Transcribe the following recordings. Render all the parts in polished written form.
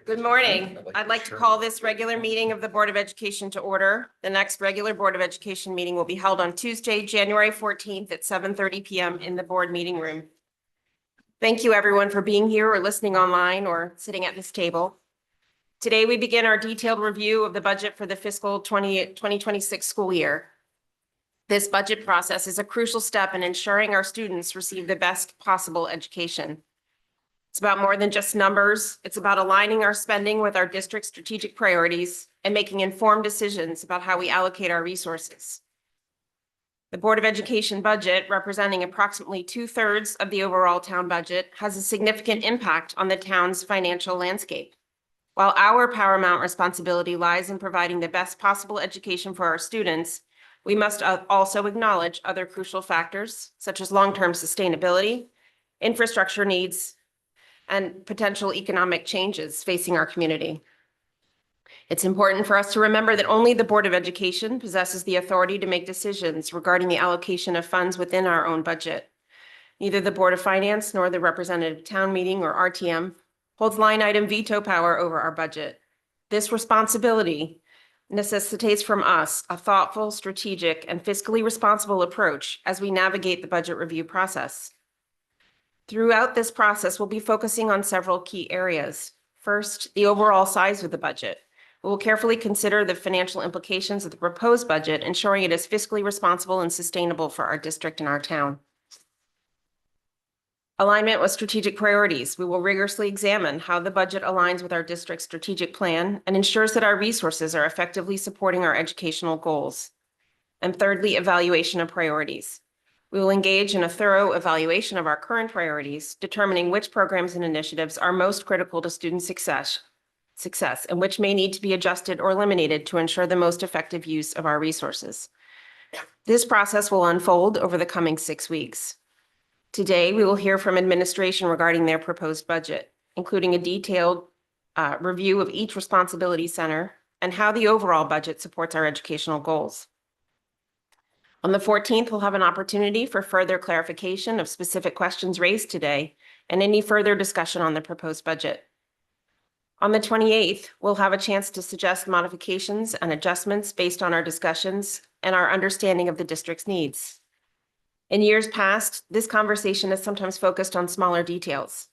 Good morning. I'd like to call this regular meeting of the Board of Education to order. The next regular Board of Education meeting will be held on Tuesday, January 14th at 7:30 p.m. in the board meeting room. Thank you, everyone, for being here or listening online or sitting at this table. Today, we begin our detailed review of the budget for the fiscal 2026 school year. This budget process is a crucial step in ensuring our students receive the best possible education. It's about more than just numbers. It's about aligning our spending with our district's strategic priorities and making informed decisions about how we allocate our resources. The Board of Education budget, representing approximately 2/3 of the overall town budget, has a significant impact on the town's financial landscape. While our paramount responsibility lies in providing the best possible education for our students, we must also acknowledge other crucial factors, such as long-term sustainability, infrastructure needs, and potential economic changes facing our community. It's important for us to remember that only the Board of Education possesses the authority to make decisions regarding the allocation of funds within our own budget. Neither the Board of Finance nor the Representative Town Meeting, or RTM, holds line item veto power over our budget. This responsibility necessitates from us a thoughtful, strategic, and fiscally responsible approach as we navigate the budget review process. Throughout this process, we'll be focusing on several key areas. First, the overall size of the budget. We will carefully consider the financial implications of the proposed budget, ensuring it is fiscally responsible and sustainable for our district and our town. Alignment with strategic priorities. We will rigorously examine how the budget aligns with our district's strategic plan and ensures that our resources are effectively supporting our educational goals. And thirdly, evaluation of priorities. We will engage in a thorough evaluation of our current priorities, determining which programs and initiatives are most critical to student success and which may need to be adjusted or eliminated to ensure the most effective use of our resources. This process will unfold over the coming 6 weeks. Today, we will hear from administration regarding their proposed budget, including a detailed review of each responsibility center and how the overall budget supports our educational goals. On the 14th, we'll have an opportunity for further clarification of specific questions raised today and any further discussion on the proposed budget. On the 28th, we'll have a chance to suggest modifications and adjustments based on our discussions and our understanding of the district's needs. In years past, this conversation has sometimes focused on smaller details.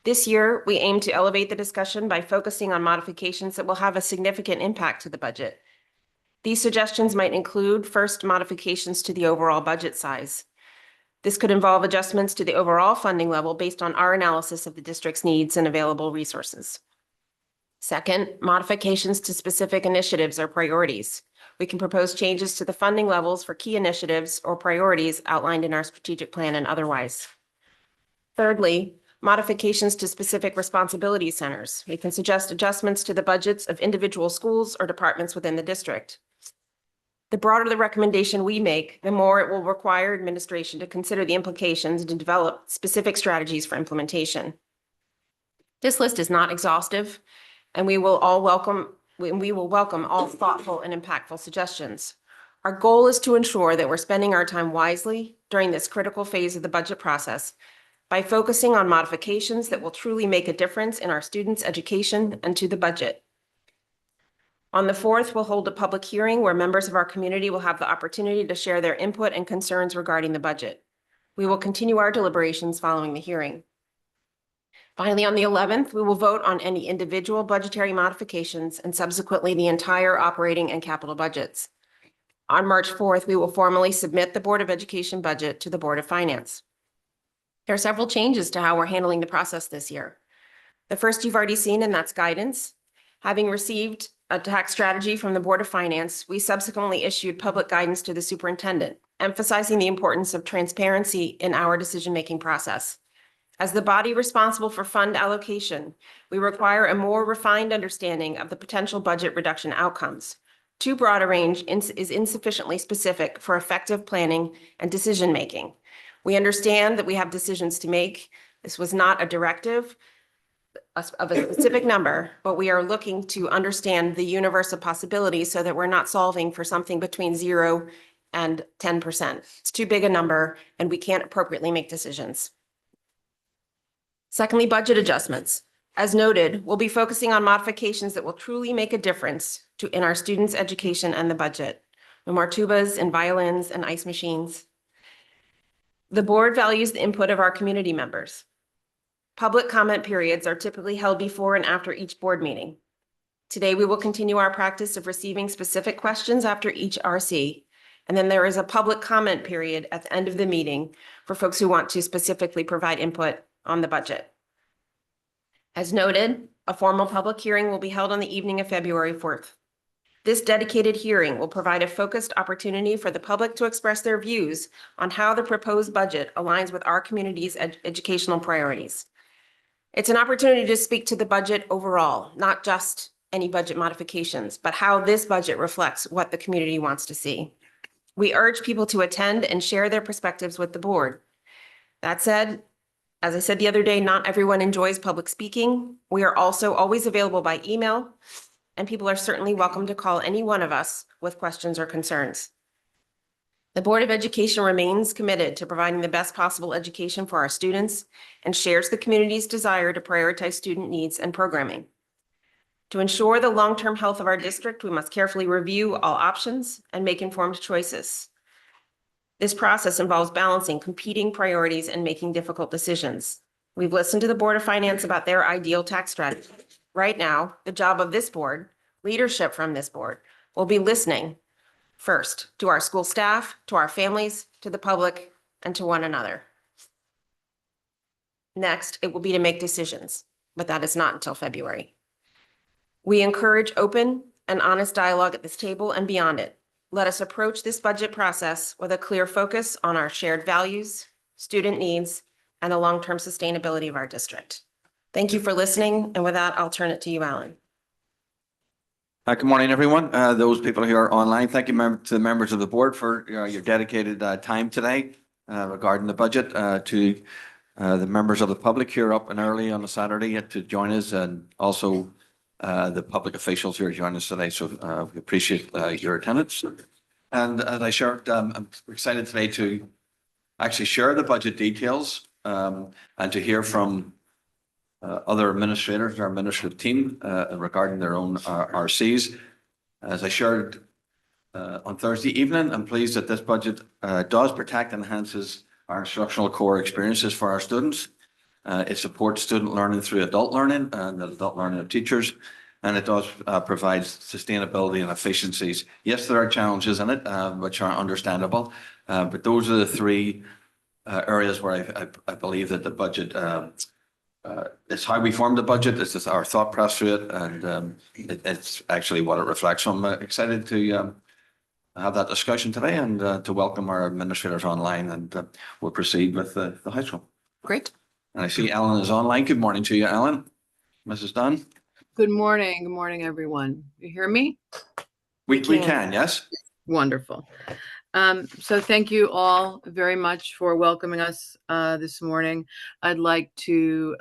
This year, we aim to elevate the discussion by focusing on modifications that will have a significant impact to the budget. These suggestions might include, first, modifications to the overall budget size. This could involve adjustments to the overall funding level based on our analysis of the district's needs and available resources. Second, modifications to specific initiatives or priorities. We can propose changes to the funding levels for key initiatives or priorities outlined in our strategic plan and otherwise. Thirdly, modifications to specific responsibility centers. We can suggest adjustments to the budgets of individual schools or departments within the district. The broader the recommendation we make, the more it will require administration to consider the implications and to develop specific strategies for implementation. This list is not exhaustive, and we will welcome all thoughtful and impactful suggestions. Our goal is to ensure that we're spending our time wisely during this critical phase of the budget process by focusing on modifications that will truly make a difference in our students' education and to the budget. On the 4th, we'll hold a public hearing where members of our community will have the opportunity to share their input and concerns regarding the budget. We will continue our deliberations following the hearing. Finally, on the 11th, we will vote on any individual budgetary modifications and subsequently the entire operating and capital budgets. On March 4th, we will formally submit the Board of Education budget to the Board of Finance. There are several changes to how we're handling the process this year. The first you've already seen, and that's guidance. Having received a tax strategy from the Board of Finance, we subsequently issued public guidance to the superintendent, emphasizing the importance of transparency in our decision-making process. As the body responsible for fund allocation, we require a more refined understanding of the potential budget reduction outcomes. Too broad a range is insufficiently specific for effective planning and decision-making. We understand that we have decisions to make. This was not a directive of a specific number, but we are looking to understand the universe of possibilities so that we're not solving for something between 0 and 10%. It's too big a number, and we can't appropriately make decisions. Secondly, budget adjustments. As noted, we'll be focusing on modifications that will truly make a difference in our students' education and the budget. No more tubas and violins and ice machines. The board values the input of our community members. Public comment periods are typically held before and after each board meeting. Today, we will continue our practice of receiving specific questions after each RC, and then there is a public comment period at the end of the meeting for folks who want to specifically provide input on the budget. As noted, a formal public hearing will be held on the evening of February 4th. This dedicated hearing will provide a focused opportunity for the public to express their views on how the proposed budget aligns with our community's educational priorities. It's an opportunity to speak to the budget overall, not just any budget modifications, but how this budget reflects what the community wants to see. We urge people to attend and share their perspectives with the board. That said, as I said the other day, not everyone enjoys public speaking. We are also always available by email, and people are certainly welcome to call any one of us with questions or concerns. The Board of Education remains committed to providing the best possible education for our students and shares the community's desire to prioritize student needs and programming. To ensure the long-term health of our district, we must carefully review all options and make informed choices. This process involves balancing competing priorities and making difficult decisions. We've listened to the Board of Finance about their ideal tax strategy. Right now, the job of this board, leadership from this board, will be listening first to our school staff, to our families, to the public, and to one another. Next, it will be to make decisions, but that is not until February. We encourage open and honest dialogue at this table and beyond it. Let us approach this budget process with a clear focus on our shared values, student needs, and the long-term sustainability of our district. Thank you for listening, and with that, I'll turn it to you, Alan. Good morning, everyone. Those people who are online, thank you to the members of the board for your dedicated time today regarding the budget. To the members of the public here up and early on a Saturday to join us, and also the public officials who are joining us today. So we appreciate your attendance. And as I shared, I'm excited today to actually share the budget details and to hear from other administrators, our administrative team regarding their own RCs. As I shared on Thursday evening, I'm pleased that this budget does protect and enhances our instructional core experiences for our students. It supports student learning through adult learning and the adult learning of teachers, and it does provide sustainability and efficiencies. Yes, there are challenges in it, which are understandable, but those are the three areas where I believe that the budget it's how we form the budget. It's just our thought process through it, and it's actually what it reflects. So I'm excited to have that discussion today and to welcome our administrators online, and we'll proceed with the high school. Great. And I see Ellen is online. Good morning to you, Ellen. Mrs. Dunn. Good morning. Good morning, everyone. You hear me? We can, yes. Wonderful. So thank you all very much for welcoming us this morning. I'd like to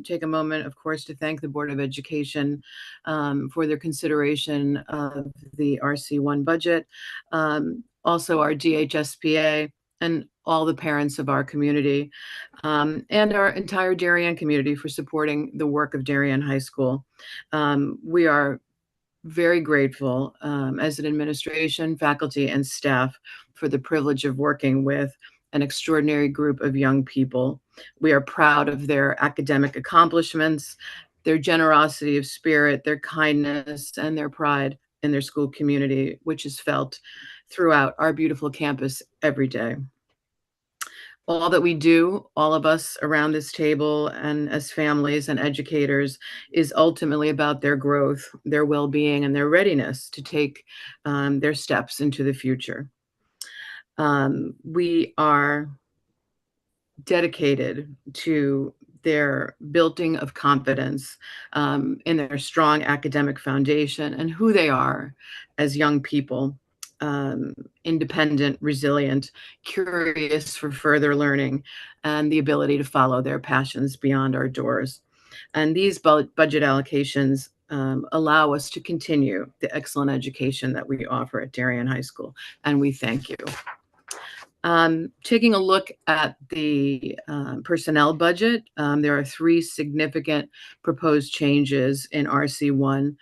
take a moment, of course, to thank the Board of Education for their consideration of the RC1 budget, also our DHSPA, and all the parents of our community, and our entire Darien community for supporting the work of Darien High School. We are very grateful as an administration, faculty, and staff for the privilege of working with an extraordinary group of young people. We are proud of their academic accomplishments, their generosity of spirit, their kindness, and their pride in their school community, which is felt throughout our beautiful campus every day. All that we do, all of us around this table and as families and educators, is ultimately about their growth, their well-being, and their readiness to take their steps into the future. We are dedicated to their building of confidence in their strong academic foundation and who they are as young people. Independent, resilient, curious for further learning, and the ability to follow their passions beyond our doors. And these budget allocations allow us to continue the excellent education that we offer at Darien High School, and we thank you. Taking a look at the personnel budget, there are 3 significant proposed changes in RC1.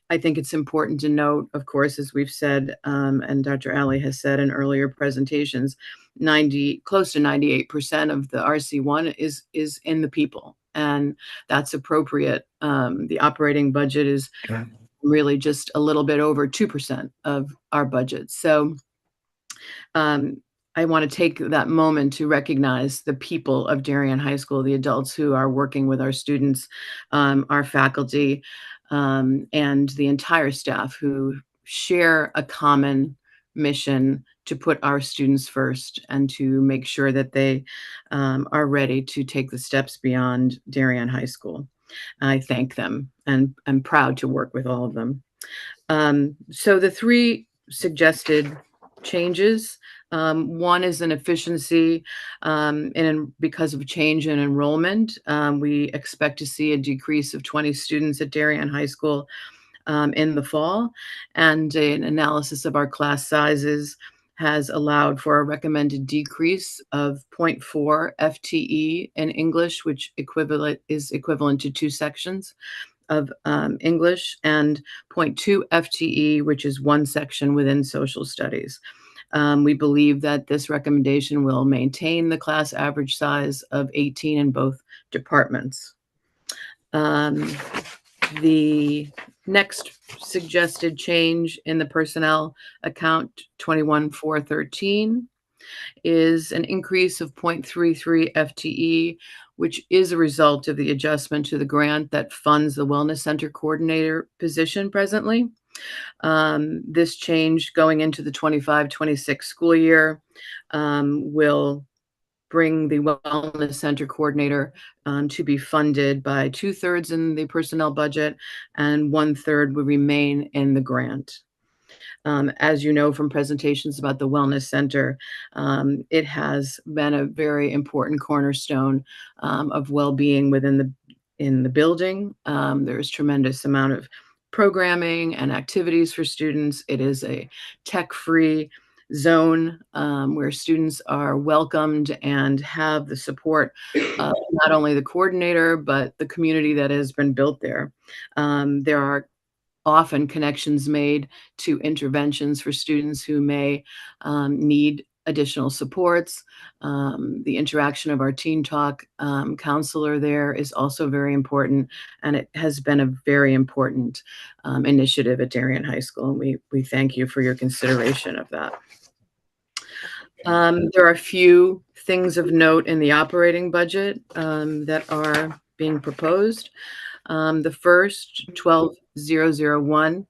I think it's important to note, of course, as we've said, and Dr. Alley has said in earlier presentations, close to 98% of the RC1 is in the people, and that's appropriate. The operating budget is really just a little bit over 2% of our budget. So I want to take that moment to recognize the people of Darien High School, the adults who are working with our students, our faculty, and the entire staff who share a common mission to put our students first and to make sure that they are ready to take the steps beyond Darien High School. I thank them and I'm proud to work with all of them. So the 3 suggested changes. One is an efficiency, and because of change in enrollment, we expect to see a decrease of 20 students at Darien High School in the fall, and an analysis of our class sizes has allowed for a recommended decrease of 0.4 FTE in English, which is equivalent to 2 sections of English, and 0.2 FTE, which is 1 section within social studies. We believe that this recommendation will maintain the class average size of 18 in both departments. The next suggested change in the personnel account 21413 is an increase of 0.33 FTE, which is a result of the adjustment to the grant that funds the Wellness Center coordinator position presently. This change going into the 25-26 school year will bring the Wellness Center coordinator to be funded by 2/3 in the personnel budget and 1/3 will remain in the grant. As you know from presentations about the Wellness Center, it has been a very important cornerstone of well-being in the building. There's tremendous amount of programming and activities for students. It is a tech-free zone where students are welcomed and have the support of not only the coordinator, but the community that has been built there. There are often connections made to interventions for students who may need additional supports. The interaction of our Teen Talk counselor there is also very important, and it has been a very important initiative at Darien High School, and we thank you for your consideration of that. There are a few things of note in the operating budget that are being proposed. The first, 12001,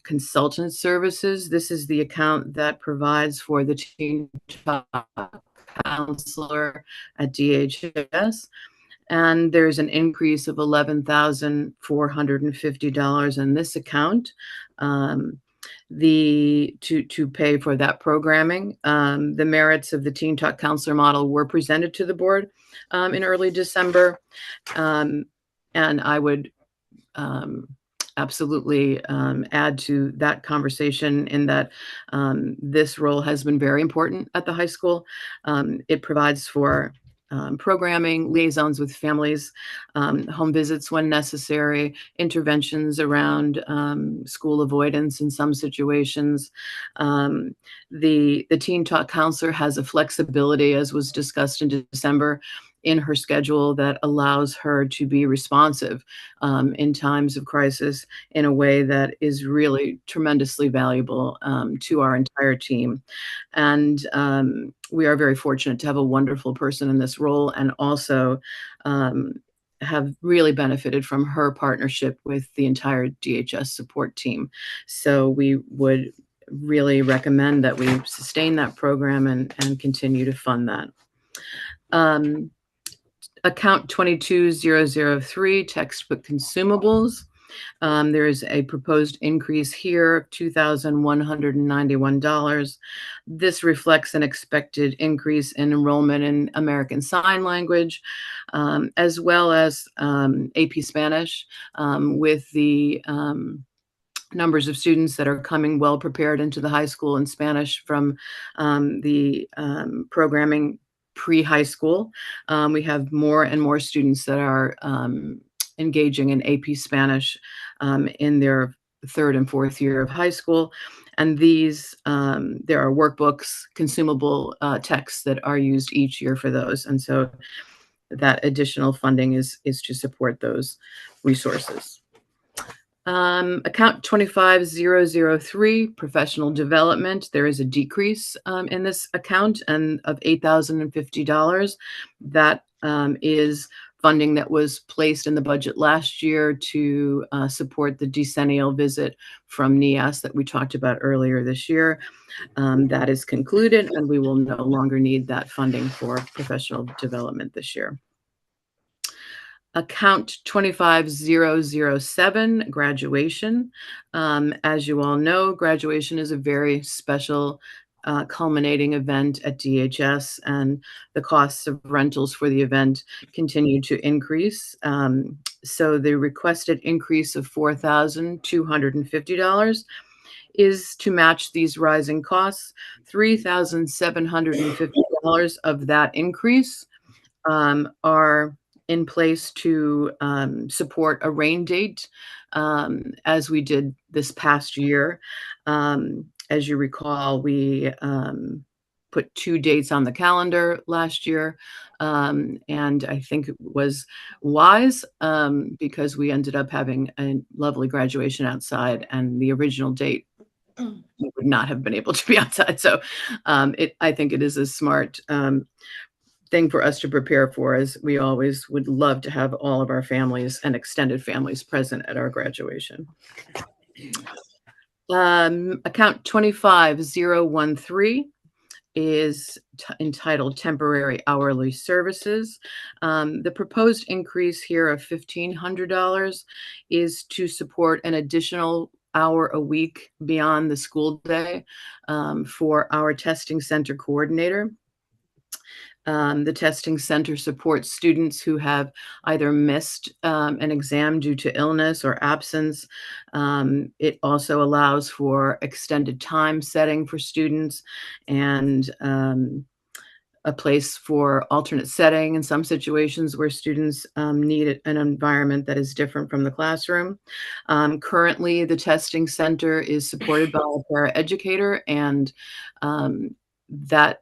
consultant services. This is the account that provides for the Teen Talk counselor at DHS. And there's an increase of $11,450 in this account to pay for that programming. The merits of the Teen Talk counselor model were presented to the board in early December. And I would absolutely add to that conversation in that this role has been very important at the high school. It provides for programming, liaisons with families, home visits when necessary, interventions around school avoidance in some situations. The Teen Talk counselor has a flexibility, as was discussed in December, in her schedule that allows her to be responsive in times of crisis in a way that is really tremendously valuable to our entire team. And we are very fortunate to have a wonderful person in this role, and also have really benefited from her partnership with the entire DHS support team. So we would really recommend that we sustain that program and continue to fund that. Account 22003, textbook consumables. There is a proposed increase here of $2,191. This reflects an expected increase in enrollment in American Sign Language, as well as AP Spanish, with the numbers of students that are coming well prepared into the high school in Spanish from the programming pre-high school. We have more and more students that are engaging in AP Spanish in their third and fourth year of high school. And these, there are workbooks, consumable texts that are used each year for those. And so that additional funding is to support those resources. Account 25003, professional development. There is a decrease in this account and of $8,050. That is funding that was placed in the budget last year to support the decennial visit from NEAS that we talked about earlier this year. That is concluded, and we will no longer need that funding for professional development this year. Account 25007, graduation. As you all know, graduation is a very special culminating event at DHS, and the costs of rentals for the event continue to increase. So the requested increase of $4,250 is to match these rising costs. $3,750 of that increase are in place to support a rain date, as we did this past year. As you recall, we put 2 dates on the calendar last year, and I think it was wise because we ended up having a lovely graduation outside, and the original date we would not have been able to be outside. So I think it is a smart thing for us to prepare for, as we always would love to have all of our families and extended families present at our graduation. Account 25013 is entitled temporary hourly services. The proposed increase here of $1,500 is to support an additional hour a week beyond the school day for our testing center coordinator. The testing center supports students who have either missed an exam due to illness or absence. It also allows for extended time setting for students and a place for alternate setting in some situations where students need an environment that is different from the classroom. Currently, the testing center is supported by a paraeducator, and that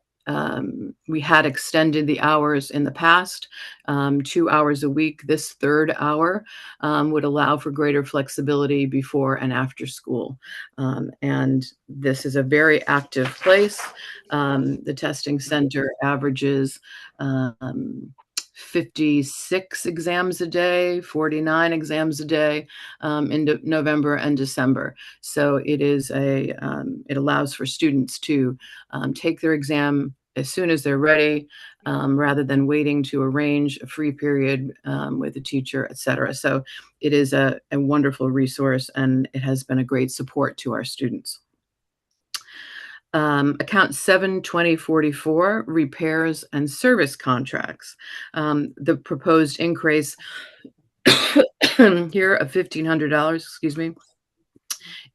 we had extended the hours in the past, 2 hours a week. This third hour would allow for greater flexibility before and after school. And this is a very active place. The testing center averages 56 exams a day, 49 exams a day in November and December. So it is it allows for students to take their exam as soon as they're ready, rather than waiting to arrange a free period with a teacher, et cetera. So it is a wonderful resource, and it has been a great support to our students. Account 72044, repairs and service contracts. The proposed increase here of $1,500, excuse me,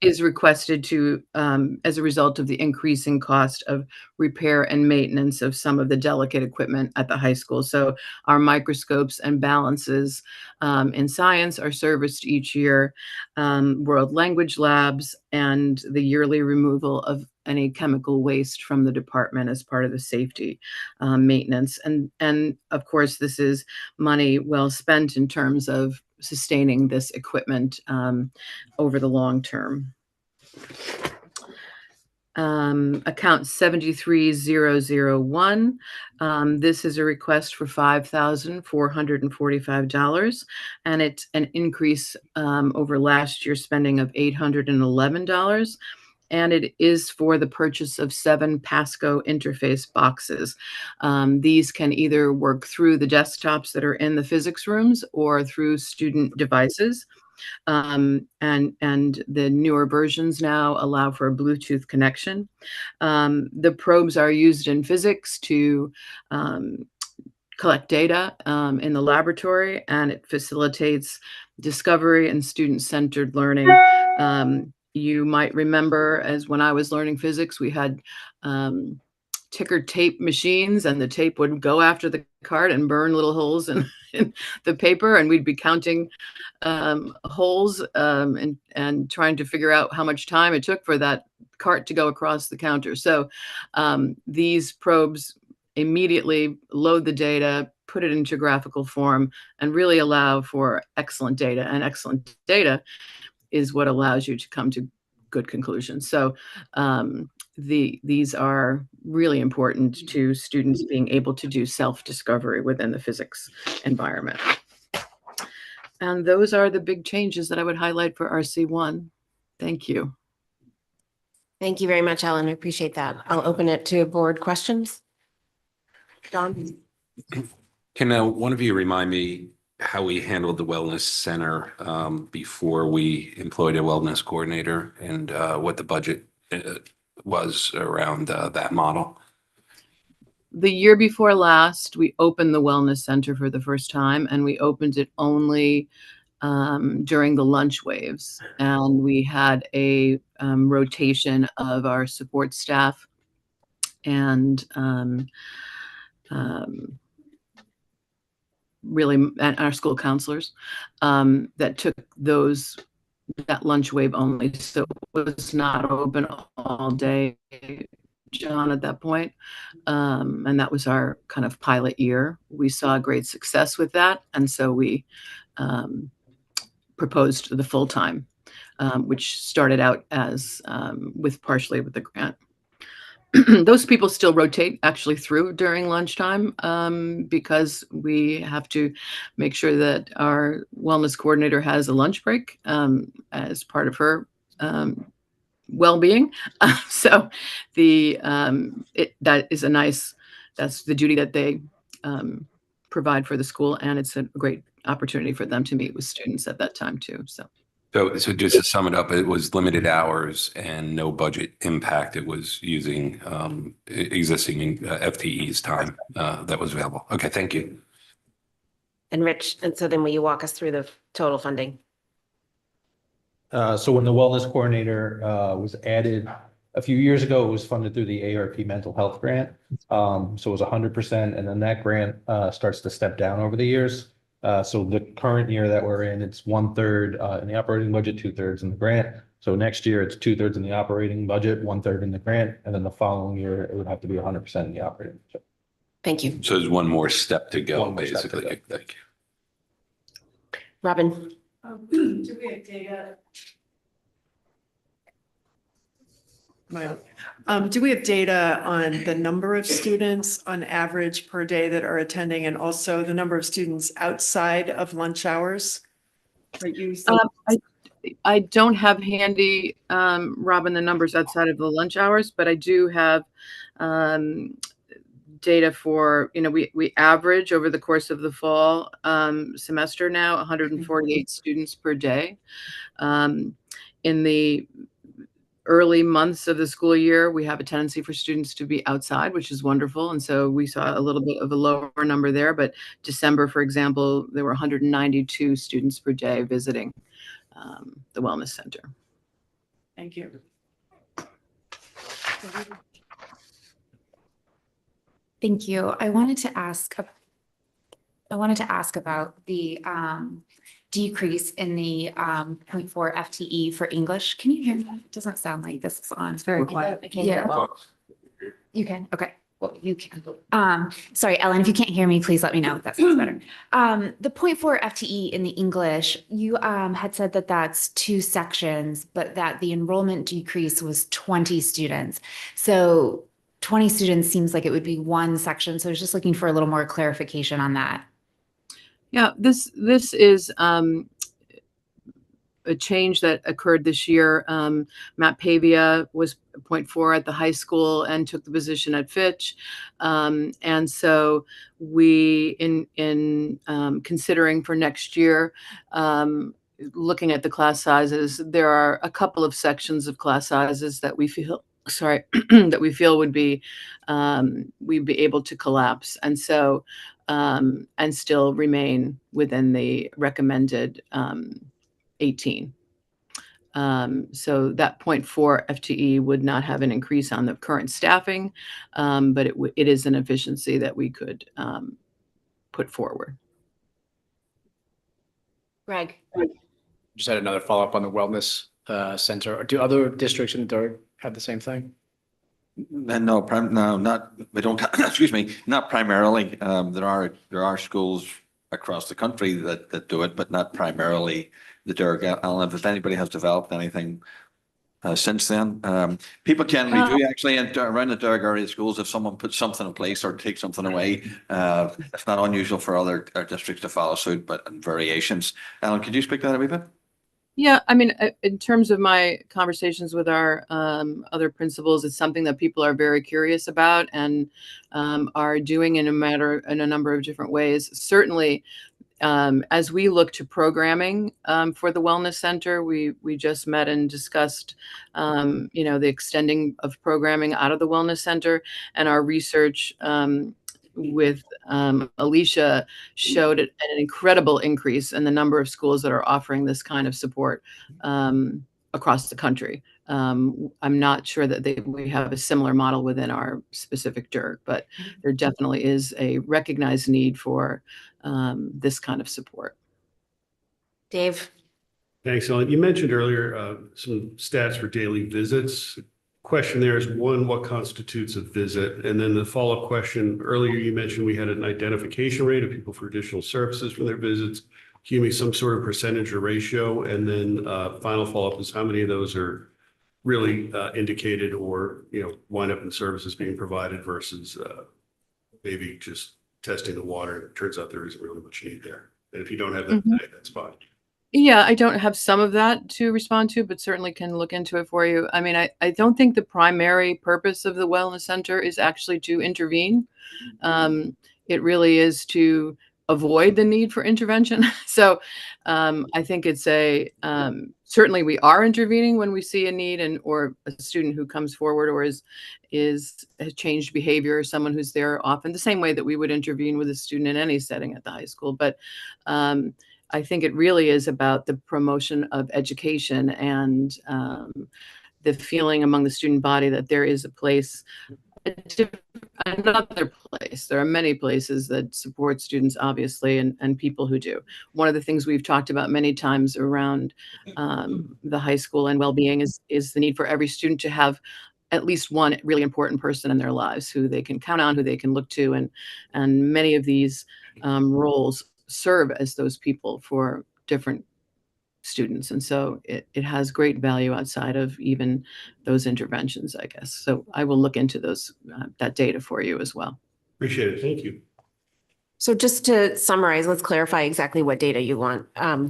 is requested to as a result of the increasing cost of repair and maintenance of some of the delicate equipment at the high school. So our microscopes and balances in science are serviced each year, world language labs, and the yearly removal of any chemical waste from the department as part of the safety maintenance. And of course, this is money well spent in terms of sustaining this equipment over the long term. Account 73001. This is a request for $5,445, and it's an increase over last year's spending of $811. And it is for the purchase of 7 Pasco interface boxes. These can either work through the desktops that are in the physics rooms or through student devices. And the newer versions now allow for a Bluetooth connection. The probes are used in physics to collect data in the laboratory, and it facilitates discovery and student-centered learning You might remember, as when I was learning physics, we had ticker tape machines, and the tape would go after the card and burn little holes in the paper, and we'd be counting holes and trying to figure out how much time it took for that cart to go across the counter. So these probes immediately load the data, put it into graphical form, and really allow for excellent data. And excellent data is what allows you to come to good conclusions. So these are really important to students being able to do self-discovery within the physics environment. And those are the big changes that I would highlight for RC1. Thank you. Thank you very much, Ellen. I appreciate that. I'll open it to board questions. Don? Can one of you remind me how we handled the wellness center before we employed a wellness coordinator, and what the budget was around that model? The year before last, we opened the wellness center for the first time, and we opened it only during the lunch waves. And we had a rotation of our support staff and really and our school counselors that took that lunch wave only. So it was not open all day, John, at that point. And that was our kind of pilot year. We saw great success with that. And so we proposed the full-time, which started out as partially with the grant. Those people still rotate actually through during lunchtime because we have to make sure that our wellness coordinator has a lunch break as part of her well-being. So that's the duty that they provide for the school, and it's a great opportunity for them to meet with students at that time too. So just to sum it up, it was limited hours and no budget impact. It was using existing FTE's time that was available. Okay, thank you. And Rich, and so then will you walk us through the total funding? So when the wellness coordinator was added a few years ago, it was funded through the ARP mental health grant. So it was 100%, and then that grant starts to step down over the years. So the current year that we're in, it's 1/3 in the operating budget, 2/3 in the grant. So next year it's 2/3 in the operating budget, 1/3 in the grant, and then the following year it would have to be 100% in the operating budget. Thank you. So there's one more step to go, One more step to basically. go. Thank you. Robin? Do we have data? Do we have data on the number of students on average per day that are attending, and also the number of students outside of lunch hours? I don't have handy, Robin, the numbers outside of the lunch hours, but I do have data for, we average over the course of the fall semester now 148 students per day. In the early months of the school year, we have a tendency for students to be outside, which is wonderful. And so we saw a little bit of a lower number there. But December, for example, there were 192 students per day visiting the wellness center. Thank you. Thank you. I wanted to ask about the decrease in the 0.4 FTE for English. Can you hear me? It doesn't sound like this is on. It's very quiet. I can't hear Yeah. well. You can? Okay. Well, you can. Sorry, Ellen, if you can't hear me, please let me know if that sounds better. The 0.4 FTE in the English, you had said that that's 2 sections, but that the enrollment decrease was 20 students. So 20 students seems like it would be 1 section. So I was just looking for a little more clarification on that. Yeah, this is a change that occurred this year. Matt Pavia was 0.4 at the high school and took the position at Fitch. And so we, in considering for next year, looking at the class sizes, there are a couple of sections of class sizes that we feel, that we feel would be, we'd be able to collapse. And so, and still remain within the recommended 18. So that 0.4 FTE would not have an increase on the current staffing, but it is an efficiency that we could put forward. Greg? Just had another follow-up on the wellness center. Do other districts in Durham have the same thing? No, no, not, we don't, excuse me, not primarily. There are schools across the country that do it, but not primarily the Durham. I don't know if anybody has developed anything since then. People generally do actually around the Durham area schools, if someone puts something in place or takes something away, it's not unusual for other districts to follow suit, but variations. Alan, could you speak to that a wee bit? Yeah, I mean, in terms of my conversations with our other principals, it's something that people are very curious about and are doing in a number of different ways. Certainly, as we look to programming for the Wellness Center, we just met and discussed, the extending of programming out of the Wellness Center, and our research with Alicia showed an incredible increase in the number of schools that are offering this kind of support across the country. I'm not sure that we have a similar model within our specific DIRG, but there definitely is a recognized need for this kind of support. Dave? Thanks, Ellen. You mentioned earlier some stats for daily visits. Question there is, one, what constitutes a visit? And then the follow-up question, earlier you mentioned we had an identification rate of people for additional services from their visits. Can you give me some sort of percentage or ratio? And then final follow-up is, how many of those are really indicated or, wind up in services being provided versus maybe just testing the water? It turns out there isn't really much need there. And if you don't have that today, that's fine. Yeah, I don't have some of that to respond to, but certainly can look into it for you. I mean, I don't think the primary purpose of the Wellness Center is actually to intervene. It really is to avoid the need for intervention. So I think it's certainly we are intervening when we see a need or a student who comes forward or has changed behavior, or someone who's there often, the same way that we would intervene with a student in any setting at the high school. But I think it really is about the promotion of education and the feeling among the student body that there is a place, another place. There are many places that support students, obviously, and people who do. One of the things we've talked about many times around the high school and well-being is the need for every student to have at least one really important person in their lives who they can count on, who they can look to, and many of these roles serve as those people for different students. And so it has great value outside of even those interventions, I guess. So I will look into that data for you as well. Appreciate it. Thank you. So just to summarize, let's clarify exactly what data you want,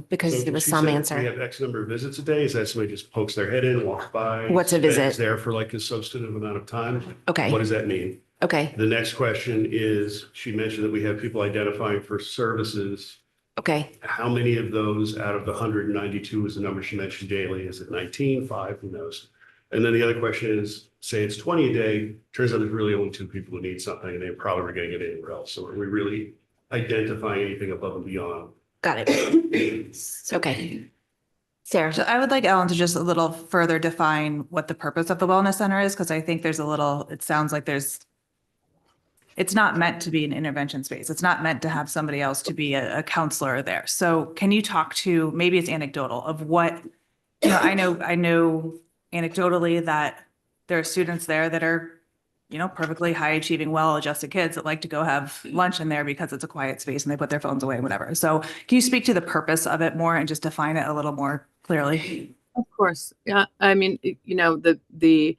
because So there was she some said answer. We have X number of visits a day. Is that somebody just pokes their head in, walks by? What's a visit? Is there for like a substantive amount of time? Okay. What does that mean? Okay. The next question is, she mentioned that we have people identifying for services. Okay. How many of those out of the 192 is the number she mentioned daily? Is it 19, 5, who knows? And then the other question is, say it's 20 a day, turns out there's really only 2 people who need something and they probably were getting it anywhere else. So are we really identifying anything above and beyond? Got it. Okay. Sarah? So I would like Ellen to just a little further define what the purpose of the wellness center is, because I think it sounds like it's not meant to be an intervention space. It's not meant to have somebody else to be a counselor there. So can you talk to, maybe it's anecdotal, of what, I know anecdotally that there are students there that are, perfectly high achieving, well-adjusted kids that like to go have lunch in there because it's a quiet space and they put their phones away and whatever. So can you speak to the purpose of it more and just define it a little more clearly? Of course. Yeah. I mean, the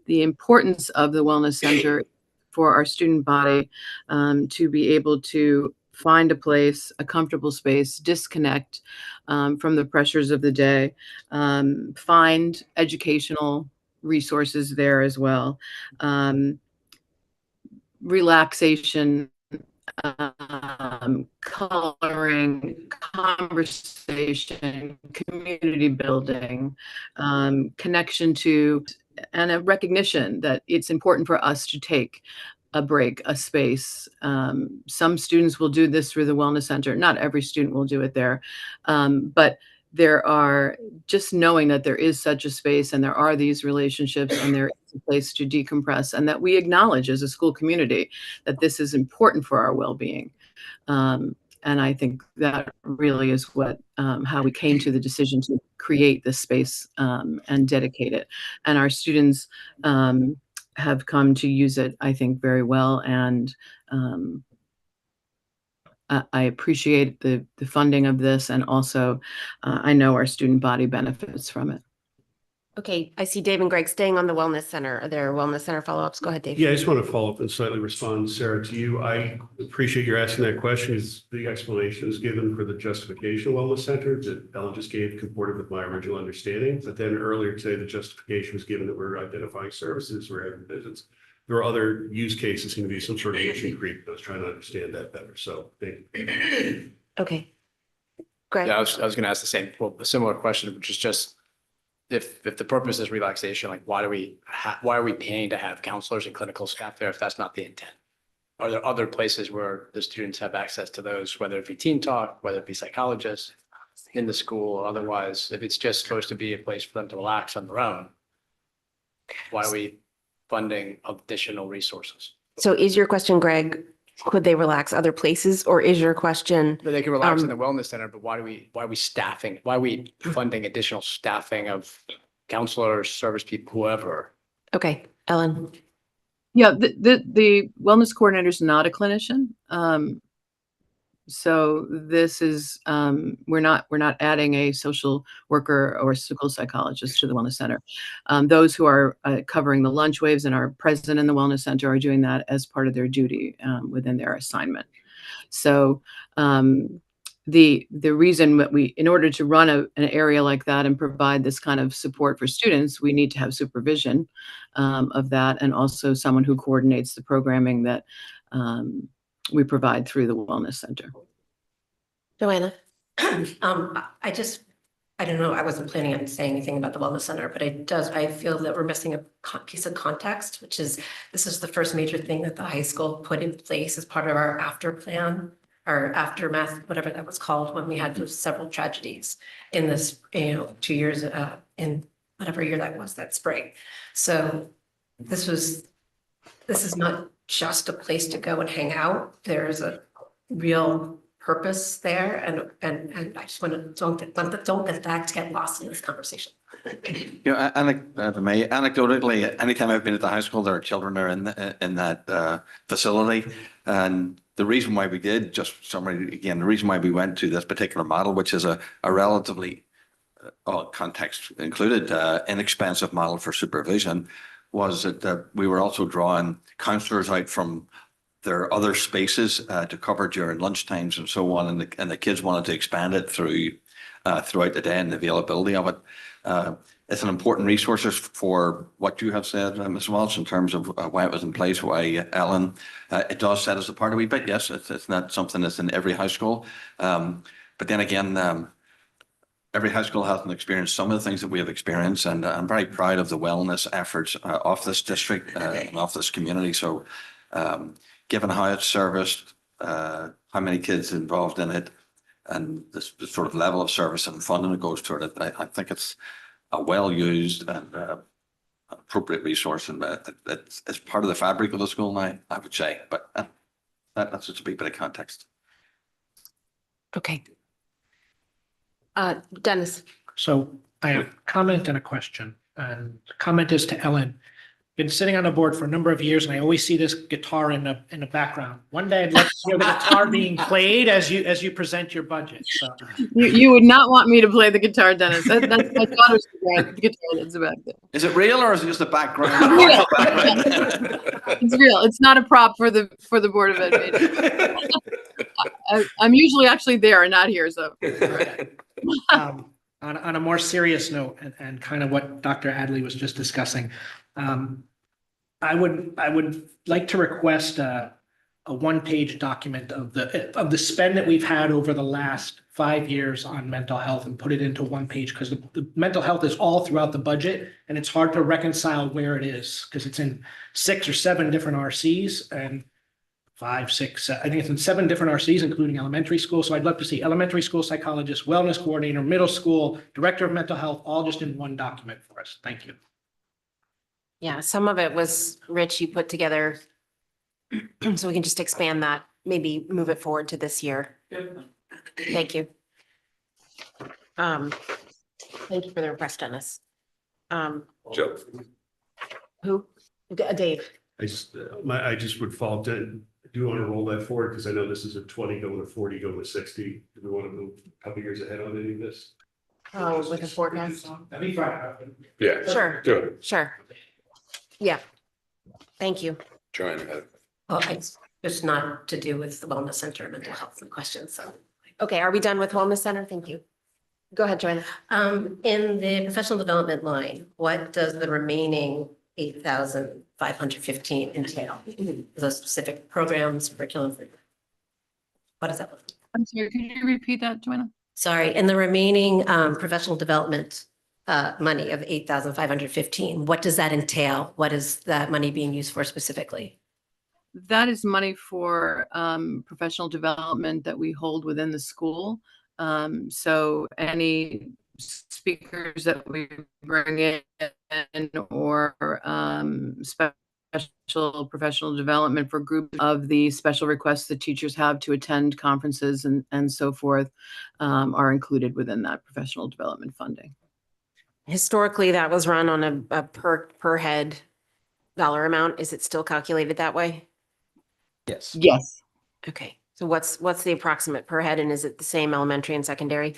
importance of the Wellness Center for our student body to be able to find a place, a comfortable space, disconnect from the pressures of the day, find educational resources there as well, relaxation, coloring, conversation, community building, connection to, and a recognition that it's important for us to take a break, a space. Some students will do this through the Wellness Center. Not every student will do it there. But there are, just knowing that there is such a space and there are these relationships and there is a place to decompress, and that we acknowledge as a school community that this is important for our well-being. And I think that really is what, how we came to the decision to create this space and dedicate it. And our students have come to use it, I think, very well. And I appreciate the funding of this, and also I know our student body benefits from it. Okay, I see Dave and Greg staying on the Wellness Center. Are there Wellness Center follow-ups? Go ahead, Dave. Yeah, I just want to follow up and slightly respond, Sarah, to you. I appreciate your asking that question. Is the explanation is given for the justification of Wellness Center that Ellen just gave comported with my original understanding. But then earlier today, the justification was given that we're identifying services, we're having visits. There are other use cases, seem to be some sort of mission creep. I was trying to understand that better. So thank you. Okay. Greg? Yeah, I was going to ask the same, well, a similar question, which is just, if the purpose is relaxation, like why are we paying to have counselors and clinical staff there if that's not the intent? Are there other places where the students have access to those, whether it be teen talk, whether it be psychologists in the school, or otherwise, if it's just supposed to be a place for them to relax on their own, why are we funding additional resources? So is your question, Greg, could they relax other places, or is your question? But they can relax in the wellness center, but why are we staffing? Why are we funding additional staffing of counselors, service people, whoever? Okay, Ellen? Yeah, the wellness coordinator is not a clinician. So this is, we're not adding a social worker or school psychologist to the wellness center. Those who are covering the lunch waves and are present in the wellness center are doing that as part of their duty within their assignment. So the reason that in order to run an area like that and provide this kind of support for students, we need to have supervision of that, and also someone who coordinates the programming that we provide through the wellness center. Joanna? I don't know, I wasn't planning on saying anything about the Wellness Center, but I feel that we're missing a piece of context, which is, this is the first major thing that the high school put in place as part of our after plan, or aftermath, whatever that was called, when we had those several tragedies in this, 2 years, in whatever year that was, that spring. So this is not just a place to go and hang out. There's a real purpose there, and I just want to don't get that to get lost in this conversation. Anecdotally, anytime I've been at the high school, there are children there in that facility, and the reason why we did, just summary again, the reason why we went to this particular model, which is a relatively context included inexpensive model for supervision, was that we were also drawing counselors out from their other spaces to cover during lunch times and so on, and the kids wanted to expand it throughout the day and the availability of it. It's an important resource for what you have said, Ms. Walsh, in terms of why it was in place, why Ellen, it does set us apart a wee bit. Yes, it's not something that's in every high school, but then again, every high school hasn't experienced some of the things that we have experienced, and I'm very proud of the wellness efforts of this district and of this community. So given how it's serviced, how many kids involved in it, and the sort of level of service and funding that goes toward it, I think it's a well-used and appropriate resource, and it's part of the fabric of the school now, I would say. But that's just a bit of context. Okay. Dennis? So I have a comment and a question. And the comment is to Ellen. Been sitting on the board for a number of years, and I always see this guitar in the background. One day I'd like to hear the guitar being played as you present your budget. So You would not want me to play the guitar, Dennis. That's my daughter's guitar that's back there. Is it real, or is it just a background? It's real. It's not a prop for the Board of Ed meeting. I'm usually actually there and not here, so. on a more serious note, and kind of what Dr. Adley was just discussing, I would like to request a one-page document of the spend that we've had over the last 5 years on mental health, and put it into one page, because the mental health is all throughout the budget, and it's hard to reconcile where it is because it's in 6 or 7 different RCs, and 5, 6, I think it's in 7 different RCs, including elementary school. So I'd love to see elementary school psychologist, wellness coordinator, middle school, director of mental health, all just in one document for us. Thank you. Yeah, some of it was Rich, you put together. So we can just expand that, maybe move it forward to this year. Thank you. Thank you for the request, Dennis. Joe. Who? Dave. I just would follow up to, do you want to roll that forward? Because I know this is a 20 going to 40, going to 60. Do we want to move a couple years ahead on any of this? Oh, with a forecast? That'd be fine. Yeah. Sure, Do it. sure. Yeah. Thank you. Join ahead. Well, it's not to do with the wellness center and mental health and questions, so. Okay, are we done with Wellness Center? Thank you. Go ahead, Joanna. In the professional development line, what does the remaining 8,515 entail? Those specific programs, curriculum? What is that? I'm sorry, could you repeat that, Joanna? Sorry, in the remaining professional development money of 8,515, what does that entail? What is that money being used for specifically? That is money for professional development that we hold within the school. So any speakers that we bring in or special professional development for groups of the special requests that teachers have to attend conferences and so forth are included within that professional development funding. Historically, that was run on a per head dollar amount. Is it still calculated that way? Yes. Yes. Okay, so what's the approximate per head, and is it the same elementary and secondary?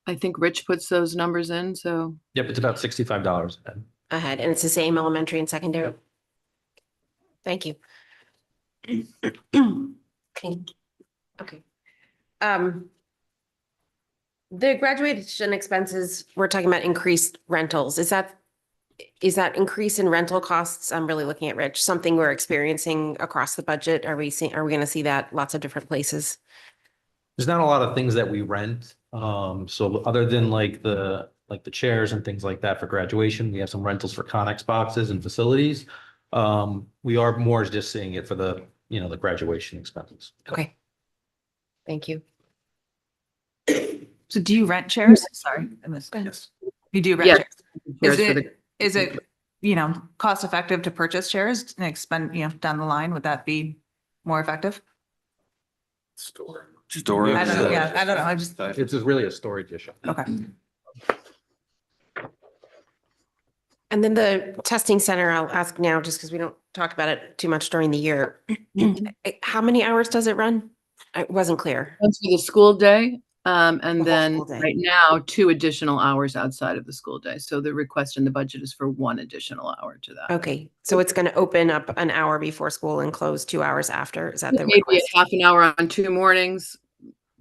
I think Rich puts those numbers in, so. Yep, it's about $65 a head. A head, and it's the same elementary and secondary? Yep. Thank you. Okay. The graduation expenses, we're talking about increased rentals. Is that increase in rental costs? I'm really looking at Rich, something we're experiencing across the budget. Are we going to see that lots of different places? There's not a lot of things that we rent. So other than like the chairs and things like that for graduation, we have some rentals for Connex boxes and facilities. We are more just seeing it for the graduation expenses. Okay. Thank you. So do you rent chairs? Sorry, I missed. Yes. You do rent Yes. chairs? Chairs for the- Is it, cost effective to purchase chairs and expend, down the line? Would that be more effective? Store. Storage. I don't know. Yeah, I don't know. I just, It's just really a storage issue. okay. And then the testing center, I'll ask now, just because we don't talk about it too much during the year. How many hours does it run? It wasn't clear. Once for the school day, and The whole then school day. right now, 2 additional hours outside of the school day. So the request in the budget is for 1 additional hour to that. Okay, so it's going to open up an hour before school and close 2 hours after. Is that the Maybe request? a half an hour on 2 mornings,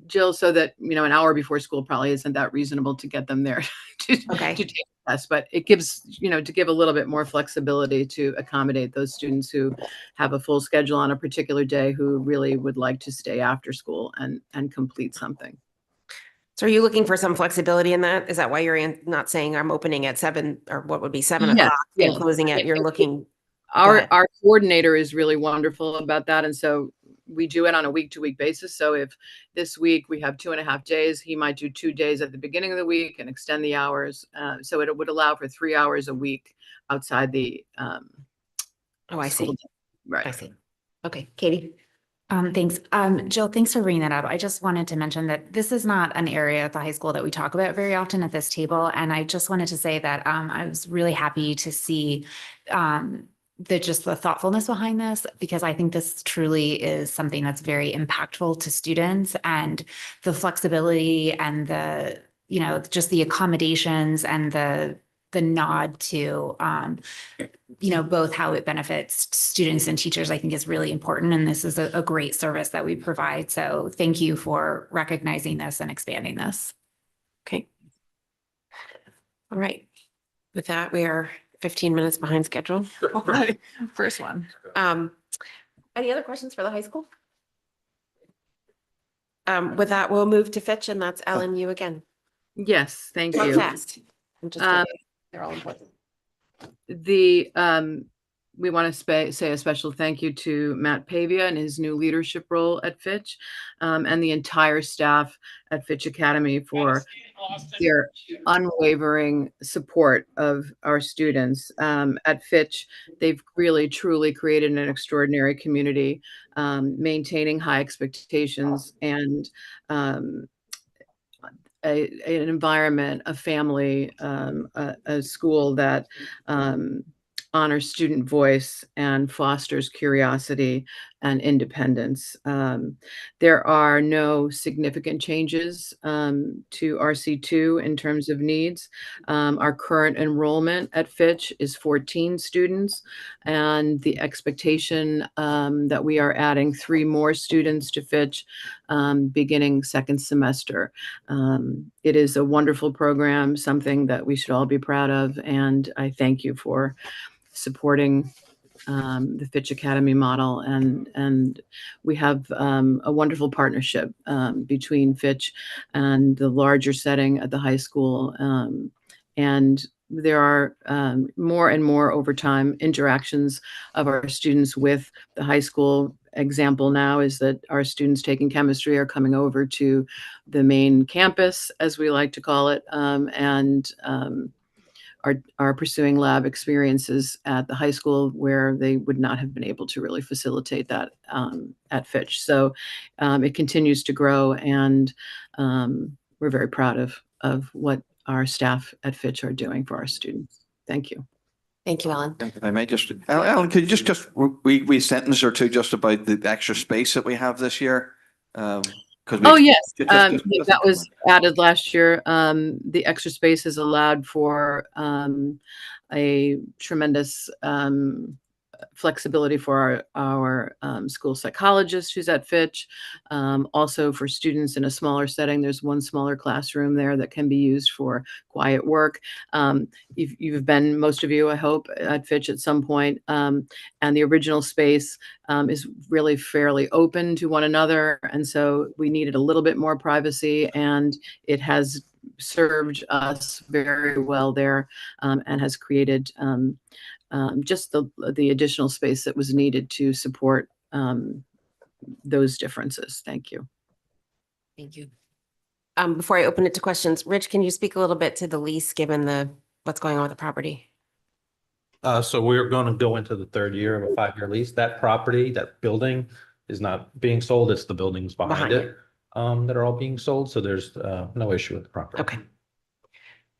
Jill, so that, an hour before school probably isn't that reasonable to get them there to Okay. take the test. But it gives, to give a little bit more flexibility to accommodate those students who have a full schedule on a particular day who really would like to stay after school and complete something. So are you looking for some flexibility in that? Is that why you're not saying I'm opening at 7 or what would be 7 Yes, o'clock yeah. and closing at, you're looking? Our ahead. coordinator is really wonderful about that. And so we do it on a week-to-week basis. So if this week we have 2.5 days, he might do 2 days at the beginning of the week and extend the hours. So it would allow for 3 hours a week outside the Oh, I school see. day. Right. I see. Okay, Katie? Thanks. Jill, thanks for bringing that up. I just wanted to mention that this is not an area at the high school that we talk about very often at this table. And I just wanted to say that I was really happy to see the thoughtfulness behind this, because I think this truly is something that's very impactful to students, and the flexibility and the, just the accommodations and the nod to, both how it benefits students and teachers, I think is really important. And this is a great service that we provide. So thank you for recognizing this and expanding this. Okay. All right. With that, we are 15 minutes behind schedule. First one. Any other questions for the high school? With that, we'll move to Fitch, and that's Ellen, you again. Yes, thank Talk you. fast. I'm just kidding. They're all important. The we want to say a special thank you to Matt Pavia and his new leadership role at Fitch, and the entire staff at Fitch Academy for their unwavering support of our students. At Fitch, they've really truly created an extraordinary community, maintaining high expectations and an environment, a family, a school that honors student voice and fosters curiosity and independence. There are no significant changes to RC2 in terms of needs. Our current enrollment at Fitch is 14 students, and the expectation that we are adding 3 more students to Fitch beginning second semester. It is a wonderful program, something that we should all be proud of, and I thank you for supporting the Fitch Academy model, and we have a wonderful partnership between Fitch and the larger setting at the high school, and there are more and more over time interactions of our students with the high school. Example now is that our students taking chemistry are coming over to the main campus, as we like to call it, and are pursuing lab experiences at the high school where they would not have been able to really facilitate that at Fitch. So it continues to grow, and we're very proud of what our staff at Fitch are doing for our students. Thank you. Thank you, Ellen. If I may just, Ellen, could you just we sentence or two just about the extra space that we have this year? Oh, yes. That was added last year. The extra space is allowed for a tremendous flexibility for our school psychologist who's at Fitch. Also for students in a smaller setting, there's one smaller classroom there that can be used for quiet work. You've been, most of you, I hope, at Fitch at some point. And the original space is really fairly open to one another. And so we needed a little bit more privacy, and it has served us very well there, and has created just the additional space that was needed to support those differences. Thank you. Thank you. Before I open it to questions, Rich, can you speak a little bit to the lease, given what's going on with the property? So we're going to go into the 3rd year of a 5-year lease. That property, that building is not being sold. It's the buildings behind it that are all being sold. So there's no issue with the property. Okay.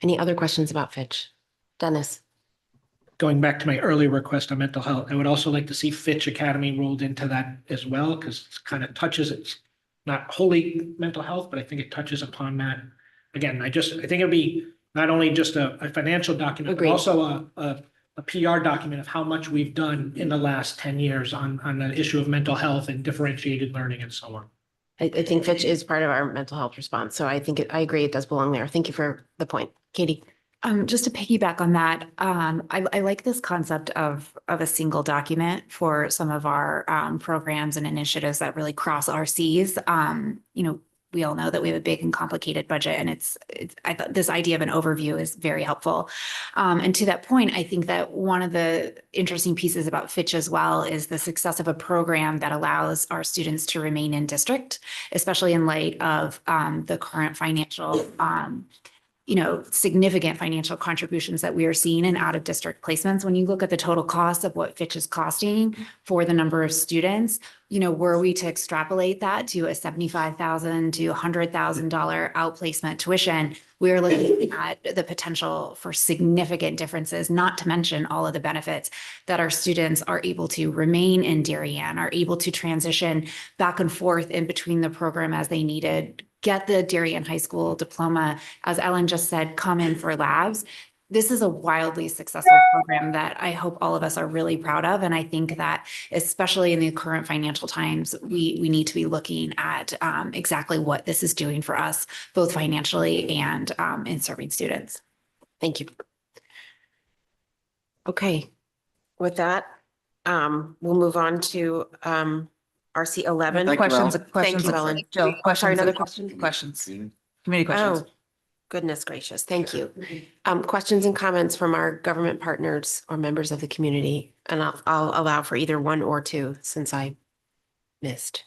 Any other questions about Fitch? Dennis? Going back to my earlier request on mental health, I would also like to see Fitch Academy rolled into that as well, because it's kind of touches, it's not wholly mental health, but I think it touches upon that. Again, I think it'd be not only just a financial document, Agreed. but also a PR document of how much we've done in the last 10 years on the issue of mental health and differentiated learning and so on. I think Fitch is part of our mental health response, so I think I agree it does belong there. Thank you for the point. Katie? Just to piggyback on that, I like this concept of a single document for some of our programs and initiatives that really cross RCs. We all know that we have a big and complicated budget, and I thought this idea of an overview is very helpful. And to that point, I think that one of the interesting pieces about Fitch as well is the success of a program that allows our students to remain in district, especially in light of the current financial significant financial contributions that we are seeing in out of district placements. When you look at the total cost of what Fitch is costing for the number of students, were we to extrapolate that to a $75,000 to $100,000 outplacement tuition, we're looking at the potential for significant differences, not to mention all of the benefits that our students are able to remain in Darien, are able to transition back and forth in between the program as they needed, get the Darien High School diploma, as Ellen just said, come in for labs. This is a wildly successful program that I hope all of us are really proud of. And I think that, especially in the current financial times, we need to be looking at exactly what this is doing for us, both financially and in serving students. Thank you. Okay. With that, we'll move on to RC 11. Thank you, Ellen. Questions. Thank you, Ellen. Jill, Sorry, another questions. question? Committee questions. Oh, Goodness gracious, thank you. Questions and comments from our government partners or members of the community? And I'll allow for either one or two since I missed.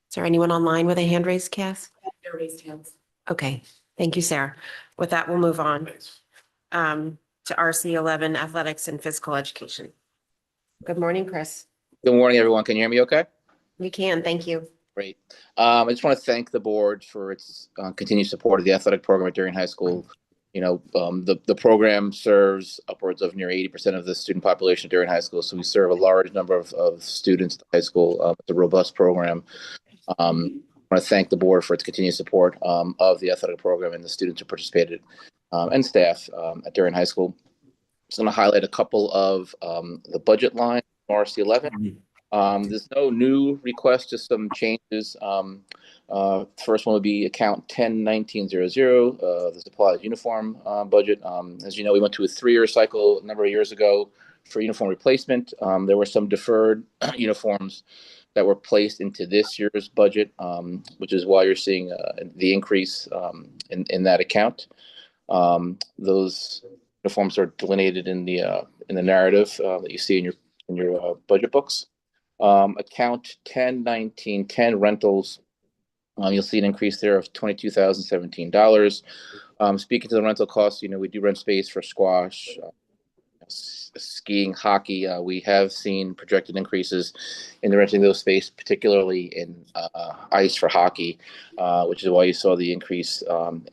Is there anyone online with a hand raised, Cass? No raised hands. Okay, thank you, Sarah. With that, we'll move on to RC 11, athletics and physical education. Good morning, Chris. Good morning, everyone. Can you hear me okay? We can, thank you. Great. I just want to thank the board for its continued support of the athletic program at Darien High School. You know, the program serves upwards of near 80% of the student population at Darien High School. So we serve a large number of students at the high school. It's a robust program. I want to thank the board for its continued support of the athletic program and the students who participated and staff at Darien High School. I'm just going to highlight a couple of the budget lines, RC 11. There's no new request, just some changes. First one would be account 101900, the supplies uniform budget. As you know, we went to a 3-year cycle a number of years ago for uniform replacement. There were some deferred uniforms that were placed into this year's budget, which is why you're seeing the increase in that account. Those uniforms are delineated in the narrative that you see in your budget books. Account 101910 rentals, you'll see an increase there of $22,017. Speaking to the rental costs, you know, we do rent space for squash, skiing, hockey. We have seen projected increases in the renting of those space, particularly in ice for hockey, which is why you saw the increase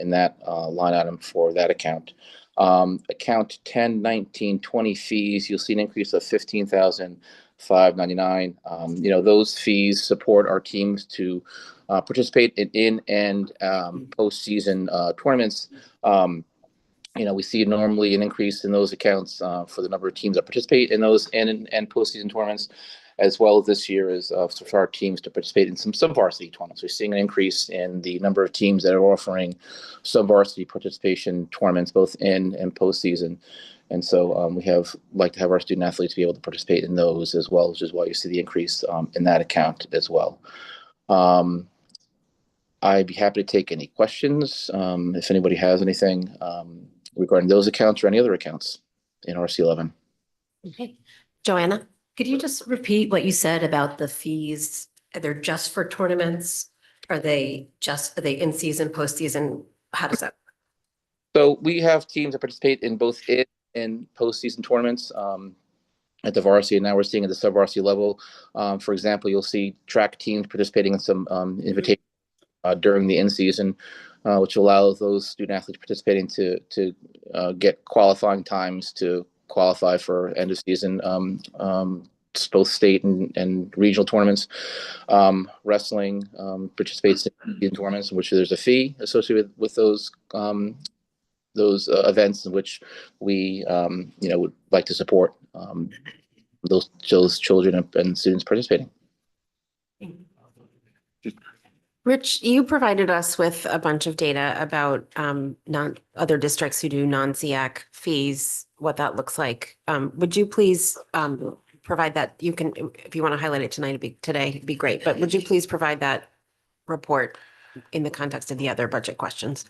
in that line item for that account. Account 101920 fees, you'll see an increase of $15,599. You know, those fees support our teams to participate in and postseason tournaments. You know, we see normally an increase in those accounts for the number of teams that participate in those and postseason tournaments, as well as this year is for our teams to participate in some sub-varsity tournaments. We're seeing an increase in the number of teams that are offering sub-varsity participation tournaments, both in and postseason. And so we like to have our student athletes be able to participate in those as well, which is why you see the increase in that account as well. I'd be happy to take any questions if anybody has anything regarding those accounts or any other accounts in RC 11. Okay, Joanna? Could you just repeat what you said about the fees? Are they just for tournaments? Are they in season, postseason? How does that? So we have teams that participate in both in and postseason tournaments at the varsity, and now we're seeing at the sub-varsity level. For example, you'll see track teams participating in some invitation during the in-season, which allows those student athletes participating to get qualifying times to qualify for end of season, both state and regional tournaments. Wrestling participates in tournaments in which there's a fee associated with those events in which we would like to support those children and students participating. Rich, you provided us with a bunch of data about other districts who do non-SEAC fees, what that looks like. Would you please provide that? You can, if you want to highlight it today, it'd be great. But would you please provide that report in the context of the other budget questions?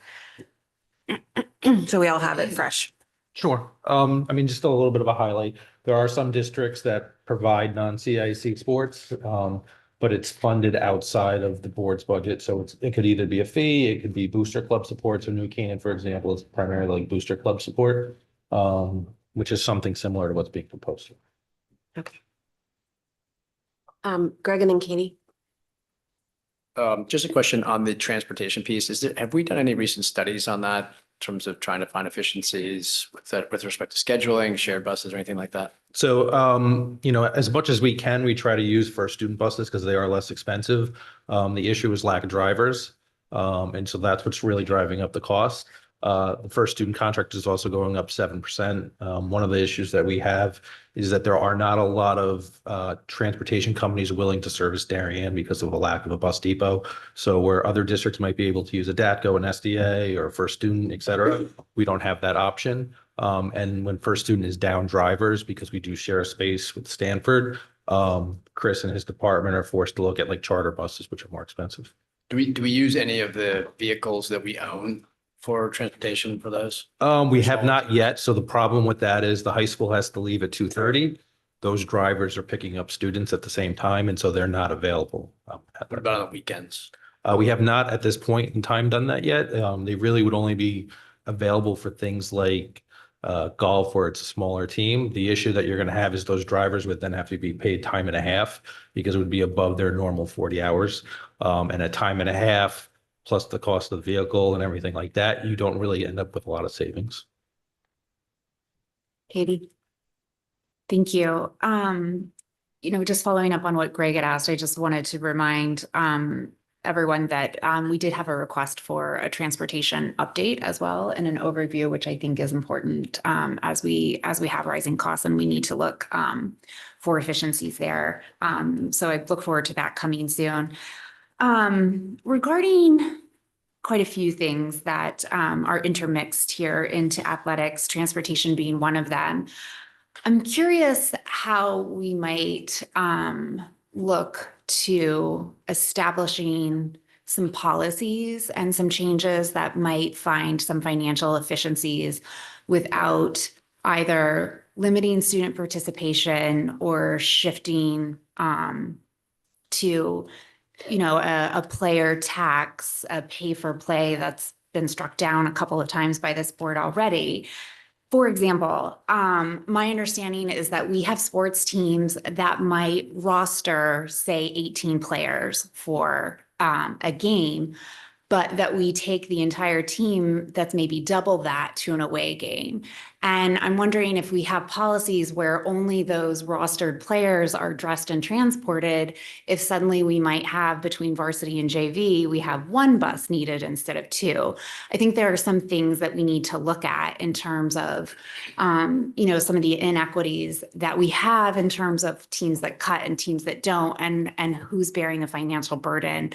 So we all have it fresh. Sure. I mean, just a little bit of a highlight. There are some districts that provide non-CIC sports, but it's funded outside of the board's budget. So it could either be a fee, it could be booster club support. So New Canaan, for example, is primarily like booster club support, which is something similar to what's being proposed. Okay. Greg and then Katie. Just a question on the transportation piece. Have we done any recent studies on that in terms of trying to find efficiencies with respect to scheduling, shared buses or anything like that? So, as much as we can, we try to use first student buses because they are less expensive. The issue is lack of drivers. And so that's what's really driving up the cost. The first student contract is also going up 7%. One of the issues that we have is that there are not a lot of transportation companies willing to service Darien because of the lack of a bus depot. So where other districts might be able to use a DATCO, an SDA, or a first student, et cetera, we don't have that option. And when first student is down drivers, because we do share a space with Stanford, Chris and his department are forced to look at like charter buses, which are more expensive. Do we use any of the vehicles that we own for transportation for those? We have not yet. So the problem with that is the high school has to leave at 2:30. Those drivers are picking up students at the same time, and so they're not available. What about on the weekends? We have not at this point in time done that yet. They really would only be available for things like golf where it's a smaller team. The issue that you're going to have is those drivers would then have to be paid time and a half because it would be above their normal 40 hours. And a time and a half plus the cost of the vehicle and everything like that, you don't really end up with a lot of savings. Katie. Thank you. Just following up on what Greg had asked, I just wanted to remind everyone that we did have a request for a transportation update as well and an overview, which I think is important as we have rising costs and we need to look for efficiencies there. So I look forward to that coming soon. Regarding quite a few things that are intermixed here into athletics, transportation being one of them. I'm curious how we might look to establishing some policies and some changes that might find some financial efficiencies without either limiting student participation or shifting to, a player tax, a pay for play that's been struck down a couple of times by this board already. For example, my understanding is that we have sports teams that might roster, say, 18 players for a game, but that we take the entire team that's maybe double that to an away game. And I'm wondering if we have policies where only those rostered players are dressed and transported, if suddenly we might have between varsity and JV, we have one bus needed instead of two. I think there are some things that we need to look at in terms of, some of the inequities that we have in terms of teams that cut and teams that don't, and who's bearing the financial burden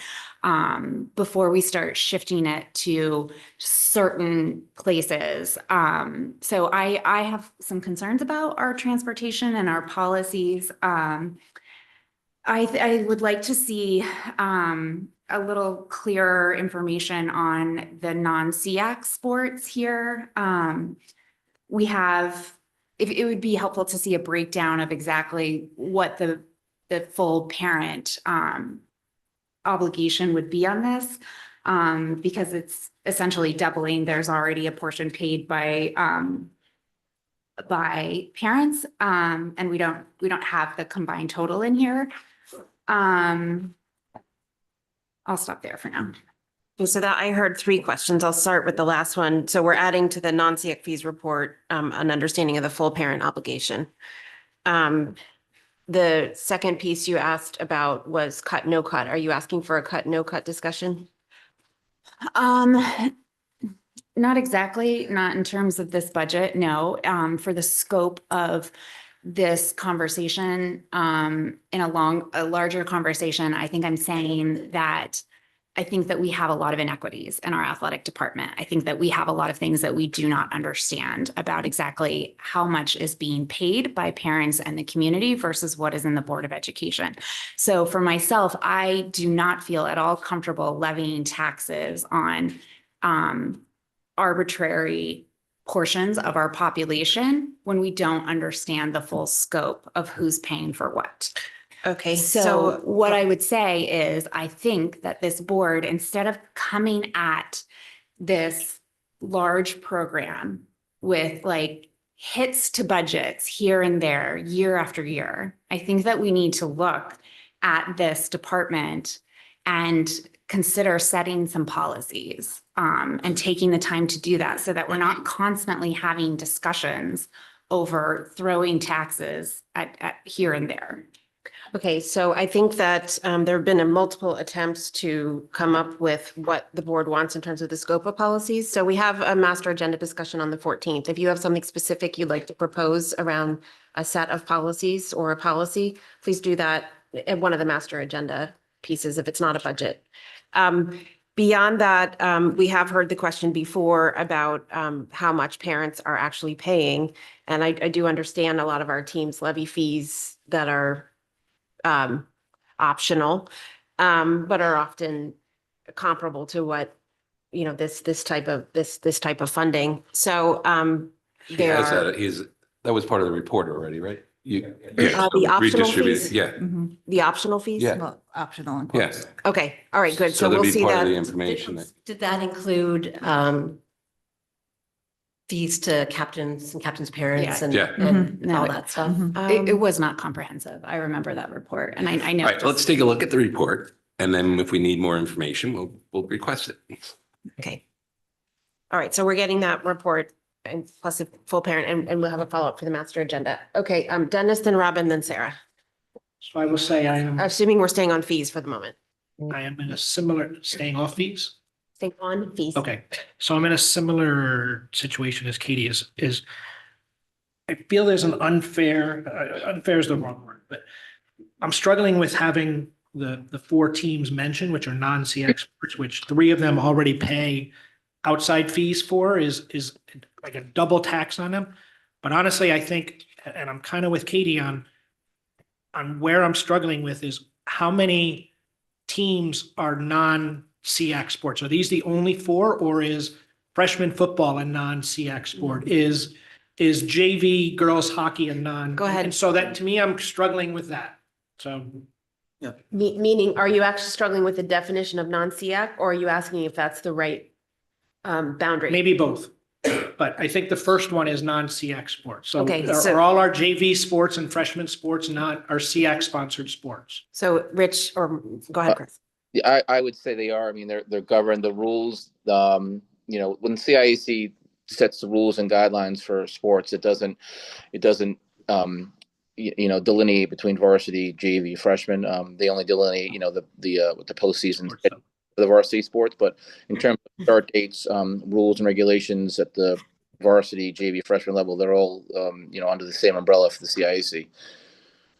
before we start shifting it to certain places. So I have some concerns about our transportation and our policies. I would like to see a little clearer information on the non-SEAC sports here. We have, if it would be helpful to see a breakdown of exactly what the full parent obligation would be on this, because it's essentially doubling. There's already a portion paid by parents, and we don't have the combined total in here. I'll stop there for now. So that I heard three questions. I'll start with the last one. So we're adding to the non-SEAC fees report an understanding of the full parent obligation. The second piece you asked about was cut, no cut. Are you asking for a cut, no cut discussion? Not exactly, not in terms of this budget, no. For the scope of this conversation, in a larger conversation, I think I'm saying that I think that we have a lot of inequities in our athletic department. I think that we have a lot of things that we do not understand about exactly how much is being paid by parents and the community versus what is in the Board of Education. So for myself, I do not feel at all comfortable levying taxes on arbitrary portions of our population when we don't understand the full scope of who's paying for what. Okay, So what I would say is, I think that this board, instead of coming at this large program with like hits to budgets here and there, year after year, I think that we need to look at this department and consider setting some policies and taking the time to do that so that we're not constantly having discussions over throwing taxes at here and there. Okay, so I think that there have been multiple attempts to come up with what the board wants in terms of the scope of policies. So we have a master agenda discussion on the 14th. If you have something specific you'd like to propose around a set of policies or a policy, please do that at one of the master agenda pieces if it's not a budget. Beyond that, we have heard the question before about how much parents are actually paying. And I do understand a lot of our teams levy fees that are optional, but are often comparable to what you know, this type of funding. So, He there has are that, that was part of the report already, right? You, the optional redistributed, fees? yeah, Mhm. the optional fees? Yeah. Well, optional and yeah. quotes. Okay, all right, good. So there'll we'll be see part of the that. information that, Did that include fees to captains and captains' parents Yeah. and, Yeah. and Mhm. No, all it- that stuff? Mhm. It was not comprehensive. I remember that report and I know. all right, let's take a look at the report. And then if we need more information, we'll request it. Okay. All right, so we're getting that report and plus a full parent and we'll have a follow-up for the master agenda. Okay, Dennis, then Robin, then Sarah. So I will say I am Assuming we're staying on fees for the moment. in a similar, staying off fees. Staying on fees. Okay, so I'm in a similar situation as Katie is. I feel there's an unfair is the wrong word, but I'm struggling with having the four teams mentioned, which are non-CX sports, which three of them already pay outside fees for is like a double tax on them. But honestly, I think, and I'm kind of with Katie on where I'm struggling with is how many teams are non-CX sports? Are these the only four, or is freshman football a non-CX sport? Is JV girls hockey a non? Go ahead. And so that, to me, I'm struggling with that. So Meaning, are you actually struggling with the definition of non-CX or are you asking if that's the right boundary? maybe both. But I think the first one is non-CX sports. So Okay, are so- are all our JV sports and freshman sports not our CX sponsored sports? So Rich, or go ahead, Chris. Yeah, I would say they are. I mean, they're governed, the rules, you know, when CIAC sets the rules and guidelines for sports, it doesn't, you know, delineate between varsity, JV, freshman. They only delineate, you know, the postseason Sports, for the varsity sports. But in terms of start dates, rules and regulations at the varsity, JV, freshman level, they're all, you know, under the same umbrella for the CIAC.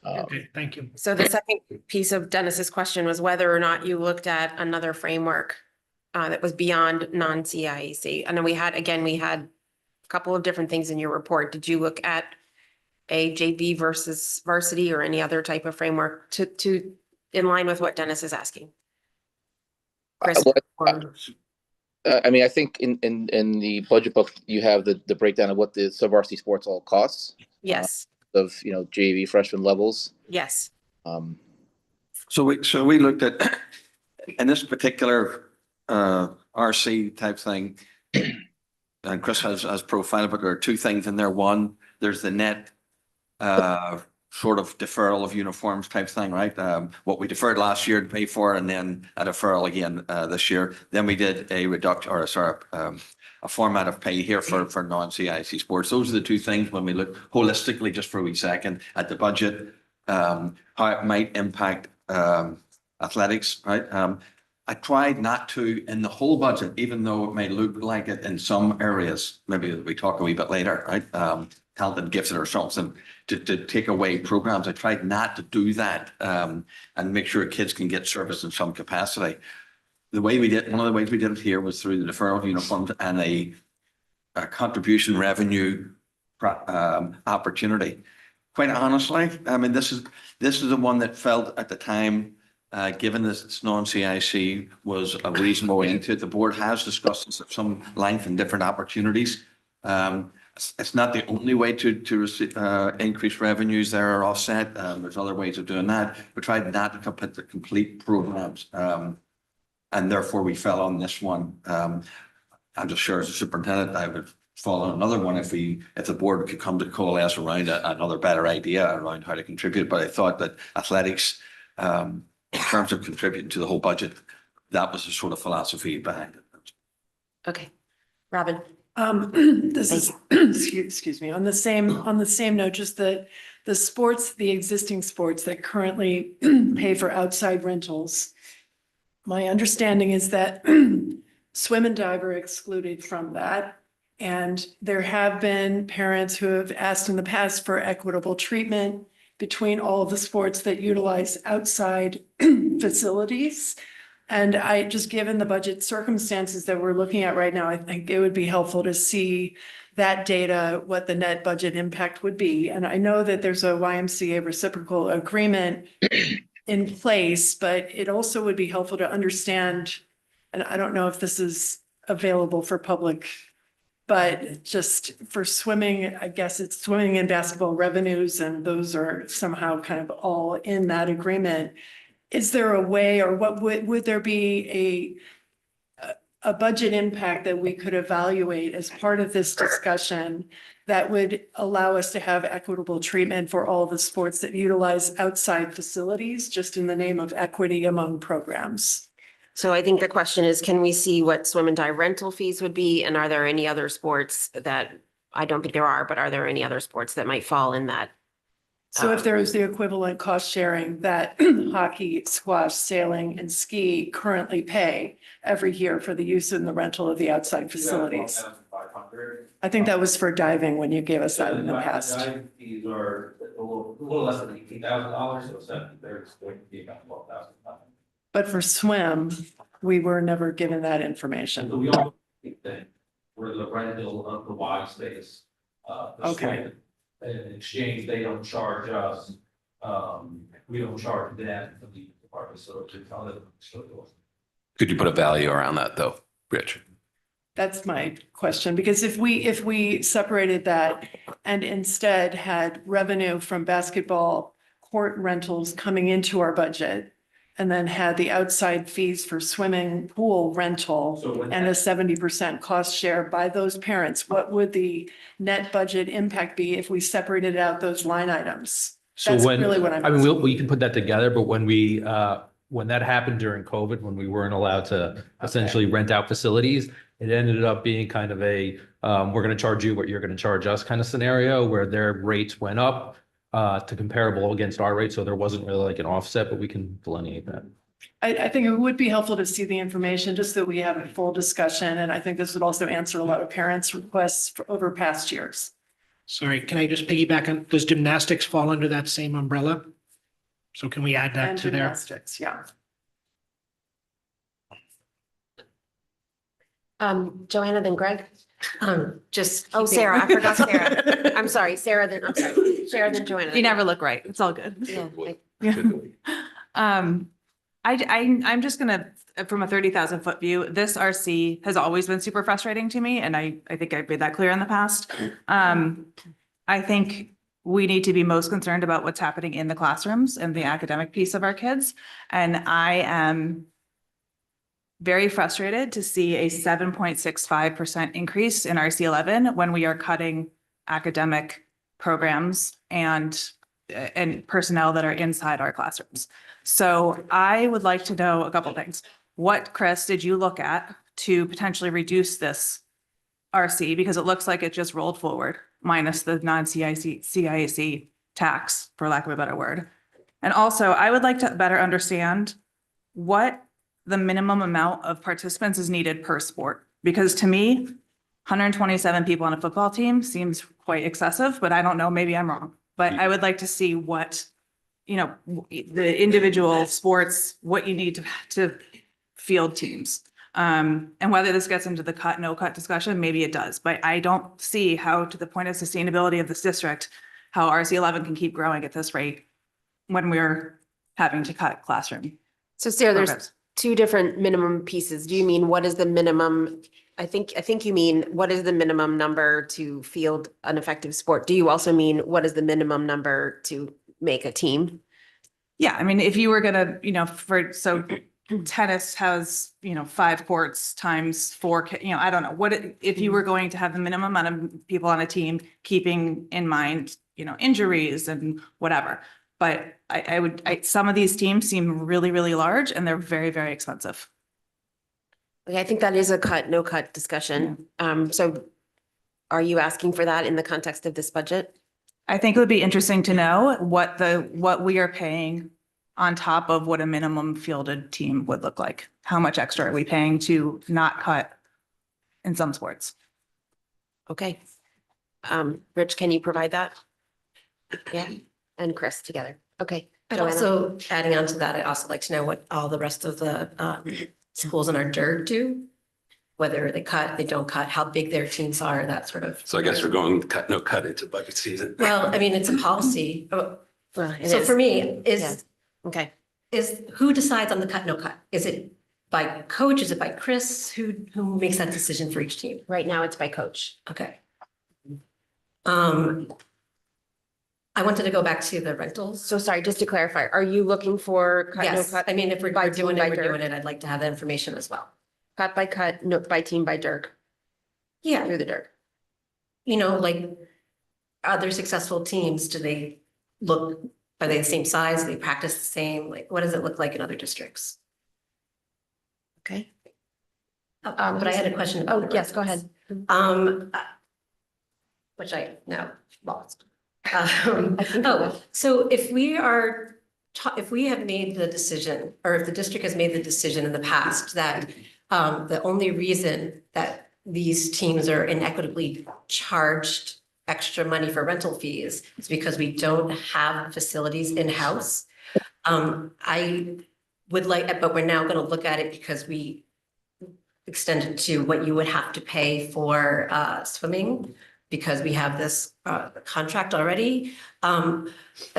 Okay, thank you. So the second piece of Dennis's question was whether or not you looked at another framework that was beyond non-CIEC. And then we had a couple of different things in your report. Did you look at a JV versus varsity or any other type of framework to in line with what Dennis is asking? Chris? I mean, I think in the budget book, you have the breakdown of what the sub-varsity sports all costs Yes, of, you know, JV freshman levels. yes. So we looked at, in this particular RC type thing, and Chris has profiled, but there are two things in there. One, there's the net sort of deferral of uniforms type thing, right? What we deferred last year to pay for, and then a deferral again this year. Then we did a reduction, or sorry, a format of pay here for non-CIC sports. Those are the two things when we look holistically, just for a wee second, at the budget, how it might impact athletics, right? I tried not to, in the whole budget, even though it may look like it in some areas, maybe we talk a wee bit later, right? Talented, gifted or something, to take away programs. I tried not to do that and make sure kids can get service in some capacity. The way we did, one of the ways we did it here was through the deferral of uniforms and a contribution revenue opportunity. Quite honestly, I mean, this is the one that felt at the time, given this it's non-CIC, was a reasonable end to it. The board has discussed this at some length and different opportunities. It's not the only way to increase revenues there are offset. There's other ways of doing that. We tried not to put the complete programs, and therefore we fell on this one. I'm just sure as a superintendent, I would fall on another one if the board could come to coalesce around another better idea around how to contribute. But I thought that athletics, in terms of contributing to the whole budget, that was the sort of philosophy behind it. Okay, Robin. This is, excuse me, on the same note, just the sports, the existing sports that currently pay for outside rentals. My understanding is that swim and dive are excluded from that. And there have been parents who have asked in the past for equitable treatment between all of the sports that utilize outside facilities. And I just, given the budget circumstances that we're looking at right now, I think it would be helpful to see that data, what the net budget impact would be. And I know that there's a YMCA reciprocal agreement in place, but it also would be helpful to understand, and I don't know if this is available for public. But just for swimming, I guess it's swimming and basketball revenues, and those are somehow kind of all in that agreement. Is there a way, or what would there be a budget impact that we could evaluate as part of this discussion that would allow us to have equitable treatment for all the sports that utilize outside facilities, just in the name of equity among programs? So I think the question is, can we see what swim and dive rental fees would be? And are there any other sports that, I don't think there are, but are there any other sports that might fall in that? So if there is the equivalent cost sharing that hockey, squash, sailing, and ski currently pay every year for the use and the rental of the outside facilities. I think that was for diving when you gave us that in the past. Fees are a little less than $18,000, so there's going to be about $12,000. But for swim, we were never given that information. So we all think that we're the rental of the wide space. Okay. In exchange, they don't charge us, we don't charge them for the department, so to tell them. Could you put a value around that though, Rich? That's my question, because if we separated that and instead had revenue from basketball court rentals coming into our budget, and then had the outside fees for swimming pool rental and a 70% cost share by those parents, what would the net budget impact be if we separated out those line items? So That's when, really what I'm I mean, asking. we can put that together, but when when that happened during COVID, when we weren't allowed to essentially rent out facilities, it ended up being kind of a, we're gonna charge you what you're gonna charge us kind of scenario where their rates went up to comparable against our rate. So there wasn't really like an offset, but we can delineate that. I think it would be helpful to see the information just so we have a full discussion. And I think this would also answer a lot of parents' requests over past years. Sorry, can I just piggyback on, does gymnastics fall under that same umbrella? So can we add that And to there? gymnastics, yeah. Joanna, then Greg? Just. Oh, keeping- Sarah, I forgot Sarah. I'm sorry, Sarah, Sarah, then Joanna. You never look right. It's all good. Yeah, I'm just gonna, from a 30,000 foot view, this RC has always been super frustrating to me, and I think I've made that clear in the past. I think we need to be most concerned about what's happening in the classrooms and the academic piece of our kids. And I am very frustrated to see a 7.65% increase in RC 11 when we are cutting academic programs and personnel that are inside our classrooms. So I would like to know a couple things. What, Chris, did you look at to potentially reduce this RC? Because it looks like it just rolled forward minus the non-CIC tax, for lack of a better word. And also, I would like to better understand what the minimum amount of participants is needed per sport. Because to me, 127 people on a football team seems quite excessive, but I don't know, maybe I'm wrong. But I would like to see what, you know, the individual sports, what you need to field teams. And whether this gets into the cut, no cut discussion, maybe it does, but I don't see how, to the point of sustainability of this district, how RC 11 can keep growing at this rate when we're having to cut classroom. so Sarah, there's programs. two different minimum pieces. Do you mean what is the minimum? I think you mean what is the minimum number to field an effective sport? Do you also mean what is the minimum number to make a team? Yeah, I mean, if you were gonna, you know, so tennis has, you know, 5 courts times 4, you know, I don't know what, if you were going to have the minimum amount of people on a team, keeping in mind, you know, injuries and whatever. But some of these teams seem really, really large and they're very, very expensive. Okay, I think that is a cut, no cut discussion. So are you asking for that in the context of this budget? I think it would be interesting to know what we are paying on top of what a minimum fielded team would look like. How much extra are we paying to not cut in some sports? Okay. Rich, can you provide that? Yeah, and Chris together. Okay. But Joanna? also adding on to that, I'd also like to know what all the rest of the schools in our dirt do. Whether they cut, they don't cut, how big their teams are, that sort of. So I guess we're going cut, no cut into budget season. Well, I mean, it's a policy. Well, it So is. for me, Yeah. is Okay. who decides on the cut, no cut? Is it by coach? Is it by Chris? Who makes that decision for each team? Right now, it's by coach. Okay. I wanted to go back to the rentals. So sorry, just to clarify, are you looking for cut, no Yes, cut? I mean, if we're by doing team, it, by we're doing Dirk? it. I'd like to have that information as well. Cut by cut, note by team, by Dirk, Yeah, through the Dirk. you know, like other successful teams, are they the same size? Do they practice the same? Like, what does it look like in other districts? Okay. But I had a question about. Oh, the yes, go rentals. ahead. Which I now lost. So if we are, if we have made the decision, or if the district has made the decision in the past that the only reason that these teams are inequitably charged extra money for rental fees is because we don't have facilities in-house. I would like, but we're now gonna look at it because we extended to what you would have to pay for swimming, because we have this contract already. I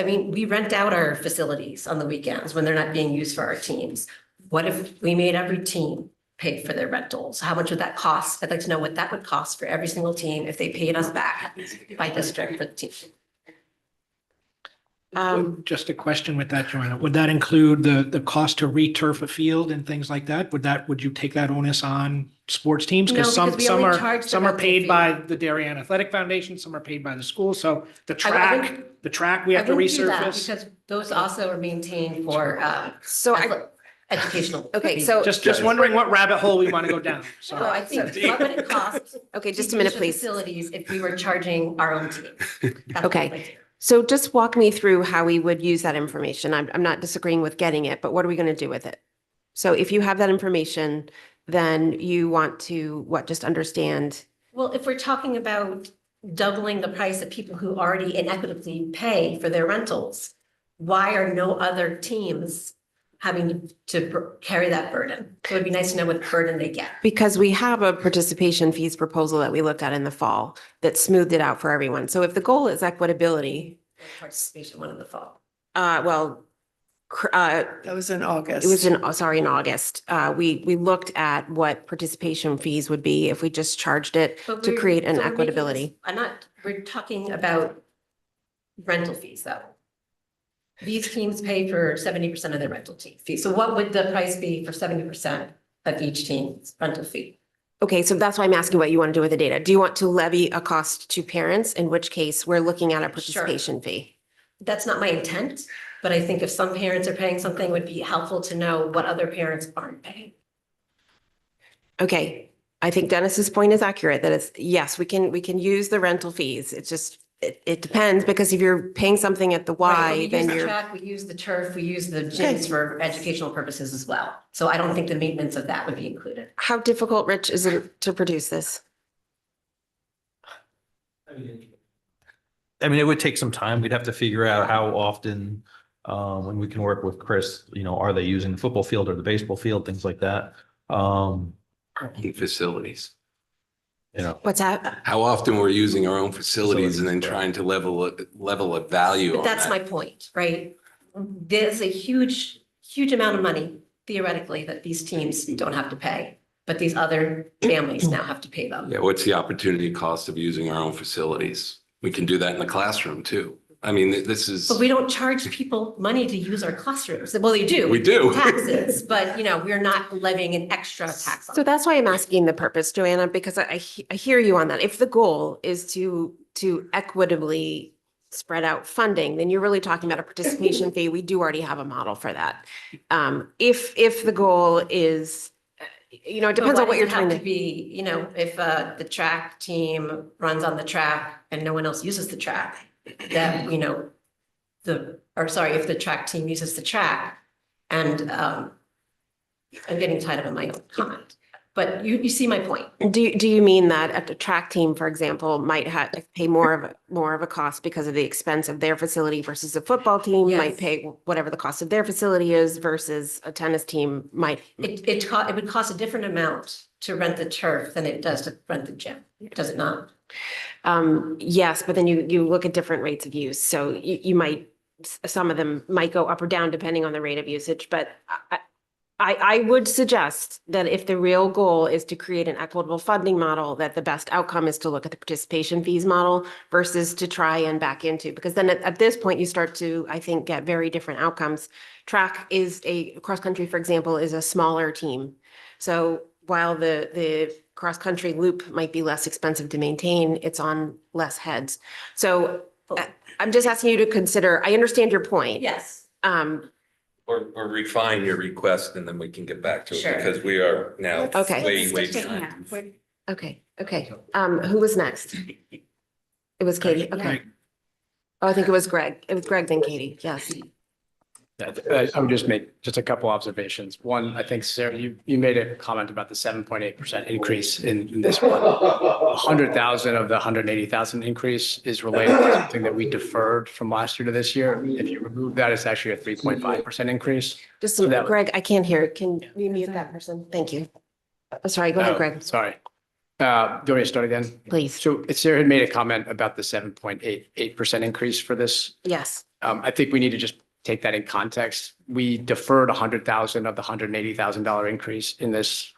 mean, we rent out our facilities on the weekends when they're not being used for our teams. What if we made every team pay for their rentals? How much would that cost? I'd like to know what that would cost for every single team if they paid us back by district for the team. Just a question with that, Joanna. Would that include the cost to re-turf a field and things like that? Would you take that onus on sports teams? No, Because because we only charge the some are rental paid fee. by the Darien Athletic Foundation, some are paid by the school. So the I wouldn't- track we have to I wouldn't do that resurface. because those also are maintained for So I, educational. okay, so, Just wondering what rabbit hole we want to go down. So So I think, what would it cost? okay, just to a minute, use the please. Facilities if we were charging our own team. That's what Okay. I'd like to hear. So just walk me through how we would use that information. I'm not disagreeing with getting it, but what are we going to do with it? So if you have that information, then you want to, what, just understand? Well, if we're talking about doubling the price of people who already inequitably pay for their rentals, why are no other teams having to carry that burden? So it'd be nice to know what burden they get. Because we have a participation fees proposal that we looked at in the fall that smoothed it out for everyone. So if the goal is equitability, Participation one in the fall. well, That was in August. it was in, sorry, in August. We looked at what participation fees would be if we just charged it But to we're- create an so we're making this- equitability. we're talking about rental fees though. These teams pay for 70% of their rental fee. So what would the price be for 70% of each team's rental fee? Okay, so that's why I'm asking what you want to do with the data. Do you want to levy a cost to parents, in which case we're looking at a participation fee? That's not my intent, but I think if some parents are paying something, it would be helpful to know what other parents aren't paying. Okay, I think Dennis's point is accurate, that it's, yes, we can use the rental fees. It's just, it depends, because if you're paying something at the Right, Y, but we use then the you're, track, we use the turf, we use the gyms for educational purposes as well. So I don't think the maintenance of that would be included. how difficult, Rich, is it to produce this? I mean, it would take some time. We'd have to figure out how often, when we can work with Chris, are they using the football field or the baseball field, things like that. Parking facilities. What's that? How often we're using our own facilities and then trying to level a value But on that's that. my point, right? There's a huge amount of money theoretically that these teams don't have to pay, but these other families now have to pay them. Yeah, what's the opportunity cost of using our own facilities? We can do that in the classroom too. I mean, this is, But we don't charge people money to use our classrooms. Well, they do. We do. Taxes, but we're not levying an extra tax on So them. that's why I'm asking the purpose, Joanna, because I hear you on that. If the goal is to equitably spread out funding, then you're really talking about a participation fee. We do already have a model for that. If the goal is, it But depends on why what you're does it have trying to to. be, if the track team runs on the track and no one else uses the track, that, if the track team uses the track and, I'm getting tied up in my own comment, but you see my point. Do you mean that at the track team, for example, might have to pay more of a cost because of the expense of their facility versus a football team might Yes. pay whatever the cost of their facility is versus a tennis team might. It would cost a different amount to rent the turf than it does to rent the gym, does it not? Yes, but then you look at different rates of use. So you might, some of them might go up or down depending on the rate of usage, but I would suggest that if the real goal is to create an equitable funding model, that the best outcome is to look at the participation fees model versus to try and back into, because then at this point you start to, I think, get very different outcomes. Track is cross-country, for example, is a smaller team. So while the cross-country loop might be less expensive to maintain, it's on less heads. So I'm just asking you to consider, I understand your point. Yes. Or refine your request and then we can get back to it Sure. because we are now Okay. way Stick to behind. hands. Okay. Who was next? It was Katie. Okay. Oh, I think it was Greg. It was Greg, then Katie. Yes. I would just make just a couple observations. One, I think, Sarah, you made a comment about the 7.8% increase in this one. 100,000 of the 180,000 increase is related to something that we deferred from last year to this year. If you remove that, it's actually a 3.5% increase. Just, So that- Greg, I can't hear. Can we mute that person? Thank you. Sorry, go ahead, Oh, Greg, Sorry. Do you want me to start again? please. So Sarah had made a comment about the 7.88% increase for this. Yes. I think we need to just take that in context. We deferred 100,000 of the $180,000 increase in this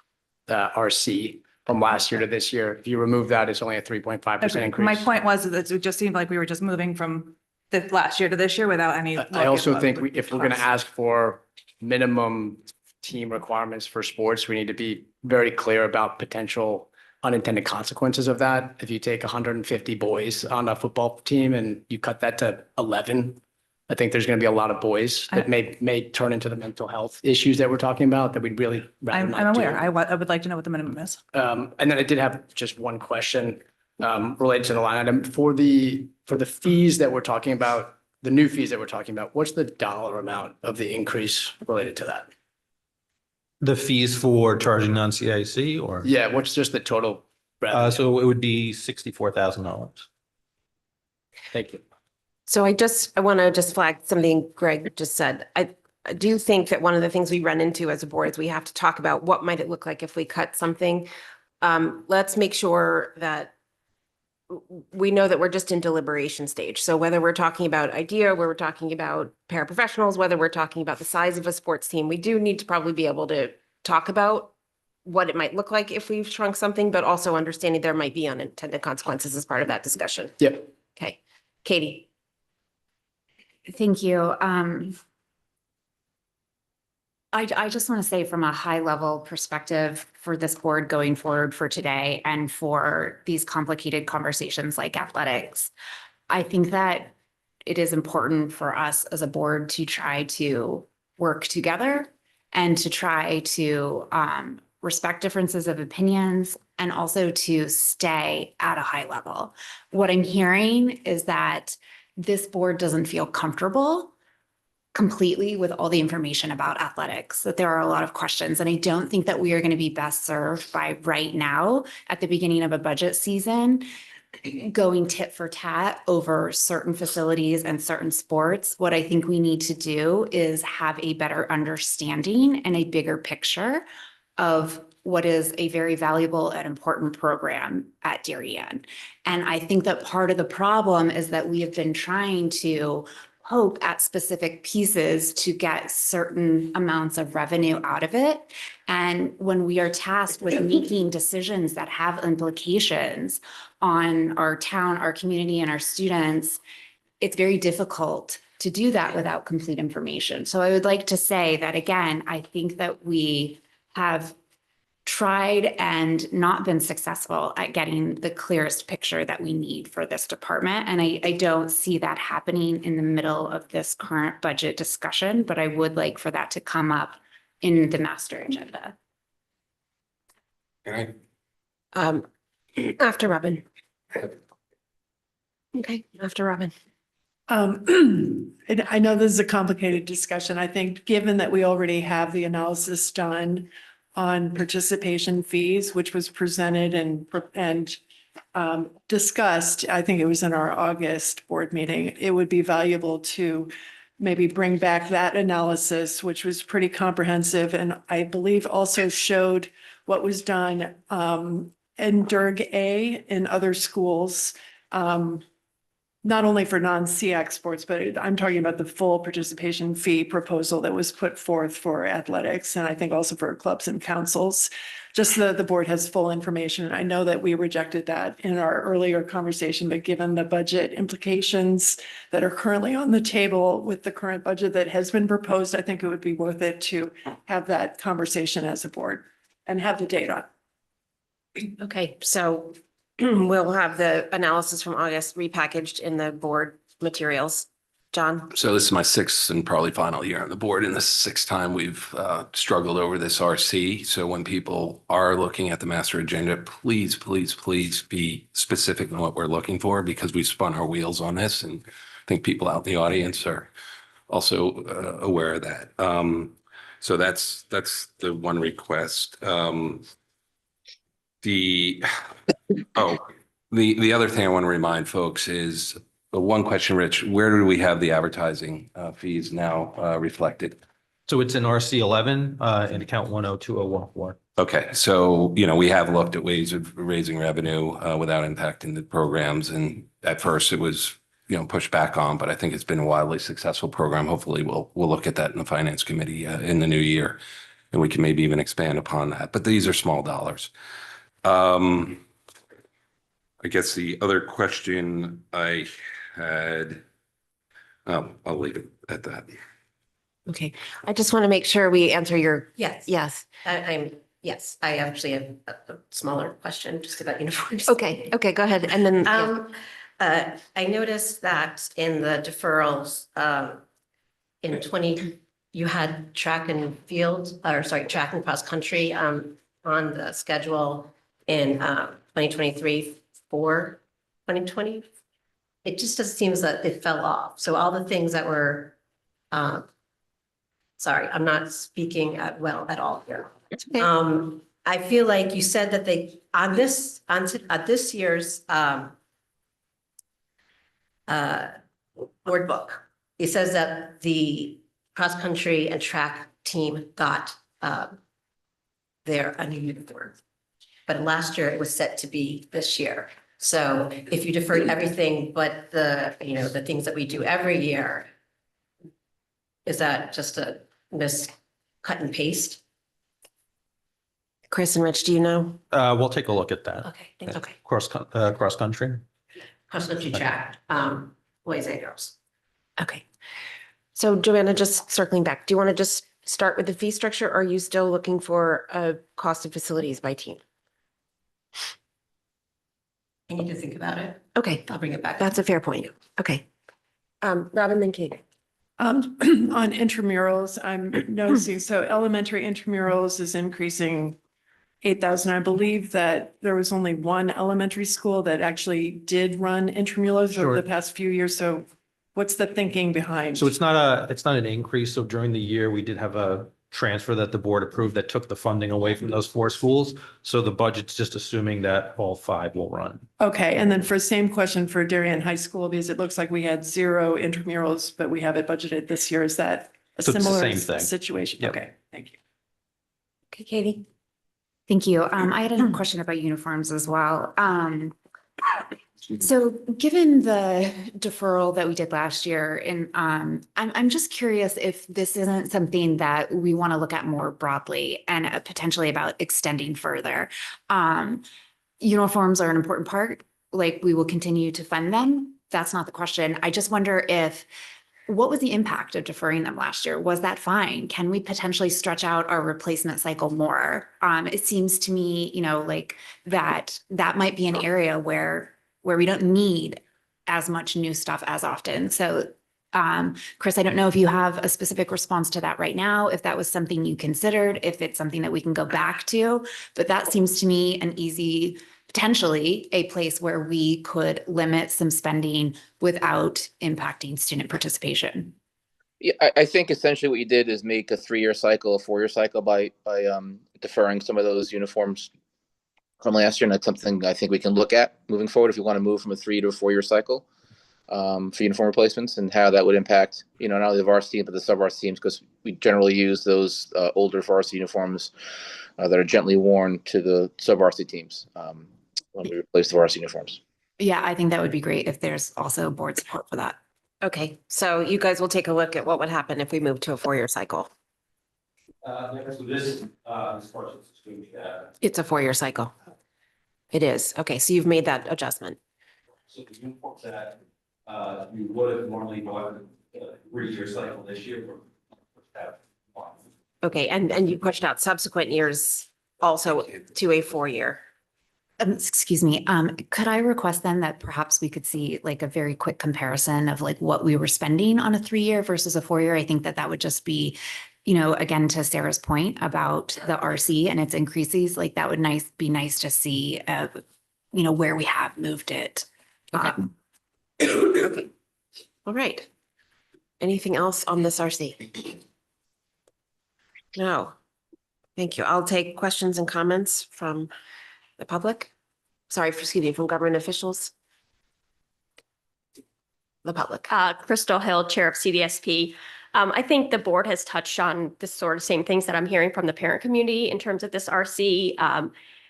RC from last year to this year. If you remove that, it's only a 3.5% increase. My point was that it just seemed like we were just moving from the last year to this year without any. look I at also what think would if we're going to cost. ask for minimum team requirements for sports, we need to be very clear about potential unintended consequences of that. If you take 150 boys on a football team and you cut that to 11, I think there's going to be a lot of boys that may turn into the mental health issues that we're talking about that we'd really rather I'm not do. aware. I would like to know what the minimum is. And then I did have just one question related to the line item for the fees that we're talking about, the new fees that we're talking about. What's the dollar amount of the increase related to that? The fees for charging non-CIC or? Yeah, what's just the total? revenue? So it would be $64,000. Thank you. So I want to just flag something Greg just said. I do think that one of the things we run into as a board is we have to talk about what might it look like if we cut something. Let's make sure that we know that we're just in deliberation stage. So whether we're talking about idea, where we're talking about paraprofessionals, whether we're talking about the size of a sports team, we do need to probably be able to talk about what it might look like if we've shrunk something, but also understanding there might be unintended consequences as part of that discussion. Yep. Okay. Katie. Thank you. I just want to say from a high level perspective for this board going forward for today and for these complicated conversations like athletics, I think that it is important for us as a board to try to work together and to try to respect differences of opinions and also to stay at a high level. What I'm hearing is that this board doesn't feel comfortable completely with all the information about athletics, that there are a lot of questions. And I don't think that we are going to be best served by right now at the beginning of a budget season, going tit for tat over certain facilities and certain sports. What I think we need to do is have a better understanding and a bigger picture of what is a very valuable and important program at Darien. And I think that part of the problem is that we have been trying to poke at specific pieces to get certain amounts of revenue out of it. And when we are tasked with making decisions that have implications on our town, our community, and our students, it's very difficult to do that without complete information. So I would like to say that, again, I think that we have tried and not been successful at getting the clearest picture that we need for this department. And I don't see that happening in the middle of this current budget discussion, but I would like for that to come up in the master agenda. Okay. After Robin. Okay, after Robin. I know this is a complicated discussion. I think given that we already have the analysis done on participation fees, which was presented and discussed, I think it was in our August board meeting, it would be valuable to maybe bring back that analysis, which was pretty comprehensive and I believe also showed what was done in Durg A in other schools not only for non-SEAC sports, but I'm talking about the full participation fee proposal that was put forth for athletics, and I think also for clubs and councils. Just so that the board has full information. I know that we rejected that in our earlier conversation, but given the budget implications that are currently on the table with the current budget that has been proposed, I think it would be worth it to have that conversation as a board and have the data. Okay, so we'll have the analysis from August repackaged in the board materials. John? So this is my sixth and probably final year on the board, and this is the sixth time we've struggled over this RC. So when people are looking at the master agenda, please, please, please be specific on what we're looking for, because we spun our wheels on this, and I think people out in the audience are also aware of that. So that's the one request. The other thing I want to remind folks is the one question, Rich, where do we have the advertising fees now reflected? So it's in RC 11 in account 102014. Okay, so, we have looked at ways of raising revenue without impacting the programs. And at first it was, pushed back on, but I think it's been a wildly successful program. Hopefully we'll look at that in the finance committee in the new year, and we can maybe even expand upon that. But these are small dollars. I guess the other question I had, I'll leave it at that. Okay, I just want to make sure we answer your, Yes. yes. Yes, I actually have a smaller question just about uniforms. Okay, go ahead. And then, I noticed that in the deferrals, in 20, you had track and cross country, on the schedule in, 2023 for 2020. It just seems that it fell off. So all the things that were, sorry, I'm not speaking at all here. okay. I feel like you said that they, on this year's, board book, it says that the cross-country and track team got, a new uniform. But last year it was set to be this year. So if you deferred everything but the things that we do every year, is that just a cut and paste? Chris and Rich, do you know? We'll take a look at that. Okay. Cross country. Cross-country track, boys and girls. Okay. So Joanna, just circling back, do you want to just start with the fee structure? Or are you still looking for a cost of facilities by team? I need to think about it. Okay, I'll bring it back. that's a fair point. Okay. Robin, then Kate. On intramurals, I'm noticing, so elementary intramurals is increasing 8,000. I believe that there was only one elementary school that actually did run intramurals over Sure. the past few years. So what's the thinking behind? So it's not an increase. So during the year, we did have a transfer that the board approved that took the funding away from those 4 schools. So the budget's just assuming that all 5 will run. Okay, and then for same question for Darien High School, because it looks like we had 0 intramurals, but we have it budgeted this year. Is that a So it's the similar same thing. situation? Yep. Okay, thank you. Okay, Katie. Thank you. I had a question about uniforms as well. So given the deferral that we did last year, and I'm just curious if this isn't something that we want to look at more broadly and potentially about extending further. Uniforms are an important part, like we will continue to fund them. That's not the question. I just wonder what was the impact of deferring them last year? Was that fine? Can we potentially stretch out our replacement cycle more? It seems to me, like that might be an area where we don't need as much new stuff as often. So, Chris, I don't know if you have a specific response to that right now, if that was something you considered, if it's something that we can go back to, but that seems to me potentially a place where we could limit some spending without impacting student participation. Yeah, I think essentially what you did is make a 3-year cycle, a 4-year cycle by deferring some of those uniforms from last year. And that's something I think we can look at moving forward if you want to move from a 3 to a 4-year cycle for uniform replacements, and how that would impact, not only the varsity but the sub-varsity teams, because we generally use those older varsity uniforms that are gently worn to the sub-varsity teams when we replace the varsity uniforms. Yeah, I think that would be great if there's also board support for that. Okay, so you guys will take a look at what would happen if we move to a 4-year cycle. It's a 4-year cycle. It is. Okay, so you've made that adjustment. So the uniforms that you would have normally bought a 3-year cycle this year. Okay, and you pushed out subsequent years also to a 4-year. Excuse me, could I request then that perhaps we could see like a very quick comparison of like what we were spending on a 3-year versus a 4-year? I think that that would just be, again, to Sarah's point about the RC and its increases, like that would be nice to see, where we have moved it. Okay. Okay. All right. Anything else on this RC? No. Thank you. I'll take questions and comments from the public. Sorry, excuse me, from government officials. The public. Crystal Hill, Chair of CDSP. I think the board has touched on the sort of same things that I'm hearing from the parent community in terms of this RC.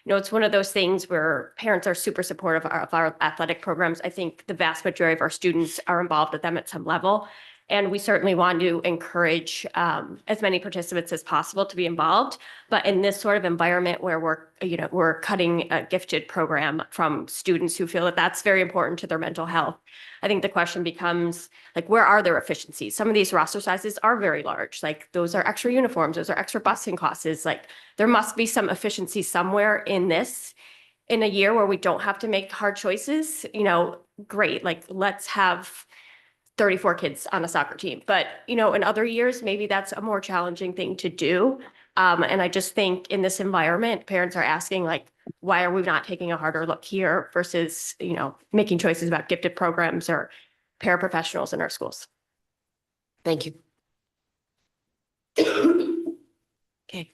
It's one of those things where parents are super supportive of our athletic programs. I think the vast majority of our students are involved with them at some level. And we certainly want to encourage as many participants as possible to be involved. But in this sort of environment where we're cutting a gifted program from students who feel that that's very important to their mental health, I think the question becomes like, where are there efficiencies? Some of these roster sizes are very large. Like those are extra uniforms, those are extra busing costs. Like there must be some efficiency somewhere in this. In a year where we don't have to make hard choices, great. Like let's have 34 kids on a soccer team. But, in other years, maybe that's a more challenging thing to do. And I just think in this environment, parents are asking like, why are we not taking a harder look here versus, making choices about gifted programs or paraprofessionals in our schools? Thank you. Okay.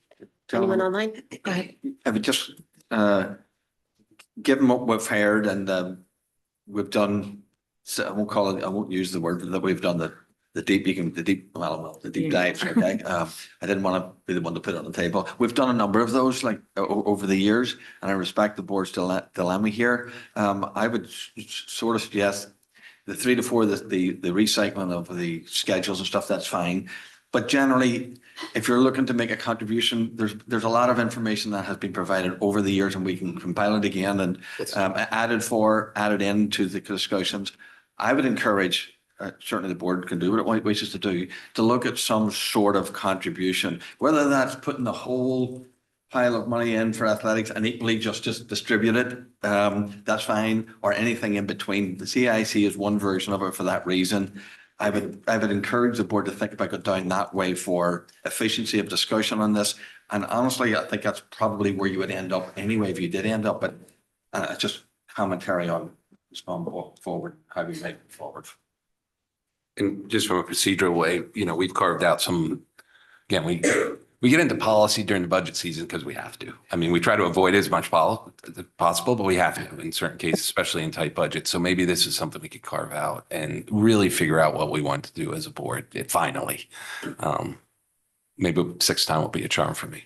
Anyone online? Go ahead. I would just, given what we've heard and we've done, so I won't use the word that we've done the deep dives, okay? I didn't want to be the one to put it on the table. We've done a number of those like over the years, and I respect the board's dilemma here. I would sort of suggest the 3 to 4, the recycling of the schedules and stuff, that's fine. But generally, if you're looking to make a contribution, there's a lot of information that has been provided over the years, and we can compile it again and added into the discussions. I would encourage, certainly the board can do what it wishes to do, to look at some sort of contribution, whether that's putting the whole pile of money in for athletics and equally just distribute it, that's fine, or anything in between. The CIC is one version of it for that reason. I would encourage the board to think about going down that way for efficiency of discussion on this. And honestly, I think that's probably where you would end up anyway if you did end up, but just commentary on forward, how we make it forward. And just from a procedural way, we've carved out some, again, we get into policy during the budget season because we have to. I mean, we try to avoid as much possible, but we have to in certain cases, especially in tight budgets. So maybe this is something we could carve out and really figure out what we want to do as a board. Finally, maybe 6th time will be a charm for me.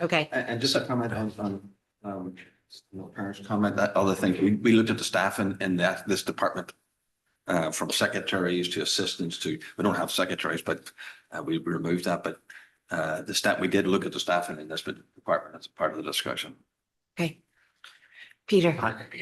Okay. And just a comment on parents' comment, that other thing, we looked at the staff in this department, from secretaries to assistants to, we don't have secretaries, but we removed that. But the staff, we did look at the staffing in this department as a part of the discussion. Okay. Peter.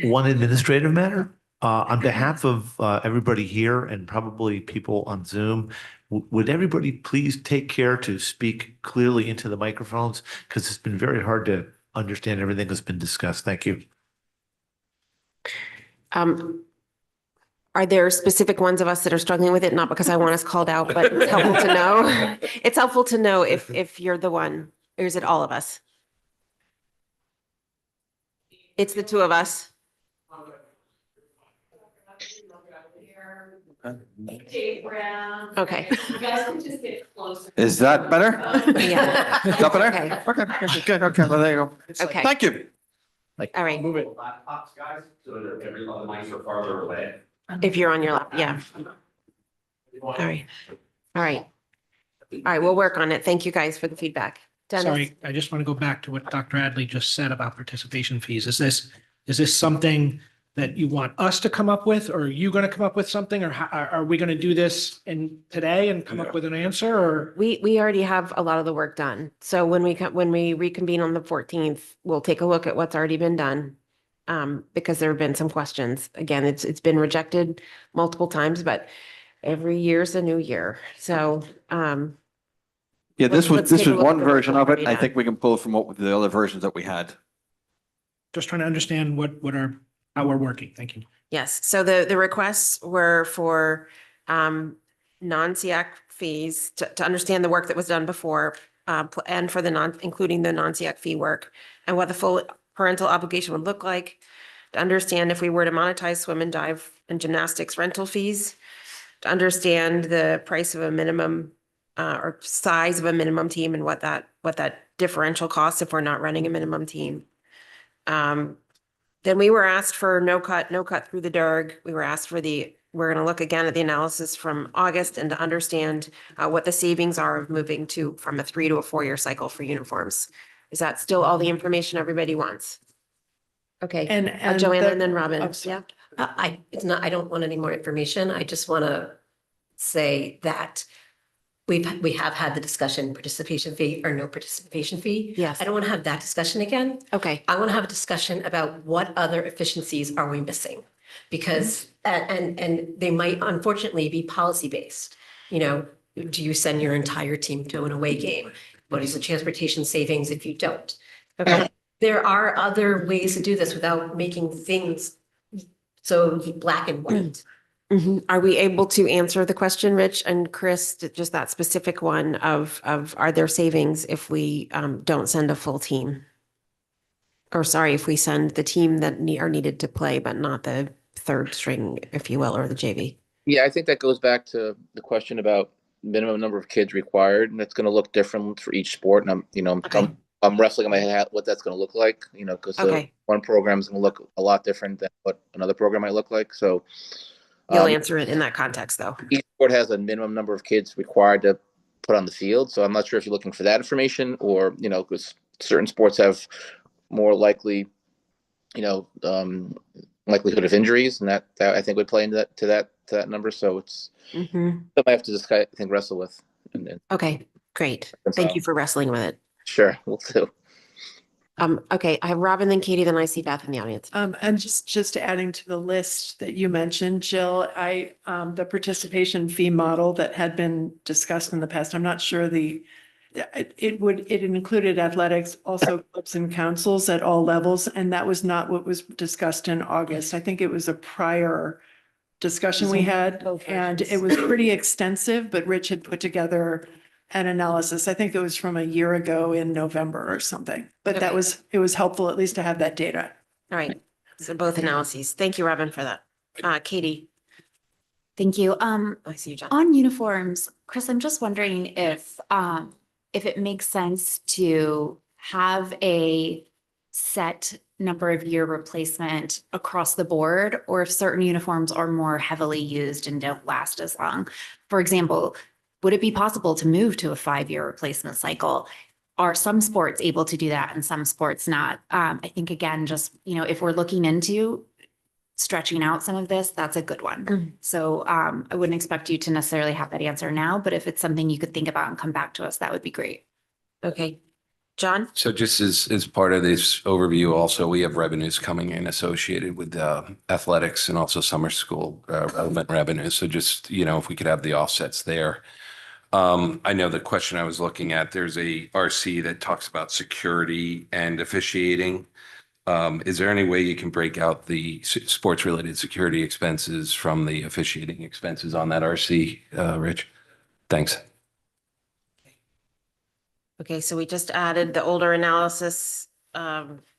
One administrative matter. On behalf of everybody here and probably people on Zoom, would everybody please take care to speak clearly into the microphones? Because it's been very hard to understand everything that's been discussed. Thank you. Are there specific ones of us that are struggling with it? Not because I want us called out, but it's helpful to know. It's helpful to know if you're the one, or is it all of us? It's the 2 of us. Okay. Is that better? Yeah. Is that better? Okay. Okay, good, okay, well, there you go. Okay. Thank you. All right. Move it laptops, guys, so that every other mics are farther away. If you're on your lap, yeah. All right. All right. All right, we'll work on it. Thank you guys for the feedback. Dennis? Sorry, I just want to go back to what Dr. Adley just said about participation fees. Is this something that you want us to come up with, or are you going to come up with something, or are we going to do this today and come up with an answer, or? We already have a lot of the work done. So when we reconvene on the 14th, we'll take a look at what's already been done. Because there have been some questions. Again, it's been rejected multiple times, but every year's a new year. So, Yeah, this Let's was take a look one at what version we've of it. already I done. think we can pull from the other versions that we had. Just trying to understand how we're working. Thank you. yes, so the requests were for non-SEAC fees to understand the work that was done before, and for including the non-SEAC fee work, and what the full parental obligation would look like, to understand if we were to monetize swim and dive and gymnastics rental fees, to understand the price of a minimum or size of a minimum team and what that differential costs if we're not running a minimum team. Then we were asked for no cut through the DERG. We were asked for we're going to look again at the analysis from August and to understand what the savings are of moving from a 3 to a 4-year cycle for uniforms. Is that still all the information everybody wants? Okay, And Joanna the- and then Robin. Oh, sorry. Yeah. I don't want any more information. I just want to say that we have had the discussion, participation fee or no participation fee. Yes. I don't want to have that discussion again. Okay. I want to have a discussion about what other efficiencies are we missing? Because, and they might unfortunately be policy-based. You know, do you send your entire team to an away game? What is the transportation savings if you don't? Okay. There are other ways to do this without making things so black and white. Are we able to answer the question, Rich and Chris, just that specific one of are there savings if we don't send a full team? Or sorry, if we send the team that are needed to play, but not the third string, if you will, or the JV? Yeah, I think that goes back to the question about minimum number of kids required, and it's going to look different for each sport. And I'm wrestling in my head what that's going to look like, because one program is going to look a lot different than what another program might look like. So you'll answer it in that context, though. Each sport has a minimum number of kids required to put on the field. So I'm not sure if you're looking for that information or, because certain sports have more likely, likelihood of injuries, and that I think would play into that number. So it's something I have to just, I think, wrestle with. Okay, great. Thank you for wrestling with it. Sure, we'll do. Okay, I have Robin, then Katie, then I see Beth in the audience. And just adding to the list that you mentioned, Jill, the participation fee model that had been discussed in the past, I'm not sure it included athletics, also clubs and councils at all levels, and that was not what was discussed in August. I think it was a prior discussion we had, and it was pretty extensive, but Rich had put together an analysis. I think it was from a year ago in November or something, but it was helpful at least to have that data. All right, so both analyses. Thank you, Robin, for that. Katie. Thank you. I see you, John. On uniforms, Chris, I'm just wondering if it makes sense to have a set number of year replacement across the board, or if certain uniforms are more heavily used and don't last as long. For example, would it be possible to move to a 5-year replacement cycle? Are some sports able to do that and some sports not? I think, again, just, if we're looking into stretching out some of this, that's a good one. So I wouldn't expect you to necessarily have that answer now, but if it's something you could think about and come back to us, that would be great. Okay. John? So just as part of this overview, also, we have revenues coming in associated with athletics and also summer school relevant revenues. So just, if we could have the offsets there. I know the question I was looking at, there's a RC that talks about security and officiating. Is there any way you can break out the sports related security expenses from the officiating expenses on that RC, Rich? Thanks. Okay, so we just added the older analysis.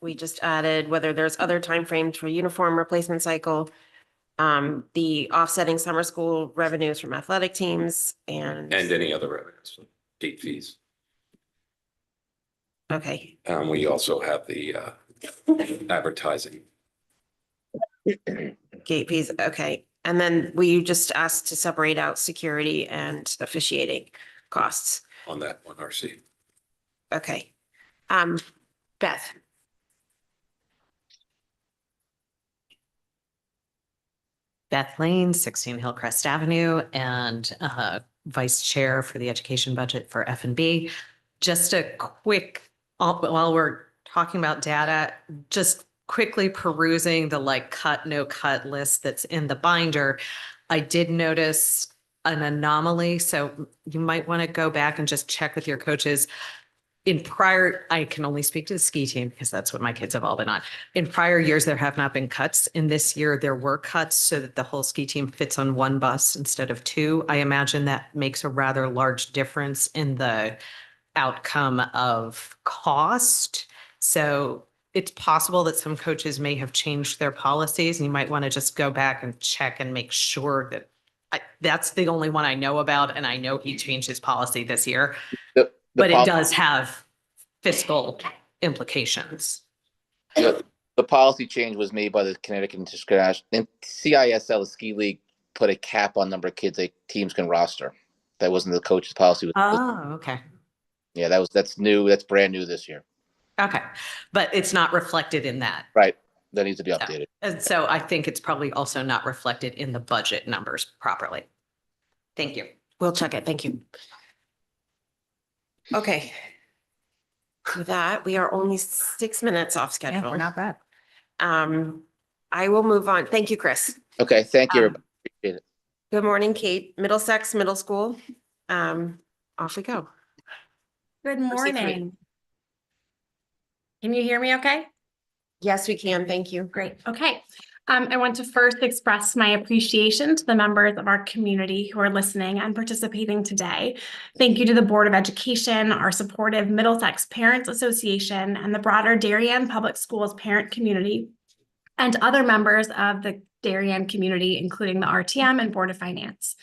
We just added whether there's other timeframes for uniform replacement cycle, the offsetting summer school revenues from athletic teams and any other revenues, gate fees. Okay. We also have the advertising. Gate fees, okay. And then we just asked to separate out security and officiating costs. On that one, RC. Okay. Beth. Beth Lane, 16 Hillcrest Avenue, and Vice Chair for the Education Budget for F&B. Just a quick, while we're talking about data, just quickly perusing the like cut, no cut list that's in the binder, I did notice an anomaly. So you might want to go back and just check with your coaches. In prior, I can only speak to the ski team because that's what my kids have all been on. In prior years, there have not been cuts. In this year, there were cuts so that the whole ski team fits on one bus instead of two. I imagine that makes a rather large difference in the outcome of cost. So it's possible that some coaches may have changed their policies, and you might want to just go back and check and make sure that that's the only one I know about. And I know he changed his policy this year, but it does have fiscal implications. The policy change was made by the Connecticut International, and CISL, the ski league, put a cap on number of kids teams can roster. That wasn't the coach's policy. Oh, okay. Yeah, that's new. That's brand new this year. Okay. But it's not reflected in that. Right. That needs to be updated. And so I think it's probably also not reflected in the budget numbers properly. Thank you. We'll check it. Thank you. Okay. With that, we are only 6 minutes off schedule. Yeah, we're not bad. I will move on. Thank you, Chris. Okay. Thank you. Everybody. Appreciate it. Good morning, Kate. Middlesex Middle School. Off we go. Good Proceed, morning. Can you hear me okay? Yes, we can. Thank you. Great. Okay. I want to first express my appreciation to the members of our community who are listening and participating today. Thank you to the Board of Education, our supportive Middlesex Parents Association, and the broader Darien Public Schools parent community, and other members of the Darien community, including the RTM and Board of Finance.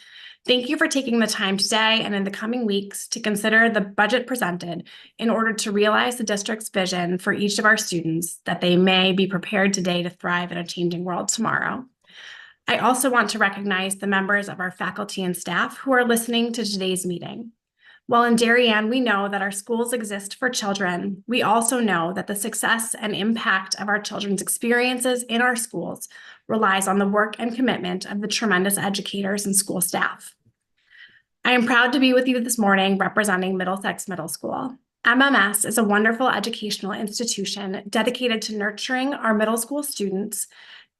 Thank you for taking the time today and in the coming weeks to consider the budget presented in order to realize the district's vision for each of our students, that they may be prepared today to thrive in a changing world tomorrow. I also want to recognize the members of our faculty and staff who are listening to today's meeting. While in Darien, we know that our schools exist for children, we also know that the success and impact of our children's experiences in our schools relies on the work and commitment of the tremendous educators and school staff. I am proud to be with you this morning representing Middlesex Middle School. MMS is a wonderful educational institution dedicated to nurturing our middle school students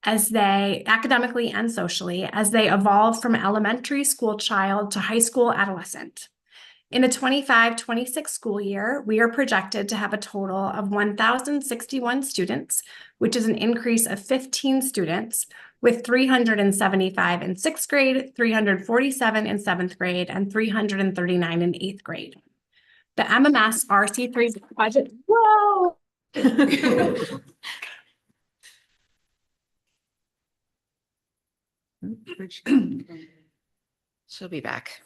as they academically and socially as they evolve from elementary school child to high school adolescent. In the 25-26 school year, we are projected to have a total of 1,061 students, which is an increase of 15 students, with 375 in 6th grade, 347 in 7th grade, and 339 in 8th grade. The MMS RC3 budget, whoa! She'll be back.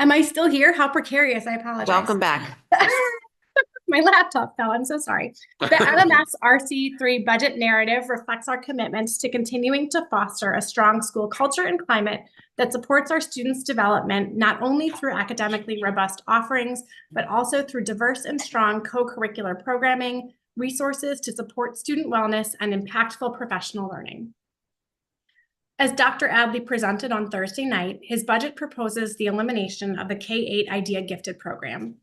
Am I still here? How precarious. I apologize. Welcome back. My laptop fell. I'm so sorry. The MMS RC3 budget narrative reflects our commitment to continuing to foster a strong school culture and climate that supports our students' development, not only through academically robust offerings, but also through diverse and strong co-curricular programming, resources to support student wellness, and impactful professional learning. As Dr. Adley presented on Thursday night, his budget proposes the elimination of the K-8 Idea Gifted program.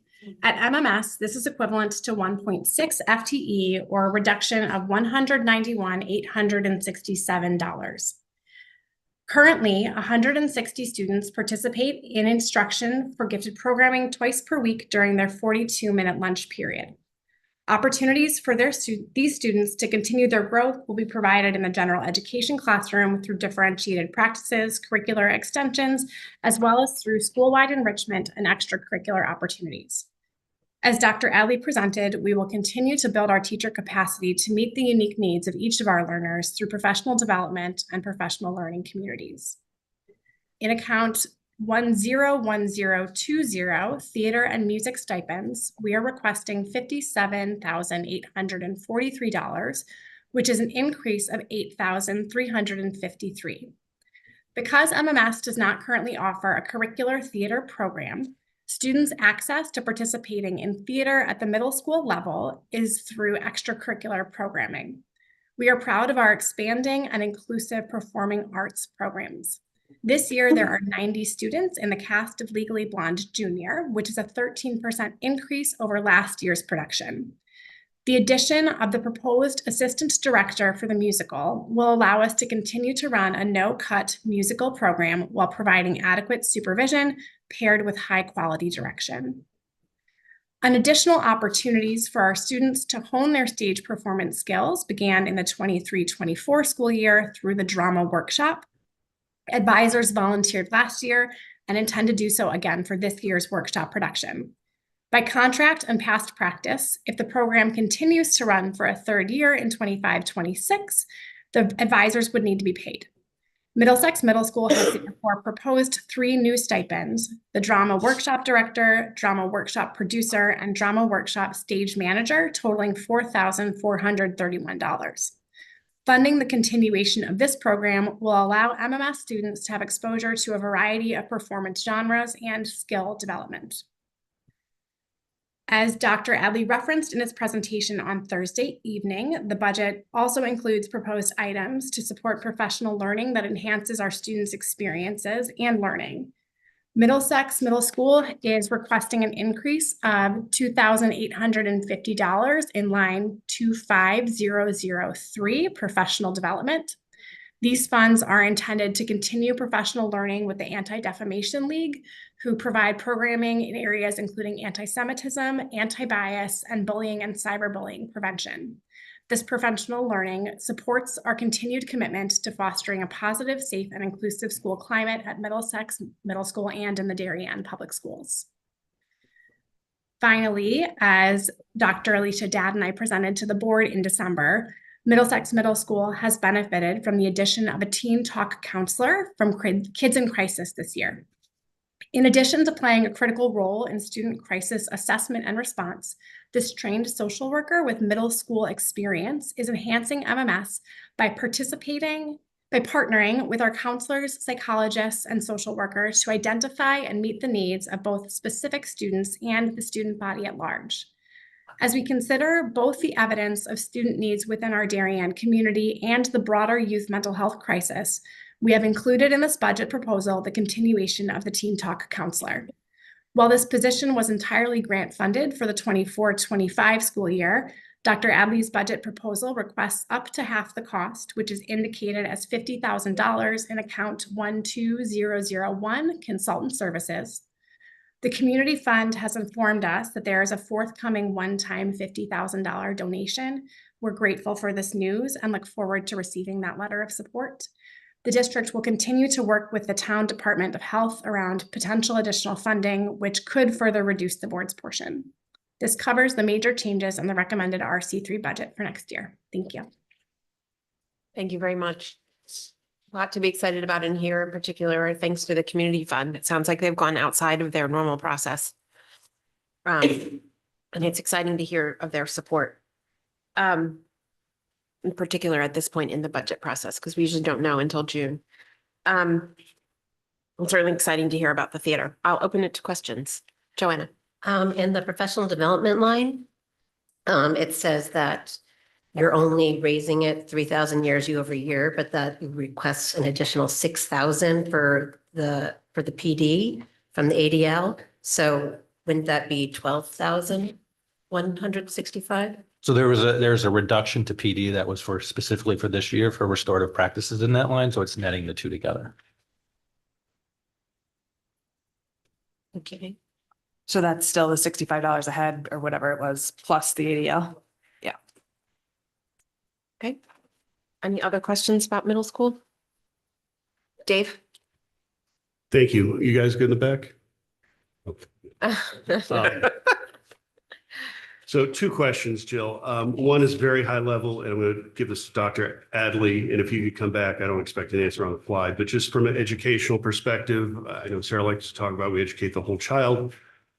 At MMS, this is equivalent to 1.6 FTE, or a reduction of $191,867. Currently, 160 students participate in instruction for gifted programming twice per week during their 42-minute lunch period. Opportunities for these students to continue their growth will be provided in the general education classroom through differentiated practices, curricular extensions, as well as through school-wide enrichment and extracurricular opportunities. As Dr. Adley presented, we will continue to build our teacher capacity to meet the unique needs of each of our learners through professional development and professional learning communities. In account 101020 theater and music stipends, we are requesting $57,843, which is an increase of $8,353. Because MMS does not currently offer a curricular theater program, students' access to participating in theater at the middle school level is through extracurricular programming. We are proud of our expanding and inclusive performing arts programs. This year, there are 90 students in the cast of Legally Blonde Junior, which is a 13% increase over last year's production. The addition of the proposed assistant director for the musical will allow us to continue to run a no-cut musical program while providing adequate supervision paired with high-quality direction. An additional opportunities for our students to hone their stage performance skills began in the 23-24 school year through the drama workshop. Advisors volunteered last year and intend to do so again for this year's workshop production. By contract and past practice, if the program continues to run for a third year in 25-26, the advisors would need to be paid. Middlesex Middle School has therefore proposed 3 new stipends: the drama workshop director, drama workshop producer, and drama workshop stage manager, totaling $4,431. Funding the continuation of this program will allow MMS students to have exposure to a variety of performance genres and skill development. As Dr. Adley referenced in his presentation on Thursday evening, the budget also includes proposed items to support professional learning that enhances our students' experiences and learning. Middlesex Middle School is requesting an increase of $2,850 in line 25003, professional development. These funds are intended to continue professional learning with the Anti-Defamation League, who provide programming in areas including anti-Semitism, anti-bias, and bullying and cyberbullying prevention. This professional learning supports our continued commitment to fostering a positive, safe, and inclusive school climate at Middlesex Middle School and in the Darien Public Schools. Finally, as Dr. Alicia Dadd and I presented to the board in December, Middlesex Middle School has benefited from the addition of a teen talk counselor from Kids in Crisis this year. In addition to playing a critical role in student crisis assessment and response, this trained social worker with middle school experience is enhancing MMS by partnering with our counselors, psychologists, and social workers to identify and meet the needs of both specific students and the student body at large. As we consider both the evidence of student needs within our Darien community and the broader youth mental health crisis, we have included in this budget proposal the continuation of the Teen Talk counselor. While this position was entirely grant funded for the 24-25 school year, Dr. Adley's budget proposal requests up to half the cost, which is indicated as $50,000 in account 12001 consultant services. The community fund has informed us that there is a forthcoming one-time $50,000 donation. We're grateful for this news and look forward to receiving that letter of support. The district will continue to work with the town Department of Health around potential additional funding, which could further reduce the board's portion. This covers the major changes in the recommended RC3 budget for next year. Thank you. Thank you very much. A lot to be excited about in here, in particular, thanks to the community fund. It sounds like they've gone outside of their normal process. And it's exciting to hear of their support. In particular at this point in the budget process, because we usually don't know until June. It's certainly exciting to hear about the theater. I'll open it to questions. Joanna. In the professional development line, it says that you're only raising it 3,000 years over year, but that requests an additional 6,000 for the PD from the ADL. So wouldn't that be 12,165? So there's a reduction to PD that was for specifically for this year for restorative practices in that line. So it's netting the two together. Okay. So that's still the $65 a head or whatever it was, plus the ADL. Yeah. Okay. Any other questions about middle school? Dave? Thank you. You guys good in the back? So 2 questions, Jill. One is very high level, and I'm going to give this to Dr. Adley. And if you could come back, I don't expect an answer on the fly, but just from an educational perspective, I know Sarah likes to talk about we educate the whole child.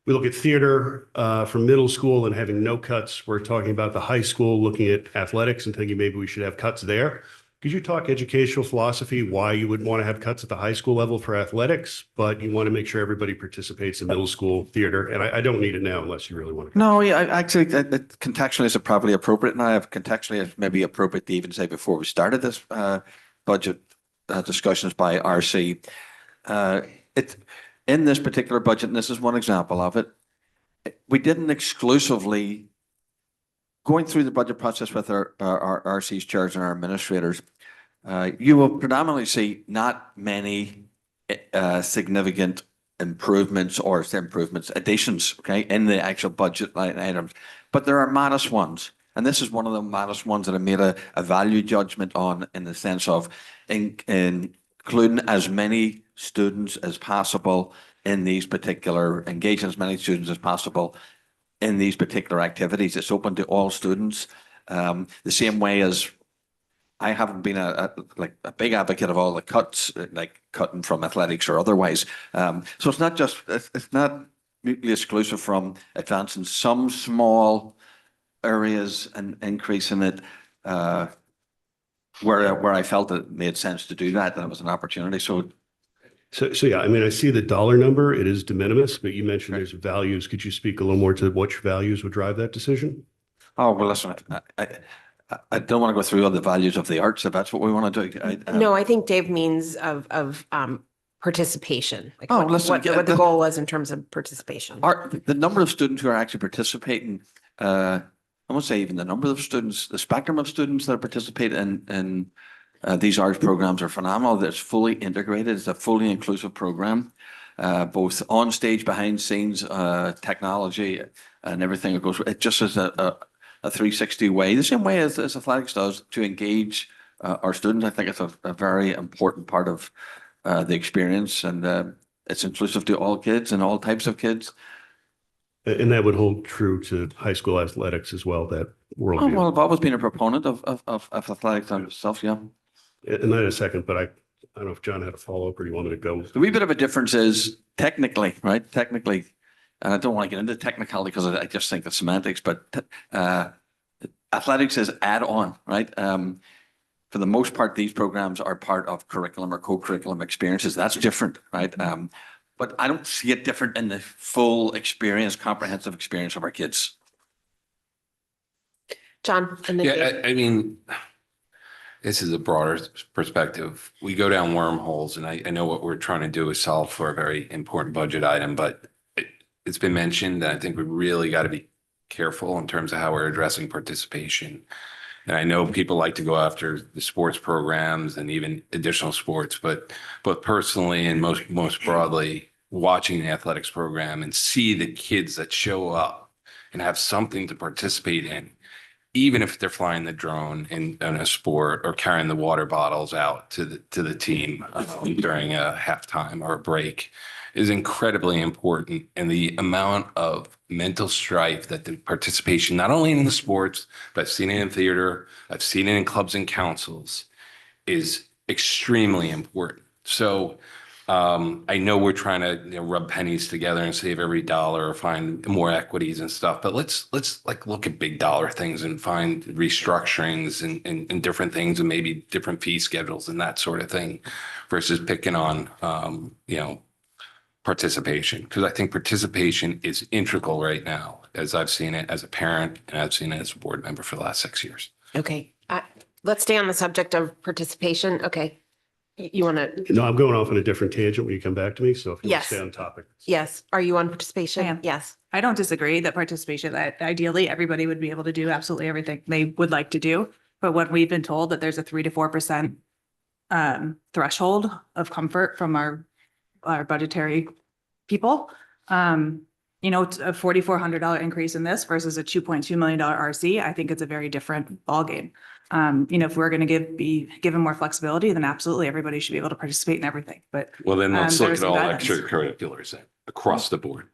We look at theater from middle school and having no cuts. We're talking about the high school, looking at athletics and thinking maybe we should have cuts there. Could you talk educational philosophy, why you would want to have cuts at the high school level for athletics, but you want to make sure everybody participates in middle school theater? And I don't need it now unless you really want to. No, yeah, actually, contextually is probably appropriate. And I have contextually it's maybe appropriate to even say before we started this budget discussions by RC. In this particular budget, and this is one example of it, we didn't exclusively going through the budget process with our RC's chairs and our administrators. You will predominantly see not many significant improvements or additions, okay, in the actual budget line items, but there are modest ones. And this is one of the modest ones that I made a value judgment on, in the sense of including as many students as possible in these particular, engaging as many students as possible in these particular activities. It's open to all students. The same way as I haven't been a big advocate of all the cuts, like cutting from athletics or otherwise. So it's not mutually exclusive from advancing some small areas and increasing it where I felt it made sense to do that. That was an opportunity. So yeah, I mean, I see the dollar number, it is de minimis, but you mentioned there's values. Could you speak a little more to which values would drive that decision? Oh, well, listen, I don't want to go through all the values of the arts if that's what we want to do. No, I think Dave means of participation. Like Oh, what, listen, what the goal was in terms of participation. The number of students who are actually participating, I won't say even the number of students, the spectrum of students that participate in these arts programs are phenomenal. It's fully integrated. It's a fully inclusive program, both on stage, behind scenes, technology, and everything that goes. It just is a 360 way, the same way as athletics does, to engage our students. I think it's a very important part of the experience, and it's inclusive to all kids and all types of kids. And that would hold true to high school athletics as well, that worldview. Oh, well, I've always been a proponent of athletics myself, yeah. And I had a second, but I don't know if John had a follow-up or you wanted to go. The wee bit of a difference is technically, right? Technically, and I don't want to get into technicality because I just think it's semantics, but athletics is add-on, right? For the most part, these programs are part of curriculum or co-curriculum experiences. That's different, right? But I don't see it different in the full experience, comprehensive experience of our kids. John, and then Yeah, I mean, this is a broader perspective. We go down wormholes, and I know what we're trying to do is solve for a very important budget item, but it's been mentioned that I think we really got to be careful in terms of how we're addressing participation. And I know people like to go after the sports programs and even additional sports, but personally and most broadly, watching the athletics program and see the kids that show up and have something to participate in, even if they're flying the drone in a sport or carrying the water bottles out to the team during a halftime or a break, is incredibly important. And the amount of mental strife that the participation, not only in the sports, but I've seen it in theater, I've seen it in clubs and councils, is extremely important. So I know we're trying to rub pennies together and save every dollar or find more equities and stuff, but let's like look at big dollar things and find restructurings and different things, and maybe different fee schedules and that sort of thing, versus picking on participation, because I think participation is integral right now, as I've seen it as a parent and I've seen it as a board member for the last 6 years. okay, let's stay on the subject of participation. Okay, you want to? No, I'm going off on a different tangent when you come back to me. So if you want Yes. to stay on topic. Yes. Are you on participation? I am. Yes. I don't disagree that participation, that ideally everybody would be able to do absolutely everything they would like to do. But when we've been told that there's a 3 to 4% threshold of comfort from our budgetary people, it's a $4,400 increase in this versus a $2.2 million RC. I think it's a very different ballgame. If we're going to be given more flexibility, then absolutely everybody should be able to participate in everything. But Well, then let's look there's at all some guidance. extracurriculars then, across the board.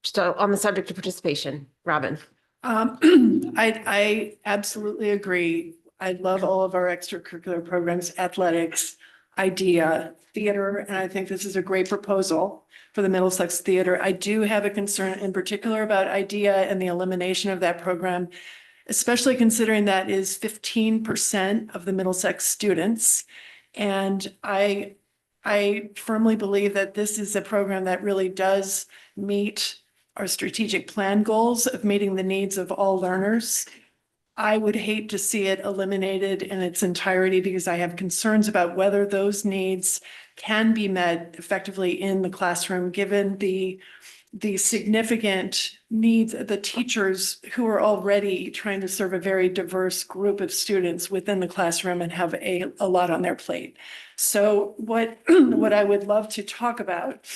So on the subject of participation, Robin. I absolutely agree. I love all of our extracurricular programs, athletics, IDEA, theater, and I think this is a great proposal for the Middlesex Theater. I do have a concern in particular about IDEA and the elimination of that program. especially considering that is 15% of the Middlesex students. And I firmly believe that this is a program that really does meet our strategic plan goals of meeting the needs of all learners. I would hate to see it eliminated in its entirety because I have concerns about whether those needs can be met effectively in the classroom, given the significant needs of the teachers who are already trying to serve a very diverse group of students within the classroom and have a lot on their plate. So what I would love to talk about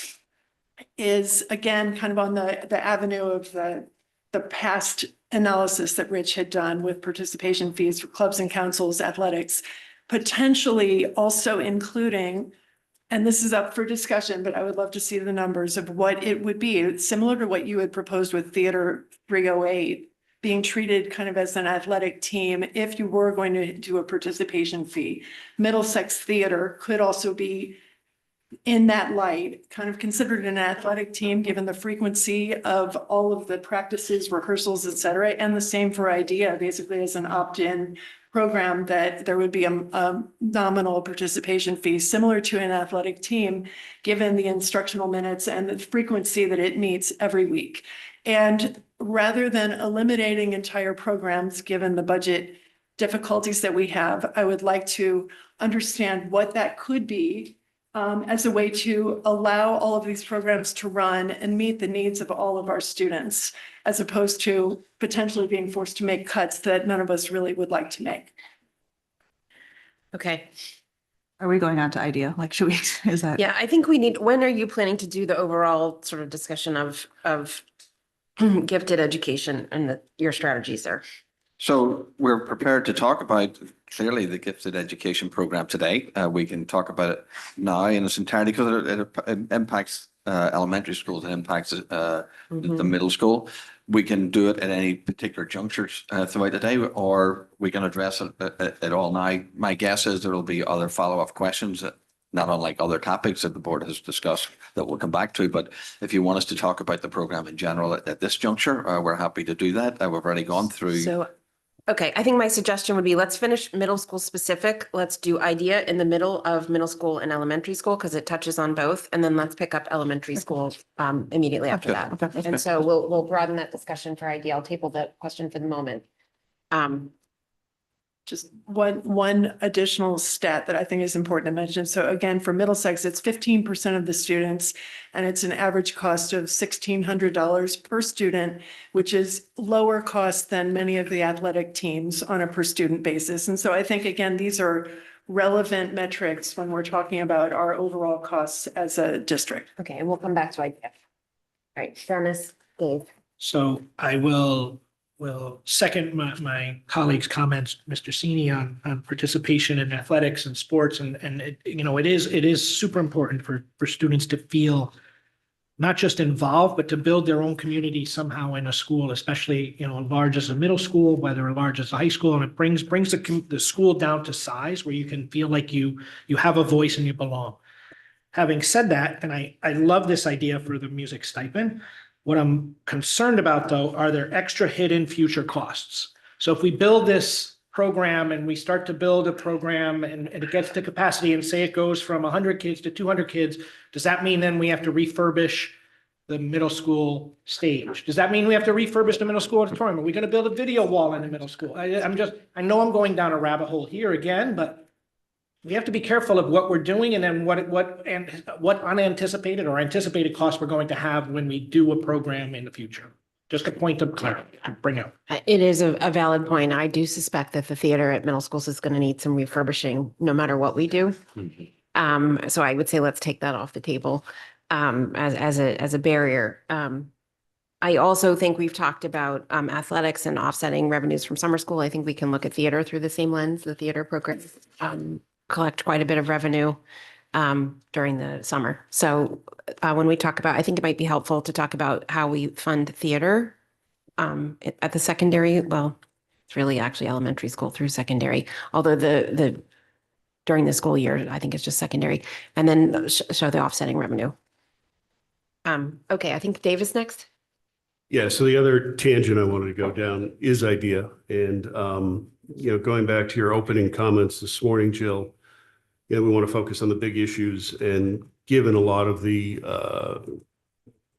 is, again, kind of on the avenue of the past analysis that Rich had done with participation fees for clubs and councils, athletics, potentially also including, and this is up for discussion, but I would love to see the numbers of what it would be, similar to what you had proposed with Theater 308, being treated kind of as an athletic team if you were going to do a participation fee. Middlesex Theater could also be in that light, kind of considered an athletic team, given the frequency of all of the practices, rehearsals, et cetera, and the same for IDEA, basically as an opt-in program, that there would be a nominal participation fee similar to an athletic team, given the instructional minutes and the frequency that it meets every week. And rather than eliminating entire programs, given the budget difficulties that we have, I would like to understand what that could be as a way to allow all of these programs to run and meet the needs of all of our students, as opposed to potentially being forced to make cuts that none of us really would like to make. Okay. Are we going on to IDEA? Like, should we, is that? Yeah, I think we need, when are you planning to do the overall sort of discussion of gifted education and your strategies there? So we're prepared to talk about clearly the gifted education program today. We can talk about it now in its entirety because it impacts elementary schools, it impacts the middle school. We can do it at any particular junctures throughout the day, or we can address it all now. My guess is there will be other follow-up questions, not unlike other topics that the board has discussed that we'll come back to. But if you want us to talk about the program in general at this juncture, we're happy to do that. We've already gone through. So, okay, I think my suggestion would be, let's finish middle school specific. Let's do IDEA in the middle of middle school and elementary school because it touches on both. And then let's pick up elementary school immediately after that. Okay, that's And good. so we'll broaden that discussion for IDEA. I'll table that question for the moment. Just one additional stat that I think is important to mention. So again, for Middlesex, it's 15% of the students, and it's an average cost of $1,600 per student, which is lower cost than many of the athletic teams on a per student basis. And so I think, again, these are relevant metrics when we're talking about our overall costs as a district. Okay, and we'll come back to IDEA. All right, Dennis, Dave. So I will second my colleague's comments, Mr. Sini, on participation in athletics and sports. And it, it is super important for students to feel not just involved, but to build their own community somehow in a school, especially, large as a middle school, whether large as a high school. And it brings the school down to size where you can feel like you have a voice and you belong. Having said that, and I love this idea for the music stipend. What I'm concerned about, though, are there extra hidden future costs? So if we build this program and we start to build a program and it gets to capacity and say it goes from 100 kids to 200 kids, does that mean then we have to refurbish the middle school stage? Does that mean we have to refurbish the middle school auditorium? Are we going to build a video wall in the middle school? I know I'm going down a rabbit hole here again, but we have to be careful of what we're doing and then what unanticipated or anticipated costs we're going to have when we do a program in the future. Just a point of clarity to bring out. It is a valid point. I do suspect that the theater at middle schools is going to need some refurbishing no matter what we do. So I would say let's take that off the table as a barrier. I also think we've talked about athletics and offsetting revenues from summer school. I think we can look at theater through the same lens. The theater program collect quite a bit of revenue during the summer. So when we talk about, I think it might be helpful to talk about how we fund theater at the secondary. Well, it's really actually elementary school through secondary, although the during the school year, I think it's just secondary, and then show the offsetting revenue. Okay, I think Dave is next. Yeah, so the other tangent I wanted to go down is IDEA. And, going back to your opening comments this morning, Jill, we want to focus on the big issues. And given a lot of the,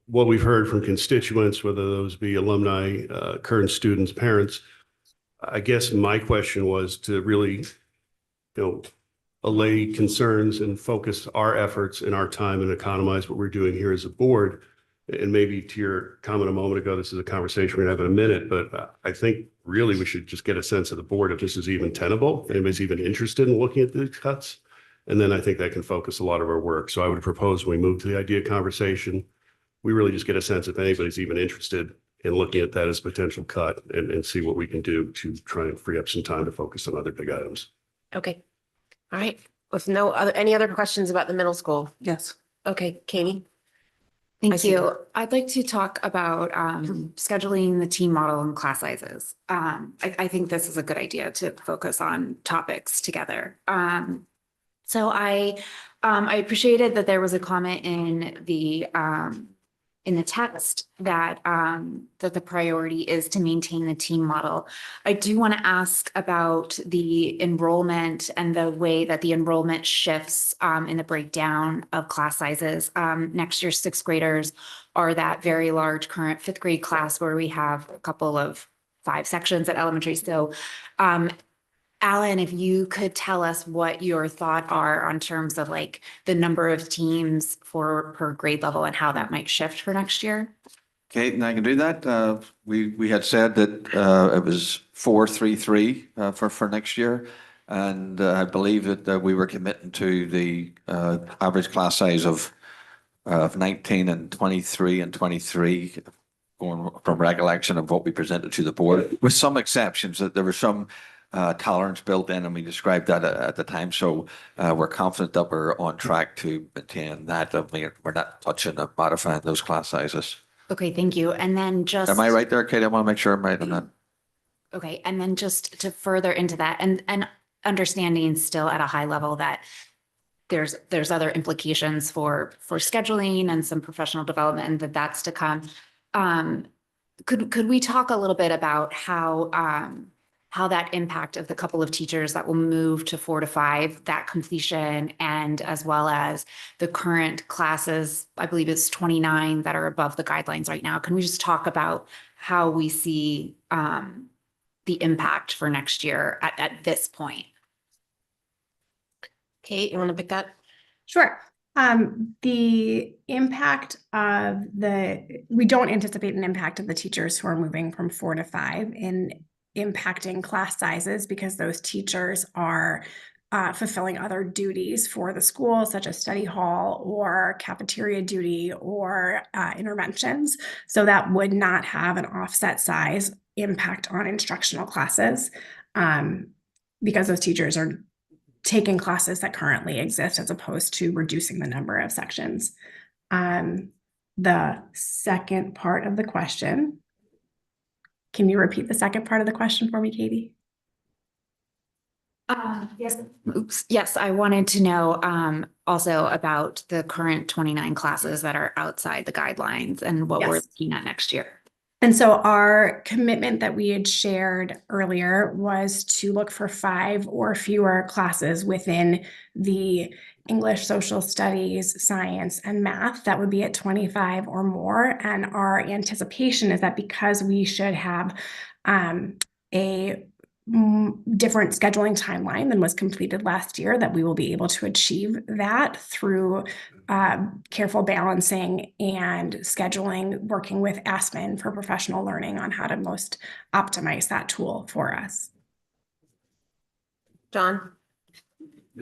what we've heard from constituents, whether those be alumni, current students, parents, I guess my question was to really, allay concerns and focus our efforts and our time and economize what we're doing here as a board. And maybe to your comment a moment ago, this is a conversation we're gonna have in a minute, but I think really we should just get a sense of the board if this is even tenable, if anybody's even interested in looking at these cuts. And then I think that can focus a lot of our work. So I would propose when we move to the IDEA conversation, we really just get a sense if anybody's even interested in looking at that as a potential cut and see what we can do to try and free up some time to focus on other big items. Okay. All right. With any other questions about the middle school? Yes. Okay, Katie? I Thank see. you. I'd like to talk about scheduling the team model and class sizes. I think this is a good idea to focus on topics together. So I appreciated that there was a comment in the text that that the priority is to maintain the team model. I do want to ask about the enrollment and the way that the enrollment shifts in the breakdown of class sizes. Next year's sixth graders are that very large current fifth grade class where we have a couple of 5 sections at elementary. So Alan, if you could tell us what your thoughts are on terms of like the number of teams per grade level and how that might shift for next year. Okay, and I can do that. We had said that it was 4-3-3 for next year. And I believe that we were committing to the average class size of 19 and 23 and 23, going from recollection of what we presented to the board, with some exceptions that there were some tolerance built in, and we described that at the time. So we're confident that we're on track to maintain that. We're not touching or modifying those class sizes. Okay, thank you. And then just. Am I right there, Katie? I want to make sure I'm right on that. Okay, and then just to further into that and understanding still at a high level that there's other implications for scheduling and some professional development and that's to come. Could we talk a little bit about how that impact of the couple of teachers that will move to 4 to 5, that completion, and as well as the current classes, I believe it's 29 that are above the guidelines right now. Can we just talk about how we see the impact for next year at this point? Kate, you want to pick that? Sure. The impact of we don't anticipate an impact of the teachers who are moving from 4 to 5 in impacting class sizes because those teachers are fulfilling other duties for the school, such as study hall or cafeteria duty or interventions. So that would not have an offset size impact on instructional classes because those teachers are taking classes that currently exist as opposed to reducing the number of sections. The second part of the question. Can you repeat the second part of the question for me, Katie? Yes. Oops. Yes, I wanted to know also about the current 29 classes that are outside the guidelines and what we're looking at next year. And so our commitment that we had shared earlier was to look for 5 or fewer classes within the English, social studies, science, and math that would be at 25 or more. And our anticipation is that because we should have a different scheduling timeline than was completed last year, that we will be able to achieve that through careful balancing and scheduling, working with Aspen for professional learning on how to most optimize that tool for us. John?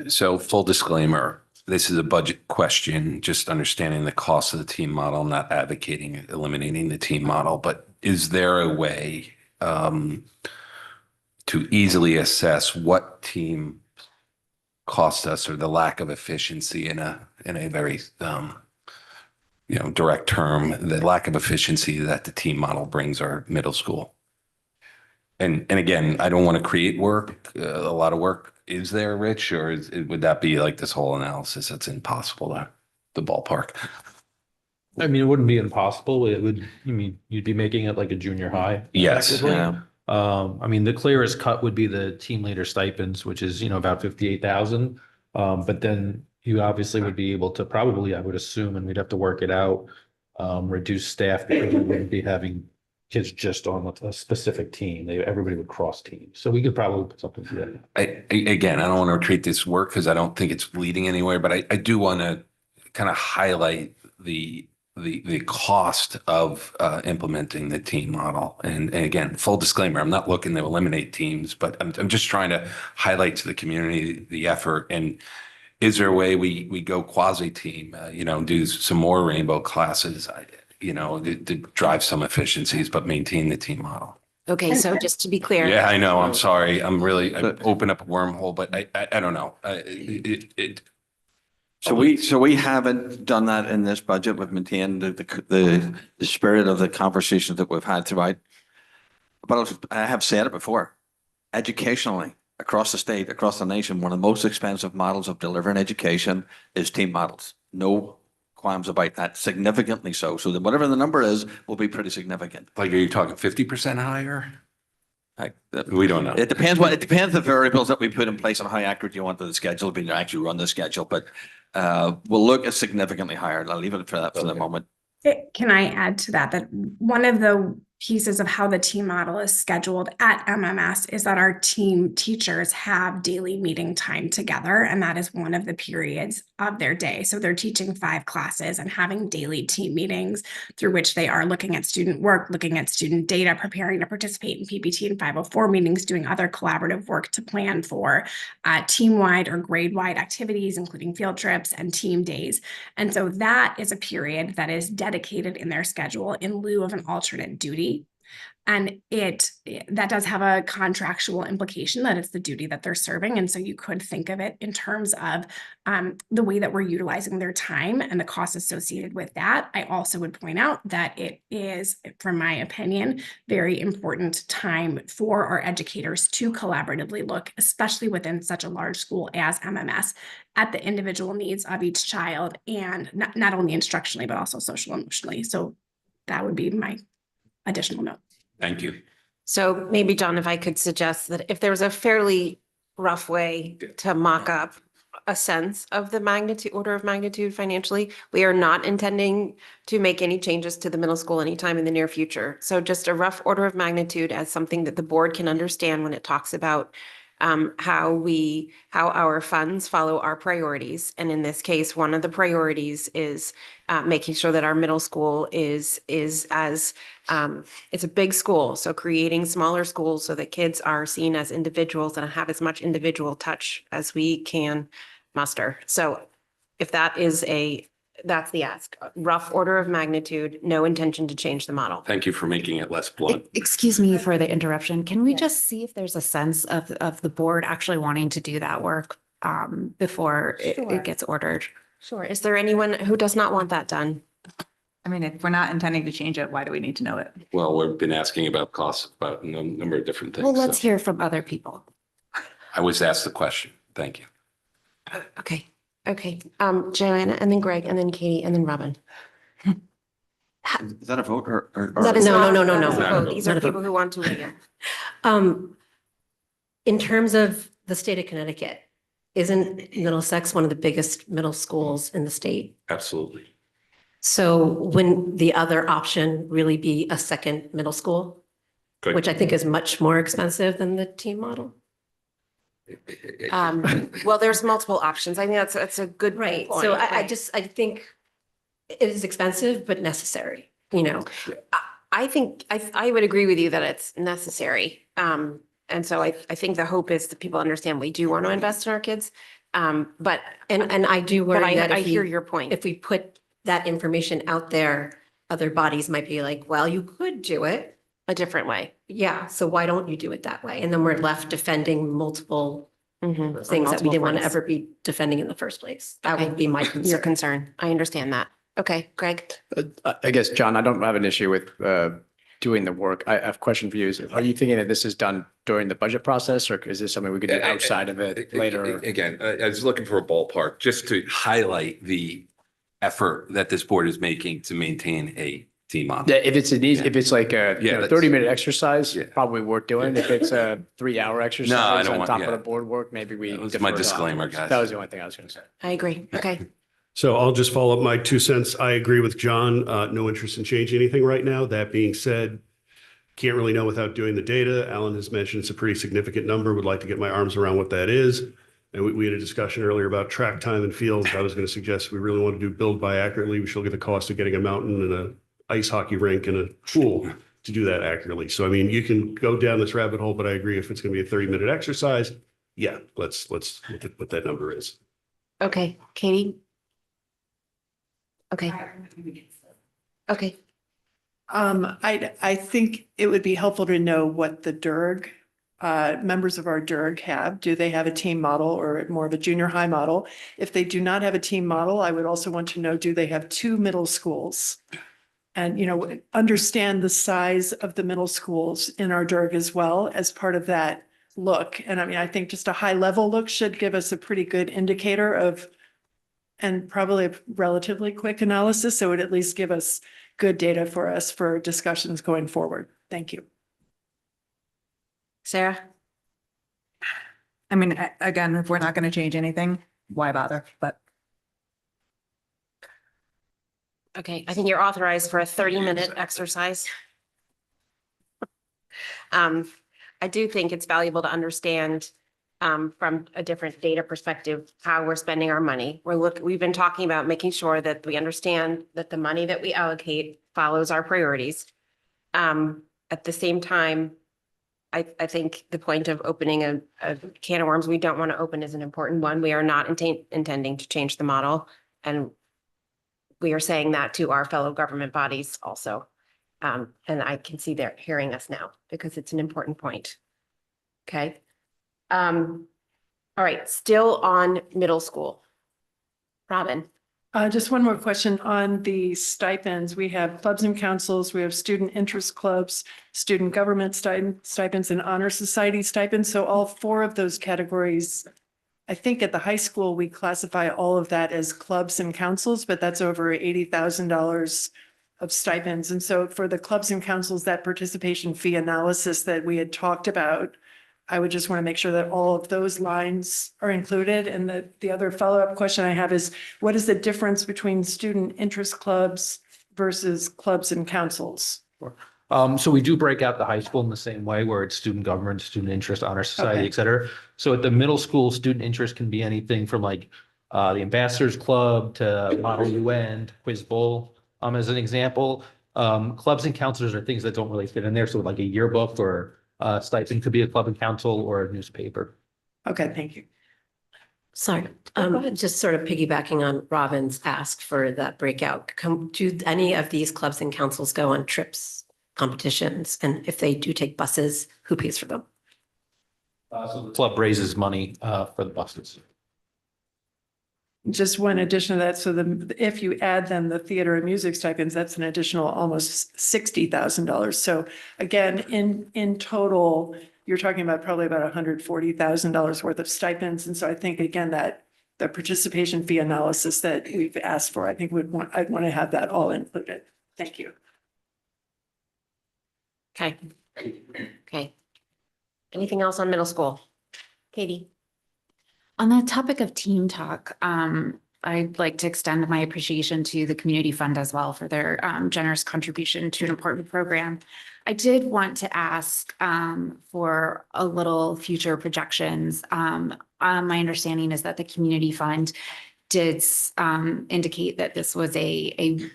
So full disclaimer, this is a budget question, just understanding the cost of the team model, not advocating eliminating the team model, but is there a way to easily assess what team cost us or the lack of efficiency in a very direct term, the lack of efficiency that the team model brings our middle school? And again, I don't want to create work, a lot of work. Is there, Rich, or would that be like this whole analysis that's impossible to the ballpark? I mean, it wouldn't be impossible. It would, you'd be making it like a junior high. Yes. effectively. Yeah. I mean, the clearest cut would be the team leader stipends, which is, about 58,000. But then you obviously would be able to probably, I would assume, and we'd have to work it out, reduce staff because we wouldn't be having kids just on a specific team. Everybody would cross teams. So we could probably put something together. Again, I don't want to retreat this work because I don't think it's leading anywhere, but I do want to kind of highlight the cost of implementing the team model. And again, full disclaimer, I'm not looking to eliminate teams, but I'm just trying to highlight to the community the effort. And is there a way we go quasi-team, do some more rainbow classes, to drive some efficiencies, but maintain the team model? Okay, so just to be clear. Yeah, I know. I'm sorry. I open up a wormhole, but I don't know. So we haven't done that in this budget. We've maintained the spirit of the conversations that we've had throughout. But I have said it before, educationally, across the state, across the nation, one of the most expensive models of delivering education is team models. No qualms about that, significantly so. So that whatever the number is, will be pretty significant. Like, are you talking 50% higher? We don't know. It depends the variables that we put in place and how accurate you want the schedule to be to actually run the schedule. But we'll look at significantly higher. I'll leave it for that for the moment. Can I add to that, that one of the pieces of how the team model is scheduled at MMS is that our team teachers have daily meeting time together, and that is one of the periods of their day. So they're teaching 5 classes and having daily team meetings through which they are looking at student work, looking at student data, preparing to participate in PPT and 504 meetings, doing other collaborative work to plan for team-wide or grade-wide activities, including field trips and team days. And so that is a period that is dedicated in their schedule in lieu of an alternate duty. And that does have a contractual implication that it's the duty that they're serving. And so you could think of it in terms of the way that we're utilizing their time and the costs associated with that. I also would point out that it is, from my opinion, very important time for our educators to collaboratively look, especially within such a large school as MMS, at the individual needs of each child, and not only instructionally, but also social emotionally. So that would be my additional note. Thank you. So maybe, John, if I could suggest that if there was a fairly rough way to mock up a sense of the order of magnitude financially, we are not intending to make any changes to the middle school anytime in the near future. So just a rough order of magnitude as something that the board can understand when it talks about how our funds follow our priorities. And in this case, one of the priorities is making sure that our middle school is as it's a big school. So creating smaller schools so that kids are seen as individuals and have as much individual touch as we can muster. So if that's the ask, rough order of magnitude, no intention to change the model. Thank you for making it less blunt. Excuse me for the interruption. Can we just see if there's a sense of the board actually wanting to do that work before Sure. it gets ordered? Sure. Is there anyone who does not want that done? I mean, if we're not intending to change it, why do we need to know it? Well, we've been asking about costs, about a number of different things. Well, let's so hear from other people. I was asked the question. Thank you. Okay. Joanna, and then Greg, and then Katie, and then Robin. Is that a vote or? That is No, not- no, no, that no, is a no. vote. These Not are a vote. people who want to weigh in. In terms of the state of Connecticut, isn't Middlesex one of the biggest middle schools in the state? Absolutely. So wouldn't the other option really be a second middle school, Good. which I think is much more expensive than the team model? Well, there's multiple options. I think that's a good Right. point. So I Right. think it is expensive, but necessary, you know? I think I would agree with you that it's necessary. And so I think the hope is that people understand we do want to invest in our kids. But And I do but worry that I if hear we, your point. if we put that information out there, other bodies might be like, well, you could do it A different way. Yeah, so why don't you do it that way? And then we're left defending multiple Mhm. things that we Multiple didn't want to fronts. ever be defending in the first place. That Okay. would be my Your concern. concern. I understand that. Okay, Greg. I guess, John, I don't have an issue with doing the work. I have a question for you. Are you thinking that this is done during the budget process, or is this something we could do outside of it later? Again, I was looking for a ballpark just to highlight the effort that this board is making to maintain a team model. Yeah, if it's if it's like a Yeah, that's- 30-minute exercise, Yeah. probably worth doing. If it's a 3-hour exercise don't on want- top of yeah. the board work, maybe we. That was defer my to disclaimer, afterwards. guys. That was the only thing I was gonna say. I agree. Okay. So I'll just follow up my 2 cents. I agree with John. No interest in changing anything right now. That being said, can't really know without doing the data. Alan has mentioned it's a pretty significant number. Would like to get my arms around what that is. And we had a discussion earlier about track time and fields. I was going to suggest we really want to do build by accurately. We should look at the cost of getting a mountain and a ice hockey rink and a pool to do that accurately. So, I mean, you can go down this rabbit hole, but I agree if it's going to be a 30-minute exercise, yeah, let's look at what that number is. Okay, Katie? Okay. Okay. I think it would be helpful to know what the DIRG, members of our DIRG have. Do they have a team model or more of a junior high model? If they do not have a team model, I would also want to know, do they have 2 middle schools? And, understand the size of the middle schools in our DIRG as well as part of that look. And I mean, I think just a high level look should give us a pretty good indicator of, and probably a relatively quick analysis. So it would at least give us good data for us for discussions going forward. Thank you. Sarah? I mean, again, if we're not going to change anything, why bother? But Okay, I think you're authorized for a 30-minute exercise. I do think it's valuable to understand from a different data perspective, how we're spending our money. We've been talking about making sure that we understand that the money that we allocate follows our priorities. At the same time, I think the point of opening a can of worms we don't want to open is an important one. We are not intending to change the model. And we are saying that to our fellow government bodies also. And I can see they're hearing us now because it's an important point. Okay. All right, still on middle school. Robin. Just one more question on the stipends. We have clubs and councils, we have student interest clubs, student government stipends, and honor society stipends. So all 4 of those categories, I think at the high school, we classify all of that as clubs and councils, but that's over $80,000 of stipends. And so for the clubs and councils, that participation fee analysis that we had talked about, I would just want to make sure that all of those lines are included. And the other follow-up question I have is, what is the difference between student interest clubs versus clubs and councils? So we do break out the high school in the same way where it's student government, student interest, honor society, Okay. et cetera. So at the middle school, student interest can be anything from like the Ambassadors Club to Model UN, Quiz Bowl, as an example. Clubs and counselors are things that don't really fit in there. So like a yearbook or stipend could be a club and council or a newspaper. Okay, thank you. Sorry, just sort of piggybacking on Robin's ask for that breakout. Do any of these clubs and councils go on trips, competitions? And if they do take buses, who pays for them? So the club raises money for the buses. Just one addition to that. So if you add then the theater and music stipends, that's an additional almost $60,000. So again, in total, you're talking about probably about $140,000 worth of stipends. And so I think again, that the participation fee analysis that we've asked for, I think I'd want to have that all included. Thank you. Okay. Okay. Anything else on middle school? Katie? On the topic of team talk, I'd like to extend my appreciation to the community fund as well for their generous contribution to an important program. I did want to ask for a little future projections. My understanding is that the community fund did indicate that this was a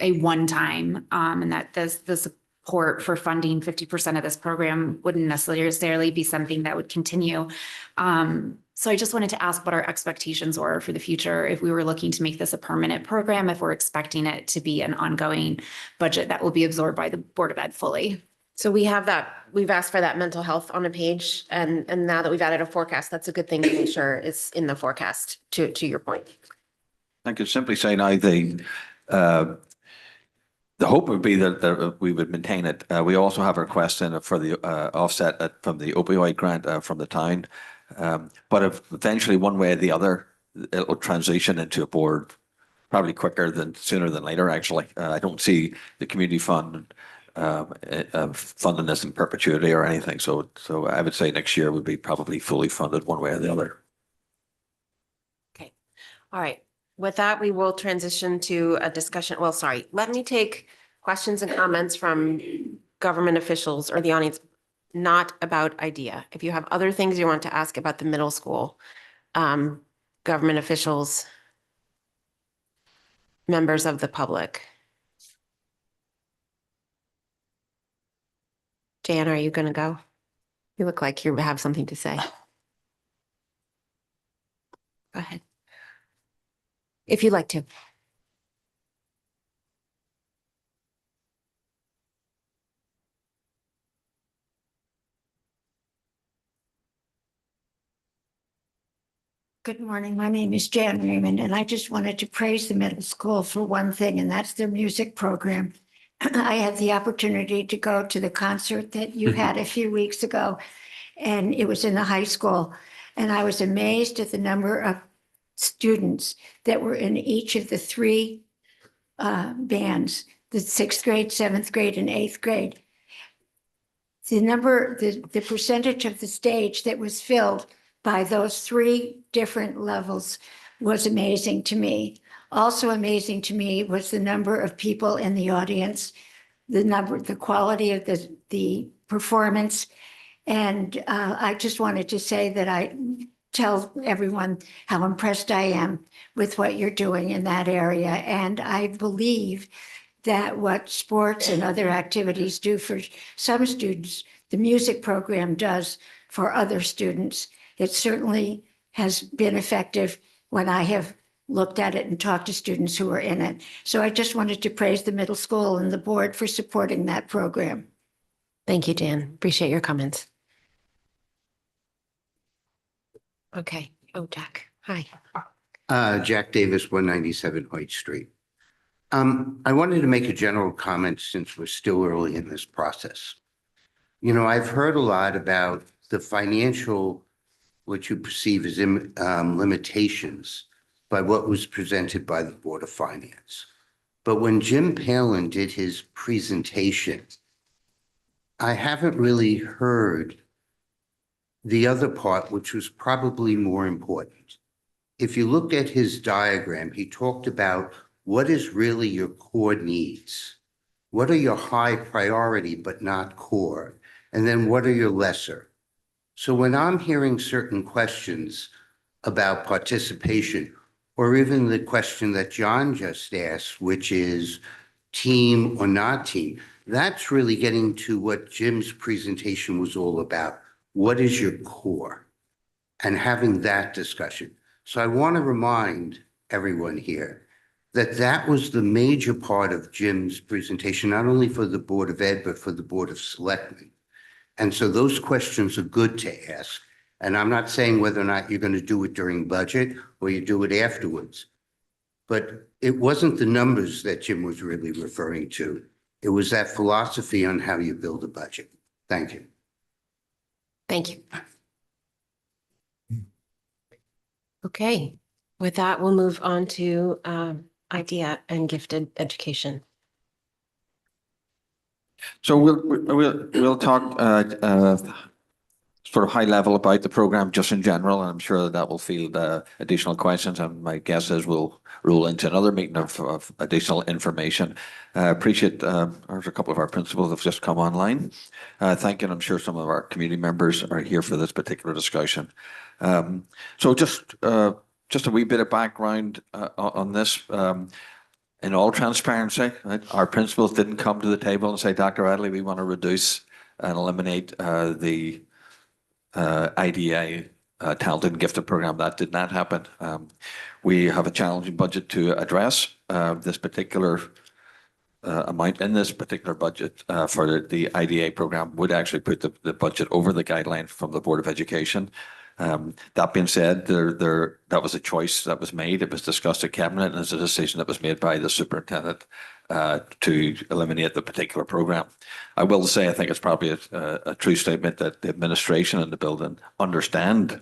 one-time and that the support for funding 50% of this program wouldn't necessarily be something that would continue. So I just wanted to ask what our expectations were for the future, if we were looking to make this a permanent program, if we're expecting it to be an ongoing budget that will be absorbed by the Board of Ed fully. So we have that, we've asked for that mental health on a page, and now that we've added a forecast, that's a good thing to make sure it's in the forecast, to your point. I could simply say now the hope would be that we would maintain it. We also have a request in for the offset from the opioid grant from the town. But if eventually one way or the other, it will transition into a board probably sooner than later, actually. I don't see the community fund funding this in perpetuity or anything. So I would say next year would be probably fully funded one way or the other. Okay. All right. With that, we will transition to a discussion. Well, sorry, let me take questions and comments from government officials or the audience, not about IDEA. If you have other things you want to ask about the middle school, government officials, members of the public. Jan, are you going to go? You look like you have something to say. Go ahead. If you'd like to. Good morning. My name is Jan Raymond, and I just wanted to praise the middle school for one thing, and that's their music program. I had the opportunity to go to the concert that you had a few weeks ago, and it was in the high school. And I was amazed at the number of students that were in each of the three bands, the 6th grade, 7th grade, and 8th grade. The percentage of the stage that was filled by those three different levels was amazing to me. Also amazing to me was the number of people in the audience, the quality of the performance. And I just wanted to say that I tell everyone how impressed I am with what you're doing in that area. And I believe that what sports and other activities do for some students, the music program does for other students. It certainly has been effective when I have looked at it and talked to students who are in it. So I just wanted to praise the middle school and the board for supporting that program. Thank you, Dan. Appreciate your comments. Okay. Oh, Jack. Hi. Jack Davis, 197 White Street. I wanted to make a general comment since we're still early in this process. You know, I've heard a lot about the financial, what you perceive as limitations by what was presented by the Board of Finance. But when Jim Palin did his presentation, I haven't really heard the other part, which was probably more important. If you look at his diagram, he talked about what is really your core needs. What are your high priority but not core? And then what are your lesser? So when I'm hearing certain questions about participation, or even the question that John just asked, which is team or not team, that's really getting to what Jim's presentation was all about. What is your core? And having that discussion. So I want to remind everyone here that that was the major part of Jim's presentation, not only for the Board of Ed, but for the Board of Selectmen. And so those questions are good to ask. And I'm not saying whether or not you're going to do it during budget or you do it afterwards. But it wasn't the numbers that Jim was really referring to. It was that philosophy on how you build a budget. Thank you. Thank you. Okay. With that, we'll move on to IDEA and gifted education. So we'll talk sort of high level about the program just in general, and I'm sure that will field additional questions. And my guess is we'll roll into another meeting of additional information. Appreciate there's a couple of our principals have just come online. Thank you. And I'm sure some of our community members are here for this particular discussion. So just a wee bit of background on this. In all transparency, right, our principals didn't come to the table and say, Dr. Adley, we want to reduce and eliminate the IDA talented and gifted program. That did not happen. We have a challenging budget to address. This particular amount in this particular budget for the IDA program would actually put the budget over the guideline from the Board of Education. That being said, that was a choice that was made. It was discussed at Cabinet, and it's a decision that was made by the superintendent to eliminate the particular program. I will say I think it's probably a true statement that the administration and the building understand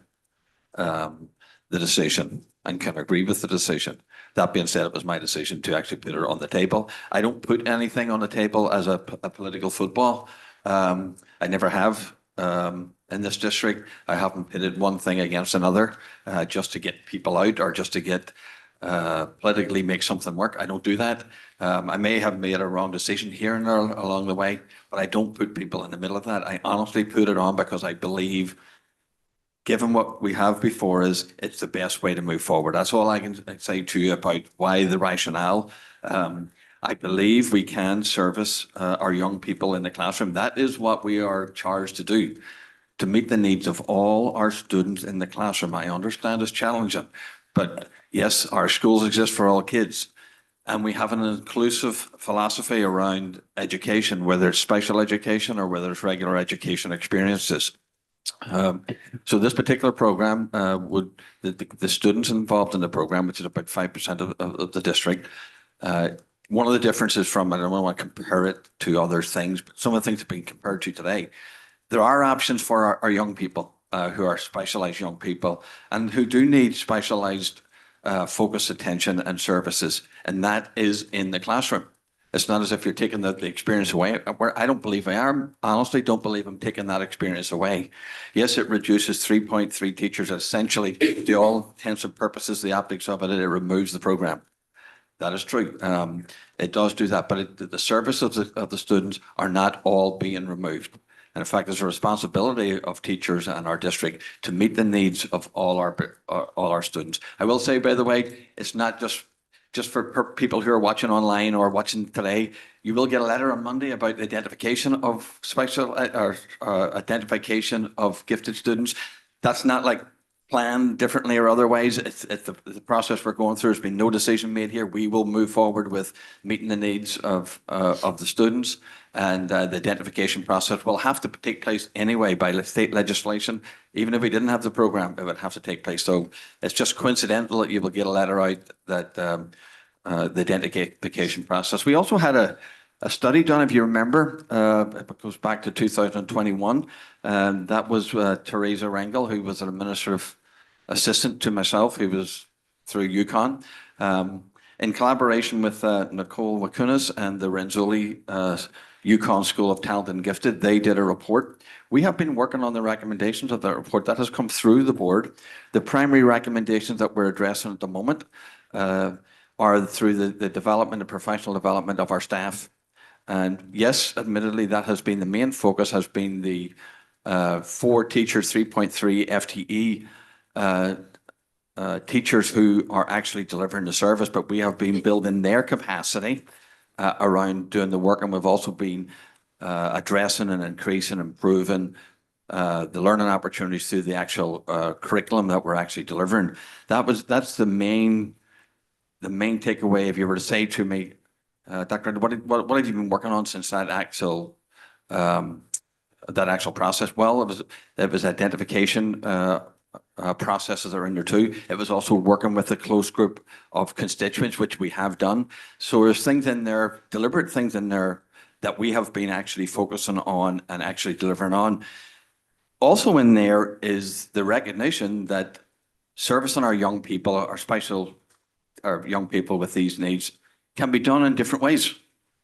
the decision and can agree with the decision. That being said, it was my decision to actually put it on the table. I don't put anything on the table as a political football. I never have in this district. I haven't pitted one thing against another just to get people out or just to get politically make something work. I don't do that. I may have made a wrong decision here and there along the way, but I don't put people in the middle of that. I honestly put it on because I believe, given what we have before us, it's the best way to move forward. That's all I can say to you about why the rationale. I believe we can service our young people in the classroom. That is what we are charged to do, to meet the needs of all our students in the classroom. I understand it's challenging, but yes, our schools exist for all kids. And we have an inclusive philosophy around education, whether it's special education or whether it's regular education experiences. So this particular program the students involved in the program, which is about 5% of the district, one of the differences from, I don't want to compare it to other things, but some of the things have been compared to today. There are options for our young people who are specialized young people and who do need specialized focused attention and services, and that is in the classroom. It's not as if you're taking the experience away. I don't believe I am. Honestly, don't believe I'm taking that experience away. Yes, it reduces 3.3 teachers. Essentially, to all intents and purposes, the optics of it, it removes the program. That is true. It does do that, but the service of the students are not all being removed. And in fact, there's a responsibility of teachers and our district to meet the needs of all our students. I will say, by the way, it's not just for people who are watching online or watching today. You will get a letter on Monday about the identification of special or identification of gifted students. That's not like planned differently or otherwise. It's the process we're going through. There's been no decision made here. We will move forward with meeting the needs of the students, and the identification process will have to take place anyway by state legislation. Even if we didn't have the program, it would have to take place. So it's just coincidental that you will get a letter out that the identification process. We also had a study done, if you remember, it goes back to 2021. That was Teresa Rengel, who was an administrative assistant to myself, who was through UConn. In collaboration with Nicole Wakunas and the Renzulli UConn School of Talent and Gifted, they did a report. We have been working on the recommendations of that report. That has come through the board. The primary recommendations that we're addressing at the moment are through the development and professional development of our staff. And yes, admittedly, that has been the main focus, has been the 4 teachers, 3.3 FTE teachers who are actually delivering the service, but we have been building their capacity around doing the work, and we've also been addressing and increasing, improving the learning opportunities through the actual curriculum that we're actually delivering. That's the main takeaway. If you were to say to me, Dr. what have you been working on since that actual process? Well, it was identification processes are in there too. It was also working with a close group of constituents, which we have done. So there's things in there, deliberate things in there that we have been actually focusing on and actually delivering on. Also in there is the recognition that servicing our young people, our young people with these needs, can be done in different ways.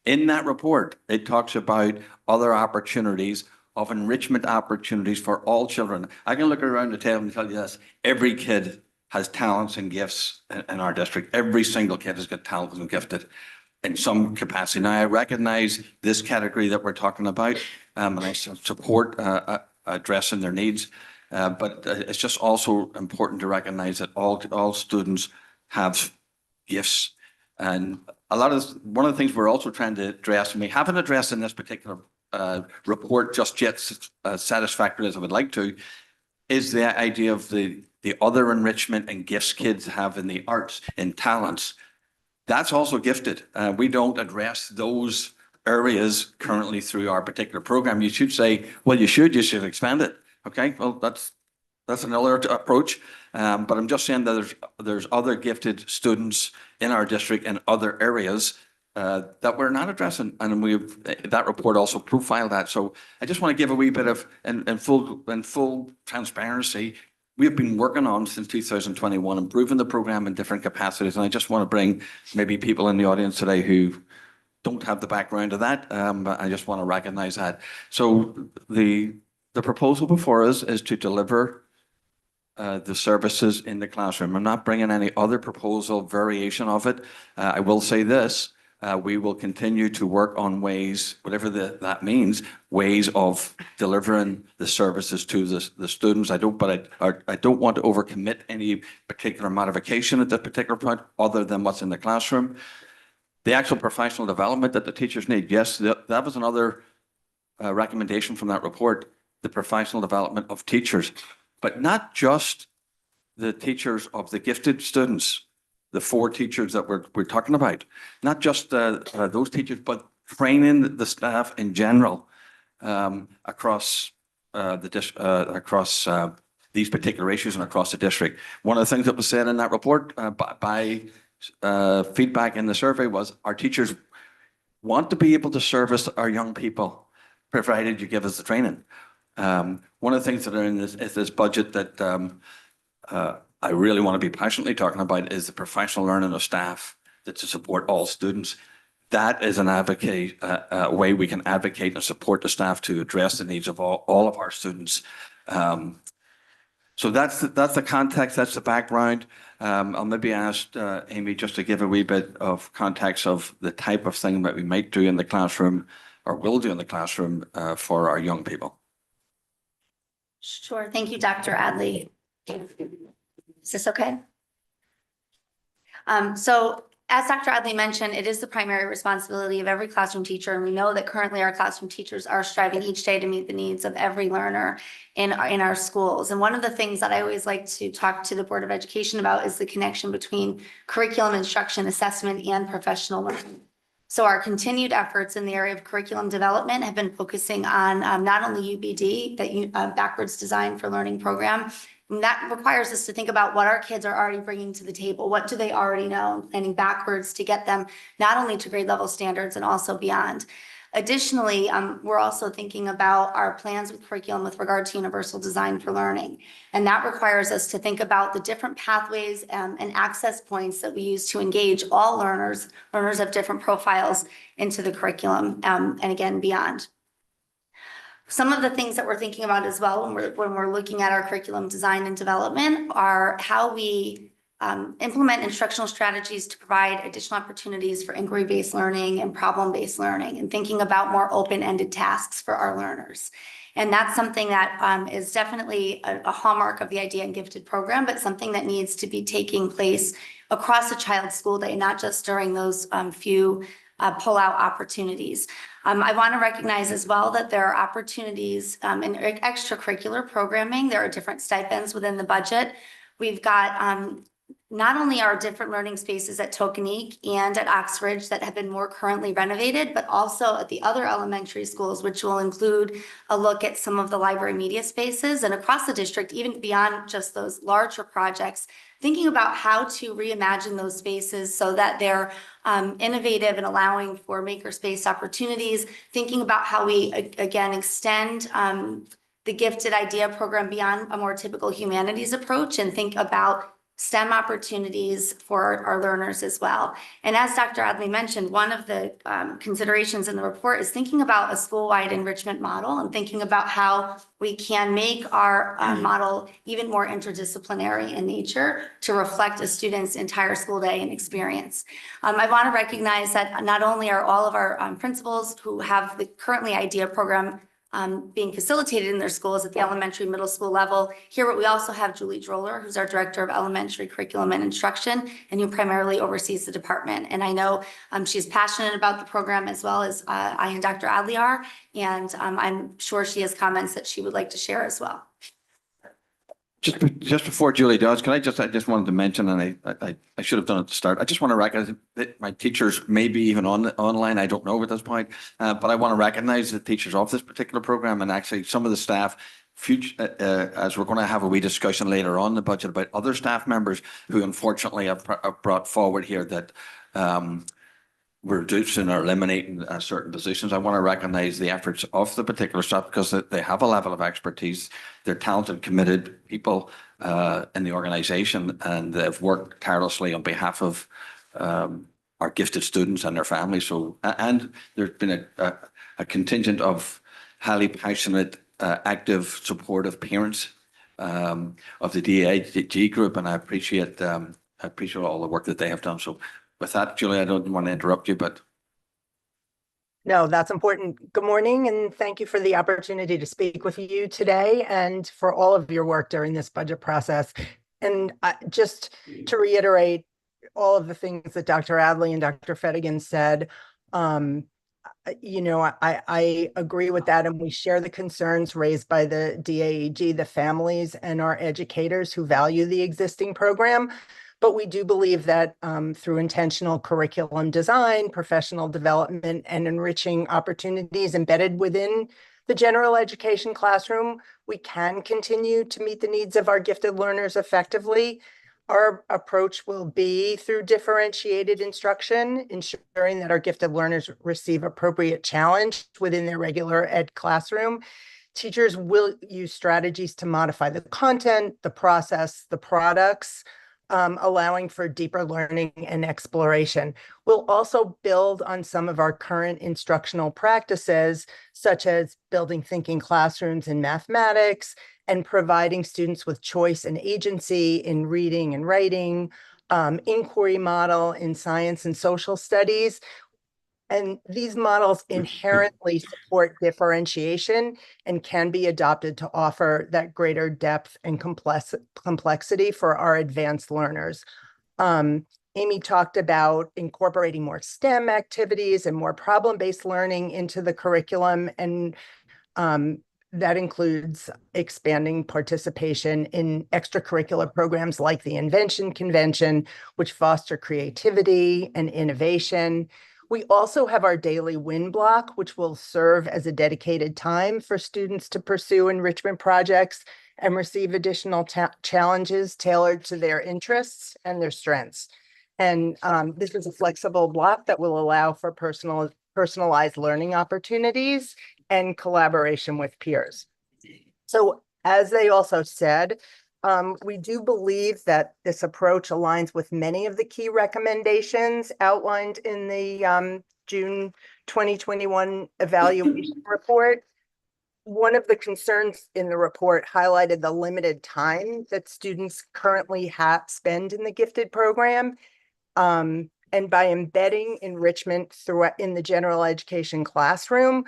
In that report, it talks about other opportunities of enrichment opportunities for all children. I can look around the table and tell you this: every kid has talents and gifts in our district. Every single kid has got talents and gifted in some capacity. Now, I recognize this category that we're talking about, and I support addressing their needs. But it's just also important to recognize that all students have gifts. And one of the things we're also trying to address, and we haven't addressed in this particular report just yet satisfactorily as I would like to, is the idea of the other enrichment and gifts kids have in the arts and talents. That's also gifted. We don't address those areas currently through our particular program. You should say, well, you should expand it. Okay, well, that's another approach. But I'm just saying that there's other gifted students in our district in other areas that we're not addressing, and that report also profiled that. So I just want to give a wee bit of, in full transparency, we have been working on since 2021, improving the program in different capacities. And I just want to bring maybe people in the audience today who don't have the background of that, but I just want to recognize that. So the proposal before us is to deliver the services in the classroom. I'm not bringing any other proposal variation of it. I will say this, we will continue to work on ways, whatever that means, ways of delivering the services to the students. I don't want to overcommit any particular modification at this particular point other than what's in the classroom. The actual professional development that the teachers need, yes, that was another recommendation from that report, the professional development of teachers, but not just the teachers of the gifted students, the 4 teachers that we're talking about, not just those teachers, but training the staff in general across these particular issues and across the district. One of the things that was said in that report by feedback in the survey was our teachers want to be able to service our young people, provided you give us the training. One of the things that are in this budget that I really want to be passionately talking about is the professional learning of staff to support all students. That is a way we can advocate and support the staff to address the needs of all of our students. So that's the context, that's the background. I'll maybe ask Amy just to give a wee bit of context of the type of thing that we might do in the classroom or will do in the classroom for our young people. Sure. Thank you, Dr. Adley. Is this okay? So as Dr. Adley mentioned, it is the primary responsibility of every classroom teacher. And we know that currently our classroom teachers are striving each day to meet the needs of every learner in our schools. And one of the things that I always like to talk to the Board of Education about is the connection between curriculum, instruction, assessment, and professional learning. So our continued efforts in the area of curriculum development have been focusing on not only UBD, that backwards design for learning program. And that requires us to think about what our kids are already bringing to the table. What do they already know? And planning backwards to get them not only to grade level standards and also beyond. Additionally, we're also thinking about our plans with curriculum with regard to universal design for learning. And that requires us to think about the different pathways and access points that we use to engage all learners of different profiles into the curriculum and again, beyond. Some of the things that we're thinking about as well when we're looking at our curriculum design and development are how we implement instructional strategies to provide additional opportunities for inquiry-based learning and problem-based learning and thinking about more open-ended tasks for our learners. And that's something that is definitely a hallmark of the Idea and Gifted program, but something that needs to be taking place across a child's school day, not just during those few pull-out opportunities. I want to recognize as well that there are opportunities in extracurricular programming. There are different stipends within the budget. We've got not only our different learning spaces at Tokenique and at Oxbridge that have been more currently renovated, but also at the other elementary schools, which will include a look at some of the library media spaces and across the district, even beyond just those larger projects, thinking about how to reimagine those spaces so that they're innovative and allowing for makerspace opportunities, thinking about how we, again, extend the Gifted Idea program beyond a more typical humanities approach and think about STEM opportunities for our learners as well. And as Dr. Adley mentioned, one of the considerations in the report is thinking about a school-wide enrichment model and thinking about how we can make our model even more interdisciplinary in nature to reflect a student's entire school day and experience. I want to recognize that not only are all of our principals who have the currently IDEA program being facilitated in their schools at the elementary, middle school level. Here, we also have Julie Droller, who's our Director of Elementary Curriculum and Instruction, and who primarily oversees the department. And I know she's passionate about the program as well as I and Dr. Adley are, and I'm sure she has comments that she would like to share as well. Just before Julie does, I just wanted to mention, and I should have done it at the start. I just want to recognize that my teachers may be even online. I don't know at this point, but I want to recognize the teachers of this particular program and actually some of the staff. As we're going to have a wee discussion later on the budget about other staff members who unfortunately have brought forward here that reducing or eliminating certain positions. I want to recognize the efforts of the particular staff because they have a level of expertise. They're talented, committed people in the organization, and they've worked tirelessly on behalf of our gifted students and their families. So, and there's been a contingent of highly passionate, active, supportive parents of the DAG group, and I appreciate all the work that they have done. So with that, Julie, I don't want to interrupt you, but no, that's important. Good morning, and thank you for the opportunity to speak with you today and for all of your work during this budget process. And just to reiterate all of the things that Dr. Adley and Dr. Fettigan said, you know, I agree with that, and we share the concerns raised by the DAEG, the families and our educators who value the existing program. But we do believe that through intentional curriculum design, professional development, and enriching opportunities embedded within the general education classroom, we can continue to meet the needs of our gifted learners effectively. Our approach will be through differentiated instruction, ensuring that our gifted learners receive appropriate challenge within their regular ed classroom. Teachers will use strategies to modify the content, the process, the products, allowing for deeper learning and exploration. We'll also build on some of our current instructional practices, such as building thinking classrooms in mathematics and providing students with choice and agency in reading and writing, inquiry model in science and social studies. And these models inherently support differentiation and can be adopted to offer that greater depth and complexity for our advanced learners. Amy talked about incorporating more STEM activities and more problem-based learning into the curriculum, and that includes expanding participation in extracurricular programs like the Invention Convention, which foster creativity and innovation. We also have our daily win block, which will serve as a dedicated time for students to pursue enrichment projects and receive additional challenges tailored to their interests and their strengths. And this is a flexible block that will allow for personalized learning opportunities and collaboration with peers. So as they also said, we do believe that this approach aligns with many of the key recommendations outlined in the June 2021 evaluation report. One of the concerns in the report highlighted the limited time that students currently spend in the gifted program. And by embedding enrichment in the general education classroom,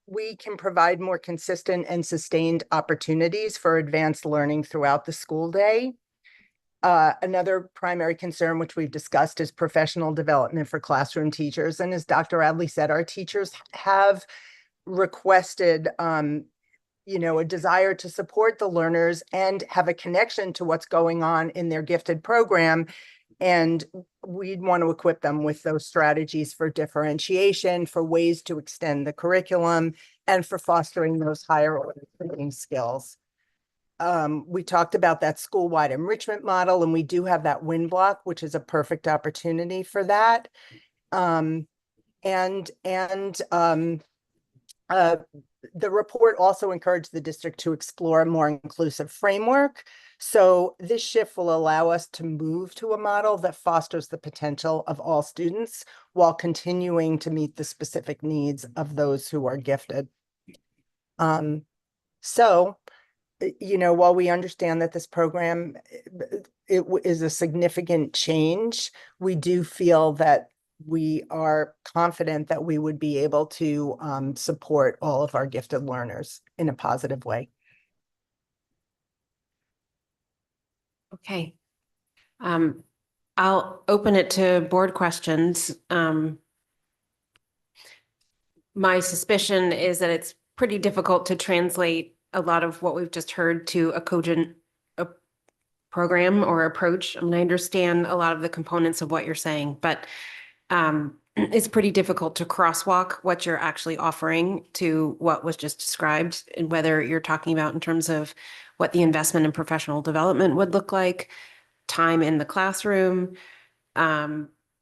we can provide more consistent and sustained opportunities for advanced learning throughout the school day. Another primary concern, which we've discussed, is professional development for classroom teachers. And as Dr. Adley said, our teachers have requested you know, a desire to support the learners and have a connection to what's going on in their gifted program. And we'd want to equip them with those strategies for differentiation, for ways to extend the curriculum, and for fostering those higher order thinking skills. We talked about that school-wide enrichment model, and we do have that win block, which is a perfect opportunity for that. The report also encouraged the district to explore a more inclusive framework. So this shift will allow us to move to a model that fosters the potential of all students while continuing to meet the specific needs of those who are gifted. So, you know, while we understand that this program is a significant change, we do feel that we are confident that we would be able to support all of our gifted learners in a positive way. Okay. I'll open it to board questions. My suspicion is that it's pretty difficult to translate a lot of what we've just heard to a cogent program or approach. I mean, I understand a lot of the components of what you're saying, but it's pretty difficult to crosswalk what you're actually offering to what was just described, and whether you're talking about in terms of what the investment in professional development would look like, time in the classroom,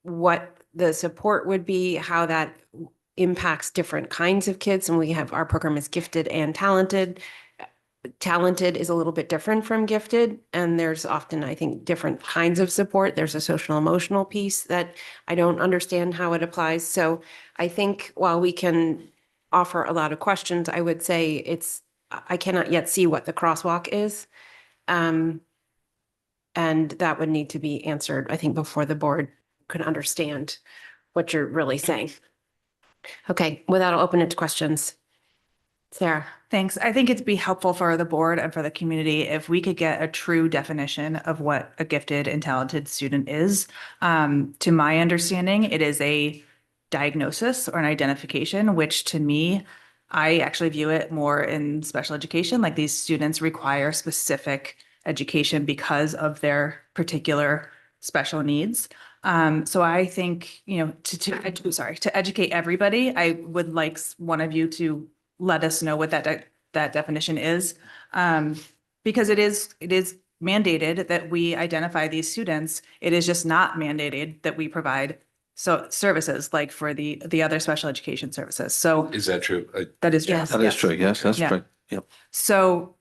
what the support would be, how that impacts different kinds of kids. And we have, our program is gifted and talented. Talented is a little bit different from gifted. And there's often, I think, different kinds of support. There's a social emotional piece that I don't understand how it applies. So I think while we can offer a lot of questions, I would say I cannot yet see what the crosswalk is. And that would need to be answered, I think, before the board can understand what you're really saying. Okay, with that, I'll open it to questions. Sarah. Thanks. I think it'd be helpful for the board and for the community if we could get a true definition of what a gifted and talented student is. To my understanding, it is a diagnosis or an identification, which to me, I actually view it more in special education, like these students require specific education because of their particular special needs. So I think, to educate everybody, I would like one of you to let us know what that definition is. Because it is mandated that we identify these students. It is just not mandated that we provide services like for the other special education services. So Is that true? that is true. Yes. That is true. Yes, that's Yeah. true. Yep. So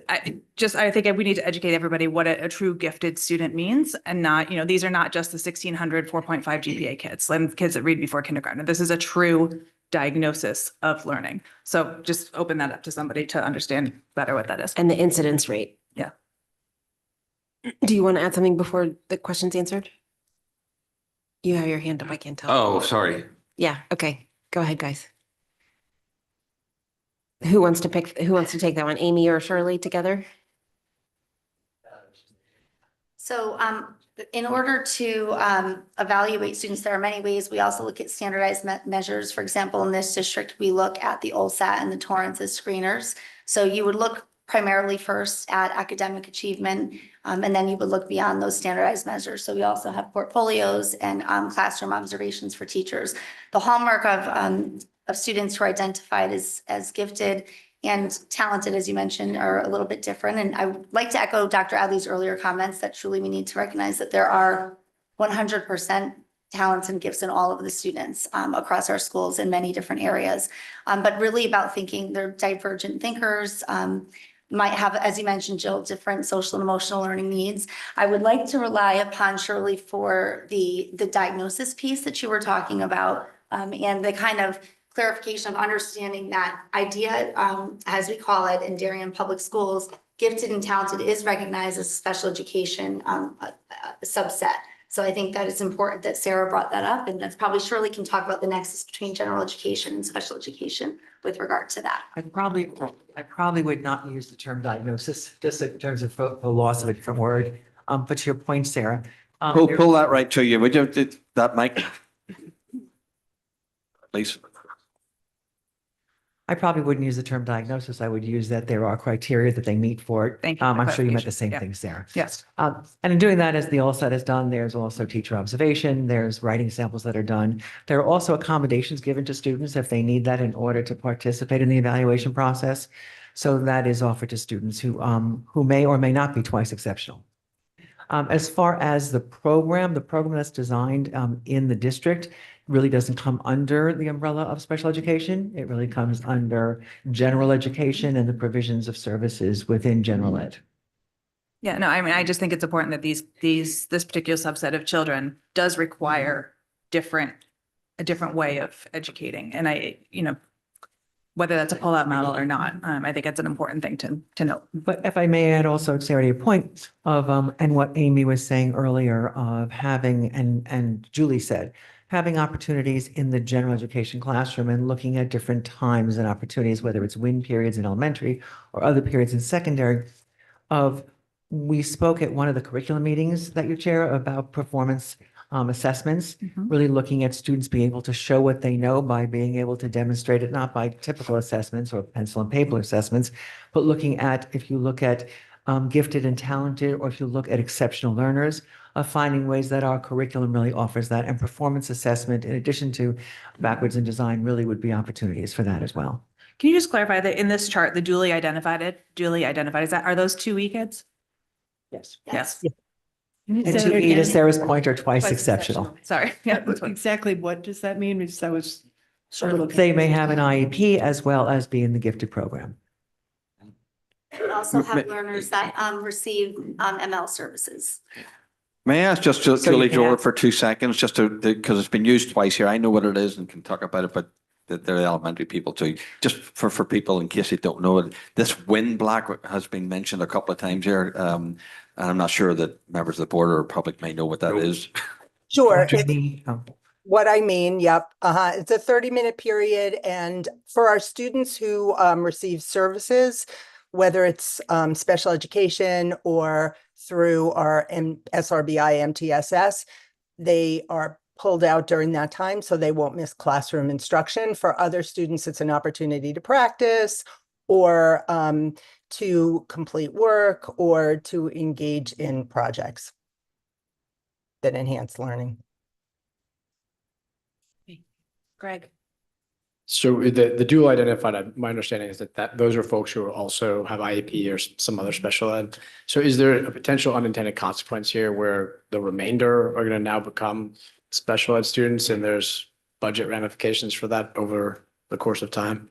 I think we need to educate everybody what a true gifted student means, and not, these are not just the 1,600 4.5 GPA kids, and kids that read before kindergarten. This is a true diagnosis of learning. So just open that up to somebody to understand better what that is. And the incidence rate. Yeah. Do you want to add something before the question's answered? You have your hand up. I can't tell. Oh, sorry. Yeah. Okay. Go ahead, guys. Who wants to take that one? Amy or Shirley together? So in order to evaluate students, there are many ways. We also look at standardized measures. For example, in this district, we look at the OLSAT and the Torrance as screeners. So you would look primarily first at academic achievement, and then you would look beyond those standardized measures. So we also have portfolios and classroom observations for teachers. The hallmark of students who are identified as gifted and talented, as you mentioned, are a little bit different. And I would like to echo Dr. Adley's earlier comments that truly we need to recognize that there are 100% talents and gifts in all of the students across our schools in many different areas. But really about thinking they're divergent thinkers, might have, as you mentioned, Jill, different social and emotional learning needs. I would like to rely upon Shirley for the diagnosis piece that you were talking about, and the kind of clarification of understanding that idea, as we call it in Darien Public Schools, gifted and talented is recognized as a special education subset. So I think that it's important that Sarah brought that up, and that's probably Shirley can talk about the nexus between general education and special education with regard to that. I probably would not use the term diagnosis, just in terms of the loss of a different word. But to your point, Sarah. Pull that right to you. Would you, that mic? Please. I probably wouldn't use the term diagnosis. I would use that there are criteria that they meet for it. Thank you for I'm sure you meant the same clarification. thing, Sarah. Yes. And in doing that, as the OLSAT has done, there's also teacher observation, there's writing samples that are done. There are also accommodations given to students if they need that in order to participate in the evaluation process. So that is offered to students who may or may not be twice exceptional. As far as the program that's designed in the district really doesn't come under the umbrella of special education. It really comes under general education and the provisions of services within general ed. Yeah, no, I mean, I just think it's important that this particular subset of children does require a different way of educating. And whether that's a pull-out model or not, I think it's an important thing to note. But if I may add also, Sarah, to your point of, and what Amy was saying earlier of having, and Julie said, having opportunities in the general education classroom and looking at different times and opportunities, whether it's WIN periods in elementary or other periods in secondary, we spoke at one of the curriculum meetings that you chair about performance assessments, really looking at students being able to show what they know by being able to demonstrate it, not by typical assessments or pencil and paper assessments, but looking at, if you look at gifted and talented, or if you look at exceptional learners, of finding ways that our curriculum really offers that, and performance assessment, in addition to backwards in design, really would be opportunities for that as well. Can you just clarify that in this chart, the duly identified, are those 2E kids? Yes. Yes. And Say to it E to again. Sarah's point, are twice Twice exceptional. Sorry. Yeah. Exactly what does that mean? Because that was a little. They may have an IEP as well as be in the gifted program. We also have learners that receive ML services. May I ask just So you Julie can Jordan ask- for 2 seconds, just to, because it's been used twice here. I know what it is and can talk about it, but they're elementary people too. Just for people in case they don't know it, this wind block has been mentioned a couple of times here. And I'm not sure that members of the board or public may know what that is. Sure. What do you mean? Oh. What I mean, yep. It's a 30-minute period. And for our students who receive services, whether it's special education or through our SRBI MTSS, they are pulled out during that time, so they won't miss classroom instruction. For other students, it's an opportunity to practice or to complete work or to engage in projects that enhance learning. Greg. So the dual identified, my understanding is that those are folks who also have IEP or some other special ed. So is there a potential unintended consequence here where the remainder are going to now become special ed students and there's budget ramifications for that over the course of time?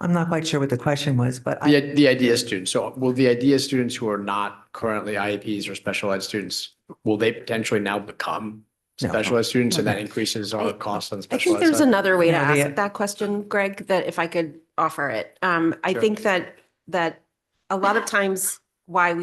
I'm not quite sure what the question was, but The IDEA students. So will the IDEA students who are not currently IEPs or special ed students, will they potentially now become No. special ed students and that increases our cost on the I special think ed there's side? another way to No, ask that question, Greg, that if I could offer it. I Sure. think that a lot of times why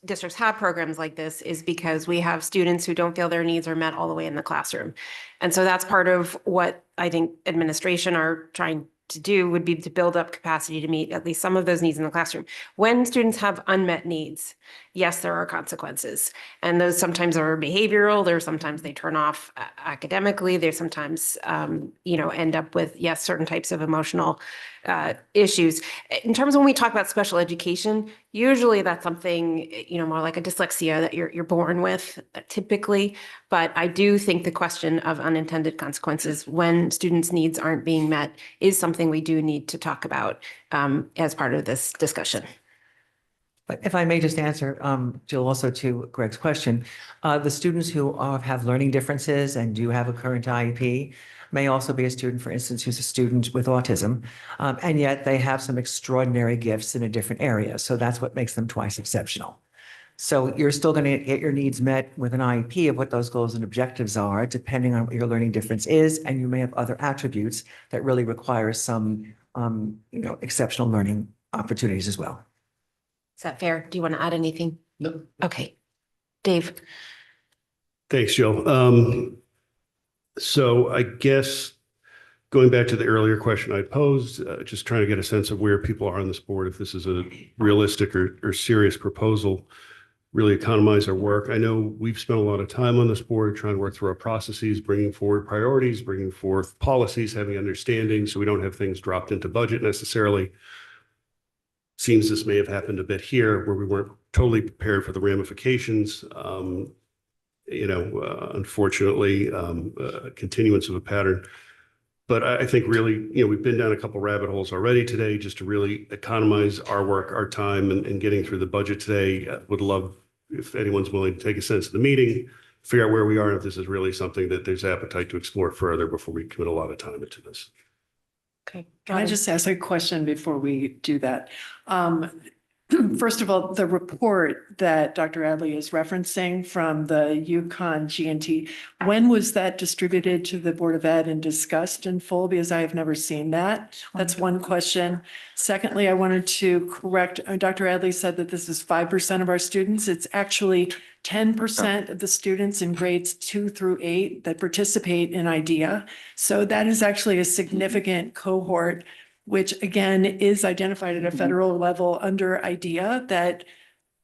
districts have programs like this is because we have students who don't feel their needs are met all the way in the classroom. And so that's part of what I think administration are trying to do would be to build up capacity to meet at least some of those needs in the classroom. When students have unmet needs, yes, there are consequences. And those sometimes are behavioral, there's sometimes they turn off academically, they sometimes, end up with, yes, certain types of emotional issues. In terms of when we talk about special education, usually that's something, more like a dyslexia that you're born with typically. But I do think the question of unintended consequences when students' needs aren't being met is something we do need to talk about as part of this discussion. But if I may just answer, Jill, also to Greg's question, the students who have learning differences and do have a current IEP may also be a student, for instance, who's a student with autism, and yet they have some extraordinary gifts in a different area. So that's what makes them twice exceptional. So you're still going to get your needs met with an IEP of what those goals and objectives are, depending on what your learning difference is, and you may have other attributes that really require some, exceptional learning opportunities as well. Is that fair? Do you want to add anything? No. Okay. Dave. Thanks, Jill. So I guess going back to the earlier question I posed, just trying to get a sense of where people are on this board, if this is a realistic or serious proposal, really economize our work. I know we've spent a lot of time on this board trying to work through our processes, bringing forward priorities, bringing forth policies, having understanding, so we don't have things dropped into budget necessarily. Seems this may have happened a bit here where we weren't totally prepared for the ramifications. Unfortunately, a continuance of a pattern. But I think really, we've been down a couple rabbit holes already today just to really economize our work, our time, and getting through the budget today. Would love if anyone's willing to take a sense of the meeting, figure out where we are, and if this is really something that there's appetite to explore further before we commit a lot of time into this. Okay. Can I just ask a question before we do that? First of all, the report that Dr. Adley is referencing from the UConn GNT, when was that distributed to the Board of Ed and discussed in full? Because I have never seen that. That's one question. Secondly, I wanted to correct, Dr. Adley said that this is 5% of our students. It's actually 10% of the students in grades 2 through 8 that participate in IDEA. So that is actually a significant cohort, which again is identified at a federal level under IDEA, that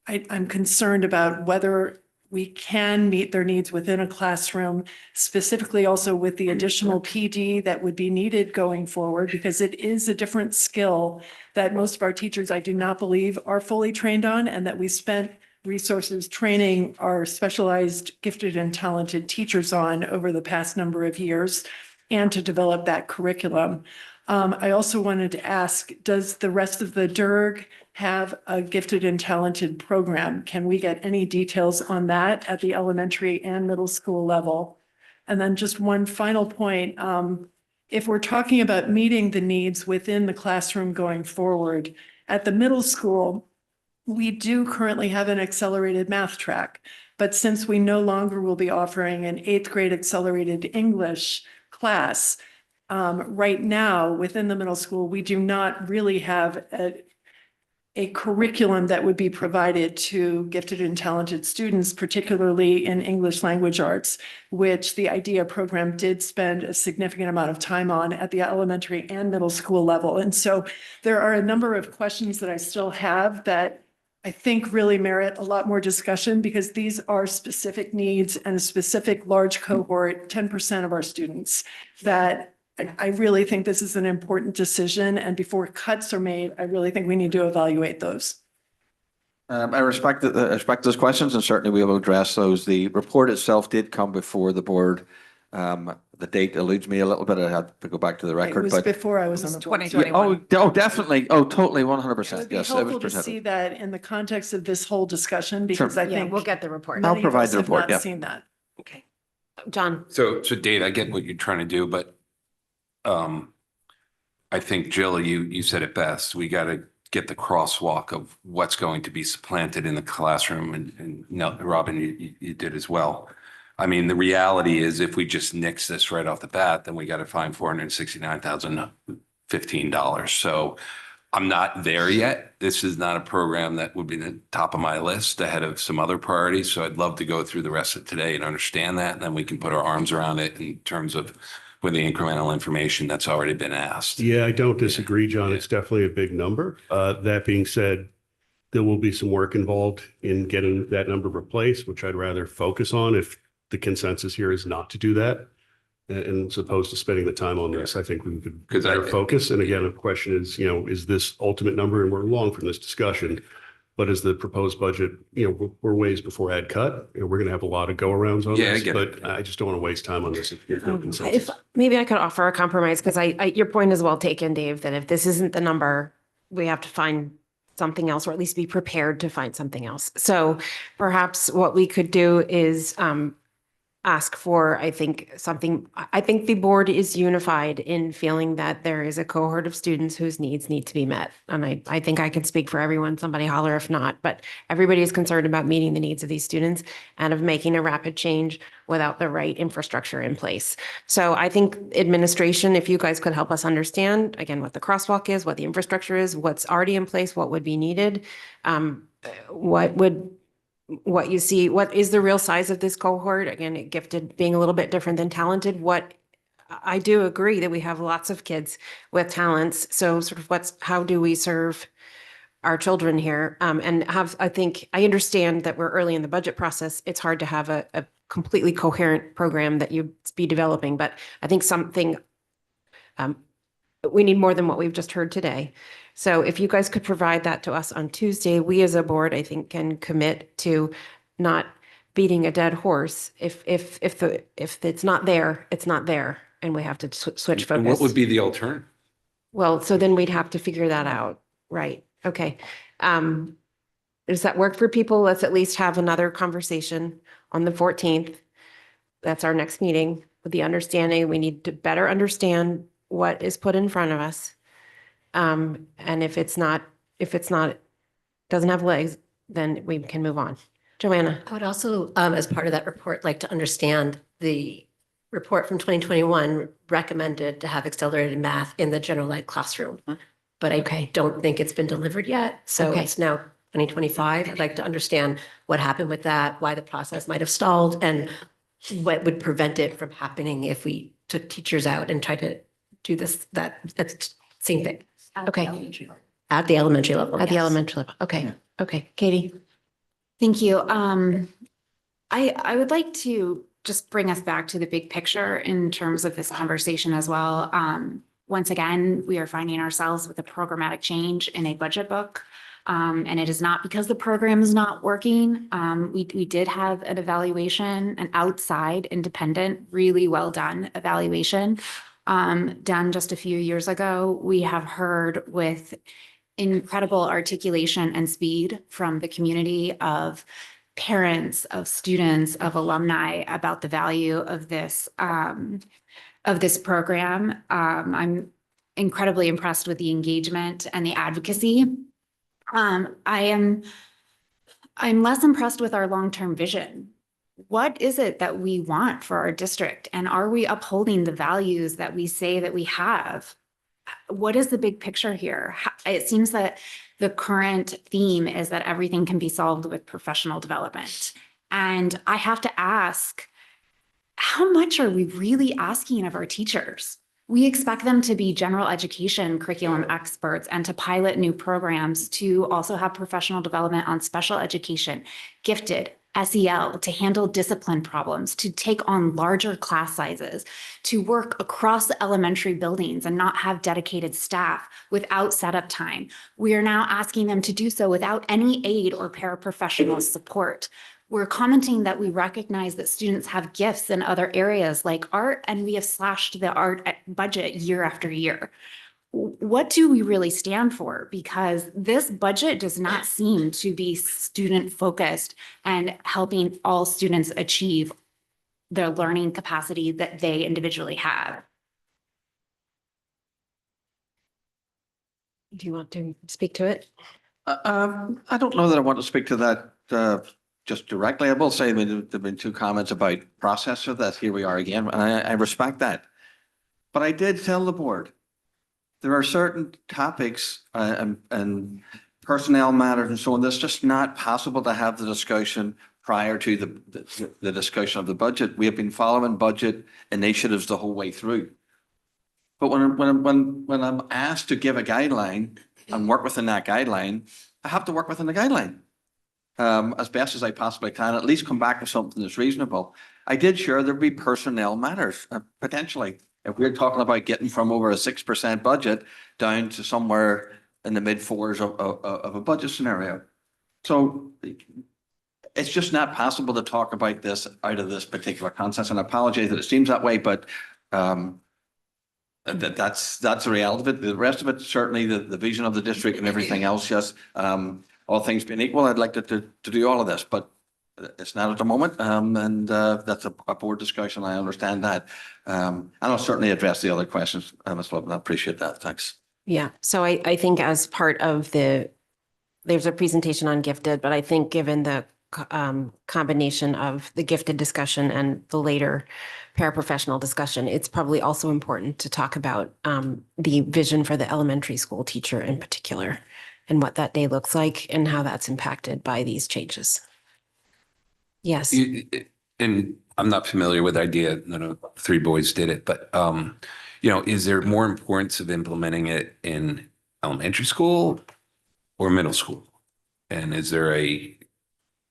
I'm concerned about whether we can meet their needs within a classroom, specifically also with the additional PD that would be needed going forward, because it is a different skill that most of our teachers, I do not believe, are fully trained on, and that we spent resources training our specialized, gifted, and talented teachers on over the past number of years, and to develop that curriculum. I also wanted to ask, does the rest of the DIRG have a gifted and talented program? Can we get any details on that at the elementary and middle school level? And then just one final point, if we're talking about meeting the needs within the classroom going forward, at the middle school, we do currently have an accelerated math track, but since we no longer will be offering an 8th grade accelerated English class, right now within the middle school, we do not really have a curriculum that would be provided to gifted and talented students, particularly in English language arts, which the IDEA program did spend a significant amount of time on at the elementary and middle school level. And so there are a number of questions that I still have that I think really merit a lot more discussion, because these are specific needs and a specific large cohort, 10% of our students, that I really think this is an important decision. And before cuts are made, I really think we need to evaluate those. I respect those questions, and certainly we will address those. The report itself did come before the board. The date eludes me a little bit. I had to go back to the It record, was but before I was on the board. 2021. oh, definitely. Oh, totally. 100%. It would be Yes, it was helpful to presented. see that in the context of this whole discussion, because I Yeah, think we'll get the report. I'll many of provide us the have report, not yeah. seen that. Okay. John? So Dave, I get what you're trying to do, but I think Jill, you said it best. We got to get the crosswalk of what's going to be supplanted in the classroom, and Robin, you did as well. I mean, the reality is if we just nix this right off the bat, then we got to find $469,015. So I'm not there yet. This is not a program that would be the top of my list ahead of some other priorities. So I'd love to go through the rest of today and understand that. And then we can put our arms around it in terms of with the incremental information that's already been asked. Yeah, I don't disagree, John. It's definitely a big number. That being said, there will be some work involved in getting that number replaced, which I'd rather focus on if the consensus here is not to do that. And as opposed to spending the time on this, I think we could better focus. And again, the question is, is this ultimate number, and we're long from this discussion, but is the proposed budget, we're ways before add cut. We're going to have a lot of go arounds on Yeah, I this, get it. but I just don't want to waste time on this if there's no consensus. If maybe I could offer a compromise, because your point is well taken, Dave, that if this isn't the number, we have to find something else, or at least be prepared to find something else. So perhaps what we could do is ask for, I think the board is unified in feeling that there is a cohort of students whose needs need to be met. And I think I can speak for everyone, somebody holler if not, but everybody is concerned about meeting the needs of these students and of making a rapid change without the right infrastructure in place. So I think administration, if you guys could help us understand, again, what the crosswalk is, what the infrastructure is, what's already in place, what would be needed, what you see, what is the real size of this cohort? Again, gifted being a little bit different than talented. What I do agree that we have lots of kids with talents. So sort of how do we serve our children here? I think I understand that we're early in the budget process. It's hard to have a completely coherent program that you'd be developing, but I think we need more than what we've just heard today. So if you guys could provide that to us on Tuesday, we as a board, I think, can commit to not beating a dead horse. If it's not there, it's not there, and we have to switch focus. And what would be the alternative? Well, so then we'd have to figure that out, right? Okay. Does that work for people? Let's at least have another conversation on the 14th. That's our next meeting, with the understanding we need to better understand what is put in front of us. And if it's not, doesn't have legs, then we can move on. Joanna. I would also, as part of that report, like to understand the report from 2021 recommended to have accelerated math in the general ed classroom. But I don't think it's been delivered yet. So Okay. it's now 2025. I'd like to understand what happened with that, why the process might have stalled, and what would prevent it from happening if we took teachers out and tried to do that same thing. Okay. At the elementary level. At the yes. elementary level. Okay. Okay. Katie. Thank you. I would like to just bring us back to the big picture in terms of this conversation as well. Once again, we are finding ourselves with a programmatic change in a budget book. And it is not because the program is not working. We did have an evaluation, an outside, independent, really well done evaluation done just a few years ago. We have heard with incredible articulation and speed from the community of parents, of students, of alumni about the value of this program. I'm incredibly impressed with the engagement and the advocacy. I'm less impressed with our long-term vision. What is it that we want for our district? And are we upholding the values that we say that we have? What is the big picture here? It seems that the current theme is that everything can be solved with professional development. And I have to ask, how much are we really asking of our teachers? We expect them to be general education curriculum experts and to pilot new programs, to also have professional development on special education, gifted, SEL, to handle discipline problems, to take on larger class sizes, to work across the elementary buildings and not have dedicated staff without setup time. We are now asking them to do so without any aid or paraprofessional support. We're commenting that we recognize that students have gifts in other areas like art, and we have slashed the art budget year after year. What do we really stand for? Because this budget does not seem to be student focused and helping all students achieve their learning capacity that they individually have. Do you want to speak to it? I don't know that I want to speak to that just directly. I will say there've been two comments about process of that. Here we are again, and I respect that. But I did tell the board, there are certain topics and personnel matters and so on, that's just not possible to have the discussion prior to the discussion of the budget. We have been following budget initiatives the whole way through. But when I'm asked to give a guideline and work within that guideline, I have to work within the guideline as best as I possibly can, at least come back with something that's reasonable. I did share there'd be personnel matters, potentially. If we're talking about getting from over a 6% budget down to somewhere in the mid-4s of a budget scenario. So it's just not possible to talk about this out of this particular context, and I apologize that it seems that way, but that's the reality of it. The rest of it, certainly the vision of the district and everything else, yes, all things being equal, I'd like to do all of this, but it's not at the moment. And that's a board discussion. I understand that. And I'll certainly address the other questions as well. I appreciate that. Thanks. Yeah, so I think as part of there's a presentation on gifted, but I think given the combination of the gifted discussion and the later paraprofessional discussion, it's probably also important to talk about the vision for the elementary school teacher in particular, and what that day looks like and how that's impacted by these changes. Yes. And I'm not familiar with the idea, three boys did it, but, is there more importance of implementing it in elementary school or middle school? And is there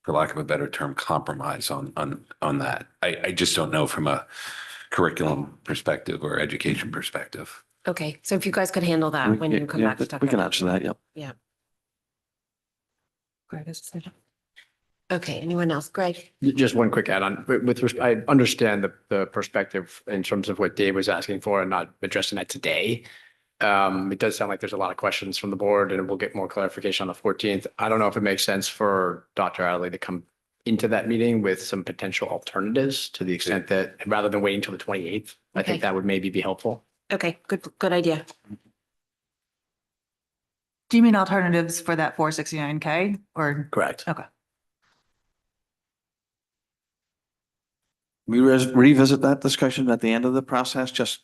for lack of a better term, compromise on that? I just don't know from a curriculum perspective or education perspective. Okay, so if you guys could handle that when you come back to talk. We can answer that, yep. Yeah. Okay, anyone else? Greg? Just one quick add-on. I understand the perspective in terms of what Dave was asking for and not addressing that today. It does sound like there's a lot of questions from the board, and we'll get more clarification on the 14th. I don't know if it makes sense for Dr. Adley to come into that meeting with some potential alternatives, to the extent that rather than waiting until the 28th, I think that would maybe be helpful. Okay, good idea. Do you mean alternatives for that 469K or? Correct. Okay. We revisit that discussion at the end of the process. Just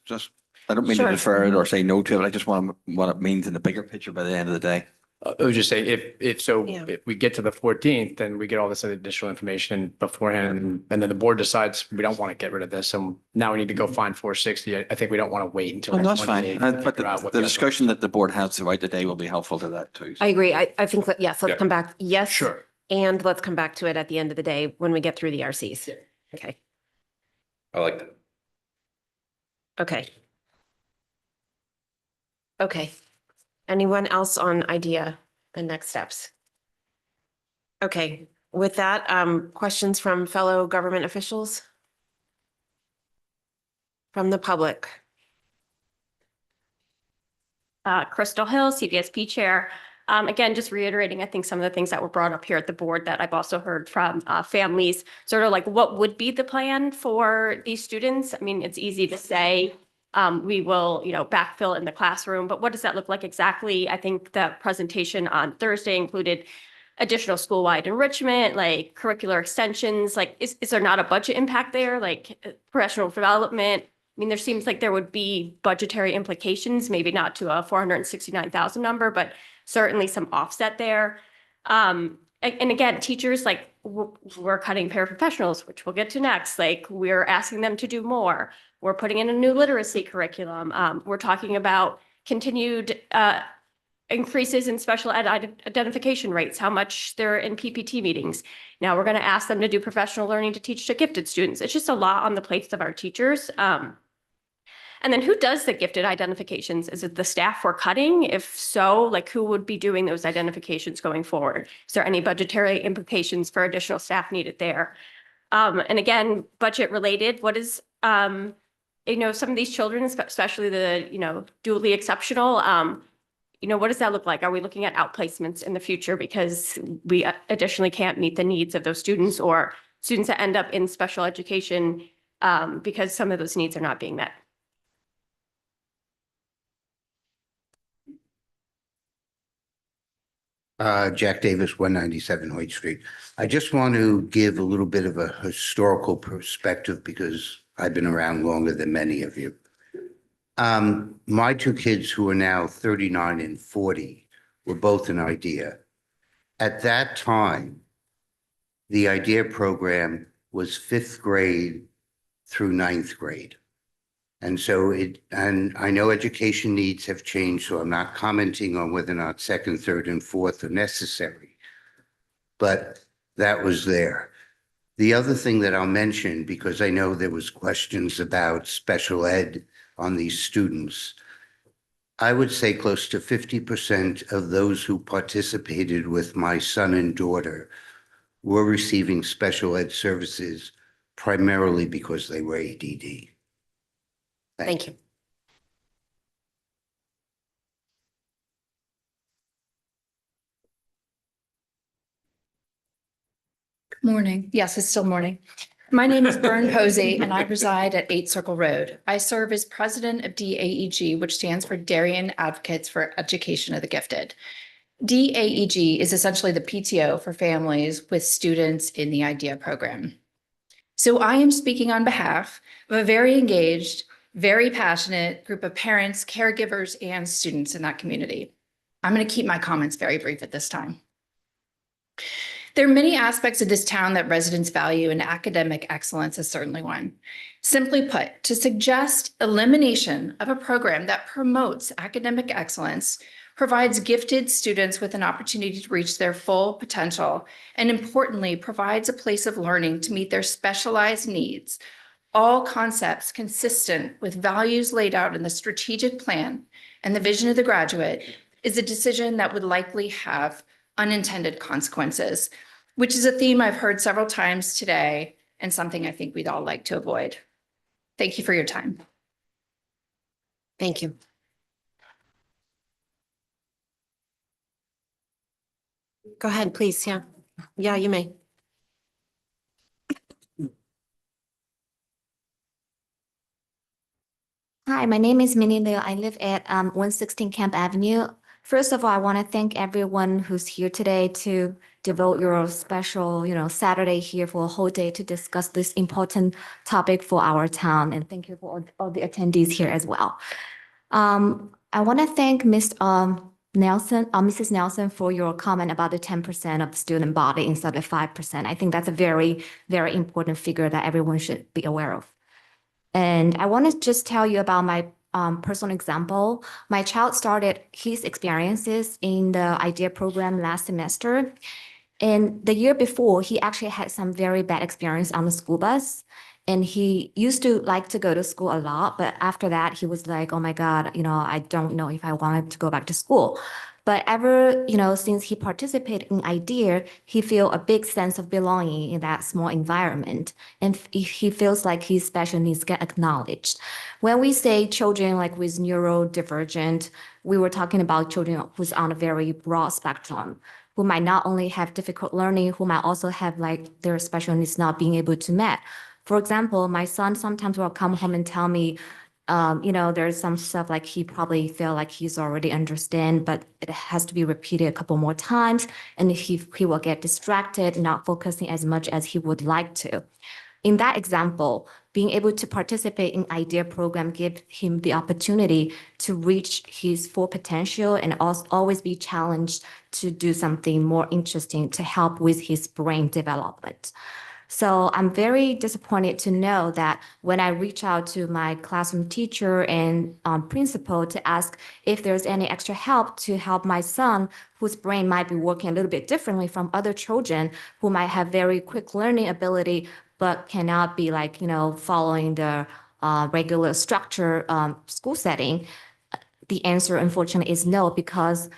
I don't mean to defer it or say no to it. I just want what it means in the bigger picture by the end of the day. I was just saying, if we get to the 14th, then we get all this additional information beforehand, and then the board decides we don't want to get rid of this, and now we need to go find 460. I think we don't want to wait until. That's fine. But the discussion that the board has throughout the day will be helpful to that too. I agree. I think that, yes, let's come back. Yes. Sure. And let's come back to it at the end of the day when we get through the RCs. Okay. I like that. Okay. Okay. Anyone else on idea and next steps? Okay, with that, questions from fellow government officials? From the public? Crystal Hill, CVSP Chair. Again, just reiterating, I think some of the things that were brought up here at the board that I've also heard from families, sort of like what would be the plan for these students? I mean, it's easy to say we will, backfill in the classroom, but what does that look like exactly? I think the presentation on Thursday included additional school-wide enrichment, like curricular extensions, like is there not a budget impact there, like professional development? I mean, there seems like there would be budgetary implications, maybe not to a 469,000 number, but certainly some offset there. And again, teachers, like we're cutting paraprofessionals, which we'll get to next. Like we're asking them to do more. We're putting in a new literacy curriculum. We're talking about continued increases in special ed identification rates, how much they're in PPT meetings. Now we're going to ask them to do professional learning to teach to gifted students. It's just a lot on the plates of our teachers. And then who does the gifted identifications? Is it the staff we're cutting? If so, like who would be doing those identifications going forward? Is there any budgetary implications for additional staff needed there? And again, budget related, what is, some of these children, especially the, dually exceptional, what does that look like? Are we looking at outplacements in the future because we additionally can't meet the needs of those students or students that end up in special education because some of those needs are not being met? Jack Davis, 197 Hoyt Street. I just want to give a little bit of a historical perspective because I've been around longer than many of you. My two kids who are now 39 and 40 were both an IDEA. At that time, the IDEA program was 5th grade through 9th grade. And so and I know education needs have changed, so I'm not commenting on whether or not 2nd, 3rd, and 4th are necessary, but that was there. The other thing that I'll mention, because I know there was questions about special ed on these students, I would say close to 50% of those who participated with my son and daughter were receiving special ed services primarily because they were ADD. Thank you. Morning. Yes, it's still morning. My name is Bern Posey and I reside at 8 Circle Road. I serve as president of DAEG, which stands for Darien Advocates for Education of the Gifted. DAEG is essentially the PTO for families with students in the IDEA program. So I am speaking on behalf of a very engaged, very passionate group of parents, caregivers, and students in that community. I'm going to keep my comments very brief at this time. There are many aspects of this town that residents value, and academic excellence is certainly one. Simply put, to suggest elimination of a program that promotes academic excellence, provides gifted students with an opportunity to reach their full potential, and importantly, provides a place of learning to meet their specialized needs, all concepts consistent with values laid out in the strategic plan and the vision of the graduate, is a decision that would likely have unintended consequences, which is a theme I've heard several times today and something I think we'd all like to avoid. Thank you for your time. Thank you. Go ahead, please. Yeah. Yeah, you may. Hi, my name is Minnie Liu. I live at 116 Camp Avenue. First of all, I want to thank everyone who's here today to devote your special, Saturday here for a whole day to discuss this important topic for our town. And thank you for all the attendees here as well. I want to thank Mrs. Nelson for your comment about the 10% of the student body instead of 5%. I think that's a very, very important figure that everyone should be aware of. And I want to just tell you about my personal example. My child started his experiences in the IDEA program last semester. And the year before, he actually had some very bad experience on the school bus. And he used to like to go to school a lot. But after that, he was like, oh my God, I don't know if I wanted to go back to school. But since he participated in IDEA, he feel a big sense of belonging in that small environment. And he feels like his special needs get acknowledged. When we say children like with neurodivergent, we were talking about children who's on a very broad spectrum, who might not only have difficult learning, who might also have like their special needs not being able to met. For example, my son sometimes will come home and tell me, there's some stuff like he probably feel like he's already understand, but it has to be repeated a couple more times, and he will get distracted, not focusing as much as he would like to. In that example, being able to participate in IDEA program give him the opportunity to reach his full potential and also always be challenged to do something more interesting to help with his brain development. So I'm very disappointed to know that when I reach out to my classroom teacher and principal to ask if there's any extra help to help my son, whose brain might be working a little bit differently from other children who might have very quick learning ability, but cannot be following the regular structure school setting, the answer unfortunately is no, because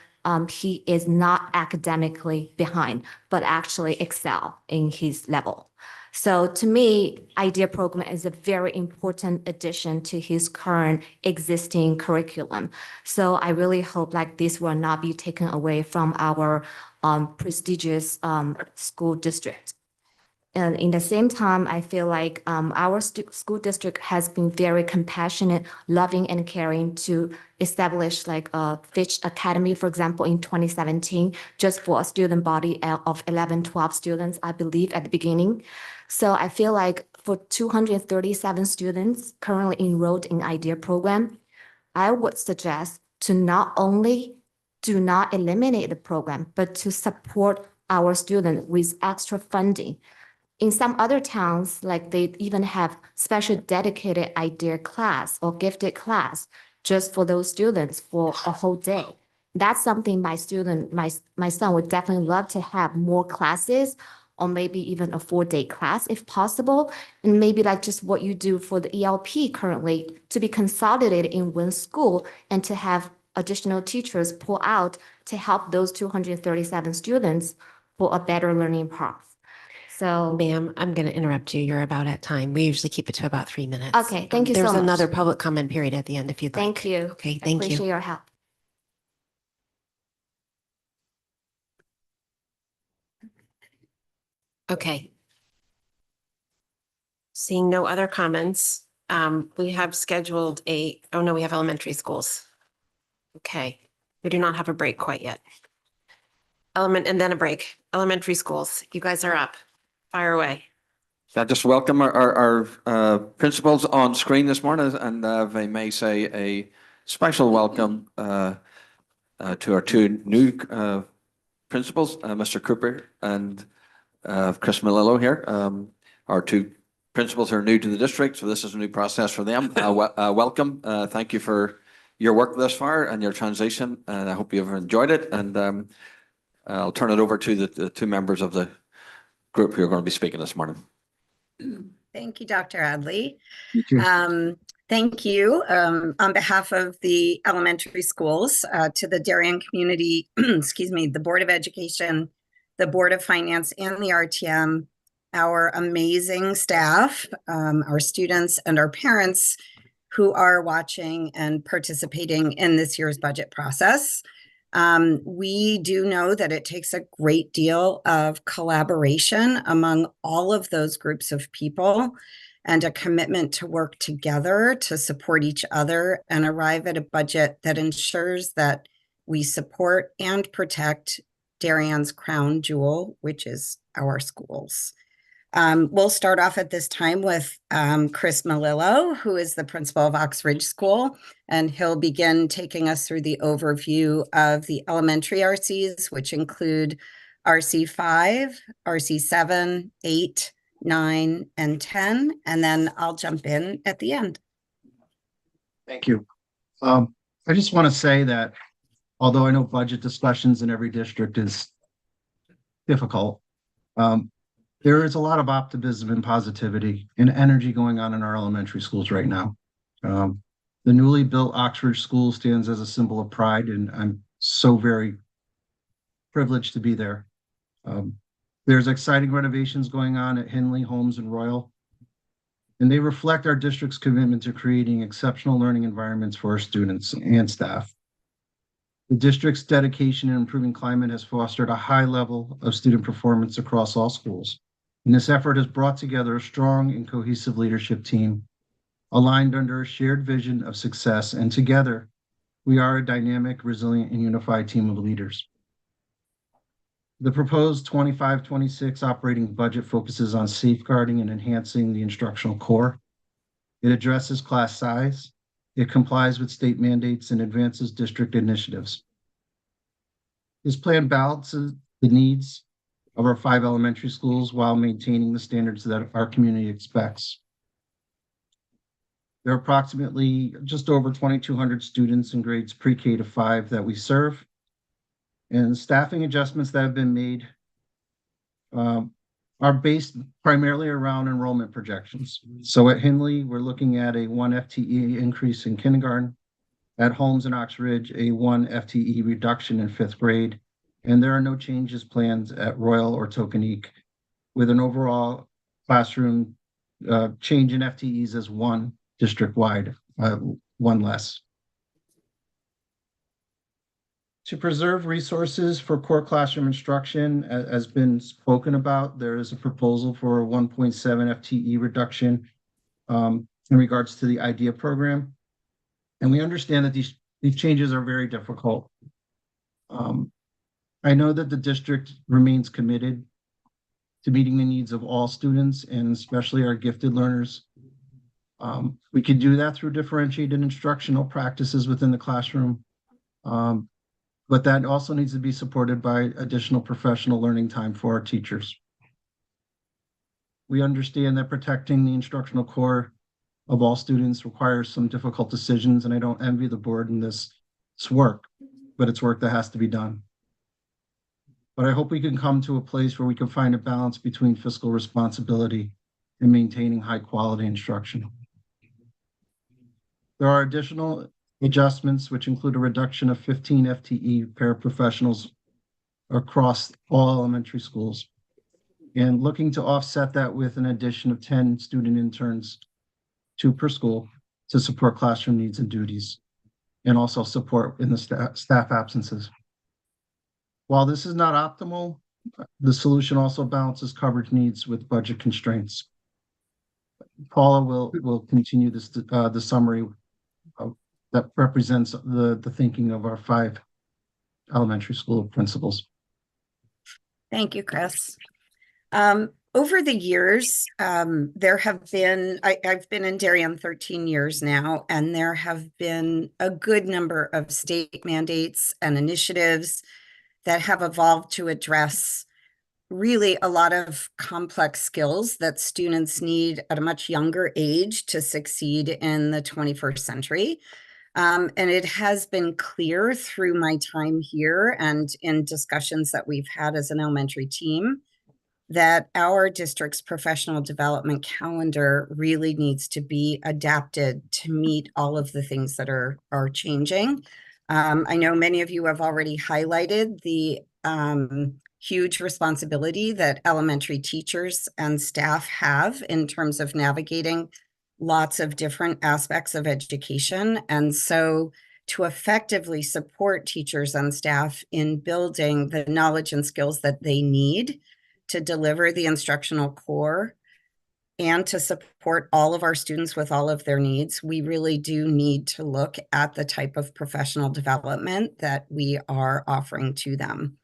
he is not academically behind, but actually excel in his level. So to me, IDEA program is a very important addition to his current existing curriculum. So I really hope like this will not be taken away from our prestigious school district. And in the same time, I feel like our school district has been very compassionate, loving, and caring to establish like a Fitch Academy, for example, in 2017, just for a student body of 11, 12 students, I believe, at the beginning. So I feel like for 237 students currently enrolled in IDEA program, I would suggest to not only do not eliminate the program, but to support our students with extra funding. In some other towns, like they even have special dedicated IDEA class or gifted class just for those students for a whole day. That's something my son would definitely love to have more classes, or maybe even a 4-day class if possible. And maybe like just what you do for the ELP currently to be consolidated in one school and to have additional teachers pull out to help those 237 students for a better learning path. So, Ma'am, I'm going to interrupt you. You're about at time. We usually keep it to about 3 minutes. Okay, thank you so There's much. another public comment period at the end if you'd like. Thank you. Okay, I thank appreciate you. your help. Okay. Seeing no other comments, we have scheduled we have elementary schools. Okay, we do not have a break quite yet. And then a break. Elementary schools, you guys are up. Fire away. I just welcome our principals on screen this morning, and if I may say a special welcome to our two new principals, Mr. Cooper and Chris Malillo here. Our two principals are new to the district, so this is a new process for them. Welcome. Thank you for your work thus far and your transition, and I hope you've enjoyed it. And I'll turn it over to the two members of the group who are going to be speaking this morning. Thank you, Dr. Adley. Thank you on behalf of the elementary schools to the Darien community, excuse me, the Board of Education, the Board of Finance, and the RTM, our amazing staff, our students, and our parents who are watching and participating in this year's budget process. We do know that it takes a great deal of collaboration among all of those groups of people and a commitment to work together to support each other and arrive at a budget that ensures that we support and protect Darien's crown jewel, which is our schools. We'll start off at this time with Chris Malillo, who is the principal of Oxridge School, and he'll begin taking us through the overview of the elementary RCs, which include RC 5, RC 7, 8, 9, and 10, and then I'll jump in at the end. Thank you. I just want to say that although I know budget discussions in every district is difficult, there is a lot of optimism and positivity and energy going on in our elementary schools right now. The newly built Oxford School stands as a symbol of pride, and I'm so very privileged to be there. There's exciting renovations going on at Henley, Holmes, and Royal, and they reflect our district's commitment to creating exceptional learning environments for our students and staff. The district's dedication in improving climate has fostered a high level of student performance across all schools. And this effort has brought together a strong and cohesive leadership team aligned under a shared vision of success. And together, we are a dynamic, resilient, and unified team of leaders. The proposed 25-26 operating budget focuses on safeguarding and enhancing the instructional core. It addresses class size. It complies with state mandates and advances district initiatives. This plan balances the needs of our 5 elementary schools while maintaining the standards that our community expects. There are approximately just over 2,200 students in grades pre-K to 5 that we serve. And staffing adjustments that have been made are based primarily around enrollment projections. So at Henley, we're looking at a 1 FTE increase in kindergarten. At Holmes and Ox Ridge, a 1 FTE reduction in 5th grade. And there are no changes planned at Royal or Tokenique, with an overall classroom change in FTEs as 1 district-wide, 1 less. To preserve resources for core classroom instruction, as been spoken about, there is a proposal for a 1.7 FTE reduction in regards to the IDEA program. And we understand that these changes are very difficult. I know that the district remains committed to meeting the needs of all students and especially our gifted learners. We could do that through differentiated instructional practices within the classroom. But that also needs to be supported by additional professional learning time for our teachers. We understand that protecting the instructional core of all students requires some difficult decisions, and I don't envy the board in this work, but it's work that has to be done. But I hope we can come to a place where we can find a balance between fiscal responsibility and maintaining high quality instruction. There are additional adjustments, which include a reduction of 15 FTE paraprofessionals across all elementary schools, and looking to offset that with an addition of 10 student interns, 2 per school, to support classroom needs and duties, and also support in the staff absences. While this is not optimal, the solution also balances coverage needs with budget constraints. Paula will continue this the summary that represents the thinking of our 5 elementary school principals. Thank you, Chris. Over the years, there have been, I've been in Darien 13 years now, and there have been a good number of state mandates and initiatives that have evolved to address really a lot of complex skills that students need at a much younger age to succeed in the 21st century. And it has been clear through my time here and in discussions that we've had as an elementary team that our district's professional development calendar really needs to be adapted to meet all of the things that are changing. I know many of you have already highlighted the huge responsibility that elementary teachers and staff have in terms of navigating lots of different aspects of education. And so to effectively support teachers and staff in building the knowledge and skills that they need to deliver the instructional core and to support all of our students with all of their needs, we really do need to look at the type of professional development that we are offering to them.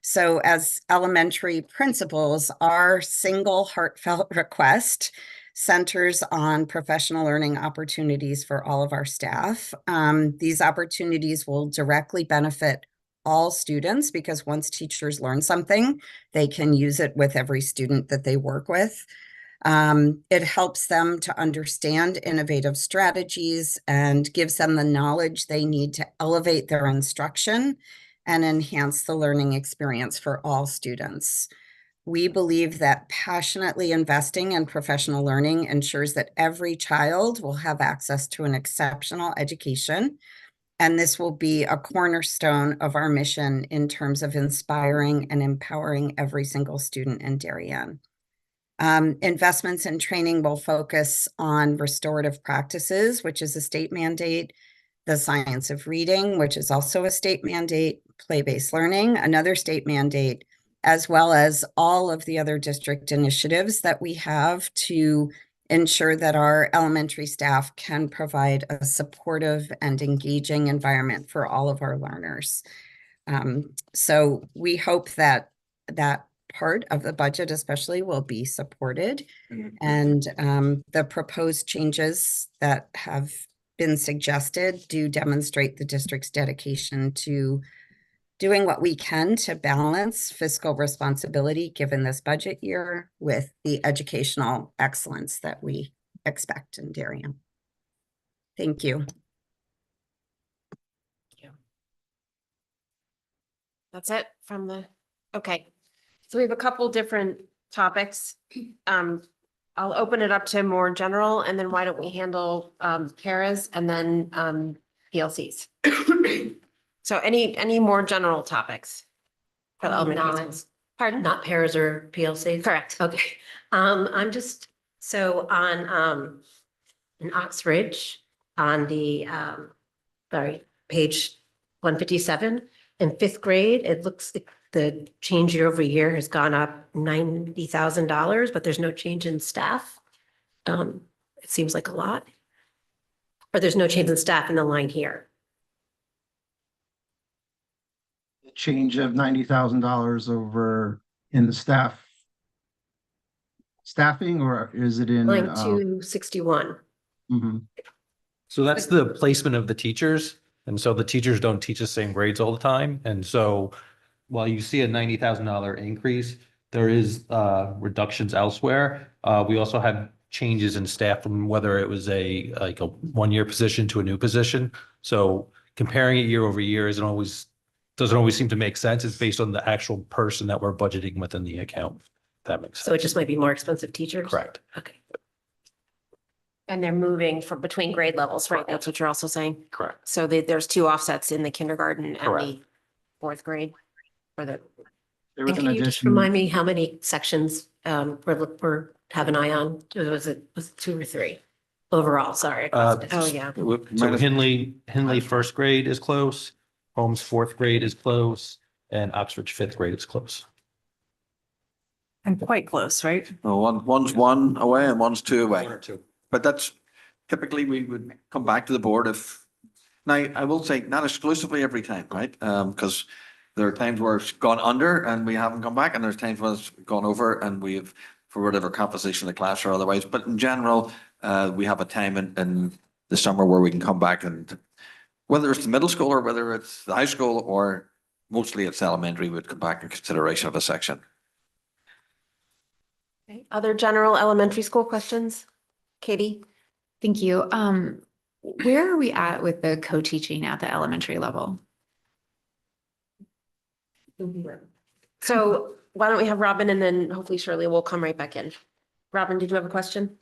So as elementary principals, our single heartfelt request centers on professional learning opportunities for all of our staff. These opportunities will directly benefit all students because once teachers learn something, they can use it with every student that they work with. It helps them to understand innovative strategies and gives them the knowledge they need to elevate their instruction and enhance the learning experience for all students. We believe that passionately investing in professional learning ensures that every child will have access to an exceptional education And this will be a cornerstone of our mission in terms of inspiring and empowering every single student in Darien. Investments in training will focus on restorative practices, which is a state mandate, the science of reading, which is also a state mandate, play-based learning, another state mandate, as well as all of the other district initiatives that we have to ensure that our elementary staff can provide a supportive and engaging environment for all of our learners. So we hope that that part of the budget especially will be supported. And the proposed changes that have been suggested do demonstrate the district's dedication to doing what we can to balance fiscal responsibility given this budget year with the educational excellence that we expect in Darien. Thank you. That's it from the, okay. So we have a couple different topics. I'll open it up to more general, and then why don't we handle paras and then PLCs? So any more general topics? For the elementary schools? Pardon? Not pairs or PLCs? Correct. Okay. I'm just, so on in Oxbridge, on the page 157, in 5th grade, it looks like the change year over year has gone up $90,000, but there's no change in staff. It seems like a lot. Or there's no change in staff in the line here. Change of $90,000 over in the staffing, or is it in? Line 261. Mhm. So that's the placement of the teachers. And so the teachers don't teach the same grades all the time. And so while you see a $90,000 increase, there is reductions elsewhere. We also have changes in staff from whether it was a 1-year position to a new position. So comparing it year over year doesn't always seem to make sense. It's based on the actual person that we're budgeting within the account. If that makes sense. So it just might be more expensive teachers? Correct. Okay. And they're moving from between grade levels, right? That's what you're also saying? Correct. So there's 2 offsets in the kindergarten and the Correct. 4th grade? Or the, There was And an can you just addition. remind me how many sections we're have an eye on? Was it 2 or 3 overall? Sorry. oh, yeah. So Hinley 1st grade is close, Holmes 4th grade is close, and Oxford 5th grade is close. And quite close, right? Well, one's 1 away and one's 2 away. 1 or 2. But that's typically we would come back to the board if, now I will say not exclusively every time, right? Because there are times where it's gone under and we haven't come back, and there's times when it's gone over and we've, for whatever composition of the class or otherwise. But in general, we have a time in the summer where we can come back, and whether it's the middle school or whether it's the high school or mostly it's elementary, we'd come back in consideration of a section. Okay. Other general elementary school questions? Katie? Thank you. Where are we at with the co-teaching at the elementary level? So why don't we have Robin, and then hopefully Shirley will come right back in. Robin, did you have a question?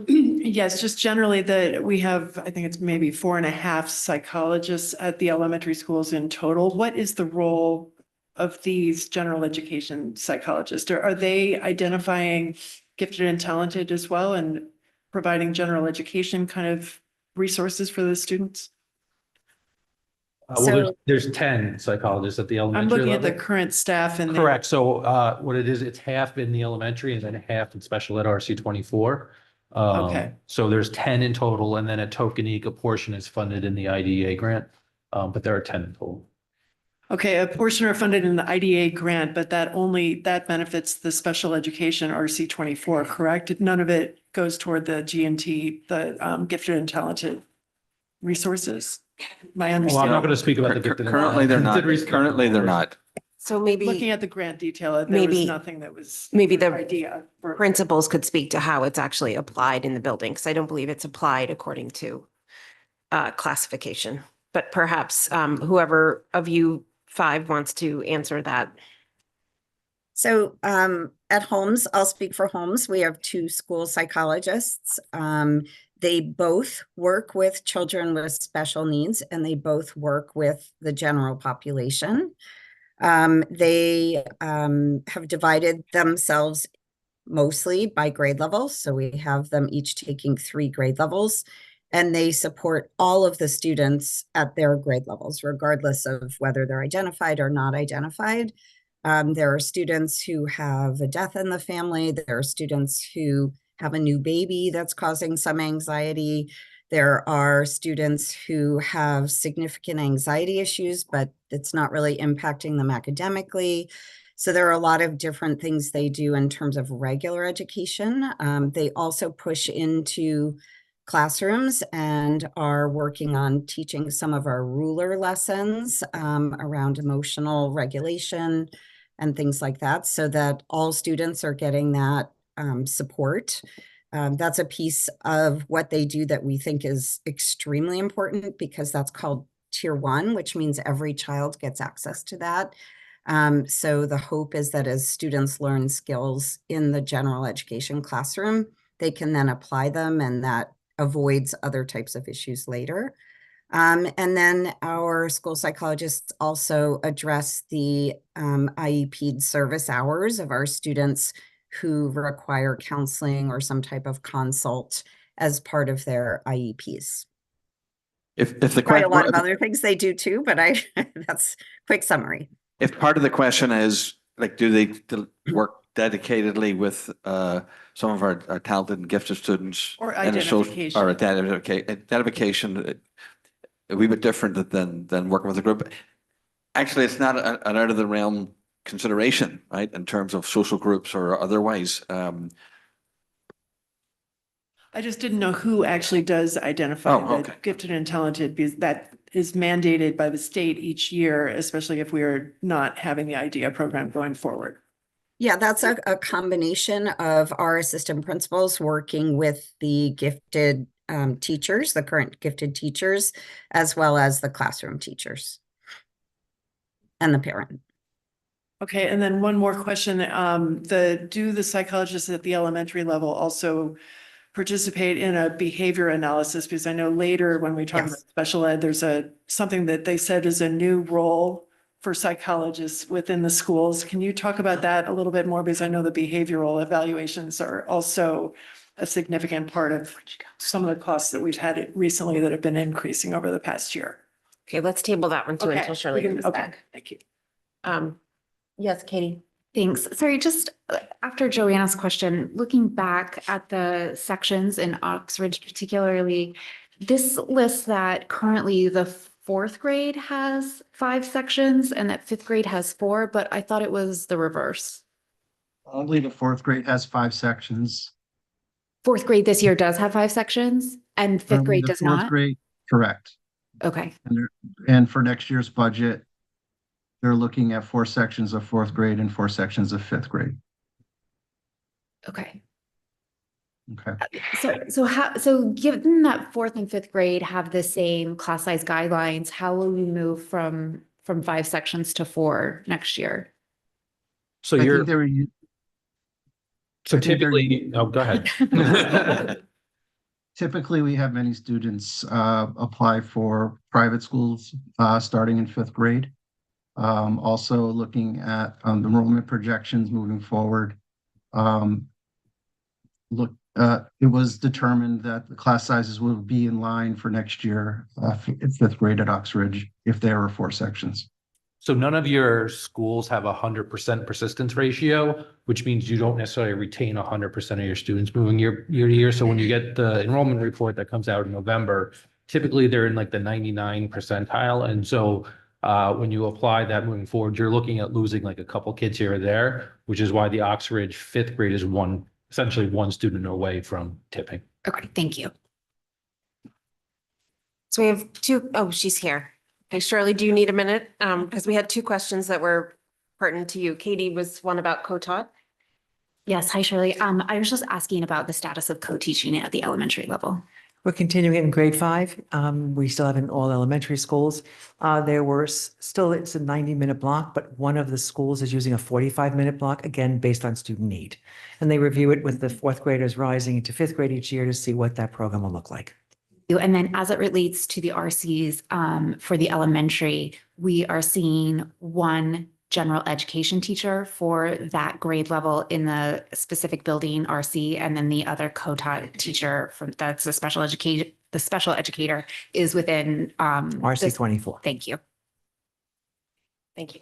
Yes, just generally that we have, I think it's maybe 4.5 psychologists at the elementary schools in total. What is the role of these general education psychologists? Are they identifying gifted and talented as well and providing general education kind of resources for the students? Well, there's 10 psychologists at the elementary I'm looking at level. the current staff and. Correct. So what it is, it's half in the elementary and then half in special ed RC 24. Okay. So there's 10 in total, and then a portion is funded in the IDEA grant, but there are 10 in total. Okay, a portion are funded in the IDA grant, but that benefits the special education RC 24, correct? None of it goes toward the G&T, the gifted and talented resources. My Well, I'm understanding. not going to speak about the gifted and Currently, they're not. talented. Currently, they're not. So maybe. Looking at the grant detail, there was Maybe- nothing that was. Maybe the idea. for- principals could speak to how it's actually applied in the building, because I don't believe it's applied according to classification. But perhaps whoever of you 5 wants to answer that. So at Holmes, I'll speak for Holmes. We have 2 school psychologists. They both work with children with special needs, and they both work with the general population. They have divided themselves mostly by grade levels. So we have them each taking 3 grade levels, and they support all of the students at their grade levels, regardless of whether they're identified or not identified. There are students who have a death in the family. There are students who have a new baby that's causing some anxiety. There are students who have significant anxiety issues, but it's not really impacting them academically. So there are a lot of different things they do in terms of regular education. They also push into classrooms and are working on teaching some of our ruler lessons around emotional regulation and things like that, so that all students are getting that support. That's a piece of what they do that we think is extremely important, because that's called Tier 1, which means every child gets access to that. So the hope is that as students learn skills in the general education classroom, they can then apply them, and that avoids other types of issues later. And then our school psychologists also address the IEP service hours of our students who require counseling or some type of consult as part of their IEPs. If the Probably a lot of question, other things they do too, but that's quick summary. if part of the question is like, do they work dedicatedly with some of our talented and gifted students? Or and identification. Or identification, a wee bit different than working with a group. Actually, it's not an out of the realm consideration, right? In terms of social groups or otherwise. I just didn't know who actually does identify Oh, the okay. gifted and talented, because that is mandated by the state each year, especially if we are not having the IDEA program going forward. Yeah, that's a combination of our assistant principals working with the gifted teachers, the current gifted teachers, as well as the classroom teachers and the parent. Okay, and then one more question. Do the psychologists at the elementary level also participate in a behavior analysis? Because I know later when we talk about special ed, there's something that they said is a new role for psychologists within the schools. Can you talk about that a little bit more? Because I know the behavioral evaluations are also a significant part of some of the costs that we've had recently that have been increasing over the past year. Okay, let's table that one too Okay, until Shirley comes okay, back. thank you. Yes, Katie. Thanks. Sorry, just after Joanna's question, looking back at the sections in Oxbridge particularly, this lists that currently the 4th grade has 5 sections and that 5th grade has 4, but I thought it was the reverse. I believe the 4th grade has 5 sections. 4th grade this year does have 5 sections and 5th grade The does 4th not? grade, correct. Okay. And for next year's budget, they're looking at 4 sections of 4th grade and 4 sections of 5th grade. Okay. Okay. So given that 4th and 5th grade have the same class size guidelines, how will we move from 5 sections to 4 next year? So I you're, think they were, so I think they're- typically, oh, go ahead. typically we have many students apply for private schools starting in 5th grade. Also looking at enrollment projections moving forward. It was determined that the class sizes will be in line for next year, 5th grade at Oxbridge, if there were 4 sections. So none of your schools have 100% persistence ratio, which means you don't necessarily retain 100% of your students moving year to year. So when you get the enrollment report that comes out in November, typically they're in like the 99 percentile. And so when you apply that moving forward, you're looking at losing like a couple kids here or there, which is why the Oxbridge 5th grade is essentially one student away from tipping. Okay, thank you. So we have 2, oh, she's here. Okay, Shirley, do you need a minute? Because we had 2 questions that were pertinent to you. Katie was one about co-taught. Yes, hi Shirley. I was just asking about the status of co-teaching at the elementary level. We're continuing in grade 5. We still have in all elementary schools. There were still, it's a 90-minute block, but one of the schools is using a 45-minute block, again, based on student need. And they review it with the fourth graders rising into fifth grade each year to see what that program will look like. And then as it relates to the RCs, for the elementary, we are seeing one general education teacher for that grade level in the specific building RC, and then the other co-taught teacher that's the special educator is within RC 24. Thank you. Thank you.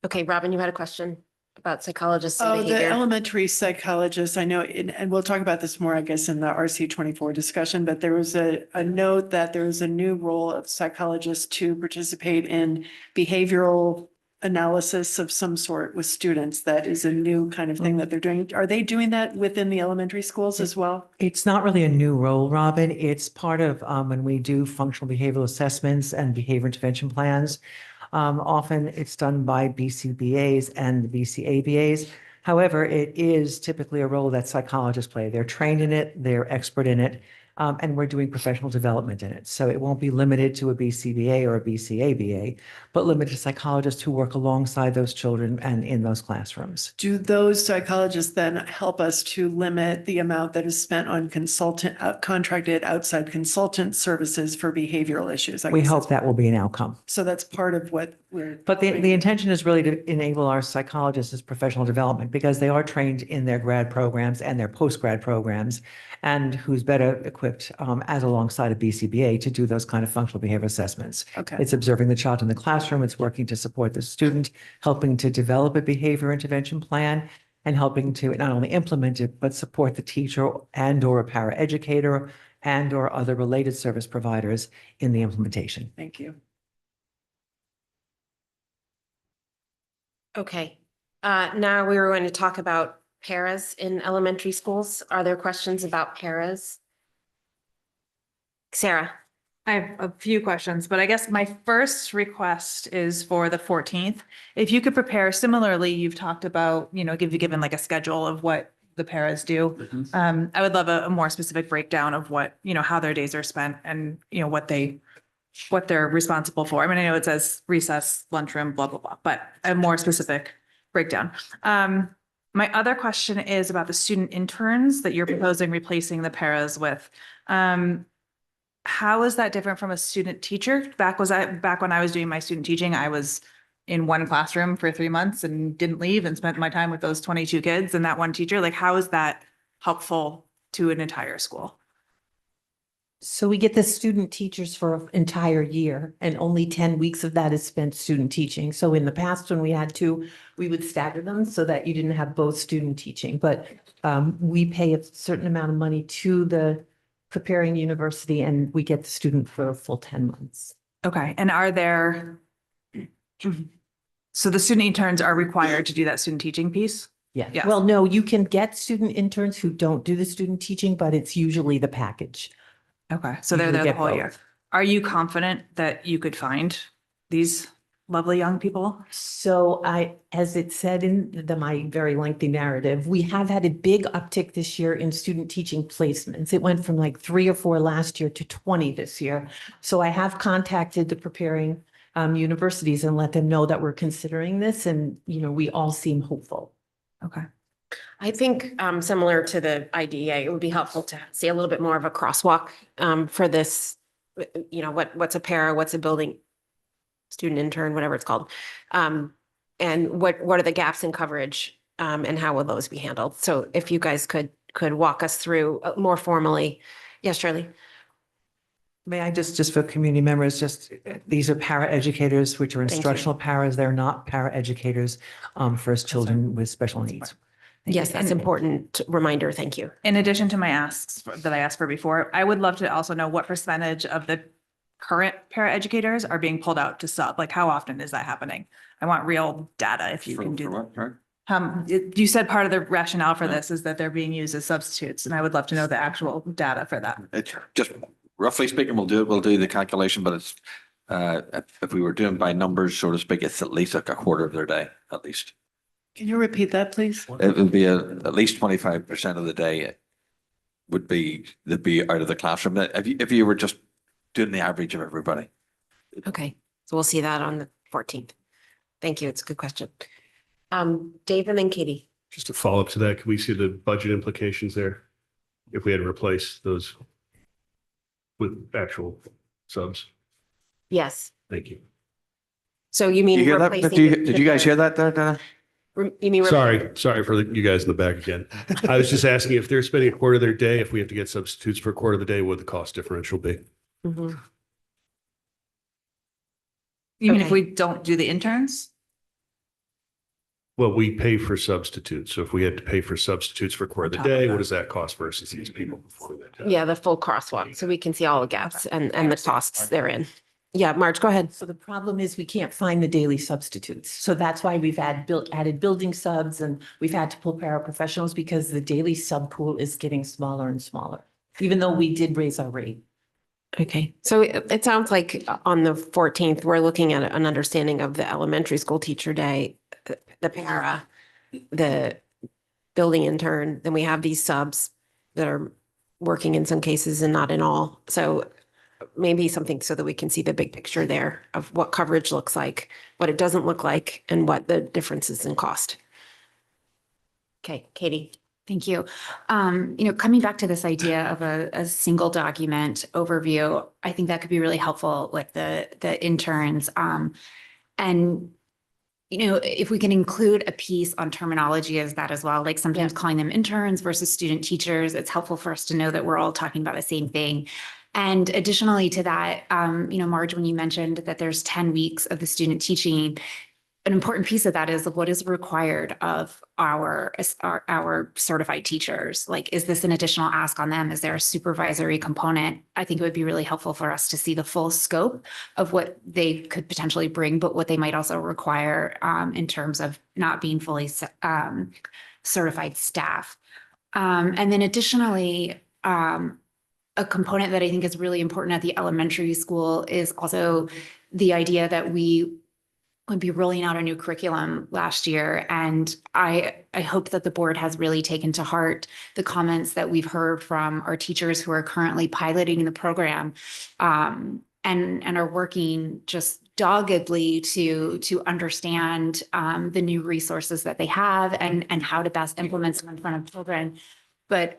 Okay, Robin, you had a question about psychologists and Oh, the behavior. elementary psychologist, I know, and we'll talk about this more, I guess, in the RC 24 discussion, but there was a note that there was a new role of psychologists to participate in behavioral analysis of some sort with students. That is a new kind of thing that they're doing. Are they doing that within the elementary schools as well? It's not really a new role, Robin. It's part of when we do functional behavioral assessments and behavior intervention plans. Often it's done by BCBAs and the BCABAs. However, it is typically a role that psychologists play. They're trained in it, they're expert in it, and we're doing professional development in it. So it won't be limited to a BCBA or a BCABA, but limited to psychologists who work alongside those children and in those classrooms. Do those psychologists then help us to limit the amount that is spent on contracted outside consultant services for behavioral issues? We hope that will be an outcome. So that's part of what we're. But the intention is really to enable our psychologists as professional development because they are trained in their grad programs and their post-grad programs, and who's better equipped as alongside a BCBA to do those kind of functional behavior assessments. Okay. It's observing the child in the classroom, it's working to support the student, helping to develop a behavior intervention plan, and helping to not only implement it, but support the teacher and or a paraeducator and or other related service providers in the implementation. Thank you. Okay, now we were going to talk about paras in elementary schools. Are there questions about paras? Sarah? I have a few questions, but I guess my first request is for the 14th. If you could prepare similarly, you've talked about, given like a schedule of what the paras do. I would love a more specific breakdown of what, how their days are spent and, what they're responsible for. I mean, I know it says recess, lunchroom, blah, blah, blah, but a more specific breakdown. My other question is about the student interns that you're proposing replacing the paras with. How is that different from a student teacher? Back when I was doing my student teaching, I was in one classroom for 3 months and didn't leave and spent my time with those 22 kids and that one teacher. Like, how is that helpful to an entire school? So we get the student teachers for an entire year and only 10 weeks of that is spent student teaching. So in the past, when we had to, we would stagger them so that you didn't have both student teaching, but we pay a certain amount of money to the preparing university and we get the student for a full 10 months. Okay. And so the student interns are required to do that student teaching piece? Yeah. Yes. Well, no, you can get student interns who don't do the student teaching, but it's usually the package. Okay. So they're there the whole year. Are you confident that you could find these lovely young people? So as it said in my very lengthy narrative, we have had a big uptick this year in student teaching placements. It went from like 3 or 4 last year to 20 this year. So I have contacted the preparing universities and let them know that we're considering this and, we all seem hopeful. Okay. I think similar to the IDEA, it would be helpful to see a little bit more of a crosswalk for this, what's a para, what's a building student intern, whatever it's called. And what are the gaps in coverage and how will those be handled? So if you guys could walk us through more formally. Yes, Shirley. May I just for community members, these are paraeducators, which are instructional paras. They're not paraeducators for children with special needs. Yes, that's an important reminder. Thank you. In addition to my asks that I asked for before, I would love to also know what percentage of the current paraeducators are being pulled out to sub. Like, how often is that happening? I want real data if you can do that. You said part of the rationale for this is that they're being used as substitutes, and I would love to know the actual data for that. It's just roughly speaking, we'll do the calculation, but it's if we were doing by numbers, so to speak, it's at least like a quarter of their day, at least. Can you repeat that, please? It would be at least 25% of the day would be, that'd be out of the classroom, if you were just doing the average of everybody. Okay, so we'll see that on the 14th. Thank you. It's a good question. Dave and then Katie. Just to follow up to that, can we see the budget implications there? If we had to replace those with actual subs? Yes. Thank you. So you mean You hear that? replacing Did you guys hear that there, Dana? You mean Sorry for you guys in the back again. I was just asking if they're spending a quarter of their day, if we have to get substitutes for a quarter of the day, what would the cost differential be? Mhm. You mean if Okay. we don't do the interns? Well, we pay for substitutes. So if we had to pay for substitutes for a quarter of the day, what does that cost versus these people before that? Yeah, the full crosswalk, so we can see all the gaps and the costs therein. Yeah, Marge, go ahead. So the problem is we can't find the daily substitutes. So that's why we've added building subs and we've had to pull paraprofessionals because the daily sub pool is getting smaller and smaller, even though we did raise our rate. Okay, so it sounds like on the 14th, we're looking at an understanding of the elementary school teacher day, the para, the building intern, then we have these subs that are working in some cases and not in all. So maybe something so that we can see the big picture there of what coverage looks like, what it doesn't look like, and what the differences in cost. Okay, Katie. Thank you. Coming back to this idea of a single document overview, I think that could be really helpful with the interns. And if we can include a piece on terminology as that as well, like sometimes calling them interns versus student teachers, it's helpful for us to know that we're all talking about the same thing. And additionally to that, Marge, when you mentioned that there's 10 weeks of the student teaching, an important piece of that is what is required of our certified teachers. Like, is this an additional ask on them? Is there a supervisory component? I think it would be really helpful for us to see the full scope of what they could potentially bring, but what they might also require in terms of not being fully certified staff. And then additionally, a component that I think is really important at the elementary school is also the idea that we would be rolling out a new curriculum last year. And I hope that the board has really taken to heart the comments that we've heard from our teachers who are currently piloting the program and are working just doggedly to understand the new resources that they have and how to best implement them in front of children. But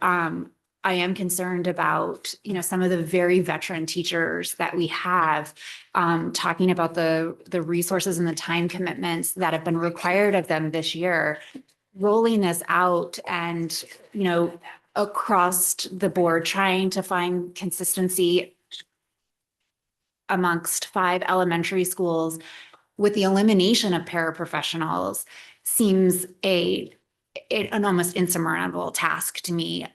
I am concerned about, some of the very veteran teachers that we have talking about the resources and the time commitments that have been required of them this year, rolling this out and, across the board, trying to find consistency amongst 5 elementary schools with the elimination of paraprofessionals seems an almost insurmountable task to me.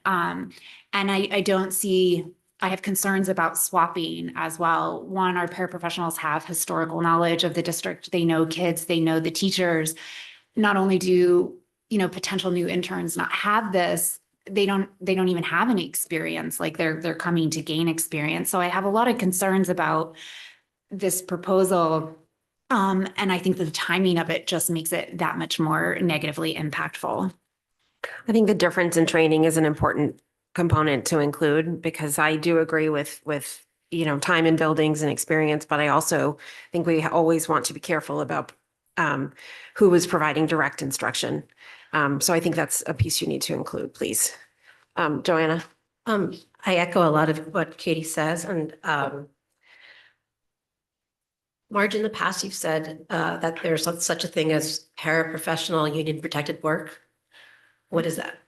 And I don't see, I have concerns about swapping as well. One, our paraprofessionals have historical knowledge of the district. They know kids, they know the teachers. Not only do, potential new interns not have this, they don't even have any experience, like they're coming to gain experience. So I have a lot of concerns about this proposal. And I think the timing of it just makes it that much more negatively impactful. I think the difference in training is an important component to include, because I do agree with time in buildings and experience, but I also think we always want to be careful about who is providing direct instruction. So I think that's a piece you need to include, please. Joanna? I echo a lot of what Katie says, and Marge, in the past, you've said that there's such a thing as paraprofessional union protected work. What is that?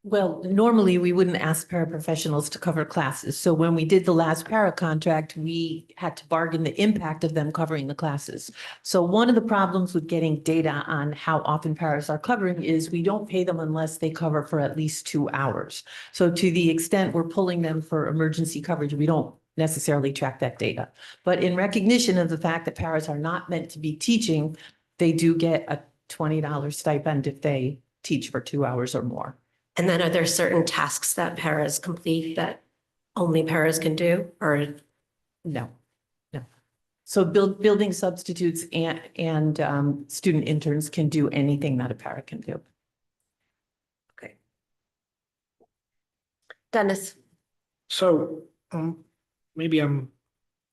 Well, normally we wouldn't ask paraprofessionals to cover classes. So when we did the last para contract, we had to bargain the impact of them covering the classes. So one of the problems with getting data on how often paras are covering is we don't pay them unless they cover for at least 2 hours. So to the extent we're pulling them for emergency coverage, we don't necessarily track that data. But in recognition of the fact that paras are not meant to be teaching, they do get a $20 stipend if they teach for 2 hours or more. And then are there certain tasks that paras complete that only paras can do, or? No. So building substitutes and student interns can do anything that a para can do. Dennis. So, maybe I'm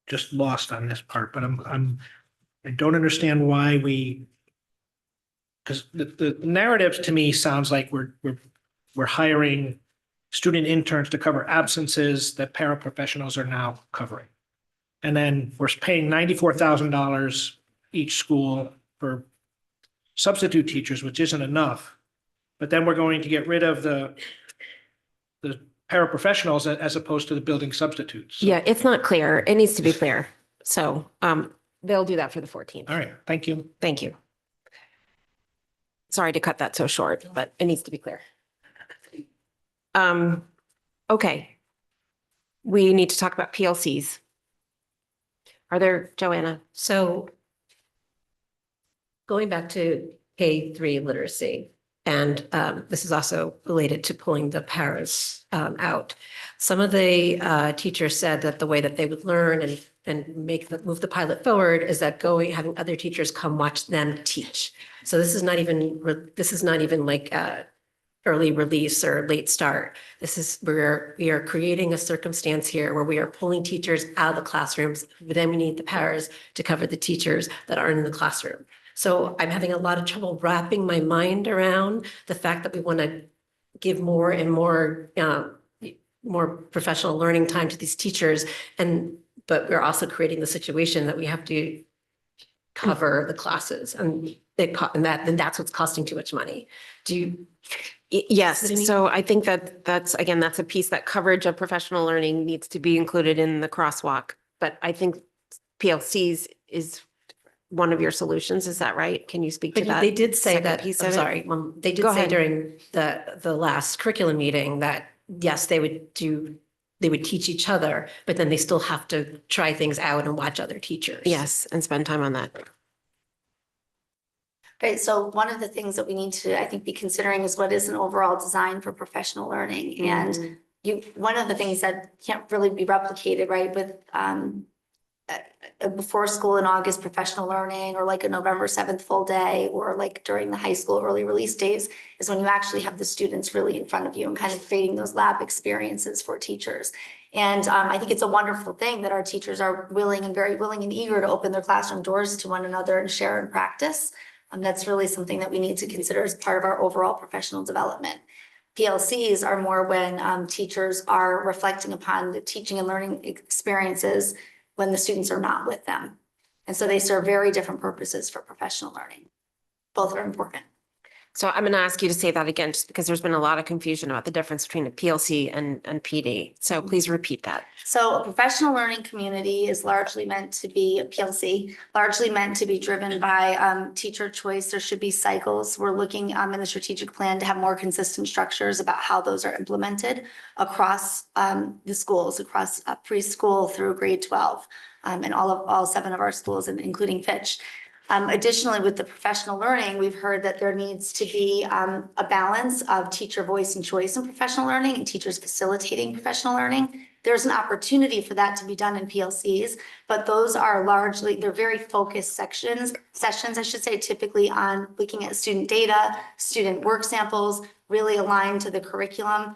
just lost on this part, but I don't understand why because the narrative to me sounds like we're hiring student interns to cover absences that paraprofessionals are now covering. And then we're paying $94,000 each school for substitute teachers, which isn't enough. But then we're going to get rid of the paraprofessionals as opposed to the building substitutes. So- Yeah, it's not clear. It needs to be clear. So they'll do that for the 14th. All right, thank you. Thank you. Sorry to cut that so short, but it needs to be clear. Okay. We need to talk about PLCs. Are there, Joanna? So going back to K-3 literacy, and this is also related to pulling the paras out. Some of the teachers said that the way that they would learn and move the pilot forward is that having other teachers come watch them teach. So this is not even like early release or late start. We are creating a circumstance here where we are pulling teachers out of the classrooms. But then we need the paras to cover the teachers that aren't in the classroom. So I'm having a lot of trouble wrapping my mind around the fact that we want to give more and more professional learning time to these teachers. But we're also creating the situation that we have to cover the classes and that's what's costing too much money. Yes, so I think that's a piece that coverage of professional learning needs to be included in the crosswalk. But I think PLCs is one of your solutions. Is that right? Can you speak to But that? they did say second that, piece I'm of it? sorry, they did Go say ahead. during the last curriculum meeting that, yes, they would teach each other, but then they still have to try things out and watch other teachers. Yes, and spend time on that. Okay, so one of the things that we need to, I think, be considering is what is an overall design for professional learning. And one of the things that can't really be replicated, right, with before school in August professional learning, or like a November 7th full day, or like during the high school early release days, is when you actually have the students really in front of you and kind of creating those lab experiences for teachers. And I think it's a wonderful thing that our teachers are very willing and eager to open their classroom doors to one another and share and practice. That's really something that we need to consider as part of our overall professional development. PLCs are more when teachers are reflecting upon the teaching and learning experiences when the students are not with them. And so they serve very different purposes for professional learning. Both are important. So I'm going to ask you to say that again, just because there's been a lot of confusion about the difference between a PLC and PD. So please repeat that. So a professional learning community is largely meant to be a PLC, largely meant to be driven by teacher choice. There should be cycles. We're looking in the strategic plan to have more consistent structures about how those are implemented across the schools, across preschool through grade 12, and all 7 of our schools, including Fitch. Additionally, with the professional learning, we've heard that there needs to be a balance of teacher voice and choice in professional learning and teachers facilitating professional learning. There's an opportunity for that to be done in PLCs, but those are they're very focused sessions, I should say, typically on looking at student data, student work samples, really aligned to the curriculum.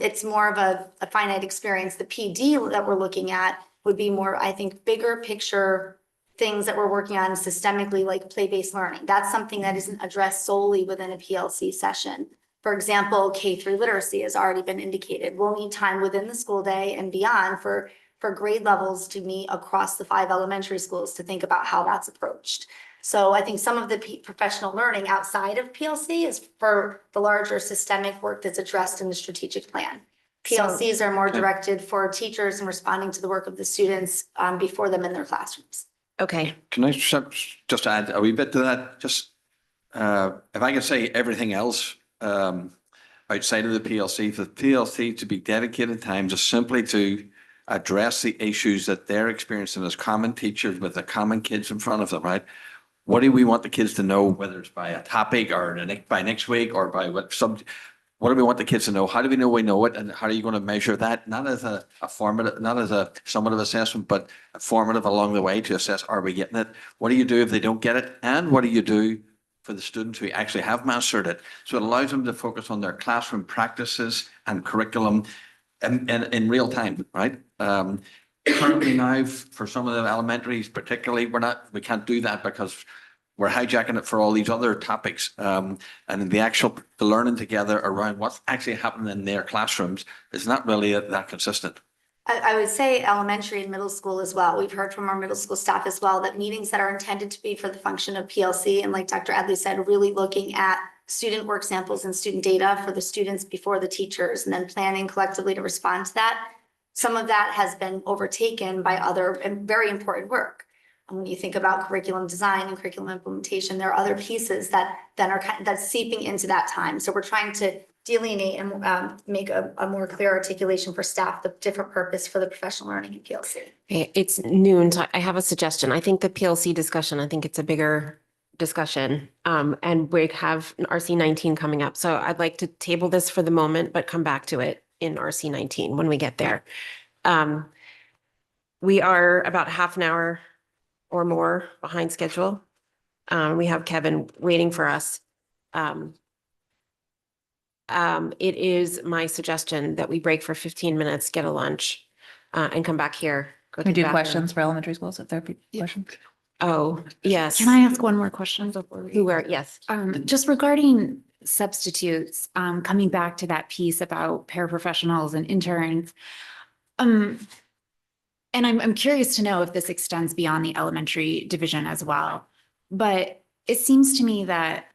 It's more of a finite experience. The PD that we're looking at would be more, I think, bigger picture things that we're working on systemically, like play-based learning. That's something that isn't addressed solely within a PLC session. For example, K-3 literacy has already been indicated. We'll need time within the school day and beyond for grade levels to meet across the 5 elementary schools to think about how that's approached. So I think some of the professional learning outside of PLC is for the larger systemic work that's addressed in the strategic plan. PLCs are more directed for teachers and responding to the work of the students before them in their classrooms. Okay. Can I just add a wee bit to that? Just if I can say everything else outside of the PLC, for the PLC to be dedicated time just simply to address the issues that they're experiencing as common teachers with the common kids in front of them, right? What do we want the kids to know, whether it's by a topic or by next week or by what subject? What do we want the kids to know? How do we know it? And how are you going to measure that? Not as a formative, not as a summative assessment, but a formative along the way to assess, are we getting it? What do you do if they don't get it? And what do you do for the students who actually have mastered it? So it allows them to focus on their classroom practices and curriculum in real time, right? Currently now, for some of the elementaries particularly, we can't do that because we're hijacking it for all these other topics. And the learning together around what's actually happening in their classrooms is not really that consistent. I would say elementary and middle school as well. We've heard from our middle school staff as well that meetings that are intended to be for the function of PLC, and like Dr. Adley said, really looking at student work samples and student data for the students before the teachers, and then planning collectively to respond to that. Some of that has been overtaken by other and very important work. And when you think about curriculum design and curriculum implementation, there are other pieces that then are that's seeping into that time. So we're trying to delineate and make a more clear articulation for staff, the different purpose for the professional learning in PLC. Okay, it's noon, so I have a suggestion. I think the PLC discussion, I think it's a bigger discussion. And we have an RC 19 coming up. So I'd like to table this for the moment, but come back to it in RC 19 when we get there. We are about half an hour or more behind schedule. We have Kevin waiting for us. It is my suggestion that we break for 15 minutes, get a lunch, and come back here. Go Can we to the do bathroom. questions for elementary schools if there are questions? Oh, yes. Can I ask one more question before we? Who are, yes. Just regarding substitutes, coming back to that piece about paraprofessionals and interns. And I'm curious to know if this extends beyond the elementary division as well. But it seems to me that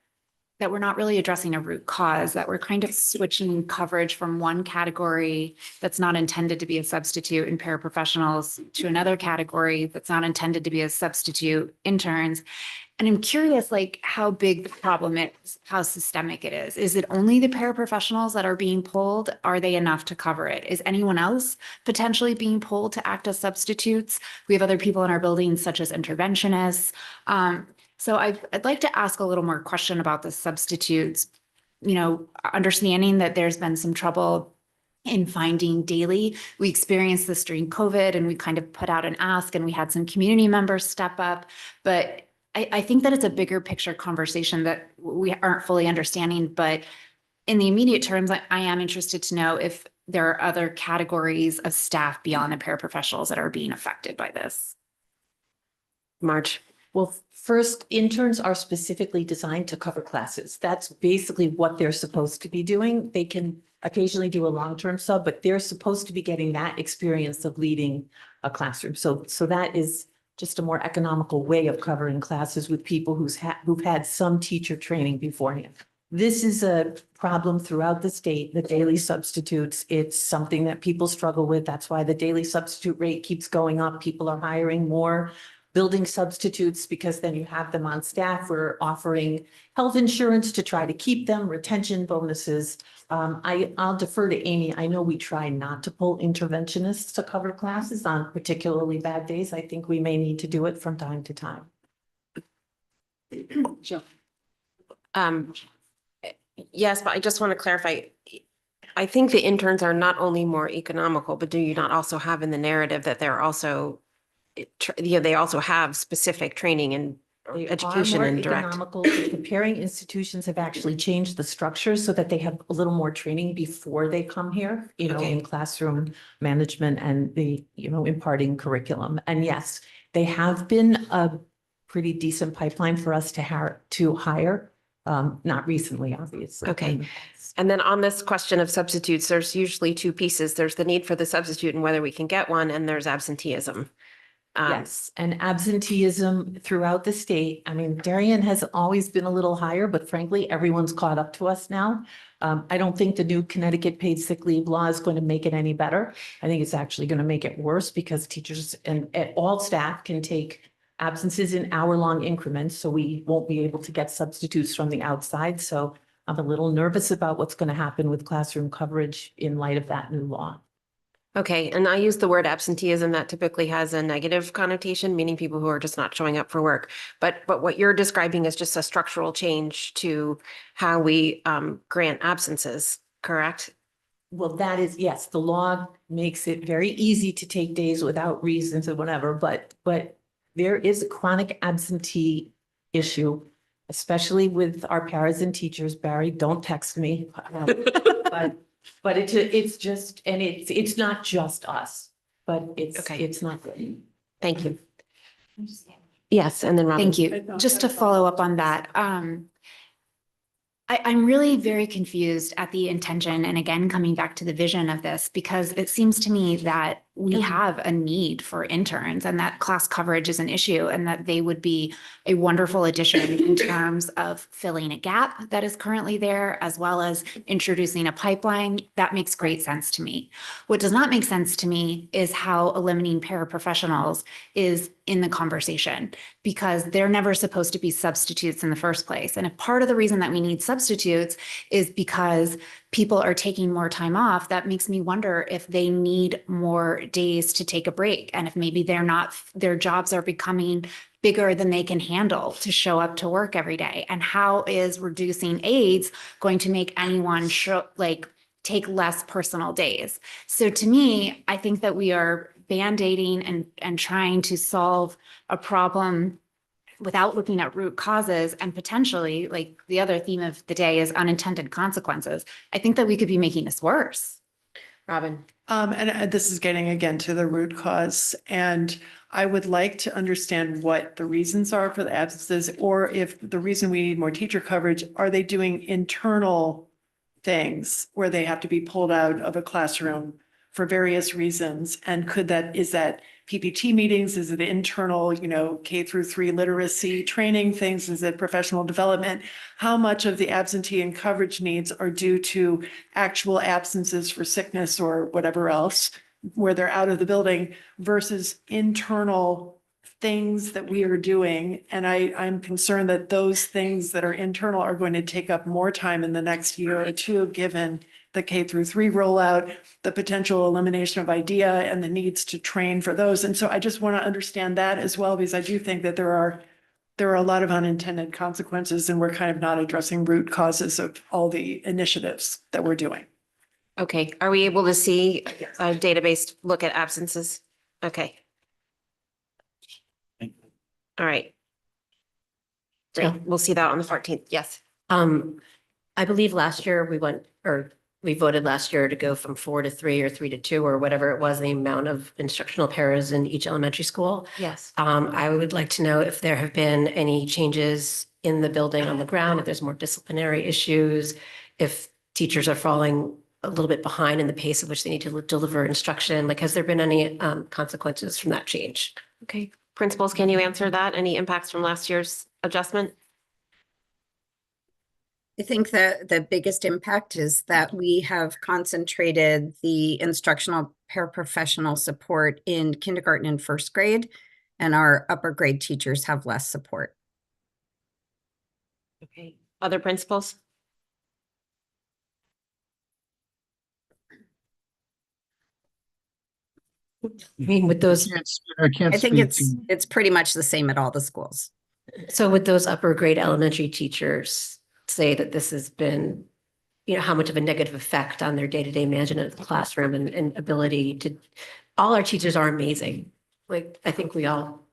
we're not really addressing a root cause, that we're kind of switching coverage from one category that's not intended to be a substitute in paraprofessionals to another category that's not intended to be a substitute interns. And I'm curious, like, how big the problem is, how systemic it is. Is it only the paraprofessionals that are being pulled? Are they enough to cover it? Is anyone else potentially being pulled to act as substitutes? We have other people in our buildings, such as interventionists. So I'd like to ask a little more question about the substitutes, understanding that there's been some trouble in finding daily. We experienced this during COVID and we kind of put out an ask and we had some community members step up. But I think that it's a bigger picture conversation that we aren't fully understanding. But in the immediate terms, I am interested to know if there are other categories of staff beyond the paraprofessionals that are being affected by this. Marge. Well, first, interns are specifically designed to cover classes. That's basically what they're supposed to be doing. They can occasionally do a long-term sub, but they're supposed to be getting that experience of leading a classroom. So that is just a more economical way of covering classes with people who've had some teacher training beforehand. This is a problem throughout the state, the daily substitutes. It's something that people struggle with. That's why the daily substitute rate keeps going up. People are hiring more building substitutes because then you have them on staff. We're offering health insurance to try to keep them, retention bonuses. I'll defer to Amy. I know we try not to pull interventionists to cover classes on particularly bad days. I think we may need to do it from time to time. Yes, but I just want to clarify. I think the interns are not only more economical, but do you not also have in the narrative that they're also, they also have specific training and education and direct. Economical. The preparing institutions have actually changed the structure so that they have a little more training before they come here, in classroom management and the, imparting curriculum. And yes, they have been a pretty decent pipeline for us to hire. Not recently, obviously. Okay. And then on this question of substitutes, there's usually two pieces. There's the need for the substitute and whether we can get one, and there's absenteeism. Yes, and absenteeism throughout the state. I mean, Darien has always been a little higher, but frankly, everyone's caught up to us now. I don't think the new Connecticut paid sick leave law is going to make it any better. I think it's actually going to make it worse because teachers and all staff can take absences in hour-long increments, so we won't be able to get substitutes from the outside. So I'm a little nervous about what's going to happen with classroom coverage in light of that new law. Okay, and I use the word absenteeism that typically has a negative connotation, meaning people who are just not showing up for work. But what you're describing is just a structural change to how we grant absences, correct? Well, that is, yes, the law makes it very easy to take days without reasons or whatever, but there is a chronic absentee issue, especially with our paras and teachers. Barry, don't text me. But But it's just, and it's not just us, but Okay. it's not good. Thank you. Yes, and then Robin. Thank you. Just to follow up on that, I'm really very confused at the intention, and again, coming back to the vision of this, because it seems to me that we have a need for interns and that class coverage is an issue and that they would be a wonderful addition in terms of filling a gap that is currently there, as well as introducing a pipeline. That makes great sense to me. What does not make sense to me is how eliminating paraprofessionals is in the conversation, because they're never supposed to be substitutes in the first place. And if part of the reason that we need substitutes is because people are taking more time off, that makes me wonder if they need more days to take a break. And if maybe their jobs are becoming bigger than they can handle to show up to work every day. And how is reducing aides going to make anyone take less personal days? So to me, I think that we are band-aiding and trying to solve a problem without looking at root causes, and potentially, like the other theme of the day is unintended consequences. I think that we could be making this worse. Robin. And this is getting again to the root cause. And I would like to understand what the reasons are for the absences, or if the reason we need more teacher coverage, are they doing internal things where they have to be pulled out of a classroom for various reasons? And is that PPT meetings? Is it internal, K-3 literacy training things? Is it professional development? How much of the absentee and coverage needs are due to actual absences for sickness or whatever else, where they're out of the building, versus internal things that we are doing? And I'm concerned that those things that are internal are going to take up more time in the next year or two, given the K-3 rollout, the potential elimination of IDEA, and the needs to train for those. And so I just want to understand that as well, because I do think that there are a lot of unintended consequences, and we're kind of not addressing root causes of all the initiatives that we're doing. Okay, are we able to see a database look at absences? Okay. All right. Great, we'll see that on the 14th. Yes. I believe last year we voted last year to go from 4 to 3 or 3 to 2 or whatever it was, the amount of instructional paras in each elementary school. Yes. I would like to know if there have been any changes in the building on the ground, if there's more disciplinary issues, if teachers are falling a little bit behind in the pace at which they need to deliver instruction. Like, has there been any consequences from that change? Okay, principals, can you answer that? Any impacts from last year's adjustment? I think that the biggest impact is that we have concentrated the instructional paraprofessional support in kindergarten and first grade, and our upper grade teachers have less support. Okay, other principals? I mean, with those, I can't I think speak to. it's pretty much the same at all the schools. so with those upper grade elementary teachers, say that this has been, how much of a negative effect on their day-to-day management of the classroom and ability to, all our teachers are amazing. Like, I think we all,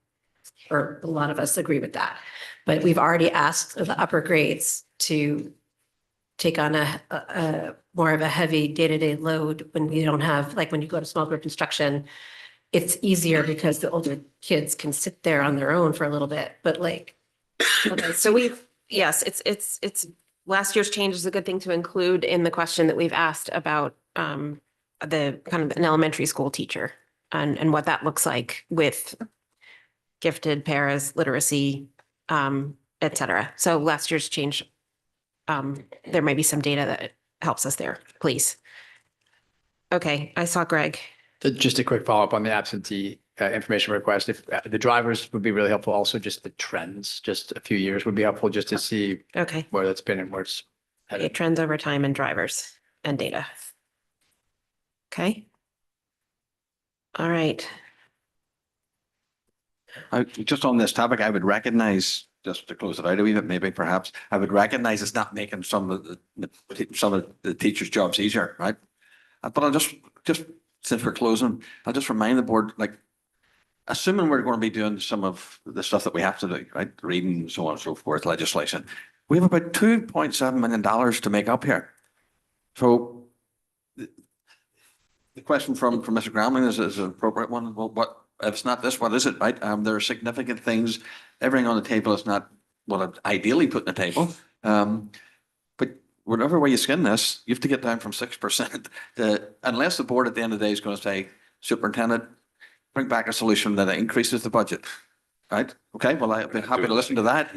or a lot of us agree with that. But we've already asked the upper grades to take on a more of a heavy day-to-day load when we don't have, like when you go to small group instruction, it's easier because the older kids can sit there on their own for a little bit, but like, Okay, so yes, it's last year's change is a good thing to include in the question that we've asked about the kind of an elementary school teacher and what that looks like with gifted paras, literacy, et cetera. So last year's change, there may be some data that helps us there, please. Okay, I saw Greg. Just a quick follow-up on the absentee information request. If the drivers would be really helpful, also just the trends, just a few years would be helpful just to see Okay. where that's been and where it's Okay, headed. trends over time and drivers and data. Okay. All right. Just on this topic, I would recognize, just to close it out a wee bit, maybe perhaps, I would recognize it's not making some of the teachers' jobs easier, right? But I'll just since we're closing, I'll just remind the board, like, assuming we're going to be doing some of the stuff that we have to do, right? Reading, so on and so forth, legislation. We have about $2.7 million to make up here. So The question from Mr. Gramling is an appropriate one. Well, what, if it's not this, what is it, right? There are significant things. Everything on the table is not what I'd ideally put on the table. But whatever way you skin this, you have to get down from 6% unless the board at the end of the day is going to say, superintendent, bring back a solution that increases the budget, right? Okay, well, I'd be happy to listen to that.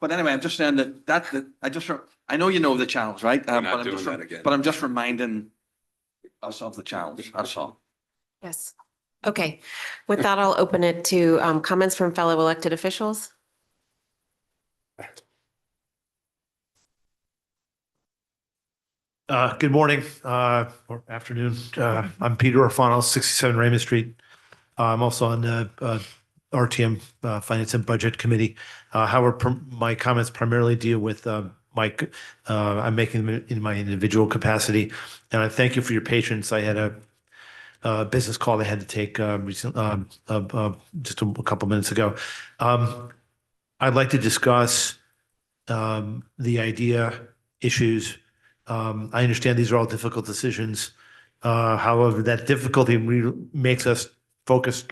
But anyway, I'm just saying I know you know the challenge, right? But I'm just reminding us of the challenge, that's all. Yes. Okay. With that, I'll open it to comments from fellow elected officials. Good morning, or afternoon. I'm Peter Orfano, 67 Raymond Street. I'm also on the RTM Finance and Budget Committee. However, my comments primarily deal with Mike. I'm making them in my individual capacity, and I thank you for your patience. I had a business call I had to take just a couple minutes ago. I'd like to discuss the idea issues. I understand these are all difficult decisions. However, that difficulty makes us focus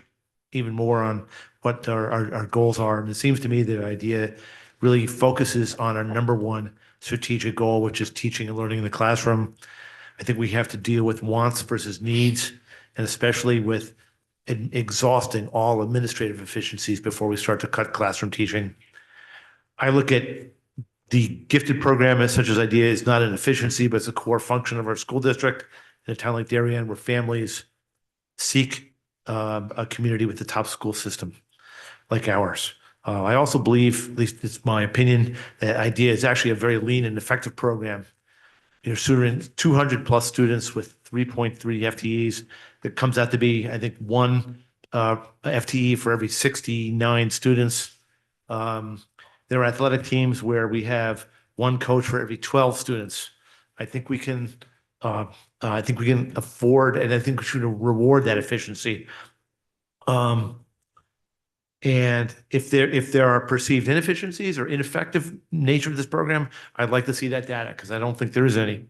even more on what our goals are. And it seems to me the idea really focuses on our number one strategic goal, which is teaching and learning in the classroom. I think we have to deal with wants versus needs, and especially with exhausting all administrative efficiencies before we start to cut classroom teaching. I look at the gifted program as such as idea is not an efficiency, but it's a core function of our school district in a town like Darien, where families seek a community with the top school system like ours. I also believe, at least it's my opinion, that idea is actually a very lean and effective program. You're 200 plus students with 3.3 FTEs. That comes out to be, I think, one FTE for every 69 students. There are athletic teams where we have one coach for every 12 students. I think we can afford, and I think we should reward that efficiency. And if there are perceived inefficiencies or ineffective nature of this program, I'd like to see that data because I don't think there is any.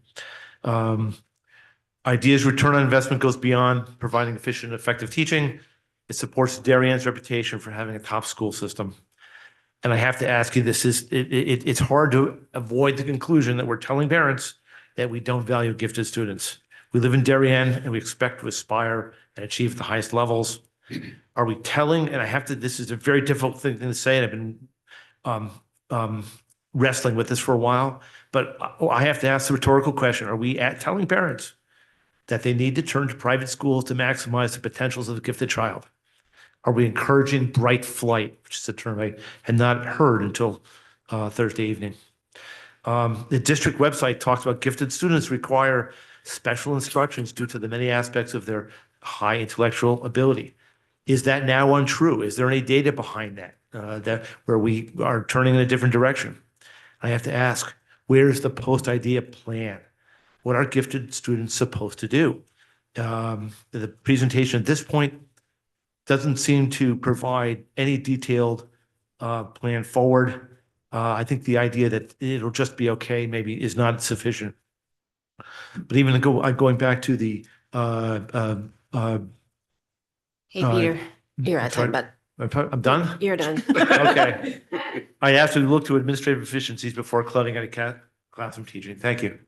Ideas return on investment goes beyond providing efficient and effective teaching. It supports Darien's reputation for having a top school system. And I have to ask you, it's hard to avoid the conclusion that we're telling parents that we don't value gifted students. We live in Darien and we expect to aspire and achieve the highest levels. Are we telling, and this is a very difficult thing to say, and I've been wrestling with this for a while, but I have to ask the rhetorical question, are we telling parents that they need to turn to private schools to maximize the potentials of the gifted child? Are we encouraging bright flight, which is a term I had not heard until Thursday evening? The district website talks about gifted students require special instructions due to the many aspects of their high intellectual ability. Is that now untrue? Is there any data behind that, where we are turning in a different direction? I have to ask, where's the post-idea plan? What are gifted students supposed to do? The presentation at this point doesn't seem to provide any detailed plan forward. I think the idea that it'll just be okay maybe is not sufficient. But even going back to the Hey, Peter, you're out of time, but I'm done? you're done. Okay. I asked you to look to administrative efficiencies before cutting out of classroom teaching. Thank you.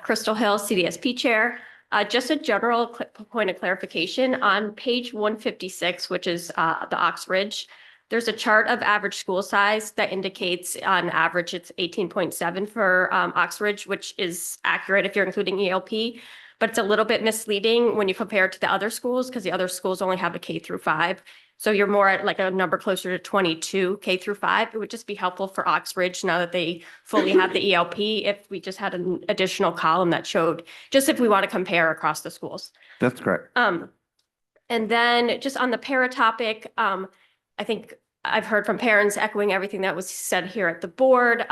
Crystal Hill, CDSP Chair. Just a general point of clarification on page 156, which is the Oxbridge. There's a chart of average school size that indicates on average it's 18.7 for Oxbridge, which is accurate if you're including ELP, but it's a little bit misleading when you compare it to the other schools because the other schools only have a K through 5. So you're more at like a number closer to 22 K through 5. It would just be helpful for Oxbridge now that they fully have the ELP if we just had an additional column that showed just if we want to compare across the schools. That's correct. And then just on the para topic, I think I've heard from parents echoing everything that was said here at the board.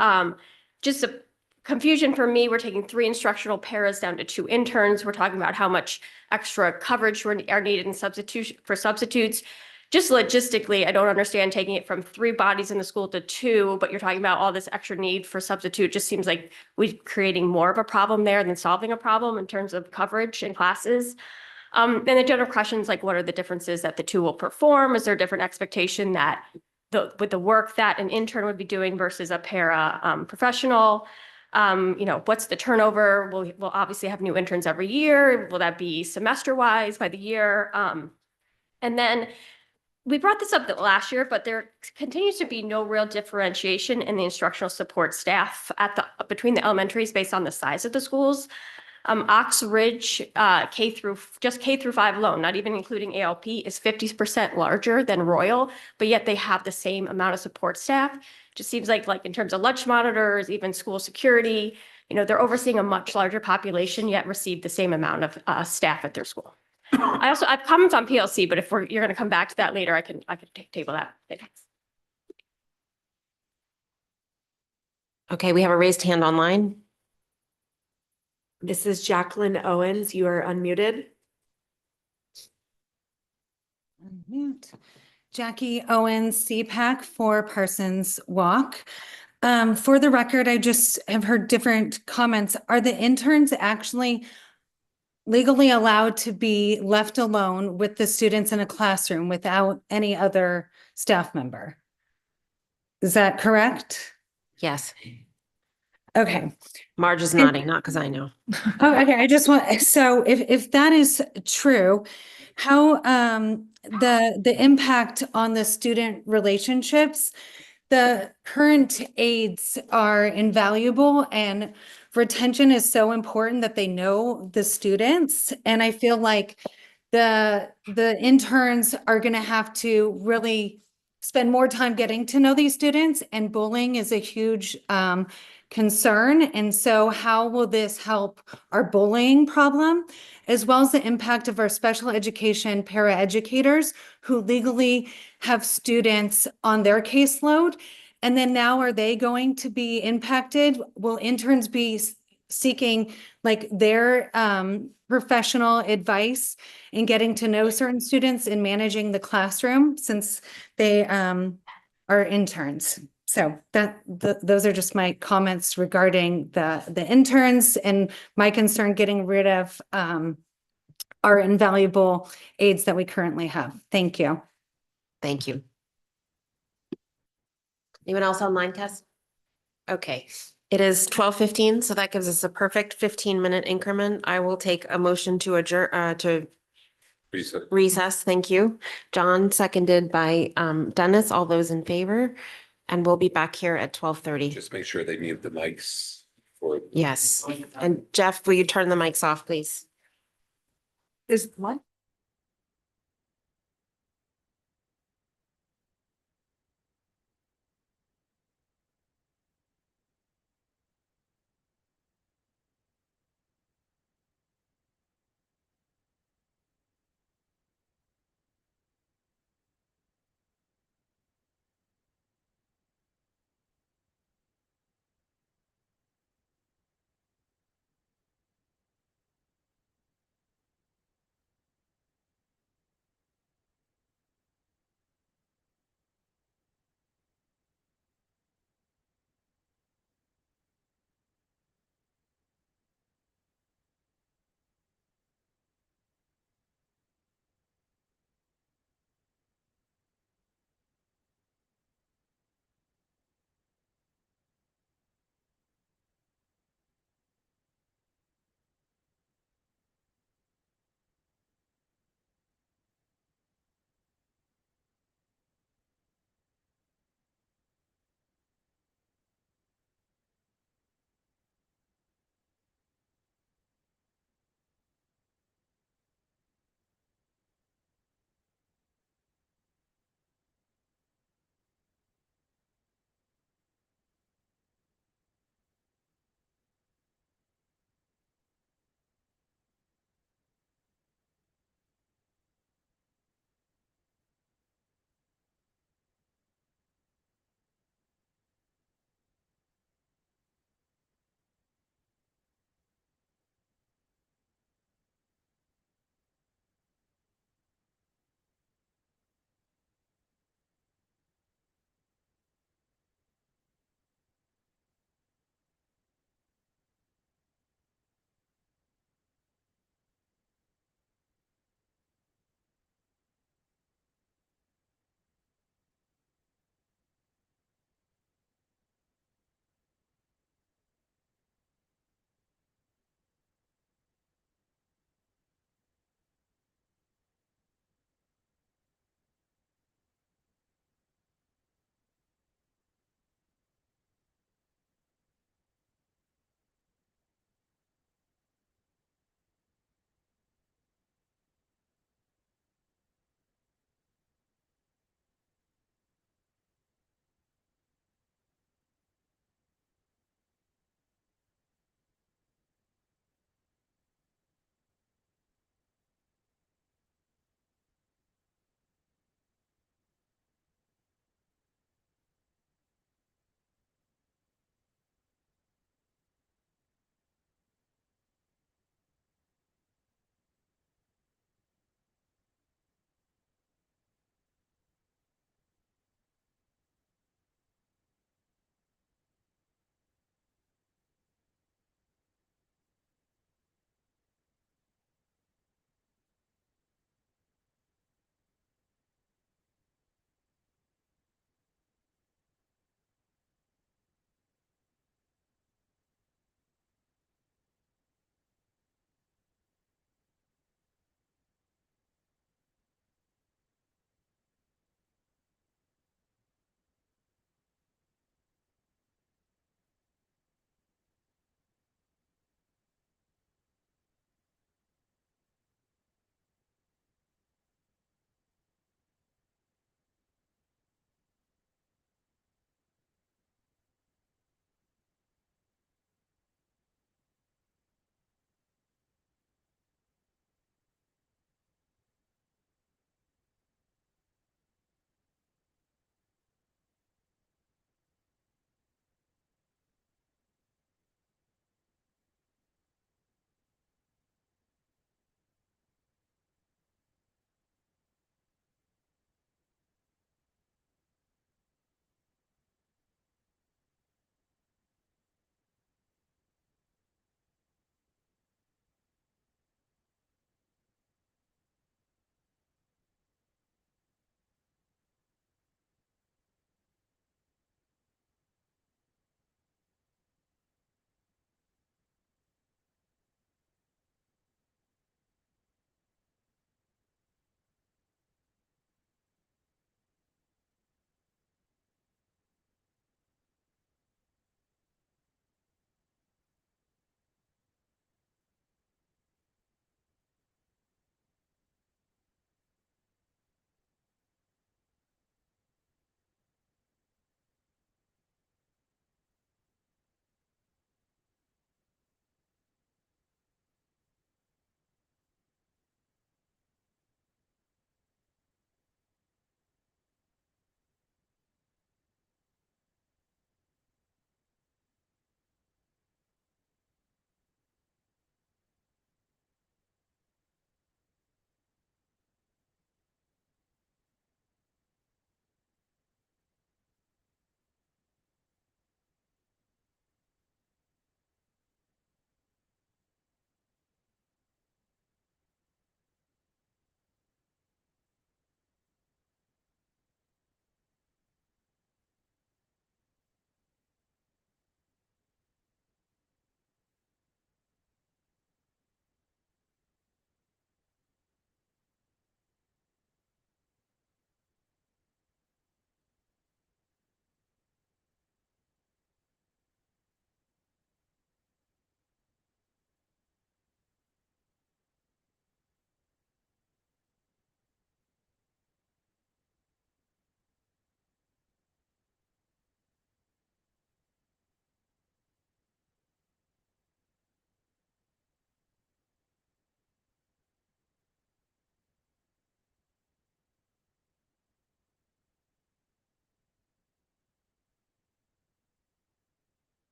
Just a confusion for me, we're taking 3 instructional paras down to 2 interns. We're talking about how much extra coverage are needed in substitutes. just logistically, I don't understand taking it from 3 bodies in the school to 2, but you're talking about all this extra need for substitute. Just seems like we're creating more of a problem there than solving a problem in terms of coverage in classes. And the general questions like, what are the differences that the 2 will perform? Is there a different expectation that with the work that an intern would be doing versus a para professional? What's the turnover? We'll obviously have new interns every year. Will that be semester-wise by the year? And then we brought this up last year, but there continues to be no real differentiation in the instructional support staff between the elementaries based on the size of the schools. Ox Ridge, K through 5 alone, not even including ALP, is 50% larger than Royal, but yet they have the same amount of support staff. Just seems like in terms of lunch monitors, even school security, they're overseeing a much larger population, yet receive the same amount of staff at their school. I have comments on PLC, but if you're going to come back to that later, I can table that. Thanks. Okay, we have a raised hand online. This is Jacqueline Owens. You are unmuted. Unmute. Jackie Owens, CPAC for Parsons Walk. For the record, I just have heard different comments. Are the interns actually legally allowed to be left alone with the students in a classroom without any other staff member? Is that correct? Yes. Okay. Marge is nodding, not because I know. Oh, okay. I just want, so if that is true, how the impact on the student relationships, the current aides are invaluable and retention is so important that they know the students. And I feel like the interns are going to have to really spend more time getting to know these students, and bullying is a huge concern. And so how will this help our bullying problem, as well as the impact of our special education paraeducators who legally have students on their caseload? And then now are they going to be impacted? Will interns be seeking their professional advice in getting to know certain students in managing the classroom, since they are interns? So those are just my comments regarding the interns and my concern getting rid of our invaluable aides that we currently have. Thank you. Thank you. Anyone else online, Tess? Okay, it is 12:15, so that gives us a perfect 15-minute increment. I will take a motion to adjourn, to recess. Thank you. John, seconded by Dennis. All those in favor? And we'll be back here at 12:30. Just make sure they mute the mics for. Yes. And Jeff, will you turn the mics off, please? Is what?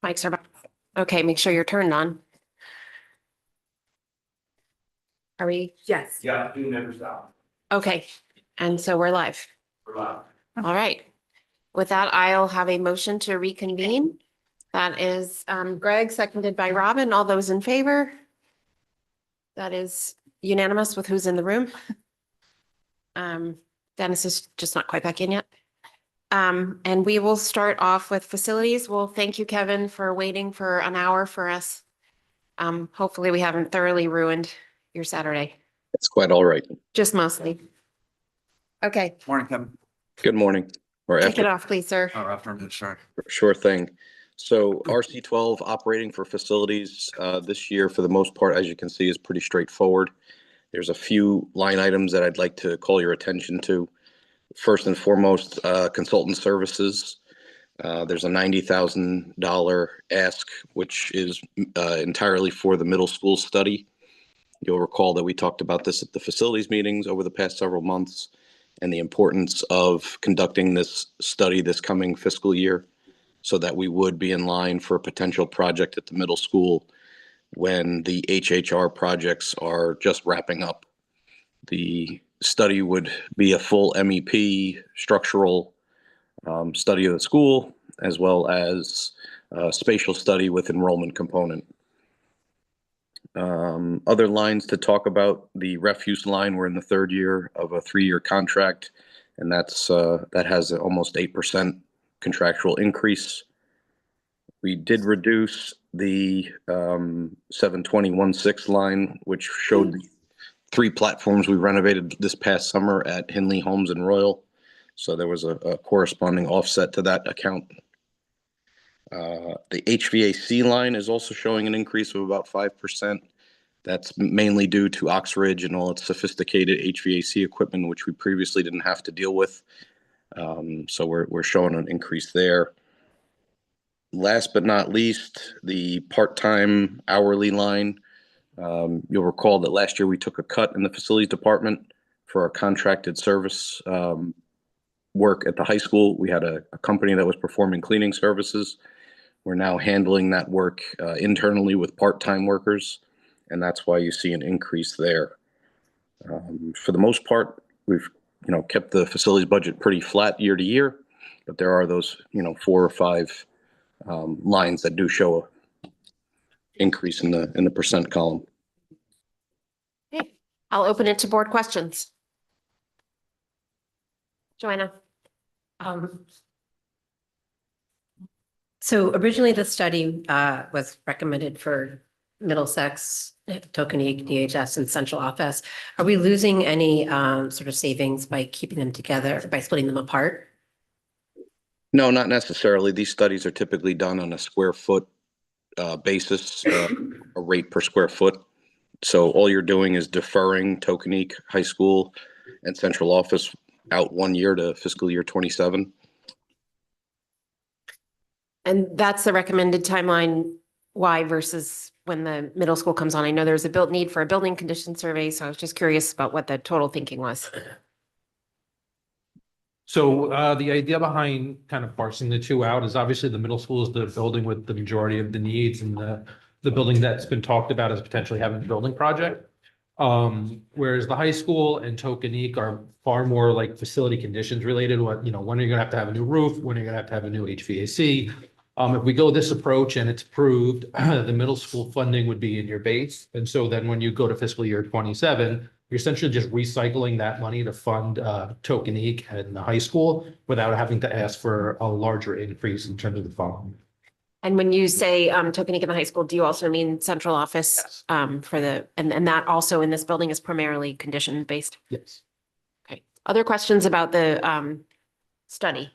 Mics are back. Okay, make sure you're turned on. Are we? Yes. Yeah, you never stop. Okay, and so we're live. All right. With that, I'll have a motion to reconvene. That is Greg, seconded by Robin. All those in favor? That is unanimous with who's in the room. Dennis is just not quite back in yet. And we will start off with facilities. Well, thank you, Kevin, for waiting for an hour for us. Hopefully we haven't thoroughly ruined your Saturday, It's quite all right. just mostly. Okay, Morning, Kevin. Good morning. Or take after, it off, please, sir. Or afternoon, sorry. sure thing. So RC12 operating for facilities this year, for the most part, as you can see, is pretty straightforward. There's a few line items that I'd like to call your attention to. First and foremost, consultant services. There's a $90,000 ask, which is entirely for the middle school study. You'll recall that we talked about this at the facilities meetings over the past several months and the importance of conducting this study this coming fiscal year so that we would be in line for a potential project at the middle school when the HHR projects are just wrapping up. The study would be a full MEP structural study of the school, as well as a spatial study with enrollment component. Other lines to talk about, the refuse line, we're in the third year of a 3-year contract, and that has an almost 8% contractual increase. We did reduce the 72016 line, which showed the 3 platforms we renovated this past summer at Hinley Homes and Royal. So there was a corresponding offset to that account. The HVAC line is also showing an increase of about 5%. That's mainly due to Oxbridge and all its sophisticated HVAC equipment, which we previously didn't have to deal with. So we're showing an increase there. Last but not least, the part-time hourly line. You'll recall that last year we took a cut in the facilities department for our contracted service work at the high school. We had a company that was performing cleaning services. We're now handling that work internally with part-time workers, and that's why you see an increase there. For the most part, we've kept the facilities budget pretty flat year to year, but there are those 4 or 5 lines that do show a increase in the percent column. Okay, I'll open it to board questions. Joanna. So originally the study was recommended for Middlesex, Tokenique, DHS, and central office. Are we losing any sort of savings by keeping them together, by splitting them apart? No, not necessarily. These studies are typically done on a square foot basis, a rate per square foot. So all you're doing is deferring Tokenique High School and central office out 1 year to fiscal year 27. And that's the recommended timeline. Why versus when the middle school comes on? I know there's a built need for a building condition survey, so I was just curious about what the total thinking was. So the idea behind kind of parsing the two out is obviously the middle school is the building with the majority of the needs, and the building that's been talked about as potentially having a building project. Whereas the high school and Tokenique are far more like facility conditions related. When are you gonna have to have a new roof? When are you gonna have to have a new HVAC? If we go this approach and it's approved, the middle school funding would be in your base. And so then when you go to fiscal year 27, you're essentially just recycling that money to fund Tokenique and the high school without having to ask for a larger increase in terms of the fund. And when you say Tokenique in the high school, do you also mean central office? Yes. For the, and that also in this building is primarily condition based? Yes. Okay. Other questions about the study?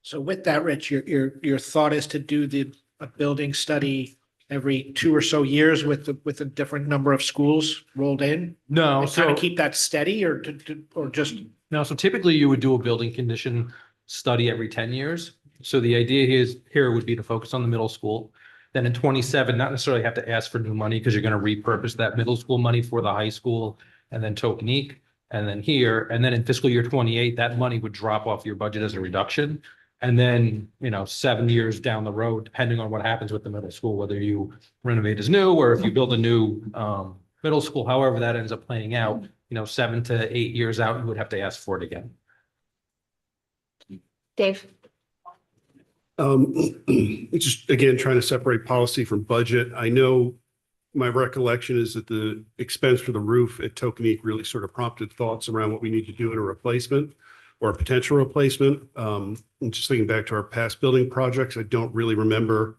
So with that, Rich, your thought is to do a building study every 2 or so years with a different number of schools rolled in? No, And kind of keep that steady or just? No, so typically you would do a building condition study every 10 years. So the idea here would be to focus on the middle school. Then in 27, not necessarily have to ask for new money because you're going to repurpose that middle school money for the high school and then Tokenique. and then here, and then in fiscal year 28, that money would drop off your budget as a reduction. And then, 7 years down the road, depending on what happens with the middle school, whether you renovate as new or if you build a new middle school, however that ends up playing out, 7 to 8 years out, you would have to ask for it again. Dave? Just again, trying to separate policy from budget. I know my recollection is that the expense for the roof at Tokenique really sort of prompted thoughts around what we need to do in a replacement or a potential replacement. I'm just thinking back to our past building projects. I don't really remember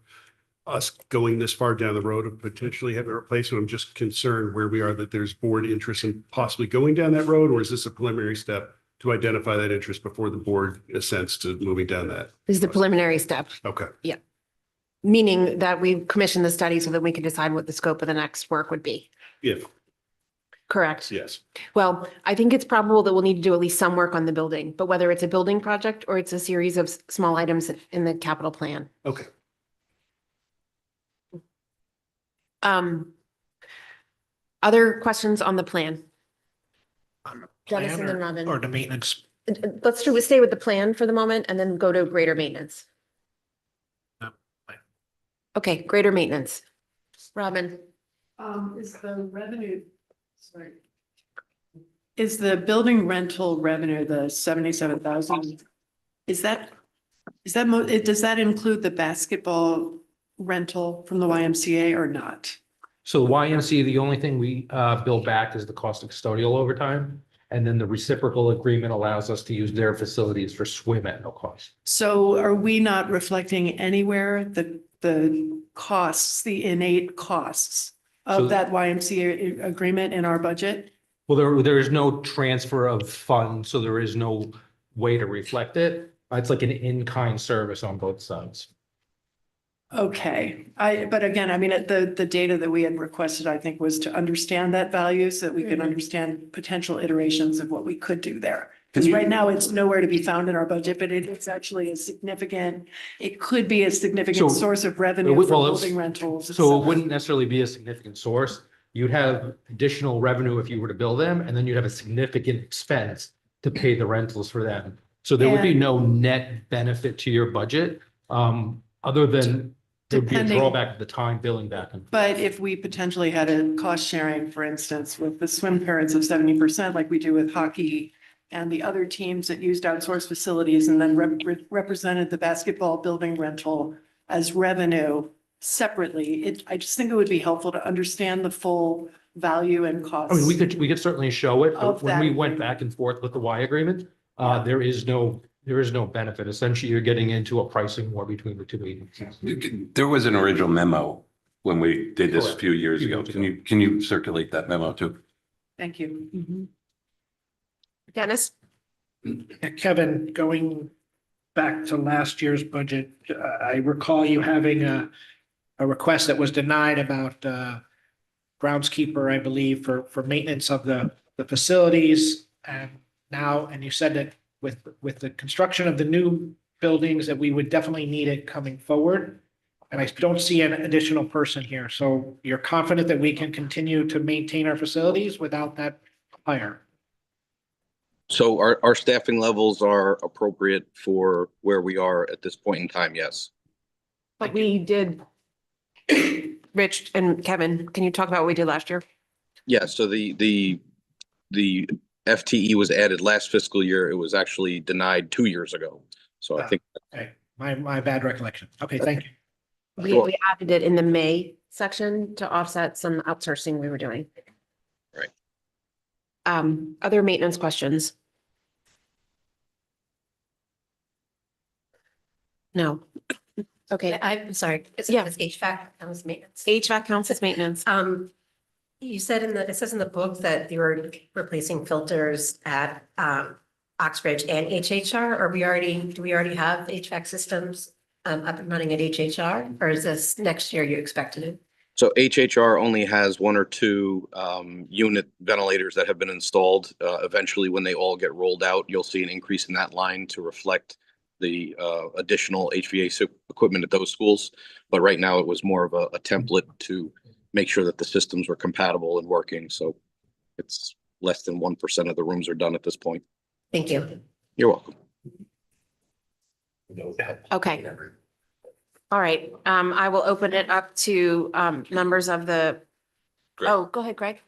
us going this far down the road of potentially having a replacement. I'm just concerned where we are, that there's board interest in possibly going down that road, or is this a preliminary step to identify that interest before the board assents to moving down that? This is the preliminary step, Okay. meaning that we commission the study so that we can decide what the scope of the next work would be. If, Correct. yes. Well, I think it's probable that we'll need to do at least some work on the building, but whether it's a building project or it's a series of small items in the capital plan. Okay. Other questions on the plan? On the Dennis and then plan Robin. or the maintenance? Let's stay with the plan for the moment and then go to greater maintenance. Okay, greater maintenance. Robin? Is the revenue, sorry. Is the building rental revenue, the 77,000? Does that include the basketball rental from the YMCA or not? So the YMCA, the only thing we bill back is the cost of custodial overtime. And then the reciprocal agreement allows us to use their facilities for swim at no cost. So are we not reflecting anywhere the costs, the innate costs So- of that YMCA agreement in our budget? Well, there is no transfer of funds, so there is no way to reflect it. It's like an in-kind service on both sides. Okay, but again, I mean, the data that we had requested, I think, was to understand that value so that we can understand potential iterations of what we could do there. Because right now it's nowhere to be found in our budget, but it's actually it could be a significant So- source of revenue Well, for it's- building rentals. et So it cetera. wouldn't necessarily be a significant source. You'd have additional revenue if you were to bill them, and then you'd have a significant expense to pay the rentals for them. So there would be And- no net benefit to your budget, other than there would be a Depending- drawback of the time billing back and. But if we potentially had a cost sharing, for instance, with the swim parents of 70%, like we do with hockey and the other teams that used outsourced facilities and then represented the basketball building rental as revenue separately, I just think it would be helpful to understand the full value and cost. I mean, we could certainly show it, Of but when we that went back and forth with the Y agreement, there is no benefit. Essentially, you're getting into a pricing war between the two agencies. There was an original memo when we did this a Correct. few years Few ago. years Can you circulate that memo too? Thank you. Dennis? Kevin, going back to last year's budget, I recall you having a request that was denied about groundskeeper, I believe, for maintenance of the facilities. And you said that with the construction of the new buildings, that we would definitely need it coming forward. And I don't see an additional person here. So you're confident that we can continue to maintain our facilities without that hire? So our staffing levels are appropriate for where we are at this point in time, yes. But we did, Rich and Kevin, can you talk about what we did last year? Yeah, so the FTE was added last fiscal year. It was actually denied 2 years ago. So I think Okay, my bad recollection. Okay, thank you. We added it in the May section to offset some outsourcing we were doing. Right. Other maintenance questions? No. Okay, I'm sorry, it's Yeah. HVAC, that was maintenance. HVAC counts as maintenance. You said it says in the book that you were replacing filters at Oxbridge and HHR, or do we already have HVAC systems up and running at HHR, or is this next year you expect to do? so HHR only has 1 or 2 unit ventilators that have been installed. Eventually, when they all get rolled out, you'll see an increase in that line to reflect the additional HVAC equipment at those schools. But right now, it was more of a template to make sure that the systems were compatible and working. So it's less than 1% of the rooms are done at this point. Thank you. You're welcome. Okay. All right, I will open it up to members of the, oh, go ahead, Greg.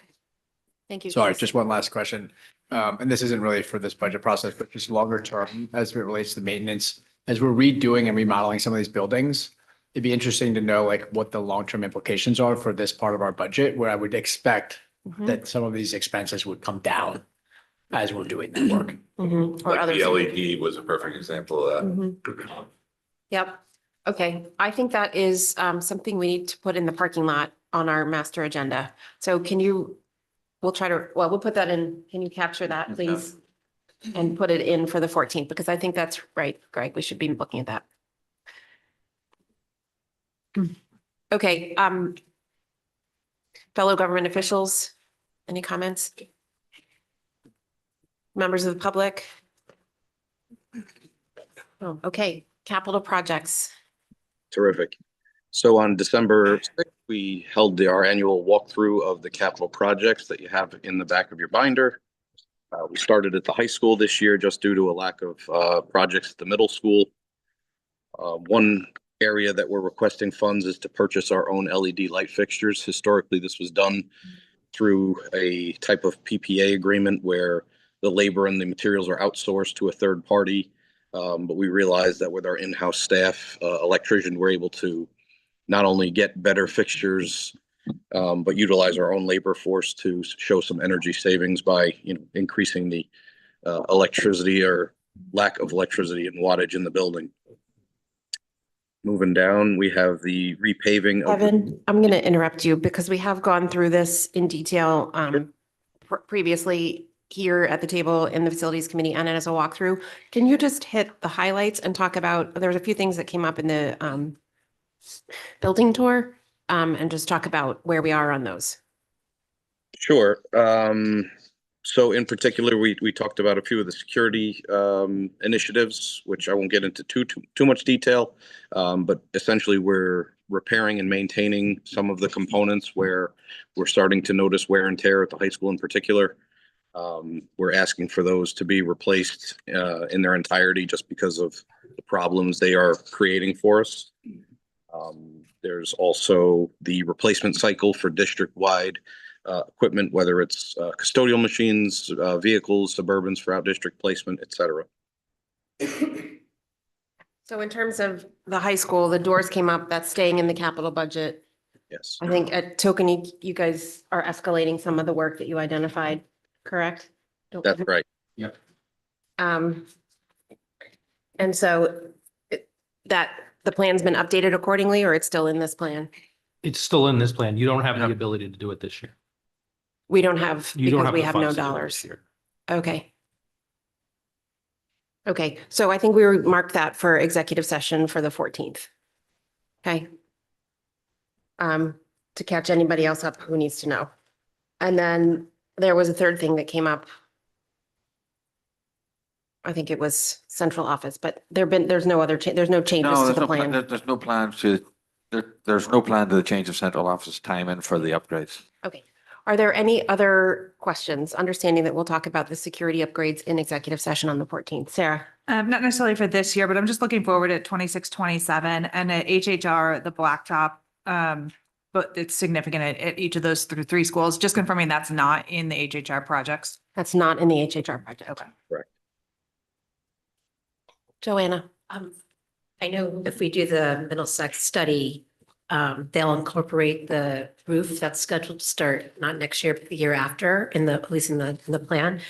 Thank you. Sorry, Chris. just one last question. And this isn't really for this budget process, but just longer term as it relates to maintenance. As we're redoing and remodeling some of these buildings, it'd be interesting to know like what the long-term implications are for this part of our budget, where I would expect that some of these expenses would come down as we're doing that work. Mhm. Or Like others. the LED was a perfect example of that. Mhm. Yep. Okay, I think that is something we need to put in the parking lot on our master agenda. So can you, we'll put that in. Can you capture that, please? And put it in for the 14th, because I think that's right, Greg. We should be looking at that. Okay, fellow government officials, any comments? Members of the public? Oh, okay, capital projects. Terrific. So on December 6th, we held our annual walkthrough of the capital projects that you have in the back of your binder. We started at the high school this year just due to a lack of projects at the middle school. One area that we're requesting funds is to purchase our own LED light fixtures. Historically, this was done through a type of PPA agreement where the labor and the materials are outsourced to a third party. But we realized that with our in-house staff, electrician, we're able to not only get better fixtures, but utilize our own labor force to show some energy savings by, increasing the electricity or lack of electricity and wattage in the building. Moving down, we have the repaving of. Evan, I'm going to interrupt you because we have gone through this in detail previously here at the table in the facilities committee and as a walkthrough. Can you just hit the highlights and talk about, there's a few things that came up in the building tour, and just talk about where we are on those. Sure. So in particular, we talked about a few of the security initiatives, which I won't get into too much detail. But essentially, we're repairing and maintaining some of the components where we're starting to notice wear and tear at the high school in particular. We're asking for those to be replaced in their entirety just because of the problems they are creating for us. There's also the replacement cycle for district-wide equipment, whether it's custodial machines, vehicles, Suburbans for out-district placement, et cetera. So in terms of the high school, the doors came up, that's staying in the capital budget. Yes. I think at Tokenie, you guys are escalating some of the work that you identified, correct? That's right. Yep. And so that the plan's been updated accordingly, or it's still in this plan? It's still in this plan. You don't have the ability to do it this year. We don't have, You don't because have we the have no funds to do it dollars. this year. Okay. Okay, so I think we were marked that for executive session for the 14th. Okay. To catch anybody else up who needs to know. And then there was a third thing that came up. I think it was central office, but there's no other, there's no changes No, to there's the no, plan. there's no plan to, there's no plan to change of central office timing for the upgrades. Okay. Are there any other questions? Understanding that we'll talk about the security upgrades in executive session on the 14th. Sarah? Not necessarily for this year, but I'm just looking forward at 26, 27 and at HHR, the blacktop. But it's significant at each of those three schools. Just confirming that's not in the HHR projects. That's not in the HHR project. Okay. Correct. Joanna? I know if we do the Middlesex study, they'll incorporate the roof that's scheduled to start not next year, but the year after at least in the plan.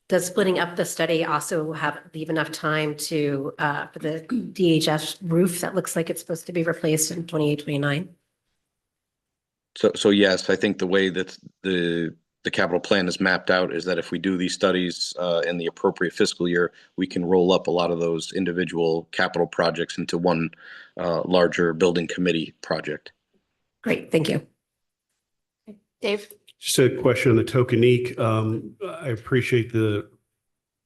Does splitting up the study also leave enough time to, for the DHS roof that looks like it's supposed to be replaced in 28, 29? So yes, I think the way that the capital plan is mapped out is that if we do these studies in the appropriate fiscal year, we can roll up a lot of those individual capital projects into one larger building committee project. Great, thank you. Dave? Just a question on the Tokenique. I appreciate the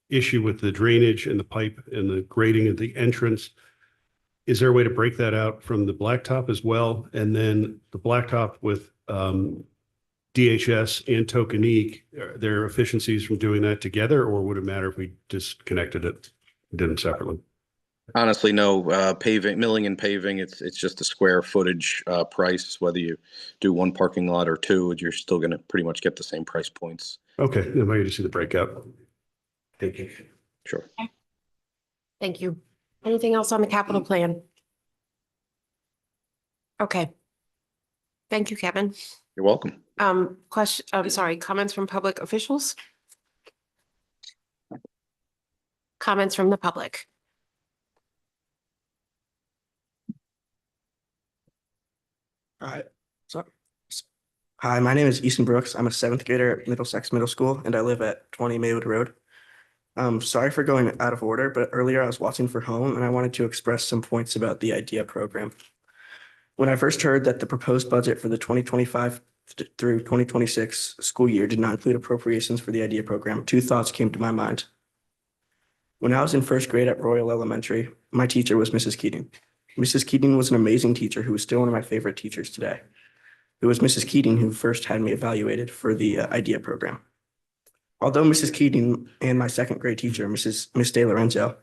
issue with the drainage and the pipe and the grading of the entrance. Is there a way to break that out from the blacktop as well? And then the blacktop with DHS and Tokenique, are there efficiencies from doing that together, or would it matter if we just connected it, did them separately? Honestly, no, paving, milling and paving, it's just a square footage price, whether you do one parking lot or two, you're still gonna pretty much get the same price points. Okay, then maybe to see the breakout. Thank you. Sure. Thank you. Anything else on the capital plan? Okay. Thank you, Kevin. You're welcome. I'm sorry, comments from public officials? Comments from the public? Hi. Hi, my name is Easton Brooks. I'm a seventh grader at Middlesex Middle School, and I live at 20 Maywood Road. Sorry for going out of order, but earlier I was watching for home and I wanted to express some points about the IDEA program. When I first heard that the proposed budget for the 2025 through 2026 school year did not include appropriations for the IDEA program, two thoughts came to my mind. When I was in first grade at Royal Elementary, my teacher was Mrs. Keating. Mrs. Keating was an amazing teacher who is still one of my favorite teachers today. It was Mrs. Keating who first had me evaluated for the IDEA program. Although Mrs. Keating and my second grade teacher, Miss De Lorenzo,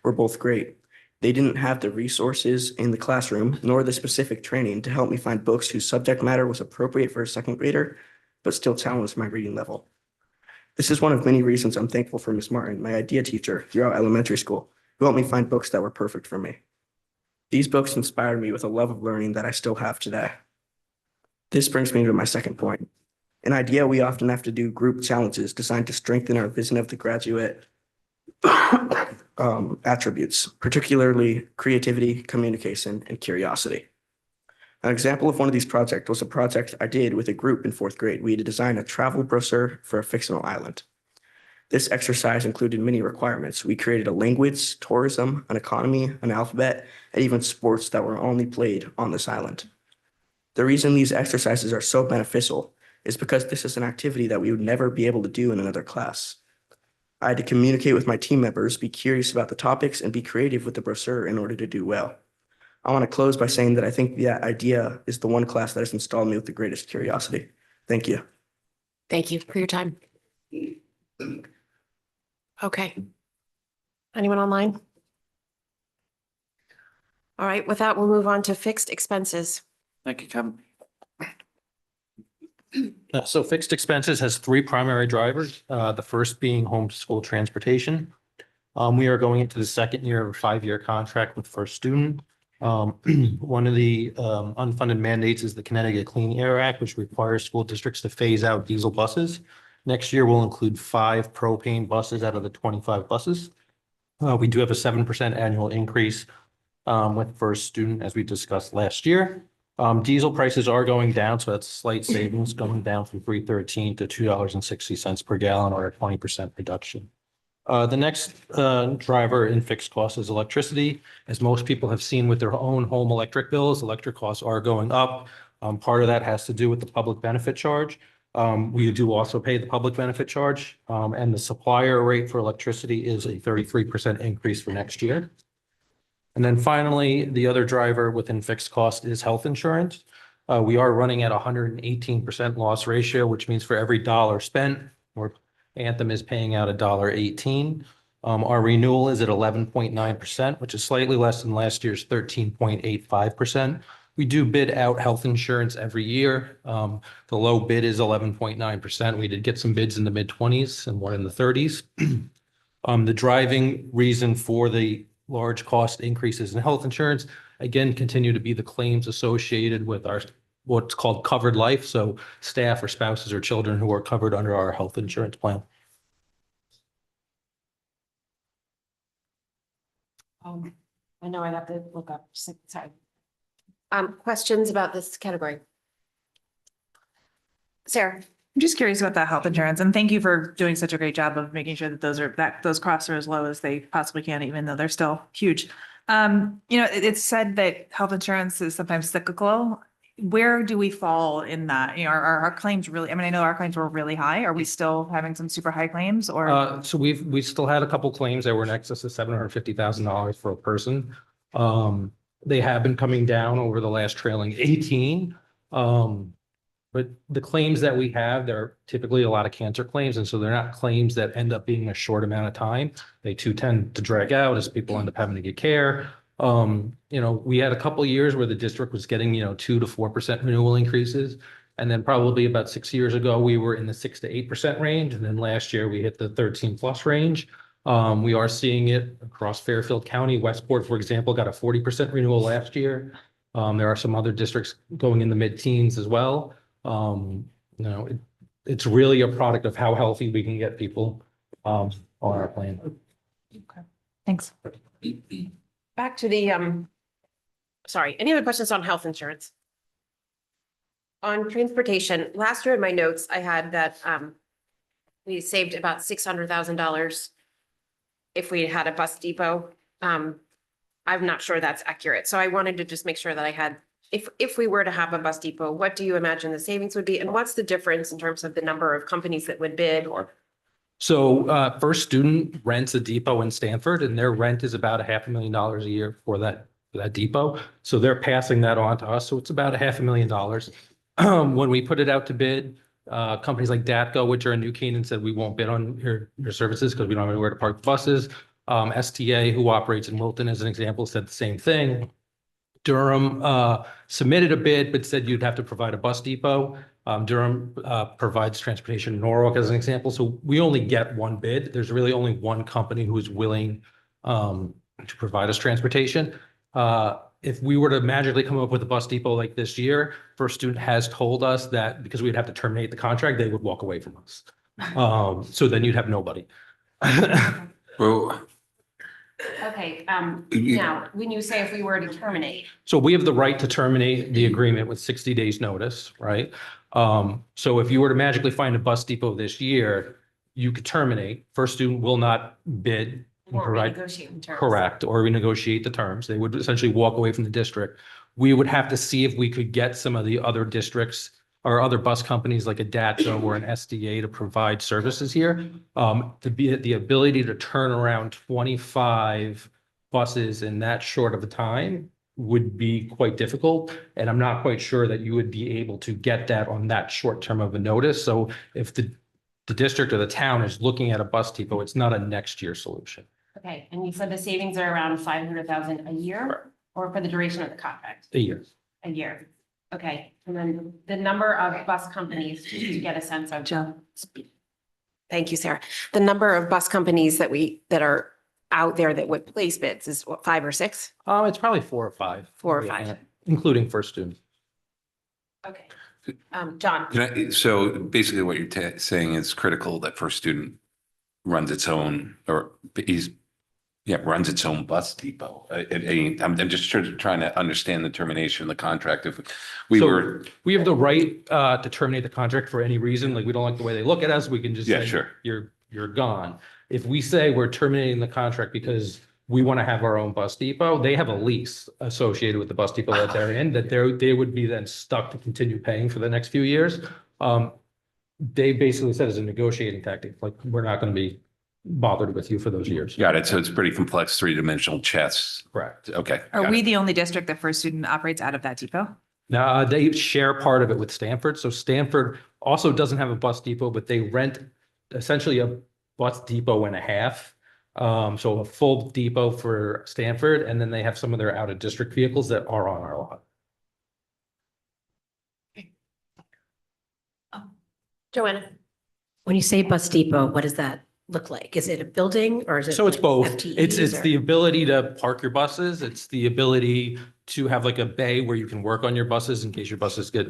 were both great, they didn't have the resources in the classroom nor the specific training to help me find books whose subject matter was appropriate for a second grader, but still challenged my reading level. This is one of many reasons I'm thankful for Miss Martin, my IDEA teacher throughout elementary school, who helped me find books that were perfect for me. These books inspired me with a love of learning that I still have today. This brings me to my second point. In IDEA, we often have to do group challenges designed to strengthen our vision of the graduate attributes, particularly creativity, communication, and curiosity. An example of one of these projects was a project I did with a group in fourth grade. We had to design a travel brochure for a fictional island. This exercise included many requirements. We created a language, tourism, an economy, an alphabet, and even sports that were only played on this island. The reason these exercises are so beneficial is because this is an activity that we would never be able to do in another class. I had to communicate with my team members, be curious about the topics, and be creative with the brochure in order to do well. I want to close by saying that I think that IDEA is the one class that has installed me with the greatest curiosity. Thank you. Thank you for your time. Okay. Anyone online? All right, with that, we'll move on to fixed expenses. Thank you, Kevin. So fixed expenses has three primary drivers. The first being home to school transportation. We are going into the second year of a 5-year contract with First Student. One of the unfunded mandates is the Connecticut Clean Air Act, which requires school districts to phase out diesel buses. Next year, we'll include 5 propane buses out of the 25 buses. We do have a 7% annual increase with First Student, as we discussed last year. Diesel prices are going down, so that's slight savings, going down from $3.13 to $2.60 per gallon, or a 20% reduction. The next driver in fixed costs is electricity. As most people have seen with their own home electric bills, electric costs are going up. Part of that has to do with the public benefit charge. We do also pay the public benefit charge, and the supplier rate for electricity is a 33% increase for next year. And then finally, the other driver within fixed cost is health insurance. We are running at 118% loss ratio, which means for every dollar spent, or Anthem is paying out $1.18. Our renewal is at 11.9%, which is slightly less than last year's 13.85%. We do bid out health insurance every year. The low bid is 11.9%. We did get some bids in the mid-20s and one in the 30s. The driving reason for the large cost increases in health insurance, again, continue to be the claims associated with our what's called covered life. So staff or spouses or children who are covered under our health insurance plan. I know I have to look up, sorry. Questions about this category? Sarah? I'm just curious about that health insurance, and thank you for doing such a great job of making sure that those costs are as low as they possibly can, even though they're still huge. It's said that health insurance is sometimes cyclical. Where do we fall in that? Are our claims really, I know our claims were really high. Are we still having some super high claims, or? So we still had a couple claims that were in excess of $750,000 for a person. They have been coming down over the last trailing 18. But the claims that we have, they're typically a lot of cancer claims, and so they're not claims that end up being a short amount of time. They too tend to drag out as people end up having to get care. We had a couple of years where the district was getting, 2 to 4% renewal increases. And then probably about 6 years ago, we were in the 6 to 8% range. And then last year we hit the 13+ range. We are seeing it across Fairfield County. Westport, for example, got a 40% renewal last year. There are some other districts going in the mid-teens as well. It's really a product of how healthy we can get people on our plan. Okay, thanks. Back to the, sorry, any other questions on health insurance? On transportation, last year in my notes, I had that we saved about $600,000 if we had a bus depot. I'm not sure that's accurate. So I wanted to just make sure that I had, if we were to have a bus depot, what do you imagine the savings would be? And what's the difference in terms of the number of companies that would bid or? So First Student rents a depot in Stanford, and their rent is about $500,000 a year for that depot. So they're passing that on to us. So it's about $500,000. When we put it out to bid, companies like DATCO, which are in New Canaan, said we won't bid on your services because we don't have anywhere to park the buses. STA, who operates in Wilton, as an example, said the same thing. Durham submitted a bid, but said you'd have to provide a bus depot. Durham provides transportation in Norwalk, as an example. So we only get one bid. There's really only one company who is willing to provide us transportation. If we were to magically come up with a bus depot like this year, First Student has told us that because we'd have to terminate the contract, they would walk away from us. So then you'd have nobody. Well, Okay, now, when you say if we were to terminate. So we have the right to terminate the agreement with 60 days notice, right? So if you were to magically find a bus depot this year, you could terminate. First Student will not bid. and Or provide- renegotiate the terms. Correct, or renegotiate the terms. They would essentially walk away from the district. We would have to see if we could get some of the other districts or other bus companies like a DATCO or an SDA to provide services here. To be the ability to turn around 25 buses in that short of a time would be quite difficult. And I'm not quite sure that you would be able to get that on that short term of a notice. So if the district or the town is looking at a bus depot, it's not a next year solution. Okay, and you said the savings are around 500,000 a year or for the duration of the contract? A year. A year. Okay, and then the number of bus companies, just to get a sense of. Thank you, Sarah. The number of bus companies that are out there that would place bids is what, 5 or 6? It's probably 4 or 5. 4 or 5. Including First Student. Okay. John, so basically what you're saying is critical that First Student runs its own, or runs its own bus depot. I'm just trying to understand the termination of the contract. If we have the right to terminate the contract for any reason, like we don't like the way they look at us, we can just say, sure, you're gone. If we say we're terminating the contract because we want to have our own bus depot, they have a lease associated with the bus depot that they're in, that they would be then stuck to continue paying for the next few years. They basically said as a negotiating tactic, like, we're not going to be bothered with you for those years. Got it. So it's pretty complex three-dimensional chess. Correct. Okay. Are we the only district that First Student operates out of that depot? Now, they share part of it with Stanford. So Stanford also doesn't have a bus depot, but they rent essentially a bus depot and a half. So a full depot for Stanford, and then they have some of their out-of-district vehicles that are on our lot. Joanna, when you say bus depot, what does that look like? Is it a building or is it? So it's like both. FTEs It's or- the ability to park your buses. It's the ability to have like a bay where you can work on your buses in case your buses get,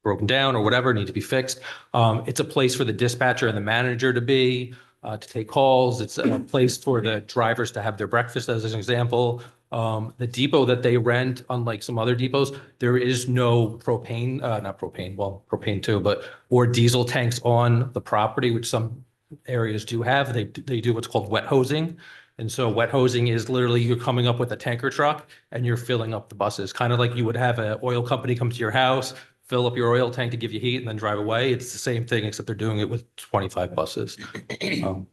broken down or whatever, need to be fixed. It's a place for the dispatcher and the manager to be, to take calls. It's a place for the drivers to have their breakfast, as an example. The depot that they rent, unlike some other depots, there is no propane, not propane, well, propane too, or diesel tanks on the property, which some areas do have. They do what's called wet hosing. And so wet hosing is literally you're coming up with a tanker truck and you're filling up the buses, kind of like you would have an oil company come to your house, fill up your oil tank to give you heat and then drive away. It's the same thing, except they're doing it with 25 buses. And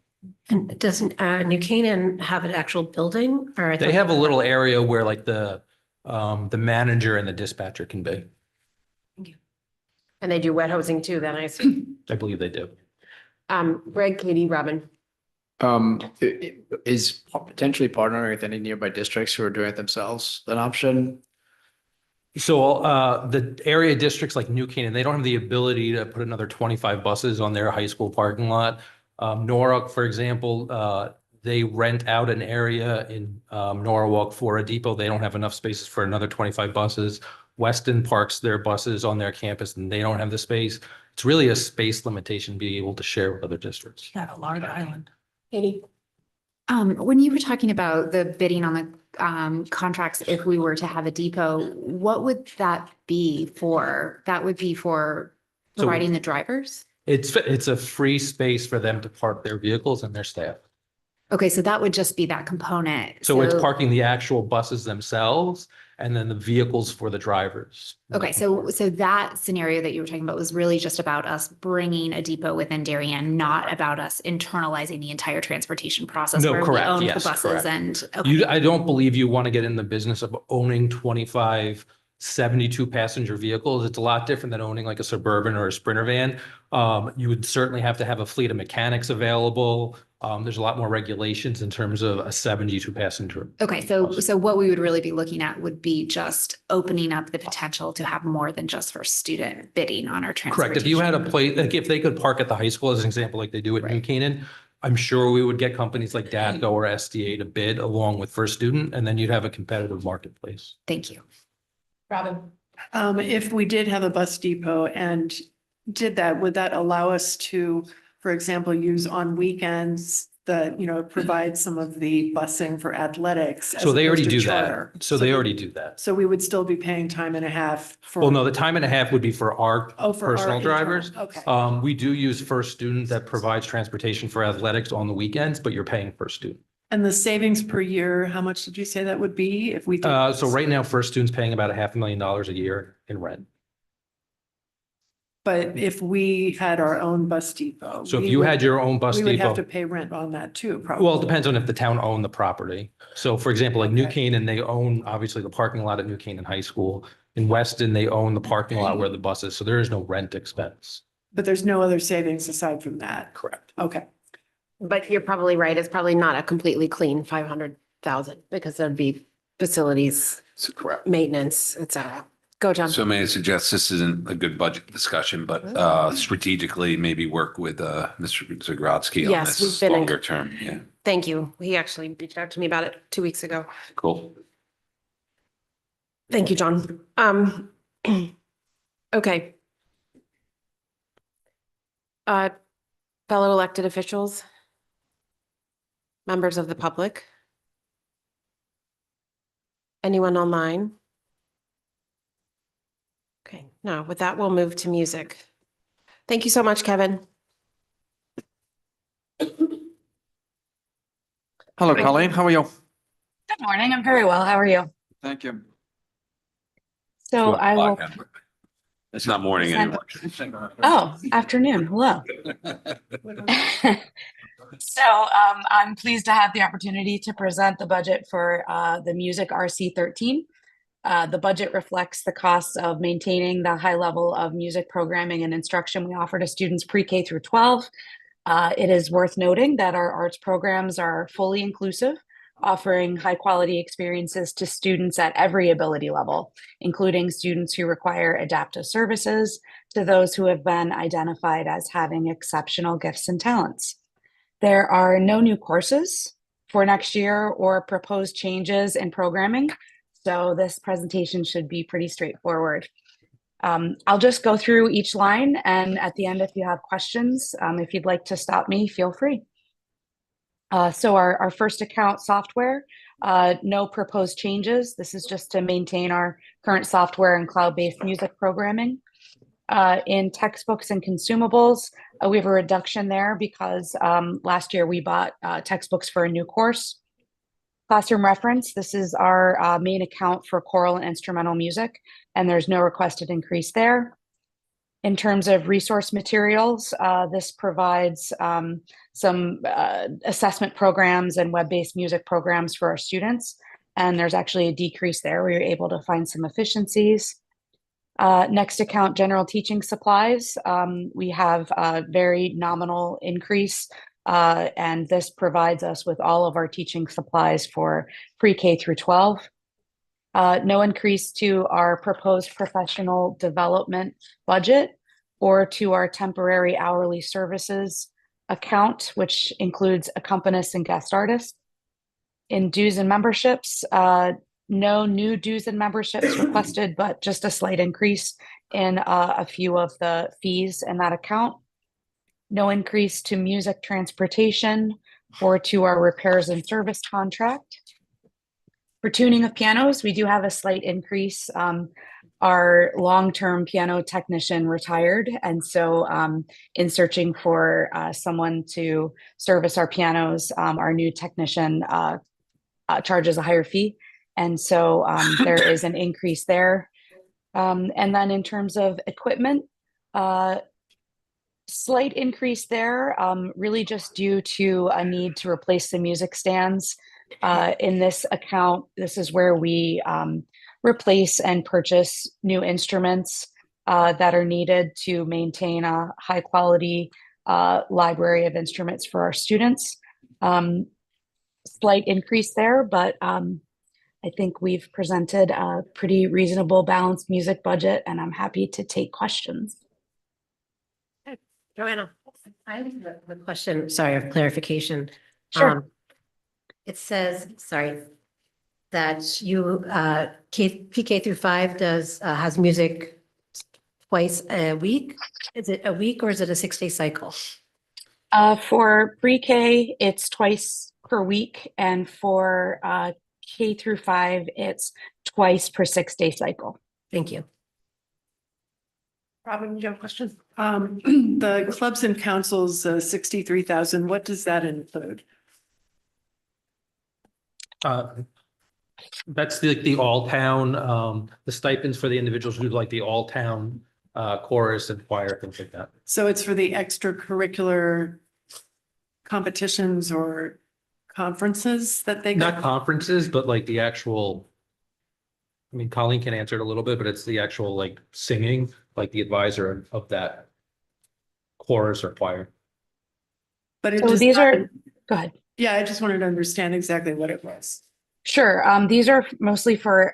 doesn't New Canaan have an actual building or? They have a little area where like the manager and the dispatcher can be. And they do wet hosing too, then I assume. I believe they do. Greg, Katie, Robin. Is potentially partnering with any nearby districts who are doing it themselves an option? So the area districts like New Canaan, they don't have the ability to put another 25 buses on their high school parking lot. Norwalk, for example, they rent out an area in Norwalk for a depot. They don't have enough spaces for another 25 buses. Weston parks their buses on their campus and they don't have the space. It's really a space limitation being able to share with other districts. Got a large island. Katie. When you were talking about the bidding on the contracts, if we were to have a depot, what would that be for? That would be for So- providing the drivers? It's a free space for them to park their vehicles and their staff. Okay, so that would just be that component. So it's parking the actual buses themselves and then the vehicles for the drivers. Okay, so that scenario that you were talking about was really just about us bringing a depot within Darien, not about us internalizing the entire transportation process. No, where we correct. own the Yes, buses correct. and, okay. I don't believe you want to get in the business of owning 25 72 passenger vehicles. It's a lot different than owning like a Suburban or a Sprinter van. You would certainly have to have a fleet of mechanics available. There's a lot more regulations in terms of a 72 passenger. Okay, so what we would really be looking at would be just opening up the potential to have more than just for student bidding on our transportation. Correct. If you had a place, like if they could park at the high school as an example, like they do at New Canaan, I'm sure we would get companies like DATCO or SDA to bid along with First Student, and then you'd have a competitive marketplace. Thank you. Robin. If we did have a bus depot and did that, would that allow us to, for example, use on weekends that, provide some of the busing for athletics? So they already do charter? that. So they already do that. So we would still be paying time and a half for. Well, no, the time and a half would be for our Oh, for our personal internal, drivers. okay. We do use First Student that provides transportation for athletics on the weekends, but you're paying First Student. And the savings per year, how much did you say that would be if we did? So right now, First Student's paying about $500,000 a year in rent. But if we had our own bus depot. So if we you would- had your own bus We would have depot. to pay rent on that too, probably. Well, it depends on if the town owned the property. So for example, like New Canaan, they own obviously the parking lot at New Canaan High School. In Weston, they own the parking lot where the bus is. So there is no rent expense. But there's no other savings aside from that. Correct. Okay. But you're probably right. It's probably not a completely clean 500,000 because there'd be facilities, maintenance, et cetera. Go, John. So may I suggest this isn't a good budget discussion, but strategically maybe work with Mr. Zagrodsky on Yes, we've this been in- longer term. Yeah, Thank you. He actually reached out to me about it 2 weeks ago. cool. Thank you, John. Okay. Fellow elected officials, members of the public, anyone online? Okay, no, with that, we'll move to music. Thank you so much, Kevin. Hello, Colleen. How are you? Good morning. I'm very well. How are you? Thank you. So I will. It's not morning Send- anymore. Oh, afternoon. Hello. So I'm pleased to have the opportunity to present the budget for the Music RC 13. The budget reflects the costs of maintaining the high level of music programming and instruction we offer to students pre-K through 12. It is worth noting that our arts programs are fully inclusive, offering high quality experiences to students at every ability level, including students who require adaptive services to those who have been identified as having exceptional gifts and talents. There are no new courses for next year or proposed changes in programming, so this presentation should be pretty straightforward. I'll just go through each line, and at the end, if you have questions, if you'd like to stop me, feel free. So our first account software, no proposed changes. This is just to maintain our current software and cloud-based music programming. In textbooks and consumables, we have a reduction there because last year we bought textbooks for a new course. Classroom reference, this is our main account for choral and instrumental music, and there's no requested increase there. In terms of resource materials, this provides some assessment programs and web-based music programs for our students. And there's actually a decrease there. We were able to find some efficiencies. Next account, general teaching supplies. We have a very nominal increase, and this provides us with all of our teaching supplies for pre-K through 12. No increase to our proposed professional development budget or to our temporary hourly services account, which includes accompanists and guest artists. In dues and memberships, no new dues and memberships requested, but just a slight increase in a few of the fees in that account. No increase to music transportation or to our repairs and service contract. For tuning of pianos, we do have a slight increase. Our long-term piano technician retired, and so in searching for someone to service our pianos, our new technician charges a higher fee. And so there is an increase there. And then in terms of equipment, slight increase there, really just due to a need to replace the music stands. In this account, this is where we replace and purchase new instruments that are needed to maintain a high quality library of instruments for our students. Slight increase there, but I think we've presented a pretty reasonable balanced music budget, and I'm happy to take questions. Joanna. I have a question, sorry, of clarification. Sure. It says, sorry, that you, PK through 5 has music twice a week? Is it a week or is it a 6-day cycle? For pre-K, it's twice per week, and for K through 5, it's twice per 6-day cycle. Thank you. Robin, do you have a question? The clubs and councils, 63,000, what does that include? That's the all-town, the stipends for the individuals who do like the all-town chorus and choir, things like that. So it's for the extracurricular competitions or conferences that they Not go? conferences, but like the actual, I mean, Colleen can answer it a little bit, but it's the actual like singing, like the advisor of that chorus or choir. But it So does these not- are, go ahead. Yeah, I just wanted to understand exactly what it was. Sure. These are mostly for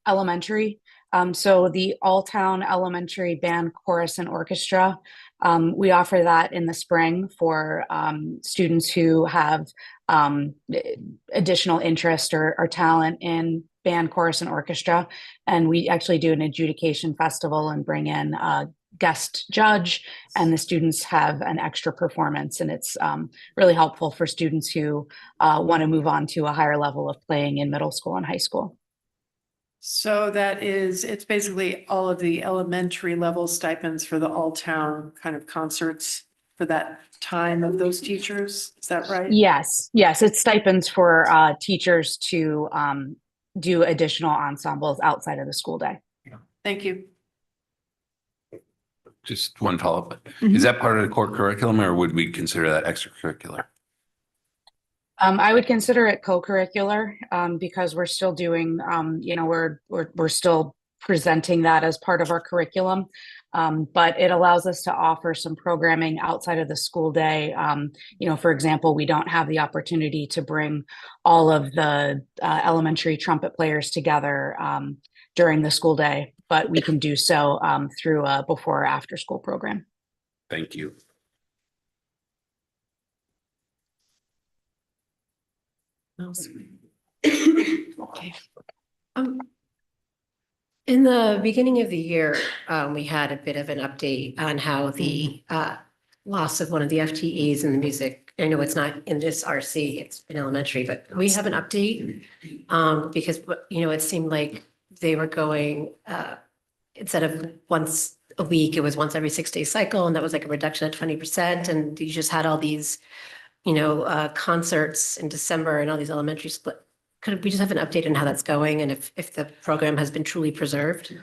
elementary. So the All-Town Elementary Band, Chorus, and Orchestra, we offer that in the spring for students who have additional interest or talent in band, chorus, and orchestra. And we actually do an adjudication festival and bring in a guest judge, and the students have an extra performance. And it's really helpful for students who want to move on to a higher level of playing in middle school and high school. So it's basically all of the elementary level stipends for the all-town kind of concerts for that time of those teachers. Is that right? Yes, it's stipends for teachers to do additional ensembles outside of the school day. Thank you. Just one follow-up. Is that part of the core curriculum or would we consider that extracurricular? I would consider it co-curricular because we're still doing, we're still presenting that as part of our curriculum. But it allows us to offer some programming outside of the school day. For example, we don't have the opportunity to bring all of the elementary trumpet players together during the school day, but we can do so through a before or after school program. Thank you. Okay. In the beginning of the year, we had a bit of an update on how the loss of one of the FTEs in the music. I know it's not in this RC, it's in elementary, but we have an update because, it seemed like they were going, instead of once a week, it was once every 6-day cycle. And that was like a reduction of 20%. And you just had all these, concerts in December and all these elementary split. Could we just have an update on how that's going and if the program has been truly preserved?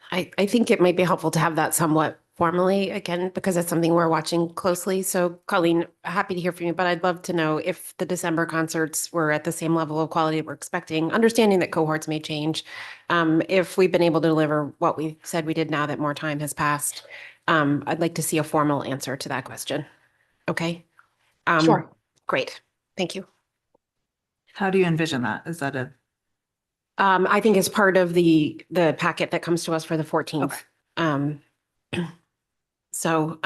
I think it might be helpful to have that somewhat formally again, because it's something we're watching closely. So Colleen, happy to hear from you, but I'd love to know if the December concerts were at the same level of quality we're expecting, understanding that cohorts may change. If we've been able to deliver what we said we did now that more time has passed, I'd like to see a formal answer to that question. Okay? Sure. Great. Thank you. How do you envision that? Is that a? I think as part of the packet that comes to us for the 14th. So,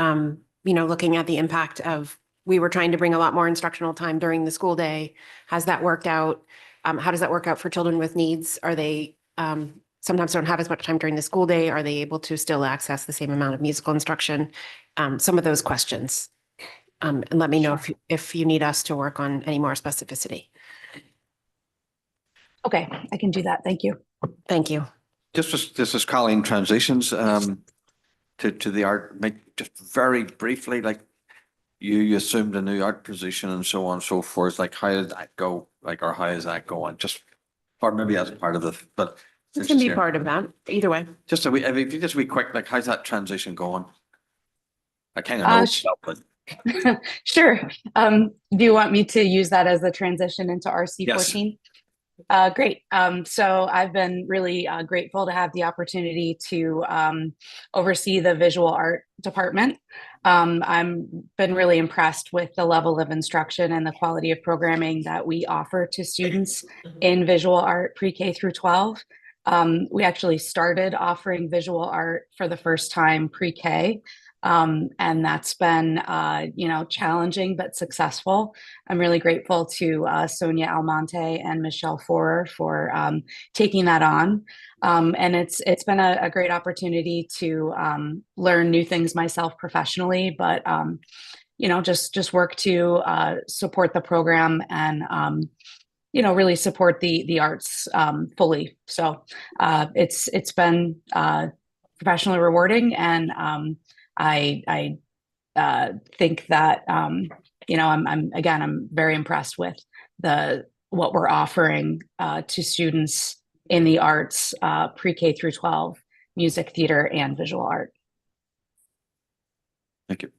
looking at the impact of, we were trying to bring a lot more instructional time during the school day. Has that worked out? How does that work out for children with needs? Are they, sometimes don't have as much time during the school day? Are they able to still access the same amount of musical instruction? Some of those questions. And let me know if you need us to work on any more specificity. Okay, I can do that. Thank you. Thank you. This is Colleen, transitions to the art, just very briefly, like you assumed a new art position and so on and so forth, like how did that go? Like, or how is that going? Just, or maybe as part of the, but. It can be part of that, either way. Just if you just be quick, like how's that transition going? I kind of know, but. Sure. Do you want me to use that as the transition into RC14? Great. So I've been really grateful to have the opportunity to oversee the visual art department. I'm been really impressed with the level of instruction and the quality of programming that we offer to students in visual art pre-K through 12. We actually started offering visual art for the first time pre-K. And that's been, challenging but successful. I'm really grateful to Sonia Almonte and Michelle Forer for taking that on. And it's been a great opportunity to learn new things myself professionally, but just work to support the program and really support the arts fully. So it's been professionally rewarding, and I think that I'm very impressed with what we're offering to students in the arts, pre-K through 12, music, theater, and visual art. Thank you.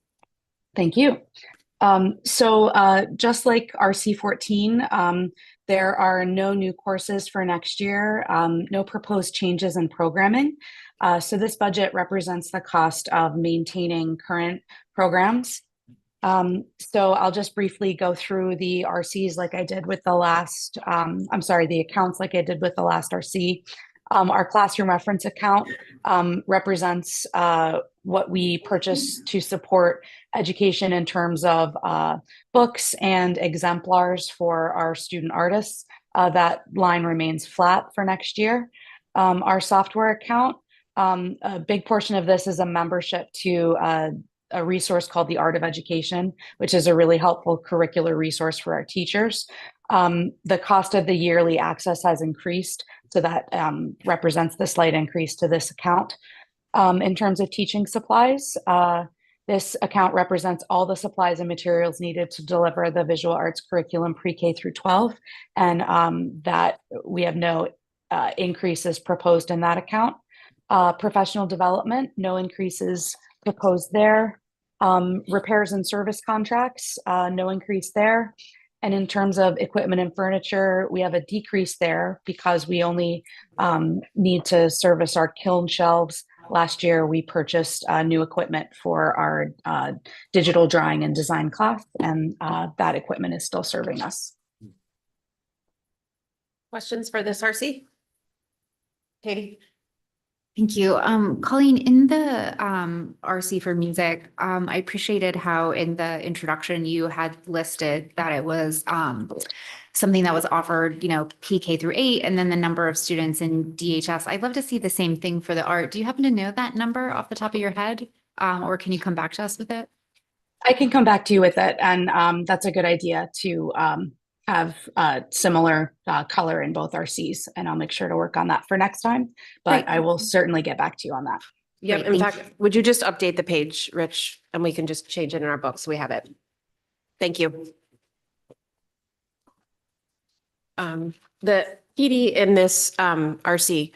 Thank you. So just like RC14, there are no new courses for next year, no proposed changes in programming. So this budget represents the cost of maintaining current programs. So I'll just briefly go through the RCs like I did with the last, the accounts like I did with the last RC. Our classroom reference account represents what we purchase to support education in terms of books and exemplars for our student artists. That line remains flat for next year. Our software account, a big portion of this is a membership to a resource called the Art of Education, which is a really helpful curricular resource for our teachers. The cost of the yearly access has increased, so that represents the slight increase to this account. In terms of teaching supplies, this account represents all the supplies and materials needed to deliver the visual arts curriculum pre-K through 12, and that we have no increases proposed in that account. Professional development, no increases proposed there. Repairs and service contracts, no increase there. And in terms of equipment and furniture, we have a decrease there because we only need to service our kiln shelves. Last year, we purchased new equipment for our digital drawing and design class, and that equipment is still serving us. Questions for this RC? Katie? Thank you. Colleen, in the RC for music, I appreciated how in the introduction you had listed that it was something that was offered, PK through 8, and then the number of students in DHS. I'd love to see the same thing for the art. Do you happen to know that number off the top of your head? Or can you come back to us with it? I can come back to you with it, and that's a good idea to have similar color in both RCs, and I'll make sure to work on that for next time, but I will certainly get back to you on that. Yeah, in fact, would you just update the page, Rich, and we can just change it in our book so we have it. Thank you. The PD in this RC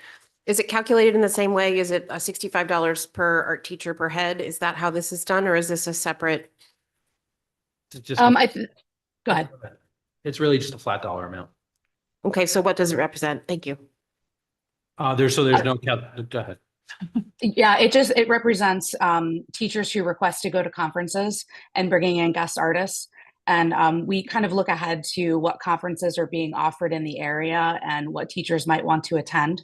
Is it calculated in the same way? Is it $65 per art teacher per head? Is that how this is done, or is this a separate? It's just, Go ahead. it's really just a flat dollar amount. Okay, so what does it represent? Thank you. There's no go ahead. Yeah, it represents teachers who request to go to conferences and bringing in guest artists. And we kind of look ahead to what conferences are being offered in the area and what teachers might want to attend.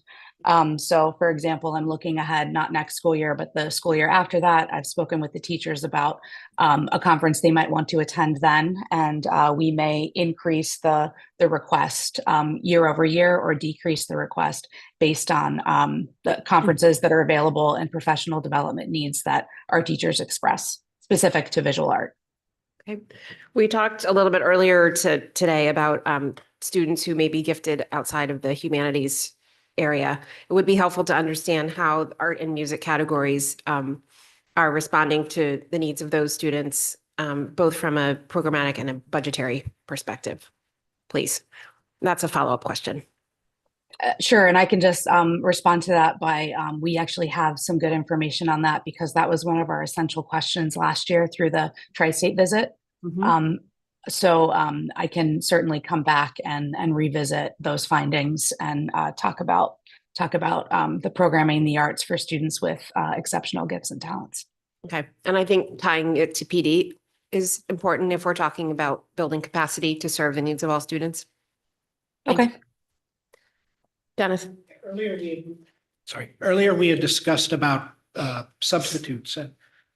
So for example, I'm looking ahead, not next school year, but the school year after that. I've spoken with the teachers about a conference they might want to attend then. And we may increase the request year over year or decrease the request based on the conferences that are available and professional development needs that our teachers express specific to visual art. Okay. We talked a little bit earlier today about students who may be gifted outside of the humanities area. It would be helpful to understand how art and music categories are responding to the needs of those students, both from a programmatic and a budgetary perspective, please. That's a follow-up question. Sure, and I can just respond to that by we actually have some good information on that because that was one of our essential questions last year through the tri-state visit. So I can certainly come back and revisit those findings and talk about the programming, the arts for students with exceptional gifts and talents. Okay, and I think tying it to PD is important if we're talking about building capacity to serve the needs of all students. Okay. Dennis. Earlier we had discussed about substitutes, and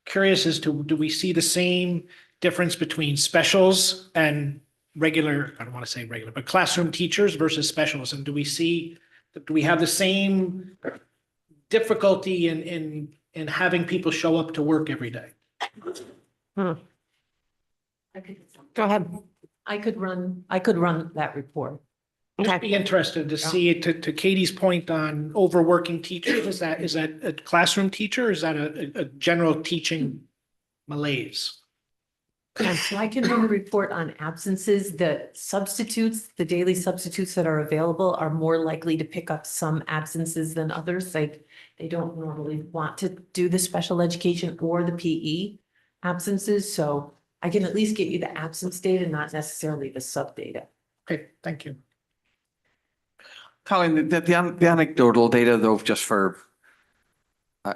curious as to, do we see the same difference between specials and regular, I don't want to say regular, but classroom teachers versus specials? And do we have the same difficulty in having people show up to work every day? Go ahead. I could run that report. Just be interested to see, to Katie's point on overworking teachers, is that a classroom teacher? Is that a general teaching malaise? So I can run a report on absences. The substitutes, the daily substitutes that are available are more likely to pick up some absences than others. Like they don't normally want to do the special education or the PE absences. So I can at least get you the absence data, not necessarily the sub data. Okay, thank you. Colin, the anecdotal data though, just for,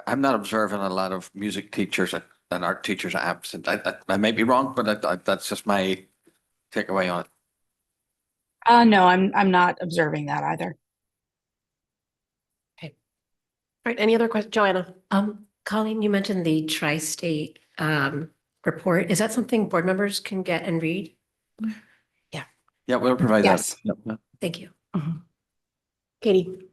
I'm not observing a lot of music teachers and art teachers are absent. I may be wrong, but that's just my takeaway on it. No, I'm not observing that either. Okay. All right, any other questions? Joanna? Colleen, you mentioned the tri-state report. Is that something board members can get and read? Yeah, we'll provide Yes. that. Yep. Thank you. Katie?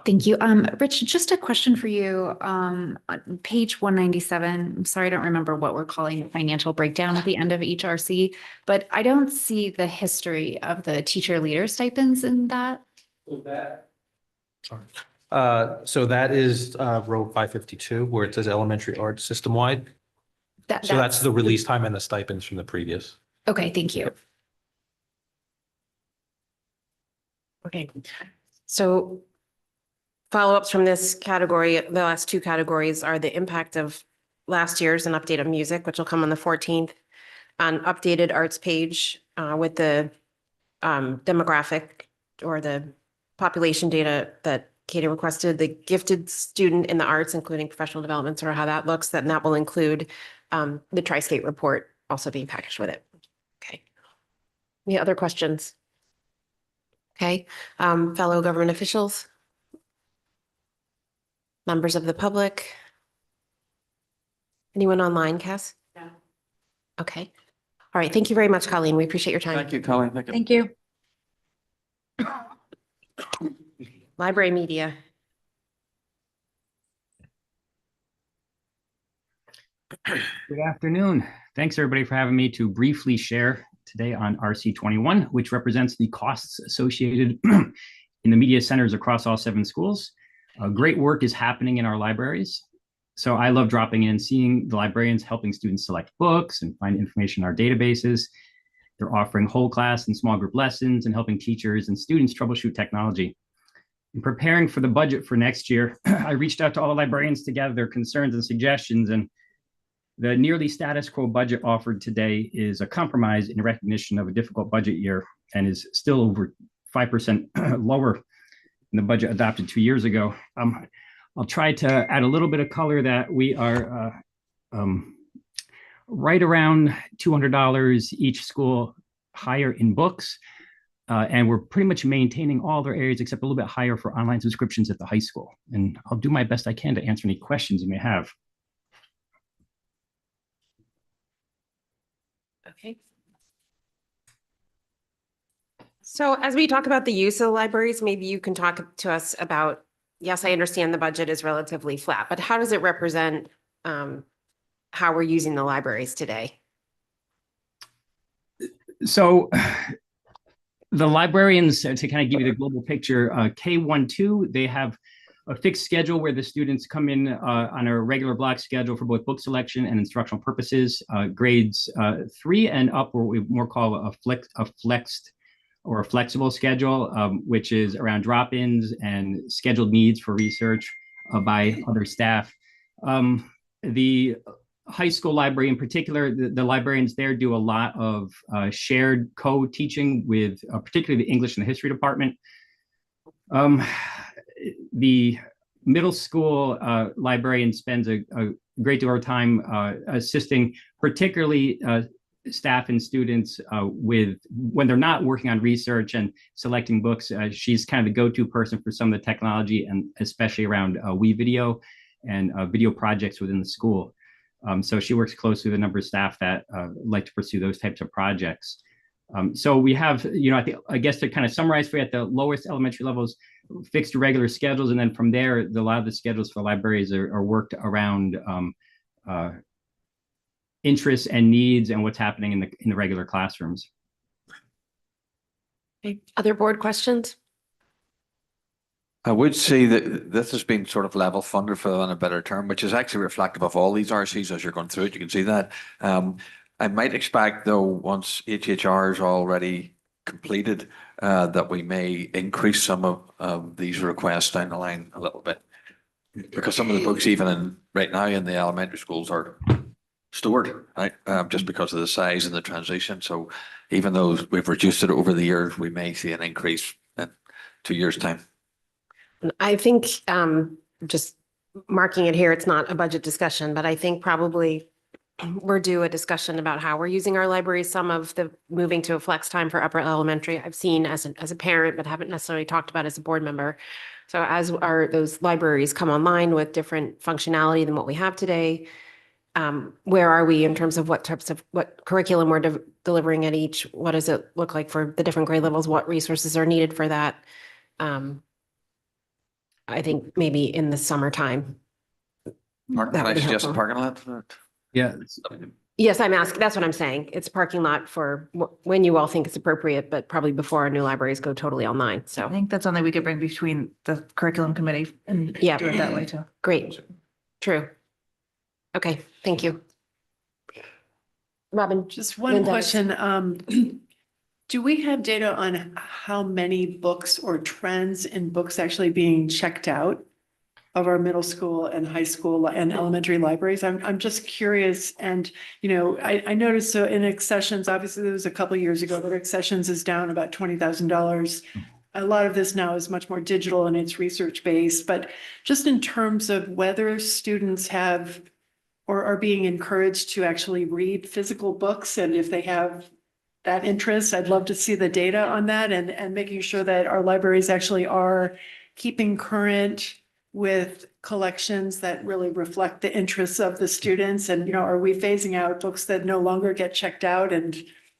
Thank you. Rich, just a question for you. On page 197, I'm sorry, I don't remember what we're calling a financial breakdown at the end of each RC, but I don't see the history of the teacher leader stipends in that. So that is row 552, where it says elementary arts system-wide. So that's the release time and the stipends from the previous. Okay, thank you. Okay, so follow-ups from this category, the last two categories are the impact of last year's and update of music, which will come on the 14th, on updated arts page with the demographic or the population data that Katie requested, the gifted student in the arts, including professional developments, or how that looks, then that will include the tri-state report also being packaged with it. Okay. Any other questions? Okay, fellow government officials, members of the public. Anyone online, Cass? No. Okay. All right. Thank you very much, Colleen. We appreciate your time. Thank you, Colleen. Thank you. Thank you. Library media. Good afternoon. Thanks everybody for having me to briefly share today on RC 21, which represents the costs associated in the media centers across all 7 schools. Great work is happening in our libraries. So I love dropping in, seeing the librarians helping students select books and find information in our databases. They're offering whole class and small group lessons and helping teachers and students troubleshoot technology. In preparing for the budget for next year, I reached out to all the librarians to gather their concerns and suggestions, and the nearly status quo budget offered today is a compromise in recognition of a difficult budget year and is still over 5% lower than the budget adopted 2 years ago. I'll try to add a little bit of color that we are right around $200 each school higher in books. And we're pretty much maintaining all their areas except a little bit higher for online subscriptions at the high school. And I'll do my best I can to answer any questions you may have. Okay. So as we talk about the use of the libraries, maybe you can talk to us about, yes, I understand the budget is relatively flat, but how does it represent how we're using the libraries today? So the librarians, to kind of give you the global picture, K-1-2, they have a fixed schedule where the students come in on a regular block schedule for both book selection and instructional purposes. Grades 3 and up, what we more call a flexed or a flexible schedule, which is around drop-ins and scheduled needs for research by other staff. The high school library in particular, the librarians there do a lot of shared co-teaching with particularly the English and the history department. The middle school librarian spends a great deal of time assisting particularly staff and students with when they're not working on research and selecting books. She's kind of the go-to person for some of the technology and especially around WeVideo and video projects within the school. So she works closely with a number of staff that like to pursue those types of projects. So we have, I guess to kind of summarize for you, at the lowest elementary levels, fixed regular schedules, and then from there, a lot of the schedules for libraries are worked around interests and needs and what's happening in the regular classrooms. Okay. Other board questions? I would say that this has been sort of level funded, for want of a better term, which is actually reflective of all these RCs as you're going through it. You can see that. I might expect, though, once HHR is already completed, that we may increase some of these requests down the line a little bit. Because some of the books, even right now in the elementary schools, are stored, right? Just because of the size and the transition. So even though we've reduced it over the years, we may see an increase in 2 years' time. I think just marking it here, it's not a budget discussion, but I think probably we're due a discussion about how we're using our libraries. Some of the moving to a flex time for upper elementary, I've seen as a parent, but haven't necessarily talked about as a board member. So as those libraries come online with different functionality than what we have today, where are we in terms of what curriculum we're delivering at each? What does it look like for the different grade levels? What resources are needed for that? I think maybe in the summertime. Mark, can I suggest a parking lot for that? Yeah. Yes, I'm asking. That's what I'm saying. It's a parking lot for when you all think it's appropriate, but probably before our new libraries go totally online. So I think that's something we could bring between the curriculum committee and do it that way too. Great. True. Okay, thank you. Robin. Just one Linda. question. Do we have data on how many books or trends in books actually being checked out of our middle school and high school and elementary libraries? I'm just curious. And, I noticed so in accessions, obviously there was a couple of years ago, but accessions is down about $20,000. A lot of this now is much more digital and it's research based, but just in terms of whether students have or are being encouraged to actually read physical books, and if they have that interest, I'd love to see the data on that and making sure that our libraries actually are keeping current with collections that really reflect the interests of the students. And, are we phasing out books that no longer get checked out? And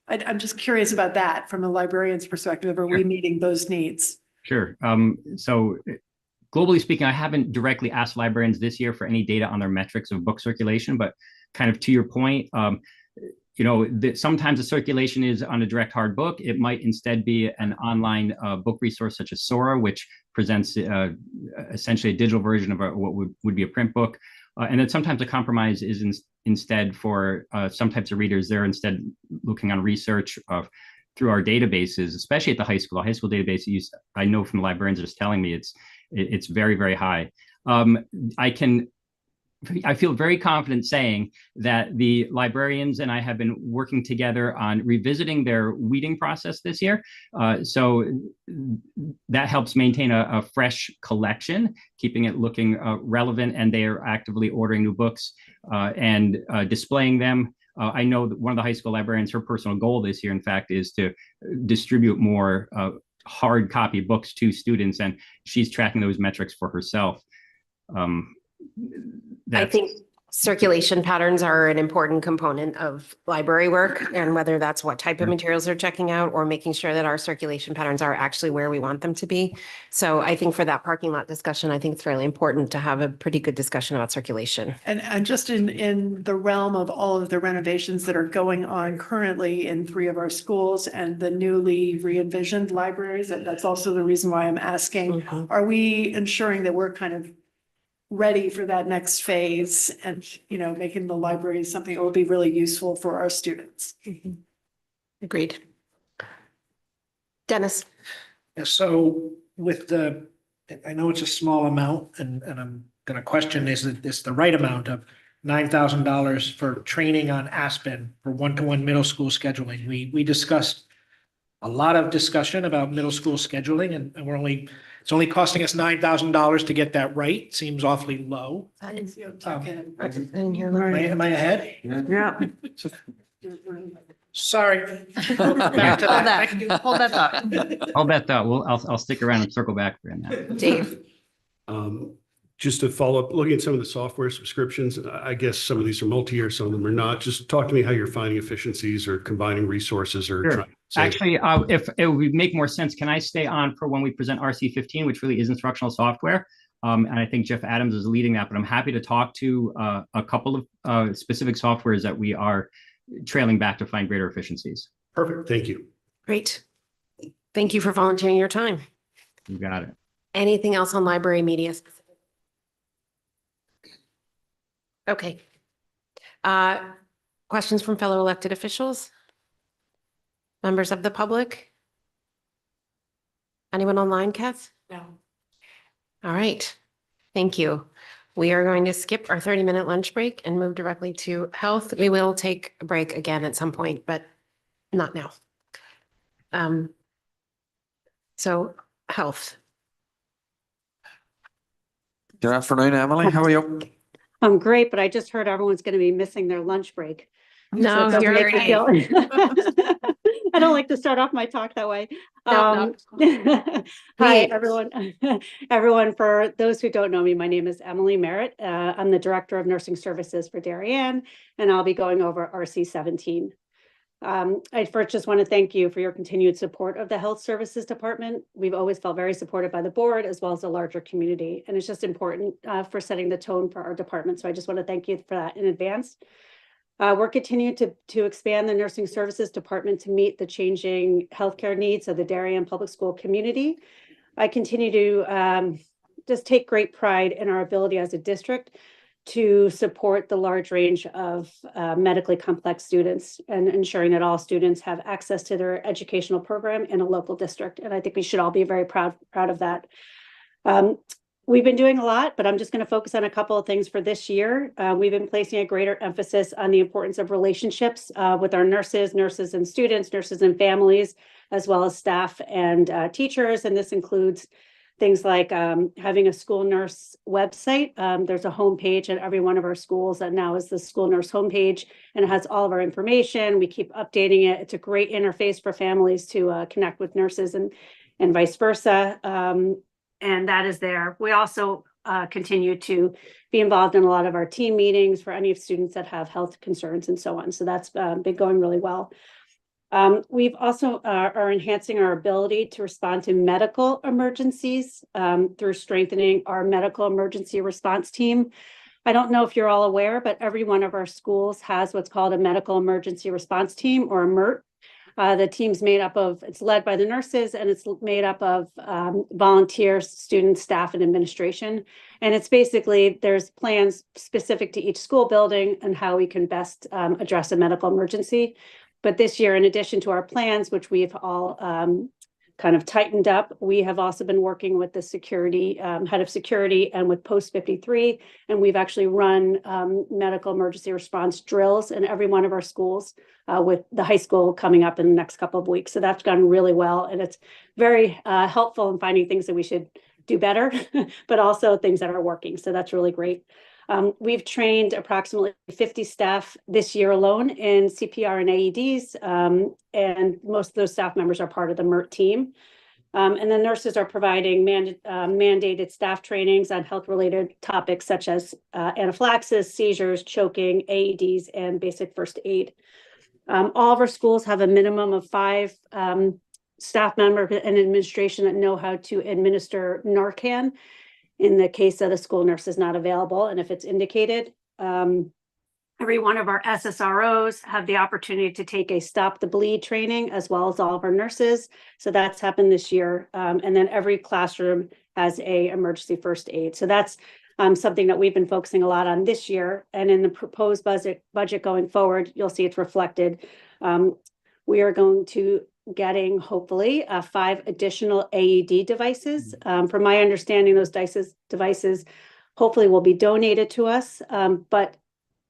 I'm just curious about that from a librarian's perspective. Are we meeting those needs? Sure. So globally speaking, I haven't directly asked librarians this year for any data on their metrics of book circulation, but kind of to your point, sometimes the circulation is on a direct hard book. It might instead be an online book resource such as Sora, which presents essentially a digital version of what would be a print book. And then sometimes a compromise is instead for some types of readers, they're instead looking on research of through our databases, especially at the high school. The high school database I know from the librarians just telling me it's very, very high. I feel very confident saying that the librarians and I have been working together on revisiting their weeding process this year. So that helps maintain a fresh collection, keeping it looking relevant, and they are actively ordering new books and displaying them. I know that one of the high school librarians, her personal goal this year, in fact, is to distribute more hard copy books to students, and she's tracking those metrics for herself. I think circulation patterns are an important component of library work, and whether that's what type of materials they're checking out or making sure that our circulation patterns are actually where we want them to be. So I think for that parking lot discussion, I think it's really important to have a pretty good discussion about circulation. And just in the realm of all of the renovations that are going on currently in 3 of our schools and the newly re-envisioned libraries, and that's also the reason why I'm asking, are we ensuring that we're kind of ready for that next phase and, making the library something that will be really useful for our students? Agreed. Dennis. Yeah, so with I know it's a small amount and I'm going to question, is this the right amount of $9,000 for training on Aspen for one-to-one middle school scheduling? We discussed a lot of discussion about middle school scheduling and it's only costing us $9,000 to get that right. Seems awfully low. Am I ahead? Yeah. Sorry. Back to that. Hold that thought. Hold that thought. I'll stick around and circle back for that. Dave. Just to follow up, looking at some of the software subscriptions, I guess some of these are multi-year, some of them are not. Just talk to me how you're finding efficiencies or combining resources or Sure. trying to save. Actually, if it would make more sense, can I stay on for when we present RC 15, which really is instructional software? And I think Jeff Adams is leading that, but I'm happy to talk to a couple of specific softwares that we are trailing back to find greater efficiencies. Perfect. Thank you. Great. Thank you for volunteering your time. You got it. Anything else on library media? Okay. Questions from fellow elected officials? Members of the public? Anyone online, Kath? No. All right. Thank you. We are going to skip our 30-minute lunch break and move directly to health. We will take a break again at some point, but not now. So health. Good afternoon, Emily. How are you? I'm great, but I just heard everyone's going to be missing their lunch break. No, So it you're doesn't make me right. feel- I don't like to start off my talk that way. No. Hi, Please. everyone. Everyone, for those who don't know me, my name is Emily Merritt. I'm the Director of Nursing Services for Darien, and I'll be going over RC 17. I first just want to thank you for your continued support of the Health Services Department. We've always felt very supported by the board as well as the larger community, and it's just important for setting the tone for our department. So I just want to thank you for that in advance. We're continuing to expand the Nursing Services Department to meet the changing healthcare needs of the Darien Public School community. I continue to just take great pride in our ability as a district to support the large range of medically complex students and ensuring that all students have access to their educational program in a local district. And I think we should all be very proud of that. We've been doing a lot, but I'm just going to focus on a couple of things for this year. We've been placing a greater emphasis on the importance of relationships with our nurses and students, nurses and families, as well as staff and teachers. And this includes things like having a school nurse website. There's a homepage at every one of our schools that now is the school nurse homepage, and it has all of our information. We keep updating it. It's a great interface for families to connect with nurses and vice versa. And that is there. We also continue to be involved in a lot of our team meetings for any students that have health concerns and so on. So that's been going really well. We've also are enhancing our ability to respond to medical emergencies through strengthening our medical emergency response team. I don't know if you're all aware, but every one of our schools has what's called a medical emergency response team, or a MERT. The team's made up of, it's led by the nurses, and it's made up of volunteers, students, staff, and administration. And it's basically, there's plans specific to each school building and how we can best address a medical emergency. But this year, in addition to our plans, which we've all kind of tightened up, we have also been working with the security, head of security and with Post 53. And we've actually run medical emergency response drills in every one of our schools with the high school coming up in the next couple of weeks. So that's gone really well. And it's very helpful in finding things that we should do better, but also things that are working. So that's really great. We've trained approximately 50 staff this year alone in CPR and AEDs, and most of those staff members are part of the MERT team. And the nurses are providing mandated staff trainings on health-related topics such as anaphylaxis, seizures, choking, AEDs, and basic first aid. All of our schools have a minimum of 5 staff members and administration that know how to administer Narcan in the case that a school nurse is not available. And if it's indicated, every one of our SSROs have the opportunity to take a stop the bleed training, as well as all of our nurses. So that's happened this year. And then every classroom has a emergency first aid. So that's something that we've been focusing a lot on this year. And in the proposed budget going forward, you'll see it's reflected. We are going to getting hopefully 5 additional AED devices. From my understanding, those devices hopefully will be donated to us, but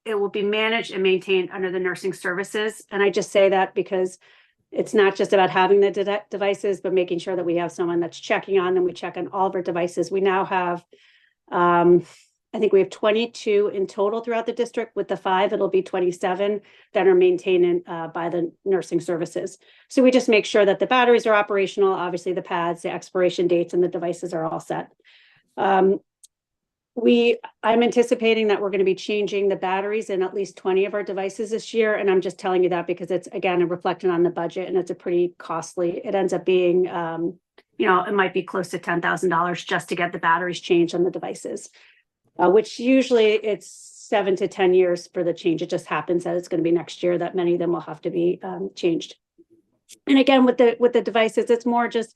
it will be managed and maintained under the nursing services. And I just say that because it's not just about having the devices, but making sure that we have someone that's checking on them. We check on all of our devices. We now have, I think we have 22 in total throughout the district. With the 5, it'll be 27 that are maintained by the nursing services. So we just make sure that the batteries are operational, obviously the pads, the expiration dates, and the devices are all set. I'm anticipating that we're going to be changing the batteries in at least 20 of our devices this year. And I'm just telling you that because it's, again, a reflection on the budget, and it's a pretty costly, it ends up being, it might be close to $10,000 just to get the batteries changed on the devices. Which usually it's 7 to 10 years for the change. It just happens that it's going to be next year that many of them will have to be changed. And again, with the devices, it's more just,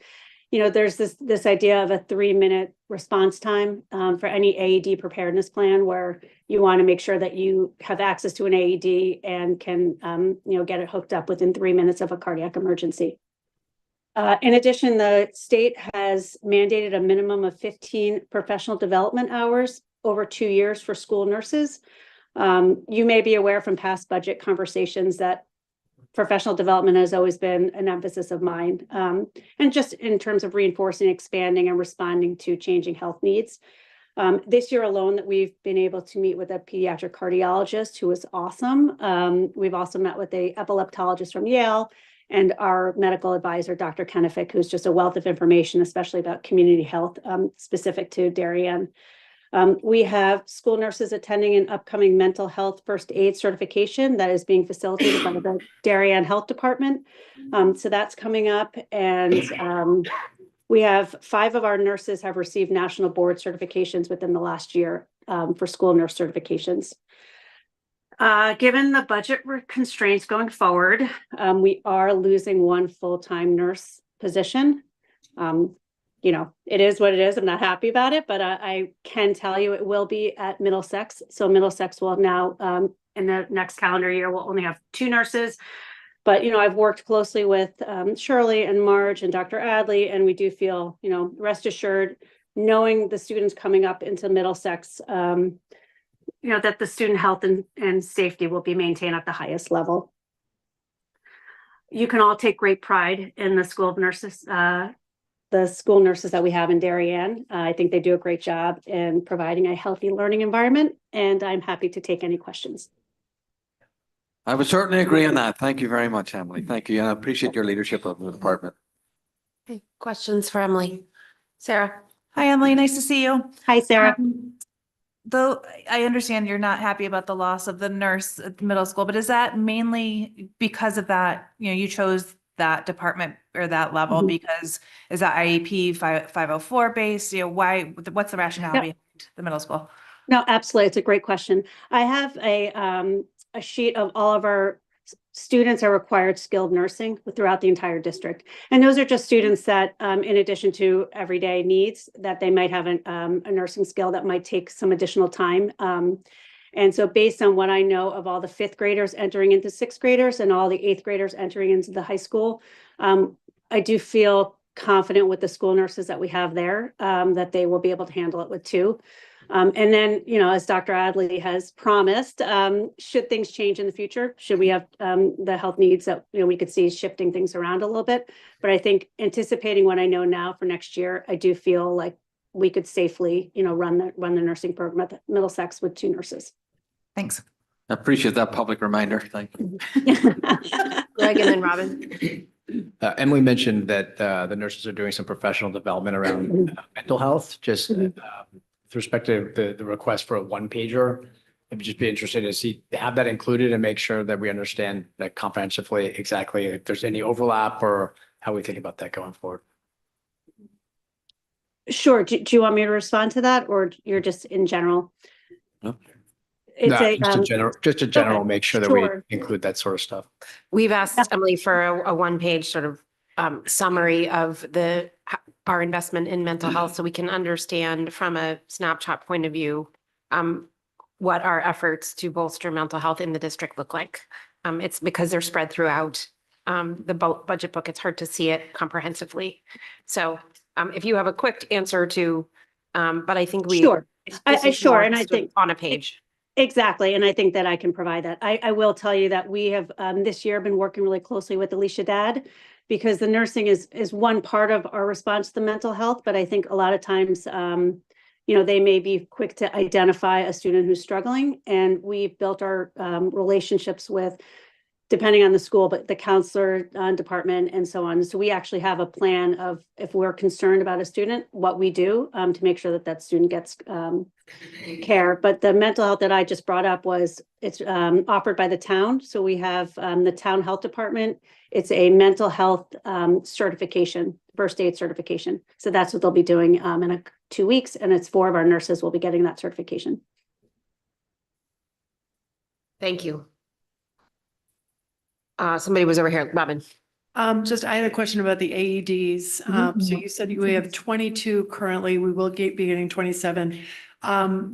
there's this idea of a 3-minute response time for any AED preparedness plan, where you want to make sure that you have access to an AED and can, get it hooked up within 3 minutes of a cardiac emergency. In addition, the state has mandated a minimum of 15 professional development hours over 2 years for school nurses. You may be aware from past budget conversations that professional development has always been an emphasis of mine, and just in terms of reinforcing, expanding, and responding to changing health needs. This year alone, that we've been able to meet with a pediatric cardiologist who was awesome. We've also met with an epileptologist from Yale, and our medical advisor, Dr. Kennefic, who's just a wealth of information, especially about community health specific to Darien. We have school nurses attending an upcoming mental health first aid certification that is being facilitated by the Darien Health Department. So that's coming up. And we have 5 of our nurses have received national board certifications within the last year for school nurse certifications. Given the budget constraints going forward, we are losing 1 full-time nurse position. It is what it is. I'm not happy about it, but I can tell you it will be at Middlesex. So Middlesex will now, in the next calendar year, will only have 2 nurses. But, I've worked closely with Shirley and Marge and Dr. Adley, and we do feel, rest assured, knowing the students coming up into Middlesex, that the student health and safety will be maintained at the highest level. You can all take great pride in the school of nurses, the school nurses that we have in Darien. I think they do a great job in providing a healthy learning environment, and I'm happy to take any questions. I would certainly agree on that. Thank you very much, Emily. Thank you. And I appreciate your leadership of the department. Okay, questions for Emily? Sarah? Hi, Emily. Nice to see you. Hi, Sarah. Though I understand you're not happy about the loss of the nurse at the middle school, but is that mainly because of that, you chose that department or that level because is that IEP 504 based? What's the rationale behind the middle school? No, absolutely. It's a great question. I have a sheet of all of our students are required skilled nursing throughout the entire district. And those are just students that, in addition to everyday needs, that they might have a nursing skill that might take some additional time. And so based on what I know of all the fifth graders entering into sixth graders and all the eighth graders entering into the high school, I do feel confident with the school nurses that we have there, that they will be able to handle it with two. And then, as Dr. Adley has promised, should things change in the future, should we have the health needs that we could see shifting things around a little bit. But I think anticipating what I know now for next year, I do feel like we could safely, run the nursing program at Middlesex with two nurses. Thanks. I appreciate that public reminder. Thank you. Greg and then Robin. Emily mentioned that the nurses are doing some professional development around mental health, just with respect to the request for a one pager. I'd just be interested to have that included and make sure that we understand that comprehensively exactly if there's any overlap or how we think about that going forward. Sure. Do you want me to respond to that, or you're just in general? No. It's Just a general, okay, make sure that sure. we include that sort of stuff. We've asked Emily for a one-page sort of summary of our investment in mental health, so we can understand from a snapshot point of view what our efforts to bolster mental health in the district look like. It's because they're spread throughout the budget book. It's hard to see it comprehensively. So if you have a quick answer to, but I think we Sure. this is Sure, more and I just think on a page. Exactly. And I think that I can provide that. I will tell you that we have this year been working really closely with Alicia Dad, because the nursing is one part of our response to mental health. But I think a lot of times, they may be quick to identify a student who's struggling. And we've built our relationships with, depending on the school, but the counselor department and so on. So we actually have a plan of, if we're concerned about a student, what we do to make sure that that student gets care. But the mental health that I just brought up it's offered by the town. So we have the town health department. It's a mental health certification, first aid certification. So that's what they'll be doing in 2 weeks. And it's 4 of our nurses will be getting that certification. Thank you. Somebody was over here, Robin. I had a question about the AEDs. So you said we have 22 currently, we will be getting 27.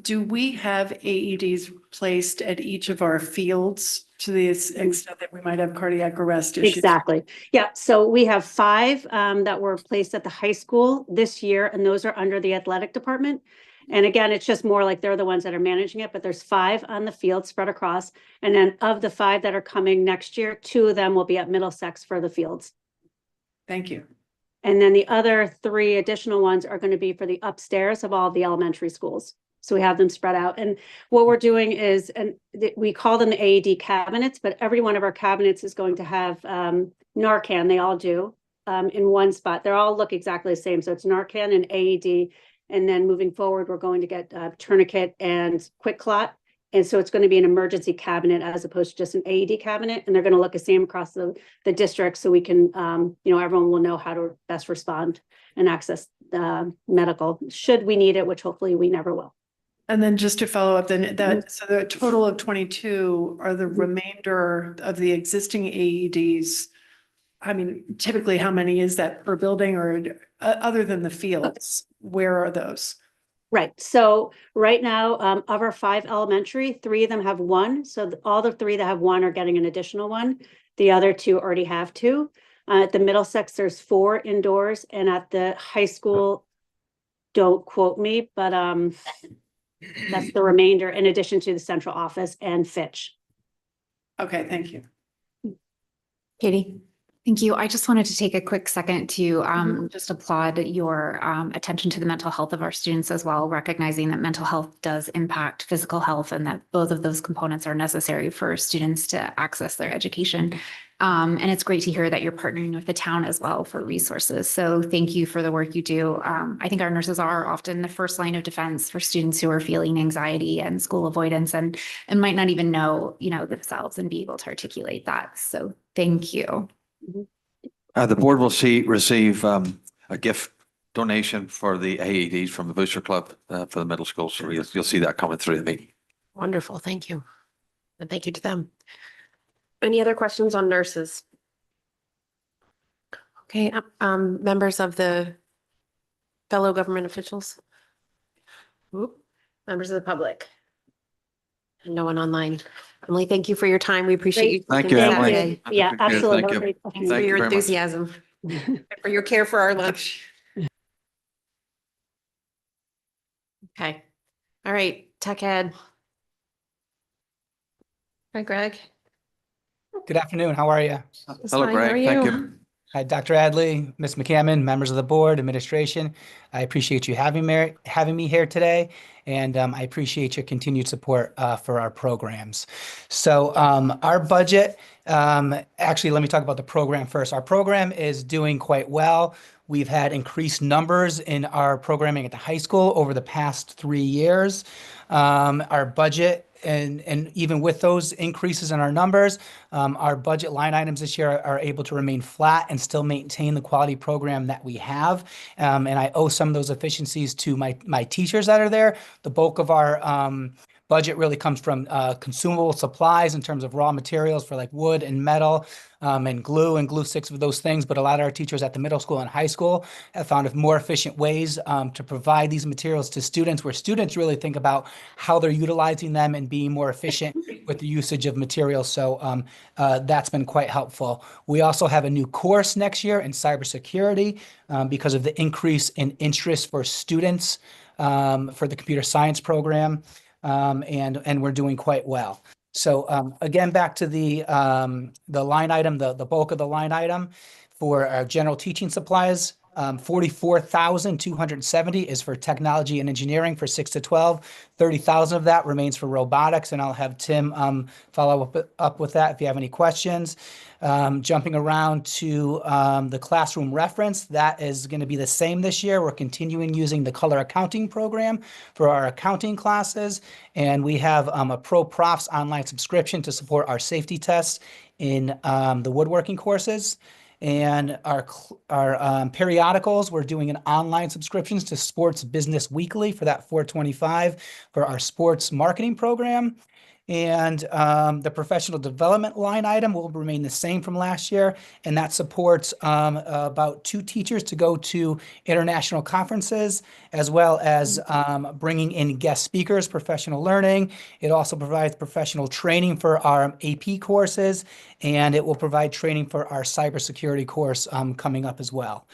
Do we have AEDs placed at each of our fields to the extent that we might have cardiac arrest issues? Exactly. Yeah. So we have 5 that were placed at the high school this year, and those are under the athletic department. And again, it's just more like they're the ones that are managing it, but there's 5 on the field spread across. And then of the 5 that are coming next year, 2 of them will be at Middlesex for the fields. Thank you. And then the other 3 additional ones are going to be for the upstairs of all the elementary schools. So we have them spread out. And what we're doing is, we call them the AED cabinets, but every one of our cabinets is going to have Narcan. They all do in one spot. They all look exactly the same. So it's Narcan and AED. And then moving forward, we're going to get tourniquet and quick clot. And so it's going to be an emergency cabinet as opposed to just an AED cabinet. And they're going to look the same across the district, so we can, everyone will know how to best respond and access medical should we need it, which hopefully we never will. And then just to follow up, so the total of 22 are the remainder of the existing AEDs. I mean, typically, how many is that per building, or other than the fields? Where are those? Right. So right now, of our 5 elementary, 3 of them have 1. So all the 3 that have 1 are getting an additional 1. The other 2 already have 2. At the Middlesex, there's 4 indoors, and at the high school, don't quote me, but that's the remainder, in addition to the central office and Fitch. Okay, thank you. Katie. Thank you. I just wanted to take a quick second to just applaud your attention to the mental health of our students as well, recognizing that mental health does impact physical health and that both of those components are necessary for students to access their education. And it's great to hear that you're partnering with the town as well for resources. So thank you for the work you do. I think our nurses are often the first line of defense for students who are feeling anxiety and school avoidance and might not even know, themselves and be able to articulate that. So thank you. The board will receive a gift donation for the AEDs from the Booster Club for the middle school. So you'll see that coming through the meeting. Wonderful. Thank you. And thank you to them. Any other questions on nurses? Okay, members of the fellow government officials? Members of the public? And no one online. Emily, thank you for your time. We appreciate you. Thank taking you, this Emily. Saturday. Yeah, Appreciate it. absolutely. Thank you. Great. Thanks Thank for you your very much. enthusiasm, and for your care for our lunch. Okay. All right, tech ed. Hi, Greg. Good afternoon. How are you? Just Hello, fine. How are Greg. Thank you? you. Hi, Dr. Adley, Ms. McCammon, members of the board, administration. I appreciate you having me here today, and I appreciate your continued support for our programs. So our budget, actually, let me talk about the program first. Our program is doing quite well. We've had increased numbers in our programming at the high school over the past 3 years. Our budget, and even with those increases in our numbers, our budget line items this year are able to remain flat and still maintain the quality program that we have. And I owe some of those efficiencies to my teachers that are there. The bulk of our budget really comes from consumable supplies in terms of raw materials for like wood and metal, and glue sticks of those things. But a lot of our teachers at the middle school and high school have found more efficient ways to provide these materials to students, where students really think about how they're utilizing them and being more efficient with the usage of materials. So that's been quite helpful. We also have a new course next year in cybersecurity because of the increase in interest for students for the computer science program. And we're doing quite well. So again, back to the line item, the bulk of the line item for our general teaching supplies, 44,270 is for technology and engineering for 6 to 12. 30,000 of that remains for robotics, and I'll have Tim follow up with that if you have any questions. Jumping around to the classroom reference, that is going to be the same this year. We're continuing using the color accounting program for our accounting classes, and we have a Pro Profs online subscription to support our safety tests in the woodworking courses. And our periodicals, we're doing an online subscriptions to Sports Business Weekly for that $425 for our sports marketing program. And the professional development line item will remain the same from last year, and that supports about 2 teachers to go to international conferences, as well as bringing in guest speakers, professional learning. It also provides professional training for our AP courses, and it will provide training for our cybersecurity course coming up as well.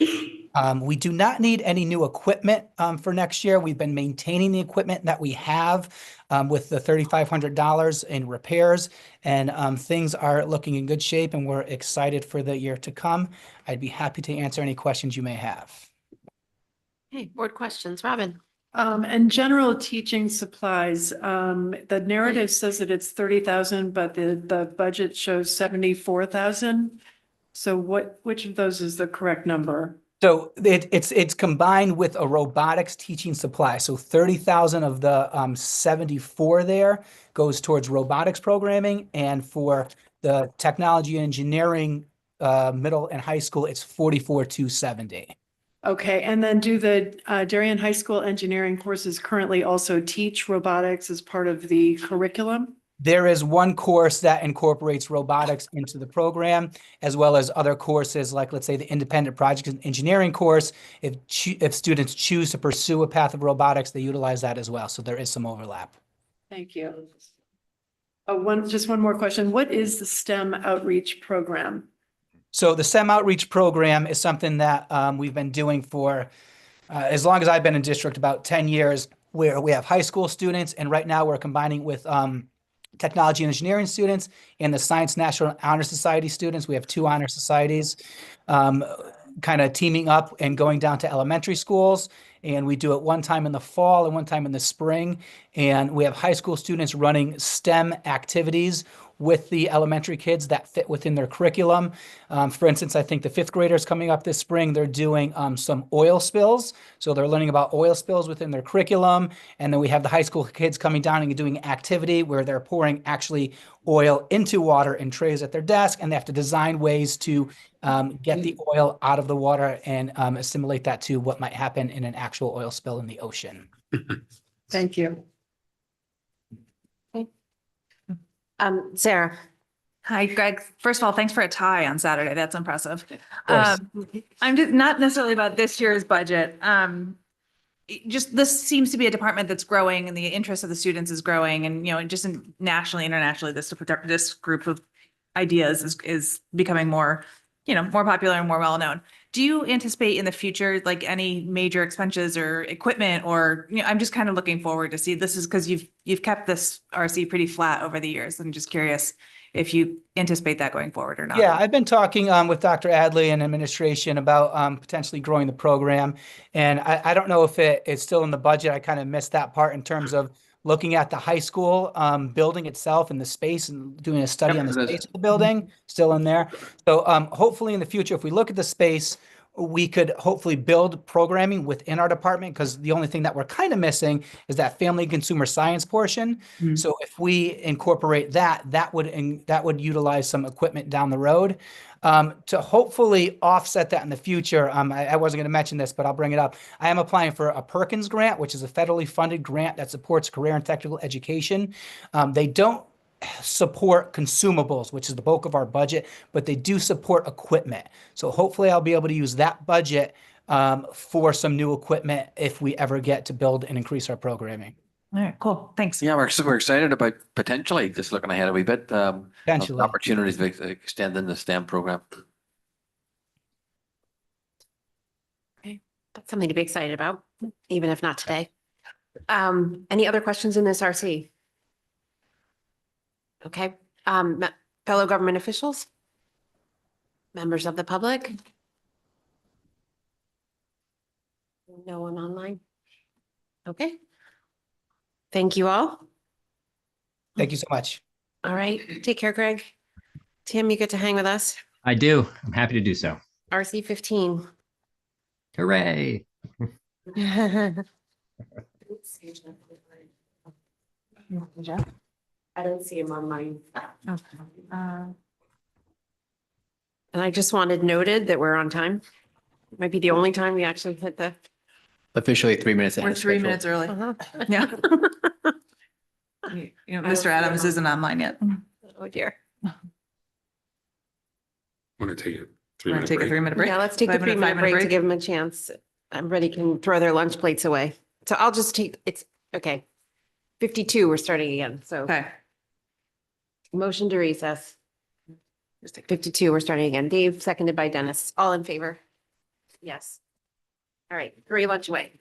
We do not need any new equipment for next year. We've been maintaining the equipment that we have with the $3,500 in repairs, and things are looking in good shape, and we're excited for the year to come. I'd be happy to answer any questions you may have. Hey, board questions, Robin. And general teaching supplies, the narrative says that it's 30,000, but the budget shows 74,000. So which of those is the correct number? So it's combined with a robotics teaching supply. So 30,000 of the 74 there goes towards robotics programming, and for the technology and engineering middle and high school, it's 44,270. Okay, and then do the Darien High School engineering courses currently also teach robotics as part of the curriculum? There is one course that incorporates robotics into the program, as well as other courses like, let's say, the independent project and engineering course. If students choose to pursue a path of robotics, they utilize that as well. So there is some overlap. Thank you. Just one more question. What is the STEM outreach program? So the STEM outreach program is something that we've been doing for as long as I've been in district, about 10 years, where we have high school students, and right now we're combining with technology and engineering students and the Science National Honor Society students. We have 2 honor societies kind of teaming up and going down to elementary schools. And we do it one time in the fall and one time in the spring. And we have high school students running STEM activities with the elementary kids that fit within their curriculum. For instance, I think the 5th graders coming up this spring, they're doing some oil spills. So they're learning about oil spills within their curriculum. And then we have the high school kids coming down and doing activity where they're pouring actually oil into water in trays at their desk, and they have to design ways to get the oil out of the water and assimilate that to what might happen in an actual oil spill in the ocean. Thank you. Sarah. Hi, Greg. First of all, thanks for a tie on Saturday. That's impressive. course. I'm just not necessarily about this year's budget. just this seems to be a department that's growing and the interest of the students is growing and, just nationally, internationally, this group of ideas is becoming more, more popular and more well-known. Do you anticipate in the future, like any major expenses or equipment or, I'm just kind of looking forward to see this is because you've kept this RC pretty flat over the years. I'm just curious if you anticipate that going forward or not. Yeah, I've been talking with Dr. Adley and administration about potentially growing the program. And I don't know if it's still in the budget. I kind of missed that part in terms of looking at the high school building itself and the space and doing a study on the space of the building, still in there. So hopefully in the future, if we look at the space, we could hopefully build programming within our department because the only thing that we're kind of missing is that family and consumer science portion. So if we incorporate that, that would utilize some equipment down the road to hopefully offset that in the future. I wasn't going to mention this, but I'll bring it up. I am applying for a Perkins grant, which is a federally funded grant that supports career and technical education. They don't support consumables, which is the bulk of our budget, but they do support equipment. So hopefully I'll be able to use that budget for some new equipment if we ever get to build and increase our programming. All right, cool. Thanks. Yeah, we're excited about potentially just looking ahead a wee bit. Potentially. Opportunities to extend in the STEM program. Okay, that's something to be excited about, even if not today. Any other questions in this RC? Okay, fellow government officials? Members of the public? No one online? Okay. Thank you all. Thank you so much. All right, take care, Greg. Tim, you get to hang with us. I do. I'm happy to do so. RC 15. Hooray. I don't see him on mine. And I just wanted noted that we're on time. Might be the only time we actually hit the. Officially 3 minutes ahead We're of 3 schedule. minutes early. Uh-huh. Yeah. Mr. Adams isn't online yet. Oh dear. Want to take a Want 3-minute to take a break? 3-minute break? Yeah, let's take the 5-minute, 3-minute 5-minute break to give them a chance. Everybody can throw their lunch plates away. So I'll just take, it's, okay. 52, we're starting again, so. Okay. Motion to recess. 52, we're starting again. Dave, seconded by Dennis. All in favor? Yes. All right, throw your lunch away.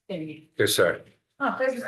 Yes, sir. Oh, there's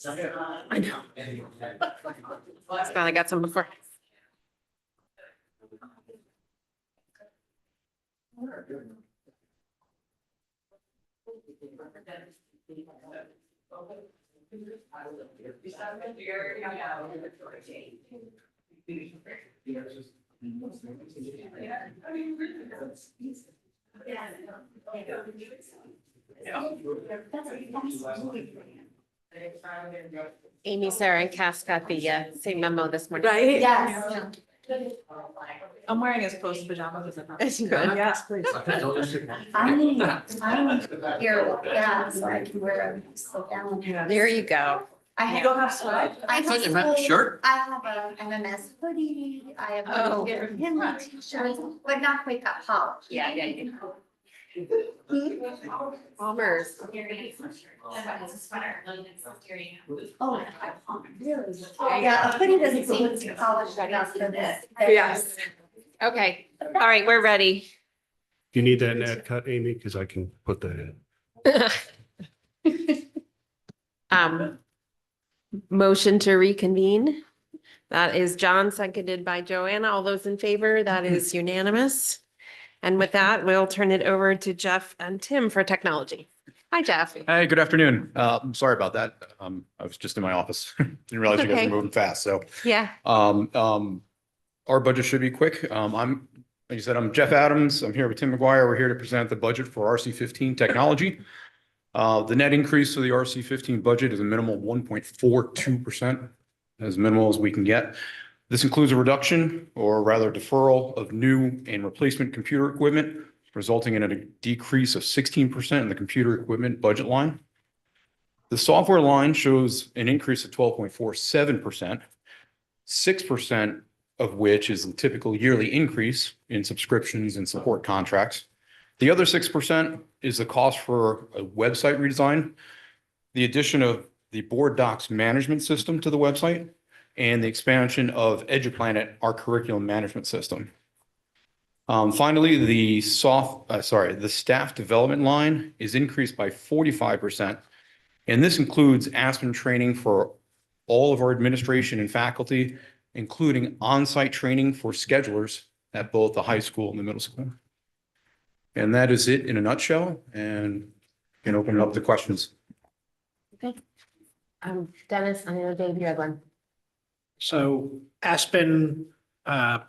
I know. Glad I got some before. Amy, Sarah, and Cass got the same memo this morning. Right? Yes. I'm wearing his post pajamas. It's good. Yes, please. I'm here, yeah, so I can wear them, slow down. There you go. You don't have sweat? I Thought you have meant shirt. I have a MMS hoodie, I have a Henley t-shirt, but not quite that hot. Yeah. Bombers. Oh, really? Yeah. Yeah, a hoodie doesn't seem too polished enough for this. Yes. Okay, all right, we're ready. Do you need that net cut, Amy? Because I can put that in. Motion to reconvene. That is John, seconded by Joanna. All those in favor, that is unanimous. And with that, we'll turn it over to Jeff and Tim for technology. Hi, Jeff. Hey, good afternoon. I'm sorry about that. I was just in my office. Didn't realize you guys Okay. were moving fast, so. Yeah. Our budget should be quick. Like you said, I'm Jeff Adams. I'm here with Tim McGuire. We're here to present the budget for RC15 technology. The net increase for the RC15 budget is a minimal 1.42%, as minimal as we can get. This includes a reduction, or rather deferral, of new and replacement computer equipment, resulting in a decrease of 16% in the computer equipment budget line. The software line shows an increase of 12.47%, 6% of which is the typical yearly increase in subscriptions and support contracts. The other 6% is the cost for a website redesign, the addition of the board docs management system to the website, and the expansion of EduPlanet, our curriculum management system. Finally, the staff development line is increased by 45%. And this includes Aspen training for all of our administration and faculty, including on-site training for schedulers at both the high school and the middle school. And that is it in a nutshell, and can open it up to questions. Okay. Dennis, I know Dave, you had one. So Aspen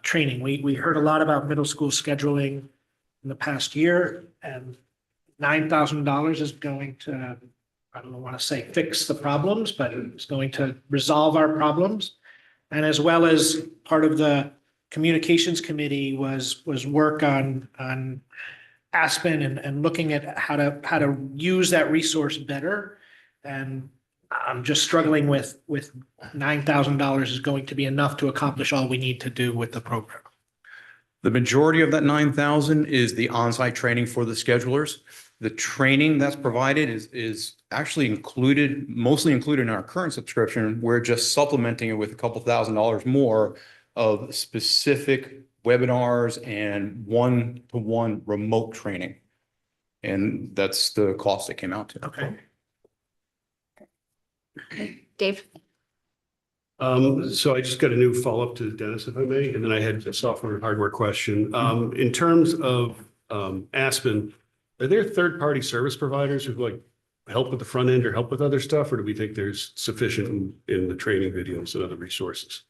training, we heard a lot about middle school scheduling in the past year, and $9,000 is going to, I don't want to say fix the problems, but it's going to resolve our problems. And as well as part of the communications committee was work on Aspen and looking at how to use that resource better. And I'm just struggling with $9,000 is going to be enough to accomplish all we need to do with the program. The majority of that 9,000 is the on-site training for the schedulers. The training that's provided is actually mostly included in our current subscription. We're just supplementing it with a couple $1,000s more of specific webinars and one-to-one remote training. And that's the cost that came out to. Okay. Dave? So I just got a new follow-up to Dennis, if I may, and then I had a software and hardware question. In terms of Aspen, are there third-party service providers who like help with the front end or help with other stuff, or do we think there's sufficient in the training videos and other resources?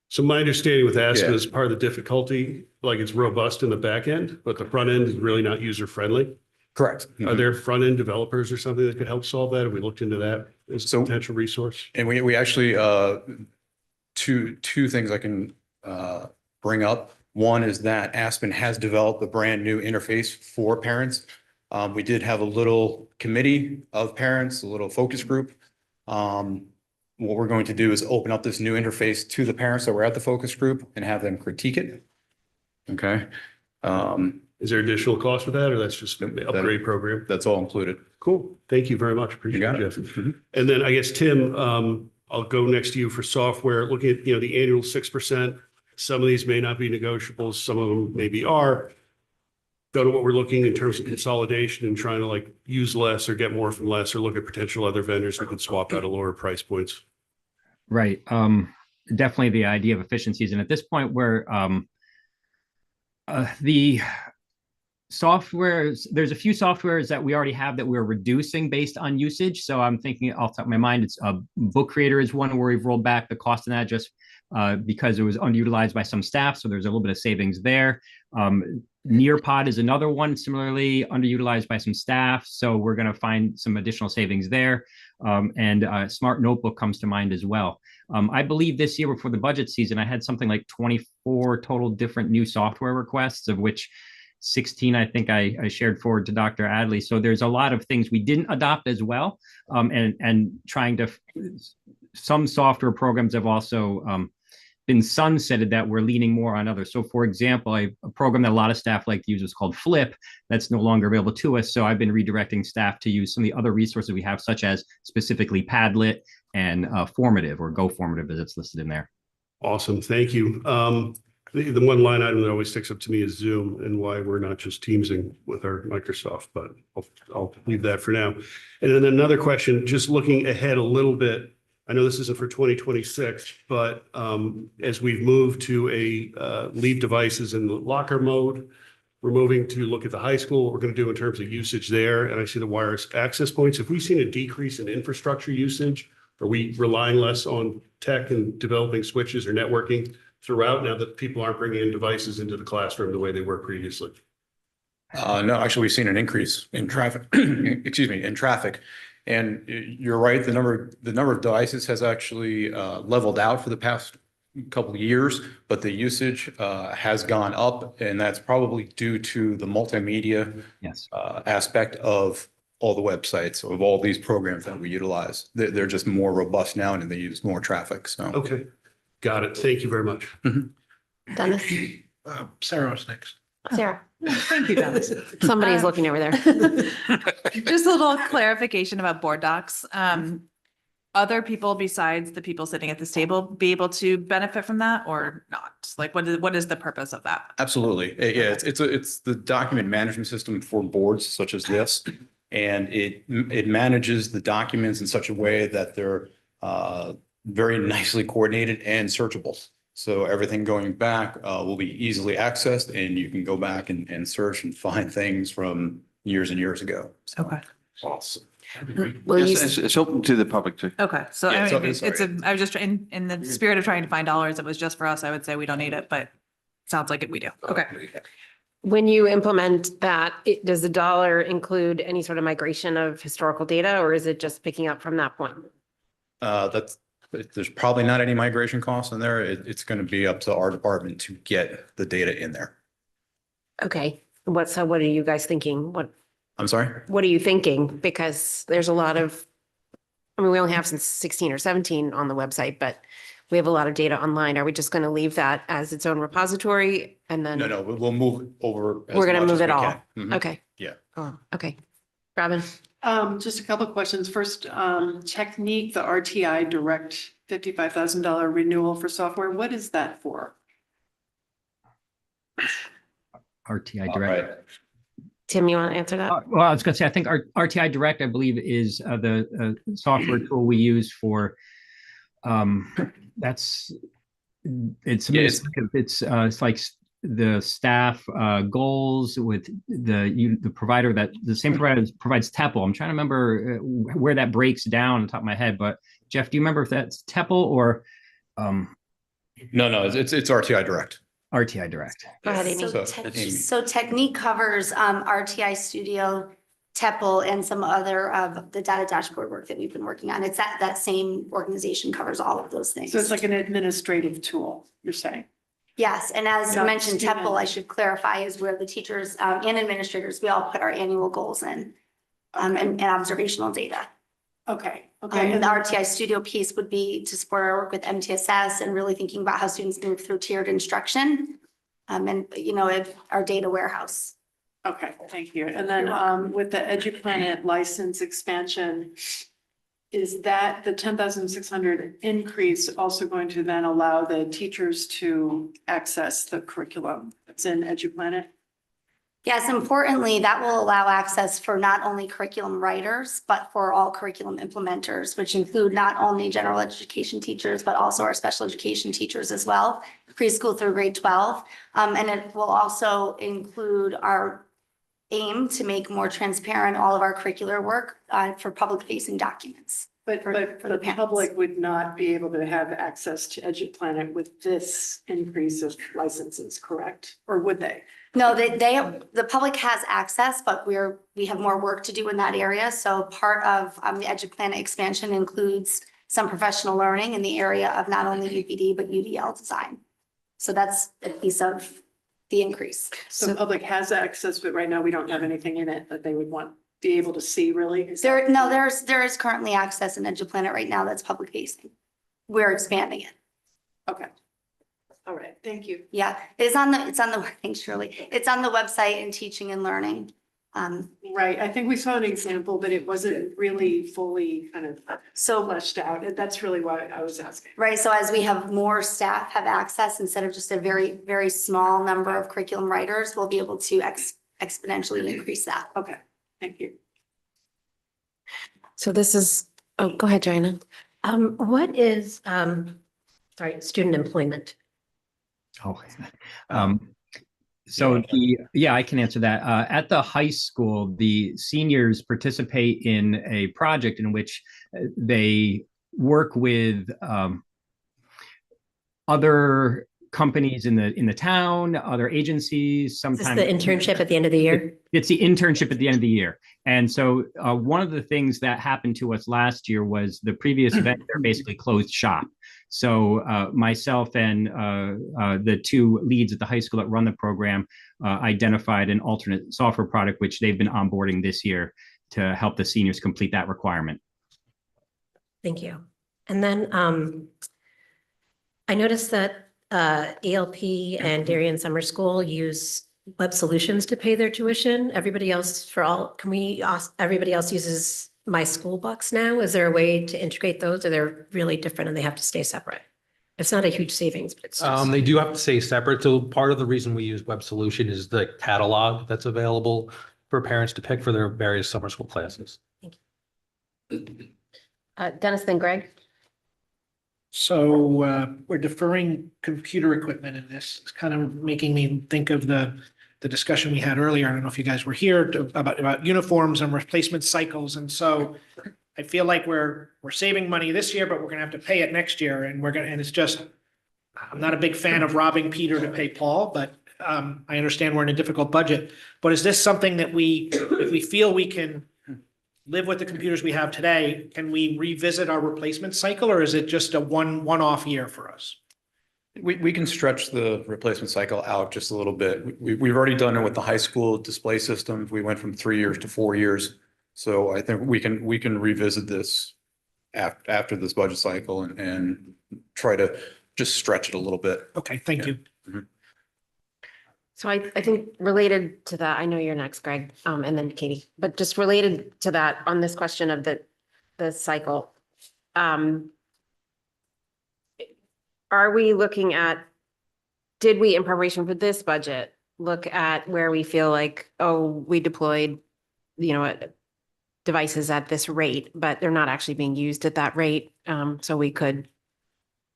So my understanding with Aspen is part of the difficulty, like it's robust in the back end, but the front end is really not user-friendly. Correct. Are there front-end developers or something that could help solve that? Have we looked into that as a potential resource? And we actually, two things I can bring up. One is that Aspen has developed a brand new interface for parents. We did have a little committee of parents, a little focus group. What we're going to do is open up this new interface to the parents that were at the focus group and have them critique it. Okay. Is there additional cost for that, or that's just an upgrade program? That's all included. Cool. Thank you very much. Appreciate it, Jeff. And then I guess, Tim, I'll go next to you for software. Looking at, the annual 6%, some of these may not be negotiable, some of them maybe are. don't know what we're looking in terms of consolidation and trying to like use less or get more from less or look at potential other vendors we could swap out at lower price points. Right. Definitely the idea of efficiencies. And at this point where the softwares, there's a few softwares that we already have that we're reducing based on usage. So I'm thinking off the top of my mind, it's Book Creator is one where we've rolled back the cost of that just because it was underutilized by some staff. So there's a little bit of savings there. Nearpod is another one, similarly underutilized by some staff. So we're going to find some additional savings there. And Smart Notebook comes to mind as well. I believe this year before the budget season, I had something like 24 total different new software requests, of which 16, I think I shared forward to Dr. Adley. So there's a lot of things we didn't adopt as well. And trying to, some software programs have also been sunsetted that we're leaning more on others. So for example, a program that a lot of staff like to use is called Flip. That's no longer available to us. So I've been redirecting staff to use some of the other resources we have, such as specifically Padlet and Formative, or Go Formative as it's listed in there. Awesome. Thank you. The one line item that always sticks up to me is Zoom and why we're not just Teamsing with our Microsoft, but I'll leave that for now. And then another question, just looking ahead a little bit, I know this isn't for 2026, but as we've moved to a leave devices in the locker mode, we're moving to look at the high school, what we're going to do in terms of usage there. And I see the wireless access points. Have we seen a decrease in infrastructure usage? Are we relying less on tech and developing switches or networking throughout now that people aren't bringing in devices into the classroom the way they were previously? No, actually, we've seen an increase in traffic, excuse me, in traffic. And you're right, the number of devices has actually leveled out for the past couple of years, but the usage has gone up, and that's probably due to the multimedia aspect of all the websites, of all these programs that we utilize. They're just more robust now and they use more traffic, so. Okay, got it. Thank you very much. Dennis? Sarah was next. Sarah? Thank you, Dennis. Somebody's looking over there. Just a little clarification about board docs. Other people besides the people sitting at this table be able to benefit from that or not? Like what is the purpose of that? Absolutely. Yeah, it's the document management system for boards such as this. And it manages the documents in such a way that they're very nicely coordinated and searchable. So everything going back will be easily accessed, and you can go back and search and find things from years and years ago. So, okay. Awesome. It's open to the public too. Okay, so Yeah, I mean, sorry. I was just in the spirit of trying to find dollars, it was just for us, I would say we don't need it, but sounds like we do. Okay. When you implement that, does the dollar include any sort of migration of historical data, or is it just picking up from that point? There's probably not any migration costs in there. It's going to be up to our department to get the data in there. Okay, what are you guys thinking? I'm sorry? What are you thinking? Because there's a lot of, I mean, we only have since 16 or 17 on the website, but we have a lot of data online. Are we just going to leave that as its own repository and then? No, we'll move over. We're going to move it all. Mhm. Okay. Yeah. Oh, okay. Robin? Just a couple of questions. First, Technique, the RTI Direct $55,000 renewal for software. What is that for? RTI All Direct. right. Tim, you want to answer that? Well, I was going to say, I think our RTI Direct, I believe, is the software tool we use for. It's like the staff goals with the provider the same provider that provides TEPL. I'm trying to remember where that breaks down on the top of my head, but Jeff, do you remember if that's TEPL or? No, it's RTI Direct. RTI Direct. Go ahead, Amy. So Technique covers RTI Studio, TEPL, and some other of the data dashboard work that we've been working on. It's that same organization covers all of those things. So it's like an administrative tool, you're saying? Yes, and as you Not mentioned, student. TEPL, I should clarify, is where the teachers and administrators, we all put our annual goals in and observational data. Okay, okay. And the RTI Studio piece would be to support our work with MTSS and really thinking about how students move through tiered instruction. And, our data warehouse. Okay, thank you. And then with the EduPlanet license expansion, is that the 10,600 increase also going to then allow the teachers to access the curriculum that's in EduPlanet? Yes, importantly, that will allow access for not only curriculum writers, but for all curriculum implementers, which include not only general education teachers, but also our special education teachers as well, preschool through grade 12. And it will also include our aim to make more transparent all of our curricular work for public facing documents. But the public would not be able to have access to EduPlanet with this increase of licenses, correct? Or would they? No, the public has access, but we have more work to do in that area. So part of the EduPlanet expansion includes some professional learning in the area of not only UPD, but UDL design. So that's a piece of the increase. So the public has access, but right now we don't have anything in it that they would want be able to see really? There is currently access in EduPlanet right now that's public facing. We're expanding it. Okay. All right, thank you. Yeah, thanks Shirley. It's on the website in teaching and learning. Right, I think we saw an example, but it wasn't really fully kind of fleshed out. That's really why I was asking. Right, so as we have more staff have access, instead of just a very, very small number of curriculum writers, we'll be able to exponentially increase that. Okay, thank you. So this is, oh, go ahead, Joanna. What is, student employment? Oh, I can answer that. At the high school, the seniors participate in a project in which they work with other companies in the town, other agencies, sometimes. Is this the internship at the end of the year? It's the internship at the end of the year. And so one of the things that happened to us last year was the previous vendor basically closed shop. So myself and the two leads at the high school that run the program identified an alternate software product, which they've been onboarding this year to help the seniors complete that requirement. Thank you. And then I noticed that ELP and Darien Summer School use web solutions to pay their tuition. Everybody else everybody else uses My School Bucks now? Is there a way to integrate those, or they're really different and they have to stay separate? It's not a huge savings, but it's just. They do have to stay separate. So part of the reason we use Web Solution is the catalog that's available for parents to pick for their various summer school classes. Dennis, then Greg. So we're deferring computer equipment in this. It's kind of making me think of the discussion we had earlier. I don't know if you guys were here about uniforms and replacement cycles. And so I feel like we're saving money this year, but we're gonna have to pay it next year. And it's just, I'm not a big fan of robbing Peter to pay Paul, but I understand we're in a difficult budget. But is this something that if we feel we can live with the computers we have today, can we revisit our replacement cycle, or is it just a one-off year for us? We can stretch the replacement cycle out just a little bit. We've already done it with the high school display systems. We went from 3 years to 4 years. So I think we can revisit this after this budget cycle and try to just stretch it a little bit. Okay, thank you. Mm-hmm. So I think related to that, I know you're next, Greg, and then Katie, but just related to that on this question of the cycle. Are we looking at, did we in preparation for this budget, look at where we feel like, oh, we deployed, devices at this rate, but they're not actually being used at that rate. So we could,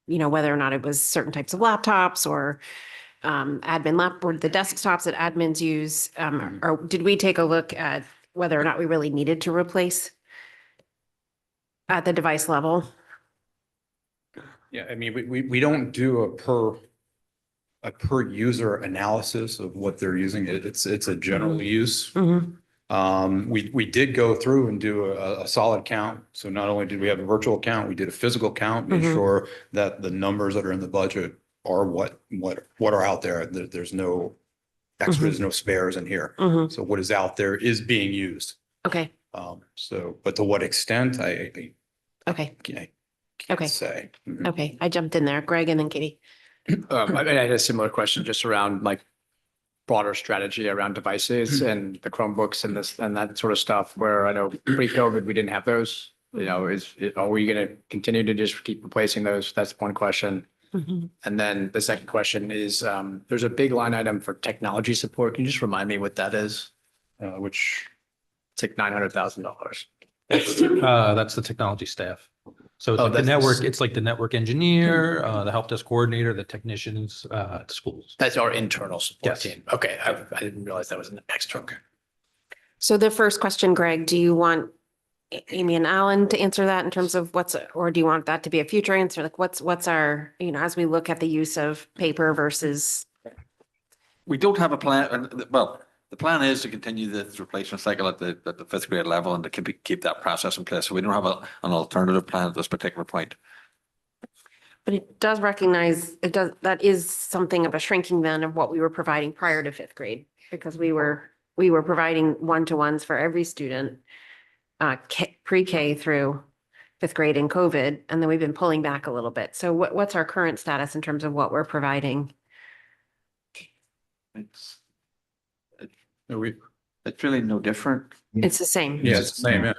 whether or not it was certain types of laptops or or the desktops that admins use, or did we take a look at whether or not we really needed to replace at the device level? Yeah, I mean, we don't do a per user analysis of what they're using. It's a general use. Mm-hmm. We did go through and do a solid count. So not only did we have a virtual count, we did a physical count, made sure that the numbers that are in the budget are what are out there. There's no extras, no spares in here. So what is out there is being used. Okay. But to what extent, I Okay. can't say. Okay, I jumped in there. Greg and then Katie. I had a similar question just around like broader strategy around devices and the Chromebooks and that sort of stuff, where I know pre-COVID, we didn't have those. Are we going to continue to just keep replacing those? That's one question. And then the second question is, there's a big line item for technology support. Can you just remind me what that is? Which it's like $900,000. That's the technology staff. So it's Oh, like the that's network, it's like the network engineer, the help desk coordinator, the technicians, at schools. That's our internal support Yes. team. Okay, I didn't realize that was an external. So the first question, Greg, do you want Amy and Alan to answer that in terms of or do you want that to be a future answer? Like what's our, as we look at the use of paper versus. We don't have a plan, well, the plan is to continue this replacement cycle at the fifth grade level and to keep that process in place. So we don't have an alternative plan at this particular point. But it does recognize, that is something of a shrinking then of what we were providing prior to fifth grade. Because we were providing one-to-ones for every student, pre-K through fifth grade in COVID, and then we've been pulling back a little bit. So what's our current status in terms of what we're providing? It's really no different. It's the same. Yeah, it's the same, yeah.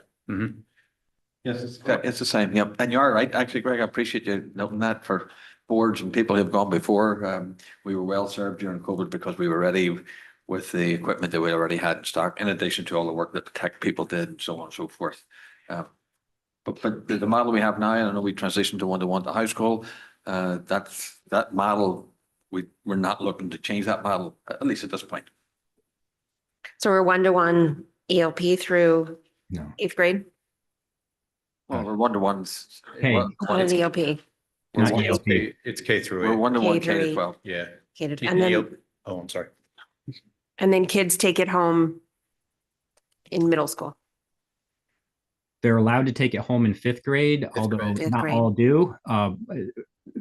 Yes, it's the same. Yep. And you are right. Actually, Greg, I appreciate you noting that for boards and people who have gone before. We were well served during COVID because we were ready with the equipment that we already had in stock, in addition to all the work that the tech people did and so on and so forth. But the model we have now, and I know we transitioned to one-to-one to high school, that model, we're not looking to change that model, at least at this point. So we're one-to-one ELP through eighth grade? Well, we're one-to-ones. Hey. What is ELP? Not ELP. It's K through We're 8. one-to-one K K to through 12. Yeah. And then, Oh, I'm sorry. and then kids take it home in middle school. They're allowed to take it home in fifth grade, although Fifth not grade. all do.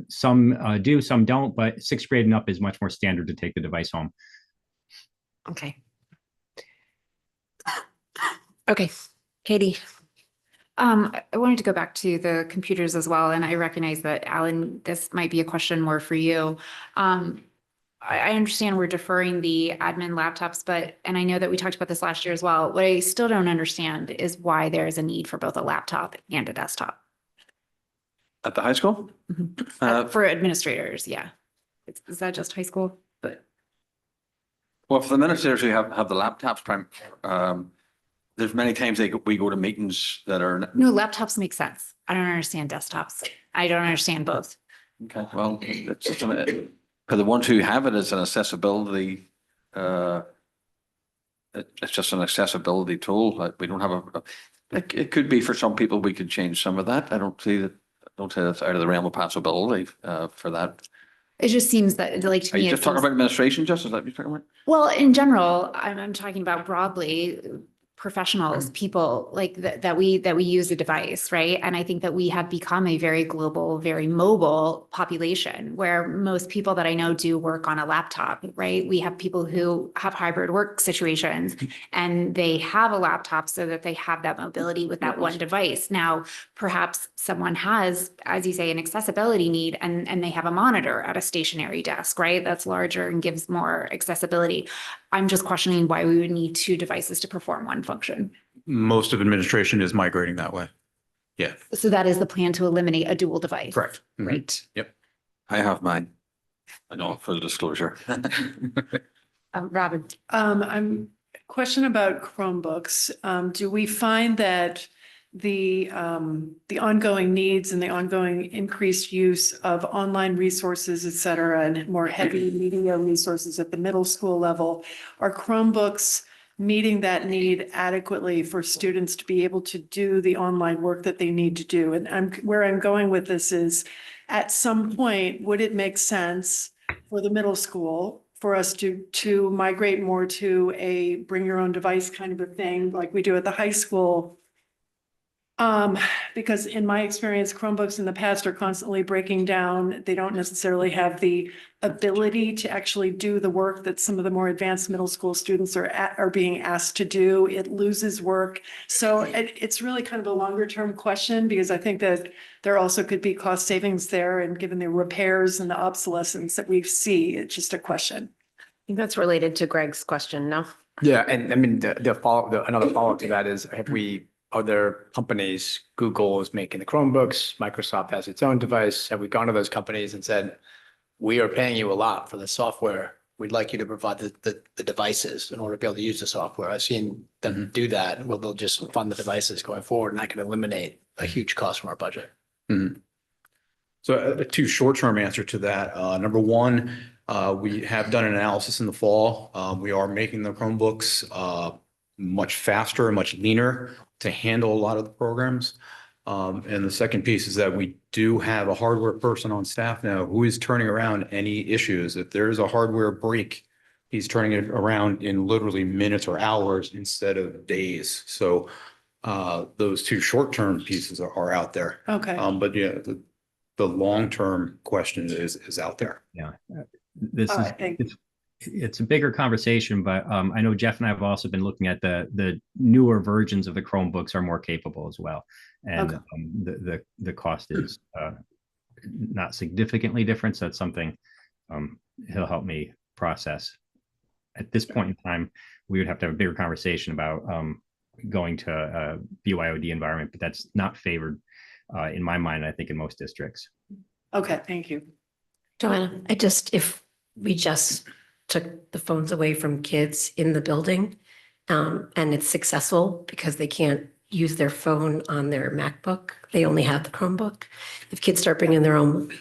Some do, some don't, but sixth grade and up is much more standard to take the device home. Okay. Okay, Katie. I wanted to go back to the computers as well, and I recognize that, Alan, this might be a question more for you. I understand we're deferring the admin laptops, and I know that we talked about this last year as well. What I still don't understand is why there is a need for both a laptop and a desktop. At the high school? For administrators, yeah. Is that just high school? But Well, for the administrators who have the laptops, there's many times we go to meetings that are. no, laptops make sense. I don't understand desktops. I don't understand both. Okay, well, it's just for the ones who have it as an accessibility, it's just an accessibility tool. Like, we don't have it could be for some people, we could change some of that. I don't say that's out of the realm of possibility for that. It just seems that, like, to Are me, you it just talking seems- about administration, just? Is that what you're talking about? Well, in general, I'm talking about broadly professionals, people like that we use a device, right? And I think that we have become a very global, very mobile population where most people that I know do work on a laptop, right? We have people who have hybrid work situations and they have a laptop so that they have that mobility with that one device. Now, perhaps someone has, as you say, an accessibility need and they have a monitor at a stationary desk, right? That's larger and gives more accessibility. I'm just questioning why we would need two devices to perform one function. Most of administration is migrating that way. Yeah, So that is the plan, to eliminate a dual device. correct. Mhm. Right. Yep. I have mine. I know, full disclosure. Robin. I'm question about Chromebooks. Do we find that the ongoing needs and the ongoing increased use of online resources, et cetera, and more heavy media resources at the middle school level, are Chromebooks meeting that need adequately for students to be able to do the online work that they need to do? And where I'm going with this is, at some point, would it make sense for the middle school for us to migrate more to a bring your own device kind of a thing like we do at the high school? Because in my experience, Chromebooks in the past are constantly breaking down. They don't necessarily have the ability to actually do the work that some of the more advanced middle school students are being asked to do. It loses work. So it's really kind of a longer term question, because I think that there also could be cost savings there, and given the repairs and the obsolescence that we see, it's just a question. I think that's related to Greg's question, no? Yeah, and I mean, another follow-up to that is, other companies, Google is making the Chromebooks, Microsoft has its own device. Have we gone to those companies and said, we are paying you a lot for the software. We'd like you to provide the devices in order to be able to use the software. I've seen them do that. Well, they'll just fund the devices going forward and that can eliminate a huge cost from our budget. So a two short-term answer to that. Number one, we have done an analysis in the fall. We are making the Chromebooks much faster, much leaner to handle a lot of the programs. And the second piece is that we do have a hardware person on staff now who is turning around any issues. If there's a hardware break, he's turning it around in literally minutes or hours instead of days. So those two short-term pieces are out there. Okay. But yeah, the long-term question is out there. Yeah. This All is, right, thank it's a bigger conversation, but I know Jeff and I have also been looking at the newer versions of the Chromebooks are more capable as well. And the cost is not significantly different. So that's something he'll help me process. At this point in time, we would have to have a bigger conversation about going to a BYOD environment, but that's not favored in my mind, I think in most districts. Okay, thank you. Joanna, if we just took the phones away from kids in the building, and it's successful because they can't use their phone on their MacBook, they only have the Chromebook. If kids start bringing their own,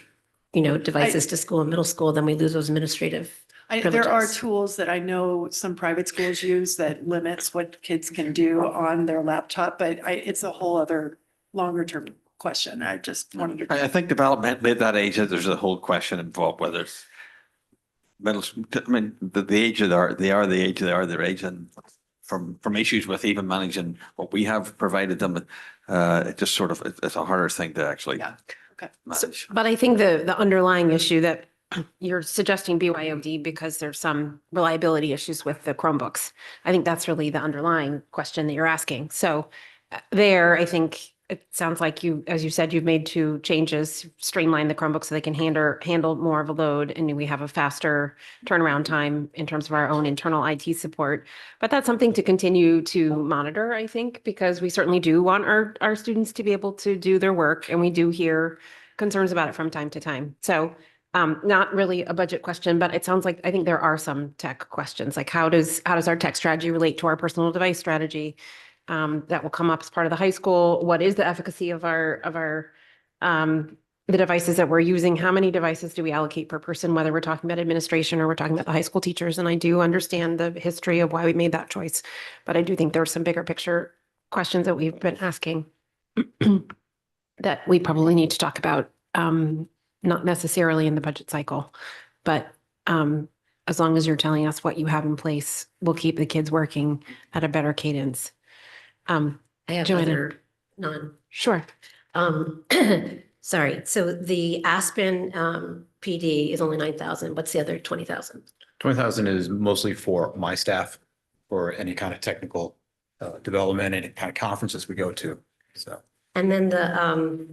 devices to school and middle school, then we lose those administrative There are privileges. tools that I know some private schools use that limits what kids can do on their laptop, but it's a whole other longer term question. I just wanted to. I think development at that age, there's a whole question involved, whether it's middle, I mean, the age they are the age they are their age, and from issues with even managing what we have provided them, it just sort of, it's a harder thing to actually manage. But I think the underlying issue that you're suggesting BYOD because there's some reliability issues with the Chromebooks. I think that's really the underlying question that you're asking. So there, I think it sounds like you, as you said, you've made two changes, streamlined the Chromebooks so they can handle more of a load, and we have a faster turnaround time in terms of our own internal IT support. But that's something to continue to monitor, I think, because we certainly do want our students to be able to do their work, and we do hear concerns about it from time to time. So not really a budget question, but it sounds like, I think there are some tech questions, like how does our tech strategy relate to our personal device strategy? That will come up as part of the high school. What is the efficacy of our the devices that we're using? How many devices do we allocate per person, whether we're talking about administration or we're talking about the high school teachers? And I do understand the history of why we made that choice, but I do think there are some bigger picture questions that we've been asking that we probably need to talk about, not necessarily in the budget cycle, but as long as you're telling us what you have in place, we'll keep the kids working at a better cadence. I have Joanna. none. Sure. Sorry. So the Aspen PD is only 9,000. What's the other 20,000? 20,000 is mostly for my staff for any kind of technical development, any kind of conferences we go to. So. And then the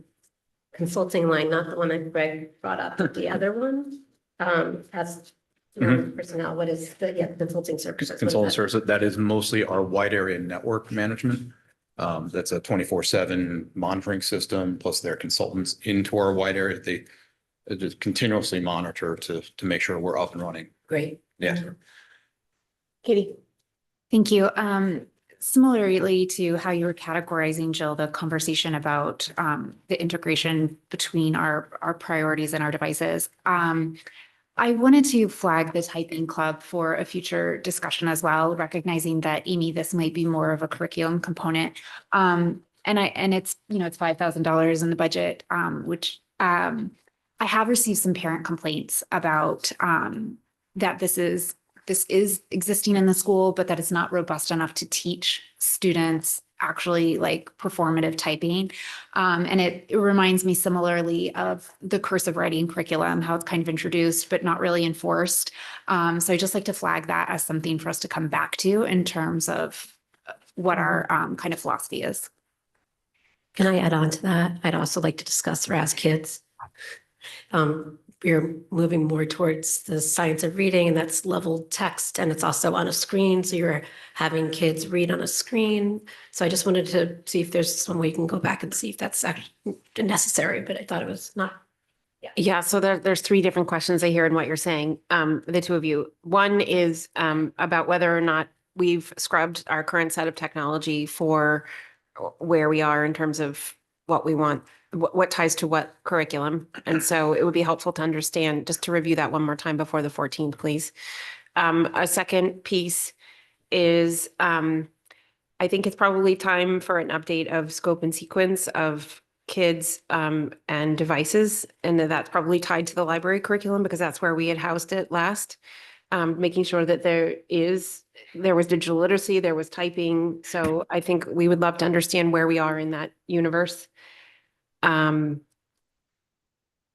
consulting line, not the one that Greg brought up, but the other one, has personnel. What is the consulting services? Consulting services, that is mostly our wide area network management. That's a 24/7 monitoring system, plus their consultants into our wide area. They just continuously monitor to make sure we're up and running. Great. Yeah. Katie. Thank you. Similarly to how you were categorizing, Jill, the conversation about the integration between our priorities and our devices. I wanted to flag the typing club for a future discussion as well, recognizing that, Amy, this might be more of a curriculum component. And it's, it's $5,000 in the budget, which I have received some parent complaints about that this is existing in the school, but that it's not robust enough to teach students actually like performative typing. And it reminds me similarly of the cursive writing curriculum, how it's kind of introduced, but not really enforced. So I just like to flag that as something for us to come back to in terms of what our kind of philosophy is. Can I add on to that? I'd also like to discuss RAS Kids. we're moving more towards the science of reading, and that's level text, and it's also on a screen. So you're having kids read on a screen. So I just wanted to see if there's some way you can go back and see if that's actually necessary, but I thought it was not. Yeah, so there's three different questions I hear in what you're saying, the two of you. One is about whether or not we've scrubbed our current set of technology for where we are in terms of what we want, what ties to what curriculum. And so it would be helpful to understand, just to review that one more time before the 14th, please. A second piece is I think it's probably time for an update of scope and sequence of kids and devices. And that's probably tied to the library curriculum because that's where we had housed it last. Making sure that there was digital literacy, there was typing. So I think we would love to understand where we are in that universe. And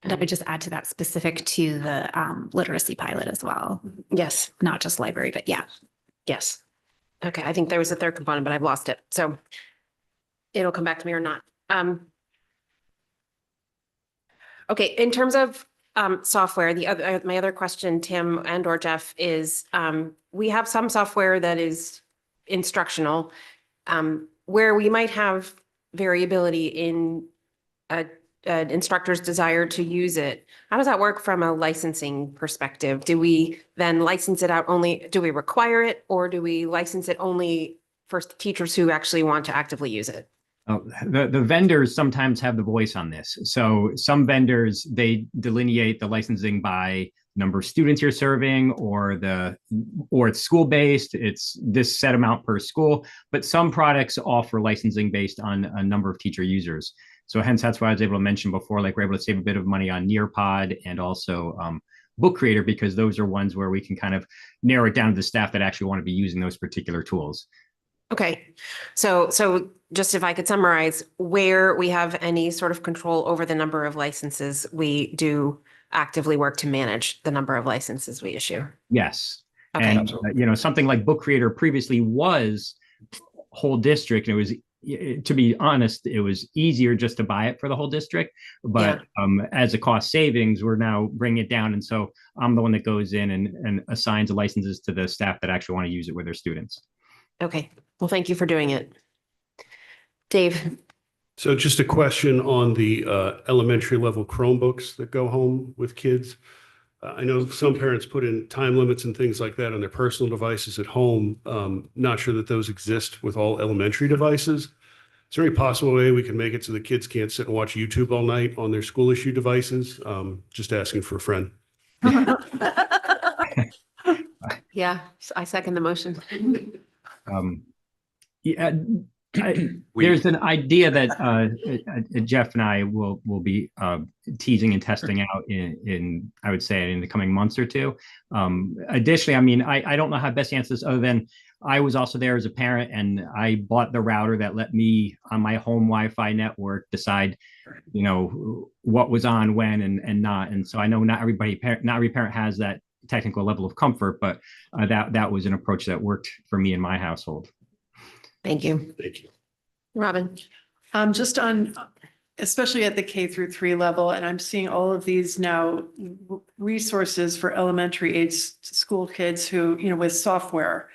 I would just add to that specific to the literacy pilot as well. Yes. Not just library, but yeah. Yes. Okay, I think there was a third component, but I've lost it. So it'll come back to me or not. Okay, in terms of software, my other question, Tim and or Jeff, is we have some software that is instructional, where we might have variability in an instructor's desire to use it. How does that work from a licensing perspective? Do we then license it out only, do we require it, or do we license it only for teachers who actually want to actively use it? The vendors sometimes have the voice on this. So some vendors, they delineate the licensing by number of students you're serving, or it's school-based, it's this set amount per school. But some products offer licensing based on a number of teacher users. So hence, that's why I was able to mention before, like we're able to save a bit of money on Nearpod and also Book Creator, because those are ones where we can kind of narrow it down to the staff that actually want to be using those particular tools. Okay, so just if I could summarize, where we have any sort of control over the number of licenses, we do actively work to manage the number of licenses we issue. Yes. Okay. And, something like Book Creator previously was whole district. And it was, to be honest, it was easier just to buy it for the whole district. But as a cost savings, we're now bringing it down. And so I'm the one that goes in and assigns the licenses to the staff that actually want to use it with their students. Okay. Well, thank you for doing it. Dave. So just a question on the elementary level Chromebooks that go home with kids. I know some parents put in time limits and things like that on their personal devices at home. Not sure that those exist with all elementary devices. Is there any possible way we can make it so the kids can't sit and watch YouTube all night on their school issue devices? Just asking for a friend. Yeah, I second the motion. There's an idea that Jeff and I will be teasing and testing out in I would say in the coming months or two. Additionally, I mean, I don't know how best to answer this other than I was also there as a parent, and I bought the router that let me on my home Wi-Fi network decide, what was on when and not. And so I know not every parent has that technical level of comfort, but that was an approach that worked for me in my household. Thank you. Thank you. Robin. Just on, especially at the K-3 level, and I'm seeing all of these now resources for elementary age school kids who, with software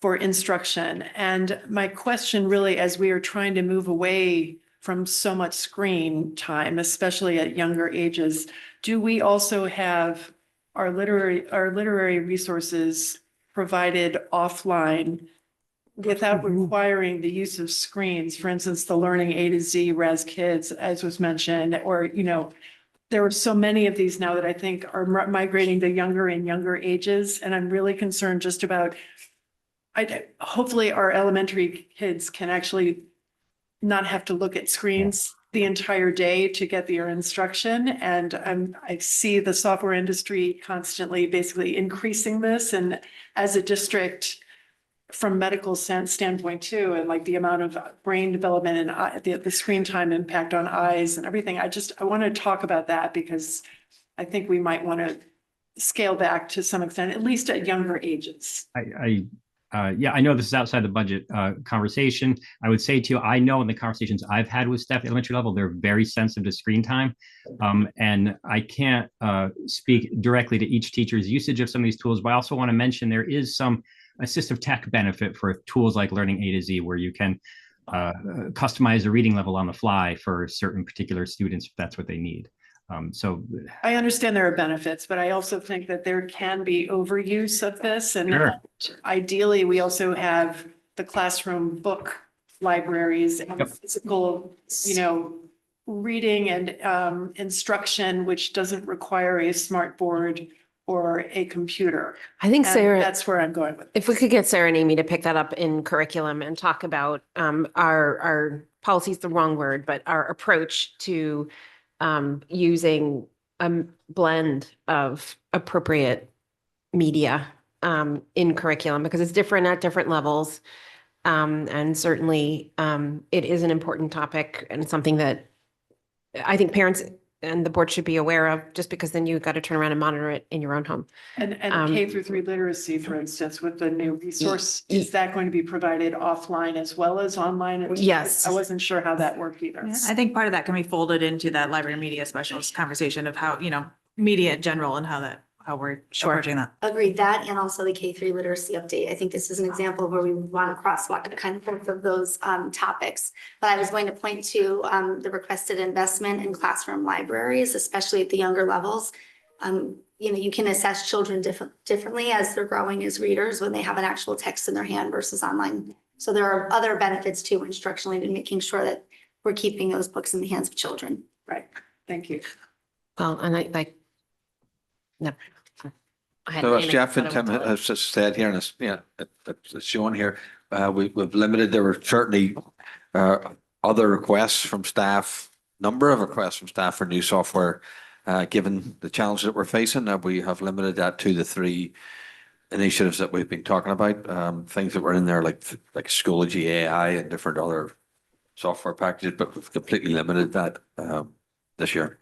for instruction. And my question really, as we are trying to move away from so much screen time, especially at younger ages, do we also have our literary resources provided offline without requiring the use of screens? For instance, the Learning A to Z Res Kids, as was mentioned, or, there are so many of these now that I think are migrating to younger and younger ages. And I'm really concerned just about, hopefully our elementary kids can actually not have to look at screens the entire day to get their instruction. And I see the software industry constantly basically increasing this. And as a district, from medical standpoint too, and like the amount of brain development and the screen time impact on eyes and everything. I want to talk about that because I think we might want to scale back to some extent, at least at younger ages. I Yeah, I know this is outside the budget conversation. I would say to you, I know in the conversations I've had with staff at elementary level, they're very sensitive to screen time. And I can't speak directly to each teacher's usage of some of these tools, but I also want to mention there is some assistive tech benefit for tools like Learning A to Z, where you can customize a reading level on the fly for certain particular students if that's what they need. So I understand there are benefits, but I also think that there can be overuse of this. And Sure. ideally, we also have the classroom book libraries and Yep. physical, reading and instruction, which doesn't require a smart board or a computer. I think And Sarah, that's where I'm going with. if we could get Sarah and Amy to pick that up in curriculum and talk about our policy is the wrong word, but our approach to using a blend of appropriate media in curriculum, because it's different at different levels. And certainly it is an important topic and something that I think parents and the board should be aware of, just because then you've got to turn around and monitor it in your own home. And K-3 literacy, for instance, with the new resource, is that going to be provided offline as well as online? Yes. I wasn't sure how that worked either. Yeah, I think part of that can be folded into that library media specialist conversation of how, media in general and how we're approaching that. Agreed, that and also the K-3 literacy update. I think this is an example where we want to crosswalk kind of both of those topics. But I was going to point to the investment in classroom libraries, especially at the younger levels. You can assess children differently as they're growing as readers when they have an actual text in their hand versus online. So there are other benefits too instructionally to making sure that we're keeping those books in the hands of children. Right, thank you. Well, and no. So as Jeff and Tim has just said here, and it's shown here, we've limited, there were certainly other requests from staff, number of requests from staff for new software, given the challenges that we're facing, we have limited that to the 3 initiatives that we've been talking about, things that were in there like Schoology AI and different other software packages, but we've completely limited that this year.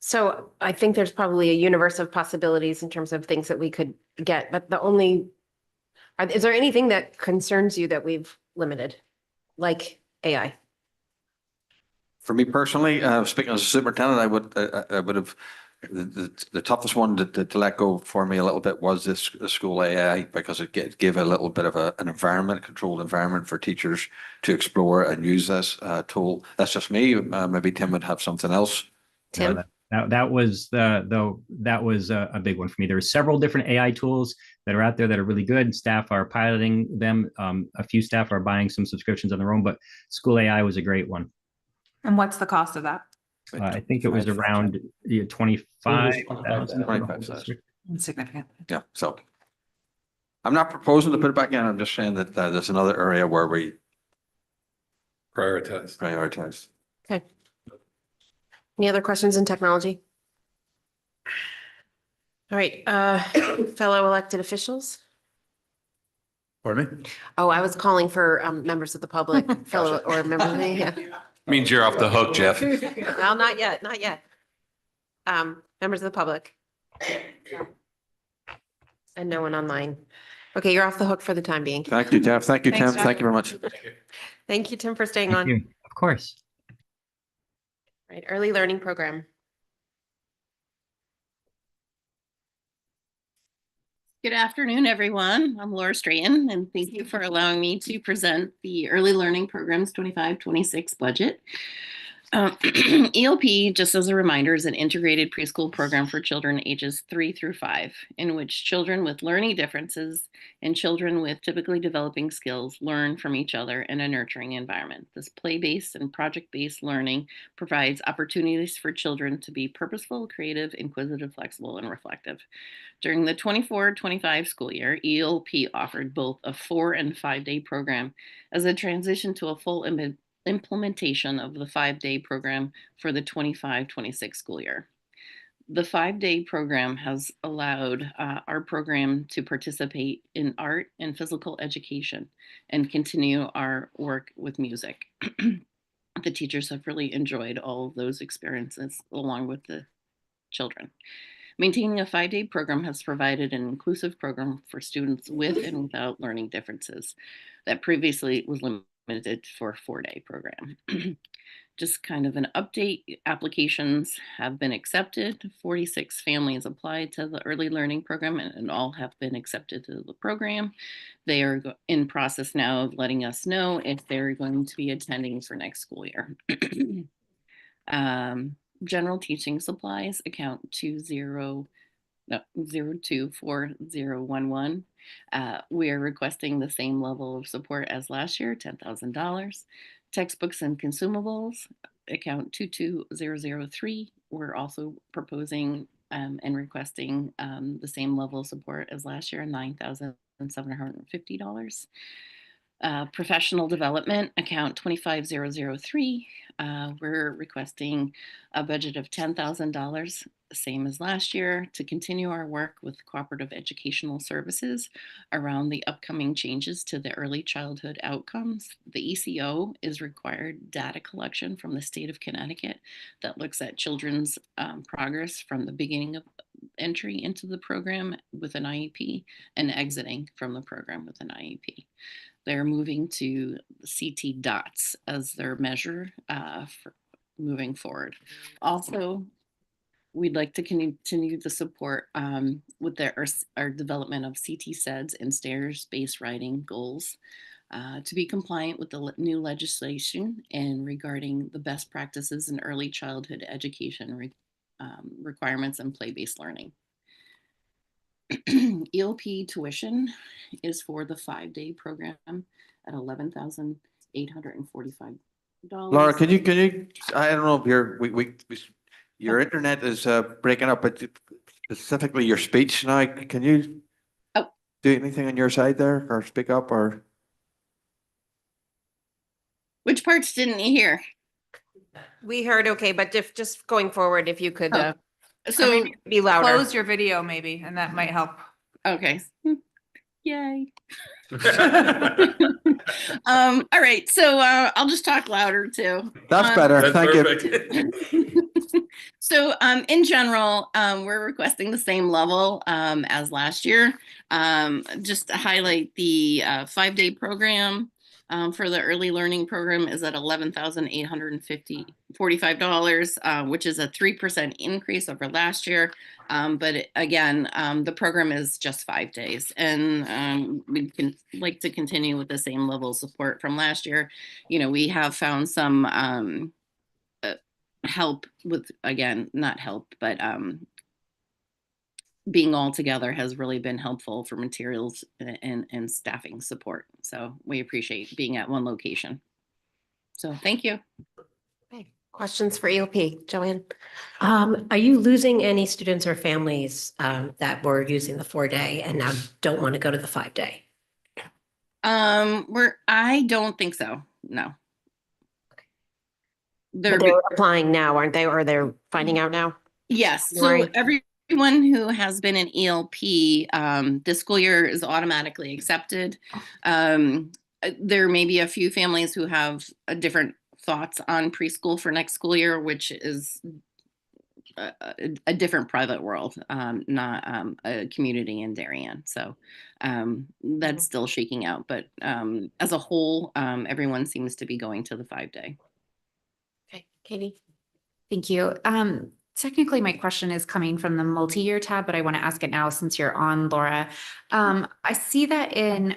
So I think there's probably a universe of possibilities in terms of things that we could get, but is there anything that concerns you that we've limited, like AI? For me personally, speaking as a superintendent, I would have, the toughest one to let go for me a little bit was the school AI, because it gave a little bit of an environment, controlled environment for teachers to explore and use this tool. That's just me. Maybe Tim would have something else. Tim? That was a big one for me. There are several different AI tools that are out there that are really good. Staff are piloting them. A few staff are buying some subscriptions on their own, but School AI was a great one. And what's the cost of that? I think it was around 25,000. 25,000. Significant. Yeah, so I'm not proposing to put it back in. I'm just saying that there's another area where we prioritize. Okay. Any other questions in technology? All right, fellow elected officials. Pardon me? Oh, I was calling for members of the public, fellow or members of the, yeah. Means you're off the hook, Jeff. Well, not yet, not yet. Members of the public. And no one online. Okay, you're off the hook for the time being. Thank you, Jeff. Thank you, Tim. Thanks, Jeff. Thank you very much. Thank you, Tim, for staying Thank on. you. Of course. Right, early learning program. Good afternoon, everyone. I'm Laura Strayton, and thank you for allowing me to present the Early Learning Program's 25-26 budget. ELP, just as a reminder, is an integrated preschool program for children ages 3 through 5, in which children with learning differences and children with typically developing skills learn from each other in a nurturing environment. This play-based and project-based learning provides opportunities for children to be purposeful, creative, inquisitive, flexible, and reflective. During the 24-25 school year, ELP offered both a 4- and 5-day program as a transition to a full implementation of the 5-day program for the 25-26 school year. The 5-day program has allowed our program to participate in art and physical education and continue our work with music. The teachers have really enjoyed all of those experiences along with the children. Maintaining a 5-day program has provided an inclusive program for students with and without learning differences that previously was limited for a 4-day program. Just kind of an update, applications have been accepted. 46 families applied to the early learning program and all have been accepted to the program. They are in process now of letting us know if they're going to be attending for next school year. General teaching supplies account 024011. We are requesting the same level of support as last year, $10,000. Textbooks and consumables, account 22003. We're also proposing and requesting the same level of support as last year, $9,750. Professional development, account 25003. We're requesting a budget of $10,000, same as last year, to continue our work with cooperative educational services around the upcoming changes to the early childhood outcomes. The ECO is required data collection from the state of Connecticut that looks at children's progress from the beginning of entry into the program with an IEP and exiting from the program with an IEP. They're moving to CT dots as their measure for moving forward. Also, we'd like to continue the support with our development of CT SEDS and stairs-based riding goals to be compliant with the new legislation and regarding the best practices in early childhood education requirements and play-based learning. ELP tuition is for the 5-day program at $11,845. Laura, can you, I don't know if your internet is breaking up, but specifically your speech now, can you do anything on your side there or speak up or? Which parts didn't you hear? We heard okay, but if just going forward, if you could So be louder. Close your video maybe, and that might help. Okay. Yay. All right, so I'll just talk louder too. That's better. Thank you. So in general, we're requesting the same level as last year. Just to highlight the 5-day program for the early learning program is at $11,845, which is a 3% increase over last year. But again, the program is just 5 days, and we can like to continue with the same level of support from last year. You know, we have found some help with, again, not help, but being all together has really been helpful for materials and staffing support. So we appreciate being at one location. So thank you. Okay. Questions for ELP, Joanne? Are you losing any students or families that were using the 4-day and now don't want to go to the 5-day? I don't think so. No. They're applying now, aren't they? Or they're finding out now? Yes. So everyone who has been in ELP this school year is automatically accepted. There may be a few families who have different thoughts on preschool for next school year, which is a different private world, not a community in Darien. So that's still shaking out. But as a whole, everyone seems to be going to the 5-day. Okay, Katie. Thank you. Technically, my question is coming from the multi-year tab, but I want to ask it now since you're on, Laura. I see that in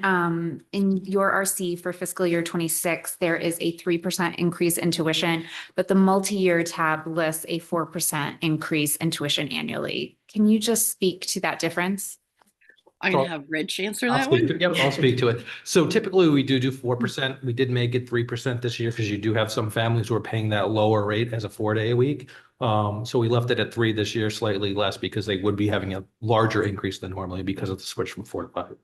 your RC for fiscal year 26, there is a 3% increase in tuition, but the multi-year tab lists a 4% increase in tuition annually. Can you just speak to that difference? I'm going to have Rich answer that I'll one. speak to it. So typically we do 4%. We did make it 3% this year because you do have some families who are paying that lower rate as a 4-day a week. So we left it at 3 this year, slightly less because they would be having a larger increase than normally because of the switch from 4 to 5.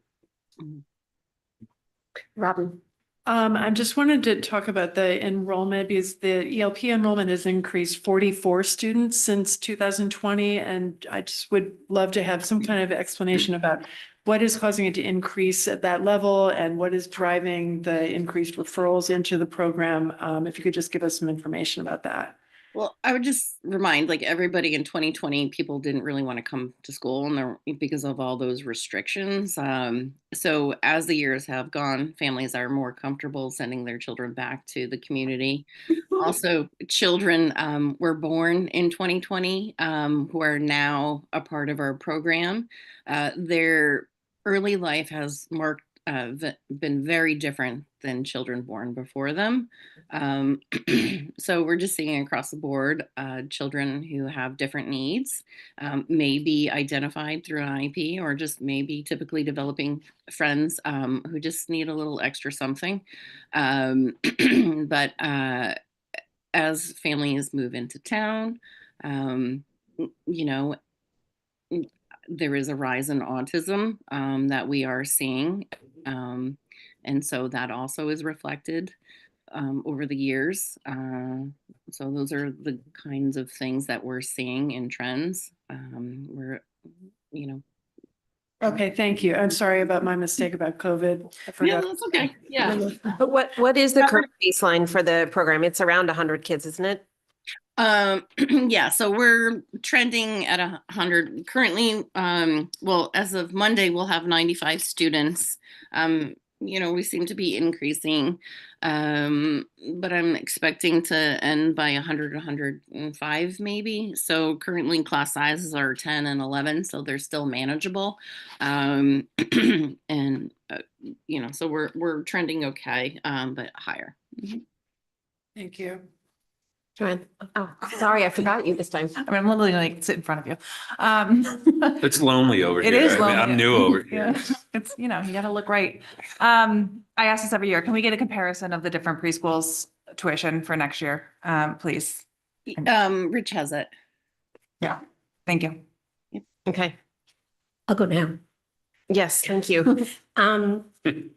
Robin. I just wanted to talk about the enrollment because the ELP enrollment has increased 44 students since 2020. And I just would love to have some kind of explanation about what is causing it to increase at that level and what is driving the increased referrals into the program. If you could just give us some information about that. Well, I would just remind like everybody in 2020, people didn't really want to come to school and because of all those restrictions. So as the years have gone, families are more comfortable sending their children back to the community. Also, children were born in 2020 who are now a part of our program. Their early life has been very different than children born before them. Um, so we're just seeing across the board children who have different needs, may be identified through an IEP or just maybe typically developing friends who just need a little extra something. But as families move into town, you know, there is a rise in autism that we are seeing. And so that also is reflected over the years. So those are the kinds of things that we're seeing in trends. We're, you know. Okay, thank you. I'm sorry about my mistake about COVID. I Yeah, forgot. that's okay. Yeah. But what is the current baseline for the program? It's around 100 kids, isn't it? Yeah, so we're trending at 100 currently. Well, as of Monday, we'll have 95 students. We seem to be increasing, but I'm expecting to end by 100, 105 maybe. So currently class sizes are 10 and 11, so they're still manageable. And so we're trending okay, but higher. Thank you. Joanne. Oh, sorry, I forgot you this time. I mean, I'm literally like sit in front of you. It's lonely over It here. is I mean, lonely. I'm new over here. Yeah, it's, you gotta look right. I ask this every year. Can we get a comparison of the different preschools tuition for next year, please? Rich has it. Yeah, thank you. Okay. I'll go now. Yes, thank you.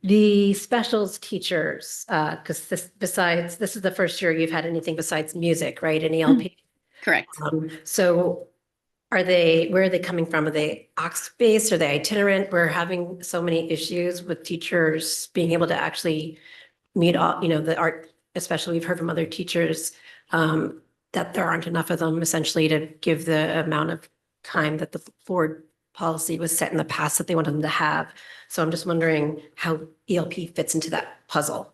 The specials teachers, because this is the first year you've had anything besides music, right? An ELP. Correct. So where are they coming from? Are they Ox-based? Are they itinerant? We're having so many issues with teachers being able to actually meet all, the art, especially we've heard from other teachers, that there aren't enough of them essentially to give the amount of time that the board policy was set in the past that they wanted them to have. So I'm just wondering how ELP fits into that puzzle.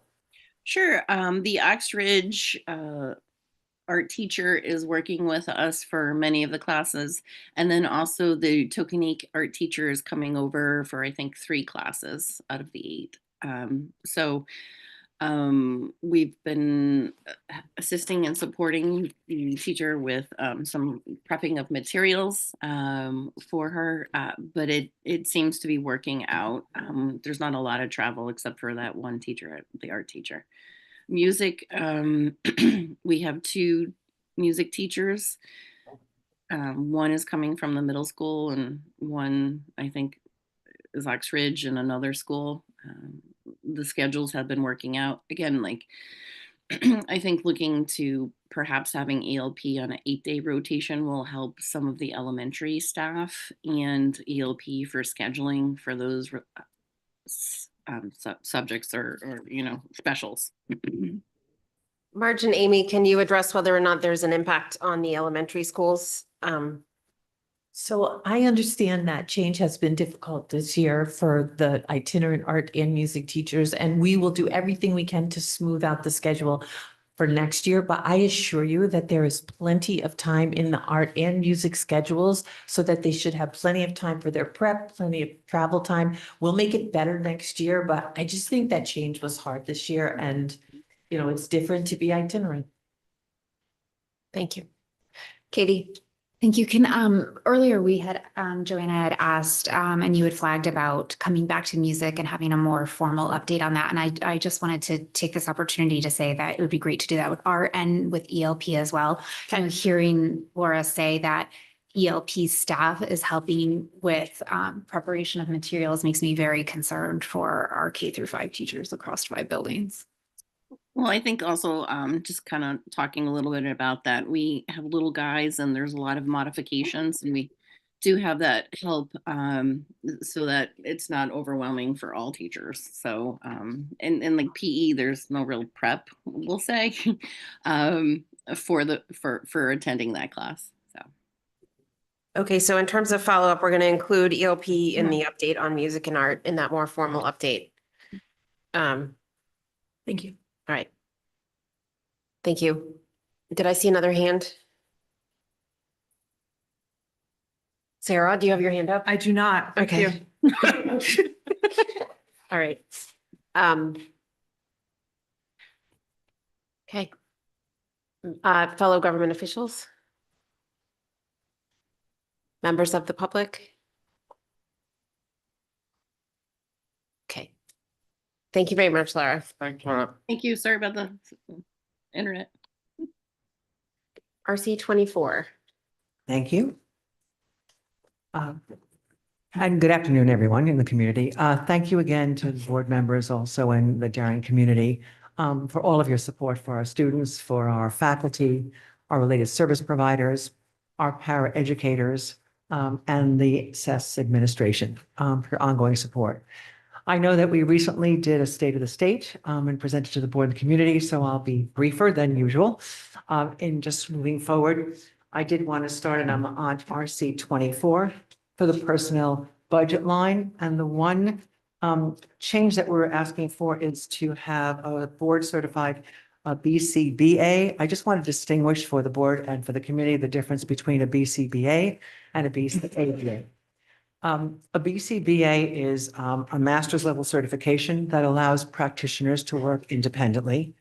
Sure. The Oxbridge art teacher is working with us for many of the classes. And then also the Tokenique art teacher is coming over for, I think, 3 classes out of the 8. We've been assisting and supporting the teacher with some prepping of materials for her, but it seems to be working out. There's not a lot of travel except for that one teacher, the art teacher. Music, we have 2 music teachers. One is coming from the middle school and one, I think, is Oxbridge and another school. The schedules have been working out. Again, like I think looking to perhaps having ELP on an 8-day rotation will help some of the elementary staff, and ELP for scheduling for those subjects or specials. Marge and Amy, can you address whether or not there's an impact on the elementary schools? So I understand that change has been difficult this year for the itinerant art and music teachers, and we will do everything we can to smooth out the schedule for next year. But I assure you that there is plenty of time in the art and music schedules so that they should have plenty of time for their prep, plenty of travel time. We'll make it better next year, but I just think that change was hard this year, and it's different to be itinerant. Thank you. Katie. Thank you. Earlier we had, Joanna had asked, and you had flagged about coming back to music and having a more formal update on that. And I just wanted to take this opportunity to say that it would be great to do that with art and with ELP as well. Okay. Hearing Laura say that ELP staff is helping with preparation of materials makes me very concerned for our K-5 teachers across 5 buildings. Well, I think also just kind of talking a little bit about that, we have little guys and there's a lot of modifications, and we do have that help so that it's not overwhelming for all teachers. So and like PE, there's no real prep, we'll say. for attending that class. So Okay, so in terms of follow-up, we're going to include ELP in the update on music and art in that more formal update. Thank you. All right. Thank you. Did I see another hand? Sarah, do you have your hand up? I do not. Thank Okay. you. All right. Okay. Fellow government officials? Members of the public? Okay. Thank you very much, Lara. Thanks, Laura. thank you. Sorry about the internet. RC 24. Thank you. And good afternoon, everyone in the community. Thank you again to the board members also and the Darien community for all of your support for our students, for our faculty, our related service providers, our paraeducators, and the SES administration for your ongoing support. I know that we recently did a state of the state and presented to the board and the community, so I'll be briefer than usual. In just moving forward, I did want to start, and I'm on RC 24 for the personnel budget line. And the one change that we're asking for is to have a board certified BCBA. I just want to distinguish for the board and for the committee the difference between a BCBA and a BCABA. A BCBA is a master's level certification that allows practitioners to work independently.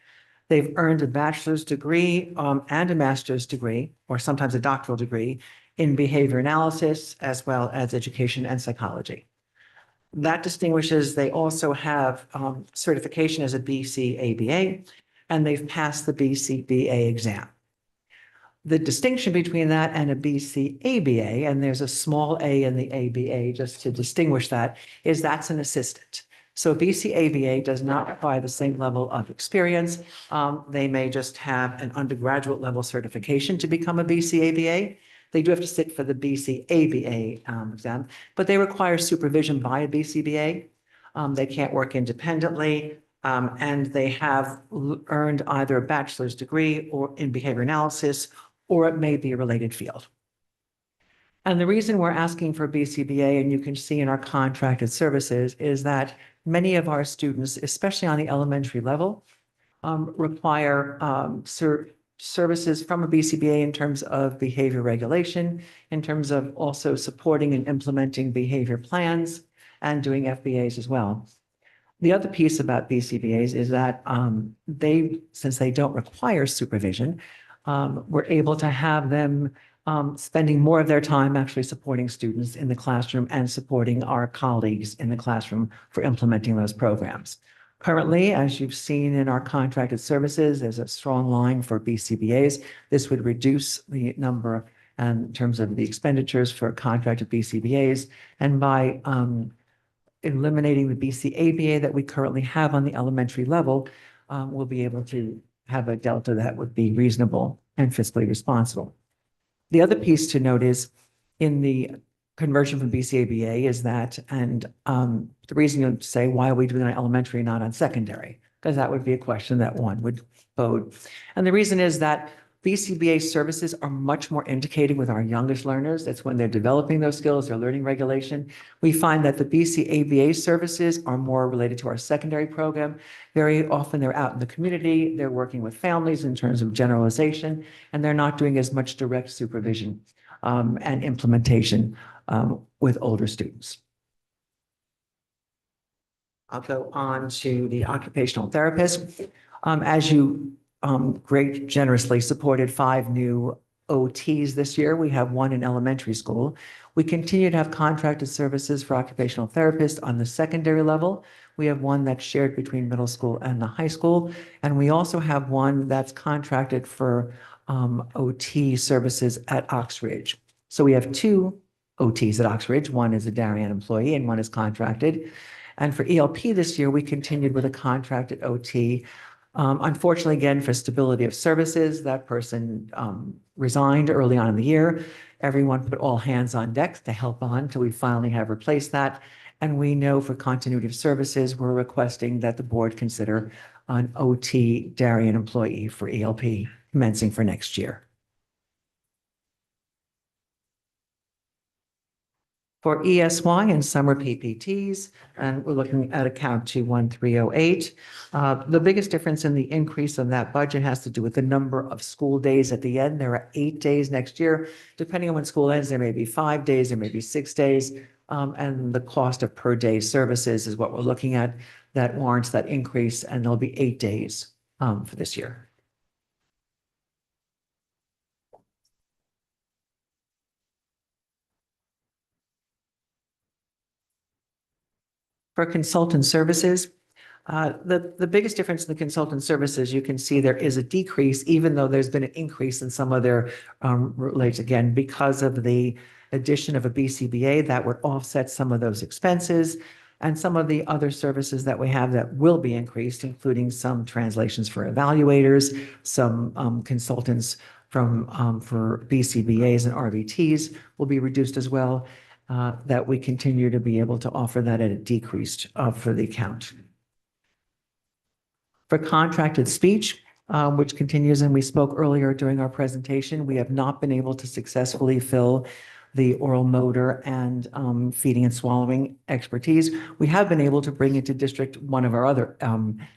They've earned a bachelor's degree and a master's degree, or sometimes a doctoral degree, in behavior analysis, as well as education and psychology. That distinguishes, they also have certification as a BCABA, and they've passed the BCBA exam. The distinction between that and a BCABA, and there's a small a in the ABA just to distinguish that, is that's an assistant. So BCABA does not require the same level of experience. They may just have an undergraduate level certification to become a BCABA. They do have to sit for the BCABA exam, but they require supervision by a BCBA. They can't work independently, and they have earned either a bachelor's degree or in behavior analysis, or it may be a related field. And the reason we're asking for BCBA, and you can see in our contracted services, is that many of our students, especially on the elementary level, require services from a BCBA in terms of behavior regulation, in terms of also supporting and implementing behavior plans and doing FBAs as well. The other piece about BCBAs is that since they don't require supervision, we're able to have them spending more of their time actually supporting students in the classroom and supporting our colleagues in the classroom for implementing those programs. Currently, as you've seen in our contracted services, there's a strong line for BCBAs. This would reduce the number in terms of the expenditures for contracted BCBAs. And by eliminating the BCABA that we currently have on the elementary level, we'll be able to have a delta that would be reasonable and fiscally responsible. The other piece to note is in the conversion from BCABA is that, and the reason you'll say, why are we doing it on elementary, not on secondary? Because that would be a question that one would pose. And the reason is that BCBA services are much more indicated with our youngest learners. That's when they're developing those skills, they're learning regulation. We find that the BCABA services are more related to our secondary program. Very often they're out in the community, they're working with families in terms of generalization, and they're not doing as much direct supervision and implementation with older students. I'll go on to the occupational therapist. As you generously supported 5 new OTs this year. We have 1 in elementary school. We continue to have contracted services for occupational therapists on the secondary level. We have 1 that's shared between middle school and the high school. And we also have 1 that's contracted for OT services at Oxbridge. So we have 2 OTs at Oxbridge. 1 is a Darien employee and 1 is contracted. And for ELP this year, we continued with a contracted OT. Unfortunately, again, for stability of services, that person resigned early on in the year. Everyone put all hands on deck to help on until we finally have replaced that. And we know for continuity of services, we're requesting that the board consider an OT Darien employee for ELP commencing for next year. For ESY and summer PPTs, and we're looking at account 21308. The biggest difference in the increase of that budget has to do with the number of school days at the end. There are 8 days next year. Depending on when school ends, there may be 5 days, there may be 6 days. And the cost of per day services is what we're looking at that warrants that increase, and there'll be 8 days for this year. For consultant services, the biggest difference in the consultant services, you can see there is a decrease, even though there's been an increase in some other relates, again, because of the addition of a BCBA that would offset some of those expenses and some of the other services that we have that will be increased, including some translations for evaluators, some consultants for BCBAs and RVTs will be reduced as well. That we continue to be able to offer that at a decreased for the account. For contracted speech, which continues, and we spoke earlier during our presentation, we have not been able to successfully fill the oral motor and feeding and swallowing expertise. We have been able to bring into district one of our other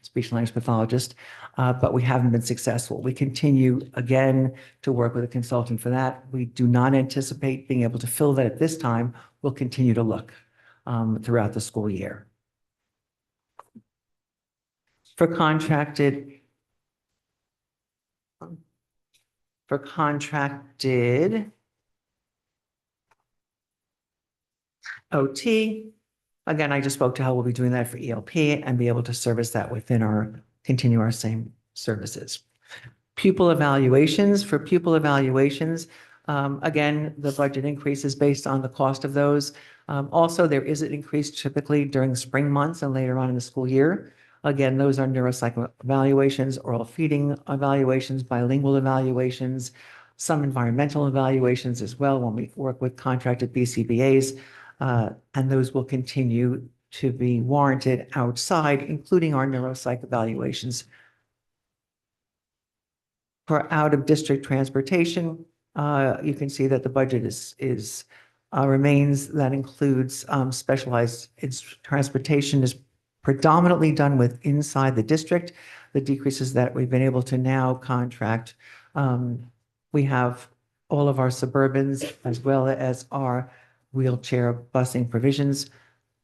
speech and language pathologists, but we haven't been successful. We continue again to work with a consultant for that. We do not anticipate being able to fill that at this time. We'll continue to look throughout the school year. For contracted OT, again, I just spoke to how we'll be doing that for ELP and be able to service that within continue our same services. Pupil evaluations, for pupil evaluations, again, the budget increase is based on the cost of those. Also, there is an increase typically during the spring months and later on in the school year. Again, those are neuropsych evaluations, oral feeding evaluations, bilingual evaluations, some environmental evaluations as well when we work with contracted BCBAs. And those will continue to be warranted outside, including our neuropsych evaluations. For out-of-district transportation, you can see that the budget remains. That includes specialized transportation is predominantly done with inside the district. The decreases that we've been able to now contract, we have all of our Suburbans as well as our wheelchair busing provisions,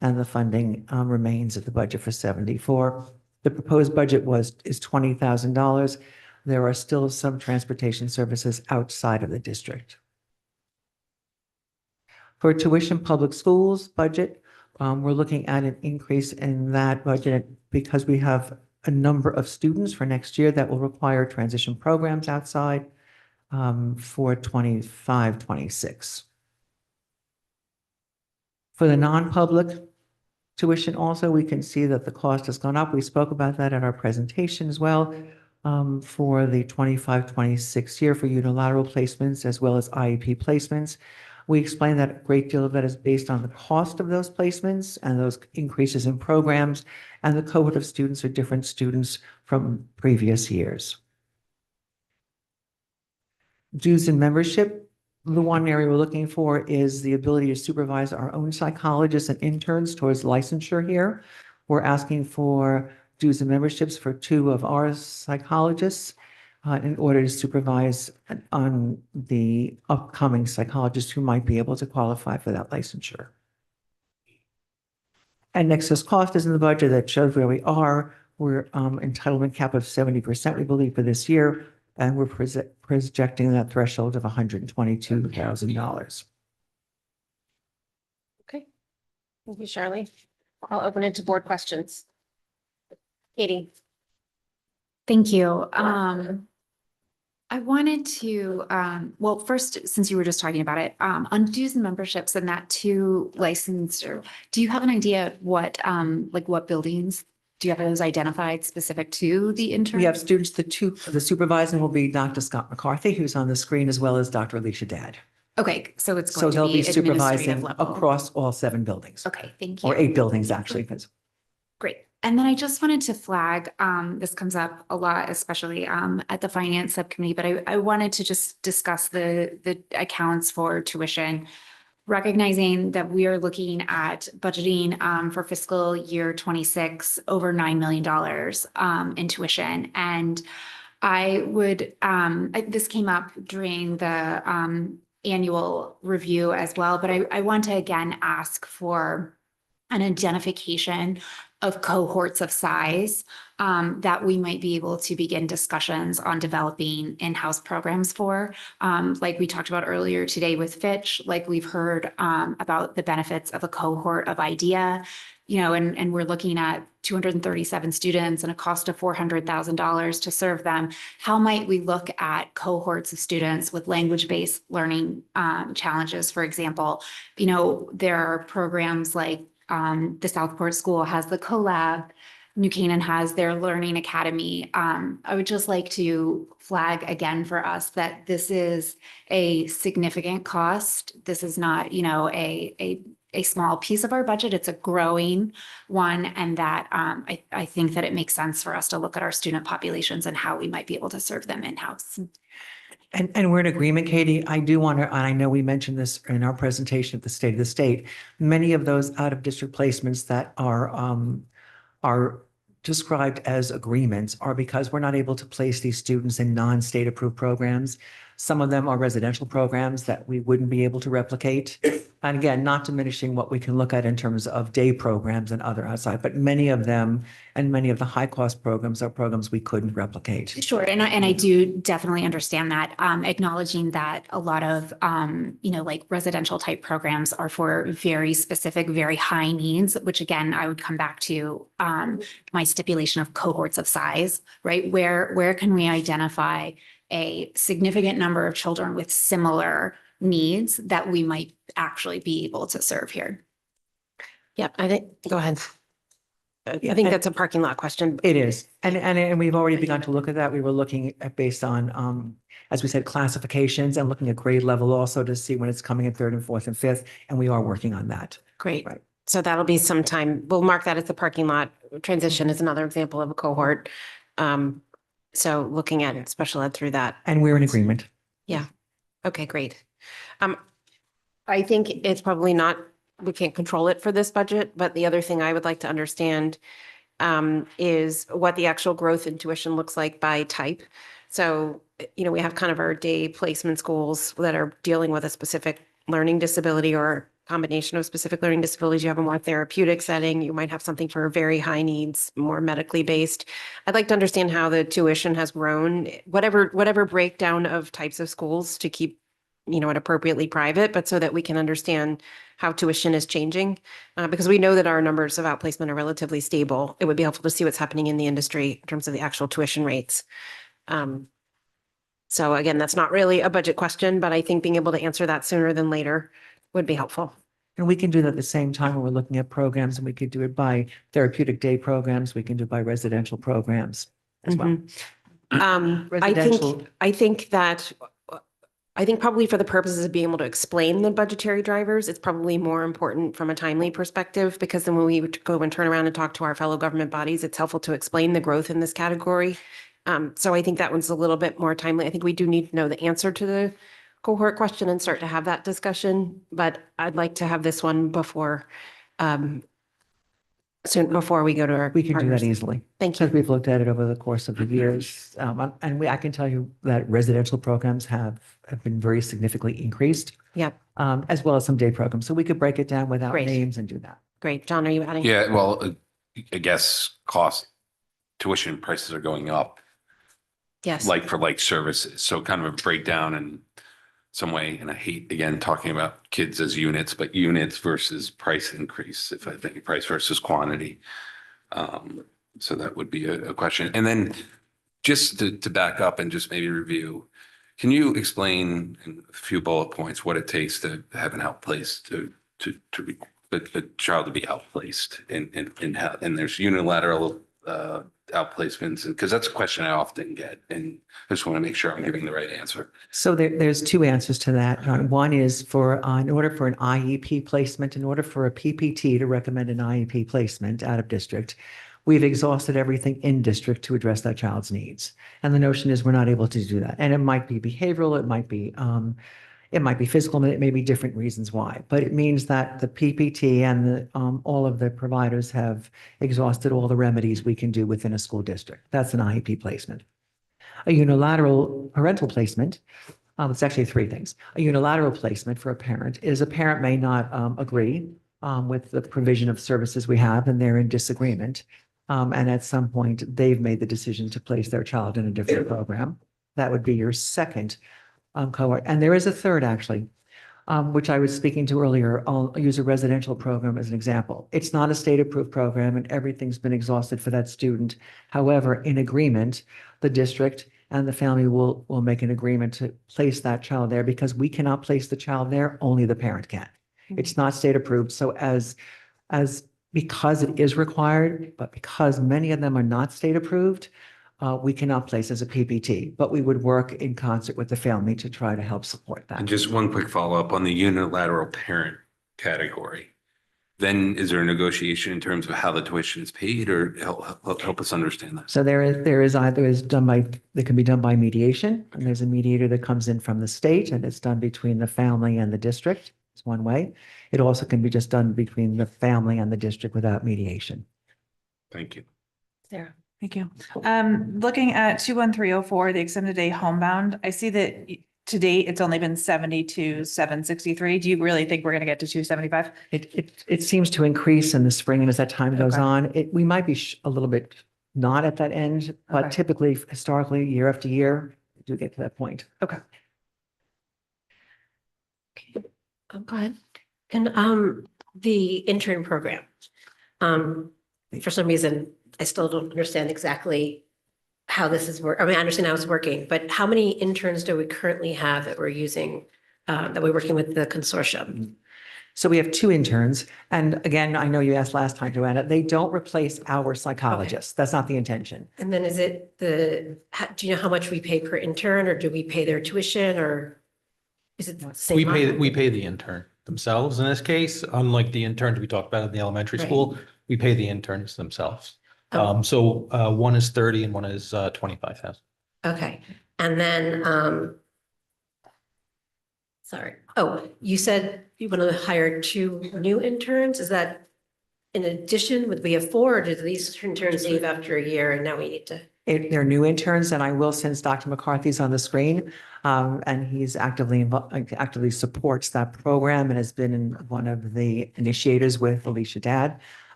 and the funding remains at the budget for 74. The proposed budget is $20,000. There are still some transportation services outside of the district. For tuition public schools budget, we're looking at an increase in that budget because we have a number of students for next year that will require transition programs outside for 25-26. For the non-public tuition also, we can see that the cost has gone up. We spoke about that at our presentation as well for the 25-26 year for unilateral placements as well as IEP placements. We explained that a great deal of that is based on the cost of those placements and those increases in programs, and the cohort of students are different students from previous years. Dues and membership. The one area we're looking for is the ability to supervise our own psychologists and interns towards licensure here. We're asking for dues and memberships for 2 of our psychologists in order to supervise on the upcoming psychologists who might be able to qualify for that licensure. And excess cost is in the budget that shows where we are. We're entitlement cap of 70%, we believe, for this year. And we're projecting that threshold of $122,000. Okay. Thank you, Charlie. I'll open it to board questions. Katie. Thank you. I wanted to, well, first, since you were just talking about it, on dues and memberships and that 2 licensure, do you have an idea what, like what buildings? Do you have those identified specific to the intern? We have students, the supervisor will be Dr. Scott McCarthy, who's on the screen, as well as Dr. Alicia Dad. Okay, so it's So going to they'll be be supervising administrative level. across all 7 buildings. Okay, thank you. Or 8 buildings, actually. Great. And then I just wanted to flag, this comes up a lot, especially at the finance subcommittee, but I wanted to just discuss the accounts for tuition, recognizing that we are looking at budgeting for fiscal year 26 over $9 million in tuition. And I would, this came up during the annual review as well, but I want to again ask for an identification of cohorts of size that we might be able to begin discussions on developing in-house programs for. Like we talked about earlier today with Fitch, like we've heard about the benefits of a cohort of IDEA, you know, and we're looking at 237 students and a cost of $400,000 to serve them. How might we look at cohorts of students with language-based learning challenges, for example? You know, there are programs like the Southport School has the CoLab, New Canaan has their Learning Academy. I would just like to flag again for us that this is a significant cost. This is not, you know, a small piece of our budget. It's a growing one, and that I think that it makes sense for us to look at our student populations and how we might be able to serve them in-house. And we're in agreement, Katie. I do want to, and I know we mentioned this in our presentation at the State of the State, many of those out-of-district placements that are described as agreements are because we're not able to place these students in non-state approved programs. Some of them are residential programs that we wouldn't be able to replicate. And again, not diminishing what we can look at in terms of day programs and other outside, but many of them and many of the high cost programs are programs we couldn't replicate. Sure. And I do definitely understand that, acknowledging that a lot of, you know, like residential type programs are for very specific, very high needs, which again, I would come back to my stipulation of cohorts of size, right? Where can we identify a significant number of children with similar needs that we might actually be able to serve here? Yep, I think, go ahead. I think that's a parking lot question. It is. And we've already begun to look at that. We were looking at based on, as we said, classifications and looking at grade level also to see when it's coming in third and fourth and fifth. And we are working on that. Great. Right. So that'll be some time. We'll mark that as the parking lot. Transition is another example of a cohort. So looking at special ed through that. And we're in agreement. Yeah. Okay, great. I think it's probably not, we can't control it for this budget, but the other thing I would like to understand is what the actual growth in tuition looks like by type. So, you know, we have kind of our day placement schools that are dealing with a specific learning disability or combination of specific learning disabilities. You have a more therapeutic setting. You might have something for very high needs, more medically based. I'd like to understand how the tuition has grown, whatever breakdown of types of schools to keep, you know, it appropriately private, but so that we can understand how tuition is changing. Because we know that our numbers of outplacement are relatively stable. It would be helpful to see what's happening in the industry in terms of the actual tuition rates. So again, that's not really a budget question, but I think being able to answer that sooner than later would be helpful. And we can do that at the same time when we're looking at programs, and we could do it by therapeutic day programs. We can do it by residential programs as well. I think probably for the purposes of being able to explain the budgetary drivers, it's probably more important from a timely perspective, because then when we go and turn around and talk to our fellow government bodies, it's helpful to explain the growth in this category. So I think that one's a little bit more timely. I think we do need to know the answer to the cohort question and start to have that discussion, but I'd like to have this one before soon, before we go to our We can do partners. that easily. Thank you. Because we've looked at it over the course of the years. I can tell you that residential programs have been very significantly increased. Yep. As well as some day programs. So we could break it down without Great. names and do that. Great. John, are you adding? Yeah, well, I guess tuition prices are going up, Yes. like for like services. So kind of a breakdown in some way. And I hate, again, talking about kids as units, but units versus price increase, if I think price versus quantity. So that would be a question. And then just to back up and just maybe review, can you explain in a few bullet points what it takes to have an outplaced, a child to be outplaced in how, and there's unilateral outplacements, and because that's a question I often get, and I just want to make sure I'm giving the right answer. So there's two answers to that. One is in order for an IEP placement, in order for a PPT to recommend an IEP placement out of district, we've exhausted everything in district to address that child's needs. And the notion is we're not able to do that. And it might be behavioral, it might be physical, and it may be different reasons why. But it means that the PPT and all of the providers have exhausted all the remedies we can do within a school district. That's an IEP placement. A unilateral parental placement, it's actually three things. A unilateral placement for a parent is a parent may not agree with the provision of services we have, and they're in disagreement. And at some point, they've made the decision to place their child in a different program. That would be your second cohort. And there is a third, actually, which I was speaking to earlier. I'll use a residential program as an example. It's not a state-approved program, and everything's been exhausted for that student. However, in agreement, the district and the family will make an agreement to place that child there because we cannot place the child there, only the parent can. It's not state-approved. So because it is required, but because many of them are not state-approved, we cannot place as a PPT, but we would work in concert with the family to try to help support that. And just one quick follow-up on the unilateral parent category. Then is there a negotiation in terms of how the tuition is paid, or help us understand that? So there can be done by mediation, and there's a mediator that comes in from the state, and it's done between the family and the district. It's one way. It also can be just done between the family and the district without mediation. Thank you. Sarah. Thank you. Looking at 21304, the extended day homebound, I see that to date, it's only been 72,763. Do you really think we're going to get to 275? It seems to increase in the spring, and as that time goes Okay. on, we might be a little bit not at that end, but Okay. typically, historically, year after year, we do get to that point. Okay. Go ahead. And the intern program. For some reason, I still don't understand exactly how this is work. I mean, I understand how it's working, but how many interns do we currently have that we're using, that we're working with the consortium? So we have two interns. And again, I know you asked last time, Joanna, they don't replace our psychologists. That's not the intention. And then is it do you know how much we pay per intern, or do we pay their tuition, or is it the same? We pay the intern themselves in this case, unlike the interns we talked about in the elementary Right. school, we pay the interns themselves. Oh. So one is 30 and one is 25,000. Okay, and then, sorry, you said you want to hire 2 new interns? Is that in addition, would we have 4, or did these interns leave after a year and now we need to? They're new interns, and I will, since Dr. McCarthy's on the screen, and he's actively supports that program and has been one of the initiators with Alicia Dad.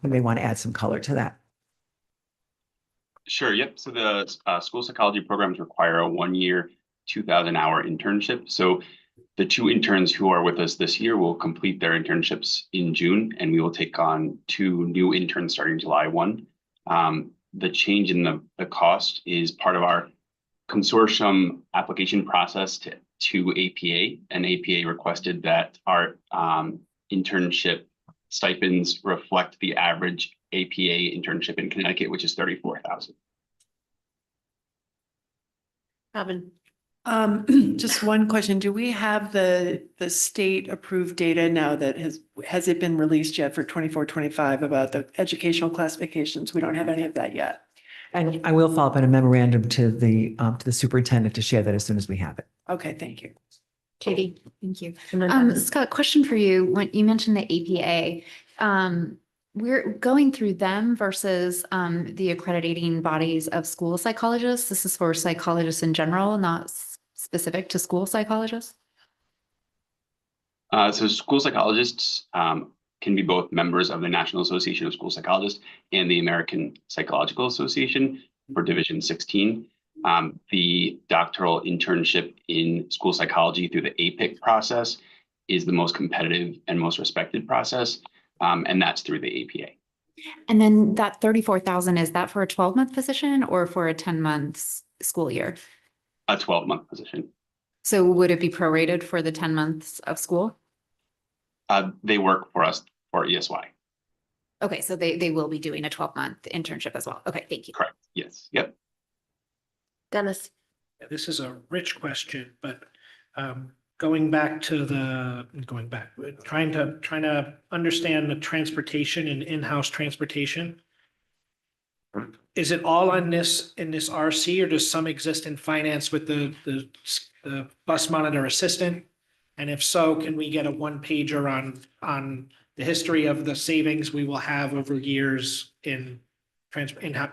We may want to add some color to that. Sure. Yep. So the school psychology programs require a 1-year, 2,000-hour internship. So the 2 interns who are with us this year will complete their internships in June, and we will take on 2 new interns starting July 1. The change in the cost is part of our consortium application process to APA, and APA requested that our internship stipends reflect the average APA internship in Connecticut, which is 34,000. Robin? Just one question. Do we have the state approved data now that has it been released yet for 24-25 about the educational classifications? We don't have any of that yet. And I will follow up on a memorandum to the superintendent to share that as soon as we have it. Okay, thank you. Katie? Thank you. And then Scott, question for you. When you mentioned the APA, we're going through them versus the accrediting bodies of school psychologists. This is for psychologists in general, not specific to school psychologists. So school psychologists can be both members of the National Association of School Psychologists and the American Psychological Association for Division 16. The doctoral internship in school psychology through the APIC process is the most competitive and most respected process, and that's through the APA. And then that 34,000, is that for a 12-month position or for a 10-month school year? A 12-month position. So would it be prorated for the 10 months of school? They work for us for ESY. Okay, so they will be doing a 12-month internship as well. Okay, thank you. Correct. Yes. Yep. Dennis? This is a rich question, but trying to understand the transportation and in-house transportation. Is it all on this, in this RC, or does some exist in finance with the bus monitor assistant? And if so, can we get a one pager on the history of the savings we will have over years in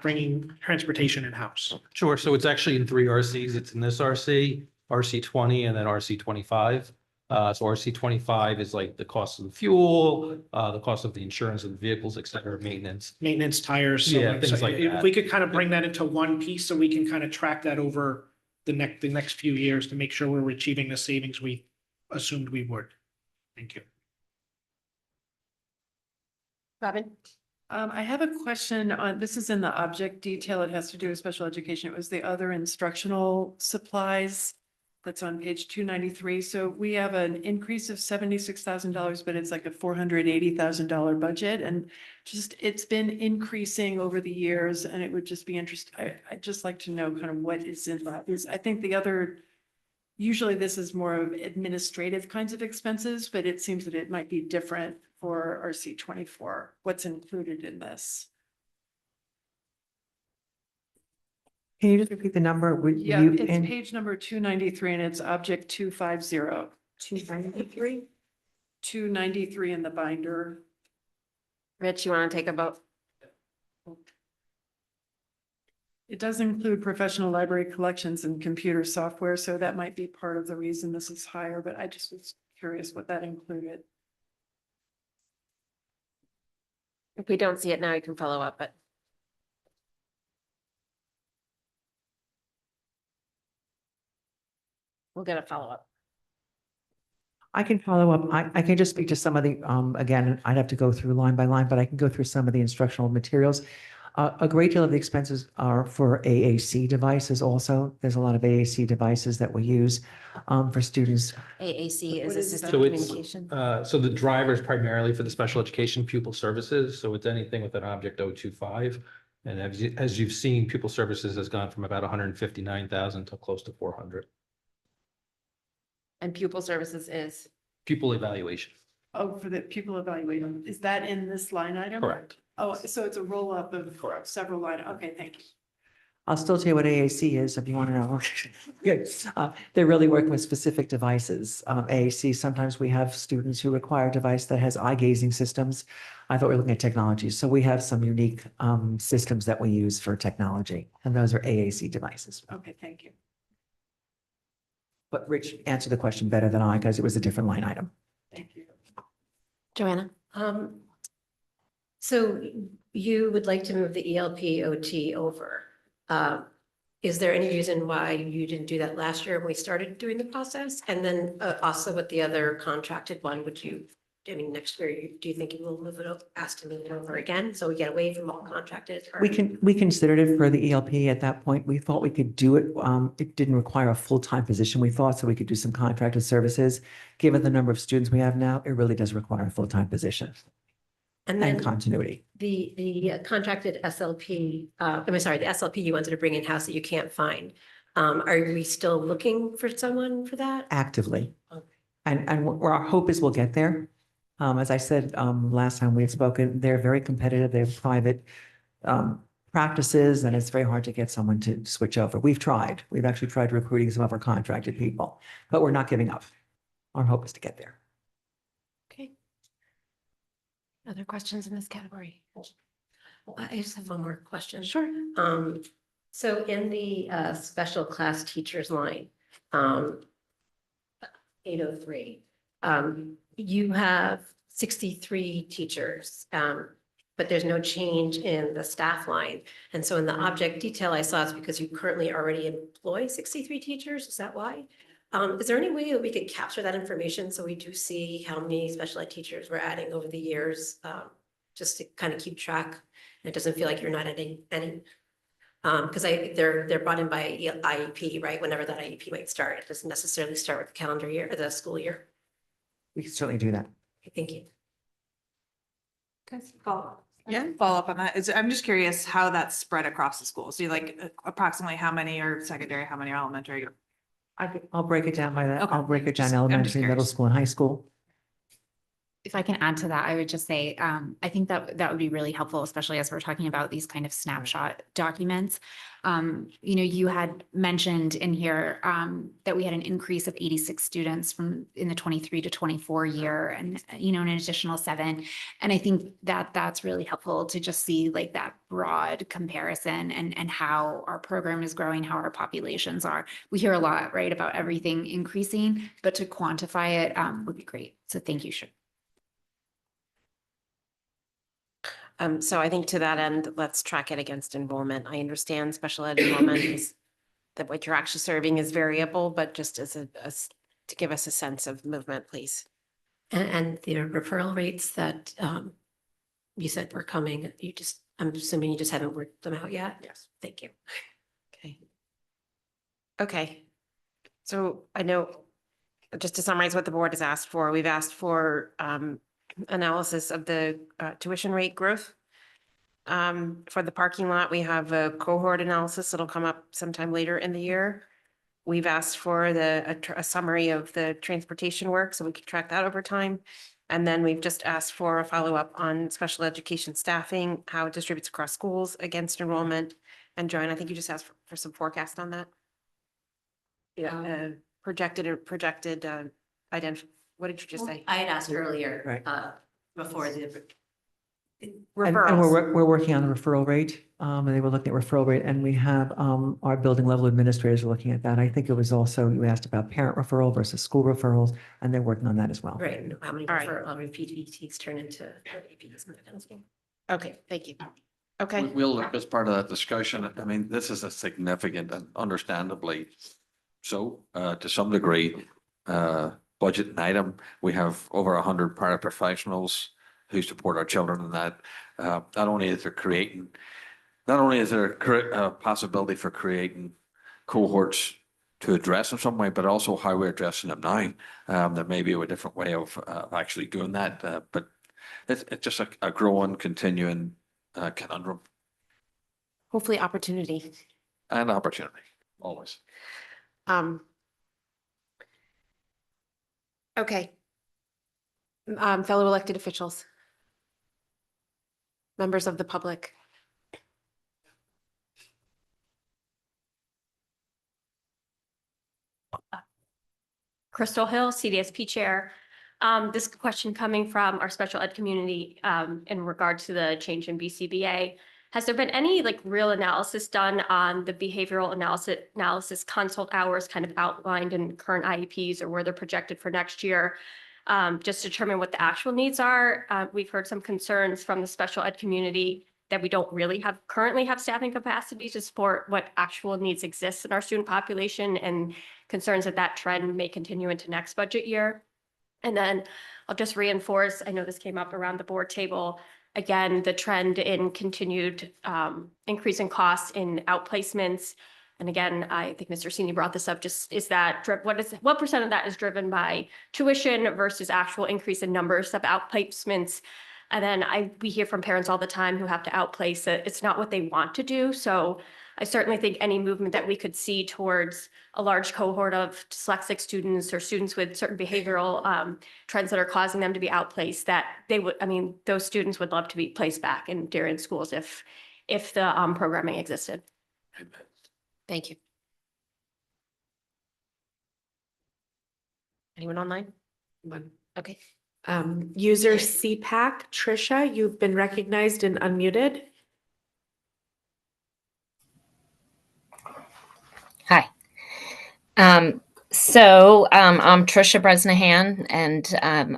bringing transportation in-house? Sure. So it's actually in three RCs. It's in this RC, RC 20, and then RC 25. So RC 25 is like the cost of the fuel, the cost of the insurance of the vehicles, et cetera, maintenance. Maintenance, tires. So Yeah, things like if that. we could kind of bring that into one piece so we can kind of track that over the next few years to make sure we're achieving the savings we assumed we would. Thank you. Robin? I have a question on, this is in the object detail. It has to do with special education. It was the other instructional supplies that's on page 293. So we have an increase of $76,000, but it's like a $480,000 budget. And just, it's been increasing over the years, and it would just be interesting. I'd just like to know kind of what is in that. I think the other, usually this is more of administrative kinds of expenses, but it seems that it might be different for RC 24. What's included in this? Can you just repeat the number? Yeah, it's page number 293 and it's object 250. 293? 293 in the binder. Rich, you want to take a vote? It does include professional library collections and computer software, so that might be part of the reason this is higher, but I just was curious what that included. If we don't see it now, you can follow up, but. We'll get a follow-up. I can follow up. I can just speak to some of the, again, I'd have to go through line by line, but I can go through some of the instructional materials. A great deal of the expenses are for AAC devices also. There's a lot of AAC devices that we use for students. AAC is What is assistive So it's, communication. so the drivers primarily for the special education pupil services. So it's anything with an object 025. And as you've seen, pupil services has gone from about 159,000 to close to 400. And pupil services is, Pupil evaluation. Oh, for the pupil evaluation. Is that in this line item? Correct. Oh, so it's a roll up of several line. Okay, thank you. I'll still tell you what AAC is if you want to know. Good. They're really working with specific devices. AAC, sometimes we have students who require a device that has eye gazing systems. I thought we were looking at technology. So we have some unique systems that we use for technology, and those are AAC devices. Okay, thank you. But Rich answered the question better than I because it was a different line item. Thank you. Joanna? So you would like to move the ELP OT over. Is there any reason why you didn't do that last year when we started doing the process? And then also with the other contracted one, would you, I mean, next year, do you think you will move it, ask to move it over again? So we get away from all contracted? Or- We considered it for the ELP at that point. We thought we could do it. It didn't require a full-time position. We thought so we could do some contracted services. Given the number of students we have now, it really does require a full-time position And then and continuity. the contracted SLP, I'm sorry, the SLP you wanted to bring in-house that you can't find. Are we still looking for someone for that? Actively. Okay. And where our hope is we'll get there. As I said, last time we had spoken, they're very competitive. They have private practices, and it's very hard to get someone to switch over. We've tried. We've actually tried recruiting some of our contracted people, but we're not giving up. Our hope is to get there. Okay. Other questions in this category? I just have one more question. Sure. So in the special class teachers line, 803, you have 63 teachers, but there's no change in the staff line. And so in the object detail I saw it's because you currently already employ 63 teachers. Is that why? Is there any way that we could capture that information so we do see how many special ed teachers we're adding over the years, just to kind of keep track? And it doesn't feel like you're not adding any. Because they're brought in by IEP, right? Whenever that IEP might start, it doesn't necessarily start with the calendar year or the school year. We can certainly do that. Okay, thank you. Follow up on that. I'm just curious how that's spread across the schools. So you like approximately how many are secondary, how many are elementary? I'll break it down by that. Okay. I'll break it down I'm just elementary, middle curious. school and high school. If I can add to that, I would just say, I think that that would be really helpful, especially as we're talking about these kind of snapshot documents. You had mentioned in here that we had an increase of 86 students from in the 23 to 24 year and, an additional 7. And I think that that's really helpful to just see like that broad comparison and how our program is growing, how our populations are. We hear a lot, right, about everything increasing, but to quantify it would be great. So thank you, Shir. So I think to that end, let's track it against enrollment. I understand special ed enrollment is that what you're actually serving is variable, but just as to give us a sense of movement, please. And the referral rates that you said were coming, I'm assuming you just haven't worked them out yet? Yes. Thank you. Okay. So I know, just to summarize what the board has asked for, we've asked for analysis of the tuition rate growth. For the parking lot, we have a cohort analysis that'll come up sometime later in the year. We've asked for a summary of the transportation work so we can track that over time. And then we've just asked for a follow-up on special education staffing, how it distributes across schools against enrollment. And Joanne, I think you just asked for some forecast on that. Yeah, projected what did you just say? I had asked earlier, Right. before the And Referrals. we're working on the referral rate, and they were looking at referral rate, and we have our building level administrators are looking at that. I think it was also, you asked about parent referral versus school referrals, and they're working on that as well. Right, and how many All right. PTs turn into APs and that kind of thing. Okay, thank you. Okay. We'll look as part of that discussion. I mean, this is a significant and understandably so, to some degree, budget item. We have over 100 paraprofessionals who support our children in that. Not only is there a possibility for creating cohorts to address in some way, but also how we're addressing them now. There may be a different way of actually doing that, but it's just a growing, continuing conundrum Hopefully opportunity. and opportunity, always. Okay. Fellow elected officials. Members of the public. Crystal Hill, CDSP Chair. This question coming from our special ed community in regard to the change in BCBA. Has there been any real analysis done on the behavioral analysis consult hours kind of outlined in current IEPs or where they're projected for next year? Just to determine what the actual needs are. We've heard some concerns from the special ed community that we don't really currently have staffing capacity to support what actual needs exist in our student population, and concerns that trend may continue into next budget year. And then I'll just reinforce, I know this came up around the board table, again, the trend in continued increase in costs in outplacements. And again, I think Mr. Sini brought this up, just what percent of that is driven by tuition versus actual increase in numbers of outplacements? And then we hear from parents all the time who have to outplace it. It's not what they want to do. So I certainly think any movement that we could see towards a large cohort of dyslexic students or students with certain behavioral trends that are causing them to be outplaced, that those students would love to be placed back in Darien schools if the programming existed. Thank you. Anyone online? Okay. User CPAC, Trisha, you've been recognized and unmuted. Hi. I'm Trisha Bresnahan and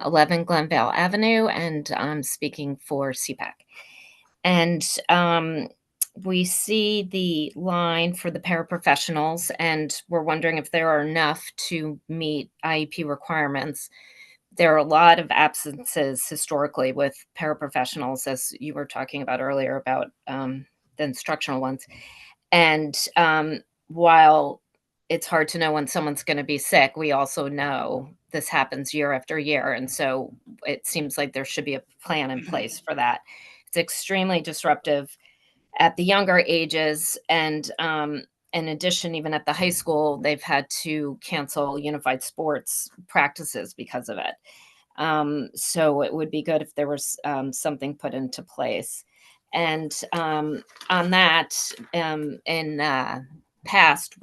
11 Glenvale Avenue, and I'm speaking for CPAC. And we see the line for the paraprofessionals, and we're wondering if there are enough to meet IEP requirements. There are a lot of absences historically with paraprofessionals, as you were talking about earlier about the instructional ones. And while it's hard to know when someone's going to be sick, we also know this happens year after year. And so it seems like there should be a plan in place for that. It's extremely disruptive at the younger ages. And in addition, even at the high school, they've had to cancel unified sports practices because of it. So it would be good if there was something put into place. And on that, in past,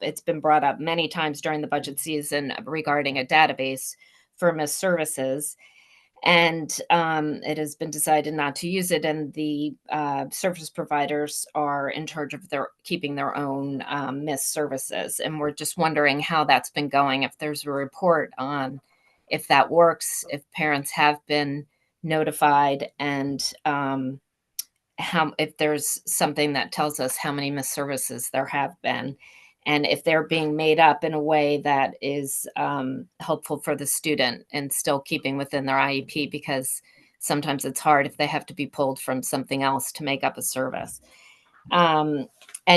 it's been brought up many times during the budget season regarding a database for missed services. And it has been decided not to use it, and the service providers are in charge of keeping their own missed services. And we're just wondering how that's been going, if there's a report on if that works, if parents have been notified, and if there's something that tells us how many missed services there have been, and if they're being made up in a way that is helpful for the student and still keeping within their IEP, because sometimes it's hard if they have to be pulled from something else to make up a service. And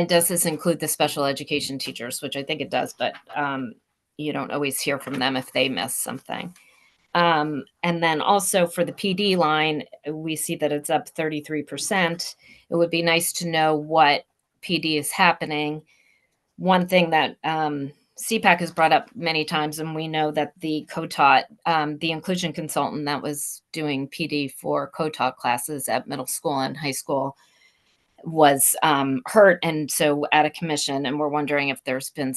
does this include the special education teachers, which I think it does, but you don't always hear from them if they miss something. And then also for the PD line, we see that it's up 33%. It would be nice to know what PD is happening. One thing that CPAC has brought up many times, and we know that the co-taught, the inclusion consultant that was doing PD for co-taught classes at middle school and high school was hurt, and so out of commission. And we're wondering if there's been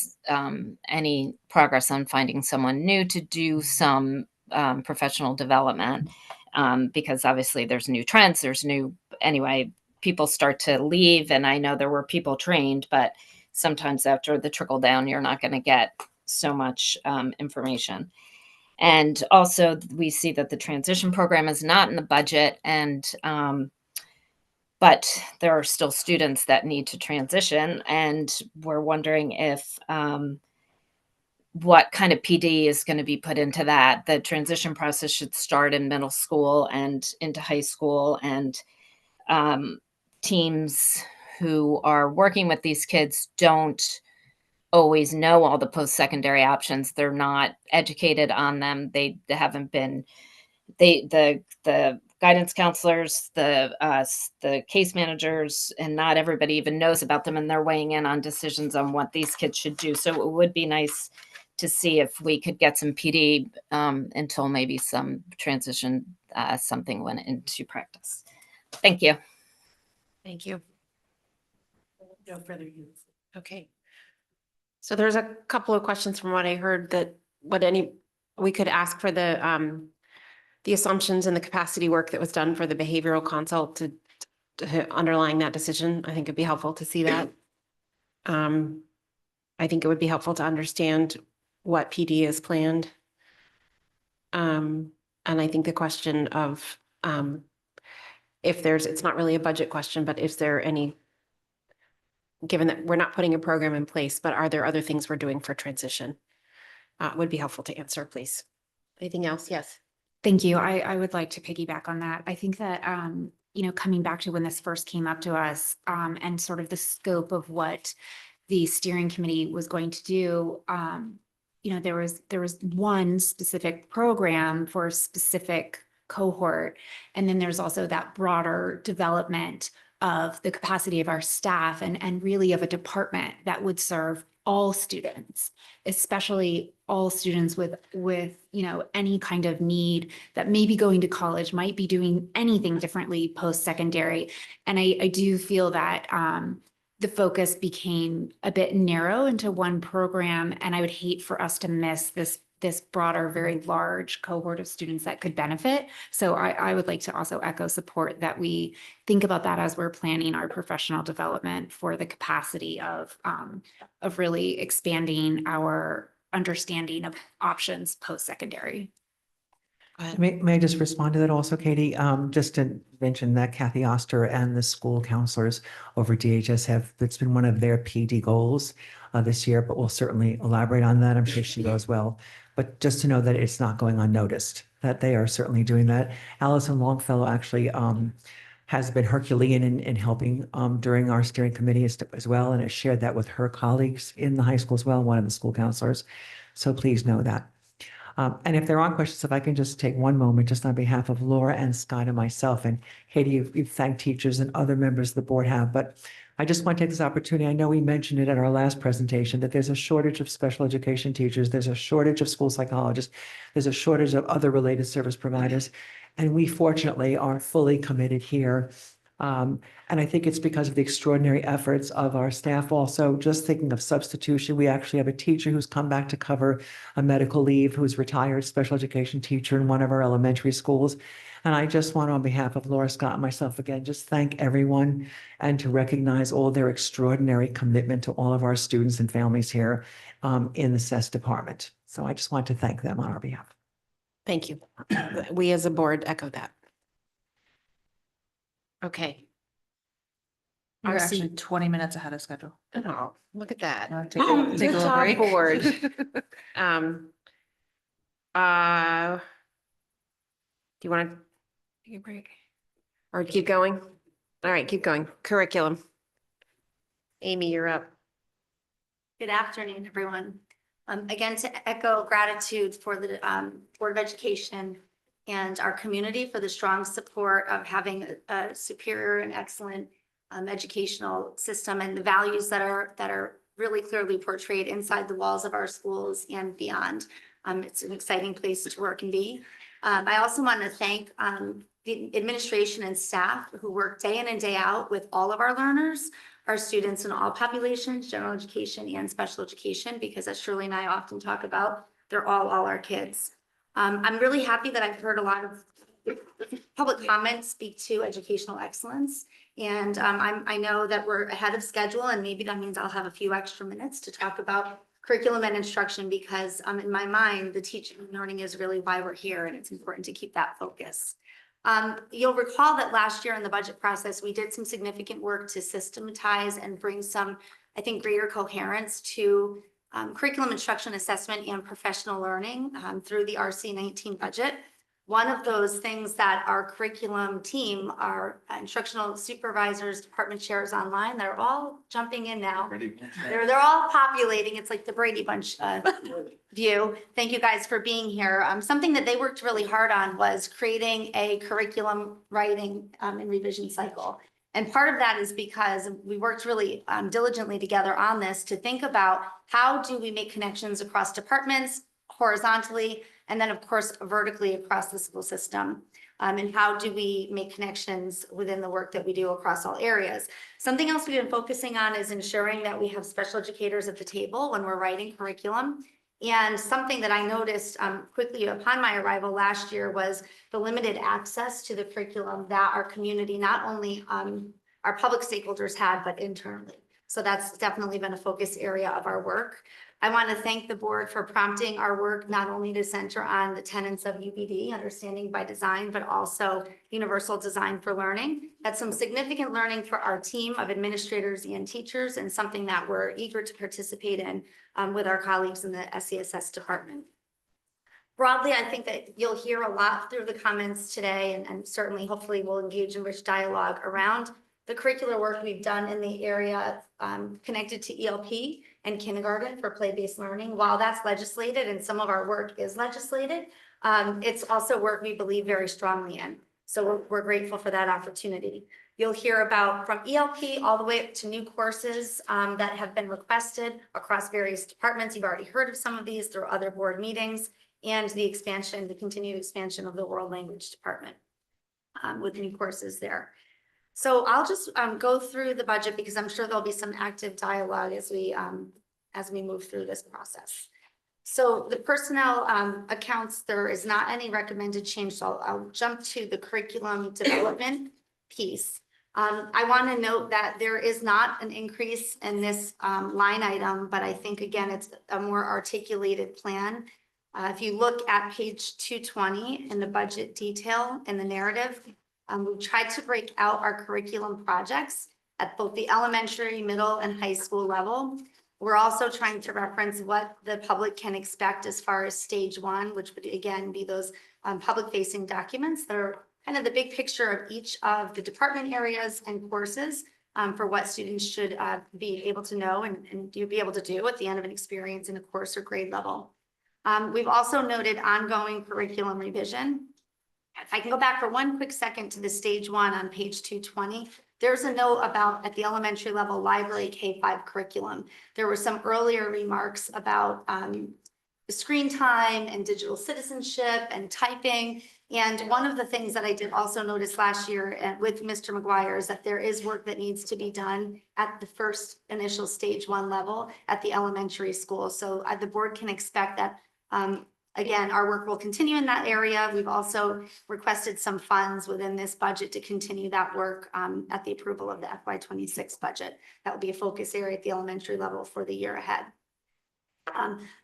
any progress on finding someone new to do some professional development, because obviously there's new trends, anyway, people start to leave, and I know there were people trained, but sometimes after the trickle down, you're not going to get so much information. And also we see that the transition program is not in the budget, and but there are still students that need to transition, and we're wondering if what kind of PD is going to be put into that. The transition process should start in middle school and into high school, and teams who are working with these kids don't always know all the post-secondary options. They're not educated on them. They haven't been, the guidance counselors, the case managers, and not everybody even knows about them, and they're weighing in on decisions on what these kids should do. So it would be nice to see if we could get some PD until maybe some transition, something went into practice. Thank you. Thank you. No further use. Okay. So there's a couple of questions from what I heard that we could ask for the assumptions and the capacity work that was done for the behavioral consult to underlying that decision. I think it'd be helpful to see that. I think it would be helpful to understand what PD is planned. And I think the question of it's not really a budget question, but is there any, given that we're not putting a program in place, but are there other things we're doing for transition? Would be helpful to answer, please. Anything else? Yes. Thank you. I would like to piggyback on that. I think that, coming back to when this first came up to us, and sort of the scope of what the steering committee was going to do, there was one specific program for a specific cohort. And then there's also that broader development of the capacity of our staff and really of a department that would serve all students, especially all students with any kind of need that may be going to college, might be doing anything differently post-secondary. And I do feel that the focus became a bit narrow into one program, and I would hate for us to miss this broader, very large cohort of students that could benefit. So I would like to also echo support that we think about that as we're planning our professional development for the capacity of really expanding our understanding of options post-secondary. May I just respond to that also, Katie? Just to mention that Kathy Oster and the school counselors over DHS it's been one of their PD goals this year, but we'll certainly elaborate on that. I'm sure she goes well. But just to know that it's not going unnoticed, that they are certainly doing that. Allison Longfellow actually has been Herculean in helping during our steering committee as well, and has shared that with her colleagues in the high school as well, one of the school counselors. So please know that. And if there aren't questions, if I can just take one moment just on behalf of Laura and Scott and myself, and Katie, you've thanked teachers and other members of the board have, but I just want to take this opportunity. I know we mentioned it at our last presentation, that there's a shortage of special education teachers. There's a shortage of school psychologists. There's a shortage of other related service providers. And we fortunately are fully committed here. And I think it's because of the extraordinary efforts of our staff. Also, just thinking of substitution, we actually have a teacher who's come back to cover a medical leave, who's retired special education teacher in one of our elementary schools. And I just want, on behalf of Laura Scott and myself again, just thank everyone and to recognize all their extraordinary commitment to all of our students and families here in the SES department. So I just want to thank them on our behalf. Thank you. We as a board echo that. Okay. We're RC actually 20 minutes ahead of schedule. Oh, look at that. Take a Good little job, break. board. Do you want to take a break? Or keep going? All right, keep going. Curriculum. Amy, you're up. Good afternoon, everyone. Again, to echo gratitude for the Board of Education and our community for the strong support of having a superior and excellent educational system and the values that are really clearly portrayed inside the walls of our schools and beyond. It's an exciting place to work and be. I also want to thank the administration and staff who work day in and day out with all of our learners, our students in all populations, general education and special education, because as Shirley and I often talk about, they're all our kids. I'm really happy that I've heard a lot of public comments speak to educational excellence. And I know that we're ahead of schedule, and maybe that means I'll have a few extra minutes to talk about curriculum and instruction, because in my mind, the teaching and learning is really why we're here, and it's important to keep that focus. You'll recall that last year in the budget process, we did some significant work to systematize and bring some, I think, greater coherence to curriculum instruction assessment and professional learning through the RC19 budget. One of those things that our curriculum team, our instructional supervisors, department chairs online, they're all jumping in now. They're all populating. It's like the Brady Bunch view. Thank you guys for being here. Something that they worked really hard on was creating a curriculum writing and revision cycle. And part of that is because we worked really diligently together on this to think about how do we make connections across departments, horizontally, and then of course vertically across the school system. And how do we make connections within the work that we do across all areas? Something else we've been focusing on is ensuring that we have special educators at the table when we're writing curriculum. And something that I noticed quickly upon my arrival last year was the limited access to the curriculum that our community, not only our public stakeholders had, but internally. So that's definitely been a focus area of our work. I want to thank the board for prompting our work not only to center on the tenets of UBD, understanding by design, but also universal design for learning. That's some significant learning for our team of administrators and teachers, and something that we're eager to participate in with our colleagues in the SESS department. Broadly, I think that you'll hear a lot through the comments today, and certainly hopefully we'll engage in rich dialogue around the curricular work we've done in the area connected to ELP and kindergarten for play-based learning. While that's legislated and some of our work is legislated, it's also work we believe very strongly in. So we're grateful for that opportunity. You'll hear about from ELP all the way up to new courses that have been requested across various departments. You've already heard of some of these through other board meetings, and the expansion, the continued expansion of the world language department with new courses there. So I'll just go through the budget because I'm sure there'll be some active dialogue as we move through this process. So the personnel accounts, there is not any recommended change. So I'll jump to the curriculum development piece. I want to note that there is not an increase in this line item, but I think again, it's a more articulated plan. If you look at page 220 in the budget detail in the narrative, we've tried to break out our curriculum projects at both the elementary, middle, and high school level. We're also trying to reference what the public can expect as far as stage 1, which would again be those public-facing documents that are kind of the big picture of each of the department areas and courses for what students should be able to know and be able to do at the end of an experience in a course or grade level. We've also noted ongoing curriculum revision. If I can go back for one quick second to the stage 1 on page 220, There's a note about at the elementary level library K-5 curriculum. There were some earlier remarks about screen time and digital citizenship and typing. And one of the things that I did also notice last year with Mr. McGuire is that there is work that needs to be done at the first initial stage 1 level at the elementary school. So the board can expect that, again, our work will continue in that area. We've also requested some funds within this budget to continue that work at the approval of the FY26 budget. That will be a focus area at the elementary level for the year ahead.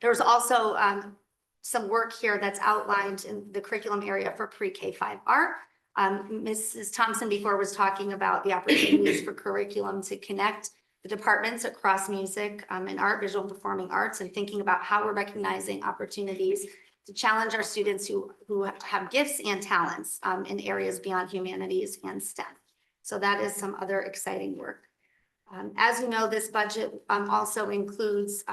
There's also some work here that's outlined in the curriculum area for pre-K-5 art. Mrs. Thompson before was talking about the opportunities for curriculum to connect the departments across music and art, visual and performing arts, and thinking about how we're recognizing opportunities to challenge our students who have gifts and talents in areas beyond humanities and STEM. So that is some other exciting work. As you know, this budget also includes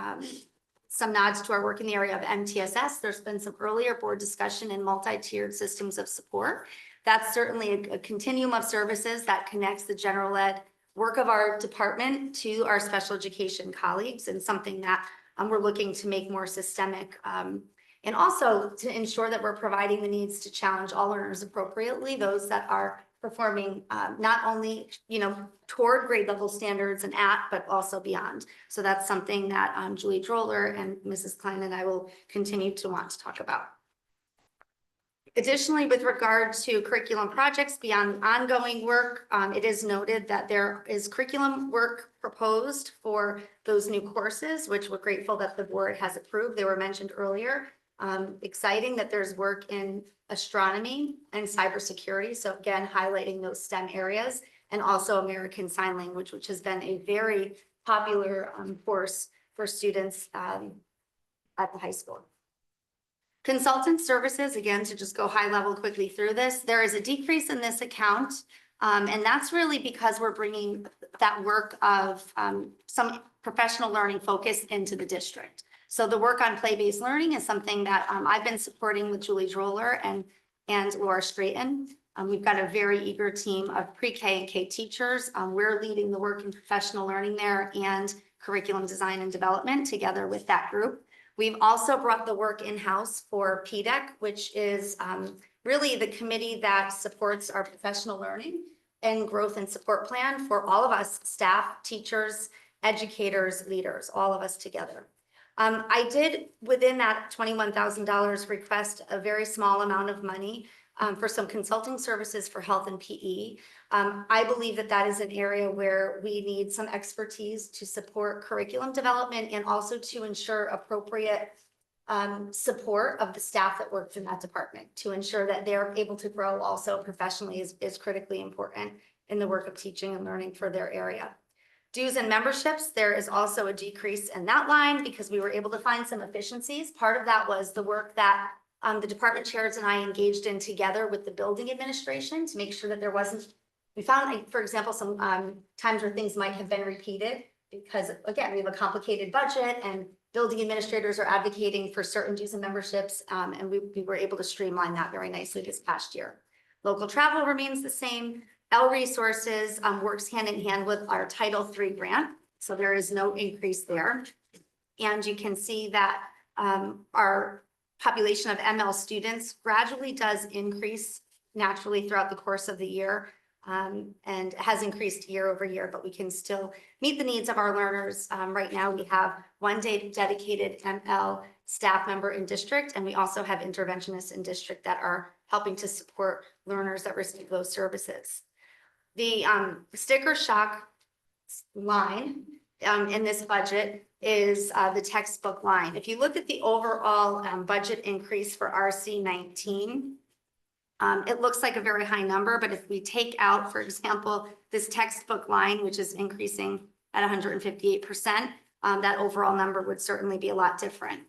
some nods to our work in the area of MTSS. There's been some earlier board discussion in multi-tiered systems of support. That's certainly a continuum of services that connects the general ed work of our department to our special education colleagues, and something that we're looking to make more systemic, and also to ensure that we're providing the needs to challenge all learners appropriately, those that are performing not only, toward grade level standards and but also beyond. So that's something that Julie Droller and Mrs. Klein and I will continue to want to talk about. Additionally, with regard to curriculum projects beyond ongoing work, it is noted that there is curriculum work proposed for those new courses, which we're grateful that the board has approved. They were mentioned earlier. Exciting that there's work in astronomy and cybersecurity. So again, highlighting those STEM areas, and also American Sign Language, which has been a very popular course for students at the high school. Consultant services, again, to just go high level quickly through this, there is a decrease in this account. And that's really because we're bringing that work of some professional learning focus into the district. So the work on play-based learning is something that I've been supporting with Julie Droller and Laura Straighten. We've got a very eager team of pre-K and K teachers. We're leading the work in professional learning there and curriculum design and development together with that group. We've also brought the work in-house for PDEC, which is really the committee that supports our professional learning and growth and support plan for all of us, staff, teachers, educators, leaders, all of us together. I did, within that $21,000 request, a very small amount of money for some consulting services for health and PE. I believe that that is an area where we need some expertise to support curriculum development and also to ensure appropriate support of the staff that works in that department to ensure that they're able to grow also professionally is critically important in the work of teaching and learning for their area. Dues and memberships, there is also a decrease in that line because we were able to find some efficiencies. Part of that was the work that the department chairs and I engaged in together with the building administration to make sure that there wasn't, we found, like, for example, some times where things might have been repeated because, again, we have a complicated budget and building administrators are advocating for certain dues and memberships, and we were able to streamline that very nicely this past year. Local travel remains the same. L Resources works hand in hand with our Title III grant, so there is no increase there. And you can see that our population of ML students gradually does increase naturally throughout the course of the year, and has increased year over year, but we can still meet the needs of our learners. Right now, we have one day dedicated ML staff member in district, and we also have interventionists in district that are helping to support learners that receive those services. The sticker shock line in this budget is the textbook line. If you look at the overall budget increase for RC 19, it looks like a very high number, but if we take out, for example, this textbook line, which is increasing at 158%, that overall number would certainly be a lot different.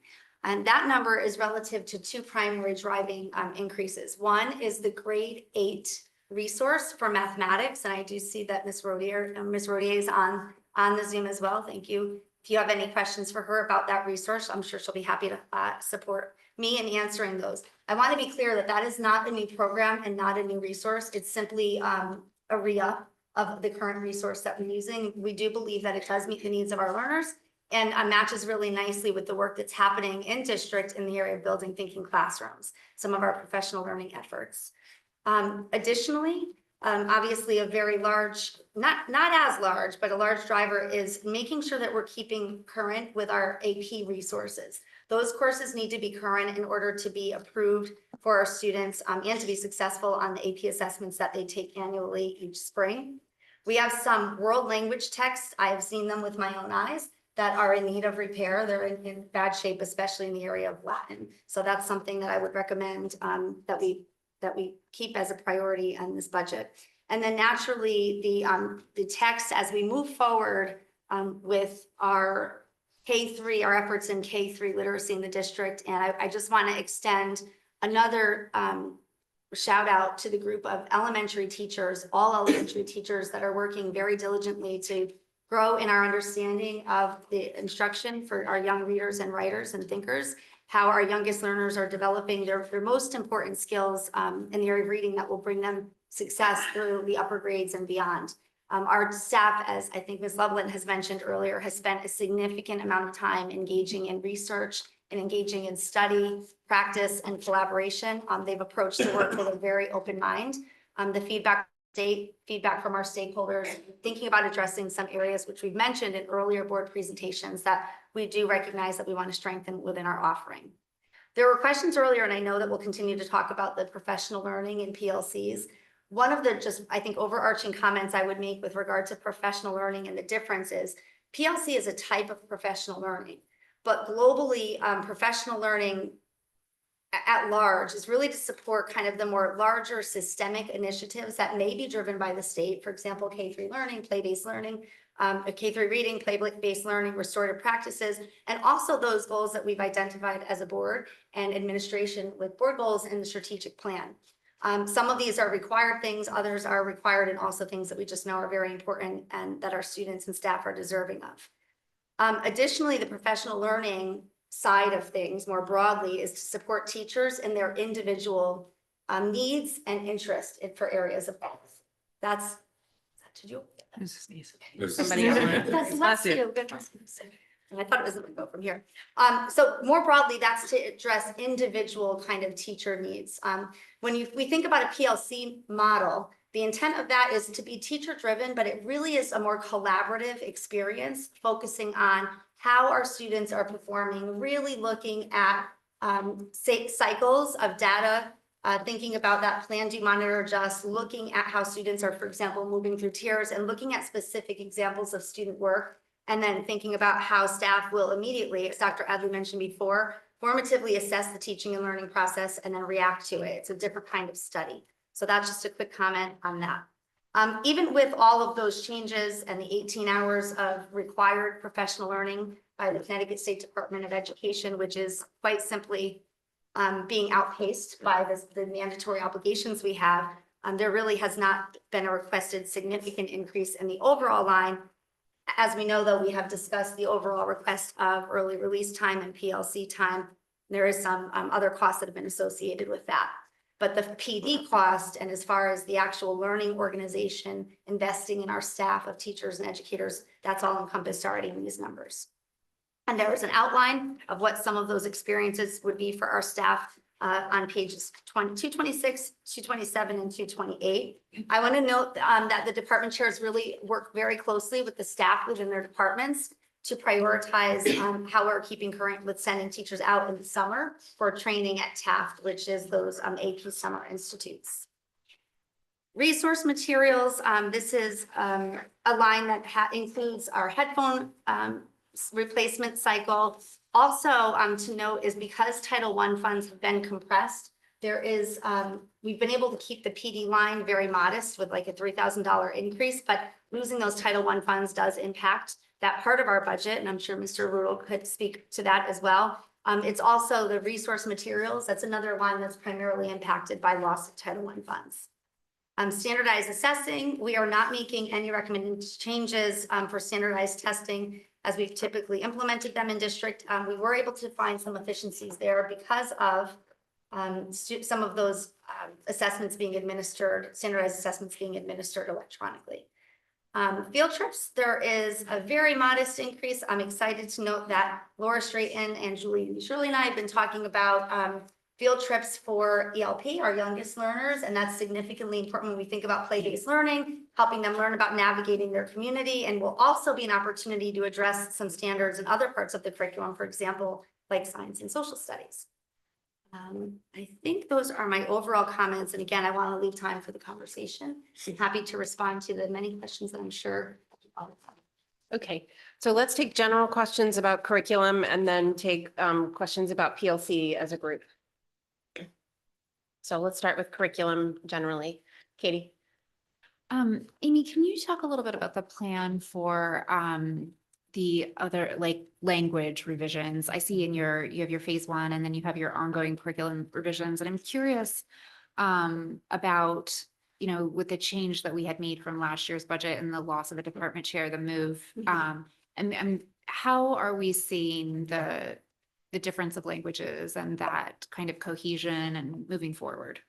And that number is relative to two primary driving increases. One is the grade 8 resource for mathematics, and I do see that Ms. Rodier is on the Zoom as well. Thank you. If you have any questions for her about that resource, I'm sure she'll be happy to support me in answering those. I want to be clear that that is not a new program and not a new resource. It's simply a RIA of the current resource that we're using. We do believe that it does meet the needs of our learners and matches really nicely with the work that's happening in district in the area of building thinking classrooms, some of our professional learning efforts. Additionally, obviously a very large, not as large, but a large driver is making sure that we're keeping current with our AP resources. Those courses need to be current in order to be approved for our students and to be successful on the AP assessments that they take annually each spring. We have some world language texts. I have seen them with my own eyes that are in need of repair. They're in bad shape, especially in the area of Latin. So that's something that I would recommend that we keep as a priority on this budget. And then naturally, the text as we move forward with our K3, our efforts in K3 literacy in the district. And I just want to extend another shout out to the group of elementary teachers, all elementary teachers that are working very diligently to grow in our understanding of the instruction for our young readers and writers and thinkers, how our youngest learners are developing their most important skills in the area of reading that will bring them success through the upper grades and beyond. Our staff, as I think Ms. Loveland has mentioned earlier, has spent a significant amount of time engaging in research and engaging in study, practice, and collaboration. They've approached the work with a very open mind. The feedback from our stakeholders, thinking about addressing some areas which we've mentioned in earlier board presentations that we do recognize that we want to strengthen within our offering. There were questions earlier, and I know that we'll continue to talk about the professional learning and PLCs. One of the I think, overarching comments I would make with regard to professional learning and the difference is PLC is a type of professional learning, but globally, professional learning at large is really to support kind of the more larger systemic initiatives that may be driven by the state. For example, K3 learning, play-based learning, K3 reading, play-based learning, restorative practices, and also those goals that we've identified as a board and administration with board goals and the strategic plan. Some of these are required things, others are required and also things that we just know are very important and that our students and staff are deserving of. Additionally, the professional learning side of things more broadly is to support teachers in their individual needs and interest for areas of both. Did you? Somebody else. Bless you. I thought it was going to go from here. So more broadly, that's to address individual kind of teacher needs. When we think about a PLC model, the intent of that is to be teacher driven, but it really is a more collaborative experience, focusing on how our students are performing, really looking at cycles of data, thinking about that plan, do, monitor, adjust, looking at how students are, for example, moving through tiers and looking at specific examples of student work, and then thinking about how staff will immediately, as Dr. Adley mentioned before, formatively assess the teaching and learning process and then react to it. It's a different kind of study. So that's just a quick comment on that. Even with all of those changes and the 18 hours of required professional learning by the Connecticut State Department of Education, which is quite simply being outpaced by the mandatory obligations we have, there really has not been a requested significant increase in the overall line. As we know, though, we have discussed the overall request of early release time and PLC time. There is some other costs that have been associated with that. But the PD cost, and as far as the actual learning organization, investing in our staff of teachers and educators, that's all encompassed already in these numbers. And there is an outline of what some of those experiences would be for our staff on pages 226, 227, and 228. I want to note that the department chairs really work very closely with the staff within their departments to prioritize how we're keeping current with sending teachers out in the summer for training at Taft, which is those AP Summer Institutes. Resource materials, this is a line that includes our headphone replacement cycle. Also to note is because Title I funds have been compressed, there is, we've been able to keep the PD line very modest with like a $3,000 increase, but losing those Title I funds does impact that part of our budget. And I'm sure Mr. Rudel could speak to that as well. It's also the resource materials. That's another line that's primarily impacted by loss of Title I funds. Standardized assessing, we are not making any recommended changes for standardized testing as we've typically implemented them in district. We were able to find some efficiencies there because of some of those assessments being administered, standardized assessments being administered electronically. Field trips, there is a very modest increase. I'm excited to note that Laura Straighten and Julie Shirley and I have been talking about field trips for ELP, our youngest learners, and that's significantly important when we think about play-based learning, helping them learn about navigating their community, and will also be an opportunity to address some standards in other parts of the curriculum, for example, like science and social studies. I think those are my overall comments. And again, I want to leave time for the conversation. I'm happy to respond to the many questions that I'm sure. Okay, so let's take general questions about curriculum and then take questions about PLC as a group. So let's start with curriculum generally. Katie? Amy, can you talk a little bit about the plan for the other like language revisions? I see in you have your phase 1 and then you have your ongoing curriculum revisions. And I'm curious about, you know, with the change that we had made from last year's budget and the loss of a department chair, the move, and how are we seeing the difference of languages and that kind of cohesion and moving forward?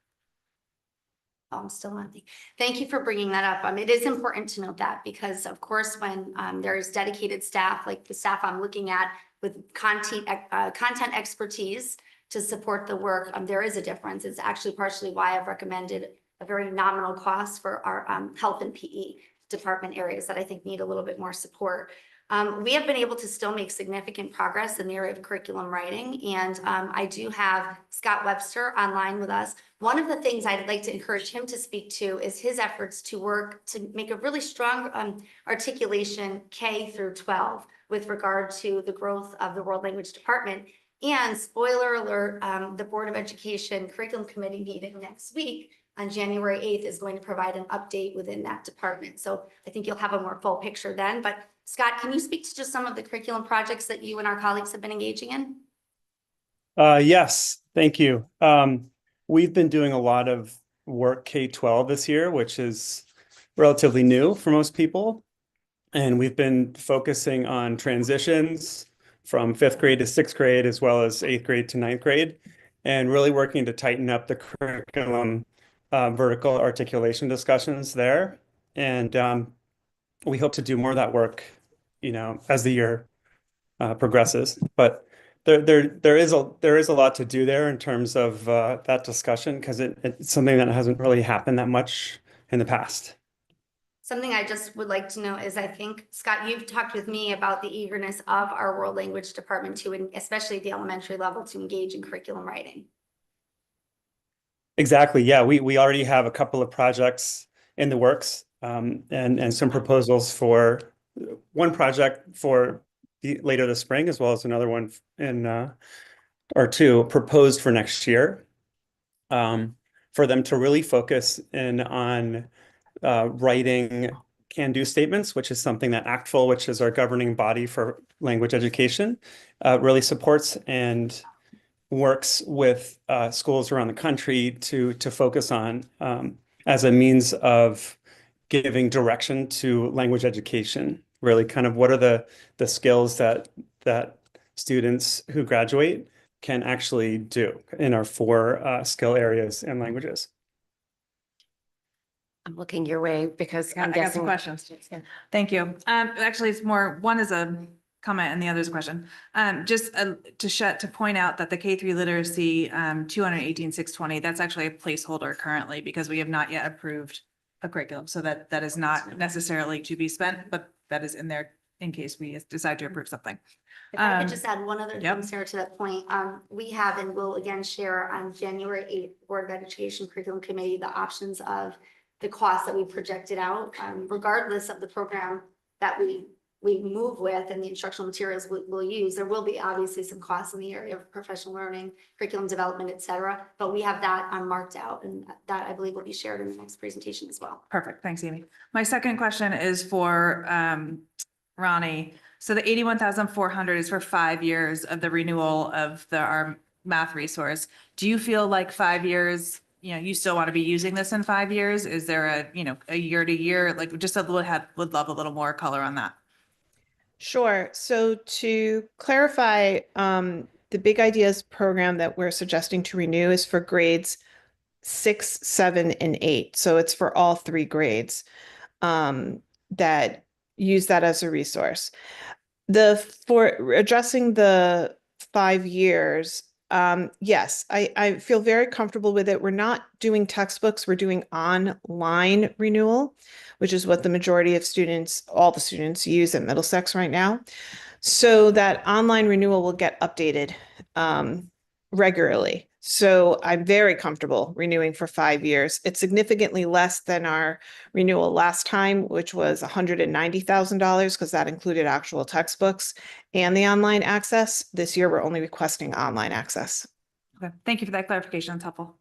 I'm still on. Thank you for bringing that up. It is important to note that because of course, when there's dedicated staff, like the staff I'm looking at with content expertise to support the work, there is a difference. It's actually partially why I've recommended a very nominal cost for our health and PE department areas that I think need a little bit more support. We have been able to still make significant progress in the area of curriculum writing. And I do have Scott Webster online with us. One of the things I'd like to encourage him to speak to is his efforts to work to make a really strong articulation K through 12 with regard to the growth of the World Language Department. And spoiler alert, the Board of Education Curriculum Committee meeting next week on January 8th is going to provide an update within that department. So I think you'll have a more full picture then. But Scott, can you speak to just some of the curriculum projects that you and our colleagues have been engaging in? Yes, thank you. We've been doing a lot of work K-12 this year, which is relatively new for most people. And we've been focusing on transitions from 5th grade to 6th grade, as well as 8th grade to 9th grade, and really working to tighten up the curriculum vertical articulation discussions there. And we hope to do more of that work, you know, as the year progresses. But there is a lot to do there in terms of that discussion, because it's something that hasn't really happened that much in the past. Something I just would like to know is I think, Scott, you've talked with me about the eagerness of our World Language Department to, and especially at the elementary level, to engage in curriculum writing. Exactly. Yeah, we already have a couple of projects in the works and some proposals for one project for later this spring, as well as another one in or two proposed for next year, for them to really focus in on writing can-do statements, which is something that ACTFL, which is our governing body for language education, really supports and works with schools around the country to focus on as a means of giving direction to language education. Really, kind of what are the skills that students who graduate can actually do in our 4 skill areas and languages. I'm looking your way because I'm I got guessing. some questions. Thank you. Actually, it's more, one is a comment and the other is a question. Just to point out that the K-3 literacy 218,620, that's actually a placeholder currently because we have not yet approved a curriculum. So that is not necessarily to be spent, but that is in there in case we decide to approve something. If I could just add one other thing, Sarah, to that point. We have and will again share on January 8th, Board of Education Curriculum Committee, the options of the costs that we projected out, regardless of the program that we move with and the instructional materials we'll use. There will be obviously some costs in the area of professional learning, curriculum development, et cetera, but we have that marked out, and that I believe will be shared in the next presentation as well. Perfect. Thanks, Amy. My second question is for Ronnie. So the 81,400 is for 5 years of the renewal of our math resource. Do you feel like 5 years, you still want to be using this in 5 years? Is there a year to year, like just would love a little more color on that. Sure. So to clarify, the Big Ideas program that we're suggesting to renew is for grades 6, 7, and 8. So it's for all 3 grades. that use that as a resource. For addressing the 5 years, yes, I feel very comfortable with it. We're not doing textbooks, we're doing online renewal, which is what the majority of students, all the students use at Middlesex right now. So that online renewal will get updated regularly. So I'm very comfortable renewing for 5 years. It's significantly less than our renewal last time, which was $190,000 because that included actual textbooks and the online access. This year, we're only requesting online access. Okay, thank you for that clarification. That's helpful.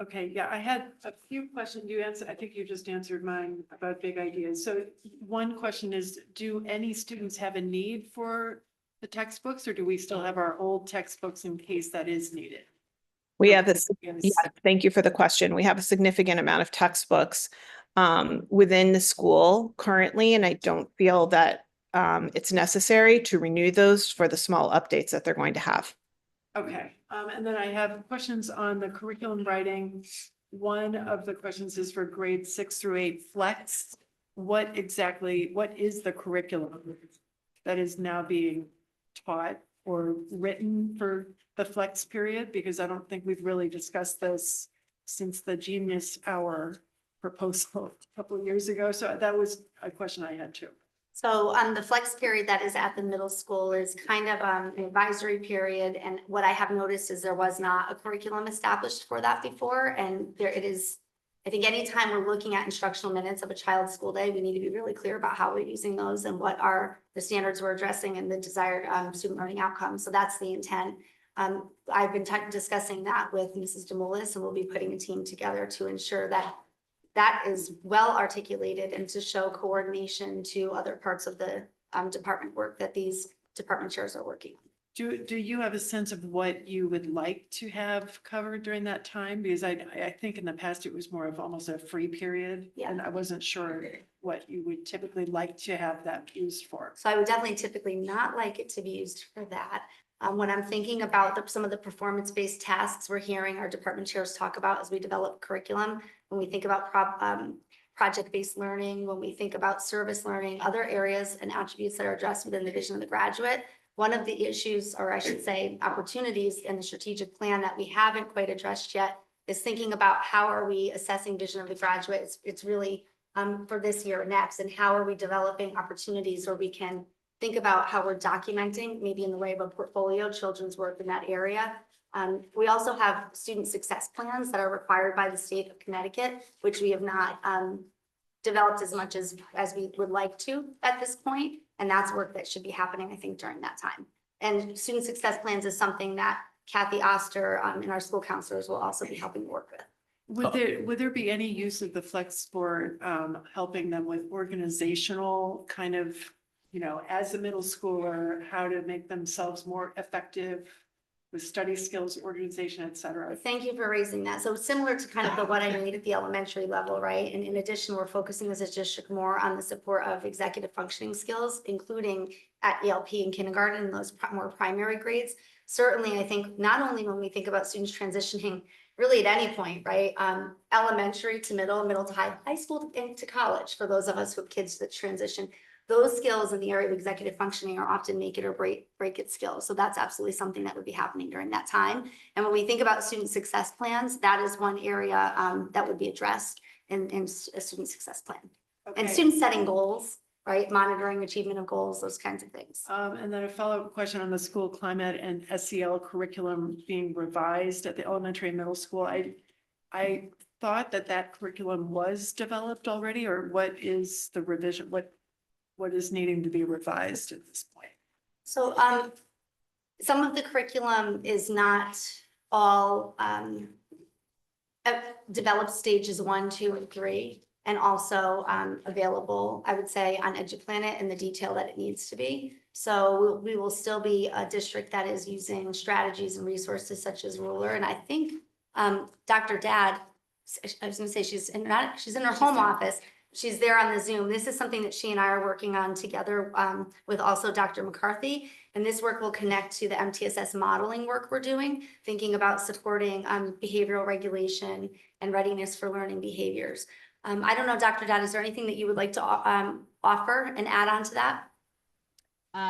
Okay, yeah, I had a few questions. I think you just answered mine about big ideas. So one question is, do any students have a need for the textbooks, or do we still have our old textbooks in case that is needed? We have this, yeah, thank you for the question. We have a significant amount of textbooks within the school currently, and I don't feel that it's necessary to renew those for the small updates that they're going to have. Okay, and then I have questions on the curriculum writing. One of the questions is for grades 6 through 8 flex. What is the curriculum that is now being taught or written for the flex period? Because I don't think we've really discussed this since the Genius Hour proposal a couple of years ago. So that was a question I had too. So the flex period that is at the middle school is kind of an advisory period. And what I have noticed is there was not a curriculum established for that before. And there it is. I think anytime we're looking at instructional minutes of a child's school day, we need to be really clear about how we're using those and what are the standards we're addressing and the desired student learning outcomes. So that's the intent. I've been discussing that with Mrs. Demolis, and we'll be putting a team together to ensure that that is well articulated and to show coordination to other parts of the department work that these department chairs are working on. Do you have a sense of what you would like to have covered during that time? Because I think in the past it was more of almost a free period. Yeah. And I wasn't sure what you would typically like to have that used for. So I would definitely typically not like it to be used for that. When I'm thinking about some of the performance-based tasks we're hearing our department chairs talk about as we develop curriculum, when we think about project-based learning, when we think about service learning, other areas and attributes that are addressed within the vision of the graduate, one of the issues, or I should say opportunities in the strategic plan that we haven't quite addressed yet is thinking about how are we assessing vision of the graduate. It's really for this year or next, and how are we developing opportunities where we can think about how we're documenting, maybe in the way of a portfolio, children's work in that area. We also have student success plans that are required by the state of Connecticut, which we have not developed as much as we would like to at this point. And that's work that should be happening, I think, during that time. And student success plans is something that Kathy Oster and our school counselors will also be helping work with. Would there be any use of the flex for helping them with organizational kind of, as a middle schooler, how to make themselves more effective with study skills, organization, et cetera? Thank you for raising that. So similar to kind of the what I need at the elementary level, right? And in addition, we're focusing as a district more on the support of executive functioning skills, including at ELP and kindergarten and those more primary grades. Certainly, I think not only when we think about students transitioning really at any point, right? Elementary to middle to high school into college, for those of us who have kids that transition, those skills in the area of executive functioning are often make it or break it skills. So that's absolutely something that would be happening during that time. And when we think about student success plans, that is one area that would be addressed in a student success plan. Okay. And student setting goals, right? Monitoring achievement of goals, those kinds of things. And then a follow-up question on the school climate and SEL curriculum being revised at the elementary and middle school. I thought that curriculum was developed already, or what is the revision? What is needing to be revised at this point? So some of the curriculum is not all developed stages 1, 2, and 3, and also available, I would say, on EduPlanet in the detail that it needs to be. So we will still be a district that is using strategies and resources such as Ruler. And I think Dr. Dad, I was going to say she's in her home office. She's there on the Zoom. This is something that she and I are working on together with also Dr. McCarthy. And this work will connect to the MTSS modeling work we're doing, thinking about supporting behavioral regulation and readiness for learning behaviors. I don't know, Dr. Dad, is there anything that you would like to offer and add on to that?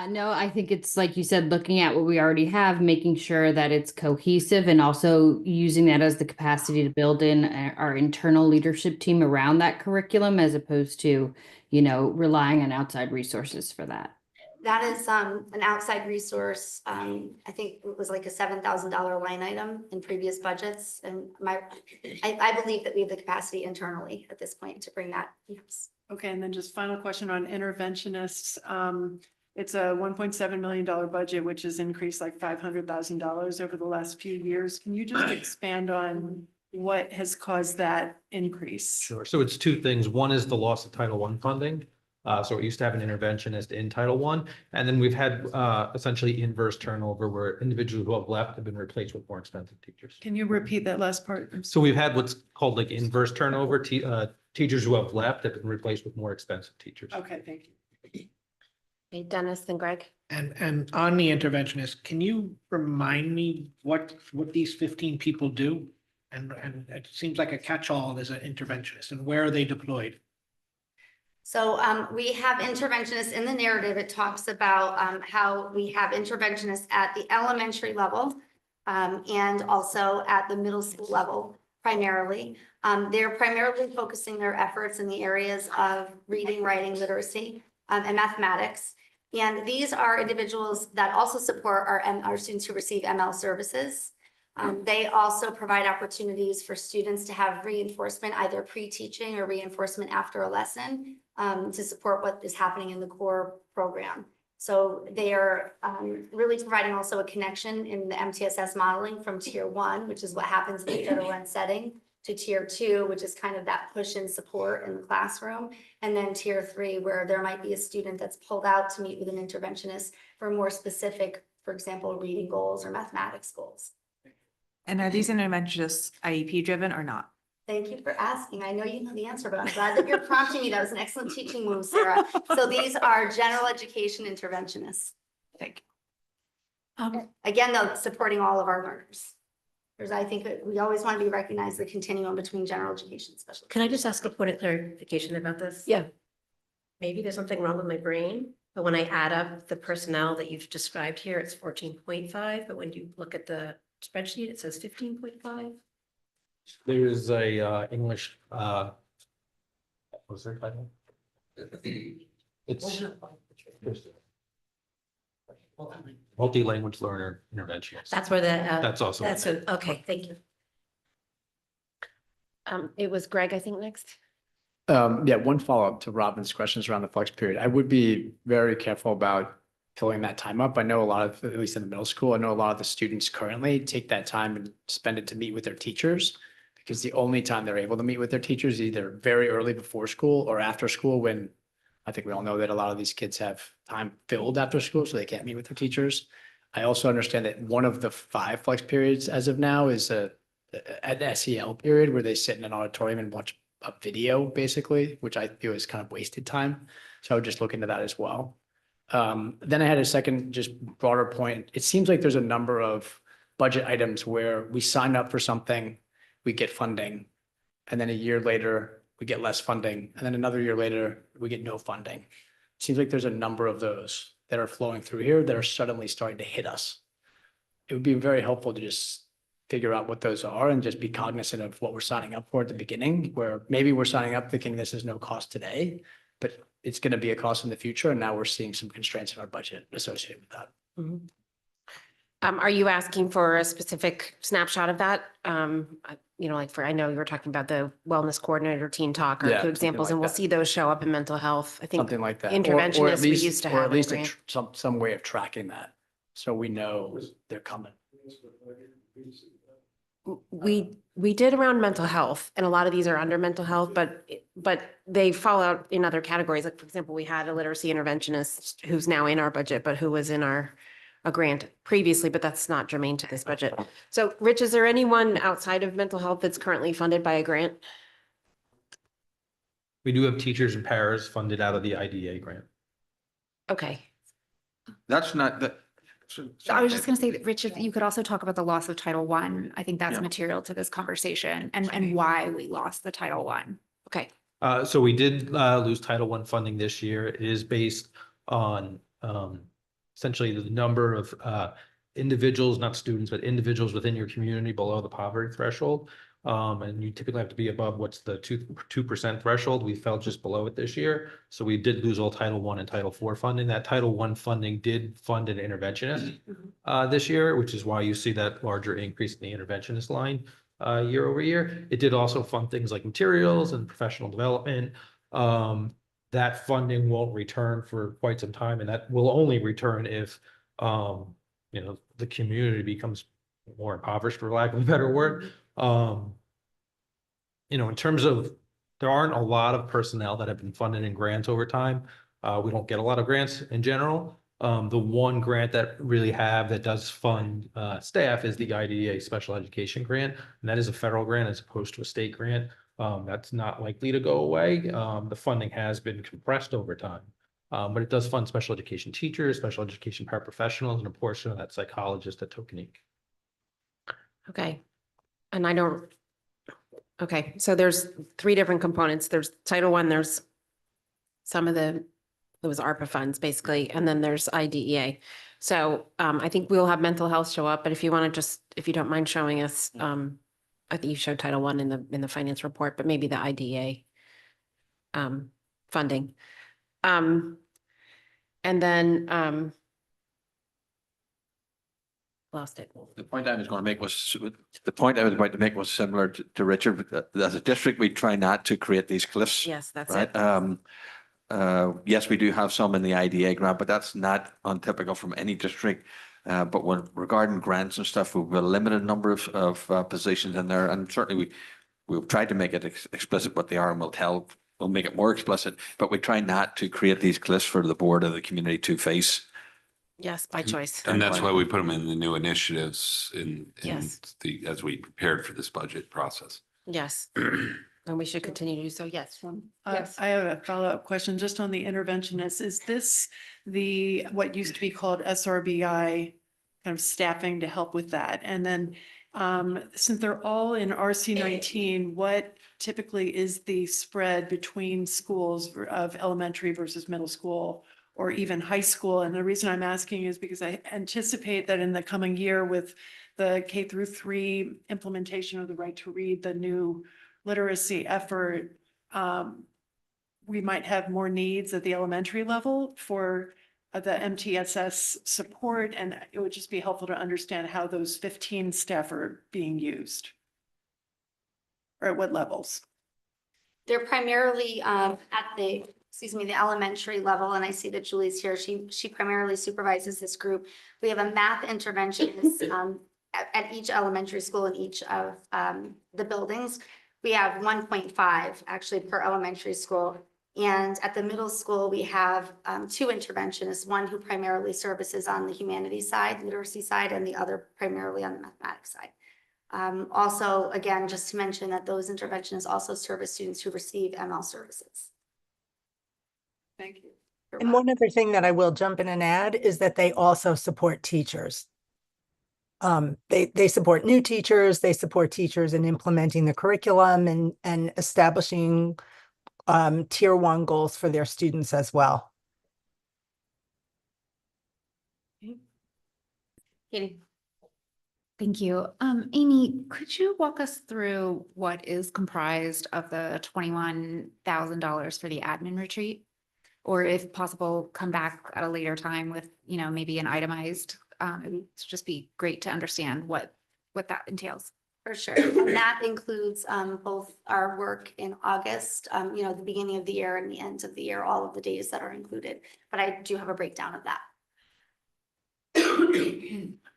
No, I think it's like you said, looking at what we already have, making sure that it's cohesive and also using that as the capacity to build in our internal leadership team around that curriculum as opposed to, relying on outside resources for that. That is an outside resource. I think it was like a $7,000 line item in previous budgets. And I believe that we have the capacity internally at this point to bring that. Yes. Okay, and then just final question on interventionists. It's a $1.7 million budget, which has increased like $500,000 over the last few years. Can you just expand on what has caused that increase? Sure. So it's two things. One is the loss of Title I funding. So it used to have an interventionist in Title I, and then we've had essentially inverse turnover where individuals who have left have been replaced with more expensive teachers. Can you repeat that last part? So we've had what's called like inverse turnover. Teachers who have left have been replaced with more expensive teachers. Okay, thank you. Okay, Dennis, then Greg. And on the interventionist, can you remind me what these 15 people do? And it seems like a catch-all as an interventionist, and where are they deployed? So we have interventionists in the narrative. It talks about how we have interventionists at the elementary level and also at the middle school level primarily. They're primarily focusing their efforts in the areas of reading, writing, literacy, and mathematics. And these are individuals that also support our students who receive ML services. They also provide opportunities for students to have reinforcement, either pre-teaching or reinforcement after a lesson, to support what is happening in the core program. So they are really providing also a connection in the MTSS modeling from tier 1, which is what happens in the general ed setting, to tier 2, which is kind of that push and support in the classroom. And then tier 3, where there might be a student that's pulled out to meet with an interventionist for more specific, for example, reading goals or mathematics goals. And are these interventionists IEP driven or not? Thank you for asking. I know you know the answer, but I'm glad that you're prompting me. That was an excellent teaching move, Sarah. So these are general education interventionists. Thank you. Again, though, supporting all of our learners. Because I think that we always want to be recognized the continuum between general education and special. Can I just ask a point of clarification about this? Yeah. Maybe there's something wrong with my brain, but when I add up the personnel that you've described here, it's 14.5, but when you look at the spreadsheet, it says 15.5. There is a English, what's their title? It's multi-language learner interventionist. That's where the. That's also. Okay, thank you. It was Greg, I think, next. Yeah, one follow-up to Robin's questions around the flex period. I would be very careful about filling that time up. I know a lot of, at least in the middle school, I know a lot of the students currently take that time and spend it to meet with their teachers, because the only time they're able to meet with their teachers is either very early before school or after school, when I think we all know that a lot of these kids have time filled after school, so they can't meet with their teachers. I also understand that one of the 5 flex periods as of now is an SEL period where they sit in an auditorium and watch a video, basically, which I feel is kind of wasted time. So I would just look into that as well. Then I had a second, just broader point. It seems like there's a number of budget items where we sign up for something, we get funding, and then a year later, we get less funding, and then another year later, we get no funding. It seems like there's a number of those that are flowing through here that are suddenly starting to hit us. It would be very helpful to just figure out what those are and just be cognizant of what we're signing up for at the beginning, where maybe we're signing up thinking this is no cost today, but it's going to be a cost in the future. And now we're seeing some constraints in our budget associated with that. Mm-hmm. Are you asking for a specific snapshot of that? Like I know you were talking about the wellness coordinator, teen talk, or Yeah, 2 examples, something and like we'll see those show up in mental health. I think Something like that. interventionists we used to have. Or at in least grant. some way of tracking that. So we know they're coming. We did around mental health, and a lot of these are under mental health, but they fall out in other categories. Like, for example, we had a literacy interventionist who's now in our budget, but who was in a grant previously, but that's not germane to this budget. So Rich, is there anyone outside of mental health that's currently funded by a grant? We do have teachers and paras funded out of the IDA grant. Okay. That's not the. I was just going to say that, Rich, if you could also talk about the loss of Title I. I think that's Yeah. material to this conversation and why we lost the Title I. Okay. So we did lose Title I funding this year. It is based on essentially the number of individuals, not students, but individuals within your community below the poverty threshold. And you typically have to be above what's the 2% threshold. We fell just below it this year. So we did lose all Title I and Title IV funding. That Title I funding did fund an interventionist this year, which is why you see that larger increase in the interventionist line year over year. It did also fund things like materials and professional development. That funding won't return for quite some time, and that will only return if the community becomes more impoverished, for lack of a better word. In terms of, there aren't a lot of personnel that have been funded in grants over time. We don't get a lot of grants in general. The one grant that really that does fund staff is the IDEA Special Education Grant, and that is a federal grant as opposed to a state grant. That's not likely to go away. The funding has been compressed over time, but it does fund special education teachers, special education paraprofessionals, and a portion of that psychologist at Tokenique. Okay. And I don't, okay, so there's 3 different components. There's Title I, there's some of it was ARPA funds basically, and then there's IDEA. So I think we'll have mental health show up, but if you want to if you don't mind showing us, I think you showed Title I in the finance report, but maybe the IDEA funding. And then lost it. The point I was going to make was similar to Richard. But as a district, we try not to create these cliffs. Yes, that's right. Yes, we do have some in the IDA grant, but that's not untypical from any district. But when regarding grants and stuff, we've got a limited number of positions in there, and certainly we've tried to make it explicit what they are, and we'll make it more explicit. But we try not to create these cliffs for the board or the community to face. Yes, by choice. And that's why we put them in the new initiatives Yes. as we prepared for this budget process. Yes. And we should continue to do so. Yes. I have a follow-up question just on the interventionist. Is this what used to be called SRBI kind of staffing to help with that? And then since they're all in RC19, what typically is the spread between schools of elementary versus middle school or even high school? And the reason I'm asking is because I anticipate that in the coming year with the K-3 implementation of the right to read, the new literacy effort, we might have more needs at the elementary level for the MTSS support, and it would just be helpful to understand how those 15 staff are being used or at what levels. They're primarily at the elementary level, and I see that Julie's here. She primarily supervises this group. We have a math interventionist at each elementary school in each of the buildings. We have 1.5 actually per elementary school. And at the middle school, we have 2 interventionists, one who primarily services on the humanities side, literacy side, and the other primarily on the mathematics side. Also, again, just to mention that those interventionists also service students who receive ML services. Thank you. And one other thing that I will jump in and add is that they also support teachers. They support new teachers, they support teachers in implementing the curriculum and establishing tier 1 goals for their students as well. Katie. Thank you. Amy, could you walk us through what is comprised of the $21,000 for the admin retreat? Or if possible, come back at a later time with, maybe an itemized, it would just be great to understand what that entails. For sure. And that includes both our work in August, the beginning of the year and the end of the year, all of the days that are included. But I do have a breakdown of that.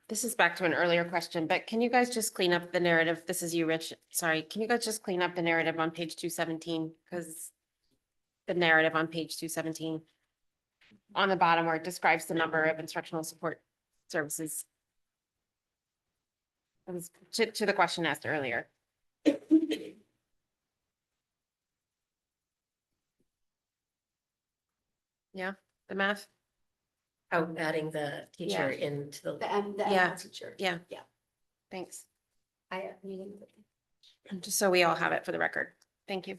This is back to an earlier question, but can you guys just clean up the narrative? This is you, Rich. Sorry. Can you guys just clean up the narrative on page 217? Because the narrative on page 217 on the bottom where it describes the number of instructional support services. It was to the question asked earlier. Yeah, the math. Oh, adding the teacher into the Yeah. teacher. Yeah. Yeah. Thanks. I mean, Just so we all have it for the record. Thank you.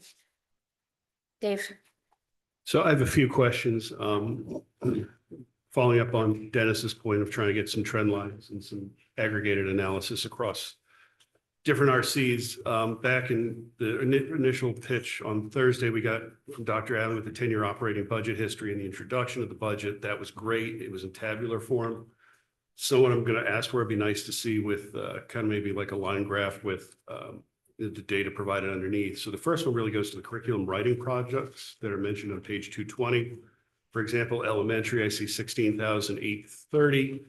Dave? So I have a few questions, following up on Dennis's point of trying to get some trend lines and some aggregated analysis across different RCs. Back in the initial pitch on Thursday, we got from Dr. Allen with the 10-year operating budget history and the introduction of the budget. That was great. It was in tabular form. So what I'm going to ask for, it'd be nice to see with kind of maybe like a line graph with the data provided underneath. So the first one really goes to the curriculum writing projects that are mentioned on page 220. For example, elementary, I see 16,830.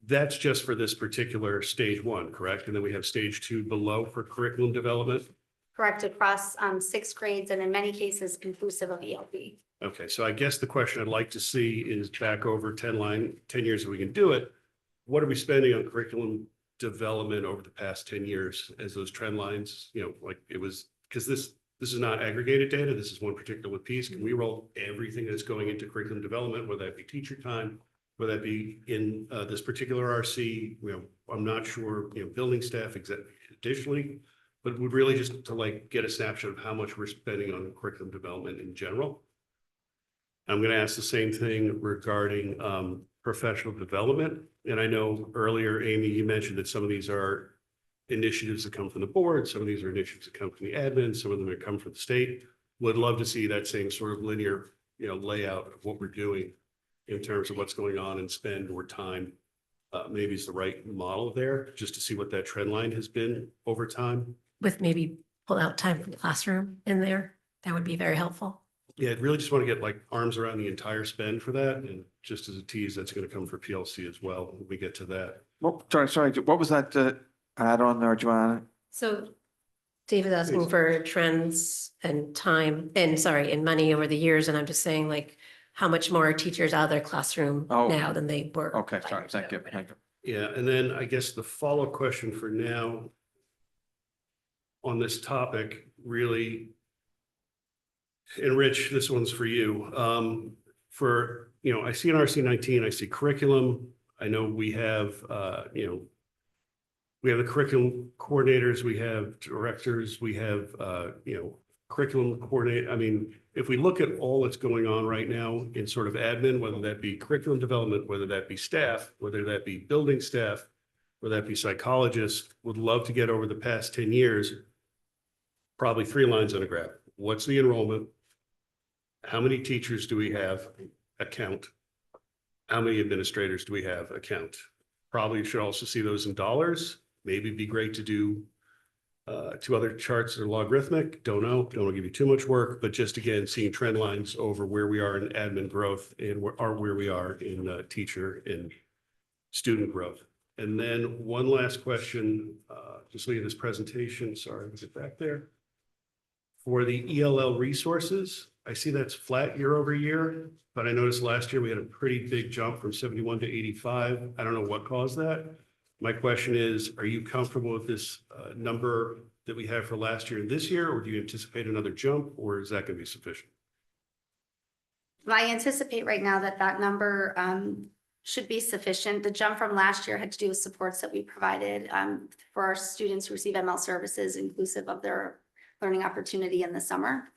That's just for this particular stage one, correct? And then we have stage two below for curriculum development. Correct, across 6 grades and in many cases inclusive of ELP. Okay, so I guess the question I'd like to see is back over 10 years if we can do it. What are we spending on curriculum development over the past 10 years as those trend lines, like it was, because this is not aggregated data. This is one particular piece. Can we roll everything that's going into curriculum development, whether that be teacher time, whether that be in this particular RC, I'm not sure, building staff additionally, but would really just to like get a snapshot of how much we're spending on curriculum development in general. I'm going to ask the same thing regarding professional development. And I know earlier, Amy, you mentioned that some of these are initiatives that come from the board. Some of these are initiatives that come from the admin. Some of them that come from the state. Would love to see that same sort of linear, layout of what we're doing in terms of what's going on and spend or time. Maybe is the right model there, just to see what that trend line has been over time. With maybe pull out time from the classroom in there, that would be very helpful. Yeah, I'd really just want to get like arms around the entire spend for that. And just as a tease, that's going to come for PLC as well when we get to that. Well, sorry, what was that add on there, Joanna? So David asking for trends and time and money over the years. And I'm just saying like, how much more are teachers out of their classroom now than they were? Okay, sorry, thank you. Yeah, and then I guess the follow-up question for now on this topic really, and Rich, this one's for you. I see in RC 19, I see curriculum. I know we have, we have the curriculum coordinators, we have directors, we have, curriculum coordinate. I mean, if we look at all that's going on right now in sort of admin, whether that be curriculum development, whether that be staff, whether that be building staff, whether that be psychologists, would love to get over the past 10 years, probably 3 lines on a graph. What's the enrollment? How many teachers do we have? Account. How many administrators do we have? Account. Probably should also see those in dollars. Maybe it'd be great to do 2 other charts that are logarithmic. Don't know. Don't want to give you too much work, but just again, seeing trend lines over where we are in admin growth and where we are in teacher and student growth. And then one last question, just looking at this presentation. Sorry, was it back there? For the ELL resources, I see that's flat year over year, but I noticed last year we had a pretty big jump from 71 to 85. I don't know what caused that. My question is, are you comfortable with this number that we have for last year and this year, or do you anticipate another jump, or is that going to be sufficient? I anticipate right now that number should be sufficient. The jump from last year had to do with supports that we provided for our students who receive ML services, inclusive of their learning opportunity in the summer,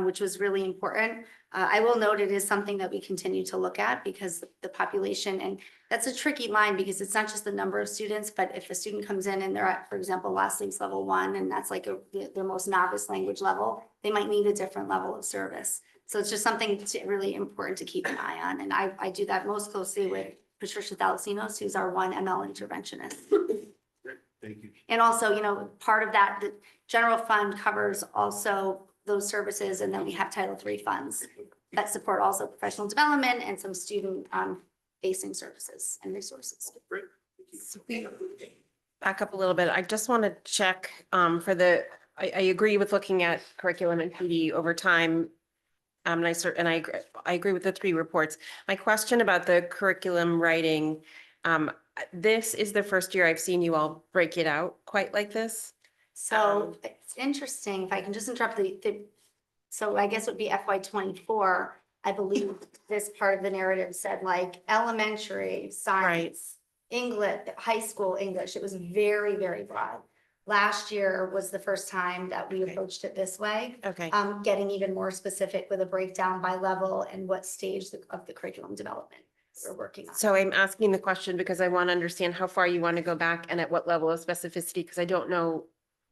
which was really important. I will note it is something that we continue to look at because the population, and that's a tricky line because it's not just the number of students, but if a student comes in and they're at, for example, last links level 1, and that's like their most novice language level, they might need a different level of service. So it's just something really important to keep an eye on. And I do that most closely with Patricia Thalassinos, who's our 1 ML interventionist. Thank you. And also, part of that, the general fund covers also those services. And then we have Title III funds that support also professional development and some student facing services and resources. Great. Back up a little bit. I just want to check I agree with looking at curriculum and PD over time. And I agree with the 3 reports. My question about the curriculum writing, this is the first year I've seen you all break it out quite like this. So it's interesting, if I can just interrupt so I guess it would be FY24. I believe this part of the narrative said like elementary science, English, high school English. It was very, very broad. Last year was the first time that we approached it this way. Okay. Getting even more specific with a breakdown by level and what stage of the curriculum development we're working on. So I'm asking the question because I want to understand how far you want to go back and at what level of specificity, because I don't know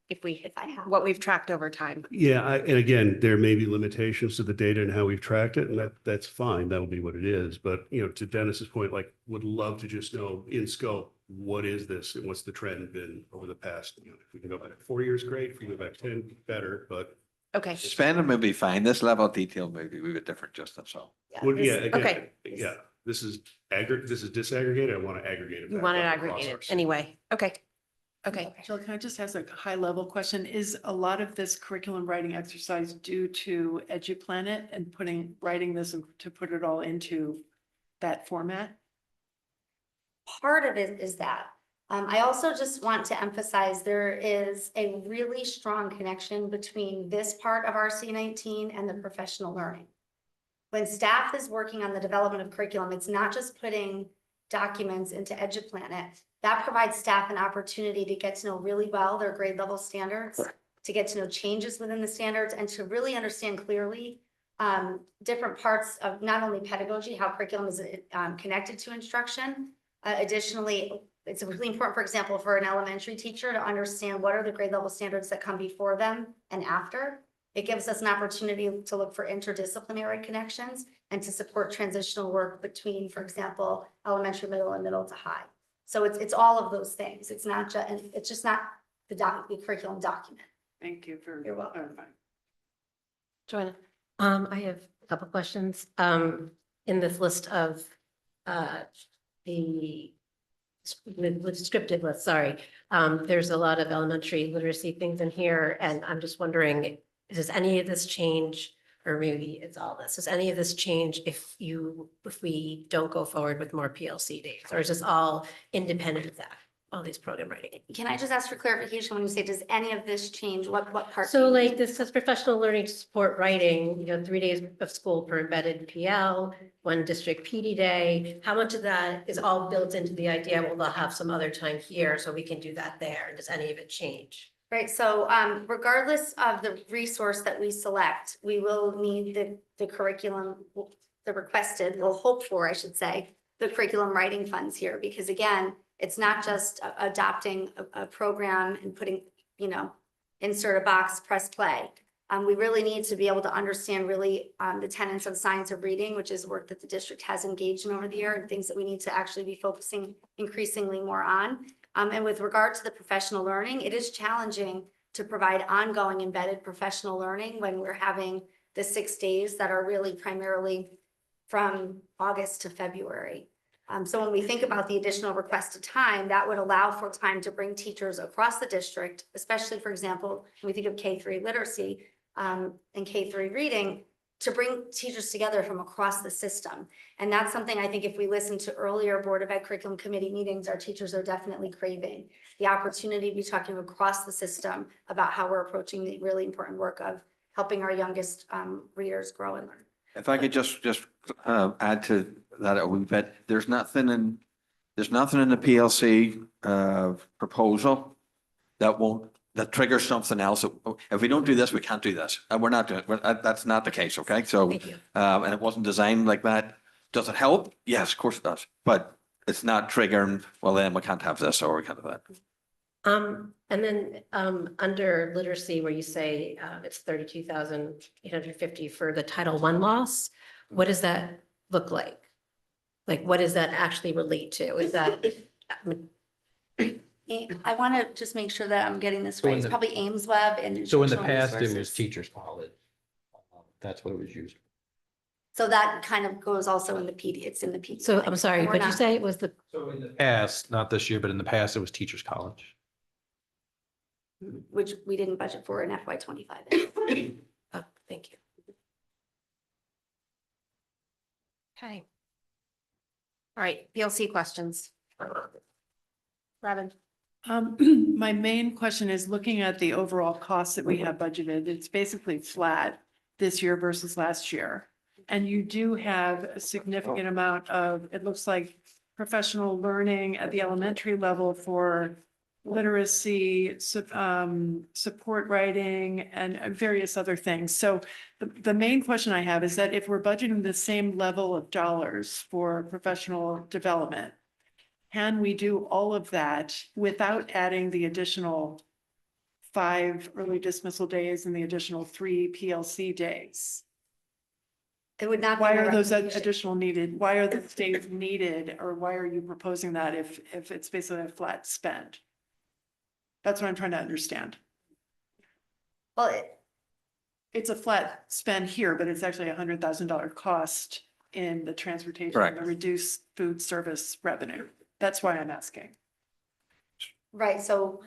if I have. what we've tracked over time. Yeah, and again, there may be limitations to the data and how we've tracked it, and that's fine. That'll be what it is. But, to Dennis's point, like, would love to just know in scope, what is this and what's the trend been over the past, if we can go back 4 years, great. If we go back 10, better, but. Okay. Spending may be fine. This level of detail may be a wee bit different, just that's all. Well, yeah, again, Okay. yeah, this is disaggregated. I want to aggregate it. You back want it up across aggregated ours. anyway. Okay. Okay. Jill, can I just ask a high level question? Is a lot of this curriculum writing exercise due to EduPlanet and writing this and to put it all into that format? Part of it is that. I also just want to emphasize there is a really strong connection between this part of RC19 and the professional learning. When staff is working on the development of curriculum, it's not just putting documents into EduPlanet. That provides staff an opportunity to get to know really well their grade level standards, to get to know changes within the standards, and to really understand clearly different parts of not only pedagogy, how curriculum is connected to instruction. Additionally, it's really important, for example, for an elementary teacher to understand what are the grade level standards that come before them and after. It gives us an opportunity to look for interdisciplinary connections and to support transitional work between, for example, elementary, middle, and middle to high. So it's all of those things. It's just not the curriculum document. Thank you for You're welcome. clarifying. Joanna. I have a couple questions. In this list of the descriptive list, sorry. There's a lot of elementary literacy things in here, and I'm just wondering, does any of this change, or maybe it's all this, does any of this change if we don't go forward with more PLC days, or is this all independent of that, all these program writing? Can I just ask for clarification when you say, does any of this change? What part? So like this says professional learning to support writing, 3 days of school per embedded PL, 1 district PD day. How much of that is all built into the idea, well, they'll have some other time here, so we can do that there? Does any of it change? Right, so regardless of the resource that we select, we will need the curriculum, the requested, we'll hope for, I should say, the curriculum writing funds here, because again, it's not just adopting a program and putting, insert a box, press play. We really need to be able to understand really the tenets of science of reading, which is work that the district has engaged in over the year and things that we need to actually be focusing increasingly more on. And with regard to the professional learning, it is challenging to provide ongoing embedded professional learning when we're having the 6 days that are really primarily from August to February. So when we think about the additional requested time, that would allow for time to bring teachers across the district, especially, for example, when we think of K3 literacy and K3 reading, to bring teachers together from across the system. And that's something I think if we listen to earlier Board of Ed Curriculum Committee meetings, our teachers are definitely craving the opportunity to be talking across the system about how we're approaching the really important work of helping our youngest readers grow and learn. If I could just add to that a wee bit, there's nothing in the PLC proposal that triggers something else. If we don't do this, we can't do this. And we're not doing it. That's not the case, okay? So, and it wasn't designed like that. Does it help? Yes, of course it does. But it's not triggering, well, then we can't have this or we can't have that. And then under literacy, where you say it's 32,850 for the Title I loss, what does that look like? Like, what does that actually relate to? Is that? I want to just make sure that I'm getting this So right. in It's the- probably Ames Web and. So in the instructional past, it was resources. teachers college. That's what it was used. So that kind of goes also in the PD, it's in the PD. So I'm sorry, We're what'd you not- say? It was the, So in the past, not this year, but in the past, it was teachers college. Which we didn't budget for in FY25. oh, thank you. Okay. All right, PLC questions. Robin. My main question is looking at the overall costs that we have budgeted, it's basically flat this year versus last year. And you do have a significant amount of, it looks like professional learning at the elementary level for literacy, support writing, and various other things. So the main question I have is that if we're budgeting the same level of dollars for professional development, can we do all of that without adding the additional 5 early dismissal days and the additional 3 PLC days? It would not. Why are those additional needed? Why are those days needed, or why are you proposing that if it's basically a flat spend? That's what I'm trying to understand. Well, It's a flat spend here, but it's actually $100,000 cost in the transportation, Correct. the reduced food service revenue. That's why I'm asking. right, so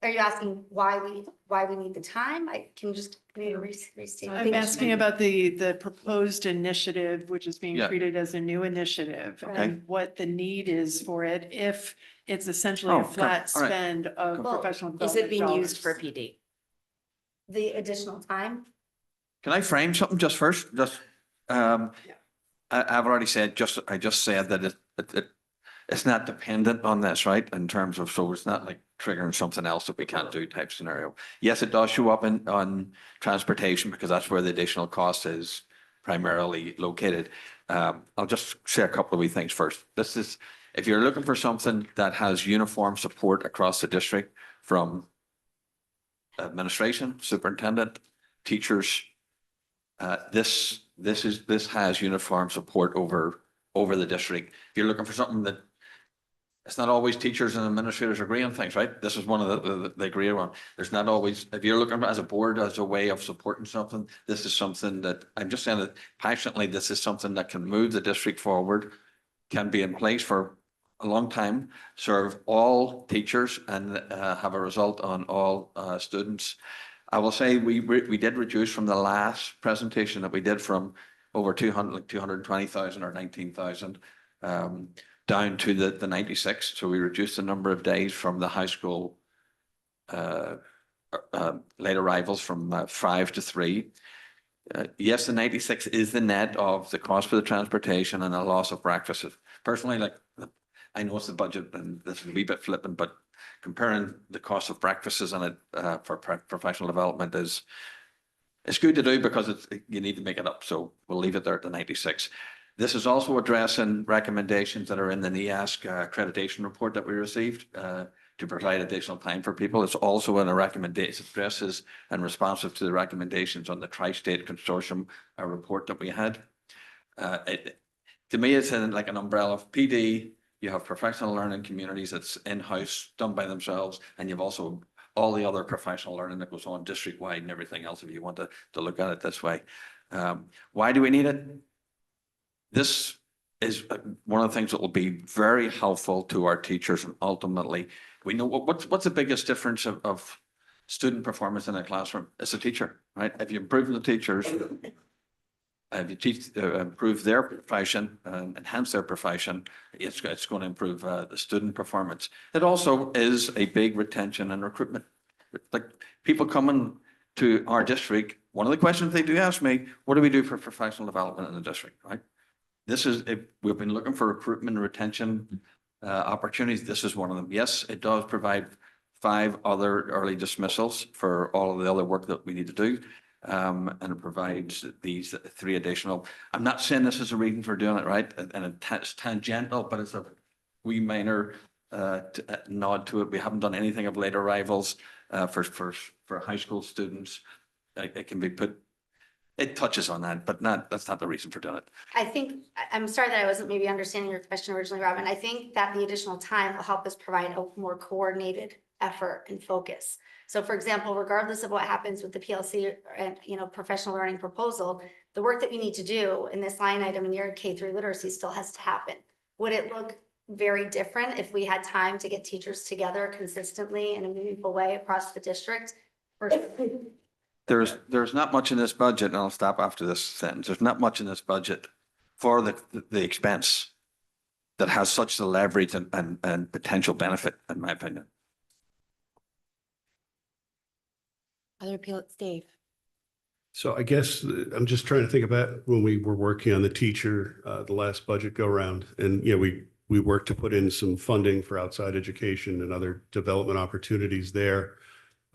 are you asking why we need the time? I can just maybe restate. I'm asking about the proposed initiative, which is being Yeah. treated as a new initiative, Okay. and what the need is for it if it's essentially Oh, a okay. flat All right. spend of Well, professional Is development it being used for dollars. PD? The additional time? Can I frame something just first? I've already said, I just said that it's not dependent on this, right? In terms of, so it's not like triggering something else that we can't do type scenario. Yes, it does show up on transportation because that's where the additional cost is primarily located. I'll just say a couple of wee things first. This is, if you're looking for something that has uniform support across the district from administration, superintendent, teachers, this has uniform support over the district. If you're looking for something that, it's not always teachers and administrators agree on things, right? This is one of the agreed one. There's not always, if you're looking as a board as a way of supporting something, this is something that, I'm just saying that passionately, this is something that can move the district forward, can be in place for a long time, serve all teachers and have a result on all students. I will say we did reduce from the last presentation that we did from over 200, like 220,000 or 19,000 down to the 96. So we reduced the number of days from the high school late arrivals from 5 to 3. Yes, the 96 is the net of the cost for the transportation and the loss of breakfast. Personally, like, I know it's the budget and this is a wee bit flippant, but comparing the cost of breakfasts in it for professional development it's good to do because you need to make it up. So we'll leave it there at the 96. This is also addressing recommendations that are in the NEASC accreditation report that we received to provide additional time for people. It's also in a recommendation, addresses and responsive to the recommendations on the Tri-State Consortium report that we had. To me, it's in like an umbrella of PD. You have professional learning communities that's in-house, done by themselves, and you've also all the other professional learning that goes on district-wide and everything else, if you want to look at it this way. Why do we need it? This is one of the things that will be very helpful to our teachers, and ultimately, we know what's the biggest difference of student performance in a classroom? It's a teacher, right? If you improve the teachers, if you improve their profession and enhance their profession, it's going to improve the student performance. It also is a big retention and recruitment. Like people coming to our district, one of the questions they do ask me, what do we do for professional development in the district, right? This is, we've been looking for recruitment and retention opportunities. This is one of them. Yes, it does provide 5 other early dismissals for all of the other work that we need to do. And it provides these 3 additional. I'm not saying this is a reason for doing it, right? And it's tangential, but it's a wee minor nod to it. We haven't done anything of late arrivals for high school students. It can be put. It touches on that, but that's not the reason for doing it. I'm sorry that I wasn't maybe understanding your question originally, Robin. I think that the additional time will help us provide a more coordinated effort and focus. So for example, regardless of what happens with the PLC and, professional learning proposal, the work that we need to do in this line item in your K-3 literacy still has to happen. Would it look very different if we had time to get teachers together consistently in a meaningful way across the district? There's not much in this budget, and I'll stop after this sentence. There's not much in this budget for the expense that has such the leverage and potential benefit, in my opinion. Other appeals, Dave. So I guess I'm just trying to think about when we were working on the teacher, the last budget go round, and we we work to put in some funding for outside education and other development opportunities there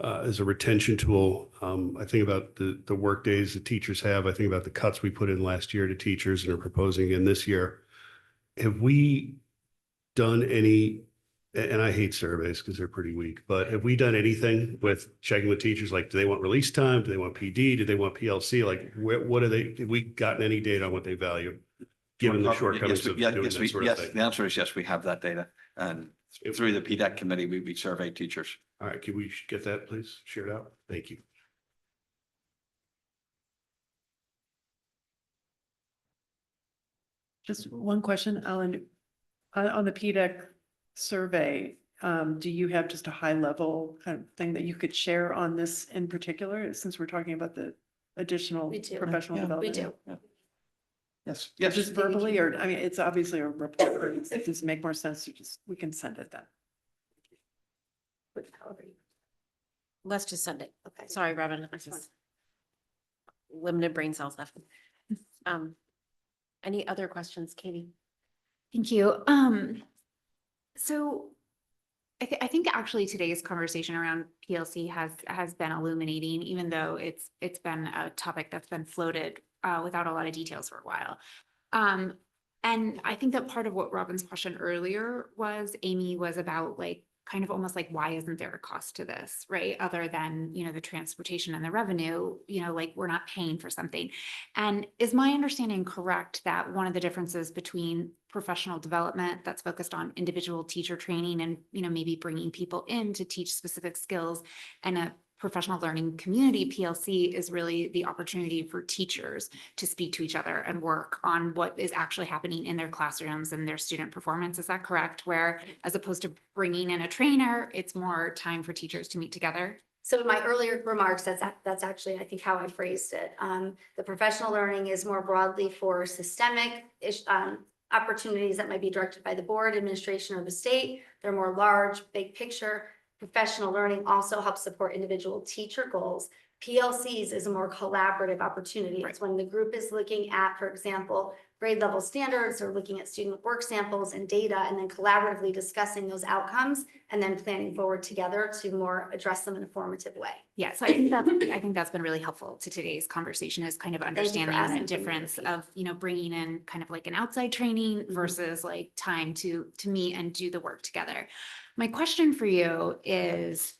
as a retention tool. I think about the work days that teachers have. I think about the cuts we put in last year to teachers and are proposing in this year. Have we done any, and I hate surveys because they're pretty weak, but have we done anything with checking with teachers? Like, do they want release time? Do they want PD? Do they want PLC? Like, what are they, have we gotten any data on what they value? Given the shortcomings of doing that sort of thing. The answer is yes, we have that data. And through the PDEC committee, we surveyed teachers. All right, can we get that, please? Shared out? Thank you. Just one question, Alan, on the PDEC survey, do you have just a high level kind of thing that you could share on this in particular, since we're talking about the additional professional development? We do. Yes. Just verbally, or, I mean, it's obviously a report, or if it does make more sense to just, we can send it then. Let's just send it. Okay. Sorry, Robin. I just limited brain cells left. Any other questions, Katie? Thank you. So I think actually today's conversation around PLC has been illuminating, even though it's been a topic that's been floated without a lot of details for a while. And I think that part of what Robin's question earlier was, Amy, was about like kind of almost like, why isn't there a cost to this, right? Other than, you know, the transportation and the revenue, you know, like we're not paying for something. And is my understanding correct that one of the differences between professional development that's focused on individual teacher training and, you know, maybe bringing people in to teach specific skills, and a professional learning community, PLC, is really the opportunity for teachers to speak to each other and work on what is actually happening in their classrooms and their student performance? Is that correct? Where, as opposed to bringing in a trainer, it's more time for teachers to meet together? So in my earlier remarks, that's actually, I think, how I phrased it. The professional learning is more broadly for systemic opportunities that might be directed by the board, administration, or the state. They're more large, big picture. Professional learning also helps support individual teacher goals. PLCs is a more collaborative opportunity. It's when the group is looking at, for example, grade level standards, or looking at student work samples and data, and then collaboratively discussing those outcomes, and then planning forward together to more address them in a formative way. Yeah, so I think that's been really helpful to today's conversation, is kind of understanding the difference of, you know, bringing in kind of like an outside training versus like time to meet and do the work together. My question for you is,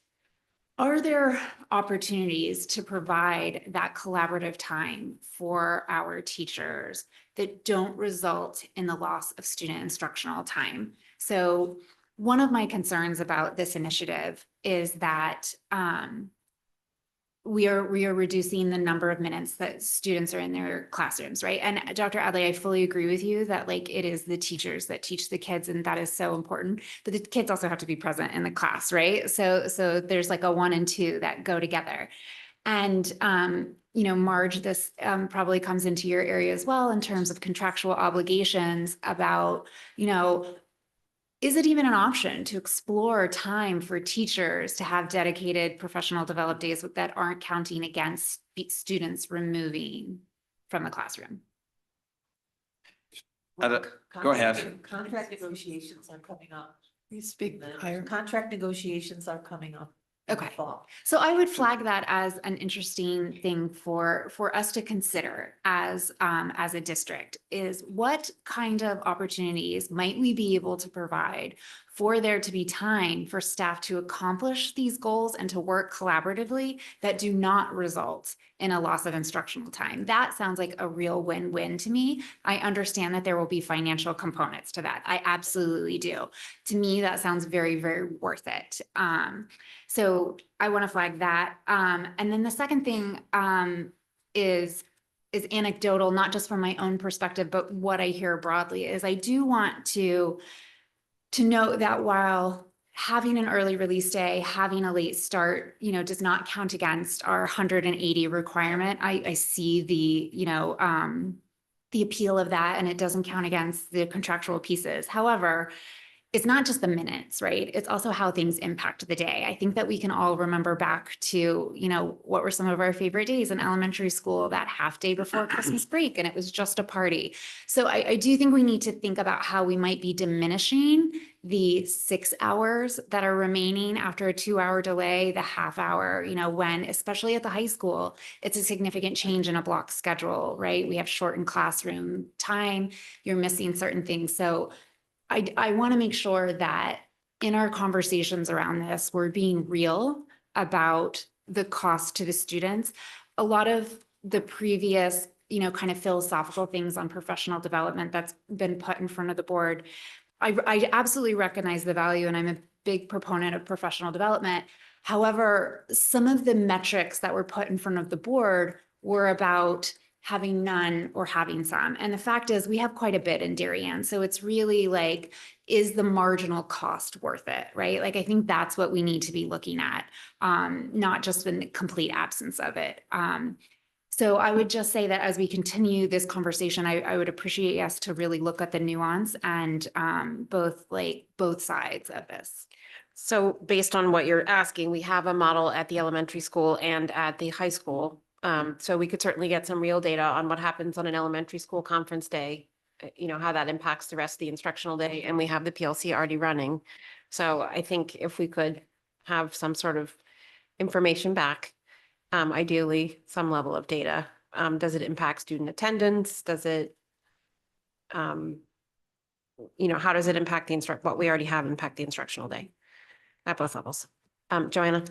are there opportunities to provide that collaborative time for our teachers that don't result in the loss of student instructional time? So one of my concerns about this initiative is that we are reducing the number of minutes that students are in their classrooms, right? And Dr. Adley, I fully agree with you that like it is the teachers that teach the kids, and that is so important. But the kids also have to be present in the class, right? So there's like a 1 and 2 that go together. And you know, Marge, this probably comes into your area as well in terms of contractual obligations about, you know, is it even an option to explore time for teachers to have dedicated professional developed days that aren't counting against students removing from the classroom? Go ahead. Contract negotiations are coming up. You speak higher. Contract negotiations are coming up. Okay, so I would flag that as an interesting thing for us to consider as a district, is what kind of opportunities might we be able to provide for there to be time for staff to accomplish these goals and to work collaboratively that do not result in a loss of instructional time. That sounds like a real win-win to me. I understand that there will be financial components to that. I absolutely do. To me, that sounds very, very worth it. So I want to flag that. And then the second thing is anecdotal, not just from my own perspective, but what I hear broadly is I do want to note that while having an early release day, having a late start, you know, does not count against our 180 requirement. I see the, you know, the appeal of that, and it doesn't count against the contractual pieces. However, it's not just the minutes, right? It's also how things impact the day. I think that we can all remember back to, you know, what were some of our favorite days in elementary school, that half day before Christmas break, and it was just a party. So I do think we need to think about how we might be diminishing the 6 hours that are remaining after a 2-hour delay, the half hour, you know, when, especially at the high school, it's a significant change in a block schedule, right? We have shortened classroom time, you're missing certain things. So I want to make sure that in our conversations around this, we're being real about the cost to the students. A lot of the previous, you know, kind of philosophical things on professional development that's been put in front of the board, I absolutely recognize the value, and I'm a big proponent of professional development. However, some of the metrics that were put in front of the board were about having none or having some. And the fact is, we have quite a bit in Darien. So it's really like, is the marginal cost worth it, right? Like, I think that's what we need to be looking at, not just the complete absence of it. So I would just say that as we continue this conversation, I would appreciate us to really look at the nuance and both sides of this. So based on what you're asking, we have a model at the elementary school and at the high school. So we could certainly get some real data on what happens on an elementary school conference day, you know, how that impacts the rest of the instructional day, and we have the PLC already running. So I think if we could have some sort of information back, ideally some level of data. Does it impact student attendance? Does it, you know, how does it impact what we already have impact the instructional day at both levels? Joanna?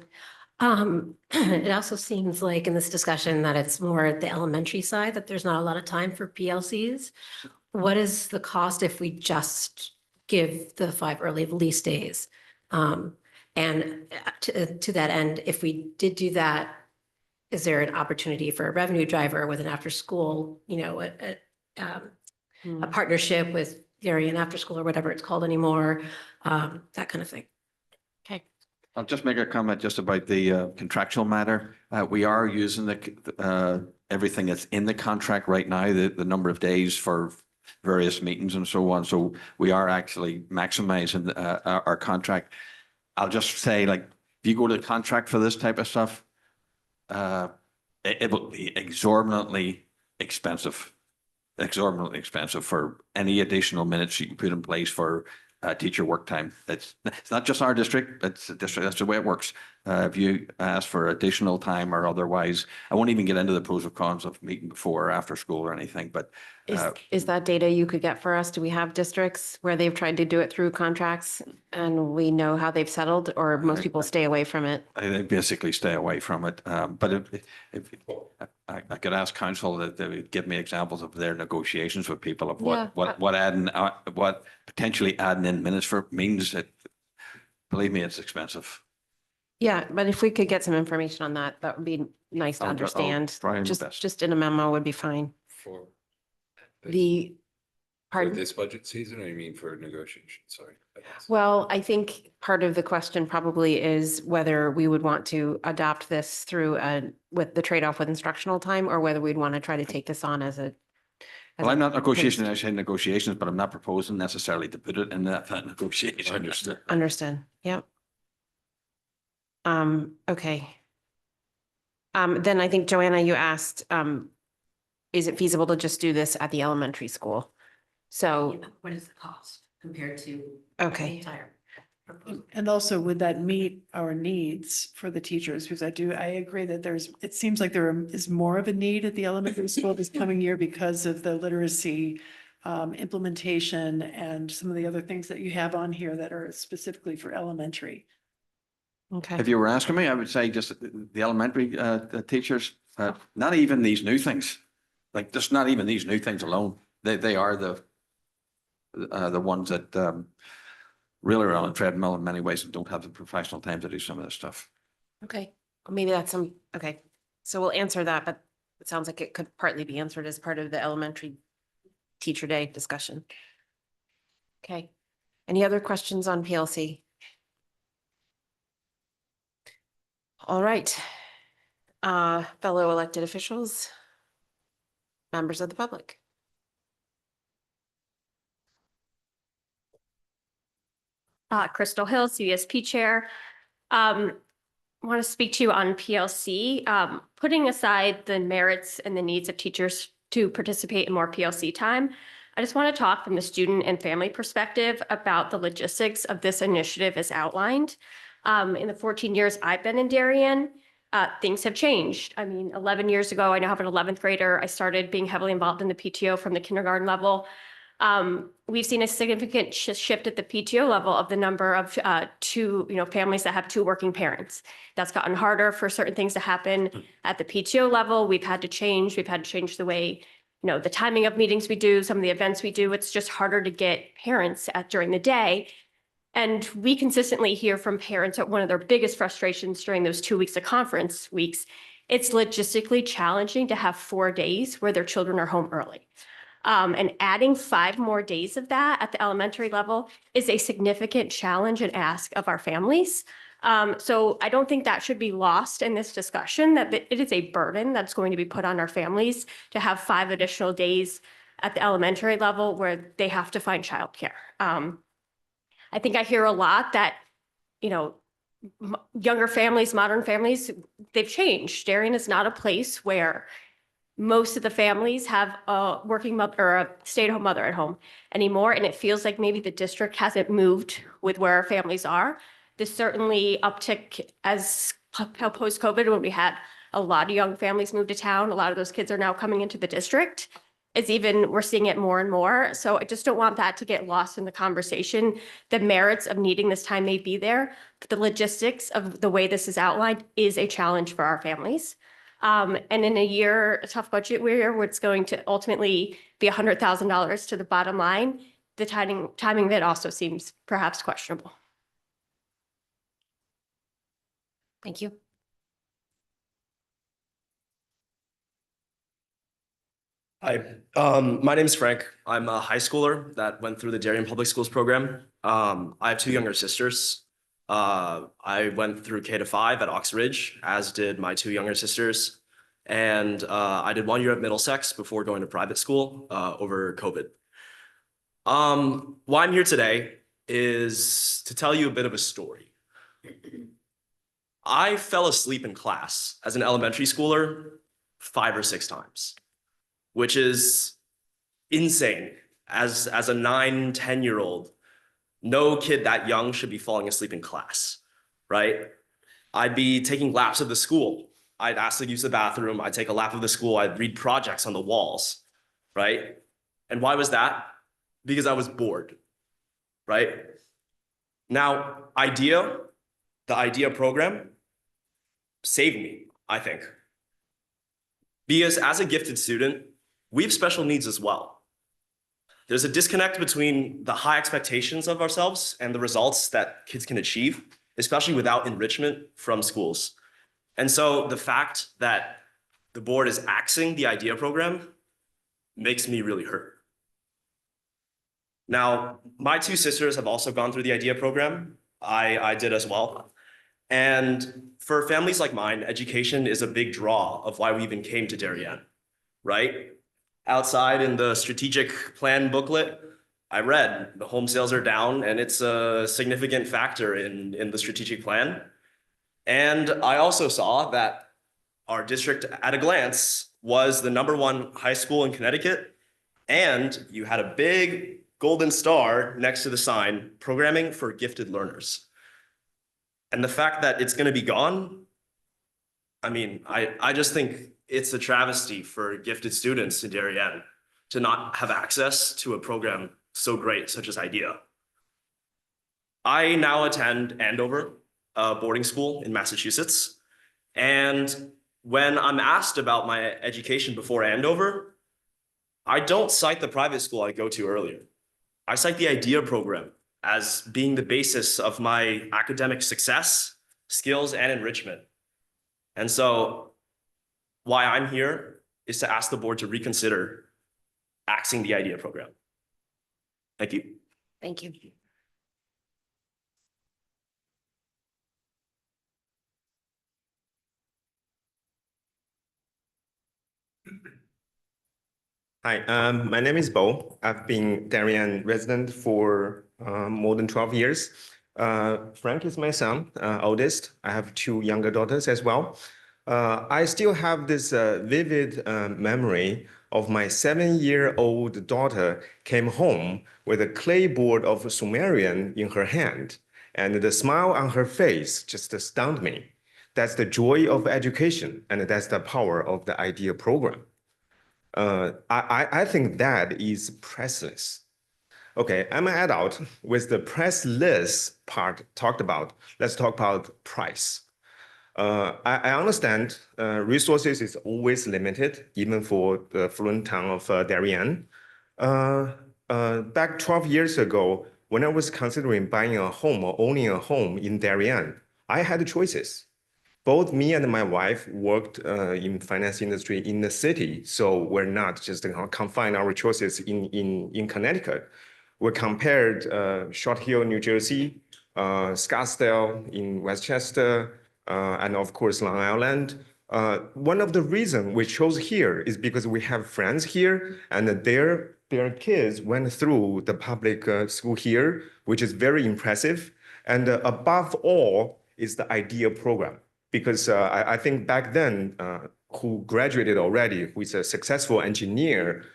It also seems like in this discussion that it's more the elementary side, that there's not a lot of time for PLCs. What is the cost if we just give the 5 early release days? And to that end, if we did do that, is there an opportunity for a revenue driver with an after school, you know, a partnership with Darien After School or whatever it's called anymore, that kind of thing? Okay. I'll just make a comment just about the contractual matter. We are using everything that's in the contract right now, the number of days for various meetings and so on. So we are actually maximizing our contract. I'll just say, like, if you go to the contract for this type of stuff, it will be exorbitantly expensive for any additional minutes you can put in place for teacher work time. It's not just our district, it's a district, that's the way it works. If you ask for additional time or otherwise, I won't even get into the pros and cons of meeting before or after school or anything, but Is that data you could get for us? Do we have districts where they've tried to do it through contracts and we know how they've settled, or most people stay away from it? I basically stay away from it. But if I could ask council that they would give me examples of their negotiations with people of what potentially adding in minutes for means. Believe me, it's expensive. Yeah, but if we could get some information on that, that would be nice to I'll understand. try my best. Just in a memo would be fine. For Pardon? this budget season, or you mean for negotiation? Sorry. Well, I think part of the question probably is whether we would want to adopt this through with the trade-off with instructional time, or whether we'd want to try to take this on as a. Well, I'm not negotiating, I say negotiations, but I'm not proposing necessarily to put it in that negotiation. Understood. Yep. Okay. Then I think, Joanna, you asked, is it feasible to just do this at the elementary school? So. What is the cost compared to? Okay. The entire proposal? And also, would that meet our needs for the teachers? Because I agree that it seems like there is more of a need at the elementary school this coming year because of the literacy implementation and some of the other things that you have on here that are specifically for elementary. Okay. If you were asking me, I would say just the elementary teachers, not even these new things, like just not even these new things alone. They are the ones that really are on a treadmill in many ways and don't have the professional time to do some of this stuff. Okay. Well, maybe that's okay. So we'll answer that, but it sounds like it could partly be answered as part of the elementary teacher day discussion. Okay. Any other questions on PLC? All right. Fellow elected officials, members of the public. Crystal Hill, CSP Chair. Want to speak to you on PLC. Putting aside the merits and the needs of teachers to participate in more PLC time, I just want to talk from the student and family perspective about the logistics of this initiative as outlined. In the 14 years I've been in Darien, things have changed. I mean, 11 years ago, I now have an 11th grader. I started being heavily involved in the PTO from the kindergarten level. We've seen a significant shift at the PTO level of the number of families that have two working parents. That's gotten harder for certain things to happen at the PTO level. We've had to change the way, the timing of meetings we do, some of the events we do. It's just harder to get parents during the day. And we consistently hear from parents that one of their biggest frustrations during those 2 weeks of conference weeks, it's logistically challenging to have 4 days where their children are home early. And adding 5 more days of that at the elementary level is a significant challenge and ask of our families. So I don't think that should be lost in this discussion, that it is a burden that's going to be put on our families to have 5 additional days at the elementary level where they have to find childcare. I think I hear a lot that, younger families, modern families, they've changed. Darien is not a place where most of the families have a working mother or a stay-at-home mother at home anymore. And it feels like maybe the district hasn't moved with where our families are. There's certainly uptick as post-COVID when we had a lot of young families move to town. A lot of those kids are now coming into the district. We're seeing it more and more. So I just don't want that to get lost in the conversation. The merits of needing this time may be there, but the logistics of the way this is outlined is a challenge for our families. And in a tough budget year, where it's going to ultimately be $100,000 to the bottom line, the timing of it also seems perhaps questionable. Thank you. Hi, my name is Frank. I'm a high schooler that went through the Darien Public Schools program. I have 2 younger sisters. I went through K-5 at Ox Ridge, as did my 2 younger sisters. And I did 1 year at Middlesex before going to private school over COVID. Why I'm here today is to tell you a bit of a story. I fell asleep in class as an elementary schooler 5 or 6 times, which is insane. As a 9, 10-year-old, no kid that young should be falling asleep in class, right? I'd be taking laps of the school. I'd ask to use the bathroom. I'd take a lap of the school. I'd read projects on the walls, right? And why was that? Because I was bored, right? Now, the IDEA program saved me, I think. Because as a gifted student, we have special needs as well. There's a disconnect between the high expectations of ourselves and the results that kids can achieve, especially without enrichment from schools. And so the fact that the board is axing the IDEA program makes me really hurt. Now, my 2 sisters have also gone through the IDEA program. I did as well. And for families like mine, education is a big draw of why we even came to Darien, right? Outside in the strategic plan booklet, I read the home sales are down and it's a significant factor in the strategic plan. And I also saw that our district at a glance was the #1 high school in Connecticut. And you had a big golden star next to the sign, programming for gifted learners. And the fact that it's going to be gone, I mean, I just think it's a travesty for gifted students in Darien to not have access to a program so great, such as IDEA. I now attend Andover, a boarding school in Massachusetts. And when I'm asked about my education before Andover, I don't cite the private school I go to earlier. I cite the IDEA program as being the basis of my academic success, skills, and enrichment. And so why I'm here is to ask the board to reconsider axing the IDEA program. Thank you. Thank you. Hi, my name is Bo. I've been Darien resident for more than 12 years. Frank is my son, oldest. I have two younger daughters as well. I still have this vivid memory of my 7-year-old daughter came home with a clapboard of Sumerian in her hand, and the smile on her face just stunned me. That's the joy of education, and that's the power of the IDEA program. I think that is priceless. Okay, I'm an adult. With the priceless part talked about, let's talk about price. I understand resources is always limited, even for the fluent town of Darien. Back 12 years ago, when I was considering buying a home or owning a home in Darien, I had choices. Both me and my wife worked in finance industry in the city, so we're not just confined our choices in Connecticut. We compared Short Hill, New Jersey, Scottsdale in Westchester, and of course, Long Island. One of the reasons we chose here is because we have friends here, and their kids went through the public school here, which is very impressive. And above all is the IDEA program, because I think back then, who graduated already, who is a successful engineer,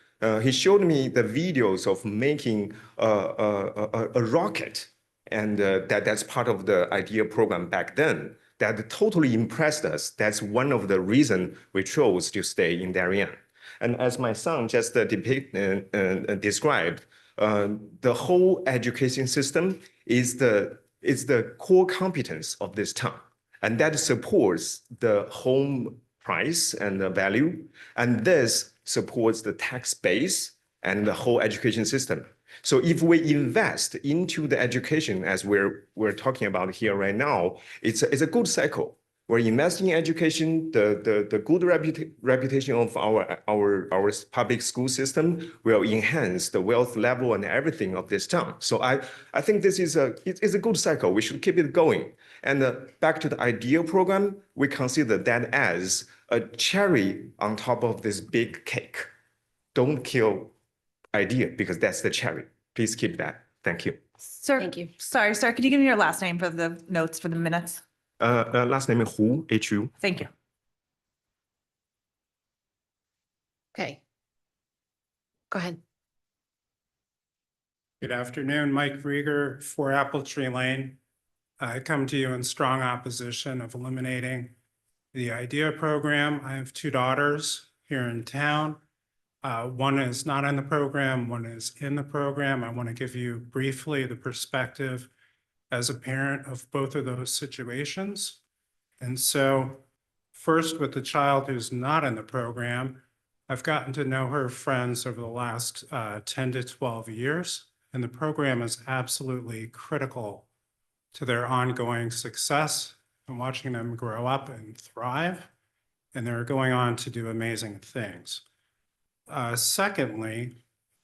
he showed me the videos of making a rocket, and that's part of the IDEA program back then. That totally impressed us. That's one of the reasons we chose to stay in Darien. And as my son just described, the whole education system is the core competence of this town, and that supports the home price and the value, and this supports the tax base and the whole education system. So if we invest into the education, as we're talking about here right now, it's a good cycle. We're investing in education, the good reputation of our public school system will enhance the wealth level and everything of this town. So I think this is a good cycle. We should keep it going. And back to the IDEA program, we consider that as a cherry on top of this big cake. Don't kill IDEA, because that's the cherry. Please keep that. Thank you. Sir, Thank you. sorry, sir, could you give me your last name for the notes for the minutes? Last name is Hu, H-U. Thank you. Okay. Go ahead. Good afternoon, Mike Rieger, 4 Apple Tree Lane. I come to you in strong opposition of eliminating the IDEA program. I have 2 daughters here in town. One is not in the program, one is in the program. I want to give you briefly the perspective as a parent of both of those situations. And so first, with the child who's not in the program, I've gotten to know her friends over the last 10 to 12 years, and the program is absolutely critical to their ongoing success and watching them grow up and thrive, and they're going on to do amazing things. Secondly,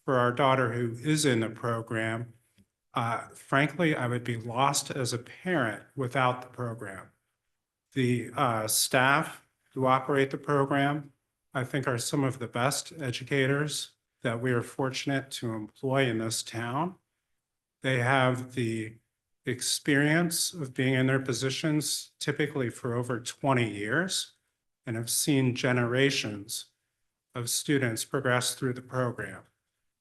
for our daughter who is in the program, frankly, I would be lost as a parent without the program. The staff who operate the program, I think, are some of the best educators that we are fortunate to employ in this town. They have the experience of being in their positions typically for over 20 years and have seen generations of students progress through the program.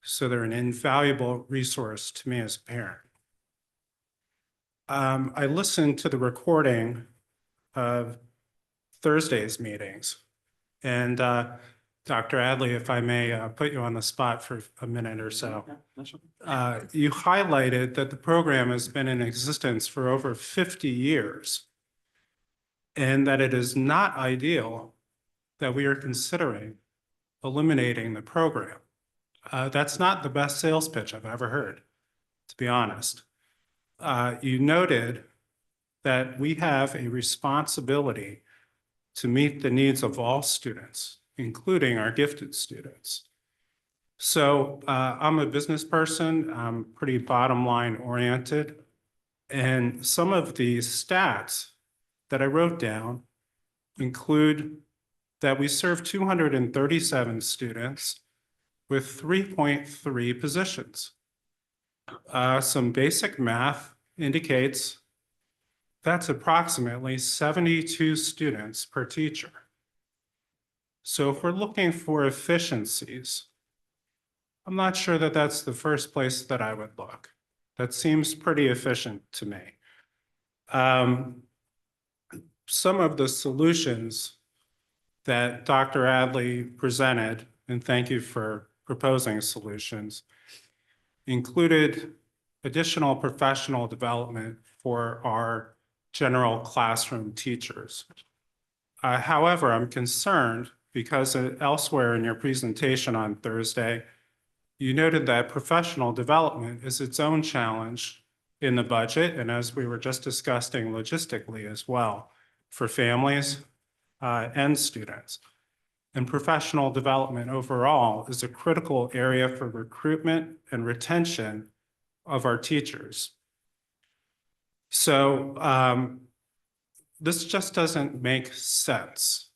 So they're an invaluable resource to me as a parent. I listened to the recording of Thursday's meetings. And Dr. Adley, if I may put you on the spot for a minute or so. You highlighted that the program has been in existence for over 50 years and that it is not ideal that we are considering eliminating the program. That's not the best sales pitch I've ever heard, to be honest. You noted that we have a responsibility to meet the needs of all students, including our gifted students. So I'm a business person, I'm pretty bottom line oriented, and some of the stats that I wrote down include that we serve 237 students with 3.3 positions. Some basic math indicates that's approximately 72 students per teacher. So if we're looking for efficiencies, I'm not sure that that's the first place that I would look. That seems pretty efficient to me. Some of the solutions that Dr. Adley presented, and thank you for proposing solutions, included additional professional development for our general classroom teachers. However, I'm concerned because elsewhere in your presentation on Thursday, you noted that professional development is its own challenge in the budget, and as we were just discussing logistically as well, for families and students. And professional development overall is a critical area for recruitment and retention of our teachers. So this just doesn't make sense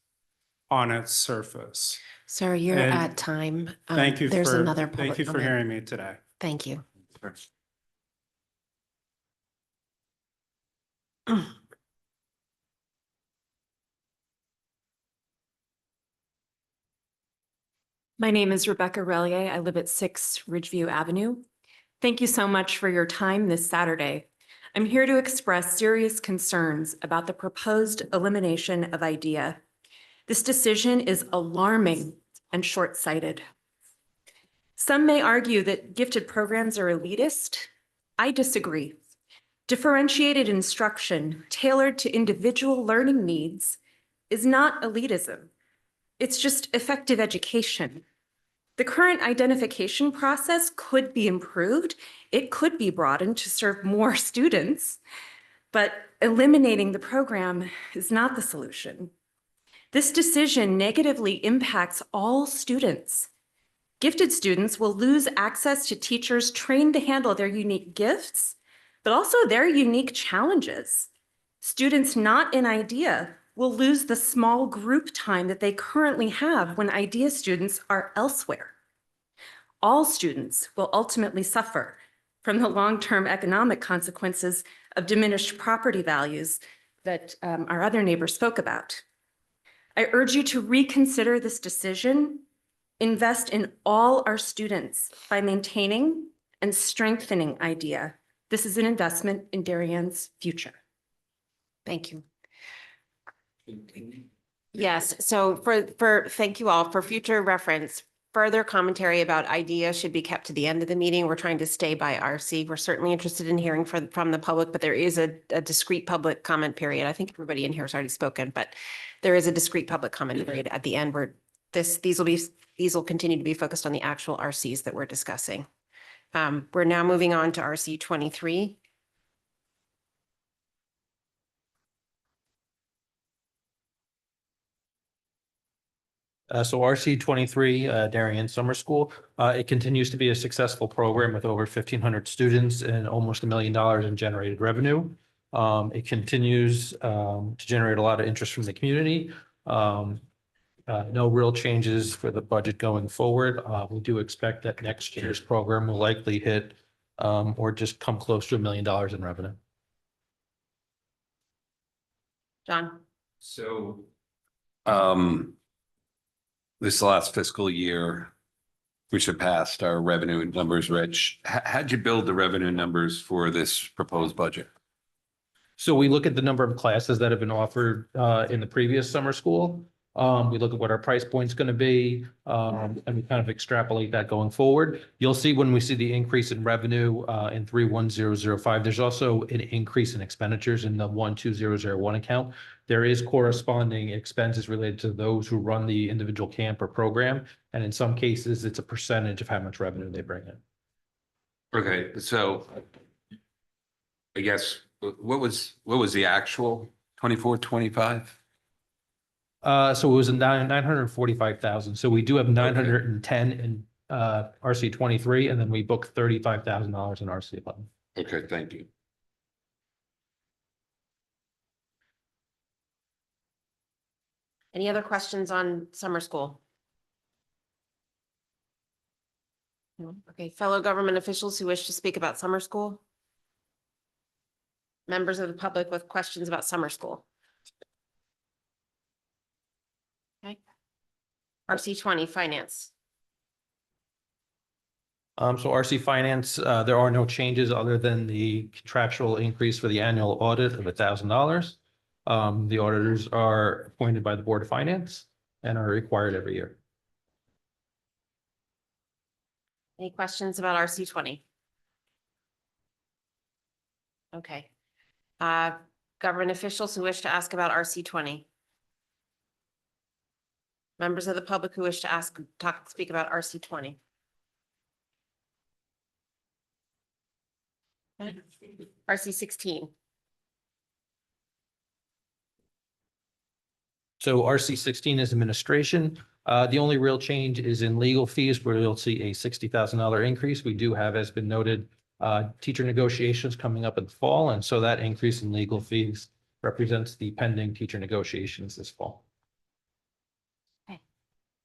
on its surface. Sir, you're And at time. Thank you There's for, another thank public you for comment. hearing me today. Thank you. My name is Rebecca Relier. I live at 6 Ridgeview Avenue. Thank you so much for your time this Saturday. I'm here to express serious concerns about the proposed elimination of IDEA. This decision is alarming and short-sighted. Some may argue that gifted programs are elitist. I disagree. Differentiated instruction tailored to individual learning needs is not elitism. It's just effective education. The current identification process could be improved. It could be broadened to serve more students, but eliminating the program is not the solution. This decision negatively impacts all students. Gifted students will lose access to teachers trained to handle their unique gifts, but also their unique challenges. Students not in IDEA will lose the small group time that they currently have when IDEA students are elsewhere. All students will ultimately suffer from the long-term economic consequences of diminished property values that our other neighbors spoke about. I urge you to reconsider this decision, invest in all our students by maintaining and strengthening IDEA. This is an investment in Darienne's future. Thank you. Yes, so thank you all. For future reference, further commentary about IDEA should be kept to the end of the meeting. We're trying to stay by RC. We're certainly interested in hearing from the public, but there is a discrete public comment period. I think everybody in here has already spoken, but there is a discrete public comment period at the end where these will continue to be focused on the actual RCs that we're discussing. We're now moving on to RC 23. So RC 23, Darien Summer School, it continues to be a successful program with over 1,500 students and almost $1 million in generated revenue. It continues to generate a lot of interest from the community. No real changes for the budget going forward. We do expect that next year's program will likely hit or just come close to $1 million in revenue. John? So, this last fiscal year, we surpassed our revenue numbers, Rich. How'd you build the revenue numbers for this proposed budget? So we look at the number of classes that have been offered in the previous summer school. We look at what our price point's going to be, and we kind of extrapolate that going forward. You'll see when we see the increase in revenue in 31005, there's also an increase in expenditures in the 12001 account. There is corresponding expenses related to those who run the individual camp or program, and in some cases, it's a percentage of how much revenue they bring in. Okay, so I guess what was the actual 24, 25? So it was 945,000. So we do have 910 in RC 23, and then we booked $35,000 in RC 11. Okay, thank you. Any other questions on summer school? No? Okay, fellow government officials who wish to speak about summer school? Members of the public with questions about summer school. Okay. RC20 finance. So RC Finance, there are no changes other than the contractual increase for the annual audit of $1,000. The auditors are appointed by the Board of Finance and are required every year. Any questions about RC20? Okay. Government officials who wish to ask about RC20. Members of the public who wish to speak about RC20. Okay. RC16. So RC16 is administration. The only real change is in legal fees where you'll see a $60,000 increase. We do have, as been noted, teacher negotiations coming up in the fall. And so that increase in legal fees represents the pending teacher negotiations this fall. Okay.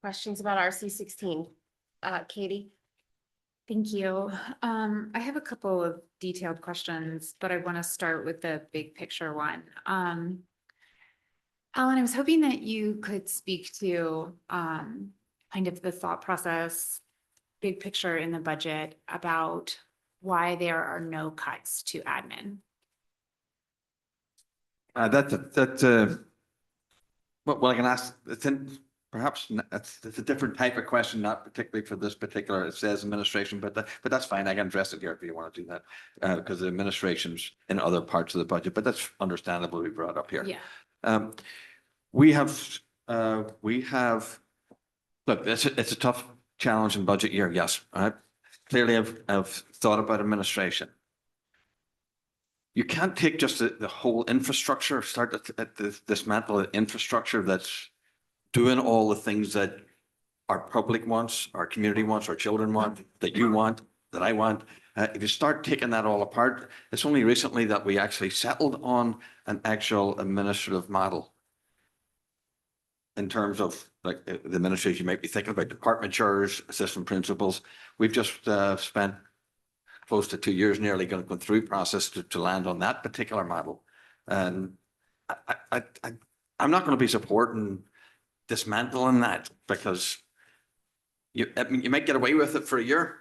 Questions about RC16? Katie? Thank you. I have a couple of detailed questions, but I want to start with the big picture one. Alan, I was hoping that you could speak to kind of the thought process, big picture in the budget about why there are no cuts to admin. Well, I can ask, perhaps it's a different type of question, not particularly for this particular, it says administration, but that's fine. I can address it here if you want to do that. Because the administration's in other parts of the budget, but that's understandable to be brought up here. Yeah. We have, look, it's a tough challenge in budget year, yes. Clearly I've thought about administration. You can't take just the whole infrastructure, start to dismantle the infrastructure that's doing all the things that our public wants, our community wants, our children want, that you want, that I want. If you start taking that all apart, it's only recently that we actually settled on an actual administrative model. In terms of like the administration, you might be thinking about department chairs, assistant principals. We've just spent close to 2 years nearly going through process to land on that particular model. And I'm not going to be supporting dismantling that because you might get away with it for a year.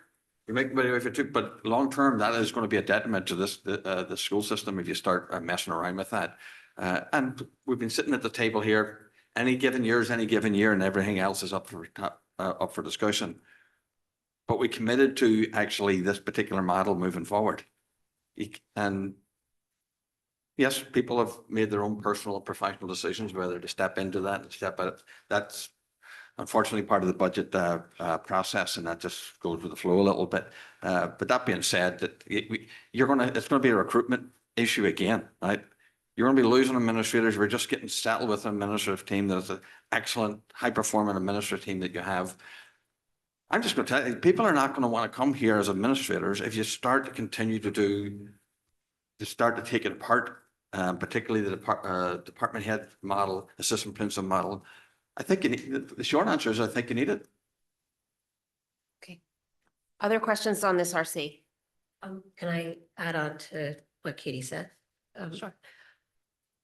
You might get away with it too, but long term, that is going to be a detriment to the school system if you start messing around with that. And we've been sitting at the table here. Any given year is any given year, and everything else is up for discussion. But we committed to actually this particular model moving forward. And yes, people have made their own personal and professional decisions whether to step into that and step out. That's unfortunately part of the budget process, and that just goes with the flow a little bit. But that being said, that it's going to be a recruitment issue again, right? You're going to be losing administrators. We're just getting settled with an administrative team that is an excellent, high-performing administrative team that you have. I'm just going to tell you, people are not going to want to come here as administrators if you start to continue to start to take it apart, particularly the department head model, assistant principal model. I think the short answer is I think you need it. Okay. Other questions on this RC? Can I add on to what Katie said? Sure.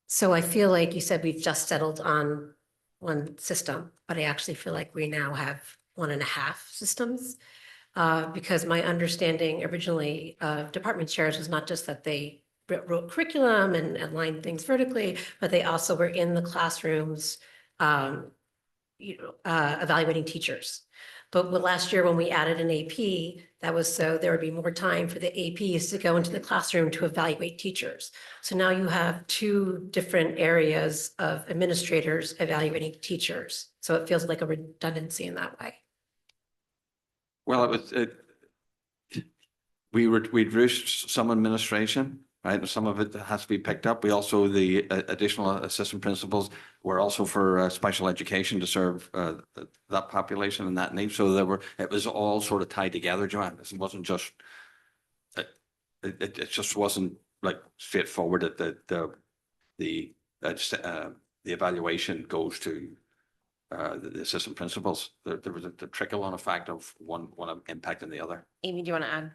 So I feel like you said we've just settled on one system, but I actually feel like we now have 1.5 systems. Because my understanding originally of department chairs was not just that they wrote curriculum and aligned things vertically, but they also were in the classrooms, evaluating teachers. But last year when we added an AP, that was so there would be more time for the APs to go into the classroom to evaluate teachers. So now you have 2 different areas of administrators evaluating teachers. So it feels like a redundancy in that way. Well, we reduced some administration, right? And some of it has to be picked up. We also, the additional assistant principals were also for special education to serve that population and that need. So it was all sort of tied together, Joanne. It wasn't just, it just wasn't like straightforward that the evaluation goes to the assistant principals. There was a trickle-on effect of one impacting the other. Amy, do you want to add?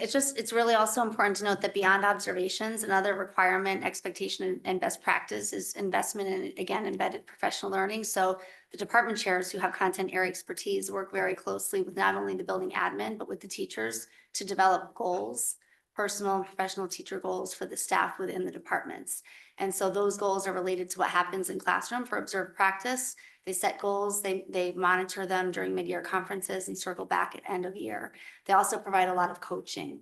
It's really also important to note that beyond observations, another requirement, expectation, and best practice is investment in, again, embedded professional learning. So the department chairs who have content area expertise work very closely with not only the building admin, but with the teachers to develop goals, personal and professional teacher goals for the staff within the departments. And so those goals are related to what happens in classroom for observed practice. They set goals, they monitor them during mid-year conferences and circle back at end of year. They also provide a lot of coaching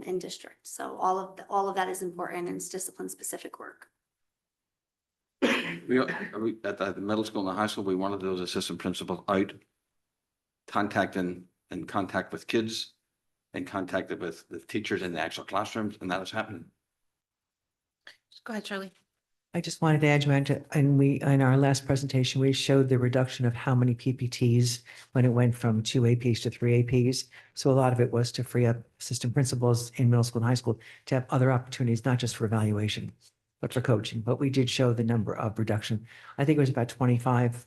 in district. So all of that is important and it's discipline specific work. We, at the middle school and the high school, we wanted those assistant principals out, in contact with kids, and contacted with the teachers in the actual classrooms, and that is happening. Go ahead, Charlie. I just wanted to add to that, and in our last presentation, we showed the reduction of how many PPTs when it went from 2 APs to 3 APs. So a lot of it was to free up assistant principals in middle school and high school to have other opportunities, not just for evaluation, but for coaching. But we did show the number of reduction. I think it was about 25, if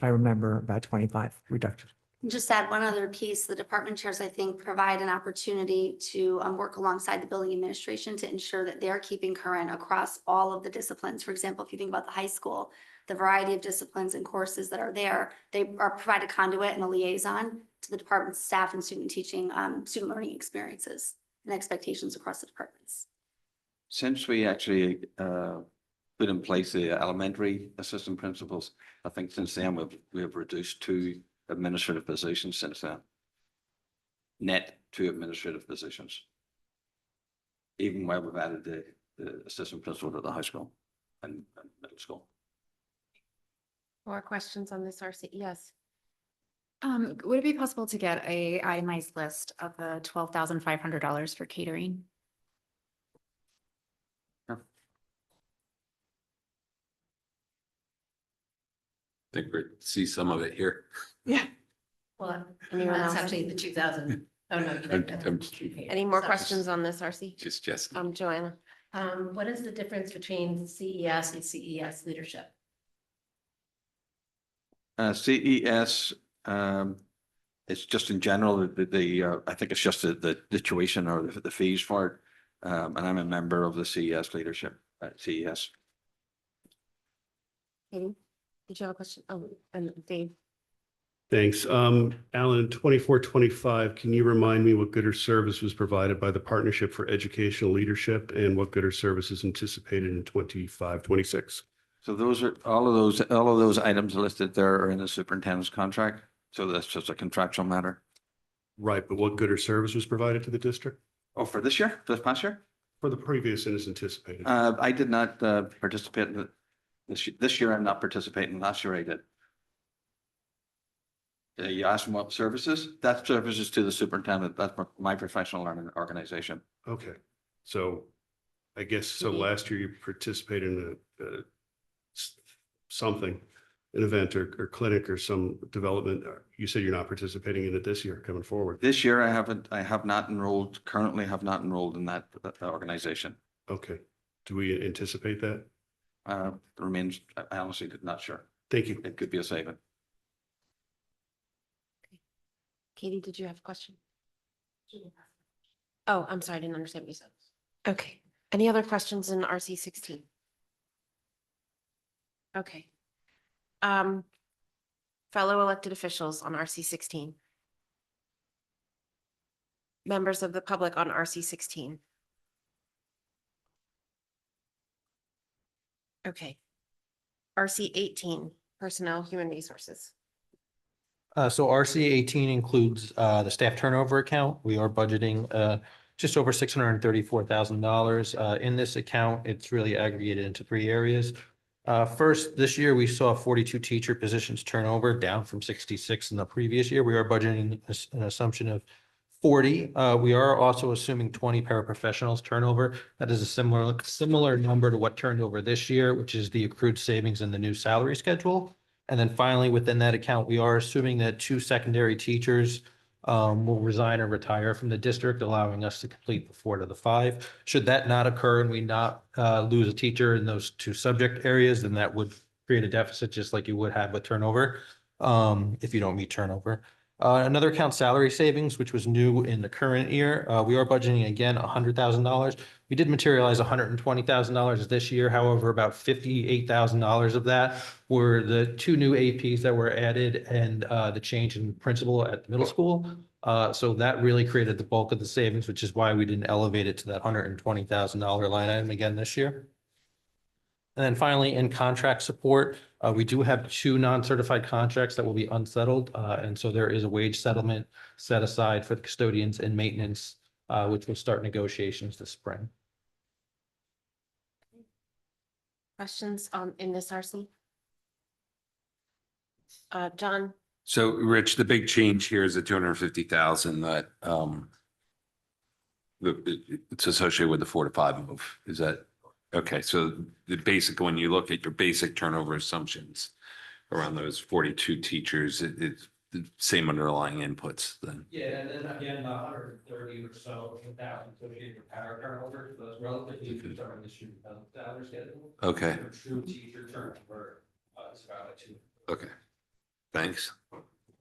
I remember, about 25 reduction. Just add one other piece, the department chairs, I think, provide an opportunity to work alongside the building administration to ensure that they're keeping current across all of the disciplines. For example, if you think about the high school, the variety of disciplines and courses that are there, they are provide a conduit and a liaison to the department's staff and student teaching, student learning experiences and expectations across the departments. Since we actually put in place the elementary assistant principals, I think since then we have reduced 2 administrative positions since then. Net 2 administrative positions. Even while we've added the assistant principal to the high school and middle school. More questions on this, RC? Yes. Would it be possible to get a itemized list of the $12,500 for catering? I think we see some of it here. Yeah. Well, Anyone that's else? actually the 2000. Oh, no. Any more questions on this, RC? Just Joanna. What is the difference between CES and CES leadership? CES, it's just in general, I think it's just the tuition or the fees for it. And I'm a member of the CES leadership at CES. Katie, did you have a question? Oh, and Dave. Thanks. Alan, 24-25, can you remind me what good or service was provided by the Partnership for Educational Leadership and what good or service is anticipated in 25-26? So those are all of those items listed there are in the superintendent's contract. So that's just a contractual matter. Right, but what good or service was provided to the district? Oh, for this year, for this past year? For the previous and is anticipated. I did not participate in this year. I'm not participating. Last year I did. You asked them what services? That's services to the superintendent. That's my professional learning organization. Okay, so I guess, so last year you participated in something, an event or clinic or some development. You said you're not participating in it this year coming forward. This year I have not enrolled, currently have not enrolled in that organization. Okay, do we anticipate that? Remains, I honestly not sure. Thank you. It could be a saving. Katie, did you have a question? Oh, I'm sorry, I didn't understand what you said. Okay, any other questions in RC 16? Okay. Fellow elected officials on RC 16. Members of the public on RC 16. Okay. RC 18, personnel, human resources. So RC 18 includes the staff turnover account. We are budgeting just over $634,000. In this account, it's really aggregated into 3 areas. First, this year we saw 42 teacher positions turnover, down from 66 in the previous year. We are budgeting an assumption of 40. We are also assuming 20 paraprofessionals turnover. That is a similar number to what turned over this year, which is the accrued savings in the new salary schedule. And then finally, within that account, we are assuming that 2 secondary teachers will resign or retire from the district, allowing us to complete the 4 to the 5. Should that not occur and we not lose a teacher in those 2 subject areas, then that would create a deficit just like you would have with turnover if you don't meet turnover. Another account, salary savings, which was new in the current year. We are budgeting again $100,000. We did materialize $120,000 this year. However, about $58,000 of that were the 2 new APs that were added and the change in principal at the middle school. So that really created the bulk of the savings, which is why we didn't elevate it to that $120,000 line item again this year. And then finally, in contract support, we do have 2 non-certified contracts that will be unsettled. And so there is a wage settlement set aside for the custodians and maintenance, which will start negotiations this spring. Questions in this, RC? John? So Rich, the big change here is the 250,000 that it's associated with the 4 to 5 move. Is that okay? So the basic, when you look at your basic turnover assumptions around those 42 teachers, it's the same underlying inputs then. Yeah, and then again, 130 or so thousand associated with power turnover, so that's relatively good during the student salary schedule. Okay. True teacher turnover is about 2. Okay, thanks.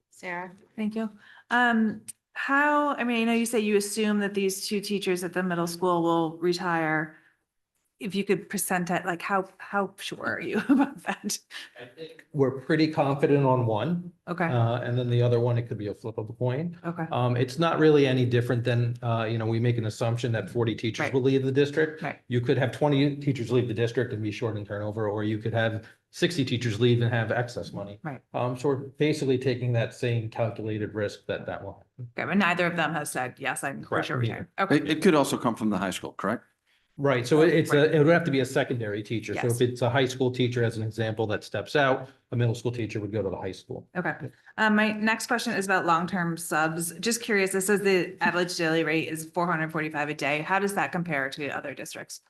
Sarah? Thank you. I mean, I know you say you assume that these 2 teachers at the middle school will retire. If you could present it, like how sure are you about that? I think we're pretty confident on one. Okay. And then the other one, it could be a flip of a coin. Okay. It's not really any different than, we make an assumption that 40 teachers Right. will leave the district. Right. You could have 20 teachers leave the district and be short in turnover, or you could have 60 teachers leave and have excess money. Right. So we're basically taking that same calculated risk that will happen. Okay, but neither of them has said, yes, I'm for Correct, sure neither. retired. Okay. It could also come from the high school, correct? Right, so it would have to be a secondary teacher. So Yes. if it's a high school teacher, as an example, that steps out, a middle school teacher would go to the high school. Okay. My next question is about long-term subs. Just curious, this says the average daily rate is 445 a day. How does that compare to other districts?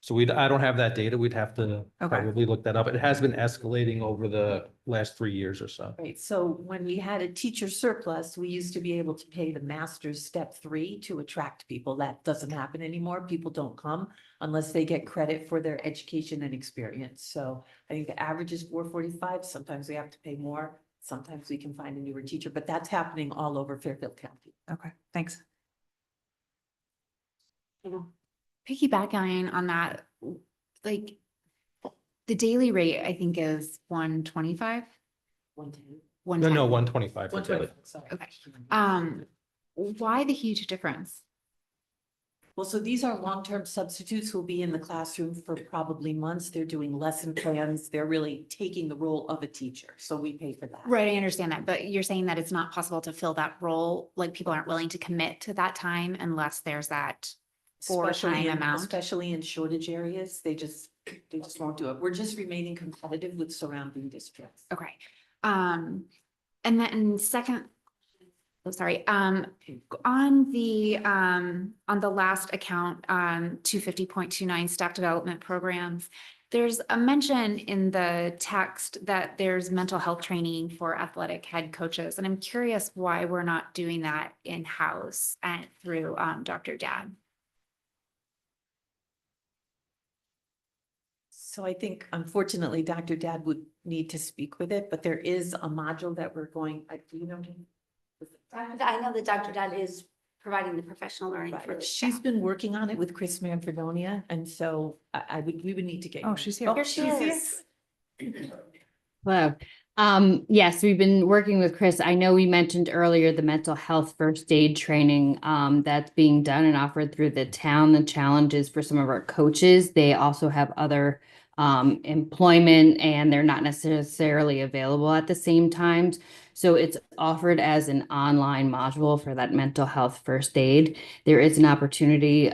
So I don't have that data. We'd have to Okay. probably look that up. It has been escalating over the last 3 years or so. Right, so when we had a teacher surplus, we used to be able to pay the master's step 3 to attract people. That doesn't happen anymore. People don't come unless they get credit for their education and experience. So I think the average is 445. Sometimes we have to pay more. Sometimes we can find a newer teacher, but that's happening all over Fairfield County. Okay, thanks. Piggybacking on that, like the daily rate, I think is 125. 110. No, 125 for daily. 125, sorry. Okay. Why the huge difference? Well, so these are long-term substitutes who will be in the classroom for probably months. They're doing lesson plans. They're really taking the role of a teacher. So we pay for that. Right, I understand that, but you're saying that it's not possible to fill that role, like people aren't willing to commit to that time unless there's that Especially time in, amount. especially in shortage areas, they just won't do it. We're just remaining competitive with surrounding districts. Okay. And then second, on the last account, 250.29 staff development programs, there's a mention in the text that there's mental health training for athletic head coaches. And I'm curious why we're not doing that in-house and through Dr. Dad. So I think unfortunately, Dr. Dad would need to speak with it, but there is a module that we're going, do you know? I know that Dr. Dad is providing the professional learning for this. She's been working on it with Chris Manfredonia, and so we would need to get. Oh, she's here. Here she is. Hello. Yes, we've been working with Chris. I know we mentioned earlier the mental health first aid training that's being done and offered through the town. The challenges for some of our coaches, they also have other employment and they're not necessarily available at the same times. So it's offered as an online module for that mental health first aid. There is an opportunity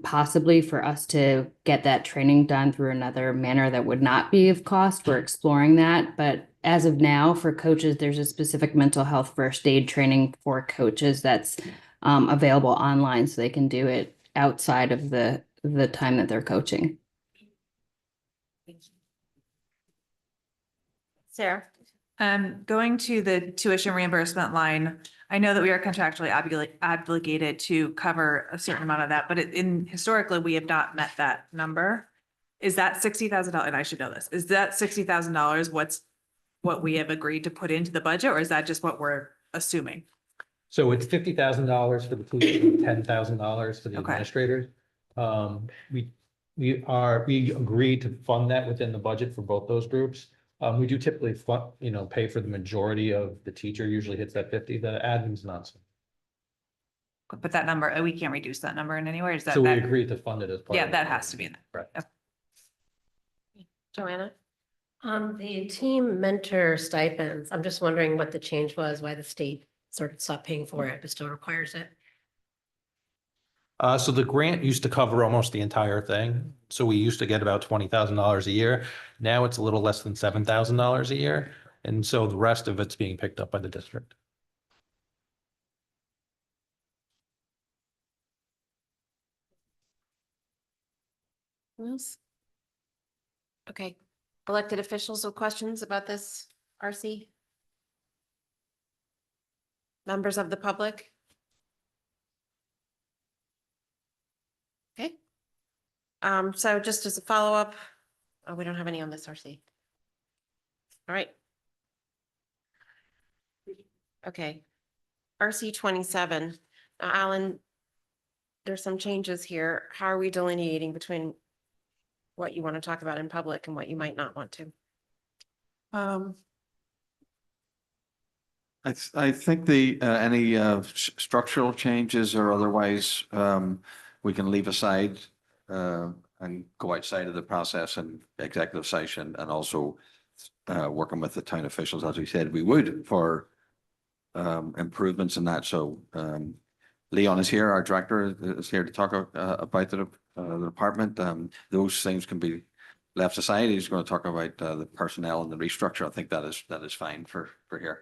possibly for us to get that training done through another manner that would not be of cost. We're exploring that, but as of now, for coaches, there's a specific mental health first aid training for coaches that's available online, so they can do it outside of the time that they're coaching. Sarah? Going to the tuition reimbursement line, I know that we are contractually obligated to cover a certain amount of that, but historically, we have not met that number. Is that $60,000? And I should know this. Is that $60,000 what we have agreed to put into the budget, or is that just what we're assuming? So it's $50,000 for the teachers, $10,000 for the Okay. administrators. We agreed to fund that within the budget for both those groups. We do typically fund, pay for the majority of the teacher usually hits that 50, the admin's not. But that number, we can't reduce that number in any way, is that? So we that- agreed to fund it as part. Yeah, of that the has to be in there. Right. Joanna? The team mentor stipends, I'm just wondering what the change was, why the state sort of stopped paying for it, but still requires it. So the grant used to cover almost the entire thing. So we used to get about $20,000 a year. Now it's a little less than $7,000 a year. And so the rest of it's being picked up by the district. Who else? Okay, elected officials with questions about this RC? Members of the public? Okay. So just as a follow-up, oh, we don't have any on this RC. All right. Okay. RC 27. Now, Alan, there's some changes here. How are we delineating between what you want to talk about in public and what you might not want to? I think any structural changes or otherwise, we can leave aside and go outside of the process and executive session, and also working with the town officials, as we said we would, for improvements in that. So Leon is here, our director is here to talk about the department. Those things can be left aside. He's going to talk about the personnel and the restructure. I think that is fine for here.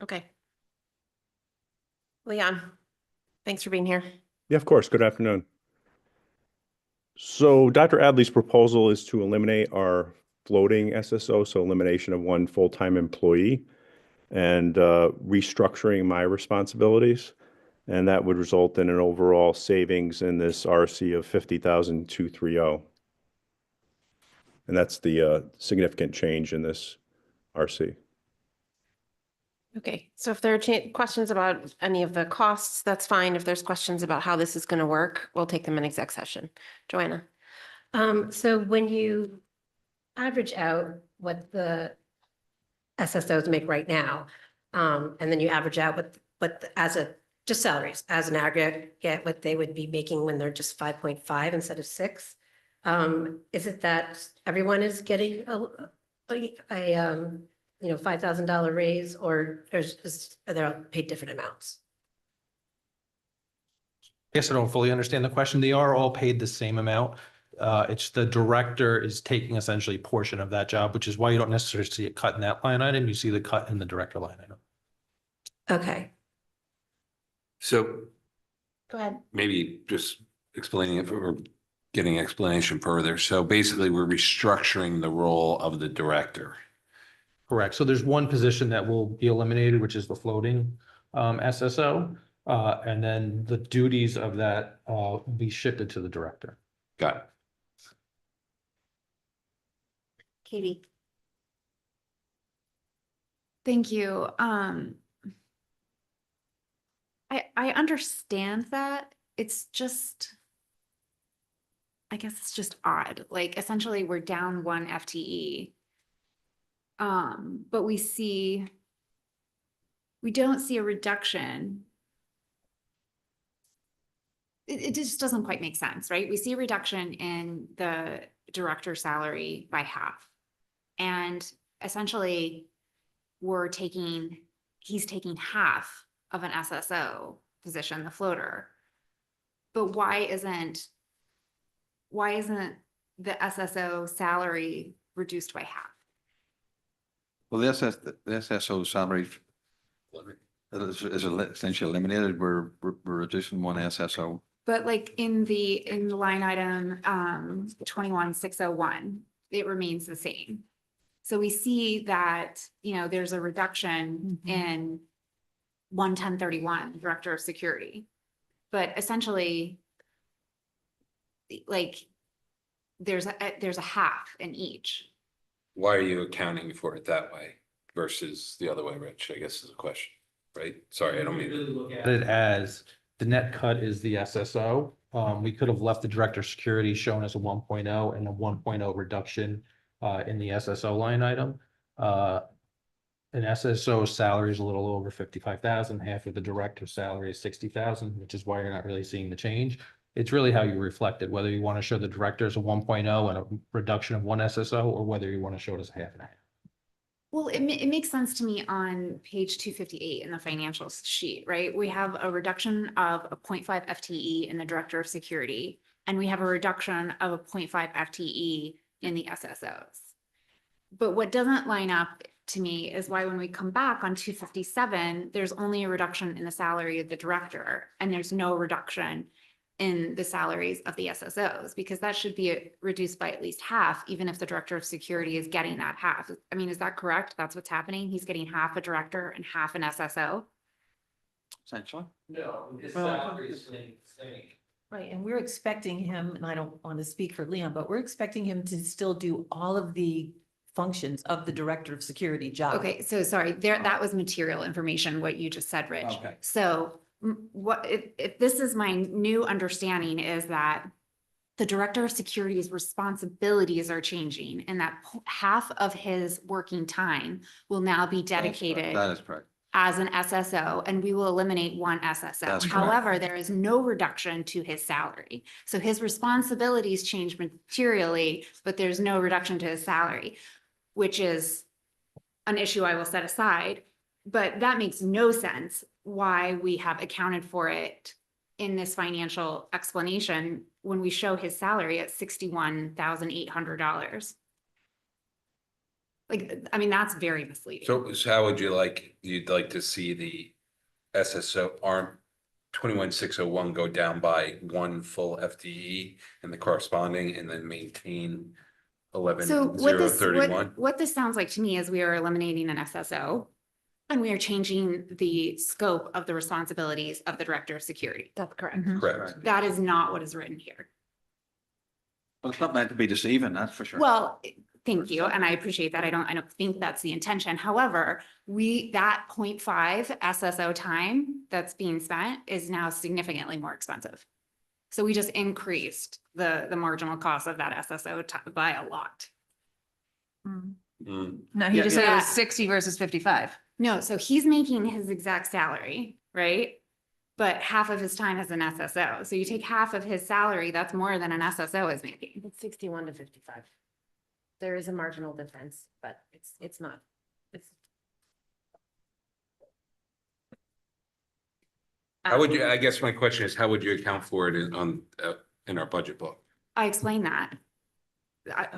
Okay. Leon, thanks for being here. Yeah, of course. Good afternoon. So Dr. Adley's proposal is to eliminate our floating SSO, so elimination of one full-time employee, and restructuring my responsibilities. And that would result in an overall savings in this RC of $50,230. And that's the significant change in this RC. Okay, so if there are questions about any of the costs, that's fine. If there's questions about how this is going to work, we'll take them in exec session. Joanna? So when you average out what the SSOs make right now, and then you average out just salaries as an aggregate, what they would be making when they're just 5.5 instead of 6. Is it that everyone is getting a $5,000 raise, or are they all paid different amounts? Yes, I don't fully understand the question. They are all paid the same amount. It's the director is taking essentially a portion of that job, which is why you don't necessarily see it cut in that line item. You see the cut in the director line item. Okay. So Go ahead. maybe just explaining it or getting explanation further. So basically, we're restructuring the role of the director. Correct. So there's one position that will be eliminated, which is the floating SSO. And then the duties of that will be shifted to the director. Got it. Katie? Thank you. I understand that. It's just, I guess it's just odd. Like essentially we're down 1 FTE. But we don't see a reduction. It just doesn't quite make sense, right? We see a reduction in the director salary by half. And essentially he's taking half of an SSO position, the floater. But why isn't the SSO salary reduced by half? Well, the SSO salary is essentially eliminated. We're reducing one SSO. But like in the line item 21601, it remains the same. So we see that, there's a reduction in 11031, Director of Security. But essentially, like there's a half in each. Why are you accounting for it that way? versus the other way, Rich, I guess is a question, right? Sorry, I don't mean to. Look at it as the net cut is the SSO. We could have left the director of security shown as a 1.0 and a 1.0 reduction in the SSO line item. An SSO salary is a little over 55,000. Half of the director's salary is 60,000, which is why you're not really seeing the change. It's really how you reflect it, whether you want to show the director as a 1.0 and a reduction of one SSO, or whether you want to show it as a half and a half. Well, it makes sense to me on page 258 in the financials sheet, right? We have a reduction of a 0.5 FTE in the director of security, and we have a reduction of a 0.5 FTE in the SSOs. But what doesn't line up to me is why when we come back on 257, there's only a reduction in the salary of the director, and there's no reduction in the salaries of the SSOs, because that should be reduced by at least half, even if the director of security is getting that half. I mean, is that correct? That's what's happening? He's getting half a director and half an SSO? Essentially. No, his salary is staying the same. Right, and we're expecting him, and I don't want to speak for Leon, but we're expecting him to still do all of the functions of the director of security job. Okay, so sorry, that was material information, what you just said, Rich. Okay. So what, if this is my new understanding, is that the director of security's responsibilities are changing, and that half of his working time will now be dedicated That is correct. as an SSO, and we will eliminate one SSO. That's correct. However, there is no reduction to his salary. So his responsibilities change materially, but there's no reduction to his salary, which is an issue I will set aside. But that makes no sense why we have accounted for it in this financial explanation when we show his salary at $61,800. Like, I mean, that's very misleading. So how would you'd like to see the SSO ARM 21601 go down by one full FTE and the corresponding, and then maintain So what 11,031? what this sounds like to me is we are eliminating an SSO, and we are changing the scope of the responsibilities of the director of security. That's correct. Correct. That is not what is written here. Well, it's not meant to be deceiving, that's for sure. Well, thank you, and I appreciate that. I don't think that's the intention. However, that 0.5 SSO time that's being spent is now significantly more expensive. So we just increased the marginal cost of that SSO by a lot. No, he Yeah, just said it yeah. was 60 versus 55. No, so he's making his exact salary, right? But half of his time is an SSO. So you take half of his salary, that's more than an SSO is making. It's 61 to 55. There is a marginal difference, but it's not. How would you, I guess my question is, how would you account for it in our budget book? I explained that.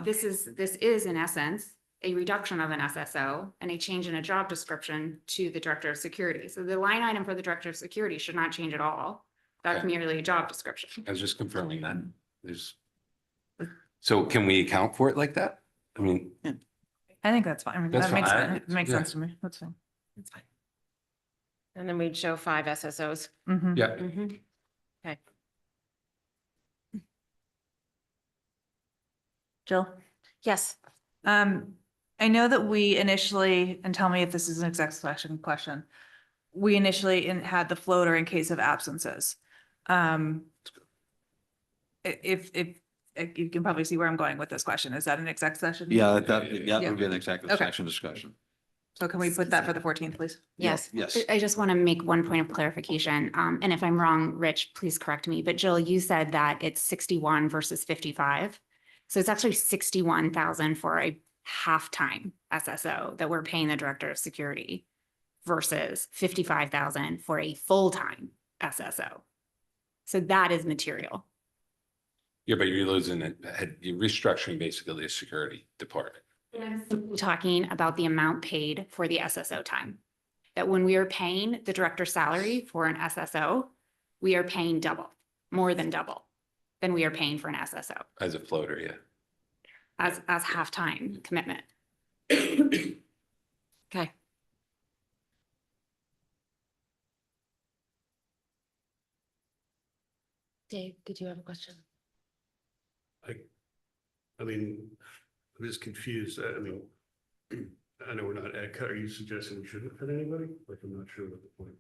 This is in essence a reduction of an SSO and a change in a job description to the director of security. So the line item for the director of security should not change at all. That's Okay. merely a job description. I was just confirming that. So can we account for it like that? I mean, I think that's fine. I mean, That's that makes fine. sense. It makes Yeah. sense to me. That's fine. It's fine. And then we'd show 5 SSOs. Mhm. yeah, Okay. Jill? Yes. I know that we initially, and tell me if this is an exact selection question, we initially had the floater in case of absences. If you can probably see where I'm going with this question, is that an exec session? Yeah, that would be an executive Okay. section discussion. So can we put that for the 14th, please? Yes. Yes. I just want to make one point of clarification. And if I'm wrong, Rich, please correct me. But Jill, you said that it's 61 versus 55. So it's actually 61,000 for a half-time SSO that we're paying the director of security versus 55,000 for a full-time SSO. So that is material. yeah, but you're losing it, you're restructuring basically the security department. I'm talking about the amount paid for the SSO time. That when we are paying the director's salary for an SSO, we are paying double, more than double than we are paying for an SSO As a floater, yeah. as half-time commitment. Okay. Dave, did you have a question? I mean, I'm just confused. I mean, I know we're not, are you suggesting we shouldn't cut anybody? Like, I'm not sure what the point.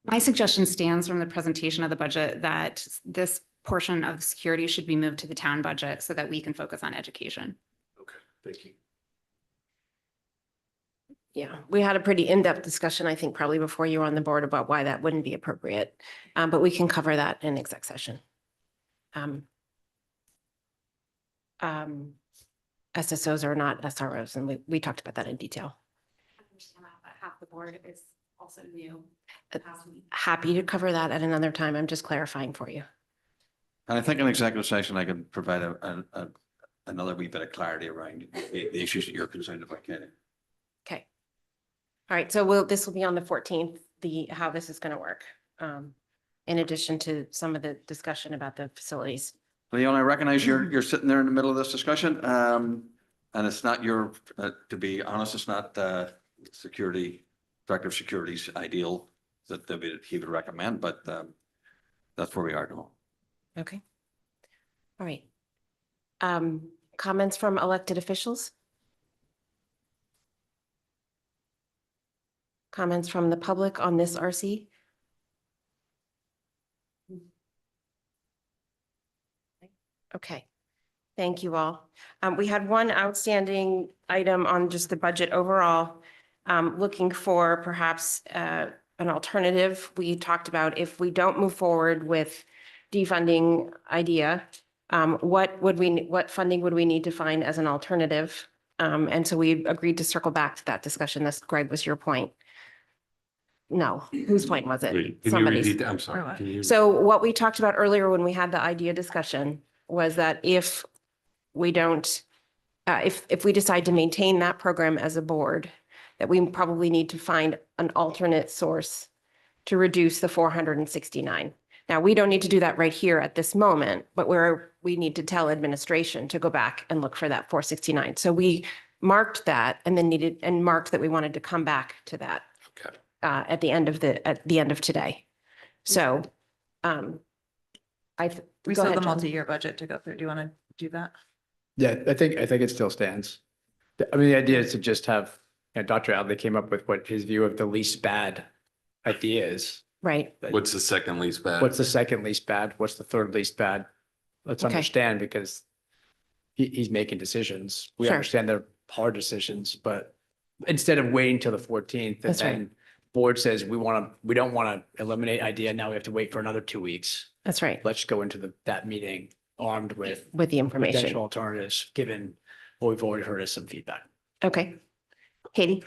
My suggestion stands from the presentation of the budget that this portion of security should be moved to the town budget so that we can focus on education. Okay, thank you. Yeah, we had a pretty in-depth discussion, I think, probably before you were on the board about why that wouldn't be appropriate. But we can cover that in exec session. SSOs are not SROs, and we talked about that in detail. I understand that, but half the board is also new. Happy to cover that at another time. I'm just clarifying for you. And I think in executive session, I can provide another wee bit of clarity around the issues that you're concerned about, Katie. Okay. All right, so this will be on the 14th, how this is going to work. In addition to some of the discussion about the facilities. Leon, I recognize you're sitting there in the middle of this discussion. And it's not your, to be honest, it's not Director of Security's ideal that he would recommend, but that's where we are now. Okay. All right. Comments from elected officials? Comments from the public on this RC? Okay, thank you all. We had one outstanding item on just the budget overall. Looking for perhaps an alternative. We talked about if we don't move forward with defunding idea, what funding would we need to find as an alternative? And so we agreed to circle back to that discussion. This, Greg, was your point. No, whose point was it? Can you Somebody's. repeat that? I'm sorry. Can you- So what we talked about earlier when we had the idea discussion was that if we don't, if we decide to maintain that program as a board, that we probably need to find an alternate source to reduce the 469. Now, we don't need to do that right here at this moment, but we need to tell administration to go back and look for that 469. So we marked that and then marked that we wanted to come back to that. Okay. At the end of today. So, We go still have ahead, the John. multi-year budget to go through. Do you want to do that? Yeah, I think it still stands. I mean, the idea is to just have, Dr. Adley came up with what his view of the least bad idea is. Right. What's the second least bad? What's the second least bad? What's the third least bad? Let's Okay. understand, because he's making decisions. We Sure. understand they're hard decisions, but instead of waiting till the 14th and That's right. then board says we don't want to eliminate idea, now we have to wait for another 2 weeks. That's right. Let's go into that meeting armed with With the information. potential alternatives, given what we've already heard as some feedback. Okay. Katie?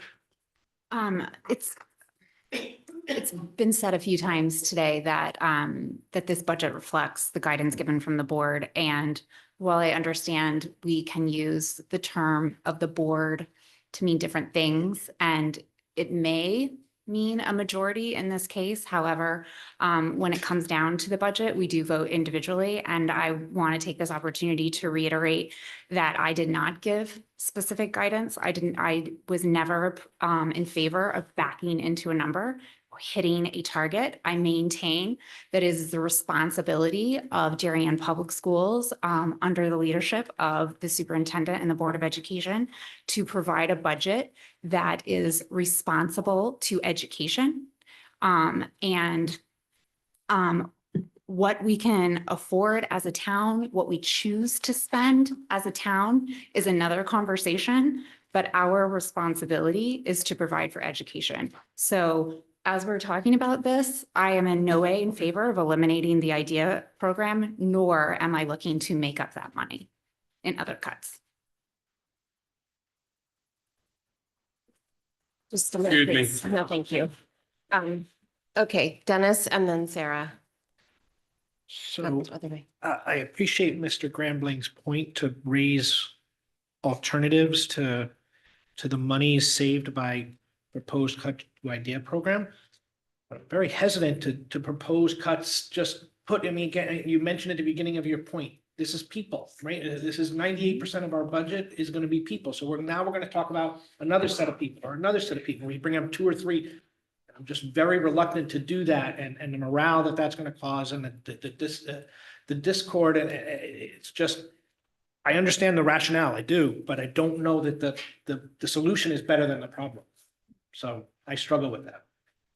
It's been said a few times today that that this budget reflects the guidance given from the board. And while I understand we can use the term of the board to mean different things, and it may mean a majority in this case. However, when it comes down to the budget, we do vote individually. And I want to take this opportunity to reiterate that I did not give specific guidance. I was never in favor of backing into a number or hitting a target. I maintain that it is the responsibility of Darien Public Schools under the leadership of the superintendent and the Board of Education to provide a budget that is responsible to education. What we can afford as a town, what we choose to spend as a town is another conversation, but our responsibility is to provide for education. So as we're talking about this, I am in no way in favor of eliminating the IDEA program, nor am I looking to make up that money in other cuts. Just a minute, Excuse me. please. No, thank you. Okay, Dennis and then Sarah. So Other way. I appreciate Mr. Grambling's point to raise alternatives to the monies saved by proposed cut to IDEA program. I'm very hesitant to propose cuts, again, you mentioned at the beginning of your point, this is people, right? This is 98% of our budget is going to be people. So we're going to talk about another set of people or another set of people. We bring up 2 or 3. I'm just very reluctant to do that, and the morale that's going to cause, and the discord, and it's just, I understand the rationale, I do, but I don't know that the solution is better than the problem. So I struggle with that.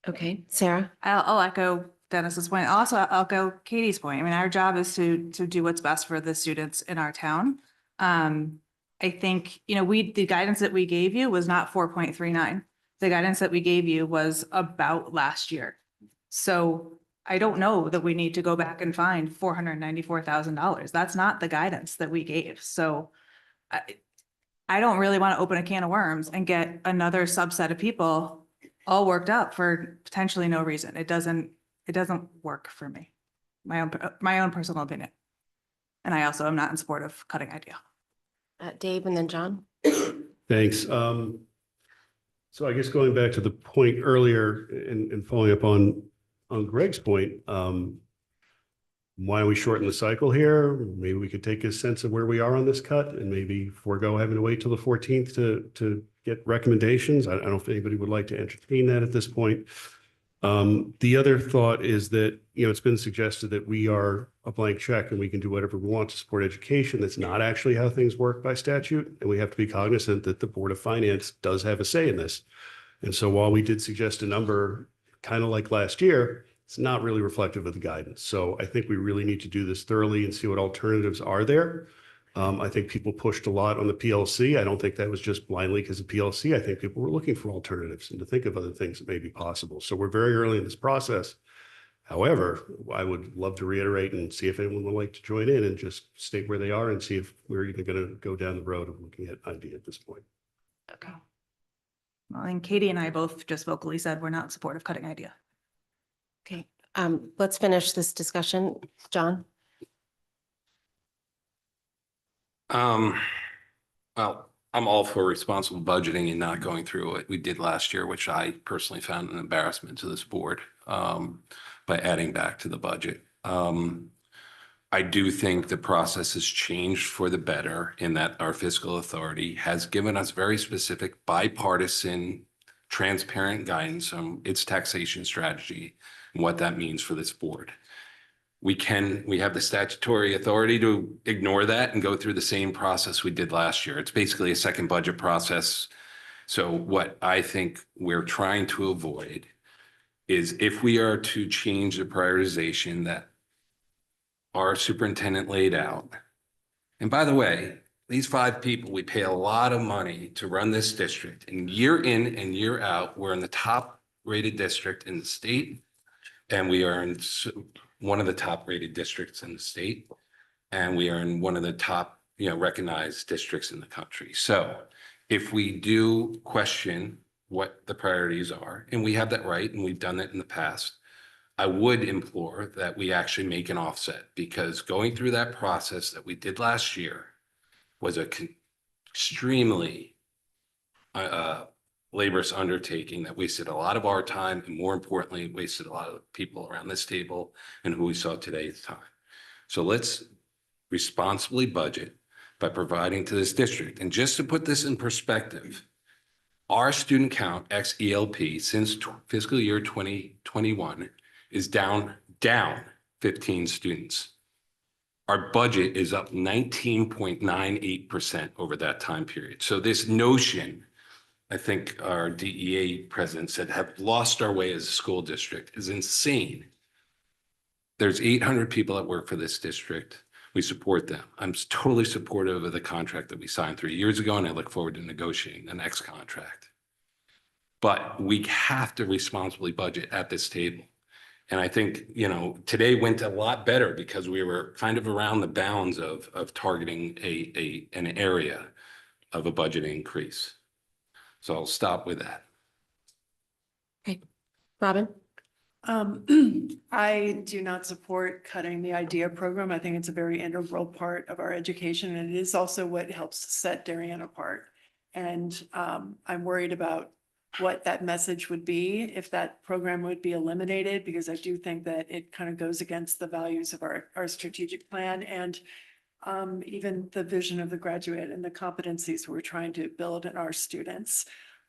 Okay, Sarah? I'll echo Dennis's point. Also, I'll echo Katie's point. I mean, our job is to do what's best for the students in our town. I think, you know, the guidance that we gave you was not 4.39. The guidance that we gave you was about last year. So I don't know that we need to go back and find $494,000. That's not the guidance that we gave. So I don't really want to open a can of worms and get another subset of people all worked up for potentially no reason. It doesn't work for me. My own personal opinion. And I also am not in support of cutting idea. Dave and then John? Thanks. So I guess going back to the point earlier and following up on Greg's point, why don't we shorten the cycle here? Maybe we could take a sense of where we are on this cut and maybe forego having to wait till the 14th to get recommendations. I don't know if anybody would like to entertain that at this point. The other thought is that, you know, it's been suggested that we are a blank check and we can do whatever we want to support education. That's not actually how things work by statute. And we have to be cognizant that the Board of Finance does have a say in this. And so while we did suggest a number kind of like last year, it's not really reflective of the guidance. So I think we really need to do this thoroughly and see what alternatives are there. I think people pushed a lot on the PLC. I don't think that was just blindly because of PLC. I think people were looking for alternatives and to think of other things that may be possible. So we're very early in this process. However, I would love to reiterate and see if anyone would like to join in and just state where they are and see if we're even going to go down the road of looking at ID at this point. Okay. Well, and Katie and I both just vocally said we're not in support of cutting idea. Okay, let's finish this discussion. John? Well, I'm all for responsible budgeting and not going through what we did last year, which I personally found an embarrassment to this board, by adding back to the budget. I do think the process has changed for the better in that our fiscal authority has given us very specific bipartisan, transparent guidance on its taxation strategy and what that means for this board. We have the statutory authority to ignore that and go through the same process we did last year. It's basically a second budget process. So what I think we're trying to avoid is if we are to change the prioritization that our superintendent laid out. And by the way, these 5 people, we pay a lot of money to run this district, and year in and year out, we're in the top rated district in the state. And we are in one of the top rated districts in the state. And we are in one of the top, recognized districts in the country. So if we do question what the priorities are, and we have that right, and we've done that in the past, I would implore that we actually make an offset, because going through that process that we did last year was a extremely laborious undertaking that wasted a lot of our time, and more importantly, wasted a lot of people around this table and who we saw today's time. So let's responsibly budget by providing to this district. And just to put this in perspective, our student count ex ELP since fiscal year 2021 is down 15 students. Our budget is up 19.98% over that time period. So this notion, I think our DEA president said, have lost our way as a school district is insane. There's 800 people that work for this district. We support them. I'm totally supportive of the contract that we signed 3 years ago, and I look forward to negotiating the next contract. But we have to responsibly budget at this table. And I think, today went a lot better because we were kind of around the bounds of targeting an area of a budget increase. So I'll stop with that. Okay, Robin? I do not support cutting the IDEA program. I think it's a very integral part of our education, and it is also what helps to set Darien apart. And I'm worried about what that message would be if that program would be eliminated, because I do think that it kind of goes against the values of our strategic plan and even the vision of the graduate and the competencies we're trying to build in our students.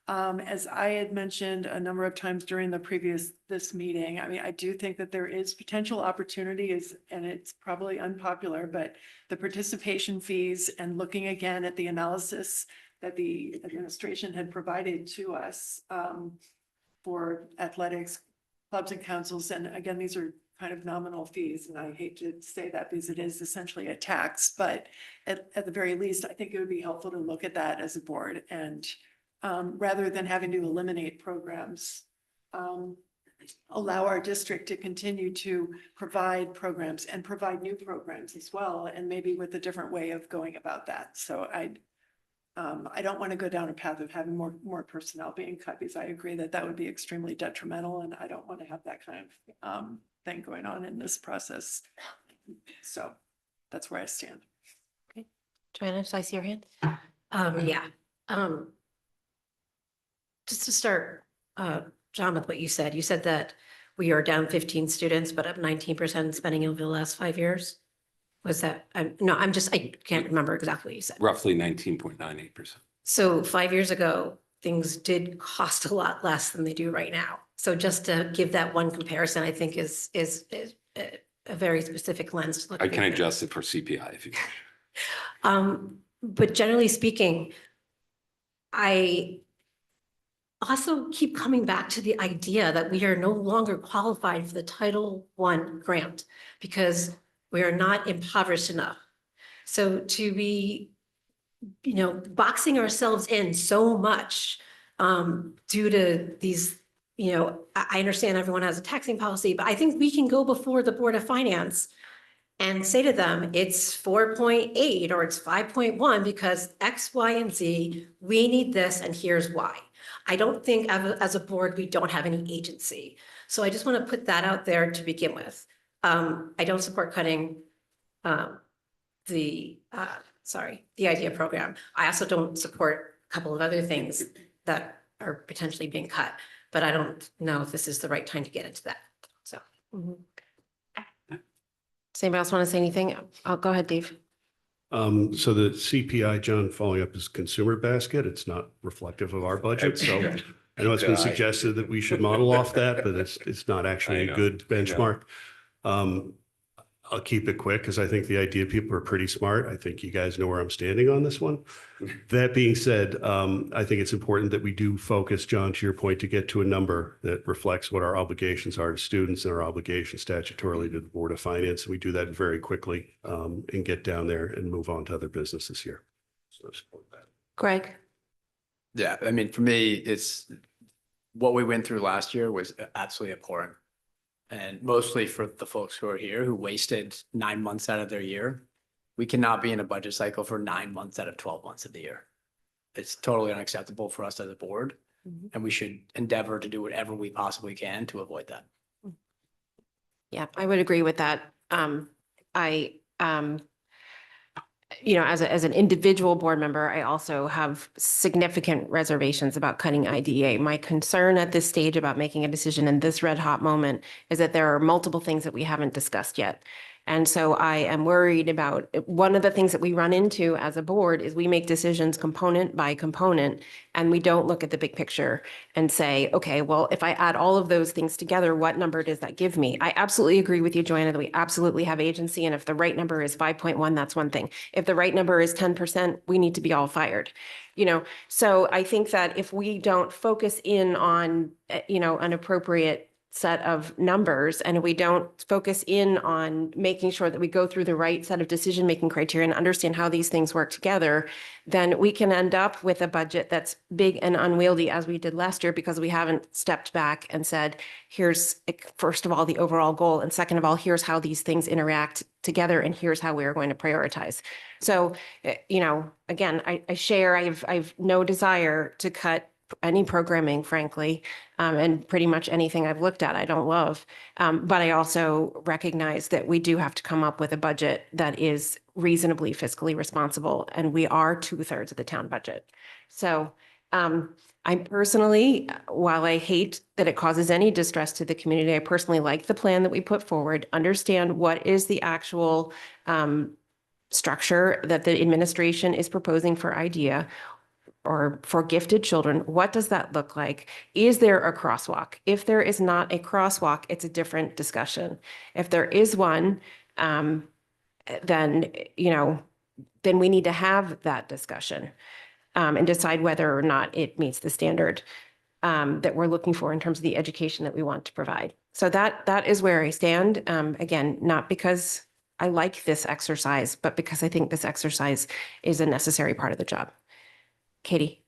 As I had mentioned a number of times during this meeting, I mean, I do think that there is potential opportunity and it's probably unpopular, but the participation fees and looking again at the analysis that the administration had provided to us for athletics, clubs and councils. And again, these are kind of nominal fees. And I hate to say that because it is essentially a tax, but at the very least, I think it would be helpful to look at that as a board and rather than having to eliminate programs, allow our district to continue to provide programs and provide new programs as well, and maybe with a different way of going about that. So I don't want to go down a path of having more personnel being cut because I agree that that would be extremely detrimental, and I don't want to have that kind of thing going on in this process. So that's where I stand. Okay, Joanna, did I see your hand? Yeah. Just to start, John, with what you said that we are down 15 students, but up 19% in spending over the last 5 years. Was that, I can't remember exactly what you said. Roughly 19.98%. So 5 years ago, things did cost a lot less than they do right now. So just to give that one comparison, I think is a very specific lens to look I at. can adjust it for CPI if you wish. But generally speaking, I also keep coming back to the idea that we are no longer qualified for the Title I grant because we are not impoverished enough. So to be, boxing ourselves in so much due to these, I understand everyone has a taxing policy, but I think we can go before the Board of Finance and say to them, it's 4.8 or it's 5.1 because X, Y, and Z, we need this and here's why. I don't think as a board, we don't have any agency. So I just want to put that out there to begin with. I don't support cutting the IDEA program. I also don't support a couple of other things that are potentially being cut, but I don't know if this is the right time to get into that. So. Does anybody else want to say anything? I'll go ahead, Dave. So the CPI, John, following up is consumer basket. It's not reflective of our budget. So I know it's been suggested that we should model off that, but it's not actually a good benchmark. I'll keep it quick because I think the idea people are pretty smart. I think you guys know where I'm standing on this one. That being said, I think it's important that we do focus, John, to your point, to get to a number that reflects what our obligations are to students and our obligations statutorily to the Board of Finance. And we do that very quickly and get down there and move on to other businesses here. So I support that. Greg? Yeah, I mean, for me, it's what we went through last year was absolutely abhorrent. And mostly for the folks who are here who wasted 9 months out of their year. We cannot be in a budget cycle for 9 months out of 12 months of the year. It's totally unacceptable for us as a board. And we should endeavor to do whatever we possibly can to avoid that. Yeah, I would agree with that. As an individual board member, I also have significant reservations about cutting IDEA. My concern at this stage about making a decision in this red hot moment is that there are multiple things that we haven't discussed yet. And so I am worried about one of the things that we run into as a board is we make decisions component by component and we don't look at the big picture and say, okay, well, if I add all of those things together, what number does that give me? I absolutely agree with you, Joanna, that we absolutely have agency. And if the right number is 5.1, that's one thing. If the right number is 10%, we need to be all fired. So I think that if we don't focus in on, an appropriate set of numbers and we don't focus in on making sure that we go through the right set of decision-making criteria and understand how these things work together, then we can end up with a budget that's big and unwieldy as we did last year because we haven't stepped back and said, here's, first of all, the overall goal. And second of all, here's how these things interact together and here's how we're going to prioritize. So, again, I've no desire to cut any programming, frankly, and pretty much anything I've looked at, I don't love. But I also recognize that we do have to come up with a budget that is reasonably fiscally responsible, and we are 2/3 of the town budget. So I personally, while I hate that it causes any distress to the community, I personally like the plan that we put forward, understand what is the actual structure that the administration is proposing for IDEA. or for gifted children, what does that look like? Is there a crosswalk? If there is not a crosswalk, it's a different discussion. If there is one, then, then we need to have that discussion and decide whether or not it meets the standard that we're looking for in terms of the education that we want to provide. So that is where I stand. Again, not because I like this exercise, but because I think this exercise is a necessary part of the job. Katie.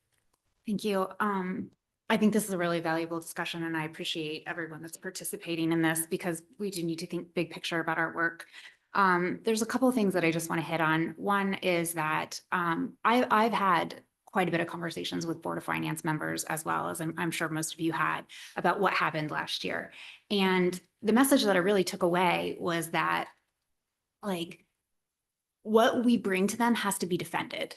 Thank you. I think this is a really valuable discussion, and I appreciate everyone that's participating in this because we do need to think big picture about our work. There's a couple of things that I just want to hit on. One is that I've had quite a bit of conversations with Board of Finance members, as well as I'm sure most of you had, about what happened last year. And the message that I really took away was that, like, what we bring to them has to be defended.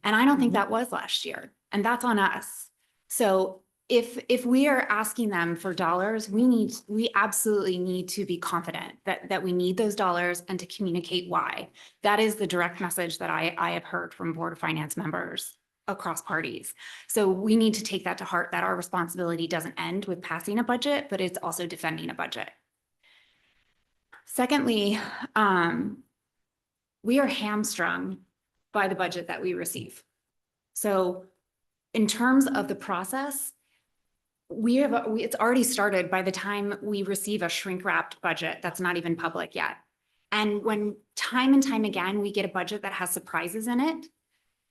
And I don't think that was last year, and that's on us. So if we are asking them for dollars, we absolutely need to be confident that we need those dollars and to communicate why. That is the direct message that I have heard from Board of Finance members across parties. So we need to take that to heart, that our responsibility doesn't end with passing a budget, but it's also defending a budget. Secondly, we are hamstrung by the budget that we receive. So in terms of the process, it's already started by the time we receive a shrink-wrapped budget that's not even public yet. And when time and time again, we get a budget that has surprises in it,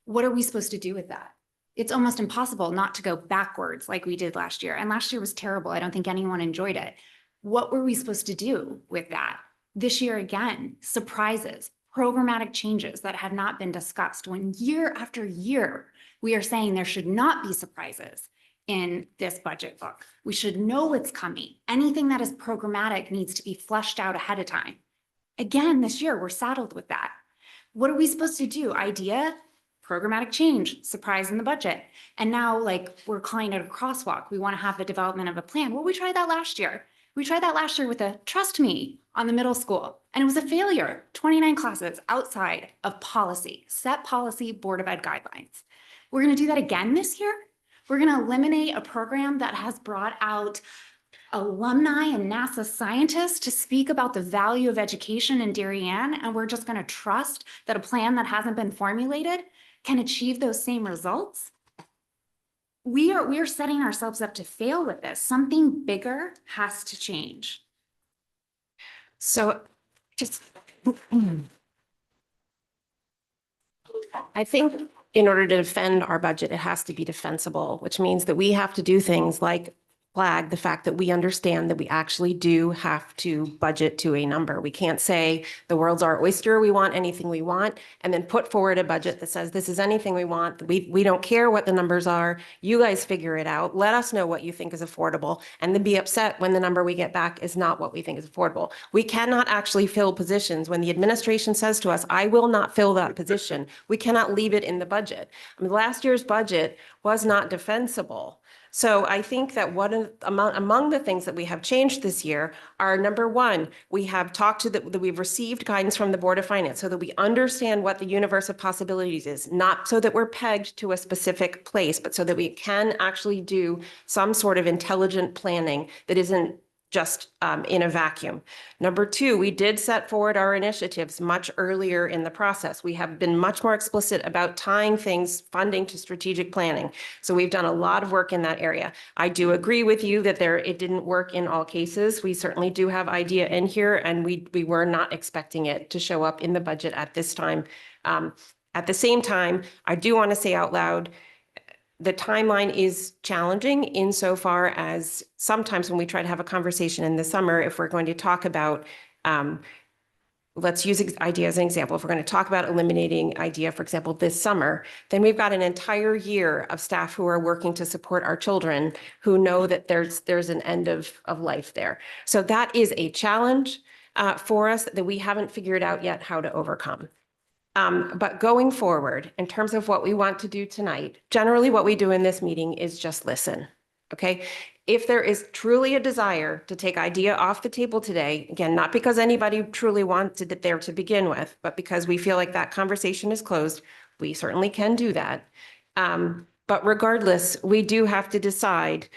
what are we supposed to do with that? It's almost impossible not to go backwards like we did last year. And last year was terrible. I don't think anyone enjoyed it. What were we supposed to do with that? This year, again, surprises, programmatic changes that had not been discussed, when year after year, we are saying there should not be surprises in this budget book. We should know what's coming. Anything that is programmatic needs to be fleshed out ahead of time. Again, this year, we're saddled with that. What are we supposed to do? Idea, programmatic change, surprise in the budget. And now, like, we're calling it a crosswalk. We want to have the development of a plan. Well, we tried that last year. We tried that last year with a trust me on the middle school, and it was a failure. 29 classes outside of policy, set policy, Board of Ed guidelines. We're going to do that again this year. We're going to eliminate a program that has brought out alumni and NASA scientists to speak about the value of education in Darien, and we're just going to trust that a plan that hasn't been formulated can achieve those same results. We are setting ourselves up to fail with this. Something bigger has to change. So I think in order to defend our budget, it has to be defensible, which means that we have to do things like flag the fact that we understand that we actually do have to budget to a number. We can't say the world's our oyster, we want anything we want, and then put forward a budget that says this is anything we want. We don't care what the numbers are. You guys figure it out. Let us know what you think is affordable, and then be upset when the number we get back is not what we think is affordable. We cannot actually fill positions when the administration says to us, I will not fill that position. We cannot leave it in the budget. I mean, last year's budget was not defensible. So I think that among the things that we have changed this year are, number one, we have talked to that we've received guidance from the Board of Finance so that we understand what the universe of possibilities is, not so that we're pegged to a specific place, but so that we can actually do some sort of intelligent planning that isn't just in a vacuum. Number two, we did set forward our initiatives much earlier in the process. We have been much more explicit about tying funding to strategic planning. So we've done a lot of work in that area. I do agree with you that it didn't work in all cases. We certainly do have IDEA in here, and we were not expecting it to show up in the budget at this time. At the same time, I do want to say out loud, the timeline is challenging insofar as sometimes when we try to have a conversation in the summer, if we're going to talk about, let's use IDEA as an example. If we're going to talk about eliminating IDEA, for example, this summer, then we've got an entire year of staff who are working to support our children who know that there's an end of life there. So that is a challenge for us that we haven't figured out yet how to overcome. But going forward, in terms of what we want to do tonight, generally what we do in this meeting is just listen, okay? If there is truly a desire to take IDEA off the table today, again, not because anybody truly wanted it there to begin with, but because we feel like that conversation is closed, we certainly can do that. But regardless, we do have to decide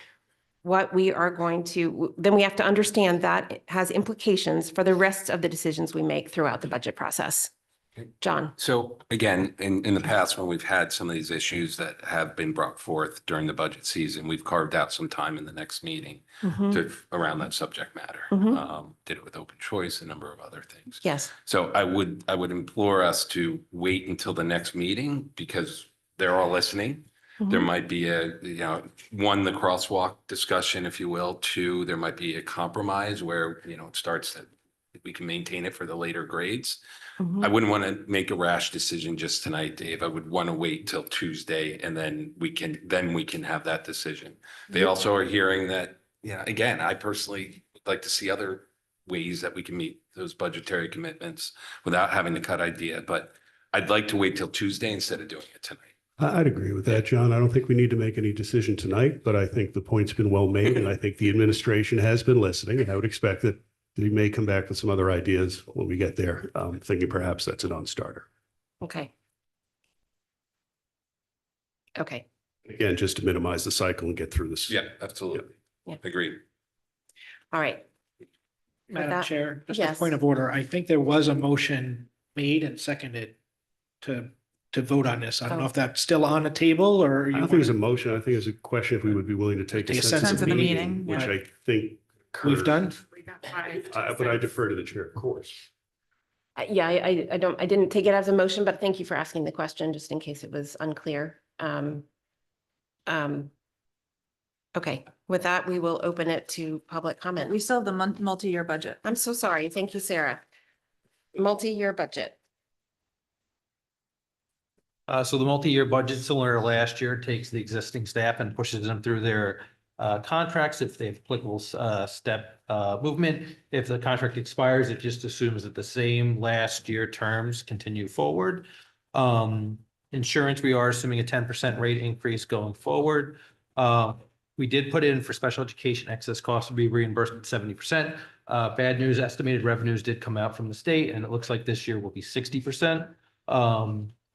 what we are going to, then we have to understand that it has implications for the rest of the decisions we make throughout the budget process. John? So again, in the past, when we've had some of these issues that have been brought forth during the budget season, we've carved out some time in the next meeting to, around that subject matter. Did it with open choice, a number of other things. Yes. So I would implore us to wait until the next meeting because they're all listening. There might be one, the crosswalk discussion, if you will. Two, there might be a compromise where, it starts that we can maintain it for the later grades. I wouldn't want to make a rash decision just tonight, Dave. I would want to wait till Tuesday and then we can have that decision. They also are hearing that, again, I personally would like to see other ways that we can meet those budgetary commitments without having to cut idea, but I'd like to wait till Tuesday instead of doing it tonight. I'd agree with that, John. I don't think we need to make any decision tonight, but I think the point's been well made, and I think the administration has been listening, and I would expect that they may come back with some other ideas when we get there, thinking perhaps that's a non-starter. Okay. Okay. Again, just to minimize the cycle and get through this. Yeah, absolutely. Yeah. Agreed. All right. Madam that- Chair, just a yes. point of order. I think there was a motion made and seconded to vote on this. I don't know if that's still on the table or. I don't think it's a motion. I think it's a question if we would be willing to take a sense of the meeting, which I think We've done. but I defer to the chair, of course. Yeah, I didn't take it as a motion, but thank you for asking the question, just in case it was unclear. Okay, with that, we will open it to public comment. We still have the multi-year budget. I'm so sorry. Thank you, Sarah. Multi-year budget. So the multi-year budget, similar to last year, takes the existing staff and pushes them through their contracts if they have applicable step movement. If the contract expires, it just assumes that the same last year terms continue forward. Insurance, we are assuming a 10% rate increase going forward. We did put in for special education excess costs to be reimbursed at 70%. Bad news, estimated revenues did come out from the state, and it looks like this year will be 60%.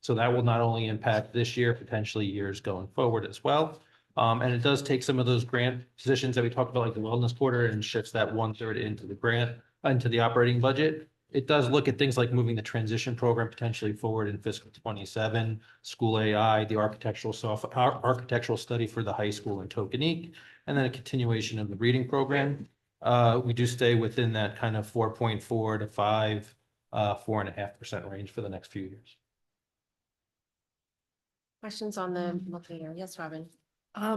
So that will not only impact this year, potentially years going forward as well. And it does take some of those grant positions that we talked about, like the wellness quarter, and shifts that 1/3 into the grant, into the operating budget. It does look at things like moving the transition program potentially forward in fiscal 27, school AI, the architectural study for the high school in Tokenique, and then a continuation of the reading program. We do stay within that kind of 4.4 to 5, 4.5% range for the next few years. Questions on the multi-year? Yes, Robin. I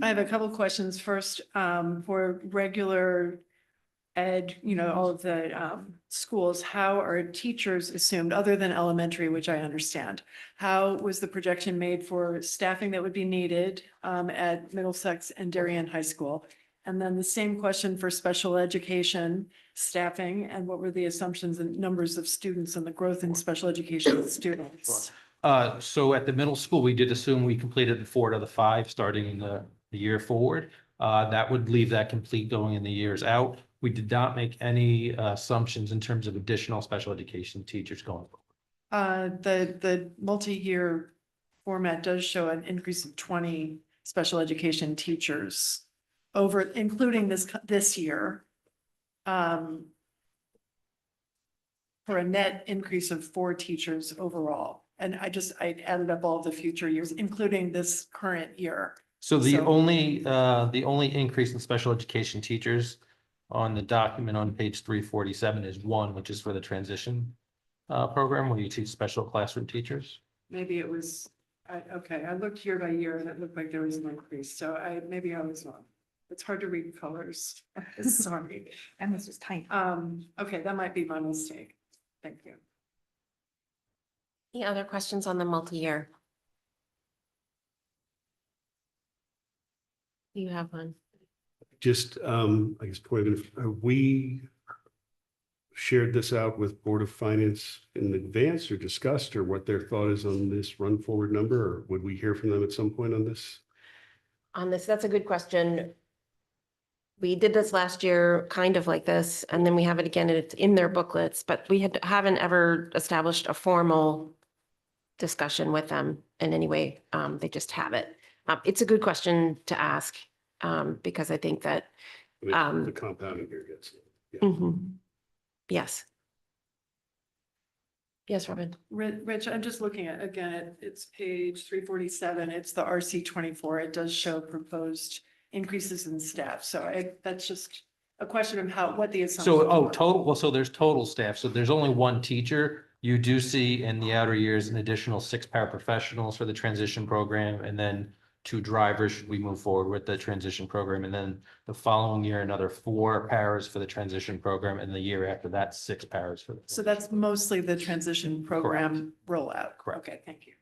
have a couple of questions. First, for regular ed, all of the schools, how are teachers assumed, other than elementary, which I understand? How was the projection made for staffing that would be needed at Middlesex and Darien High School? And then the same question for special education staffing, and what were the assumptions and numbers of students and the growth in special education students? So at the middle school, we did assume we completed the 4 to the 5 starting in the year forward. That would leave that complete going in the years out. We did not make any assumptions in terms of additional special education teachers going forward. The multi-year format does show an increase of 20 special education teachers over, including this year. For a net increase of 4 teachers overall. And I added up all the future years, including this current year. So the only increase in special education teachers on the document on page 347 is 1, which is for the transition program where you teach special classroom teachers. Maybe it was, okay, I looked year by year and it looked like there was an increase. So maybe I was wrong. It's hard to read colors. Sorry. And this was tiny. Okay, that might be my mistake. Thank you. Any other questions on the multi-year? You have one. Just, I guess, we shared this out with Board of Finance in advance or discussed, or what their thought is on this run forward number, or would we hear from them at some point on this? On this, that's a good question. We did this last year, kind of like this, and then we have it again, and it's in their booklets, but we haven't ever established a formal discussion with them in any way. They just have it. It's a good question to ask, because I think that, I mean, the compounding here gets. mhm. Yes. Yes, Robin. Rich, I'm just looking at, again, it's page 347. It's the RC 24. It does show proposed increases in staff. So that's just a question of what the assumption. So, total, well, so there's total staff. So there's only one teacher. You do see in the outer years an additional 6 paraprofessionals for the transition program, and then 2 drivers should we move forward with the transition program. And then the following year, another 4 paras for the transition program, and the year after that, 6 paras for the. So that's mostly the transition program rollout. Correct. Okay, thank you.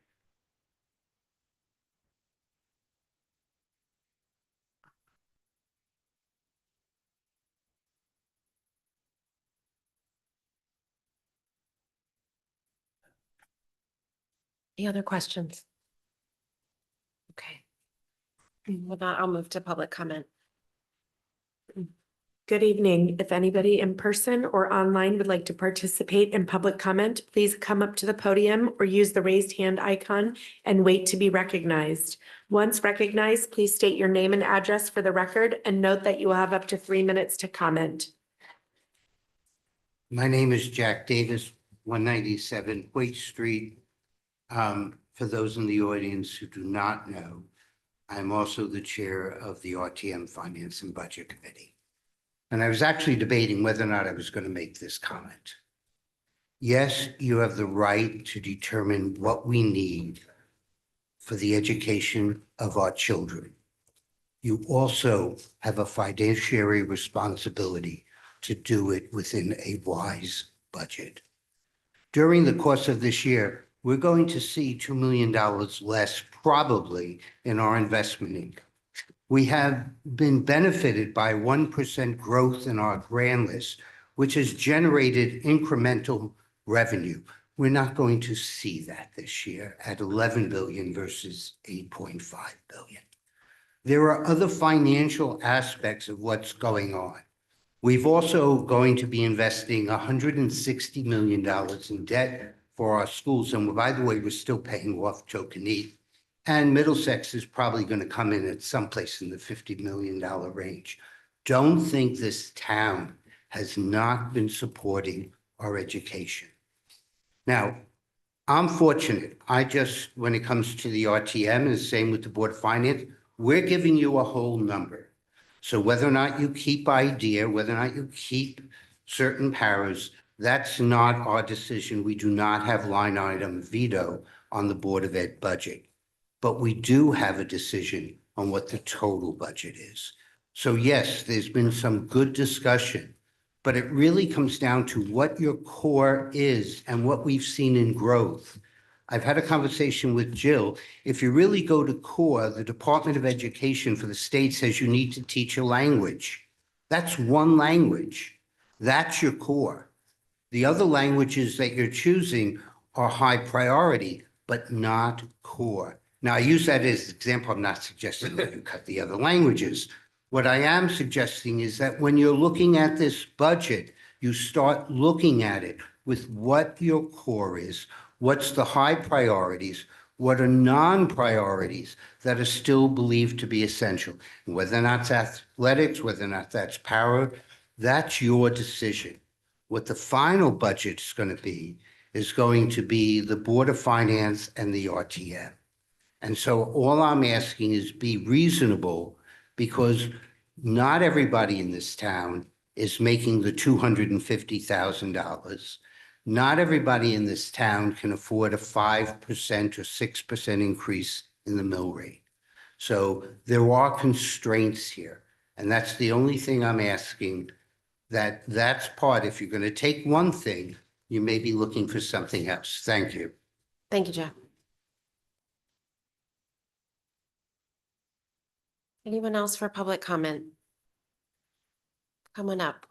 Any other questions? Okay. With that, I'll move to public comment. Good evening. If anybody in person or online would like to participate in public comment, please come up to the podium or use the raised hand icon and wait to be recognized. Once recognized, please state your name and address for the record and note that you will have up to 3 minutes to comment. My name is Jack Davis, 197 Waite Street. For those in the audience who do not know, I'm also the chair of the RTM Finance and Budget Committee. And I was actually debating whether or not I was going to make this comment. Yes, you have the right to determine what we need for the education of our children. You also have a fiduciary responsibility to do it within a wise budget. During the course of this year, we're going to see $2 million less probably in our investment income. We have been benefited by 1% growth in our grant list, which has generated incremental revenue. We're not going to see that this year at 11 billion versus 8.5 billion. There are other financial aspects of what's going on. We've also going to be investing $160 million in debt for our schools. And by the way, we're still paying off Tokenese. And Middlesex is probably going to come in at someplace in the $50 million range. Don't think this town has not been supporting our education. Now, I'm fortunate. When it comes to the RTM, and the same with the Board of Finance, we're giving you a whole number. So whether or not you keep IDEA, whether or not you keep certain paras, that's not our decision. We do not have line item veto on the Board of Ed budget. But we do have a decision on what the total budget is. So yes, there's been some good discussion, but it really comes down to what your core is and what we've seen in growth. I've had a conversation with Jill. If you really go to core, the Department of Education for the state says you need to teach a language. That's one language. That's your core. The other languages that you're choosing are high priority, but not core. Now, I use that as an example. I'm not suggesting that you cut the other languages. What I am suggesting is that when you're looking at this budget, you start looking at it with what your core is, what's the high priorities, what are non-priorities that are still believed to be essential. Whether or not it's athletics, whether or not that's para, that's your decision. What the final budget is going to be the Board of Finance and the RTM. And so all I'm asking is be reasonable, because not everybody in this town is making the $250,000. Not everybody in this town can afford a 5% or 6% increase in the mill rate. So there are constraints here. And that's the only thing I'm asking, that's part. If you're going to take one thing, you may be looking for something else. Thank you. Thank you, Jeff. Anyone else for public comment? Come on up.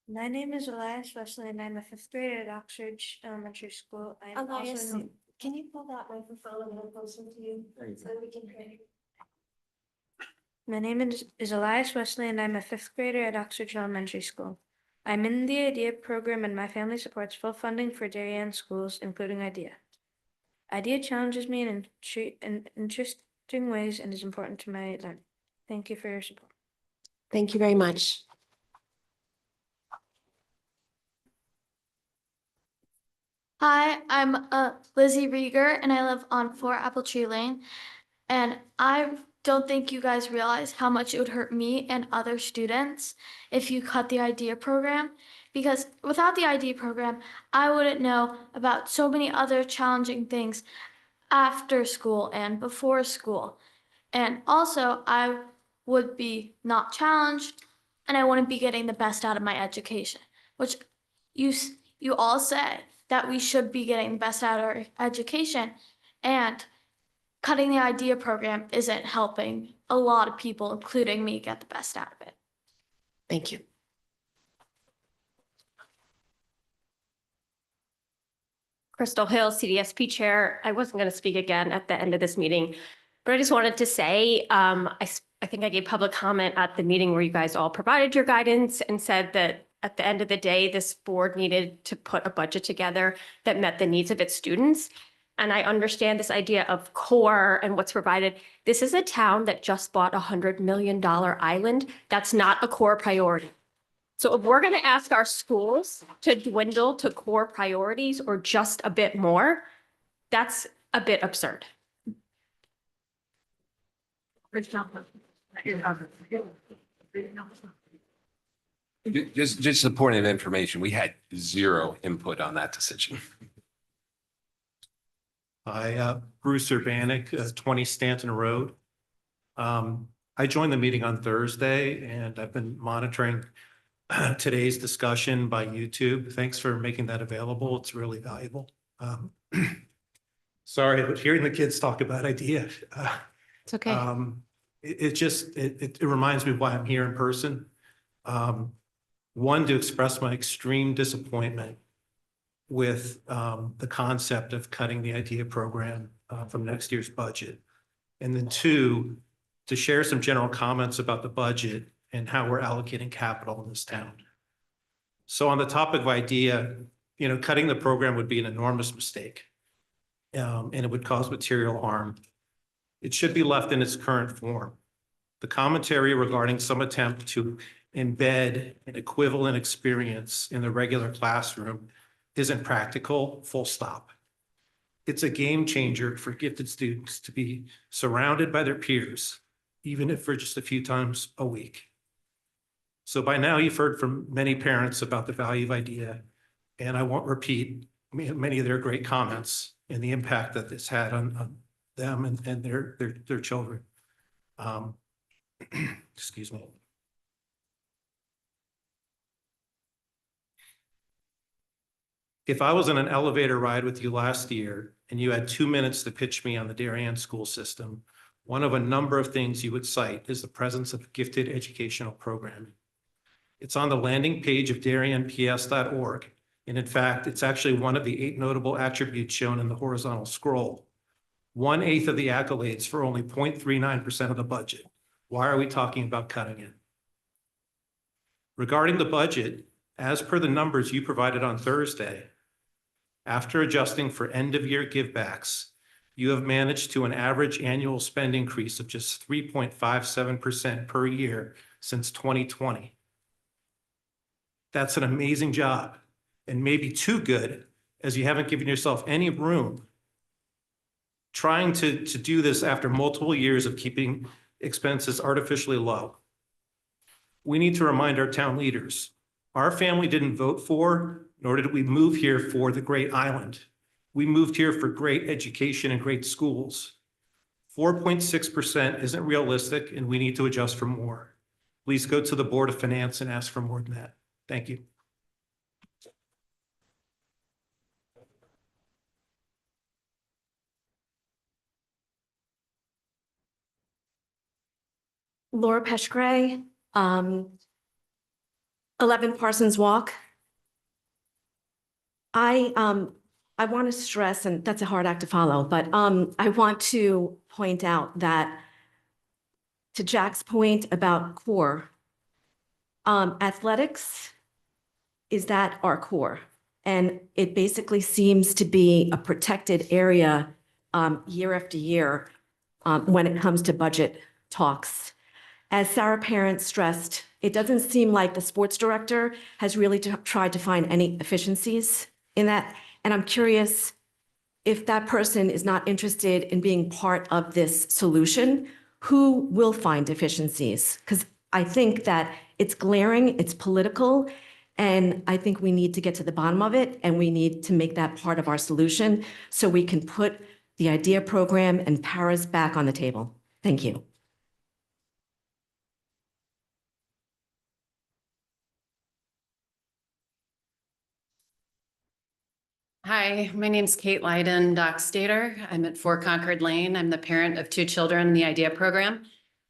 My name is Elias Wesley, and I'm a 5th grader at Oxfordge Elementary School. I am Elias, also can you pull that microphone a little closer to you so we can hear you? My name is Elias Wesley, and I'm a 5th grader at Oxfordge Elementary School. I'm in the IDEA program and my family supports full funding for Darien schools, including IDEA. IDEA challenges me in interesting ways and is important to my learning. Thank you for your support. Thank you very much. Hi, I'm Lizzie Rieger and I live on 4 Apple Tree Lane. And I don't think you guys realize how much it would hurt me and other students if you cut the IDEA program. Because without the IDEA program, I wouldn't know about so many other challenging things after school and before school. And also, I would be not challenged and I wouldn't be getting the best out of my education, which you all say that we should be getting the best out of our education. And cutting the IDEA program isn't helping a lot of people, including me, get the best out of it. Thank you. Crystal Hill, CDSP Chair. I wasn't going to speak again at the end of this meeting, but I just wanted to say, I think I gave public comment at the meeting where you guys all provided your guidance and said that at the end of the day, this board needed to put a budget together that met the needs of its students. And I understand this idea of core and what's provided. This is a town that just bought a $100 million island. That's not a core priority. So if we're going to ask our schools to dwindle to core priorities or just a bit more, that's a bit absurd. Just a point of information, we had zero input on that decision. Hi, Bruce Urbanik, 20 Stanton Road. I joined the meeting on Thursday and I've been monitoring today's discussion by YouTube. Thanks for making that available. It's really valuable. Sorry, but hearing the kids talk about IDEA. It's okay. It reminds me why I'm here in person. One, to express my extreme disappointment with the concept of cutting the IDEA program from next year's budget. And then two, to share some general comments about the budget and how we're allocating capital in this town. So on the topic of IDEA, cutting the program would be an enormous mistake. And it would cause material harm. It should be left in its current form. The commentary regarding some attempt to embed an equivalent experience in the regular classroom isn't practical, full stop. It's a game changer for gifted students to be surrounded by their peers, even if for just a few times a week. So by now you've heard from many parents about the value of IDEA, and I won't repeat many of their great comments and the impact that this had on them and their children. Excuse me. If I was in an elevator ride with you last year and you had 2 minutes to pitch me on the Darien school system, one of a number of things you would cite is the presence of gifted educational programming. It's on the landing page of DarienPS.org. And in fact, it's actually one of the 8 notable attributes shown in the horizontal scroll. 1/8 of the accolades for only 0.39% of the budget. Why are we talking about cutting it? Regarding the budget, as per the numbers you provided on Thursday, after adjusting for end-of-year givebacks, you have managed to an average annual spend increase of just 3.57% per year since 2020. That's an amazing job, and maybe too good, as you haven't given yourself any room trying to do this after multiple years of keeping expenses artificially low. We need to remind our town leaders, our family didn't vote for, nor did we move here for the great island. We moved here for great education and great schools. 4.6% isn't realistic, and we need to adjust for more. Please go to the Board of Finance and ask for more than that. Thank you. Laura Peschgray, 11 Parsons Walk. I want to stress, and that's a hard act to follow, but I want to point out that to Jack's point about core, athletics is that our core? And it basically seems to be a protected area year after year when it comes to budget talks. As Sarah Parent stressed, it doesn't seem like the sports director has really tried to find any efficiencies in that. And I'm curious if that person is not interested in being part of this solution, who will find efficiencies? Because I think that it's glaring, it's political, and I think we need to get to the bottom of it, and we need to make that part of our solution so we can put the IDEA program and paras back on the table. Thank you. Hi, my name's Kate Lyden, Doc Stater. I'm at 4 Concord Lane. I'm the parent of 2 children in the IDEA program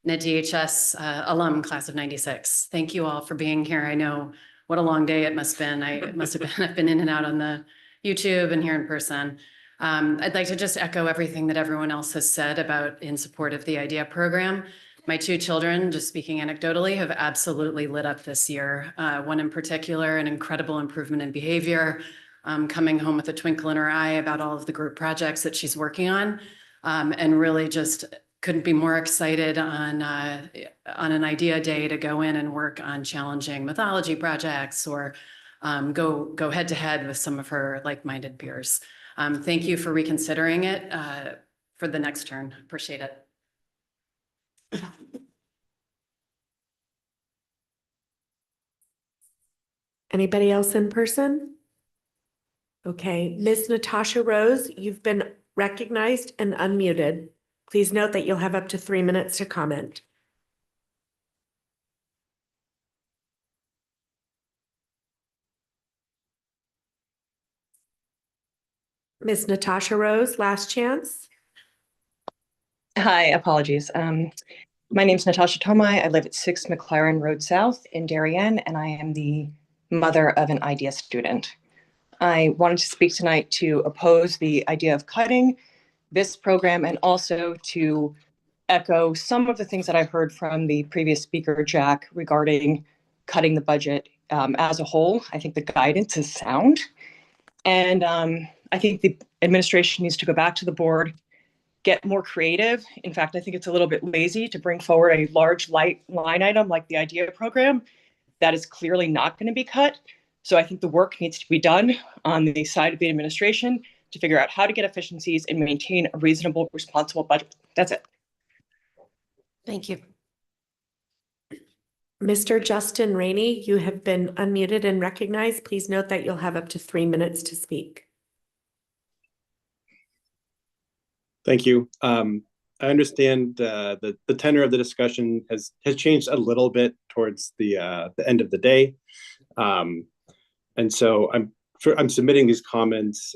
and a DHS alum class of 96. Thank you all for being here. I know what a long day it must have been. I've been in and out on the YouTube and here in person. I'd like to just echo everything that everyone else has said about in support of the IDEA program. My 2 children, just speaking anecdotally, have absolutely lit up this year. One in particular, an incredible improvement in behavior, coming home with a twinkle in her eye about all of the group projects that she's working on, and really just couldn't be more excited on an IDEA day to go in and work on challenging mythology projects or go head to head with some of her like-minded peers. Thank you for reconsidering it for the next turn. Appreciate it. Anybody else in person? Okay, Ms. Natasha Rose, you've been recognized and unmuted. Please note that you'll have up to 3 minutes to comment. Ms. Natasha Rose, last chance. Hi, apologies. My name is Natasha Tomai. I live at 6 McLaren Road South in Darien, and I am the mother of an IDEA student. I wanted to speak tonight to oppose the idea of cutting this program and also to echo some of the things that I heard from the previous speaker, Jack, regarding cutting the budget as a whole. I think the guidance is sound. And I think the administration needs to go back to the board, get more creative. In fact, I think it's a little bit lazy to bring forward a large line item like the IDEA program that is clearly not going to be cut. So I think the work needs to be done on the side of the administration to figure out how to get efficiencies and maintain a reasonable, responsible budget. That's it. Thank you. Mr. Justin Rainey, you have been unmuted and recognized. Please note that you'll have up to 3 minutes to speak. Thank you. I understand the tenor of the discussion has changed a little bit towards the end of the day. And so I'm submitting these comments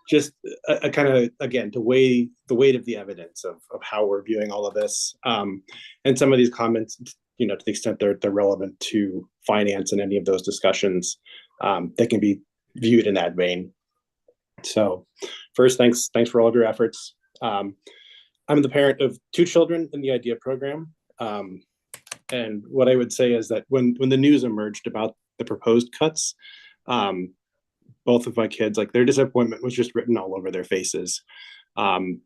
just a kind of, again, to weigh the weight of the evidence of how we're viewing all of this. And some of these comments, you know, to the extent they're relevant to finance and any of those discussions, they can be viewed in that vein. So first, thanks for all of your efforts. I'm the parent of 2 children in the IDEA program. And what I would say is that when the news emerged about the proposed cuts, both of my kids, like, their disappointment was just written all over their faces. And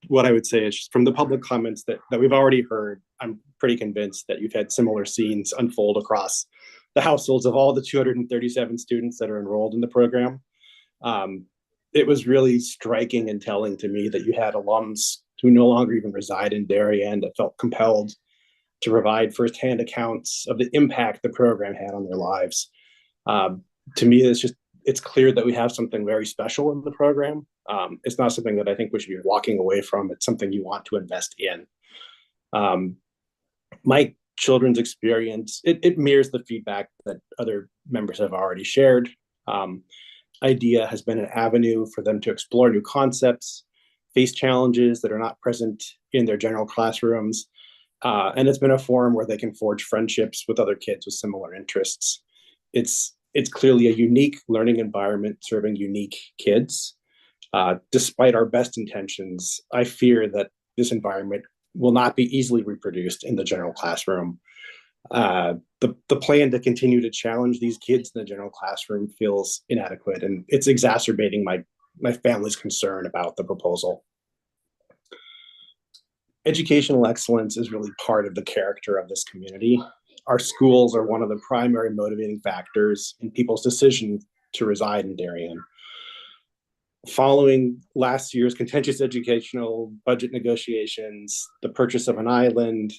what I would say is, just from the public comments that we've already heard, I'm pretty convinced that you've had similar scenes unfold across the households of all the 237 students that are enrolled in the program. It was really striking and telling to me that you had alums who no longer even reside in Darien that felt compelled to provide firsthand accounts of the impact the program had on their lives. To me, it's clear that we have something very special in the program. It's not something that I think we should be walking away from. It's something you want to invest in. My children's experience, it mirrors the feedback that other members have already shared. IDEA has been an avenue for them to explore new concepts, face challenges that are not present in their general classrooms. And it's been a forum where they can forge friendships with other kids with similar interests. It's clearly a unique learning environment serving unique kids. Despite our best intentions, I fear that this environment will not be easily reproduced in the general classroom. The plan to continue to challenge these kids in the general classroom feels inadequate, and it's exacerbating my family's concern about the proposal. Educational excellence is really part of the character of this community. Our schools are one of the primary motivating factors in people's decision to reside in Darien. Following last year's contentious educational budget negotiations, the purchase of an island,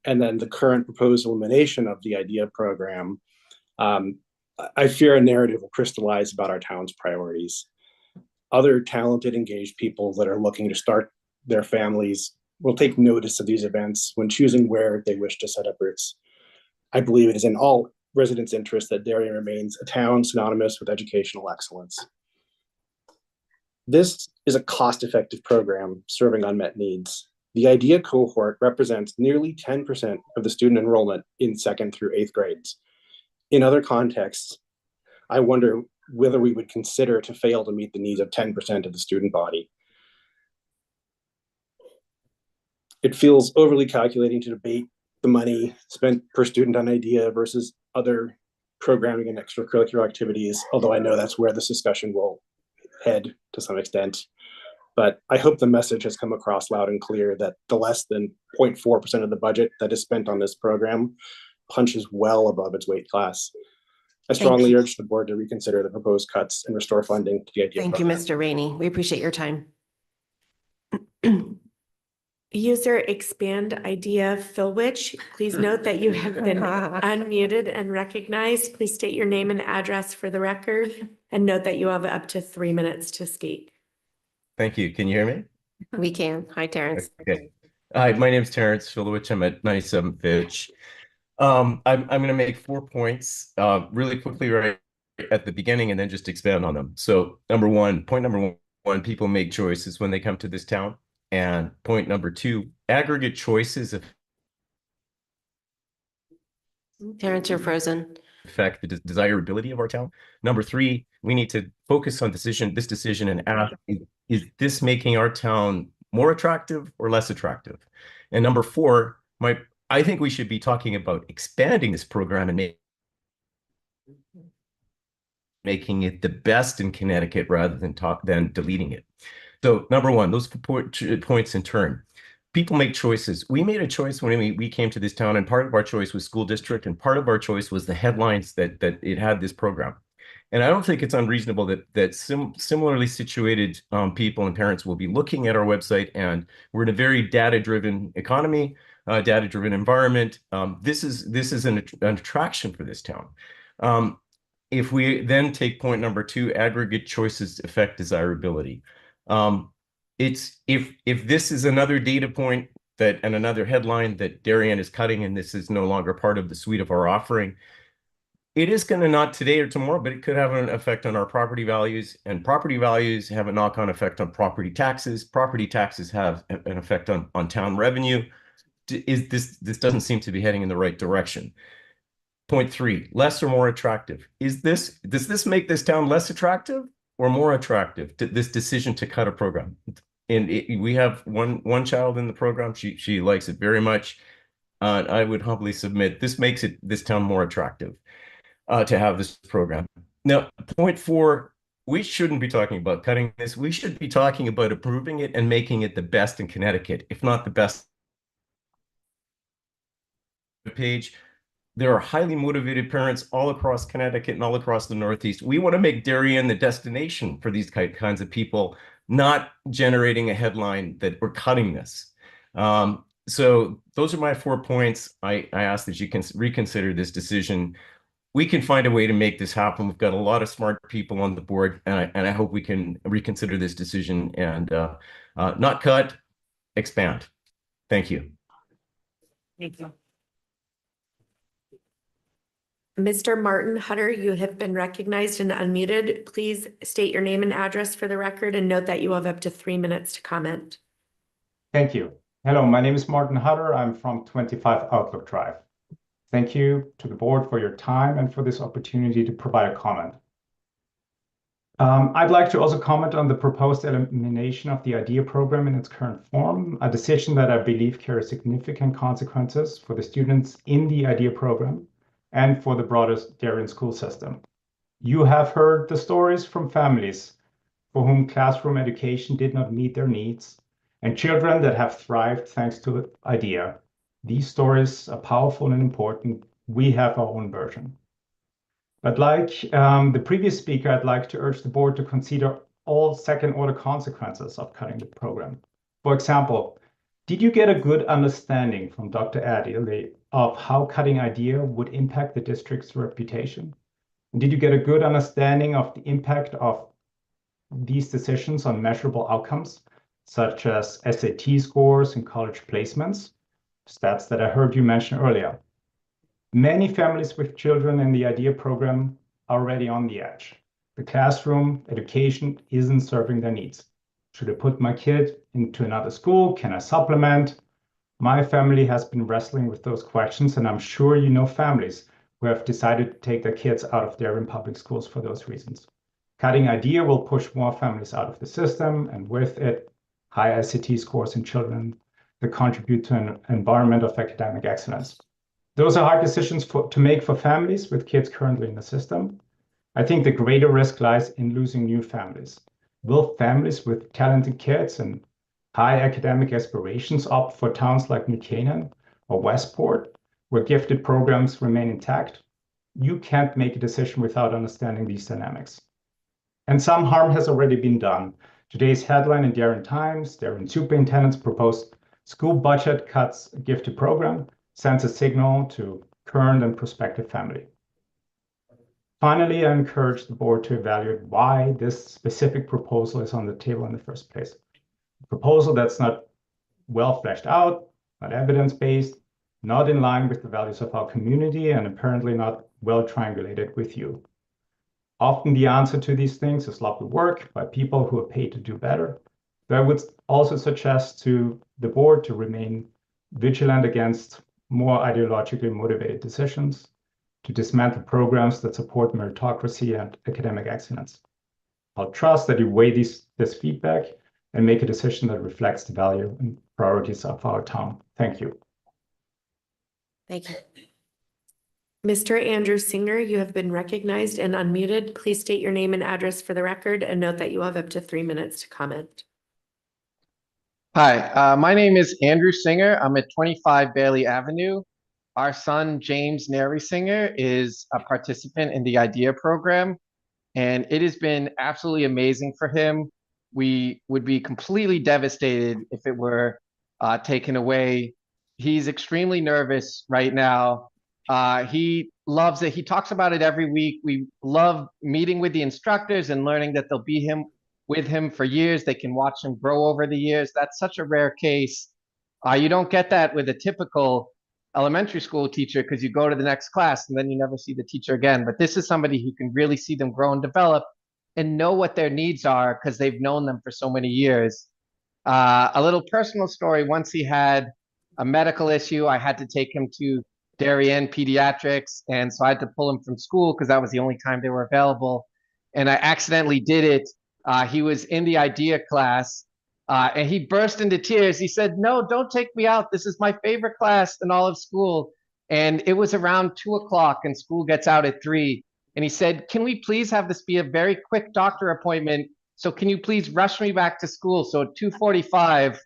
and then the current proposed elimination of the IDEA program, I fear a narrative will crystallize about our town's priorities. Other talented, engaged people that are looking to start their families will take notice of these events when choosing where they wish to set up roots. I believe it is in all residents' interest that Darien remains a town synonymous with educational excellence. This is a cost-effective program serving unmet needs. The IDEA cohort represents nearly 10% of the student enrollment in 2nd through 8th grades. In other contexts, I wonder whether we would consider to fail to meet the needs of 10% of the student body. It feels overly calculating to debate the money spent per student on IDEA versus other programming and extracurricular activities, although I know that's where this discussion will head to some extent. But I hope the message has come across loud and clear that the less than 0.4% of the budget that is spent on this program punches well above its weight class. I strongly urge the board to reconsider the proposed cuts and restore funding to the IDEA Thank program. you, Mr. Rainey. We appreciate your time. User expand idea Philwich. Please note that you have been unmuted and recognized. Please state your name and address for the record and note that you have up to 3 minutes to speak. Thank you. Can you hear me? We can. Hi, Terrence. Okay. Hi, my name is Terrence Filowich. I'm at 97 Fitch. I'm going to make 4 points really quickly right at the beginning and then just expand on them. So point number one, people make choices when they come to this town. And point number 2, aggregate choices Terrence, you're frozen. affect the desirability of our town. Number 3, we need to focus on this decision and ask, is this making our town more attractive or less attractive? And number 4, I think we should be talking about expanding this program and making it the best in Connecticut rather than deleting it. So number 1, those points in turn. People make choices. We made a choice when we came to this town, and part of our choice was school district, and part of our choice was the headlines that it had this program. And I don't think it's unreasonable that similarly situated people and parents will be looking at our website, and we're in a very data-driven economy, data-driven environment. This is an attraction for this town. If we then take point number 2, aggregate choices affect desirability. If this is another data point and another headline that Darien is cutting and this is no longer part of the suite of our offering, it is going to, not today or tomorrow, but it could have an effect on our property values, and property values have a knock-on effect on property taxes. Property taxes have an effect on town revenue. This doesn't seem to be heading in the right direction. Point 3, less or more attractive. Does this make this town less attractive or more attractive to this decision to cut a program? And we have one child in the program. She likes it very much. I would humbly submit this makes this town more attractive to have this program. Now, point 4, we shouldn't be talking about cutting this. We should be talking about improving it and making it the best in Connecticut, if not the best. Page. There are highly motivated parents all across Connecticut and all across the Northeast. We want to make Darien the destination for these kinds of people, not generating a headline that we're cutting this. So those are my 4 points. I ask that you can reconsider this decision. We can find a way to make this happen. We've got a lot of smart people on the board, and I hope we can reconsider this decision and not cut, expand. Thank you. Thank you. Mr. Martin Hutter, you have been recognized and unmuted. Please state your name and address for the record and note that you have up to 3 minutes to comment. Thank you. Hello, my name is Martin Hutter. I'm from 25 Outlook Drive. Thank you to the board for your time and for this opportunity to provide a comment. I'd like to also comment on the proposed elimination of the IDEA program in its current form, a decision that I believe carries significant consequences for the students in the IDEA program and for the broader Darien school system. You have heard the stories from families for whom classroom education did not meet their needs and children that have thrived thanks to IDEA. These stories are powerful and important. We have our own version. But like the previous speaker, I'd like to urge the board to consider all second-order consequences of cutting the program. For example, did you get a good understanding from Dr. Adley of how cutting IDEA would impact the district's reputation? And did you get a good understanding of the impact of these decisions on measurable outcomes, such as SAT scores and college placements, stats that I heard you mention earlier? Many families with children in the IDEA program are already on the edge. The classroom education isn't serving their needs. Should I put my kid into another school? Can I supplement? My family has been wrestling with those questions, and I'm sure you know families who have decided to take their kids out of Darien public schools for those reasons. Cutting IDEA will push more families out of the system, and with it, high SAT scores in children that contribute to an environment of academic excellence. Those are hard decisions to make for families with kids currently in the system. I think the greater risk lies in losing new families. Will families with talented kids and high academic aspirations opt for towns like New Canaan or Westport, where gifted programs remain intact? You can't make a decision without understanding these dynamics. And some harm has already been done. Today's headline in Darien Times, Darien superintendent's proposed school budget cuts gifted program, sends a signal to current and prospective family. Finally, I encourage the board to evaluate why this specific proposal is on the table in the first place. A proposal that's not well fleshed out, not evidence-based, not in line with the values of our community, and apparently not well triangulated with you. Often the answer to these things is sloppy work by people who are paid to do better. But I would also suggest to the board to remain vigilant against more ideologically motivated decisions, to dismantle programs that support meritocracy and academic excellence. I'll trust that you weigh this feedback and make a decision that reflects the value and priorities of our town. Thank you. Thank you. Mr. Andrew Singer, you have been recognized and unmuted. Please state your name and address for the record and note that you have up to 3 minutes to comment. Hi, my name is Andrew Singer. I'm at 25 Bailey Avenue. Our son, James Neri Singer, is a participant in the IDEA program, and it has been absolutely amazing for him. We would be completely devastated if it were taken away. He's extremely nervous right now. He loves it. He talks about it every week. We love meeting with the instructors and learning that they'll be with him for years. They can watch him grow over the years. That's such a rare case. You don't get that with a typical elementary school teacher because you go to the next class and then you never see the teacher again. But this is somebody who can really see them grow and develop and know what their needs are because they've known them for so many years. A little personal story, once he had a medical issue, I had to take him to Darien Pediatrics, and so I had to pull him from school because that was the only time they were available. And I accidentally did it. He was in the IDEA class, and he burst into tears. He said, "No, don't take me out. This is my favorite class in all of school." And it was around 2 o'clock, and school gets out at 3. And he said, "Can we please have this be a very quick doctor appointment? So can you please rush me back to school?" So at 2:45,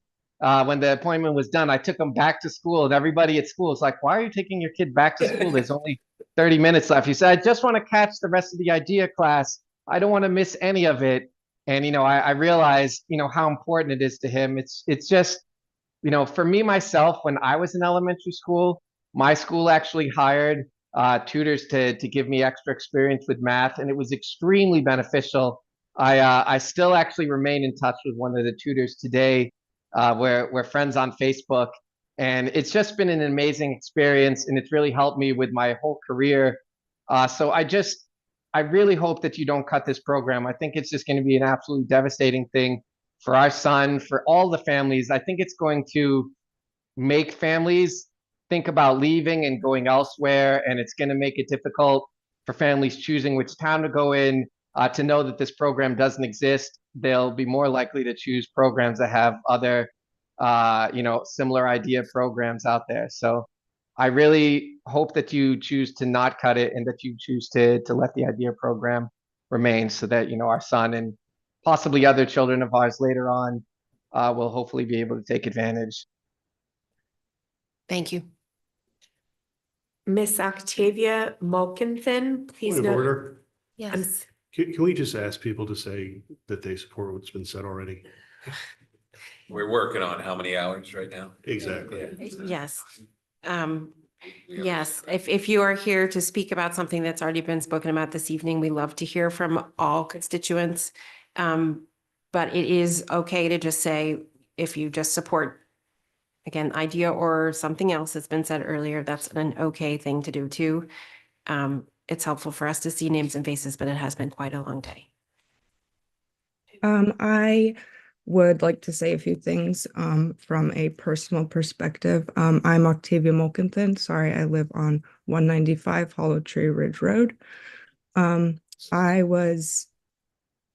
when the appointment was done, I took him back to school, and everybody at school was like, "Why are you taking your kid back to school? There's only 30 minutes left." He said, "I just want to catch the rest of the IDEA class. I don't want to miss any of it." And, I realized, how important it is to him. It's just, for me, myself, when I was in elementary school, my school actually hired tutors to give me extra experience with math, and it was extremely beneficial. I still actually remain in touch with one of the tutors today. We're friends on Facebook, and it's just been an amazing experience, and it's really helped me with my whole career. So I really hope that you don't cut this program. I think it's just going to be an absolutely devastating thing for our son, for all the families. I think it's going to make families think about leaving and going elsewhere, and it's going to make it difficult for families choosing which town to go in. to know that this program doesn't exist. They'll be more likely to choose programs that have other, similar idea programs out there. So I really hope that you choose to not cut it and that you choose to let the idea program remain so that, our son and possibly other children of ours later on will hopefully be able to take advantage. Thank you. Miss Octavia Mulkenthin, please Point of note. order. Yes. Can we just ask people to say that they support what's been said already? We're working on how many hours right now? Exactly. Yes. Yes, if you are here to speak about something that's already been spoken about this evening, we love to hear from all constituents. But it is okay to just say, if you just support, again, idea or something else that's been said earlier, that's an okay thing to do too. It's helpful for us to see names and faces, but it has been quite a long day. I would like to say a few things from a personal perspective. I'm Octavia Mulkenthin. Sorry, I live on 195 Hollow Tree Ridge Road.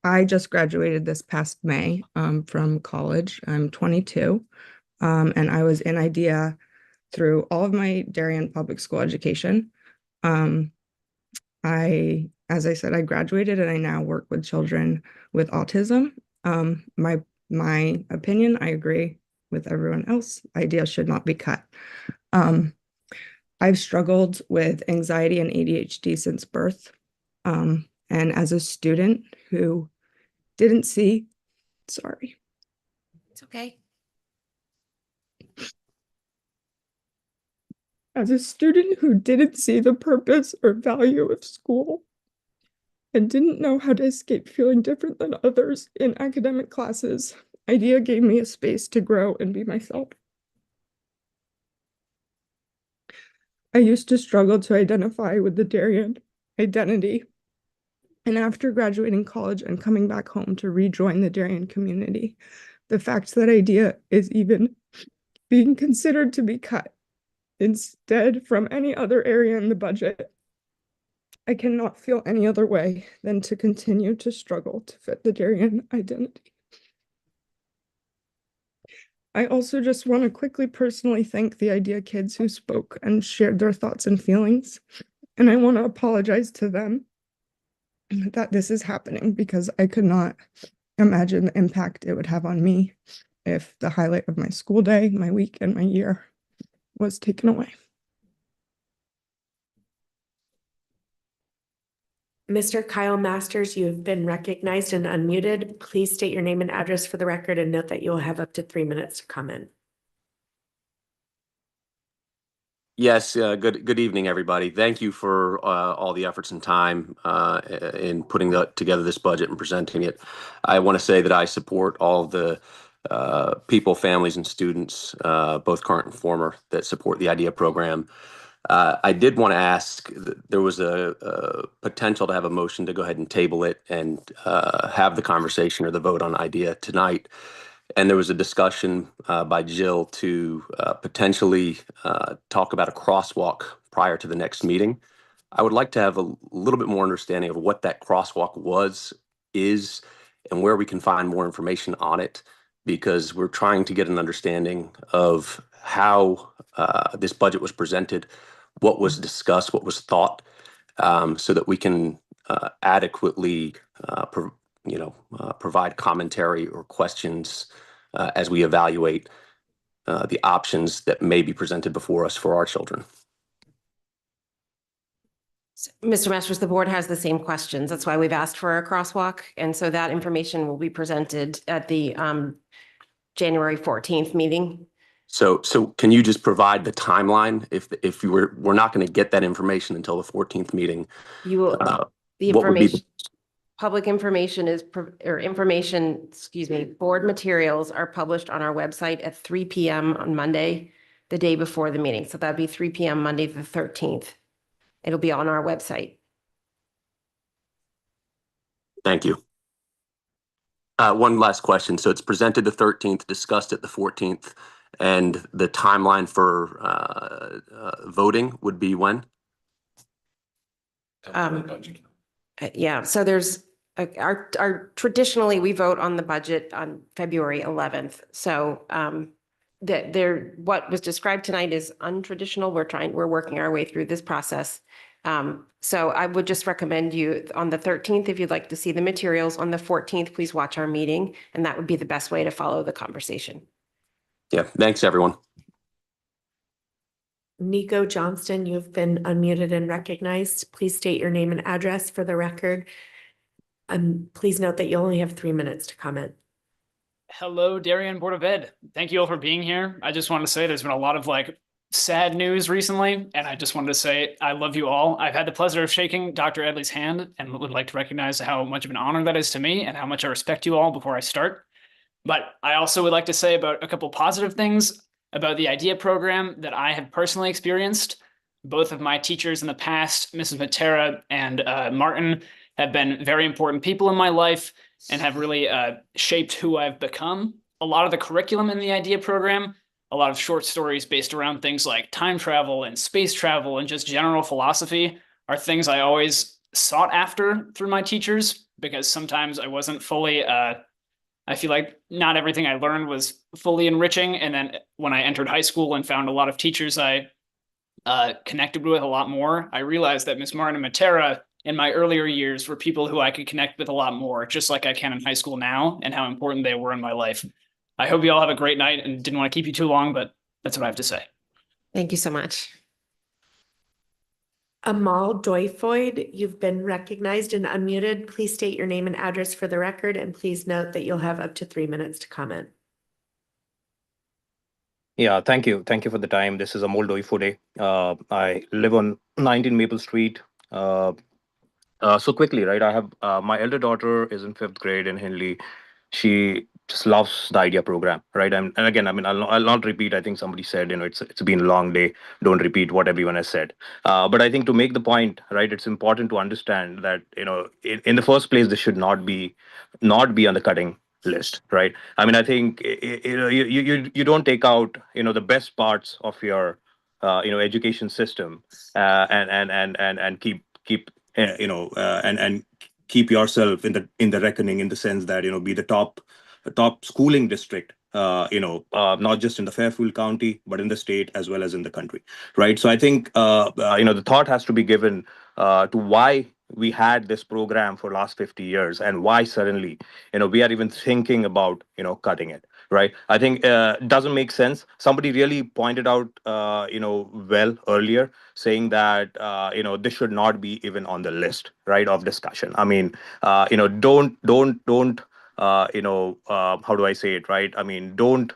I just graduated this past May from college. I'm 22, and I was in IDEA through all of my Darien public school education. As I said, I graduated and I now work with children with autism. My opinion, I agree with everyone else. IDEA should not be cut. I've struggled with anxiety and ADHD since birth. And as a student who didn't see, sorry. It's okay. As a student who didn't see the purpose or value of school and didn't know how to escape feeling different than others in academic classes, IDEA gave me a space to grow and be myself. I used to struggle to identify with the Darien identity. And after graduating college and coming back home to rejoin the Darien community, the fact that IDEA is even being considered to be cut instead from any other area in the budget, I cannot feel any other way than to continue to struggle to fit the Darien identity. I also just want to quickly personally thank the IDEA kids who spoke and shared their thoughts and feelings. And I want to apologize to them that this is happening because I could not imagine the impact it would have on me if the highlight of my school day, my week, and my year was taken away. Mr. Kyle Masters, you have been recognized and unmuted. Please state your name and address for the record and note that you'll have up to 3 minutes to comment. Yes, good evening, everybody. Thank you for all the efforts and time in putting together this budget and presenting it. I want to say that I support all of the people, families, and students, both current and former, that support the IDEA program. I did want to ask, there was a potential to have a motion to go ahead and table it and have the conversation or the vote on IDEA tonight. And there was a discussion by Jill to potentially talk about a crosswalk prior to the next meeting. I would like to have a little bit more understanding of what that crosswalk is, and where we can find more information on it, because we're trying to get an understanding of how this budget was presented, what was discussed, what was thought, so that we can adequately provide commentary or questions as we evaluate the options that may be presented before us for our children. Mr. Masters, the board has the same questions. That's why we've asked for a crosswalk. And so that information will be presented at the January 14th meeting. So can you just provide the timeline if we're not going to get that information until the 14th meeting? You will, the what would be information, public information board materials are published on our website at 3 p.m. on Monday, the day before the meeting. So that'd be 3 p.m. Monday, the 13th. It'll be on our website. Thank you. One last question. So it's presented the 13th, discussed at the 14th, and the timeline for voting would be when? Yeah, so there's Our traditionally, we vote on the budget on February 11th. So what was described tonight is untraditional. We're working our way through this process. So I would just recommend you on the 13th, if you'd like to see the materials. On the 14th, please watch our meeting, and that would be the best way to follow the conversation. Yeah, thanks, everyone. Nico Johnston, you've been unmuted and recognized. Please state your name and address for the record. Please note that you only have 3 minutes to comment. Hello, Darien Board of Ed. Thank you all for being here. I just wanted to say there's been a lot of sad news recently, and I just wanted to say I love you all. I've had the pleasure of shaking Dr. Edley's hand and would like to recognize how much of an honor that is to me and how much I respect you all before I start. But I also would like to say about a couple positive things about the IDEA program that I have personally experienced. Both of my teachers in the past, Mrs. Matera and Martin, have been very important people in my life and have really shaped who I've become. A lot of the curriculum in the IDEA program, a lot of short stories based around things like time travel and space travel and just general philosophy are things I always sought after through my teachers, because sometimes I wasn't fully, I feel like not everything I learned was fully enriching. And then when I entered high school and found a lot of teachers I connected with a lot more, I realized that Miss Martin and Matera in my earlier years were people who I could connect with a lot more, just like I can in high school now, and how important they were in my life. I hope you all have a great night, and didn't want to keep you too long, but that's what I have to say. Thank you so much. Amal Doifoyd, you've been recognized and unmuted. Please state your name and address for the record, and please note that you'll have up to 3 minutes to comment. Yeah, thank you. Thank you for the time. This is Amol Doifoode. I live on 19 Maple Street. So quickly, right? I have my elder daughter is in 5th grade in Hindley. She just loves the IDEA program, right? And again, I mean, I'll not repeat. I think somebody said, it's been a long day. Don't repeat what everyone has said. But I think to make the point, right, it's important to understand that in the first place, this should not be on the cutting list, right? I mean, I think you don't take out the best parts of your education system and keep and keep yourself in the reckoning, in the sense that be the top schooling district, not just in the Fairfield County, but in the state as well as in the country, right? So I think the thought has to be given to why we had this program for last 50 years and why suddenly we are even thinking about cutting it, right? I think doesn't make sense. Somebody really pointed out well earlier, saying that this should not be even on the list, right, of discussion. I mean, don't how do I say it, right? I mean, don't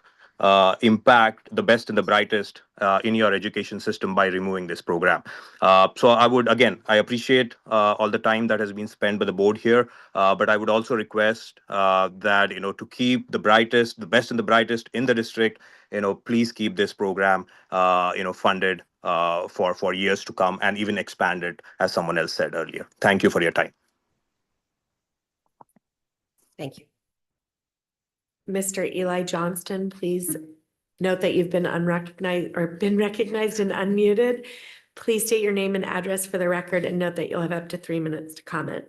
impact the best and the brightest in your education system by removing this program. So I appreciate all the time that has been spent by the board here, but I would also request that, to keep the best and the brightest in the district, please keep this program, funded for years to come, and even expand it, as someone else said earlier. Thank you for your time. Thank you. Mr. Eli Johnston, please note that you've been unrecognized or been recognized and unmuted. Please state your name and address for the record, and note that you'll have up to 3 minutes to comment.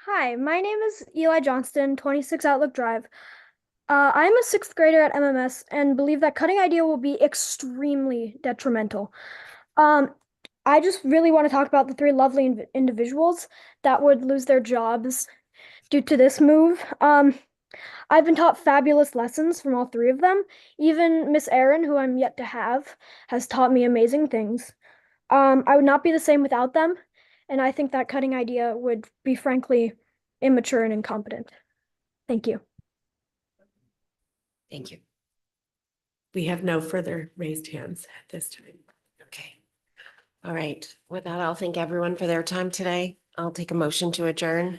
Hi, my name is Eli Johnston, 26 Outlook Drive. I'm a 6th grader at MMS and believe that cutting IDEA will be extremely detrimental. I just really want to talk about the 3 lovely individuals that would lose their jobs due to this move. I've been taught fabulous lessons from all 3 of them. Even Miss Erin, who I'm yet to have, has taught me amazing things. I would not be the same without them, and I think that cutting IDEA would be frankly immature and incompetent. Thank you. Thank you. We have no further raised hands at this time. Okay. All right. With that, I'll thank everyone for their time today. I'll take a motion to adjourn.